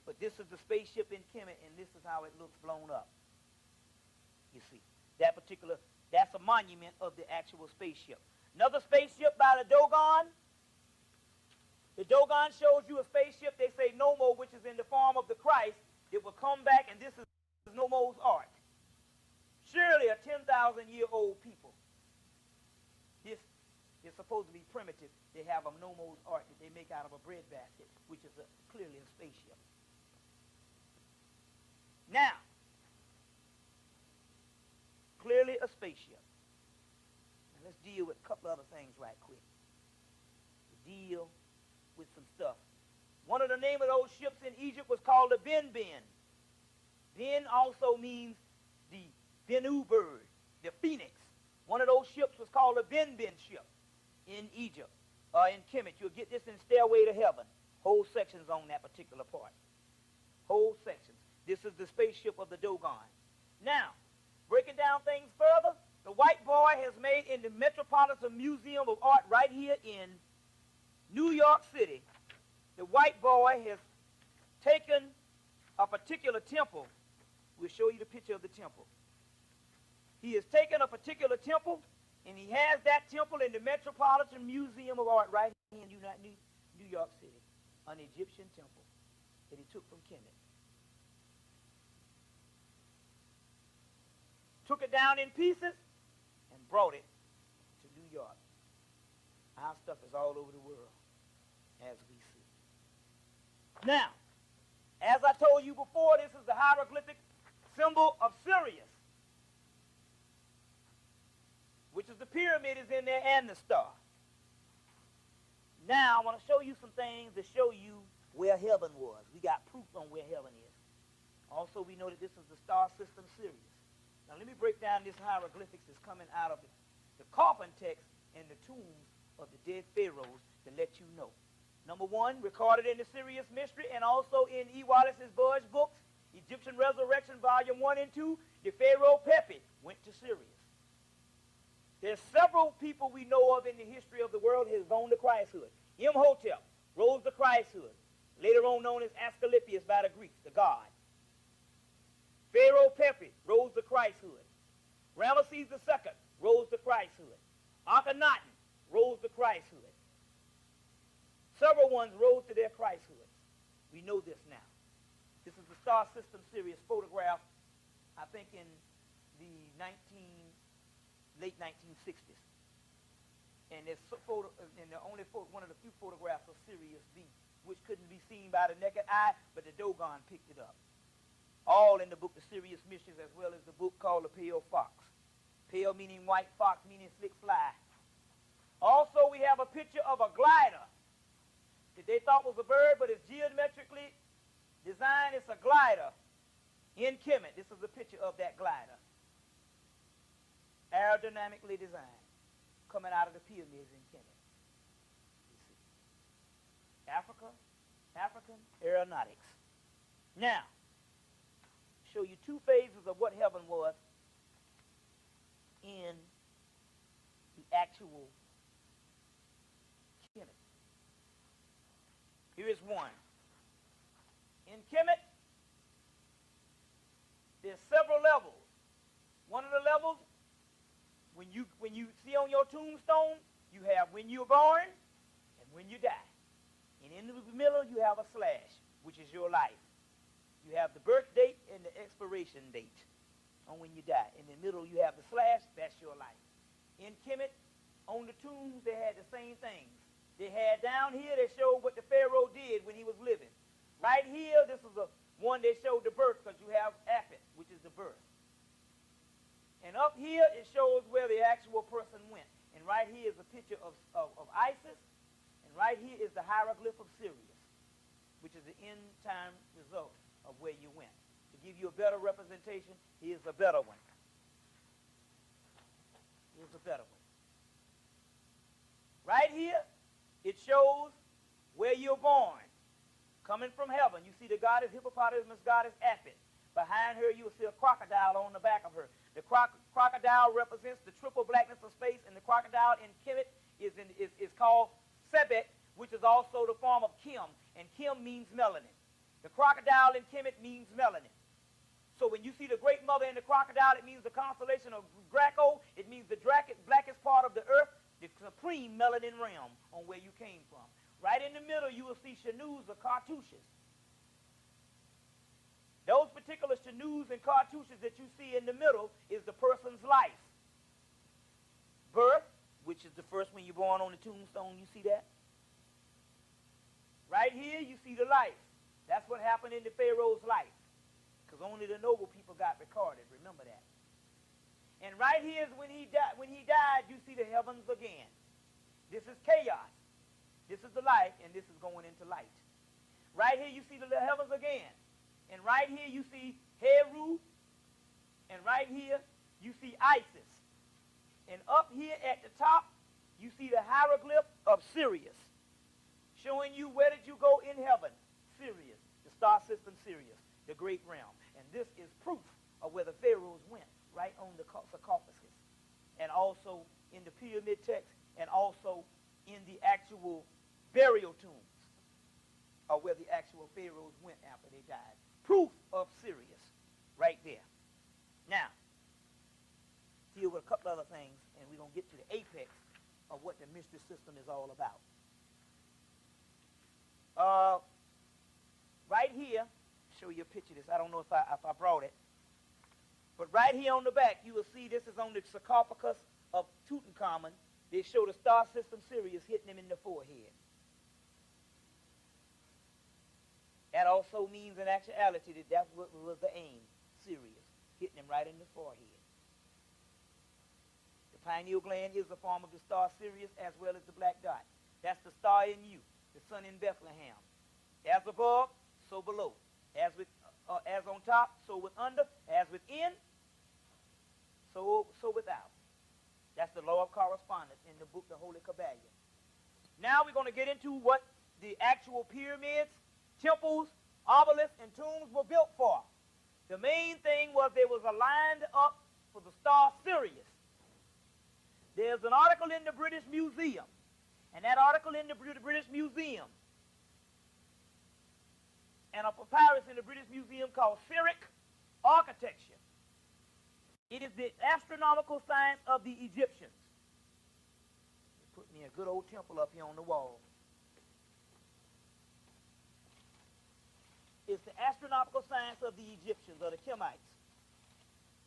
But this is the spaceship in Kemet, and this is how it looks blown up. You see, that's a monument of the actual spaceship. Another spaceship by the Dogon. The Dogon shows you a spaceship, they say Nomo, which is in the form of the Christ. It will come back, and this is Nomo's art. Surely a 10,000-year-old people. This is supposed to be primitive. They have a Nomo's art that they make out of a bread basket, which is clearly a spaceship. Now, clearly a spaceship. Now let's deal with a couple other things right quick. Deal with some stuff. One of the name of those ships in Egypt was called the Ben. Ben also means the Bennu bird, the phoenix. One of those ships was called the Ben ship in Egypt, in Kemet. You'll get this in Stairway to Heaven. Whole sections on that particular part. Whole sections. This is the spaceship of the Dogon. Now, breaking down things further, the white boy has made in the Metropolitan Museum of Art right here in New York City. The white boy has taken a particular temple. We'll show you the picture of the temple. He has taken a particular temple, and he has that temple in the Metropolitan Museum of Art right here in New York City, an Egyptian temple that he took from Kemet. Took it down in pieces and brought it to New York. Our stuff is all over the world, as we see. Now, as I told you before, this is the hieroglyphic symbol of Sirius, which is the pyramid is in there and the star. Now, I want to show you some things to show you where heaven was. We got proof on where heaven is. Also, we know that this is the star system Sirius. Now, let me break down this hieroglyphics that's coming out of the coffin text and the tombs of the dead pharaohs to let you know. Number one, recorded in the Sirius Mystery and also in E. Wallace's Budge books, Egyptian Resurrection, Volume 1 and 2, the Pharaoh Pepi went to Sirius. There's several people we know of in the history of the world who have gone to Christhood. Imhotep rose to Christhood, later on known as Asclepius by the Greeks, the god. Pharaoh Pepi rose to Christhood. Ramesses II rose to Christhood. Akhenaten rose to Christhood. Several ones rose to their Christhoods. We know this now. This is the star system Sirius photograph, I think in the late 1960s. And it's one of the few photographs of Sirius B, which couldn't be seen by the naked eye, but the Dogon picked it up. All in the book, The Sirius Mysteries, as well as the book called The Pale Fox. Pale meaning white, fox meaning slick fly. Also, we have a picture of a glider that they thought was a bird, but it's geometrically designed. It's a glider in Kemet. This is a picture of that glider. Aerodynamically designed, coming out of the pyramids in Kemet. You see. African aeronautics. Now, show you two phases of what heaven was in the actual Kemet. Here is one. In Kemet, there's several levels. One of the levels, when you see on your tombstone, you have when you're born and when you die. And in the middle, you have a slash, which is your life. You have the birth date and the expiration date on when you die. In the middle, you have the slash, that's your life. In Kemet, on the tombs, they had the same things. They had down here, they showed what the Pharaoh did when he was living. Right here, this is the one they showed the birth, because you have Apis, which is the birth. And up here, it shows where the actual person went. And right here is a picture of Isis, and right here is the hieroglyph of Sirius, which is the end time result of where you went. To give you a better representation, here's a better one. Here's a better one. Right here, it shows where you're born. Coming from heaven, you see the goddess hippopotamus, goddess Apis. Behind her, you will see a crocodile on the back of her. The crocodile represents the triple blackness of space, and the crocodile in Kemet is called Sebek, which is also the form of Kim, and Kim means melanin. The crocodile in Kemet means melanin. So when you see the great mother in the crocodile, it means the constellation of Draco. It means the blackest part of the earth, the supreme melanin realm on where you came from. Right in the middle, you will see Chanus or cartouches. Those particular Chanus and cartouches that you see in the middle is the person's life. Birth, which is the first when you're born on the tombstone, you see that? Right here, you see the life. That's what happened in the Pharaoh's life, because only the noble people got recorded. Remember that. And right here is when he died, you see the heavens again. This is chaos. This is the light, and this is going into light. Right here, you see the heavens again. And right here, you see Heru. And right here, you see Isis. And up here at the top, you see the hieroglyph of Sirius, showing you where did you go in heaven. Sirius, the star system Sirius, the great realm. And this is proof of where the pharaohs went, right on the sarcophagus. And also in the pyramid text, and also in the actual burial tombs, or where the actual pharaohs went after they died. Proof of Sirius, right there. Now, deal with a couple other things, and we're going to get to the apex of what the mystery system is all about. Right here, show you a picture of this. I don't know if I brought it. But right here on the back, you will see this is on the sarcophagus of Tutankhamun. They show the star system Sirius hitting him in the forehead. That also means in actuality that that was the aim, Sirius, hitting him right in the forehead. The pineal gland is a form of the star Sirius as well as the black dot. That's the star in you, the sun in Bethlehem. As above, so below. As on top, so with under. As within, so without. That's the law of correspondence in the book, the Holy Kabbalion. Now we're going to get into what the actual pyramids, temples, obelisks, and tombs were built for. The main thing was they was aligned up for the star Sirius. There's an article in the British Museum, and that article in the British Museum, and a papyrus in the British Museum called Syriac architecture. It is the astronomical science of the Egyptians. They put me a good old temple up here on the wall. It's the astronomical science of the Egyptians, or the Kemites.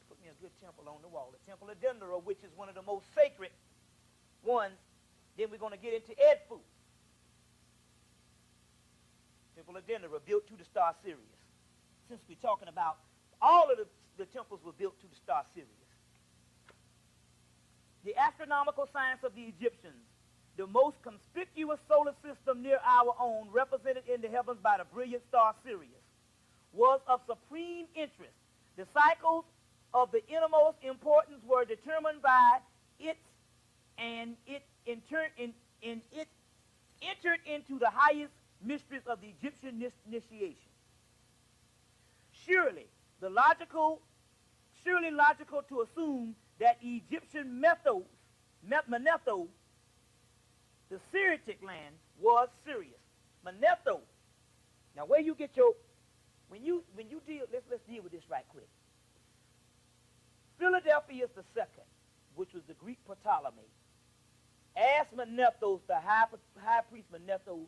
Put me a good temple on the wall. The Temple of Dendera, which is one of the most sacred ones. Then we're going to get into Edfu. Temple of Dendera, built to the star Sirius. Since we're talking about all of the temples were built to the star Sirius. The astronomical science of the Egyptians, the most conspicuous solar system near our own, represented in the heavens by the brilliant star Sirius, was of supreme interest. The cycles of the innermost importance were determined by its, and it entered into the highest mysteries of the Egyptian initiation. Surely logical to assume that Egyptian Manetho, the Siritic land, was Sirius. Manetho. Now, where you get your, when you deal, let's deal with this right quick. Philadelphus II, which was the Greek Ptolemy, asked Manetho, the high priest Manetho,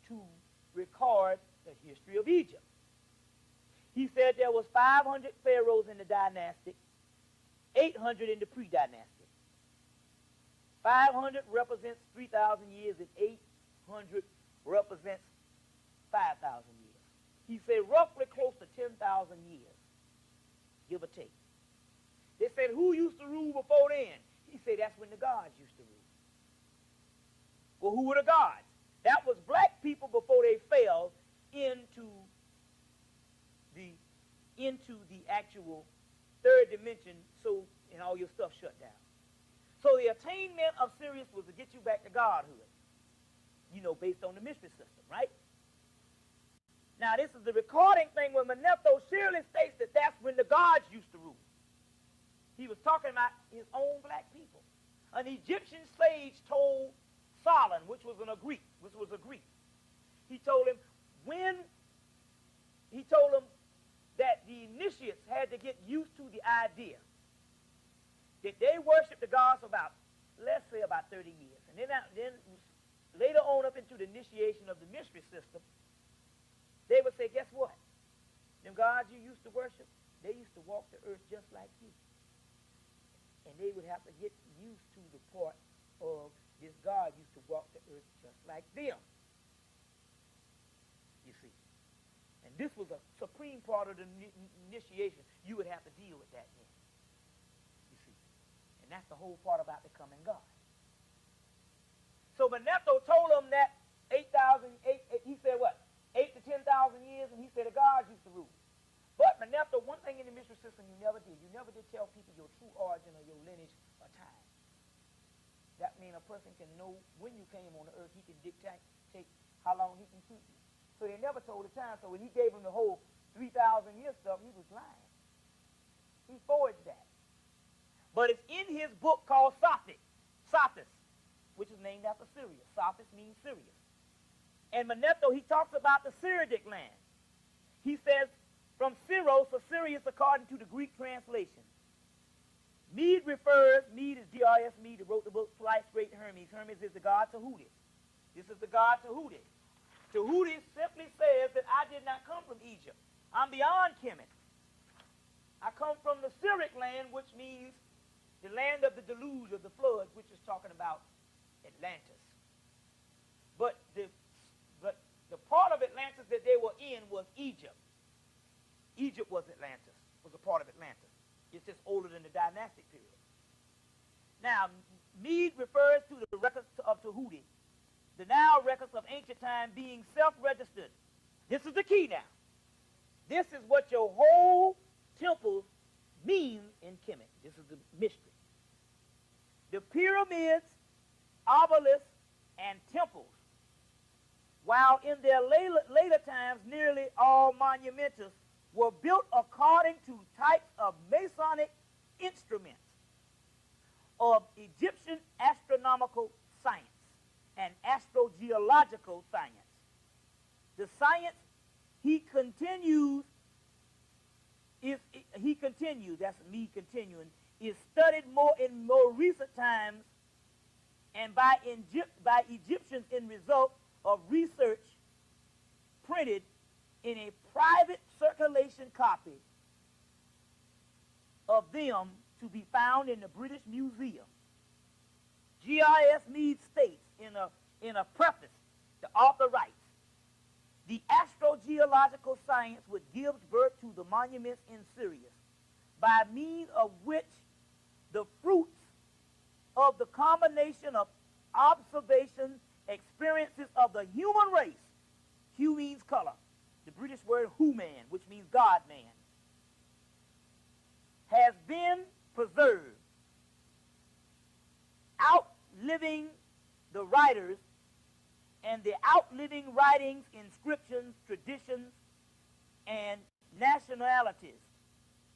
to record the history of Egypt. He said there was 500 pharaohs in the dynastic, 800 in the pre-dynastic. 500 represents 3,000 years, and 800 represents 5,000 years. He said roughly close to 10,000 years, give or take. They said, who used to rule before then? He said, that's when the gods used to rule. Well, who were the gods? That was black people before they fell into the actual third dimension, and all your stuff shut down. So the attainment of Sirius was to get you back to godhood, based on the mystery system, right? Now, this is the recording thing where Manetho surely states that that's when the gods used to rule. He was talking about his own black people. An Egyptian sage told Solon, which was a Greek. He told him that the initiates had to get used to the idea that they worshiped the gods for let's say about 30 years. And then later on up into the initiation of the mystery system, they would say, guess what? Them gods you used to worship, they used to walk the earth just like you. And they would have to get used to the part of this God used to walk the earth just like them. You see. And this was a supreme part of the initiation. You would have to deal with that then. You see. And that's the whole part about becoming God. So Manetho told them that 8,000, he said what? 8 to 10,000 years, and he said the gods used to rule. But Manetho, one thing in the mystery system you never did tell people your true origin or your lineage or time. That means a person can know when you came on the earth. He can dictate how long he can keep you. So they never told the time. So when he gave him the whole 3,000 year stuff, he was lying. He forged that. But it's in his book called Sothis, which is named after Sirius. Sothis means Sirius. And Manetho, he talks about the Siridic land. He says, from Syros or Sirius according to the Greek translation. Mede is D.R.S. Mede, who wrote the book Thrice Great Hermes. Hermes is the god Tahuti. This is the god Tahuti. Tahuti simply says that I did not come from Egypt. I'm beyond Kemet. I come from the Syriac land, which means the land of the deluge, of the flood, which is talking about Atlantis. But the part of Atlantis Now, Mead refers to the records of Tahuti, the now records of ancient time being self-registered. This is the key now. This is what your whole temple means in Kemet. This is the mystery. The pyramids, obelisks, and temples, while in their later times nearly all monumentals were built according to types of Masonic instruments of Egyptian astronomical science and astrogeological science. The science he continues, that's me continuing, is studied more in more recent times and by Egyptians in result of research printed in a private circulation copy of them to be found in the British Museum. G.R.S. Mead states in a preface, the author writes, the astrogeological science which gives birth to the monuments in Sirius, by means of which the fruits of the combination of observation experiences of the human race, hue means color, the British word human, which means God-man, has been preserved, outliving the writers and the outliving writings, inscriptions, traditions, and nationalities.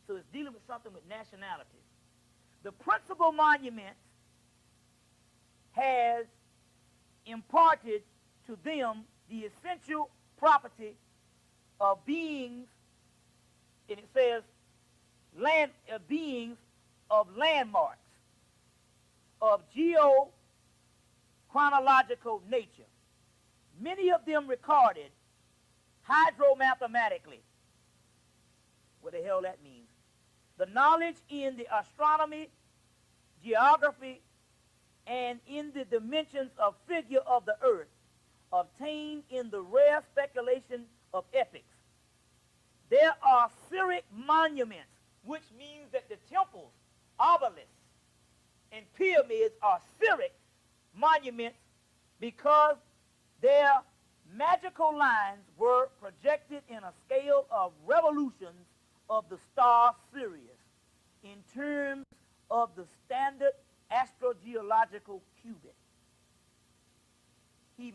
So it's dealing with something with nationalities. The principal monument has imparted to them the essential property of beings, and it says beings of landmarks of geo-chronological nature. Many of them recorded hydromathematically. What the hell that means? The knowledge in the astronomy, geography, and in the dimensions of figure of the earth obtained in the rare speculation of epics. There are Syriac monuments, which means that the temples, obelisks, and pyramids are Syriac monuments because their magical lines were projected in a scale of revolutions of the star Sirius in terms of the standard astrogeological cubit. Here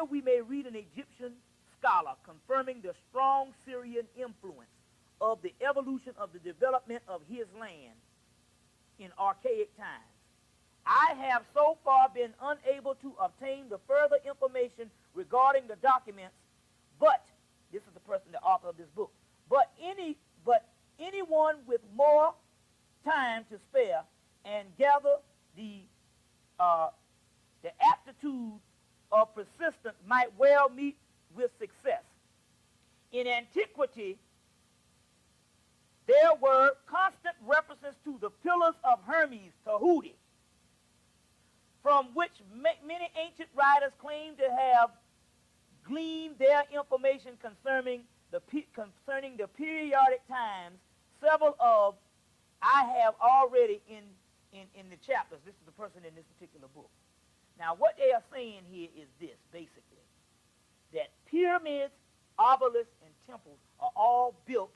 we may read an Egyptian scholar confirming the strong Syrian influence of the evolution of the development of his land in archaic times. I have so far been unable to obtain the further information regarding the documents, but, this is the person, the author of this book, but anyone with more time to spare and gather the aptitude of persistence might well meet with success. In antiquity, there were constant references to the pillars of Hermes, Tahuti, from which many ancient writers claim to have gleaned their information concerning the periodic times. Several of I have already in the chapters. This is the person in this particular book. Now, what they are saying here is this, basically, that pyramids, obelisks, and temples are all built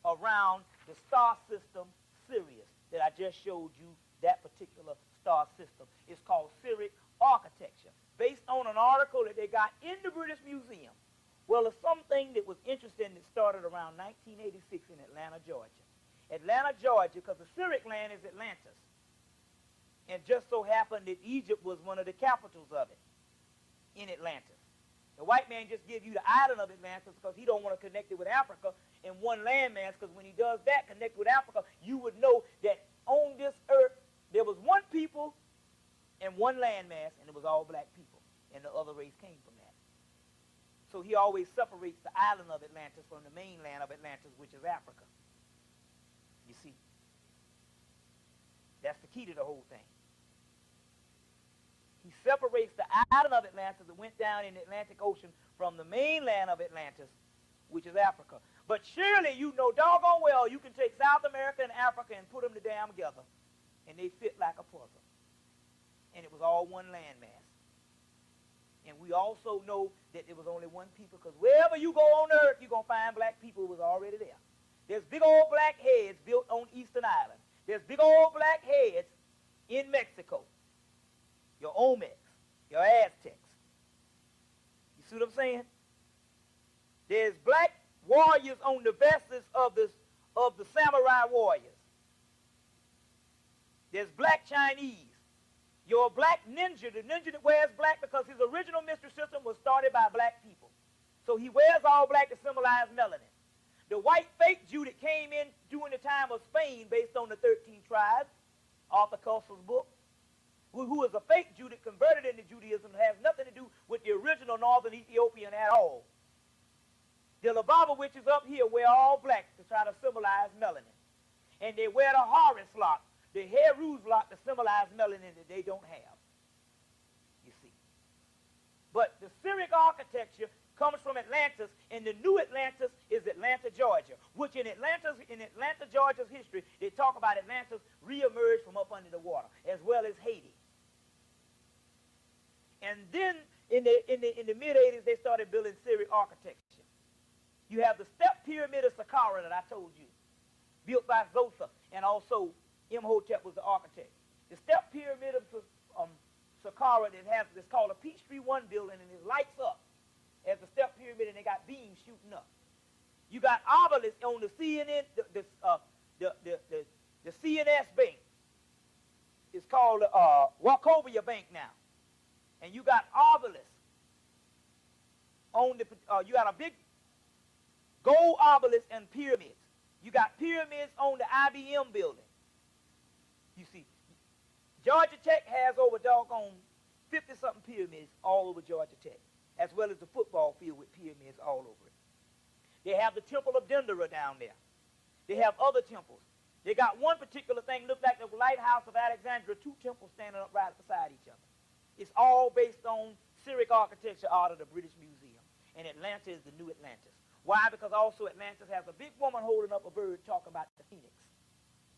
around the star system Sirius that I just showed you, that particular star system. It's called Syriac architecture, based on an article that they got in the British Museum. Well, it's something that was interesting that started around 1986 in Atlanta, Georgia. Atlanta, Georgia, because the Syriac land is Atlantis. And just so happened that Egypt was one of the capitals of it, in Atlantis. The white man just gives you the island of Atlantis because he don't want to connect it with Africa in one landmass, because when he does that, connect with Africa, you would know that on this earth there was one people and one landmass, and it was all black people, and the other race came from that. So he always separates the island of Atlantis from the mainland of Atlantis, which is Africa. You see, that's the key to the whole thing. He separates the island of Atlantis that went down in the Atlantic Ocean from the mainland of Atlantis, which is Africa. But surely you know doggone well you can take South America and Africa and put them the damn together, and they fit like a puzzle. And it was all one landmass. And we also know that there was only one people, because wherever you go on earth, you're going to find black people who was already there. There's big old black heads built on Eastern Island. There's big old black heads in Mexico. Your Olmecs, your Aztecs. You see what I'm saying? There's black warriors on the vestas of the samurai warriors. There's black Chinese. Your black ninja, the ninja that wears black because his original mystery system was started by black people. So he wears all black to symbolize melanin. The white fake Jew that came in during the time of Spain based on the 13 tribes, Arthur Koestler's book, who is a fake Jew that converted into Judaism and has nothing to do with the original northern Ethiopian at all. The Lubavitchers up here wear all black to try to symbolize melanin. And they wear the Horus lock, the Heruz lock to symbolize melanin that they don't have. You see. But the Syriac architecture comes from Atlantis, and the new Atlantis is Atlanta, Georgia, which in Atlanta, Georgia's history, they talk about Atlantis reemerged from up under the water, as well as Haiti. And then in the mid-80s, they started building Syriac architecture. You have the step pyramid of Saqqara that I told you, built by Zosa, and also Imhotep was the architect. The step pyramid of Saqqara that's called a Peachtree 1 building, and it lights up as the step pyramid, and they got beams shooting up. You got obelisks on the CNN, the CNS bank. It's called Wachovia Bank now. And you got obelisks on the, you got a big gold obelisk and pyramids. You got pyramids on the IBM building. You see, Georgia Tech has over doggone 50-something pyramids all over Georgia Tech, as well as the football field with pyramids all over it. They have the Temple of Dendera down there. They have other temples. They got one particular thing, looked like the lighthouse of Alexandria, 2 temples standing up right beside each other. It's all based on Syriac architecture out of the British Museum. And Atlanta is the new Atlantis. Why? Because also Atlantis has a big woman holding up a bird talking about the phoenix.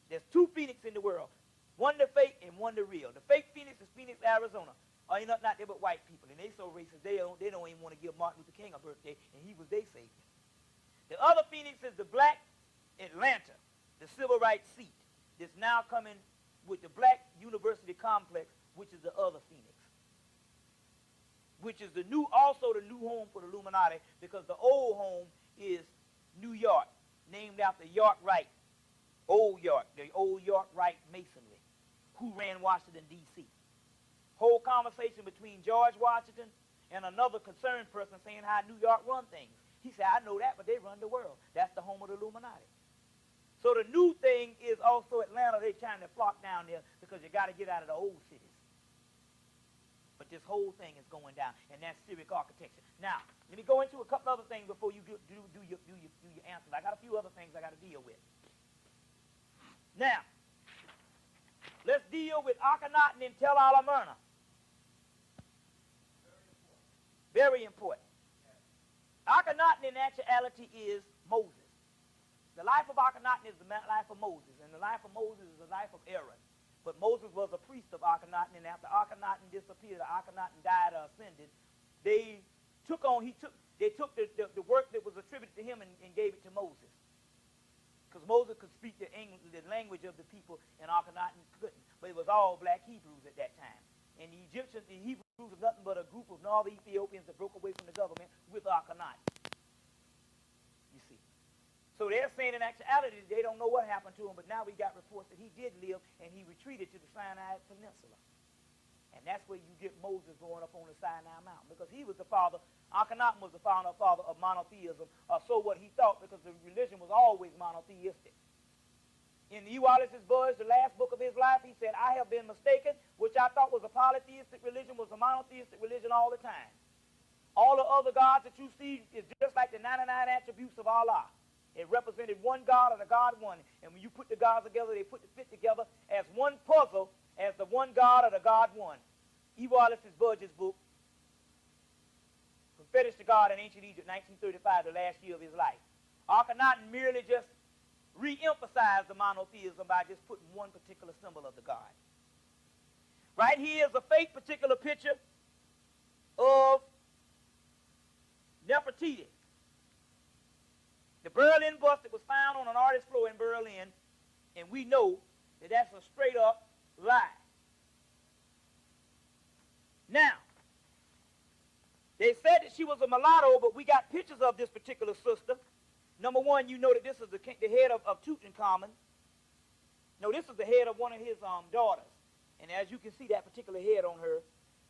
There's 2 phoenix in the world. One the fake and one the real. The fake phoenix is Phoenix, Arizona. Ain't not there but white people. And they so racist, they don't even want to give Martin Luther King a birthday, and he was their savior. The other phoenix is the black Atlanta, the civil rights seat, that's now coming with the black university complex, which is the other phoenix. Which is also the new home for the Illuminati, because the old home is New York, named after York Wright, Old York, the old York Wright masonry, who ran Washington, D.C. Whole conversation between George Washington and another concerned person saying how New York run things. He said, I know that, but they run the world. That's the home of the Illuminati. So the new thing is also Atlanta. They're trying to flock down there because you got to get out of the old cities. But this whole thing is going down, and that's Syriac architecture. Now, let me go into a couple other things before you do your answers. I got a few other things I got to deal with. Now, let's deal with Akhenaten and Tel al-Amarna. Very important. Akhenaten in actuality is Moses. The life of Akhenaten is the life of Moses, and the life of Moses is the life of Aaron. But Moses was a priest of Akhenaten, and after Akhenaten disappeared, Akhenaten died or ascended, they took the work that was attributed to him and gave it to Moses. Because Moses could speak the language of the people, and Akhenaten couldn't. But it was all black Hebrews at that time. And the Hebrews were nothing but a group of northern Ethiopians that broke away from the government with Akhenaten. You see. So they're saying in actuality they don't know what happened to him, but now we got reports that he did live and he retreated to the Sinai Peninsula. And that's where you get Moses going up on the Sinai Mountain, because he was the father, Akhenaten was the father of monotheism, or so what he thought, because the religion was always monotheistic. In Eualis' Buzz, the last book of his life, he said, I have been mistaken, which I thought was a polytheistic religion was a monotheistic religion all the time. All the other gods that you see is just like the 99 attributes of Allah. It represented one God or the God one. And when you put the gods together, they fit together as one puzzle, as the one God or the God one. Eualis' Budge's book, fetish to God in ancient Egypt, 1935, the last year of his life. Akhenaten merely just re-emphasized the monotheism by just putting one particular symbol of the god. Right here is a fake particular picture of Nefertiti. The Berlin bust that was found on an artist's floor in Berlin, and we know that that's a straight up lie. Now, they said that she was a mulatto, but we got pictures of this particular sister. Number one, you know that this is the head of Tutankhamun. No, this is the head of one of his daughters. And as you can see, that particular head on her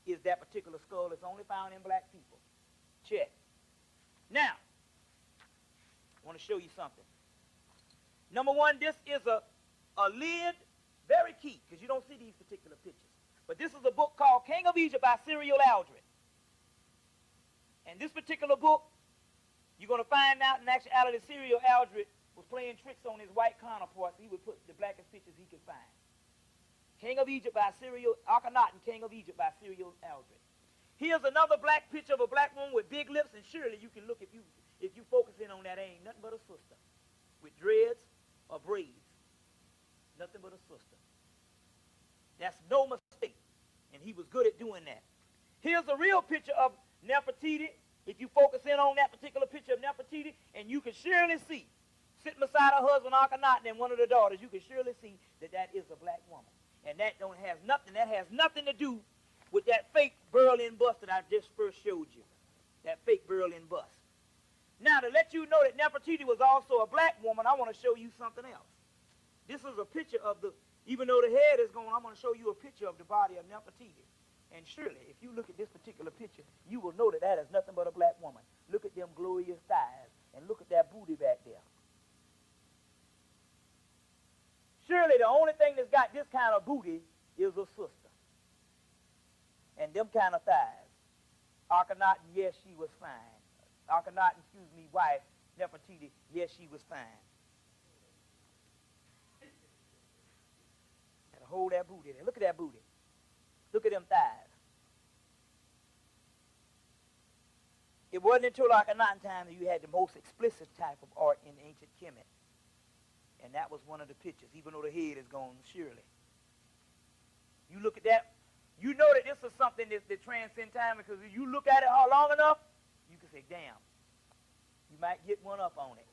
is that particular skull. It's only found in black people. Check. Now, I want to show you something. Number one, this is a lid, very key, because you don't see these particular pictures. But this is a book called King of Egypt by Cyril Aldred. And this particular book, you're going to find out in actuality Cyril Aldred was playing tricks on his white counterparts. He would put the blackest pictures he could find. King of Egypt by Cyril, Akhenaten, King of Egypt by Cyril Aldred. Here's another black picture of a black woman with big lips, and surely you can look, if you focus in on that, ain't nothing but a sister. With dreads or braids. Nothing but a sister. That's no mistake. And he was good at doing that. Here's a real picture of Nefertiti. If you focus in on that particular picture of Nefertiti, and you can surely see, sitting beside her husband Akhenaten and one of the daughters, you can surely see that that is a black woman. And that has nothing to do with that fake Berlin bust that I just first showed you. That fake Berlin bust. Now, to let you know that Nefertiti was also a black woman, I want to show you something else. This is a picture of even though the head is gone, I'm going to show you a picture of the body of Nefertiti. And surely, if you look at this particular picture, you will know that that is nothing but a black woman. Look at them glorious thighs, and look at that booty back there. Surely the only thing that's got this kind of booty is a sister. And them kind of thighs. Akhenaten, yes, she was fine. Akhenaten, wife, Nefertiti, yes, she was fine. Gotta hold that booty there. Look at that booty. Look at them thighs. It wasn't until Akhenaten time that you had the most explicit type of art in ancient Kemet. And that was one of the pictures, even though the head is gone, surely. You look at that, you know that this is something that transcends time, because if you look at it long enough, you can say, damn, you might get one up on it.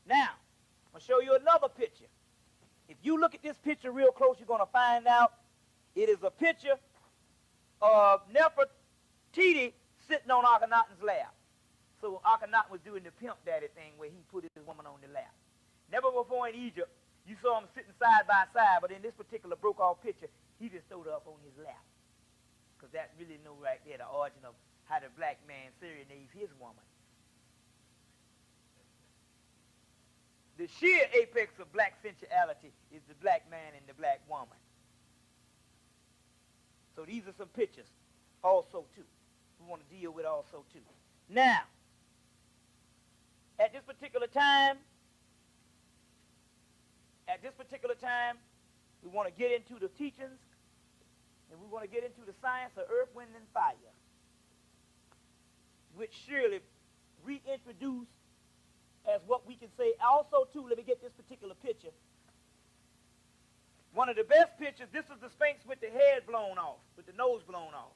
Now, I'm going to show you another picture. If you look at this picture real close, you're going to find out it is a picture of Nefertiti sitting on Akhenaten's lap. So Akhenaten was doing the pimp daddy thing where he put his woman on the lap. Never before in Egypt, you saw him sitting side by side, but in this particular broke-off picture, he just threw it up on his lap. Because that really know right there the origin of how the black man serenades his woman. The sheer apex of black sensuality is the black man and the black woman. So these are some pictures also too. We want to deal with also too. Now, at this particular time, we want to get into the teachings, and we want to get into the science of earth, wind, and fire, which surely reintroduce as what we can say also too. Let me get this particular picture. One of the best pictures, this is the Sphinx with the head blown off, with the nose blown off.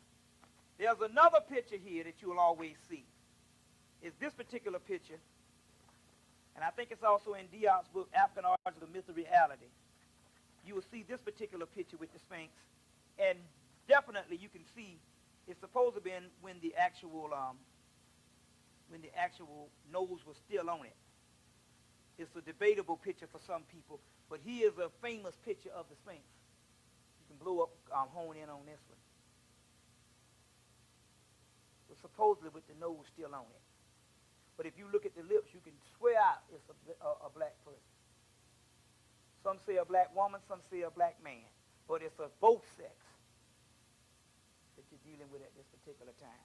There's another picture here that you'll always see. It's this particular picture, and I think it's also in Diop's book, African Origins of Myth and Reality. You will see this particular picture with the Sphinx, and definitely you can see it's supposed to be when the actual nose was still on it. It's a debatable picture for some people, but here's a famous picture of the Sphinx. You can blow up, hone in on this one. But supposedly with the nose still on it. But if you look at the lips, you can swear out it's a black person. Some say a black woman, some say a black man. But it's of both sex that you're dealing with at this particular time.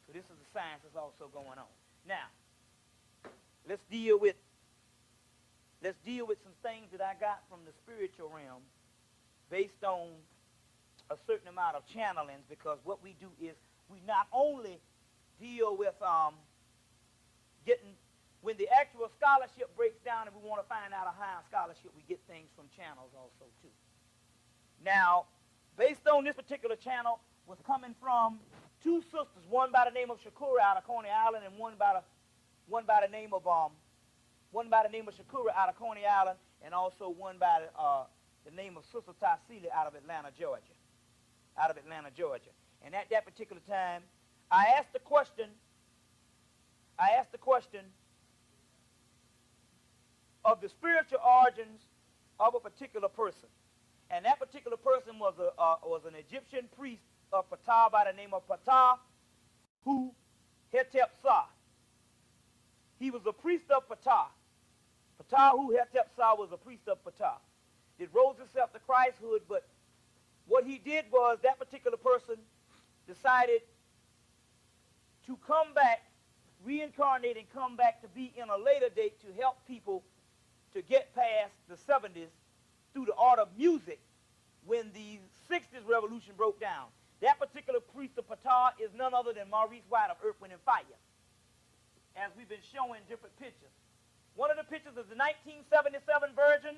So this is the science that's also going on. Now, let's deal with some things that I got from the spiritual realm based on a certain amount of channelings, because what we do is we not only deal with when the actual scholarship breaks down and we want to find out a higher scholarship, we get things from channels also too. Now, based on this particular channel, was coming from two sisters, one by the name of Shakura out of Coney Island, and one by the name of Shakura out of Coney Island, and also one by the name of Sister Tarsili out of Atlanta, Georgia. And at that particular time, I asked the question of the spiritual origins of a particular person. And that particular person was an Egyptian priest of Ptah by the name of Ptah, who Hetep-Sah. He was a priest of Ptah. Ptah, who Hetep-Sah, was a priest of Ptah. It rose himself to Christhood, but what he did was that particular person decided to come back, reincarnate and come back to be in a later date to help people to get past the 70s through the art of music when the 60s revolution broke down. That particular priest of Ptah is none other than Maurice White of Earth, Wind, and Fire, as we've been showing different pictures. One of the pictures is the 1977 version.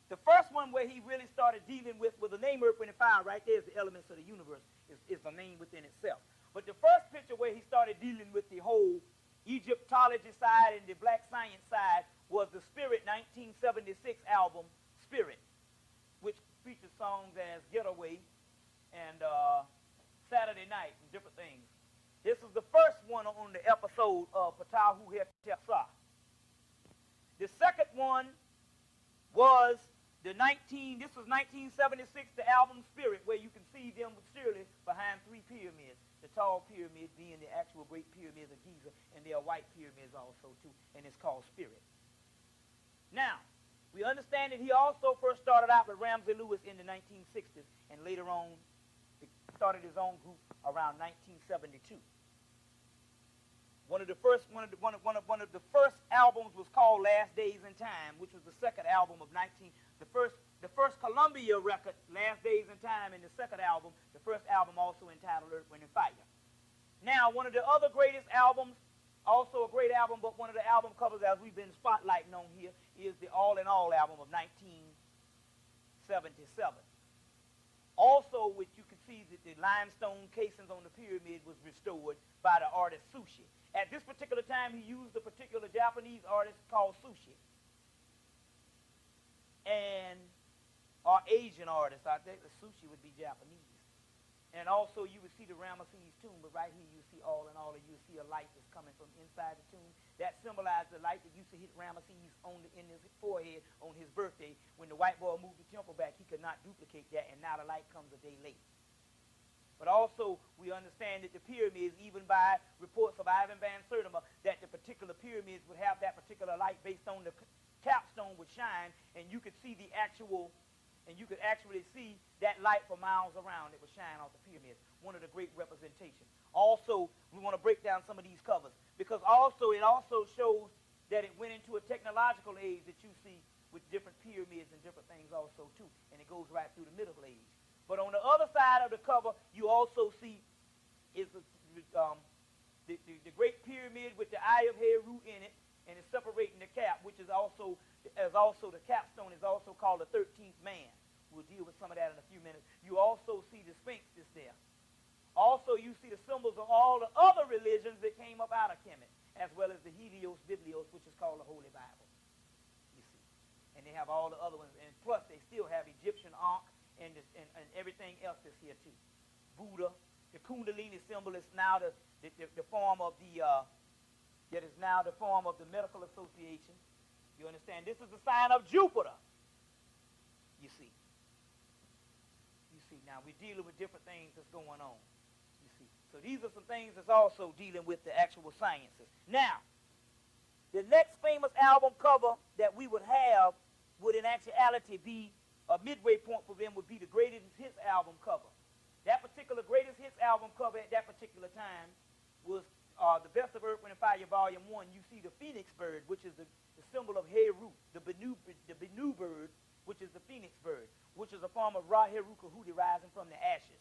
The first one where he really started dealing with the name Earth, Wind, and Fire, right there is the elements of the universe, is the name within itself. But the first picture where he started dealing with the whole Egyptology side and the black science side was the Spirit 1976 album, Spirit, which features songs as Getaway and Saturday Night and different things. This is the first one on the episode of Ptah Hetep-Sah. The second one was this was 1976, the album Spirit, where you can see them surely behind three pyramids. The tall pyramid being the actual great pyramids of Giza, and there are white pyramids also too, and it's called Spirit. Now, we understand that he also first started out with Ramsey Lewis in the 1960s, and later on started his own group around 1972. One of the first albums was called Last Days in Time, which was the second album of the first Columbia record, Last Days in Time, and the second album, the first album also entitled Earth, Wind, and Fire. Now, one of the other greatest albums, also a great album, but one of the album covers as we've been spotlighting on here, is the All in All album of 1977. Also, which you can see that the limestone casings on the pyramid was restored by the artist Sushi. At this particular time, he used a particular Japanese artist called Sushi. Or Asian artist. I think the Sushi would be Japanese. And also, you would see the Ramesses tomb, but right here you see All in All, and you see a light that's coming from inside the tomb. That symbolized the light that used to hit Ramesses in his forehead on his birthday. When the white boy moved the temple back, he could not duplicate that, and now the light comes a day late. But also, we understand that the pyramids, even by reports of Ivan Van Sertima, that the particular pyramids would have that particular light based on the capstone would shine, and you could see the actual, and you could actually see that light for miles around. It would shine off the pyramids. One of the great representations. Also, we want to break down some of these covers, because also it also shows that it went into a technological age that you see with different pyramids and different things also too, and it goes right through the Middle Age. But on the other side of the cover, you also see is the Great Pyramid with the Eye of Heru in it, and it's separating the cap, which is also the capstone is also called the 13th man. We'll deal with some of that in a few minutes. You also see the Sphinx that's there. Also, you see the symbols of all the other religions that came up out of Kemet, as well as the Helios Biblios, which is called the Holy Bible. You see. And they have all the other ones, and plus they still have Egyptian Ankh, and everything else that's here too. Buddha, the Kundalini symbol is now the form of the medical association. You understand? This is the sign of Jupiter. You see. Now we're dealing with different things that's going on. You see. So these are some things that's also dealing with the actual sciences. Now, the next famous album cover that we would have would in actuality be a midway point for them would be the Greatest Hits album cover. That particular Greatest Hits album cover at that particular time was the Best of Earth, Wind, and Fire, Volume 1. You see the phoenix bird, which is the symbol of Heru, the Benu bird, which is the phoenix bird, which is a form of Ra Heru Kahudi rising from the ashes.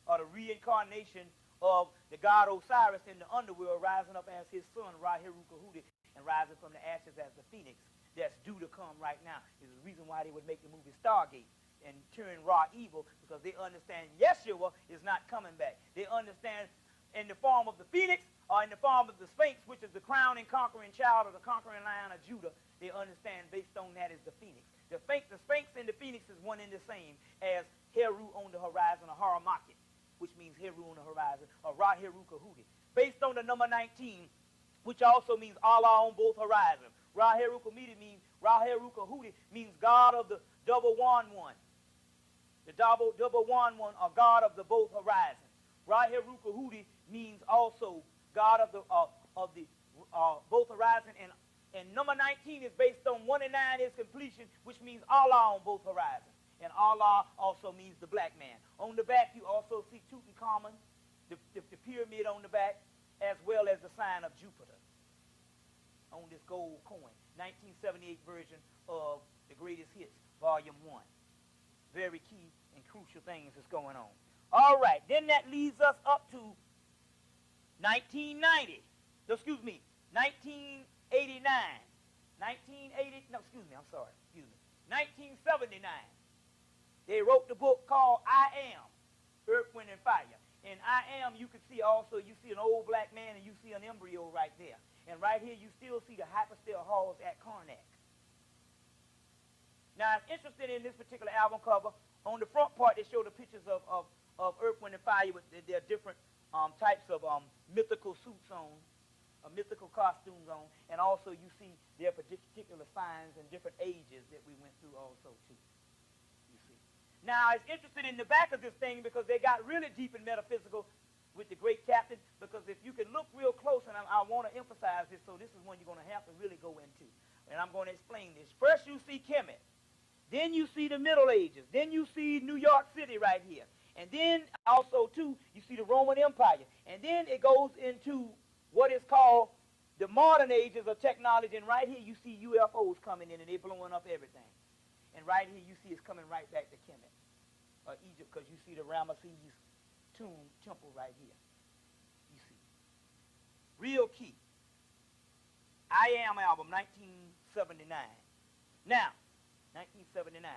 or the reincarnation of the god Osiris in the underworld, rising up as his son, Ra-Heru-Kahudi, and rising from the ashes as the phoenix that's due to come right now. Is the reason why they would make the movie Stargate and turn Ra evil, because they understand Yeshua is not coming back. They understand in the form of the phoenix or in the form of the Sphinx, which is the crown and conquering child of the conquering lion of Judah. They understand based on that is the phoenix. The Sphinx and the phoenix is one and the same as Heru on the horizon, or Haramakit, which means Heru on the horizon, or Ra-Heru-Kahudi. Based on the number 19, which also means Allah on both horizons. Ra-Heru-Kahudi means God of the double one. The double one, or God of the both horizons. Ra-Heru-Kahudi means also God of the both horizon, and number 19 is based on 1 and 9 is completion, which means Allah on both horizons. And Allah also means the black man. On the back, you also see Tutankhamun, the pyramid on the back, as well as the sign of Jupiter on this gold coin. 1978 version of the Greatest Hits, Volume 1. Very key and crucial things that's going on. All right, then that leads us up to 1989. 1979. They wrote the book called I Am, Earth, Wind, and Fire. And I Am, you can see also, you see an old black man and you see an embryo right there. And right here, you still see the hypersteel halls at Karnak. Now, I'm interested in this particular album cover. On the front part, they show the pictures of Earth, Wind, and Fire with their different types of mythical suits on, mythical costumes on, and also you see their particular signs and different ages that we went through also, too. You see. Now, it's interesting in the back of this thing because they got really deep and metaphysical with the great captain, because if you can look real close, and I want to emphasize this, so this is one you're going to have to really go into, and I'm going to explain this. First, you see Kemet. Then you see the Middle Ages. Then you see New York City right here. And then also, too, you see the Roman Empire. And then it goes into what is called the modern ages of technology. And right here you see UFOs coming in and they're blowing up everything. And right here you see it's coming right back to Kemet, or Egypt, because you see the Ramesses temple right here. You see. Real key. I Am album, 1979. Now, 1979.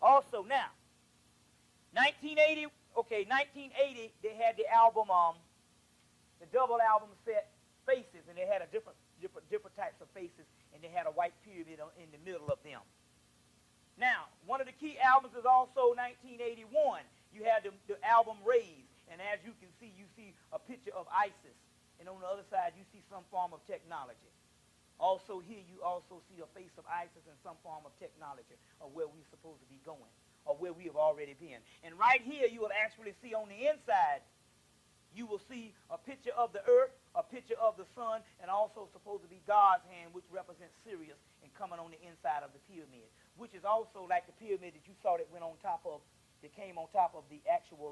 Also now, 1980, they had the album, the double album set Faces, and they had a different types of faces, and they had a white pyramid in the middle of them. Now, one of the key albums is also 1981. You had the album Raised, and as you can see, you see a picture of ISIS, and on the other side, you see some form of technology. Also here, you also see a face of ISIS and some form of technology, or where we're supposed to be going, or where we have already been. And right here, you will actually see on the inside, you will see a picture of the earth, a picture of the sun, and also supposed to be God's hand, which represents Sirius, and coming on the inside of the pyramid, which is also like the pyramid that you saw that went on top of, that came on top of the actual,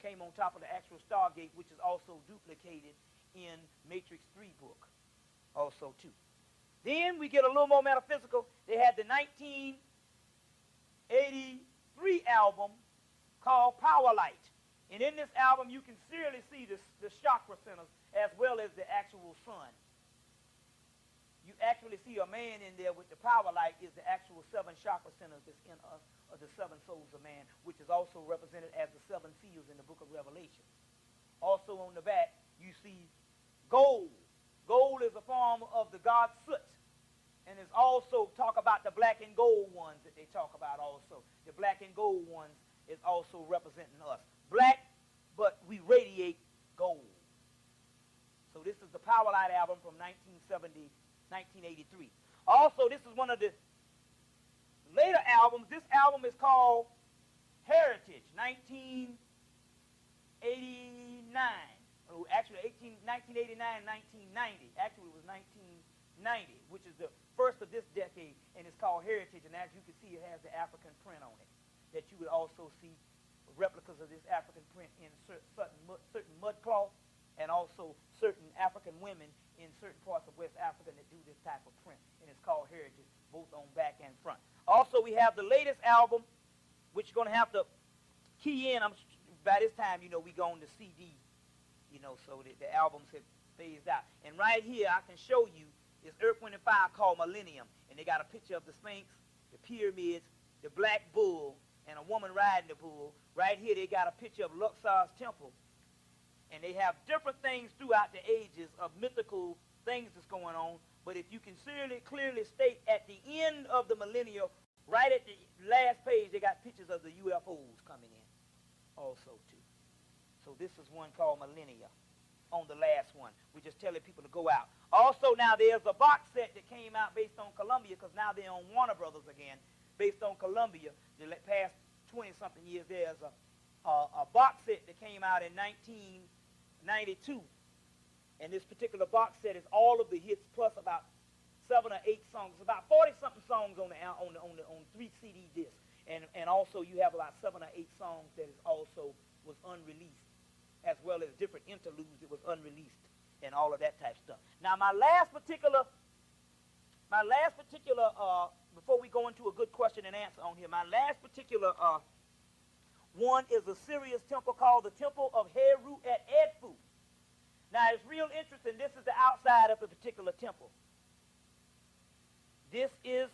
Stargate, which is also duplicated in Matrix 3 book. Also, too. Then we get a little more metaphysical. They had the 1983 album called Power Light. And in this album, you can clearly see the chakra centers as well as the actual sun. You actually see a man in there with the power light is the actual 7 chakra centers that's in us, or the 7 souls of man, which is also represented as the 7 seals in the book of Revelation. Also on the back, you see gold. Gold is a form of the god Soot, and it's also talk about the black and gold ones that they talk about also. The black and gold ones is also representing us. Black, but we radiate gold. So this is the Power Light album from 1983. Also, this is one of the later albums. This album is called Heritage, 1989. Actually, 1989 and 1990. Actually, it was 1990, which is the first of this decade, and it's called Heritage. And as you can see, it has the African print on it. That you would also see replicas of this African print in certain mud cloth, and also certain African women in certain parts of West Africa that do this type of print. And it's called Heritage, both on back and front. Also, we have the latest album, which you're going to have to key in. I'm by this time, you know, we gone to CD, you know, so the albums have phased out. And right here, I can show you, it's Earth, Wind, and Fire called Millennium. And they got a picture of the Sphinx, the pyramids, the black bull, and a woman riding the bull. Right here, they got a picture of Luxor's temple. And they have different things throughout the ages of mythical things that's going on. But if you can clearly state at the end of the millennium, right at the last page, they got pictures of the UFOs coming in also, too. So this is one called Millennia on the last one. We're just telling people to go out. Also, now there's a box set that came out based on Columbia, because now they're on Warner Brothers again, based on Columbia. The past 20-something years, there's a box set that came out in 1992. And this particular box set is all of the hits plus about 7 or 8 songs. It's about 40-something songs on 3 CD discs. And also you have about 7 or 8 songs that is also was unreleased, as well as different interludes that was unreleased and all of that type of stuff. Now my last particular, before we go into a good question and answer on here, my last particular one is a serious temple called the Temple of Heru at Edfu. Now it's real interesting. This is the outside of the particular temple. This is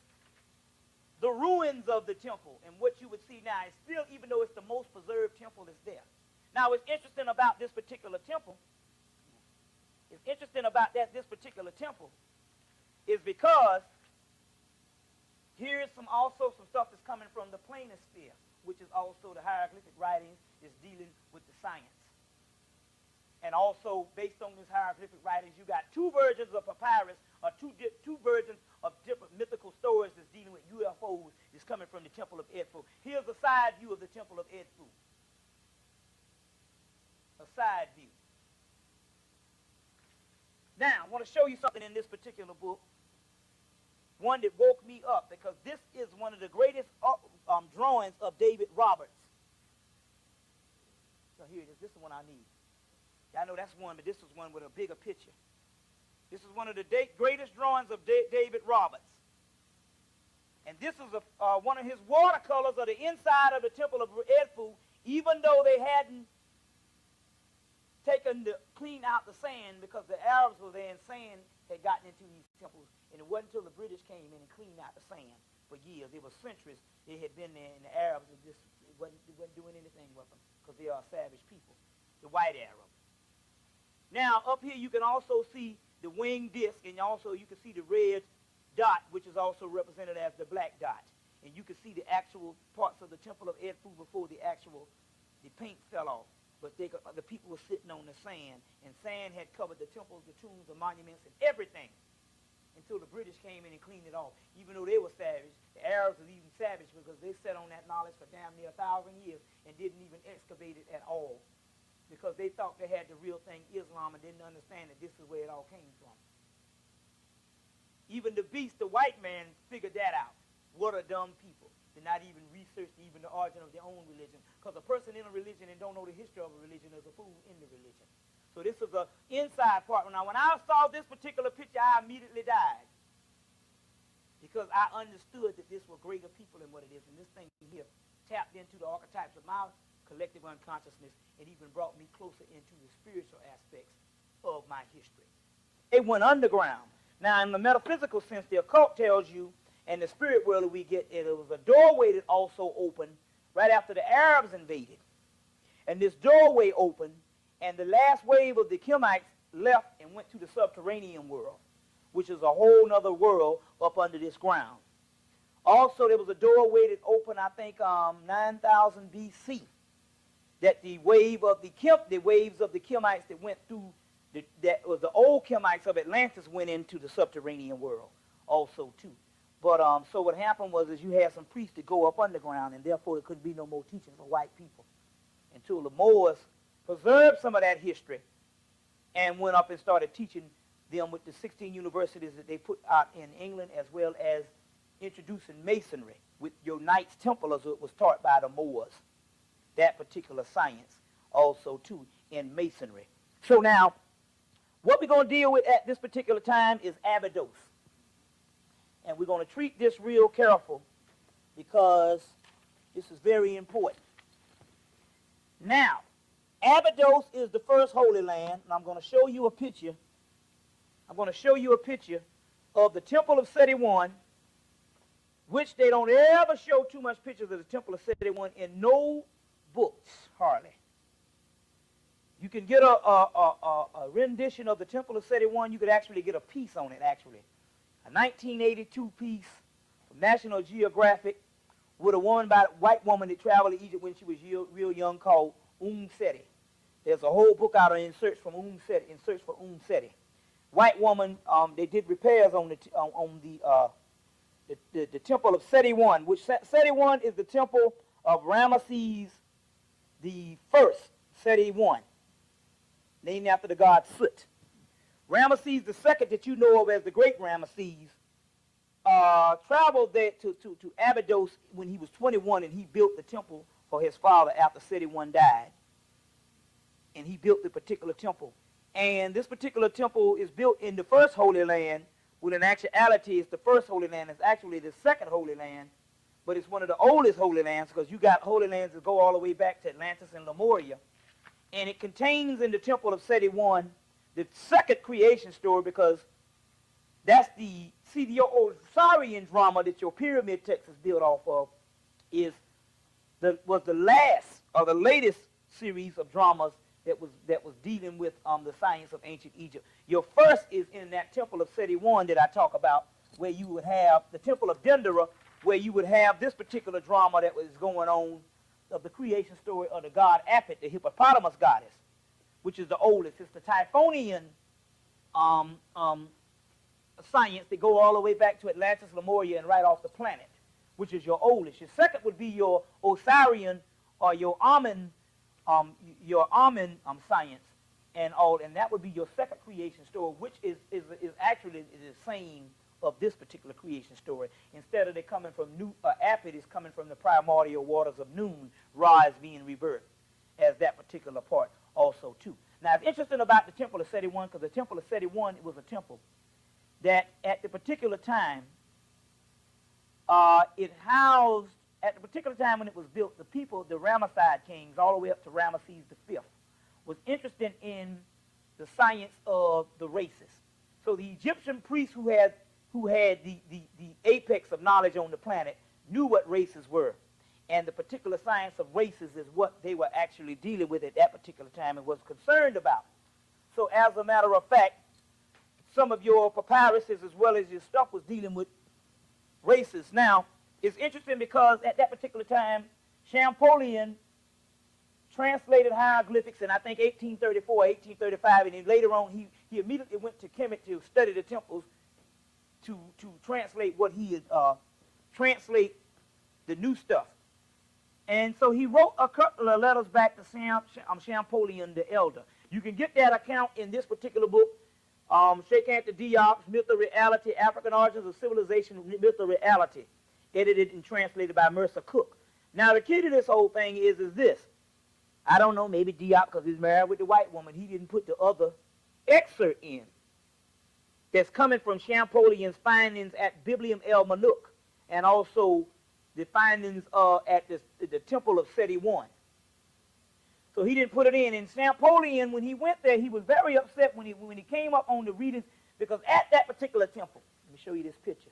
the ruins of the temple, and what you would see now is still, even though it's the most preserved temple that's there. Now what's interesting about this particular temple, is because here is also some stuff that's coming from the planisphere, which is also the hieroglyphic writings is dealing with the science. And also, based on these hieroglyphic writings, you got 2 versions of papyrus, or two versions of different mythical stories that's dealing with UFOs that's coming from the Temple of Edfu. Here's a side view of the Temple of Edfu. A side view. Now, I want to show you something in this particular book. One that woke me up, because this is one of the greatest drawings of David Roberts. So here it is. This is the one I need. I know that's one, but this is one with a bigger picture. This is one of the greatest drawings of David Roberts. And this is one of his watercolors of the inside of the Temple of Edfu, even though they hadn't cleaned out the sand, because the Arabs were there and sand had gotten into these temples. And it wasn't until the British came in and cleaned out the sand for years. It was centuries they had been there, and the Arabs wasn't doing anything with them, because they are savage people, the white Arabs. Now, up here you can also see the winged disc, and also you can see the red dot, which is also represented as the black dot. And you can see the actual parts of the Temple of Edfu before the paint fell off. But the people were sitting on the sand, and sand had covered the temples, the tombs, the monuments, and everything, until the British came in and cleaned it off. Even though they were savage, the Arabs were even savage, because they sat on that knowledge for damn near 1,000 years and didn't even excavate it at all, because they thought they had the real thing, Islam, and didn't understand that this is where it all came from. Even the beast, the white man, figured that out. What a dumb people. They're not even researched even the origin of their own religion. Because a person in a religion and don't know the history of a religion is a fool in the religion. So this is the inside part. Now, when I saw this particular picture, I immediately died, because I understood that this were greater people than what it is. And this thing here tapped into the archetypes of my collective unconsciousness, and even brought me closer into the spiritual aspects of my history. It went underground. Now, in the metaphysical sense, the occult tells you, and the spirit world that we get, it was a doorway that also opened right after the Arabs invaded. And this doorway opened, and the last wave of the Kemites left and went to the subterranean world, which is a whole other world up under this ground. Also, there was a doorway that opened, I think, 9,000 BC. That the waves of the Kemites that went through, that was the old Kemites of Atlantis, went into the subterranean world also too. But so what happened was you had some priests that go up underground, and therefore there could be no more teaching for white people until the Moors preserved some of that history and went up and started teaching them with the 16 universities that they put out in England, as well as introducing Masonry with your Knights Templar, as it was taught by the Moors. That particular science also too in Masonry. So now, what we're going to deal with at this particular time is Abydos. And we're going to treat this real careful, because this is very important. Now, Abydos is the first Holy Land, and I'm going to show you a picture. I'm going to show you a picture of the Temple of Seti I, which they don't ever show too much pictures of the Temple of Seti I in no books, hardly. You can get a rendition of the Temple of Seti I. You could actually get a piece on it, actually. A 1982 piece from National Geographic with a white woman that traveled to Egypt when she was real young called Seti. There's a whole book out in search for Seti. White woman, they did repairs on the Temple of Seti I, which Seti I is the temple of Ramesses the first, Seti I, named after the god Sut. Ramesses the second, that you know of as the Great Ramesses, traveled there to Abydos when he was 21, and he built the temple for his father after Seti I died. And he built the particular temple. And this particular temple is built in the first Holy Land, when in actuality it's the first Holy Land. It's actually the second Holy Land, but it's one of the oldest Holy Lands, because you got Holy Lands that go all the way back to Atlantis and Lemuria. And it contains in the Temple of Seti I the second creation story, because that's your Osirian drama that your pyramid text is built off of was the last or the latest series of dramas that was dealing with the science of ancient Egypt. Your first is in that Temple of Seti I that I talk about, where you would have the Temple of Dendera, where you would have this particular drama that was going on of the creation story of the god Apit, the hippopotamus goddess, which is the oldest. It's the Typhonian science that go all the way back to Atlantis, Lemuria, and right off the planet, which is your oldest. Your second would be your Osirian or your Amen science, and that would be your second creation story, which is actually the same of this particular creation story. Instead of it coming from Apit, is coming from the primordial waters of Noon, Ra is being rebirthed as that particular part also too. Now, it's interesting about the Temple of Seti I, because the Temple of Seti I, it was a temple that at the particular time, it housed, at the particular time when it was built, the people, the Ramesside kings, all the way up to Ramesses V, was interested in the science of the races. So the Egyptian priests who had the apex of knowledge on the planet knew what races were. And the particular science of races is what they were actually dealing with at that particular time and was concerned about. So as a matter of fact, some of your papyruses as well as your stuff was dealing with races. Now, it's interesting because at that particular time, Champollion translated hieroglyphics in, I think, 1834, 1835, and then later on he immediately went to Kemet to study the temples to translate what he had, translate the new stuff. And so he wrote a couple of letters back to Champollion the Elder. You can get that account in this particular book, Sheikh Anta Diop's Myth of Reality, African Origins of Civilization, Myth of Reality, edited and translated by Mercer Cook. Now, the key to this whole thing is this. I don't know, maybe Diop, because he's married with the white woman, he didn't put the other excerpt in that's coming from Champollion's findings at Biblium El Manuk, and also the findings at the Temple of Seti I. So he didn't put it in. And Champollion, when he went there, he was very upset when he came up on the readings, because at that particular temple, let me show you this picture.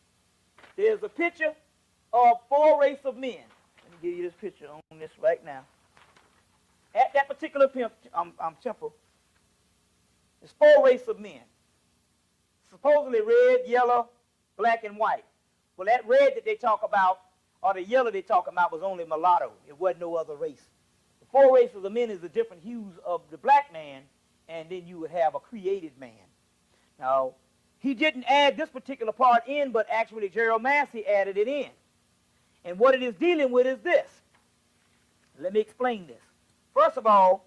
There's a picture of 4 races of men. Let me give you this picture on this right now. At that particular temple, there's 4 races of men. Supposedly red, yellow, black, and white. Well, that red that they talk about, or the yellow they talk about, was only mulatto. It wasn't no other race. The 4 races of men is the different hues of the black man, and then you would have a created man. Now, he didn't add this particular part in, but actually Gerald Massey added it in. And what it is dealing with is this. Let me explain this. First of all,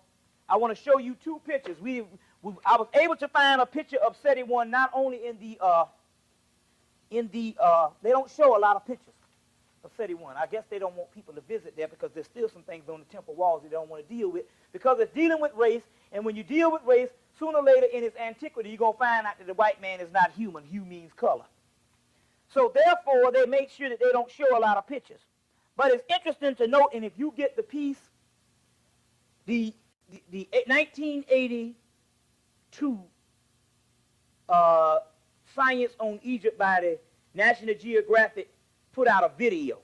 I want to show you 2 pictures. I was able to find a picture of Seti I not only in the they don't show a lot of pictures of Seti I. I guess they don't want people to visit there because there's still some things on the temple walls they don't want to deal with, because it's dealing with race, and when you deal with race, sooner or later in its antiquity, you're going to find out that the white man is not human. Hue means color. So therefore, they make sure that they don't show a lot of pictures. But it's interesting to note, and if you get the piece The 1982 Science on Egypt by the National Geographic put out a video.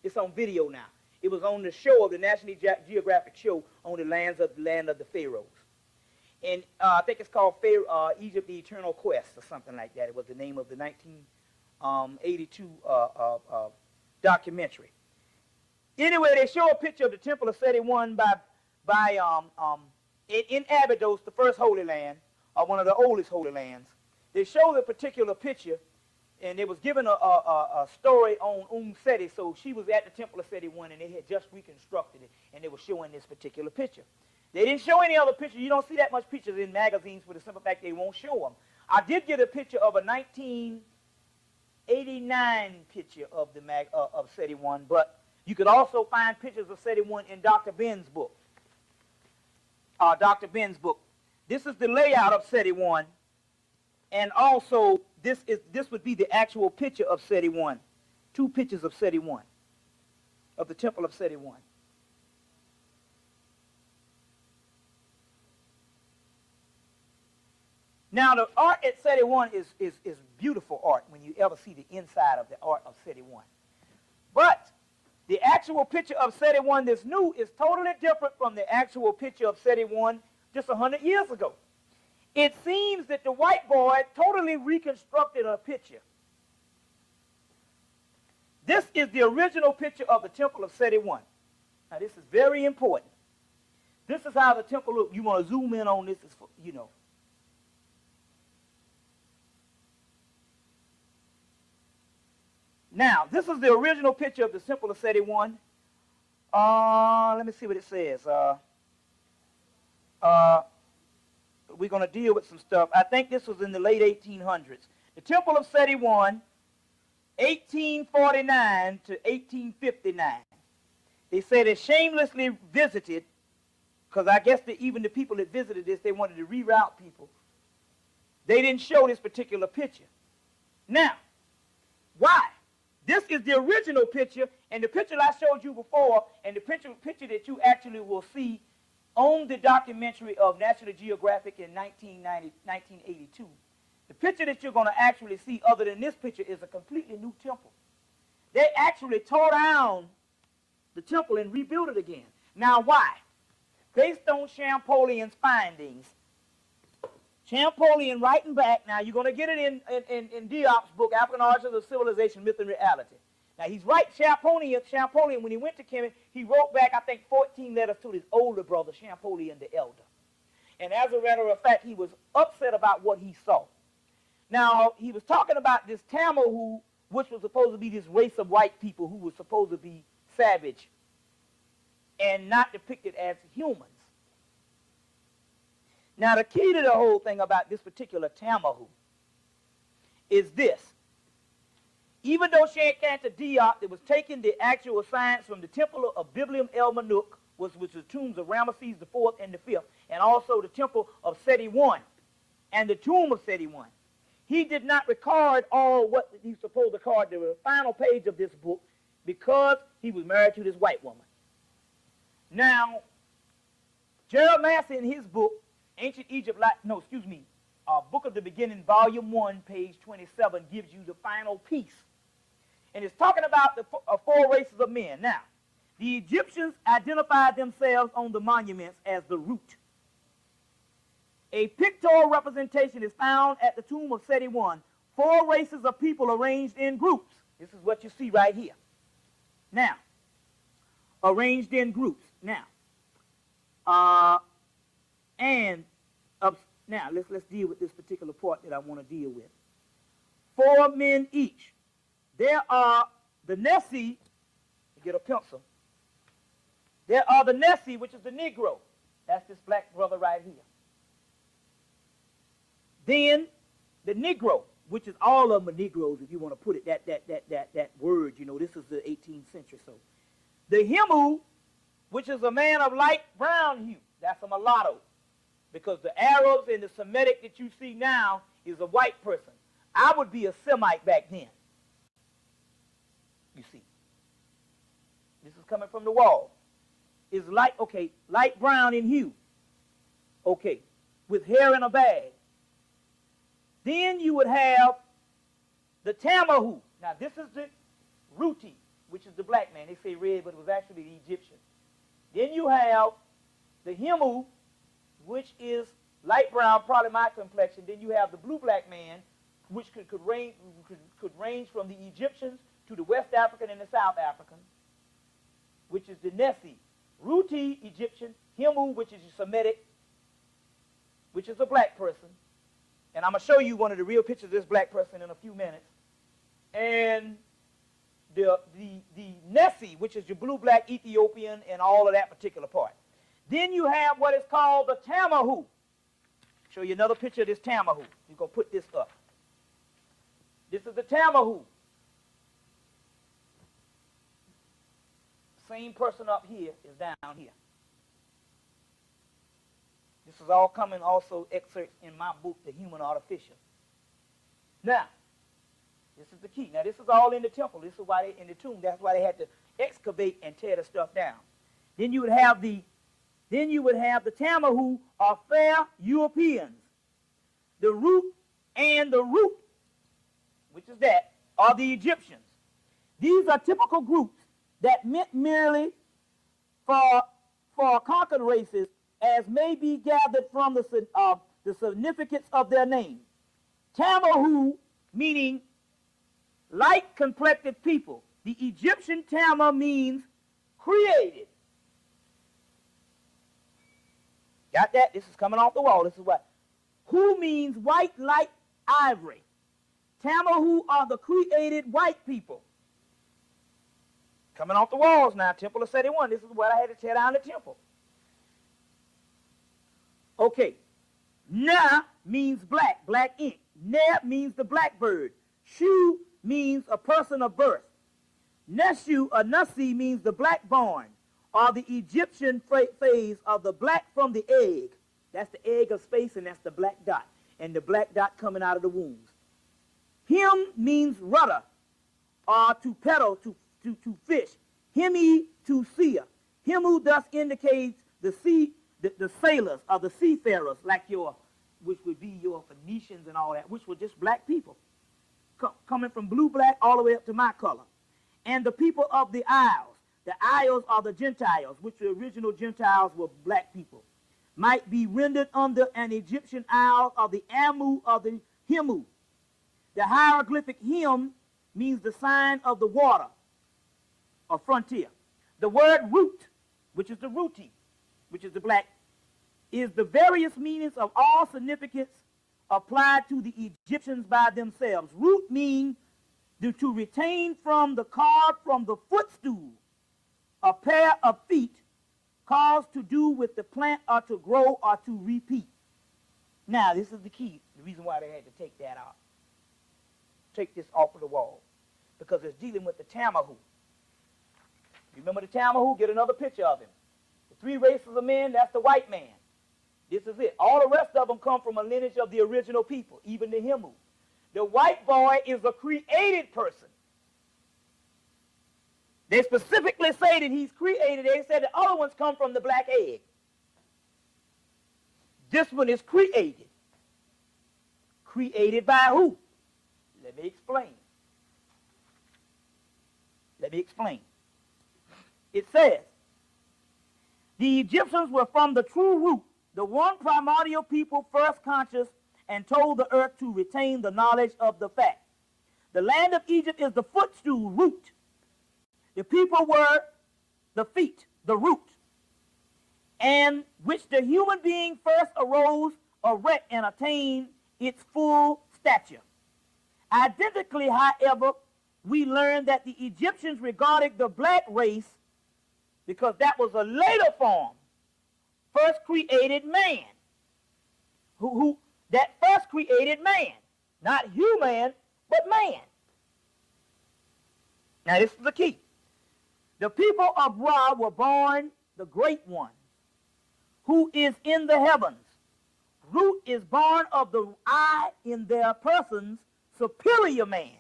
It's on video now. It was on the show of the National Geographic show on the land of the Pharaohs. And I think it's called Egypt, the Eternal Quest, or something like that. It was the name of the 1982 documentary. Anyway, they show a picture of the Temple of Seti I in Abydos, the first Holy Land, or one of the oldest Holy Lands. They show the particular picture, and it was given a story on Seti. So she was at the Temple of Seti I, and they had just reconstructed it, and they were showing this particular picture. They didn't show any other pictures. You don't see that much pictures in magazines for the simple fact they won't show them. I did get a picture of a 1989 picture of the of Seti I, but you could also find pictures of Seti I in Dr. Ben's book. Dr. Ben's book. This is the layout of Seti I, and also this would be the actual picture of Seti I. Two pictures of Seti I, of the Temple of Seti I. Now, the art at Seti I is beautiful art when you ever see the inside of the art of Seti I. But the actual picture of Seti I that's new is totally different from the actual picture of Seti I just 100 years ago. It seems that the white boy totally reconstructed a picture. This is the original picture of the Temple of Seti I. Now, this is very important. This is how the temple looks. You want to zoom in on this, you know. Now, this is the original picture of the Temple of Seti I. Let me see what it says. We're going to deal with some stuff. I think this was in the late 1800s. The Temple of Seti I, 1849 to 1859. They said it shamelessly visited, because I guess that even the people that visited this, they wanted to reroute people. They didn't show this particular picture. Now, why? This is the original picture, and the picture I showed you before, and the picture that you actually will see on the documentary of National Geographic in 1982. The picture that you're going to actually see other than this picture is a completely new temple. They actually tore down the temple and rebuilt it again. Now why? Based on Champollion's findings. Champollion writing back, now you're going to get it in Diop's book, African Origins of Civilization, Myth and Reality. Now he's right, Champollion, when he went to Kemet, he wrote back, I think, 14 letters to his older brother, Champollion the Elder. And as a matter of fact, he was upset about what he saw. Now, he was talking about this Tamil, which was supposed to be this race of white people who was supposed to be savage and not depicted as humans. Now, the key to the whole thing about this particular Tamahu is this. Even though Shenkanta Diop, that was taking the actual science from the Temple of Biblium El Manuk, which was the tombs of Ramesses IV and the V, and also the Temple of Seti I, and the tomb of Seti I, he did not record all what he's supposed to record, the final page of this book, because he was married to this white woman. Now, Gerald Massey in his book, Ancient Egypt, Book of the Beginning, Volume 1, page 27, gives you the final piece. And it's talking about the four races of men. Now, the Egyptians identified themselves on the monuments as the root. A pictorial representation is found at the tomb of Seti I. Four races of people arranged in groups. This is what you see right here. Now, arranged in groups. Now, now let's deal with this particular part that I want to deal with. 4 men each. There are the Nessie, get a pencil. There are the Nessie, which is the Negro. That's this black brother right here. Then the Negro, which is all of them are Negroes, if you want to put it that word, you know, this is the 18th century. So the Hemu, which is a man of light brown hue, that's a mulatto. Because the Arabs and the Semitic that you see now is a white person. I would be a Semite back then. You see. This is coming from the wall. is light brown in hue. Okay, with hair in a bag. Then you would have the Tamahu. Now this is the Ruti, which is the black man. They say red, but it was actually the Egyptian. Then you have the Himu, which is light brown, probably my complexion. Then you have the blue-black man, which could range from the Egyptians to the West African and the South African, which is the Nessi. Ruti, Egyptian. Himu, which is Semitic, which is a black person. And I'm going to show you one of the real pictures of this black person in a few minutes. And the Nessi, which is your blue-black Ethiopian and all of that particular part. Then you have what is called the Tamahu. Show you another picture of this Tamahu. You're going to put this up. This is the Tamahu. Same person up here is down here. This is all coming also excerpts in my book, The Human Artificial. Now, this is the key. Now, this is all in the temple. This is why they in the tomb. That's why they had to excavate and tear the stuff down. Then you would have the Tamahu are fair Europeans. The root, which is that, are the Egyptians. These are typical groups that meant merely for conquered races, as may be gathered from the significance of their name. Tamahu, meaning light-complected people. The Egyptian Tama means created. Got that? This is coming off the wall. This is what. Who means white like ivory. Tamahu are the created white people. Coming off the walls now. Temple of 71. This is what I had to tear down the temple. Okay. Na means black, black ink. Ne means the blackbird. Shu means a person of birth. Neshu, or Nasi, means the black-born, or the Egyptian phase of the black from the egg. That's the egg of space, and that's the black dot. And the black dot coming out of the wombs. Him means rudder, or to pedal, to fish. Hemi, to seer. Himu thus indicates the sailors, or the seafarers, like which would be your Phoenicians and all that, which were just black people. Coming from blue-black all the way up to my color. And the people of the Isles. The Isles are the Gentiles, which the original Gentiles were black people. Might be rendered under an Egyptian Isle of the Amu of the Himu. The hieroglyphic Him means the sign of the water, or frontier. The word root, which is the Ruti, which is the black, is the various meanings of all significance applied to the Egyptians by themselves. Root means to retain from the carved from the footstool a pair of feet caused to do with the plant or to grow or to repeat. Now, this is the key, the reason why they had to take that out. Take this off of the wall, because it's dealing with the Tamahu. Remember the Tamahu? Get another picture of him. The three races of men, that's the white man. This is it. All the rest of them come from a lineage of the original people, even the Himu. The white boy is a created person. They specifically say that he's created. They said the other ones come from the black egg. This one is created. Created by who? Let me explain. It says, the Egyptians were from the true root, the one primordial people first conscious and told the earth to retain the knowledge of the fact. The land of Egypt is the footstool, root. The people were the feet, the root, and which the human being first arose erect and attained its full stature. Identically, however, we learn that the Egyptians regarded the black race, because that was a later form, first created man. That first created man, not human, but man. Now this is the key. The people of Ra were born the great one, who is in the heavens. Root is born of the eye in their persons, superior man.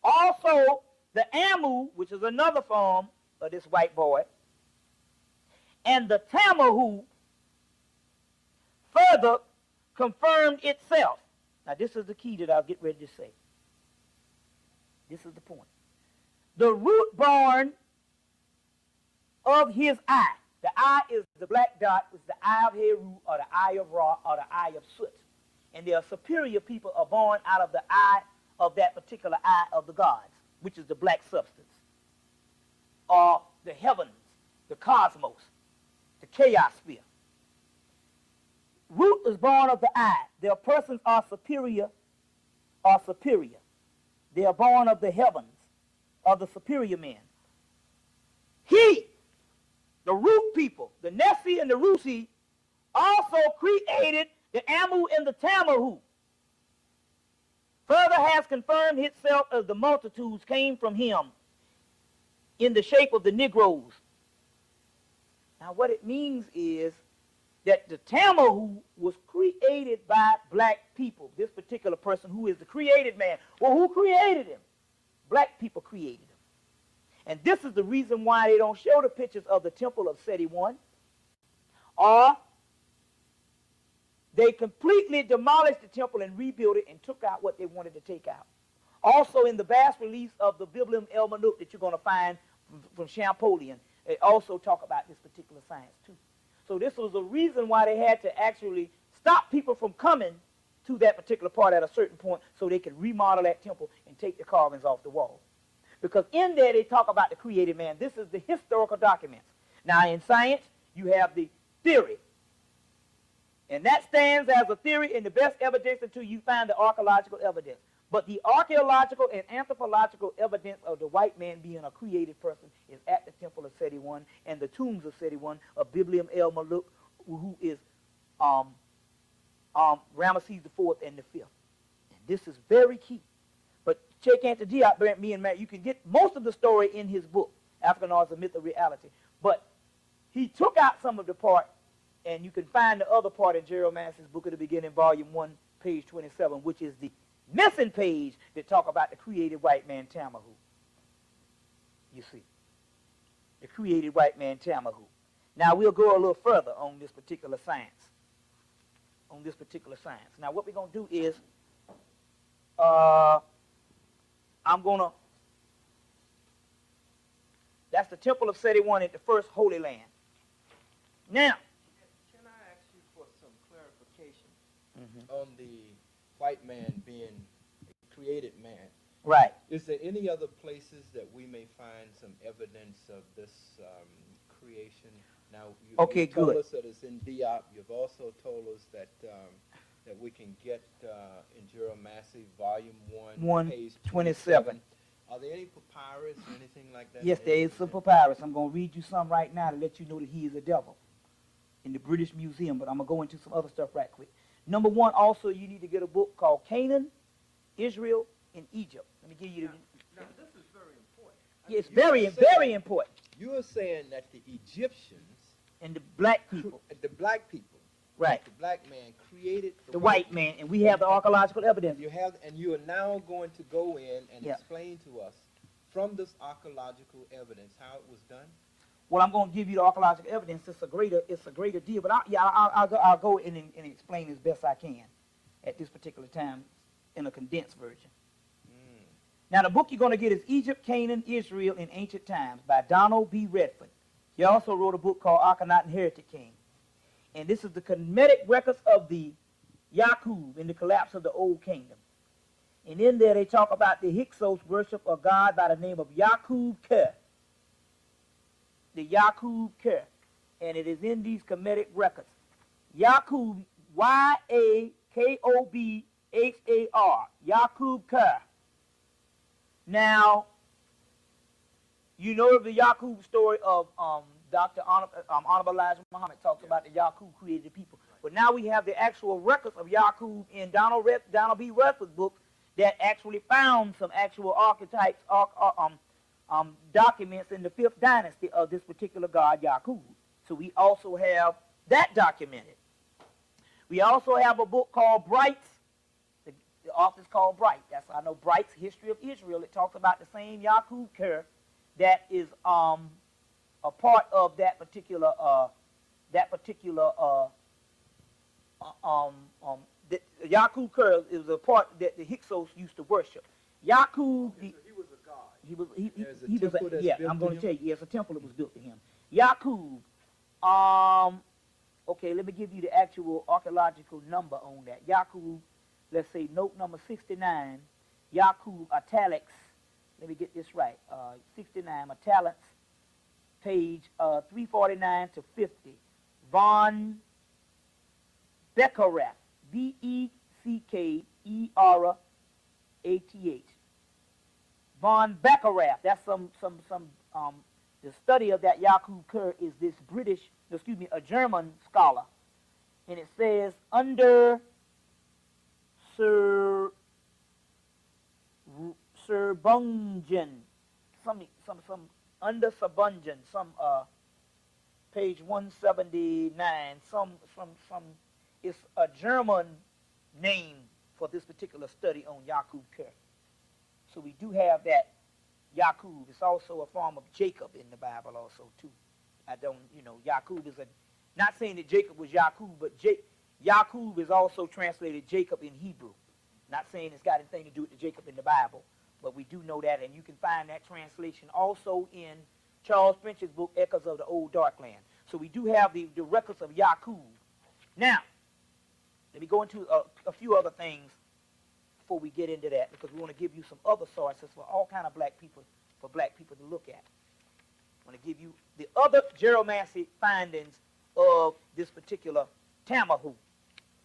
Also, the Amu, which is another form of this white boy, And the Tamahu further confirmed itself. Now this is the key that I'll get ready to say. This is the point. The root born of his eye. The eye is the black dot, is the eye of Heru, or the eye of Ra, or the eye of Sut. And their superior people are born out of the eye of that particular eye of the gods, which is the black substance, or the heavens, the cosmos, the chaos sphere. Root is born of the eye. Their persons are superior. They are born of the heavens, of the superior men. He, the root people, the Nessi and the Rusi, also created the Amu and the Tamahu. Further has confirmed itself as the multitudes came from him in the shape of the Negroes. Now what it means is that the Tamahu was created by black people. This particular person who is the created man. Well, who created him? Black people created him. And this is the reason why they don't show the pictures of the temple of Seti I, or they completely demolished the temple and rebuilt it and took out what they wanted to take out. Also in the bas reliefs of the Biblium El Manuk that you're going to find from Champollion, they also talk about this particular science too. So this was the reason why they had to actually stop people from coming to that particular part at a certain point so they could remodel that temple and take the carvings off the wall. Because in there they talk about the created man. This is the historical documents. Now in science, you have the theory. And that stands as a theory and the best evidence until you find the archaeological evidence. But the archaeological and anthropological evidence of the white man being a created person is at the temple of Seti I and the tombs of Seti I of Biblium El Maluk, who is Ramesses IV and the Fifth. And this is very key. But check out the Diop, me and Matt, you can get most of the story in his book, African Art, a Myth of Reality. But he took out some of the part, and you can find the other part in Gerald Massey's book at the beginning, volume 1, page 27, which is the missing page that talk about the created white man Tamahu. You see, the created white man Tamahu. Now we'll go a little further on this particular science. Now what we're going to do is, that's the temple of Seti I at the first Holy Land. Now, can I ask you for some clarification on the white man being a created man? Right. Is there any other places that we may find some evidence of this creation? Now, you told us that it's in Diop. You've also told us that that we can get in Gerald Massey, volume 1, page 27. Are there any papyrus or anything like that? Yes, there is some papyrus. I'm going to read you some right now to let you know that he is a devil in the British Museum, but I'm going to go into some other stuff right quick. Number one, also, you need to get a book called Canaan, Israel, and Egypt. Let me give you the... Now this is very important. Yeah, it's very important. You are saying that the Egyptians and the black people, right? The black man created the white man, and we have the archaeological evidence. And you are now going to go in and explain to us from this archaeological evidence how it was done. Well, I'm going to give you the archaeological evidence. It's a greater deal, but I'll go in and explain as best I can at this particular time in a condensed version. Now, the book you're going to get is Egypt, Canaan, Israel in Ancient Times by Donald B. Redford. He also wrote a book called Akhenaten Heretic King. And this is the Kemetic records of the Yakub in the collapse of the Old Kingdom. And in there they talk about the Hyksos worship of God by the name of Yakub Ker. The Yakub Ker. And it is in these Kemetic records. Yakub, Y-A-K-O-B-H-A-R. Yakub Ker. Now, you know the Yakub story of Dr. Honorable Elijah Muhammad talks about the Yakub created people. But now we have the actual records of Yakub in Donald B. Redford's book that actually found some actual archetypes, documents in the 5th dynasty of this particular god Yakub. So we also have that documented. We also have a book called Bright's. The author's called Bright. That's I know Bright's History of Israel. It talks about the same Yakub Ker that is a part of that particular Yakub Kur is a part that the Hyksos used to worship. Yakub, he was a god. He was yeah. I'm going to tell you. Yes, a temple that was built to him. Yakub. Okay, let me give you the actual archaeological number on that. Yakub, let's say note number 69. Yakub italics. Let me get this right. 69 italics, page 349 to 50. Von Beckerath. Beckerath. Von Beckerath. That's the study of that Yakub Kur is this a German scholar. And it says under Sir Bungen, under Sabungen, page 179, it's a German name for this particular study on Yakub Kur. So we do have that Yakub. It's also a form of Jacob in the Bible also too. Yakub is not saying that Jacob was Yakub, but Yakub is also translated Jacob in Hebrew. Not saying it's got anything to do with the Jacob in the Bible, but we do know that, and you can find that translation also in Charles French's book, Echoes of the Old Dark Land. So we do have the records of Yakub. Now, let me go into a few other things before we get into that, because we want to give you some other sources for all kind of black people to look at. I want to give you the other geromancy findings of this particular Tamahu,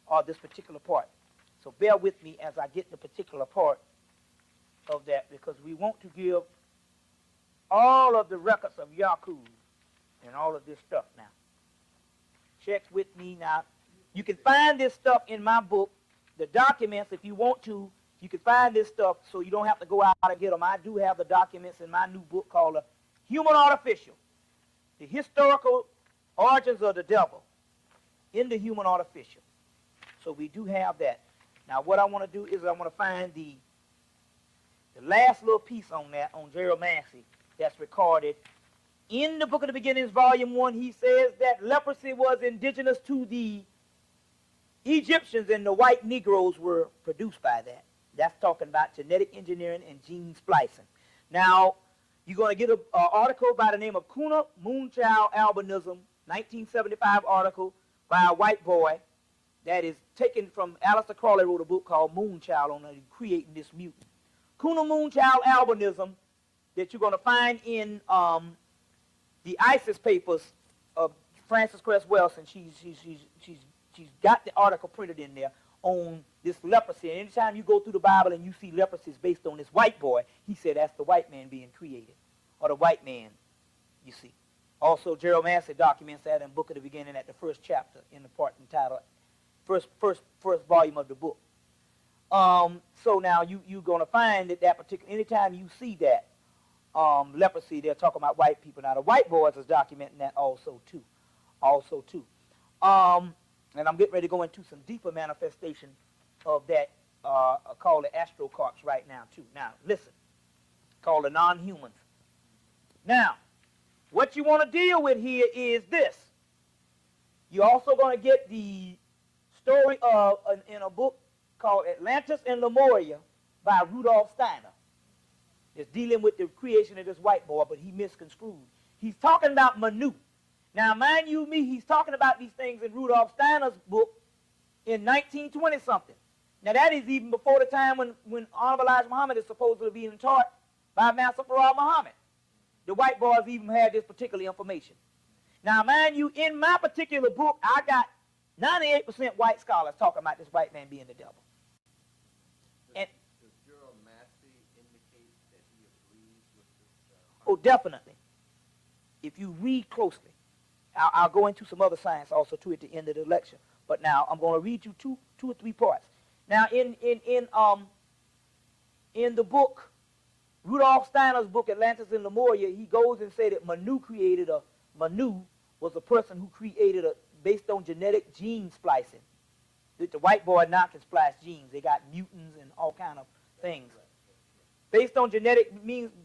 or this particular part. So bear with me as I get the particular part of that, because we want to give all of the records of Yakub and all of this stuff now. Check with me now. You can find this stuff in my book, the documents, if you want to. You can find this stuff so you don't have to go out and get them. I do have the documents in my new book called Human Artificial, the Historical Origins of the Devil in the Human Artificial. So we do have that. Now what I want to do is I want to find the last little piece on that, on geromancy, that's recorded. In the Book of the Beginnings, Volume 1, he says that leprosy was indigenous to the Egyptians and the white Negroes were produced by that. That's talking about genetic engineering and gene splicing. Now, you're going to get an article by the name of Kuna Moonchild Albinism, 1975 article by a white boy that is taken from Aleister Crowley wrote a book called Moonchild on creating this mutant. Kuna Moonchild Albinism that you're going to find in the ISIS papers of Frances Cress Welsing. She's got the article printed in there on this leprosy. And anytime you go through the Bible and you see leprosy is based on this white boy, he said that's the white man being created, or the white man, you see. Also, geromancy documents that in Book of the Beginning at the first chapter in the part entitled first volume of the book. So now you're going to find that particular, anytime you see that leprosy, they're talking about white people. Now the white boys is documenting that also too. And I'm getting ready to go into some deeper manifestation of that called the astrocarps right now too. Now listen, called the non-humans. Now, what you want to deal with here is this. You're also going to get the story of in a book called Atlantis and Lemuria by Rudolf Steiner. It's dealing with the creation of this white boy, but he misconstrued. He's talking about Manu. Now, mind you me, he's talking about these things in Rudolf Steiner's book in 1920-something. Now, that is even before the time when Honorable Elijah Muhammad is supposedly being taught by Master Farad Muhammad. The white boys even had this particular information. Now, mind you, in my particular book, I got 98% white scholars talking about this white man being the devil. And does geromancy indicate that he agrees with this? Oh, definitely. If you read closely. I'll go into some other science also too at the end of the lecture. But now I'm going to read you two or three parts. Now in the book, Rudolf Steiner's book Atlantis and Lemuria, he goes and say that Manu was a person who created based on genetic gene splicing. That the white boy not can splice genes. They got mutants and all kind of things. Based on genetic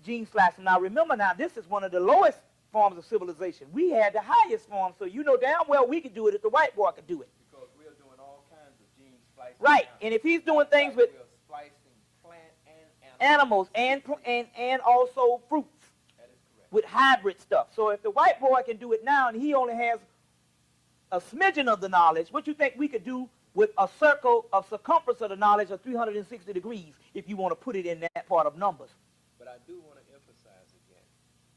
gene splicing. Now remember now, this is one of the lowest forms of civilization. We had the highest form, so you know damn well we could do it if the white boy could do it. Because we are doing all kinds of gene splicing. Right, and if he's doing things with we are splicing plant and animals and also fruits with hybrid stuff. So if the white boy can do it now and he only has a smidgen of the knowledge, what you think we could do with a circle of circumference of the knowledge of 360 degrees if you want to put it in that part of numbers? But I do want to emphasize again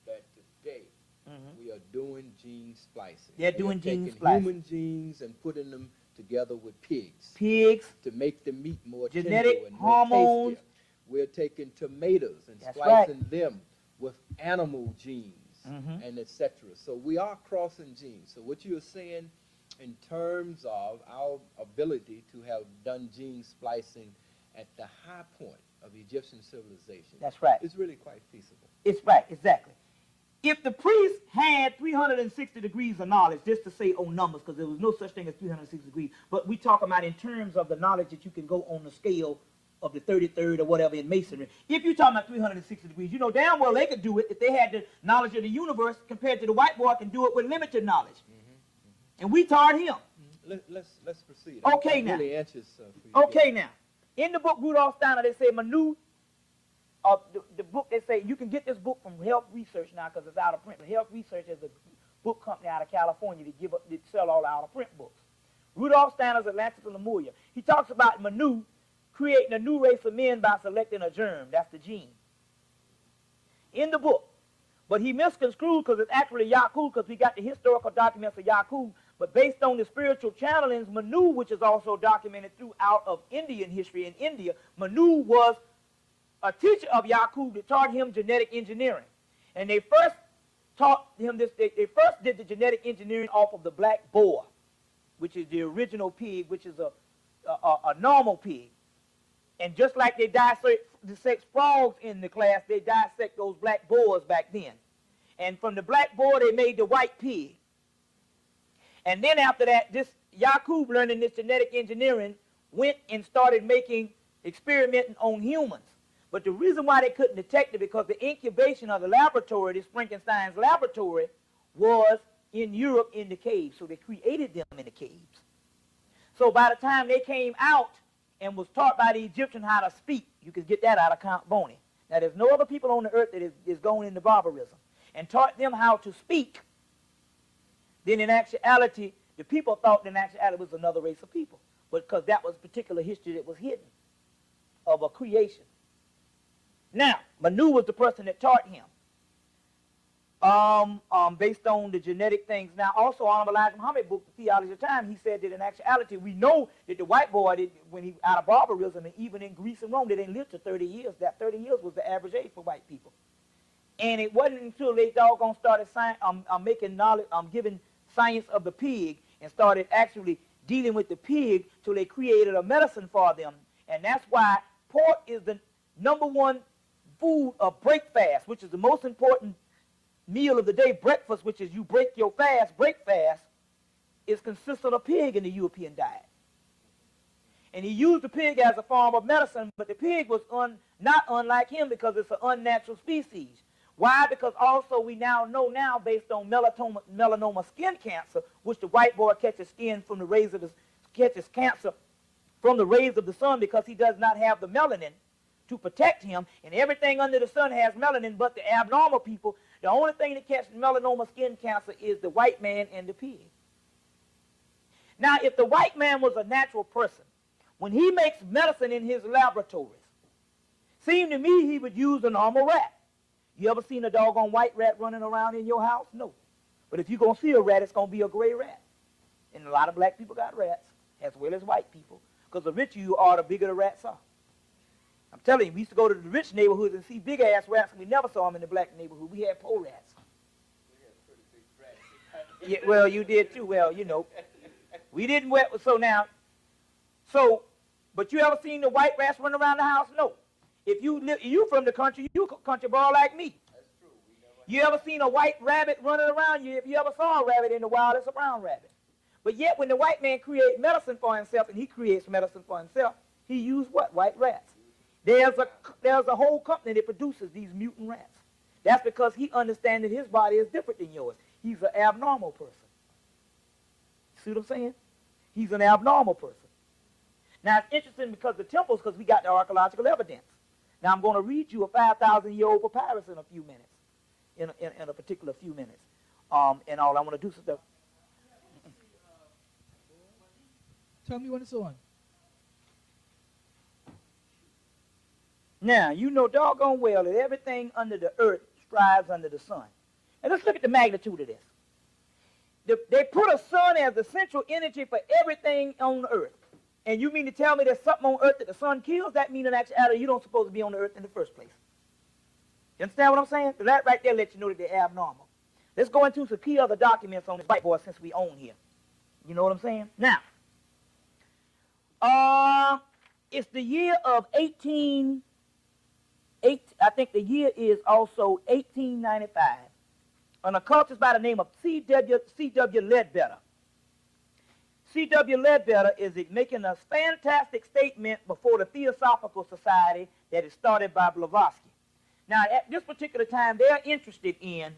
that today we are doing gene splicing. They're doing gene splicing. Human genes and putting them together with pigs. Pigs. To make the meat more genetic tender and more hormones. tastier. We're taking tomatoes and That's splicing right. them with animal genes and etc. So we are crossing genes. So what you're saying in terms of our ability to have done gene splicing at the high point of Egyptian civilization. That's right. It's really quite feasible. It's right, exactly. If the priest had 360 degrees of knowledge, just to say on numbers, because there was no such thing as 360 degrees, but we talk about in terms of the knowledge that you can go on the scale of the 33rd or whatever in masonry. If you're talking about 360 degrees, you know damn well they could do it if they had the knowledge of the universe compared to the white boy can do it with limited knowledge. And we taught him. Let's proceed. Okay, I'm now. really anxious for you. Okay, now. In the book Rudolf Steiner, they say Manu, the book, they say you can get this book from Health Research now because it's out of print. But Health Research is a book company out of California that sell all out of print books. Rudolf Steiner's Atlantis and Lemuria. He talks about Manu creating a new race of men by selecting a germ. That's the gene. In the book. But he misconstrued because it's actually Yakub, because we got the historical documents of Yakub. But based on the spiritual channelings, Manu, which is also documented throughout of Indian history in India, Manu was a teacher of Yakub that taught him genetic engineering. And they first taught him this, they first did the genetic engineering off of the black boar, which is the original pig, which is a normal pig. And just like they dissect frogs in the class, they dissect those black boars back then. And from the black boar, they made the white pig. And then after that, this Yakub, learning this genetic engineering, went and started experimenting on humans. But the reason why they couldn't detect it, because the incubation of the laboratory, this Frankenstein's laboratory, was in Europe in the caves. So they created them in the caves. So by the time they came out and was taught by the Egyptian how to speak, you could get that out of Count Boney. Now there's no other people on the earth that is going into barbarism. And taught them how to speak. Then in actuality, the people thought that in actuality it was another race of people. But because that was particular history that was hidden of a creation. Now, Manu was the person that taught him. Based on the genetic things. Now, also, Honorable Elijah Muhammad book, The Theology of Time, he said that in actuality, we know that the white boy, when he out of barbarism, and even in Greece and Rome, they didn't live to 30 years. That 30 years was the average age for white people. And it wasn't until they doggone started making knowledge, giving science of the pig, and started actually dealing with the pig till they created a medicine for them. And that's why pork is the number one food of break fast, which is the most important meal of the day. Breakfast, which is you break your fast, break fast, is consistent of pig in the European diet. And he used the pig as a form of medicine, but the pig was not unlike him because it's an unnatural species. Why? Because also we now know based on melanoma skin cancer, which the white boy catches from the rays of catches cancer from the rays of the sun because he does not have the melanin to protect him, and everything under the sun has melanin but the abnormal people. The only thing that catches melanoma skin cancer is the white man and the pig. Now, if the white man was a natural person, when he makes medicine in his laboratories, seemed to me he would use a normal rat. You ever seen a doggone white rat running around in your house? No. But if you're going to see a rat, it's going to be a gray rat. And a lot of black people got rats, as well as white people, because the richer you are, the bigger the rats are. I'm telling you, we used to go to the rich neighborhoods and see big-ass rats, and we never saw them in the black neighborhood. We had poor rats. Yeah, well, you did too. Well, you know. We didn't wet. But you ever seen the white rats run around the house? No. If you from the country, you a country boy like me. That's true. You ever seen a white rabbit running around? If you ever saw a rabbit in the wild, it's a brown rabbit. But yet when the white man creates medicine for himself, and he creates medicine for himself, he used what? White rats. There's a whole company that produces these mutant rats. That's because he understands that his body is different than yours. He's an abnormal person. See what I'm saying? He's an abnormal person. Now, it's interesting because the temples, because we got the archaeological evidence. Now, I'm going to read you a 5,000-year-old papyrus in a few minutes, in a particular few minutes. And all I want to do is stuff. Tell me when it's on. Now, you know doggone well that everything under the earth strives under the sun. And let's look at the magnitude of this. They put a sun as the central energy for everything on the earth. And you mean to tell me there's something on earth that the sun kills? That means in actuality you don't supposed to be on the earth in the first place. You understand what I'm saying? So that right there lets you know that they're abnormal. Let's go into some key other documents on this whiteboard since we own here. You know what I'm saying? Now, it's the year of I think the year is also 1895. An occultist by the name of C.W. Ledbetter. C.W. Ledbetter is making a fantastic statement before the Theosophical Society that is started by Blavatsky. Now, at this particular time, they're interested in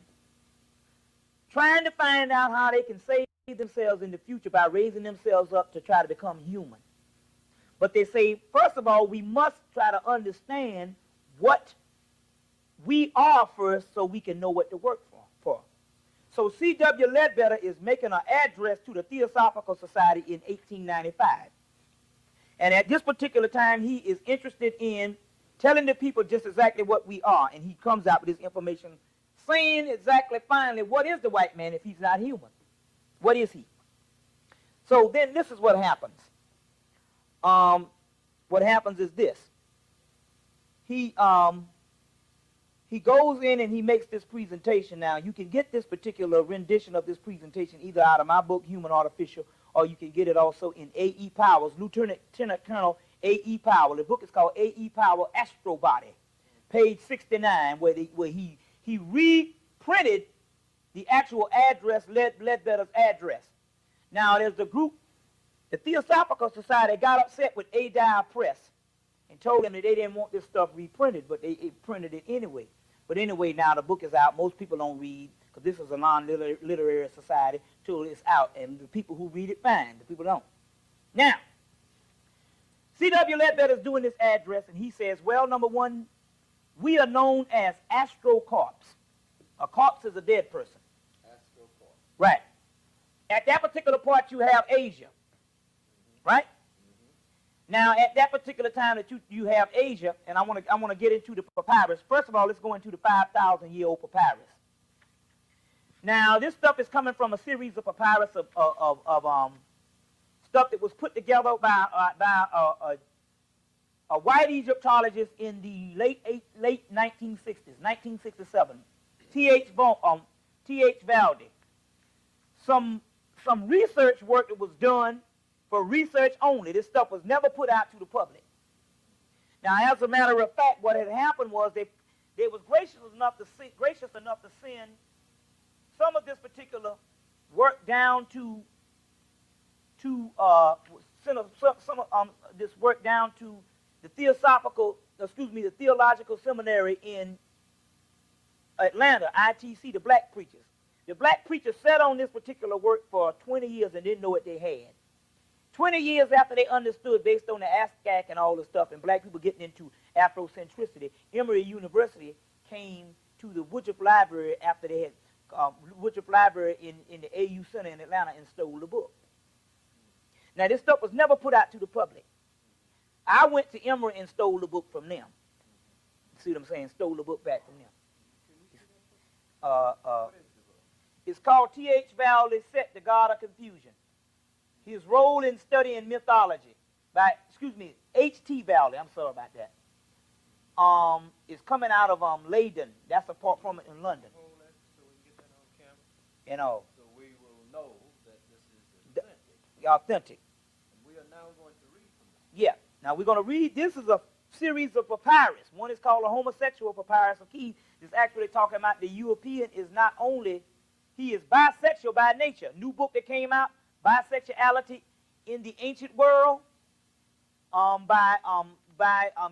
trying to find out how they can save themselves in the future by raising themselves up to try to become human. But they say, first of all, we must try to understand what we are first so we can know what to work for. So C.W. Ledbetter is making an address to the Theosophical Society in 1895. And at this particular time, he is interested in telling the people just exactly what we are. And he comes out with this information saying exactly finally what is the white man if he's not human? What is he? So then this is what happens. What happens is this. He goes in and he makes this presentation. Now, you can get this particular rendition of this presentation either out of my book, Human Artificial, or you can get it also in A.E. Powell's, Lieutenant Colonel A.E. Powell. The book is called A.E. Powell Astrobody, page 69, where he reprinted the actual address, Ledbetter's address. Now, there's the group, the Theosophical Society got upset with Adile Press and told them that they didn't want this stuff reprinted, but they printed it anyway. But anyway, now the book is out. Most people don't read, because this is a non-literary society, till it's out. And the people who read it, fine. The people don't. Now, C.W. Ledbetter is doing this address, and he says, well, number one, we are known as astrocorps. A corpse is a dead person. Astrocorps. Right. At that particular part, you have Asia. Right? Now, at that particular time that you have Asia, and I want to get into the papyrus. First of all, let's go into the 5,000-year-old papyrus. Now, this stuff is coming from a series of papyrus of stuff that was put together by a white Egyptologist in the late 1960s, 1967. T.H. Valdi. Some research work that was done for research only. This stuff was never put out to the public. Now, as a matter of fact, what had happened was they was gracious enough to send some of this particular work down to this work down to the Theological Seminary in Atlanta, ITC, the black preachers. The black preachers sat on this particular work for 20 years and didn't know what they had. 20 years after they understood, based on the ASCAC and all the stuff, and black people getting into Afrocentricity, Emory University came to the Woodruff Library after they had Woodruff Library in the AU Center in Atlanta and stole the book. Now, this stuff was never put out to the public. I went to Emory and stole the book from them. See what I'm saying? Stole the book back from them. It's called T.H. Valdi Set, the God of Confusion. His role in studying mythology by, H.T. Valdi, I'm sorry about that, is coming out of Leiden. That's a part from it in London. So we can get that on camera. You know. So we will know that this is Authentic. And we are now going to read from this. Yeah. Now we're going to read. This is a series of papyrus. One is called a homosexual papyrus of Keith. It's actually talking about the European is not only, he is bisexual by nature. New book that came out, Bisexuality in the Ancient World, by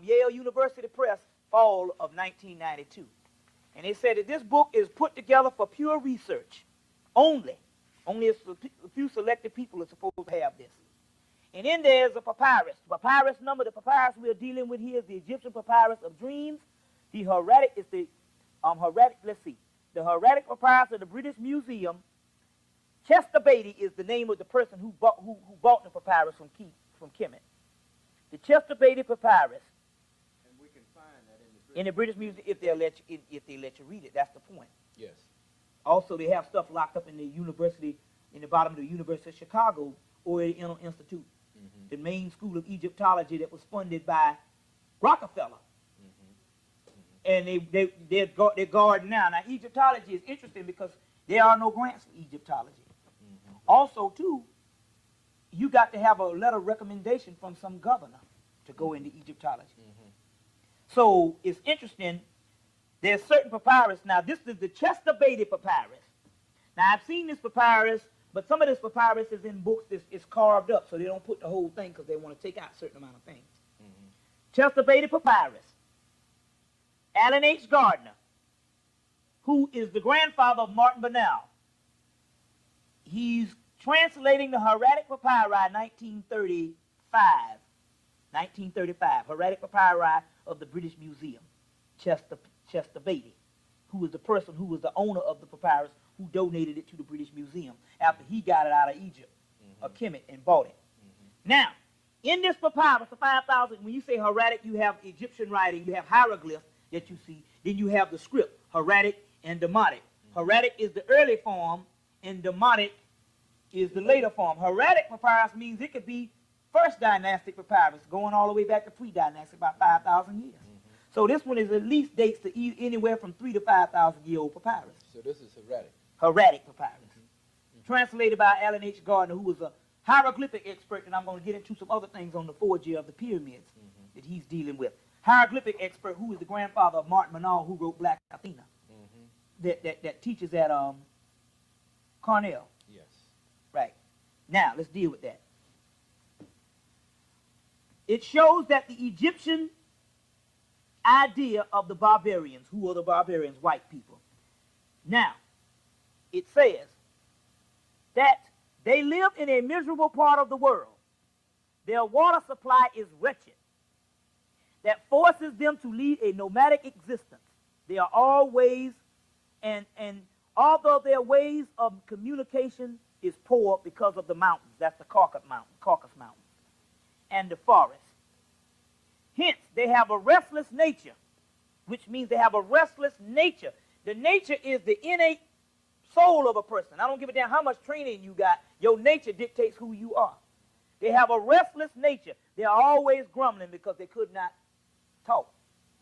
Yale University Press, fall of 1992. And they said that this book is put together for pure research only. Only a few selected people are supposed to have this. And then there's a papyrus. Papyrus number, the papyrus we're dealing with here is the Egyptian papyrus of dreams. The hieratic is the hieratic, let's see. The hieratic papyrus of the British Museum. Chester Beatty is the name of the person who bought the papyrus from Kemet. The Chester Beatty papyrus. And we can find that in the British Museum if they let you read it. That's the point. Yes. Also, they have stuff locked up in the university, in the bottom of the University of Chicago, Oriental Institute, the main school of Egyptology that was funded by Rockefeller. And they're guarding now. Now, Egyptology is interesting because there are no grants for Egyptology. Also, too, you got to have a letter of recommendation from some governor to go into Egyptology. So it's interesting. There's certain papyrus. Now, this is the Chester Beatty papyrus. Now, I've seen this papyrus, but some of this papyrus is in books it's carved up, so they don't put the whole thing because they want to take out a certain amount of things. Chester Beatty papyrus. Alan H. Gardner, who is the grandfather of Martin Bernal. He's translating the hieratic papyri 1935, hieratic papyri of the British Museum. Chester Beatty, who was the person who was the owner of the papyrus who donated it to the British Museum after he got it out of Egypt, or Kemet, and bought it. Now, in this papyrus, the 5,000, when you say hieratic, you have Egyptian writing, you have hieroglyphs that you see, then you have the script, hieratic and demotic. Hieratic is the early form, and demotic is the later form. Hieratic papyrus means it could be first dynastic papyrus, going all the way back to pre-dynastic, about 5,000 years. So this one is at least dates to anywhere from 3,000 to 5,000 year old papyrus. So this is hieratic. Hieratic papyrus. Translated by Alan H. Gardner, who was a hieroglyphic expert, and I'm going to get into some other things on the forgery of the pyramids that he's dealing with. Hieroglyphic expert, who is the grandfather of Martin Bernal, who wrote Black Athena, that teaches at Cornell. Yes. Right. Now, let's deal with that. It shows that the Egyptian idea of the barbarians, who are the barbarians? White people. Now, it says that they live in a miserable part of the world. Their water supply is wretched. That forces them to lead a nomadic existence. They are always, and although their ways of communication is poor because of the mountains, that's the Caucasus Mountain, and the forest. Hence, they have a restless nature, which means they have a restless nature. The nature is the innate soul of a person. I don't give a damn how much training you got. Your nature dictates who you are. They have a restless nature. They are always grumbling because they could not talk.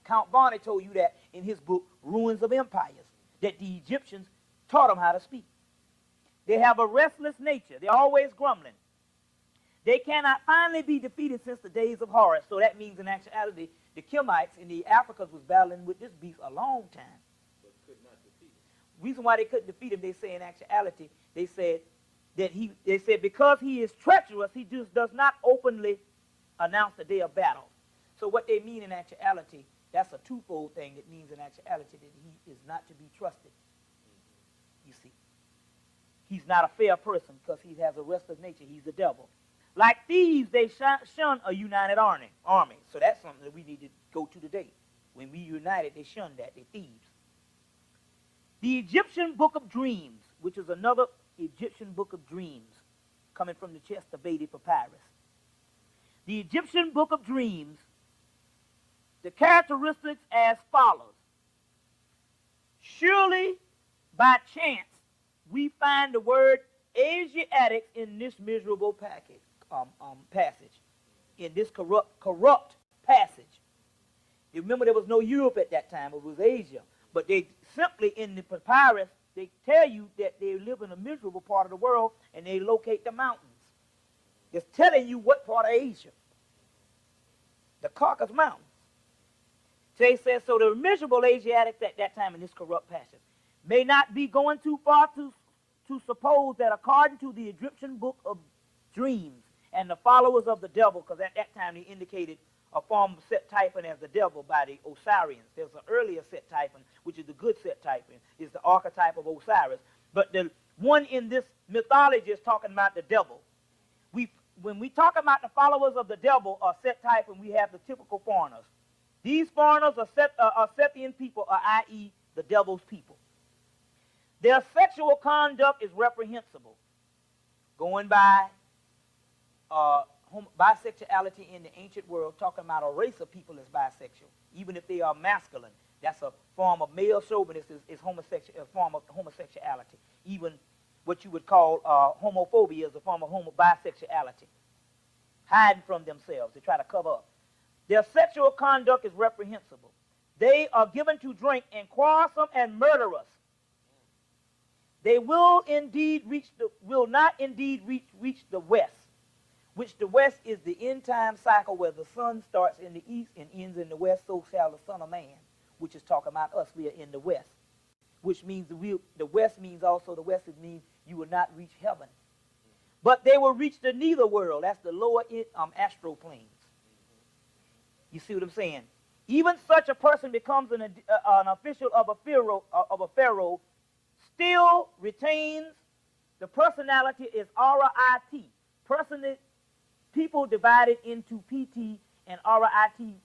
Count Barney told you that in his book, Ruins of Empires, that the Egyptians taught them how to speak. They have a restless nature. They're always grumbling. They cannot finally be defeated since the days of Horus. So that means in actuality, the Kemites in the Africas was battling with this beast a long time. But could not defeat him. Reason why they couldn't defeat him, they say in actuality, they said because he is treacherous, he just does not openly announce the day of battle. So what they mean in actuality, that's a twofold thing. It means in actuality that he is not to be trusted. You see. He's not a fair person because he has a restless nature. He's the devil. Like thieves, they shun a united army. So that's something that we need to go to today. When we united, they shunned that. They're thieves. The Egyptian Book of Dreams, which is another Egyptian Book of Dreams, coming from the Chester Beatty Papyrus. The Egyptian Book of Dreams, the characteristics as follows. Surely, by chance, we find the word Asiatics in this miserable passage, in this corrupt passage. You remember there was no Europe at that time, it was Asia. But they simply, in the papyrus, they tell you that they live in a miserable part of the world and they locate the mountains. It's telling you what part of Asia. The Caucasus Mountains. So they said, so the miserable Asiatics at that time in this corrupt passage may not be going too far to suppose that according to the Egyptian Book of Dreams and the followers of the devil, because at that time they indicated a form of set typing as the devil by the Osirians. There's an earlier set typing, which is the good set typing, is the archetype of Osiris. But the one in this mythology is talking about the devil. When we talk about the followers of the devil or set typing, we have the typical foreigners. These foreigners are Sethian people, or i.e. the devil's people. Their sexual conduct is reprehensible, going by bisexuality in the ancient world, talking about a race of people as bisexual, even if they are masculine. That's a form of male chauvinism, is a form of homosexuality. Even what you would call homophobia is a form of bisexuality, hiding from themselves. They try to cover up. Their sexual conduct is reprehensible. They are given to drink and quarrelsome and murderous. They will not indeed reach the west, which the west is the end time cycle where the sun starts in the east and ends in the west. So shall the Son of Man, which is talking about us. We are in the west, which means the west means also the west. It means you will not reach heaven, but they will reach the neither world. That's the lower astral planes. You see what I'm saying? Even such a person becomes an official of a pharaoh, still retains the personality is R-I-T. People divided into PT and R-I-T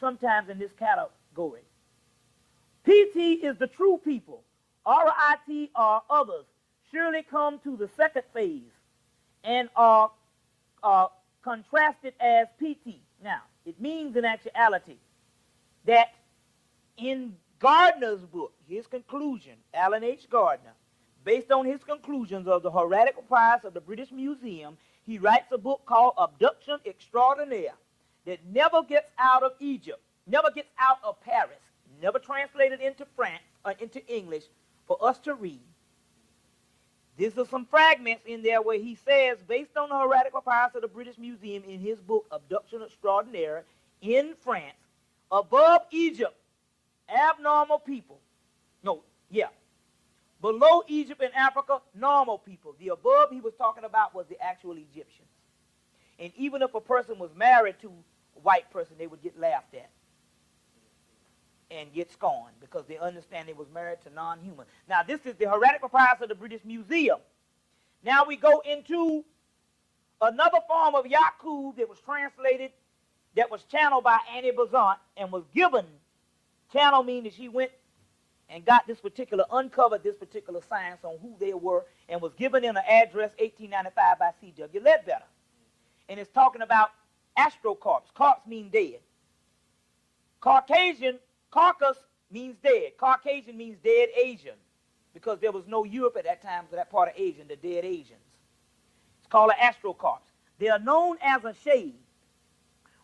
sometimes in this category. PT is the true people. R-I-T are others, surely come to the second phase and are contrasted as PT. Now, it means in actuality that in Gardner's book, his conclusion, Alan H. Gardner, based on his conclusions of the Heretical Prize of the British Museum, he writes a book called Abduction Extraordinaire that never gets out of Egypt, never gets out of Paris, never translated into France or into English for us to read. These are some fragments in there where he says, based on the Heretical Prize of the British Museum in his book Abduction Extraordinaire, in France, above Egypt, abnormal people. Below Egypt and Africa, normal people. The above he was talking about was the actual Egyptians. And even if a person was married to a white person, they would get laughed at and get scorned because they understand they was married to non-human. Now, this is the Heretical Prize of the British Museum. Now we go into another form of Yakub that was translated, that was channeled by Annie Besant and was given. Channel means that she went and got uncovered this particular science on who they were, and was given in an address 1895 by C.W. Ledbetter. And it's talking about astrocarps. Carps mean dead. Carcass means dead. Caucasian means dead Asian, because there was no Europe at that time for that part of Asia, the dead Asians. It's called an astrocarps. They are known as a shade,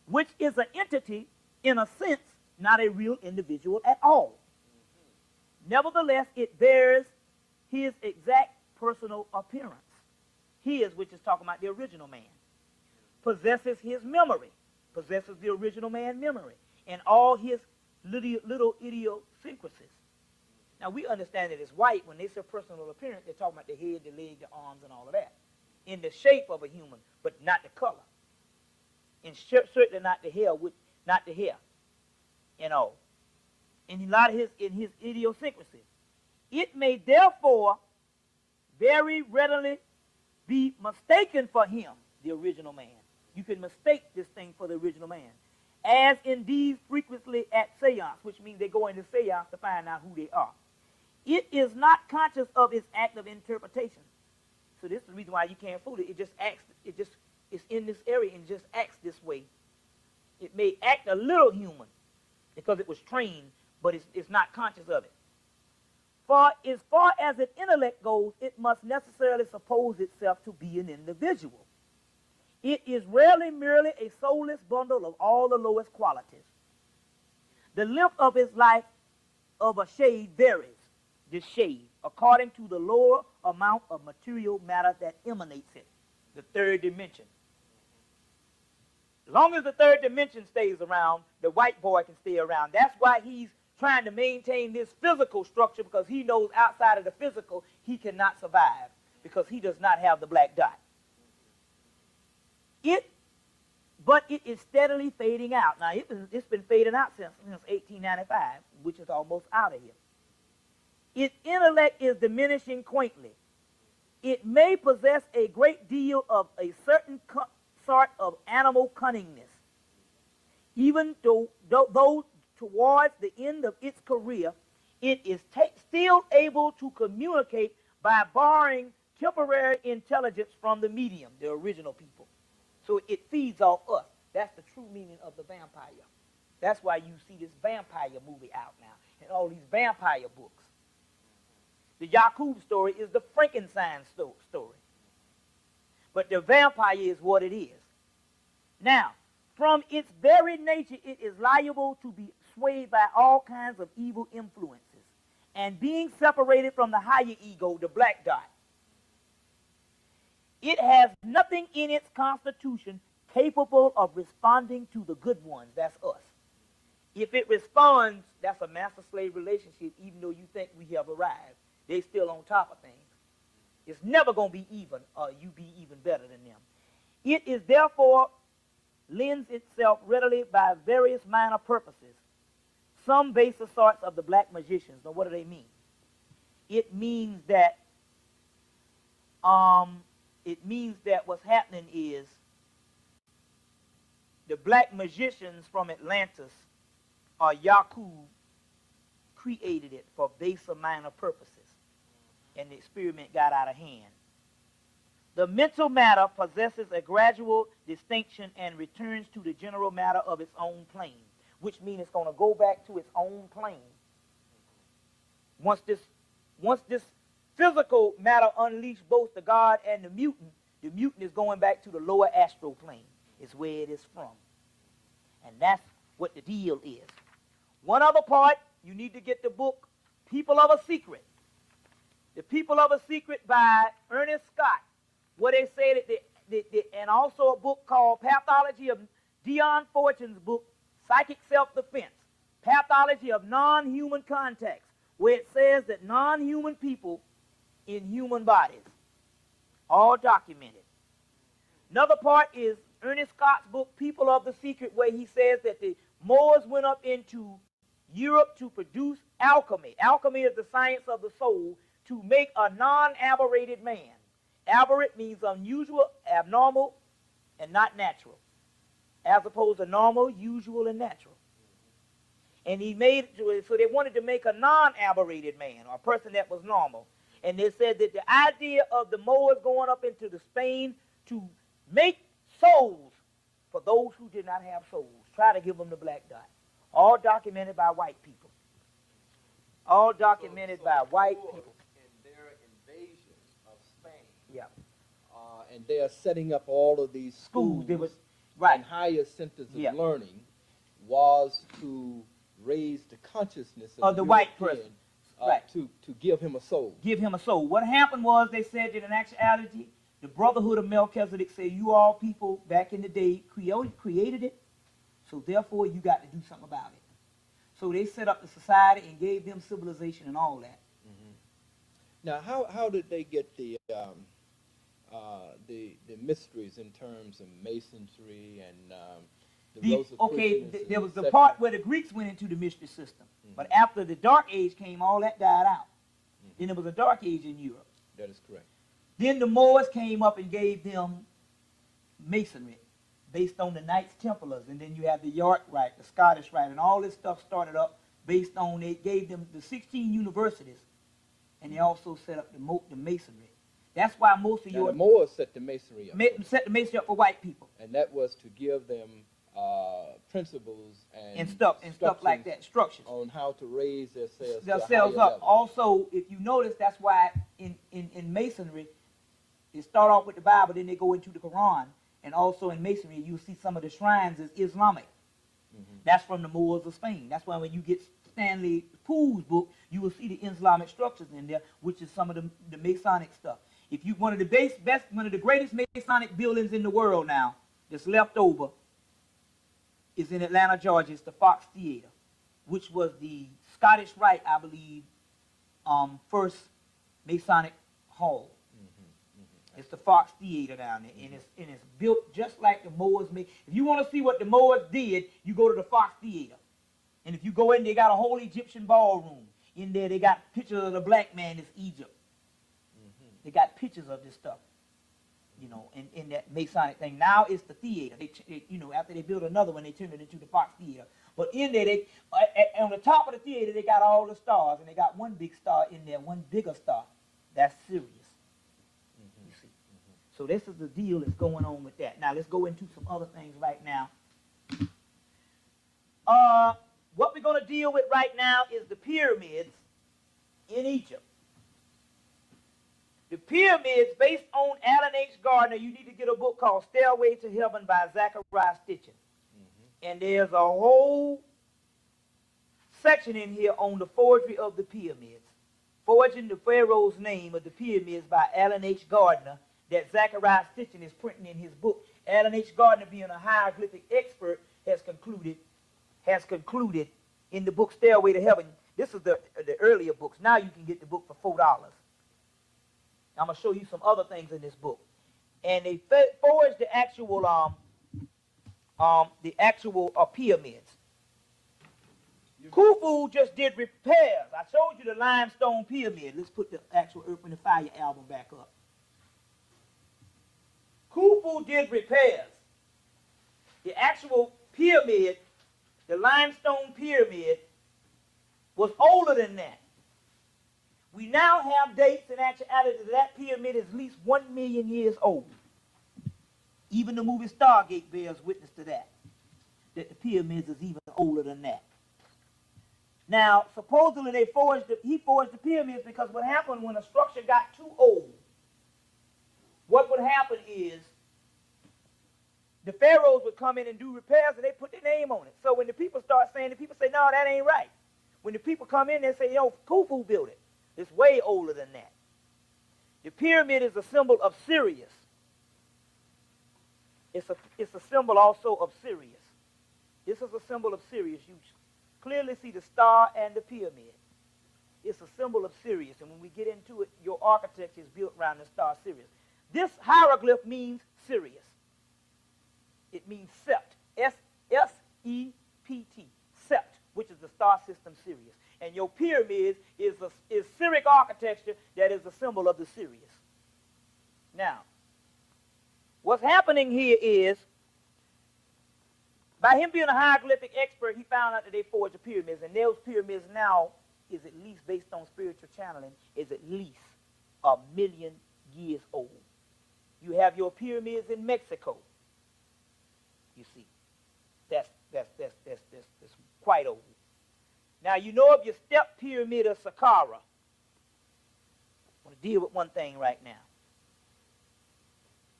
which is an entity, in a sense, not a real individual at all. Nevertheless, it bears his exact personal appearance. His, which is talking about the original man, possesses his memory, possesses the original man memory, and all his little idiosyncrasies. Now, we understand that it's white. When they say personal appearance, they're talking about the head, the leg, the arms, and all of that. In the shape of a human, but not the color. And certainly not the hair, and all. And a lot of his idiosyncrasies. It may therefore very readily be mistaken for him, the original man. You can mistake this thing for the original man. As indeed frequently at seance, which means they go into seance to find out who they are. It is not conscious of its act of interpretation. So this is the reason why you can't fool it. It's in this area and just acts this way. It may act a little human because it was trained, but it's not conscious of it. For as far as its intellect goes, it must necessarily suppose itself to be an individual. It is rarely merely a soulless bundle of all the lowest qualities. The length of its life of a shade varies, this shade, according to the lower amount of material matter that emanates it, the third dimension. As long as the third dimension stays around, the white boy can stay around. That's why he's trying to maintain this physical structure, because he knows outside of the physical he cannot survive, because he does not have the black dot. but it is steadily fading out. Now, it's been fading out since 1895, which is almost out of here. Its intellect is diminishing quaintly. It may possess a great deal of a certain sort of animal cunningness. Even though towards the end of its career, it is still able to communicate by borrowing temporary intelligence from the medium, the original people. So it feeds off us. That's the true meaning of the vampire. That's why you see this vampire movie out now and all these vampire books. The Yakub story is the Frankenstein story. But the vampire is what it is. Now, from its very nature, it is liable to be swayed by all kinds of evil influences. And being separated from the higher ego, the black dot, it has nothing in its constitution capable of responding to the good ones. That's us. If it responds, that's a master-slave relationship, even though you think we have arrived. They're still on top of things. It's never going to be even, or you be even better than them. It is therefore lends itself readily by various minor purposes. Some baser sorts of the black magicians. Now, what do they mean? It means that what's happening is the black magicians from Atlantis, or Yakub, created it for baser minor purposes, and the experiment got out of hand. The mental matter possesses a gradual distinction and returns to the general matter of its own plane, which means it's going to go back to its own plane. Once this physical matter unleashed both the God and the mutant is going back to the lower astral plane. It's where it is from. And that's what the deal is. One other part, you need to get the book People of a Secret. The People of a Secret by Ernest Scott. Where they say that, and also a book called Pathology of Dion Fortune's book, Psychic Self-Defense, Pathology of Non-Human Contacts, where it says that non-human people in human bodies, all documented. Another part is Ernest Scott's book, People of the Secret, where he says that the Moors went up into Europe to produce alchemy. Alchemy is the science of the soul, to make a non-aberrated man. Aberrant means unusual, abnormal, and not natural, as opposed to normal, usual, and natural. And he made it so they wanted to make a non-aberrated man, or a person that was normal. And they said that the idea of the Moors going up into the Spain to make souls for those who did not have souls, try to give them the black dot. All documented by white people. All documented by white people. In their invasion of Spain. Yeah. And they are setting up all of these schools and higher centers of learning was to raise the consciousness of the white person. To give him a soul. Give him a soul. What happened was they said that in actuality, the Brotherhood of Melchizedek said, you all people back in the day created it, so therefore you got to do something about it. So they set up the society and gave them civilization and all that. Mm-hmm. Now, how did they get the mysteries in terms of masonry and there was the part where the Greeks went into the mystery system. But after the Dark Age came, all that died out. Then there was a Dark Age in Europe. That is correct. Then the Moors came up and gave them masonry based on the Knights Templars. And then you have the York Rite, the Scottish Rite, and all this stuff started up based on, they gave them the 16 universities. And they also set up the masonry. That's why most of the Moors set the masonry up. Set the masonry up for white people. And that was to give them principles and stuff like that, structures on how to raise themselves up. Level. Also, if you notice, that's why in masonry, they start off with the Bible, then they go into the Quran, and also in masonry, you see some of the shrines is Islamic. That's from the Moors of Spain. That's why when you get Stanley Poole's book, you will see the Islamic structures in there, which is some of the Masonic stuff. If you one of the greatest Masonic buildings in the world now that's left over is in Atlanta, Georgia. It's the Fox Theater, which was the Scottish Rite, I believe, first Masonic hall. It's the Fox Theater down there, and it's built just like the Moors made. If you want to see what the Moors did, you go to the Fox Theater. And if you go in, they got a whole Egyptian ballroom. In there, they got pictures of the black man is Egypt. They got pictures of this stuff, you know, in that Masonic thing. Now it's the theater. You know, after they built another one, they turned it into the Fox Theater. But in there, on the top of the theater, they got all the stars, and they got one big star in there, one bigger star. That's Sirius. You see. So this is the deal that's going on with that. Now let's go into some other things right now. What we're going to deal with right now is the pyramids in Egypt. The pyramids, based on Alan H. Gardner, you need to get a book called Stairway to Heaven by Zachariah Stitchin. And there's a whole section in here on the forgery of the pyramids. Forging the Pharaoh's name of the pyramids by Alan H. Gardner that Zachariah Stitchin is printing in his book. Alan H. Gardner, being a hieroglyphic expert, has concluded in the book Stairway to Heaven. This is the earlier books. Now you can get the book for $4. I'm going to show you some other things in this book. And they forged the actual pyramids. Khufu just did repairs. I showed you the limestone pyramid. Let's put the actual Earth and the Fire album back up. Khufu did repairs. The actual pyramid, the limestone pyramid, was older than that. We now have dates in actuality that pyramid is at least 1 million years old. Even the movie Stargate bears witness to that the pyramids is even older than that. Now, supposedly he forged the pyramids because what happened when a structure got too old, what would happen is the pharaohs would come in and do repairs and they put their name on it. So when the people start saying, the people say, no, that ain't right. When the people come in, they say, yo, Khufu built it. It's way older than that. The pyramid is a symbol of Sirius. It's a symbol also of Sirius. This is a symbol of Sirius. You clearly see the star and the pyramid. It's a symbol of Sirius. And when we get into it, your architecture is built around the star Sirius. This hieroglyph means Sirius. It means Sept. S-E-P-T. Sept, which is the star system Sirius. And your pyramid is Syriac architecture that is a symbol of the Sirius. Now, what's happening here is, by him being a hieroglyphic expert, he found out that they forged the pyramids, and those pyramids now is at least, based on spiritual channeling, is at least 1 million years old. You have your pyramids in Mexico. You see, that's quite old. Now, you know of your step pyramid of Saqqara. I want to deal with one thing right now.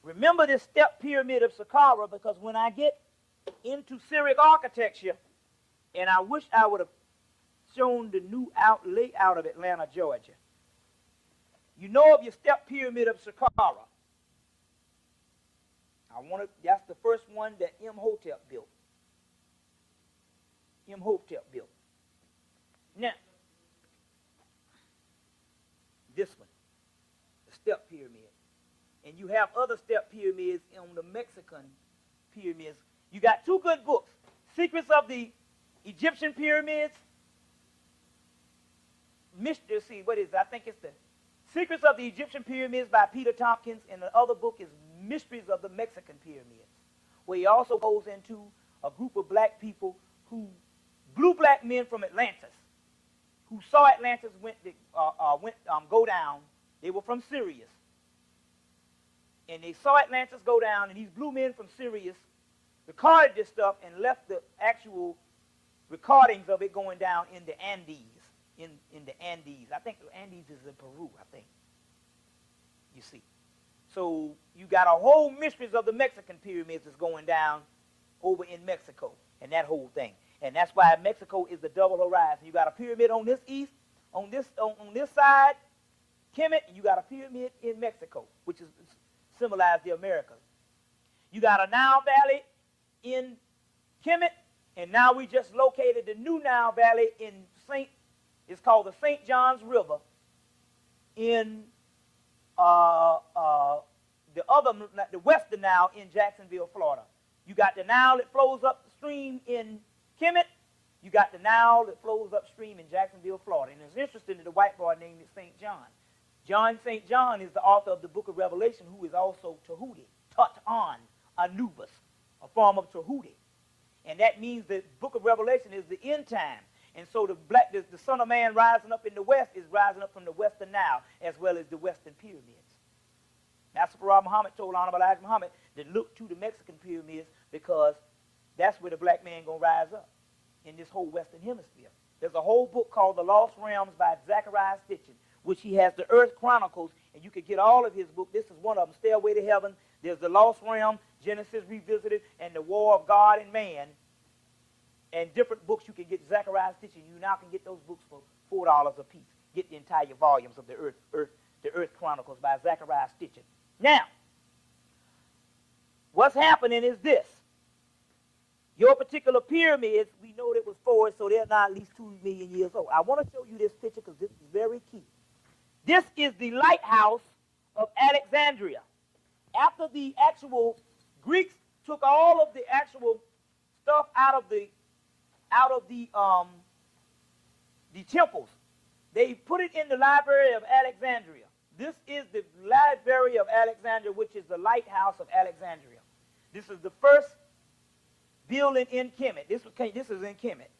Remember this step pyramid of Saqqara, because when I get into Syriac architecture, and I wish I would have shown the new layout of Atlanta, Georgia. You know of your step pyramid of Saqqara. That's the first one that Imhotep built. Now, this one, the step pyramid. And you have other step pyramids on the Mexican pyramids. You got two good books, Secrets of the Egyptian Pyramids. I think it's the Secrets of the Egyptian Pyramids by Peter Tompkins, and the other book is Mysteries of the Mexican Pyramids, where he also goes into a group of black people blue black men from Atlantis, who saw Atlantis go down. They were from Sirius. And they saw Atlantis go down, and these blue men from Sirius recorded this stuff and left the actual recordings of it going down in the Andes. In the Andes. I think the Andes is in Peru, I think. You see. So you got a whole mysteries of the Mexican pyramids that's going down over in Mexico, and that whole thing. And that's why Mexico is the double horizon. You got a pyramid on this east, on this side, Kemet, and you got a pyramid in Mexico, which is symbolize the Americas. You got a Nile Valley in Kemet, and now we just located the new Nile Valley in it's called the St. John's River in the western Nile in Jacksonville, Florida. You got the Nile that flows upstream in Kemet. You got the Nile that flows upstream in Jacksonville, Florida. And it's interesting that the white boy named it St. John. St. John is the author of the book of Revelation, who is also Tahuti, Tut-on, Anubis, a form of Tahuti. And that means the book of Revelation is the end time. And so the Son of Man rising up in the west is rising up from the western Nile as well as the western pyramids. Master Farah Muhammad told Honorable Elijah Muhammad to look to the Mexican pyramids because that's where the black man going to rise up in this whole western hemisphere. There's a whole book called The Lost Realms by Zachariah Stitchin, which he has the Earth Chronicles, and you could get all of his books. This is one of them, Stairway to Heaven. There's The Lost Realm, Genesis Revisited, and The War of God and Man. And different books you can get. Zachariah Stitchin, you now can get those books for $4 a piece. Get the entire volumes of the Earth Chronicles by Zachariah Stitchin. Now, what's happening is this. Your particular pyramids, we know that was forged, so they're now at least 2 million years old. I want to show you this picture because this is very key. This is the lighthouse of Alexandria. After the actual Greeks took all of the actual stuff out of the temples, they put it in the Library of Alexandria. This is the Library of Alexandria, which is the lighthouse of Alexandria. This is the first building in Kemet. This is in Kemet.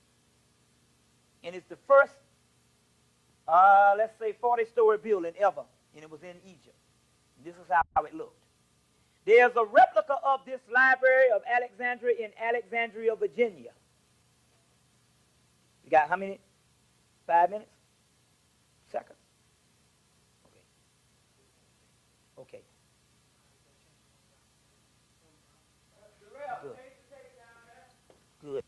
And it's the first, let's say, 40-story building ever. And it was in Egypt. And this is how it looked. There's a replica of this Library of Alexandria in Alexandria, Virginia. You got how many? 5 minutes? Seconds? Okay. Good. Good.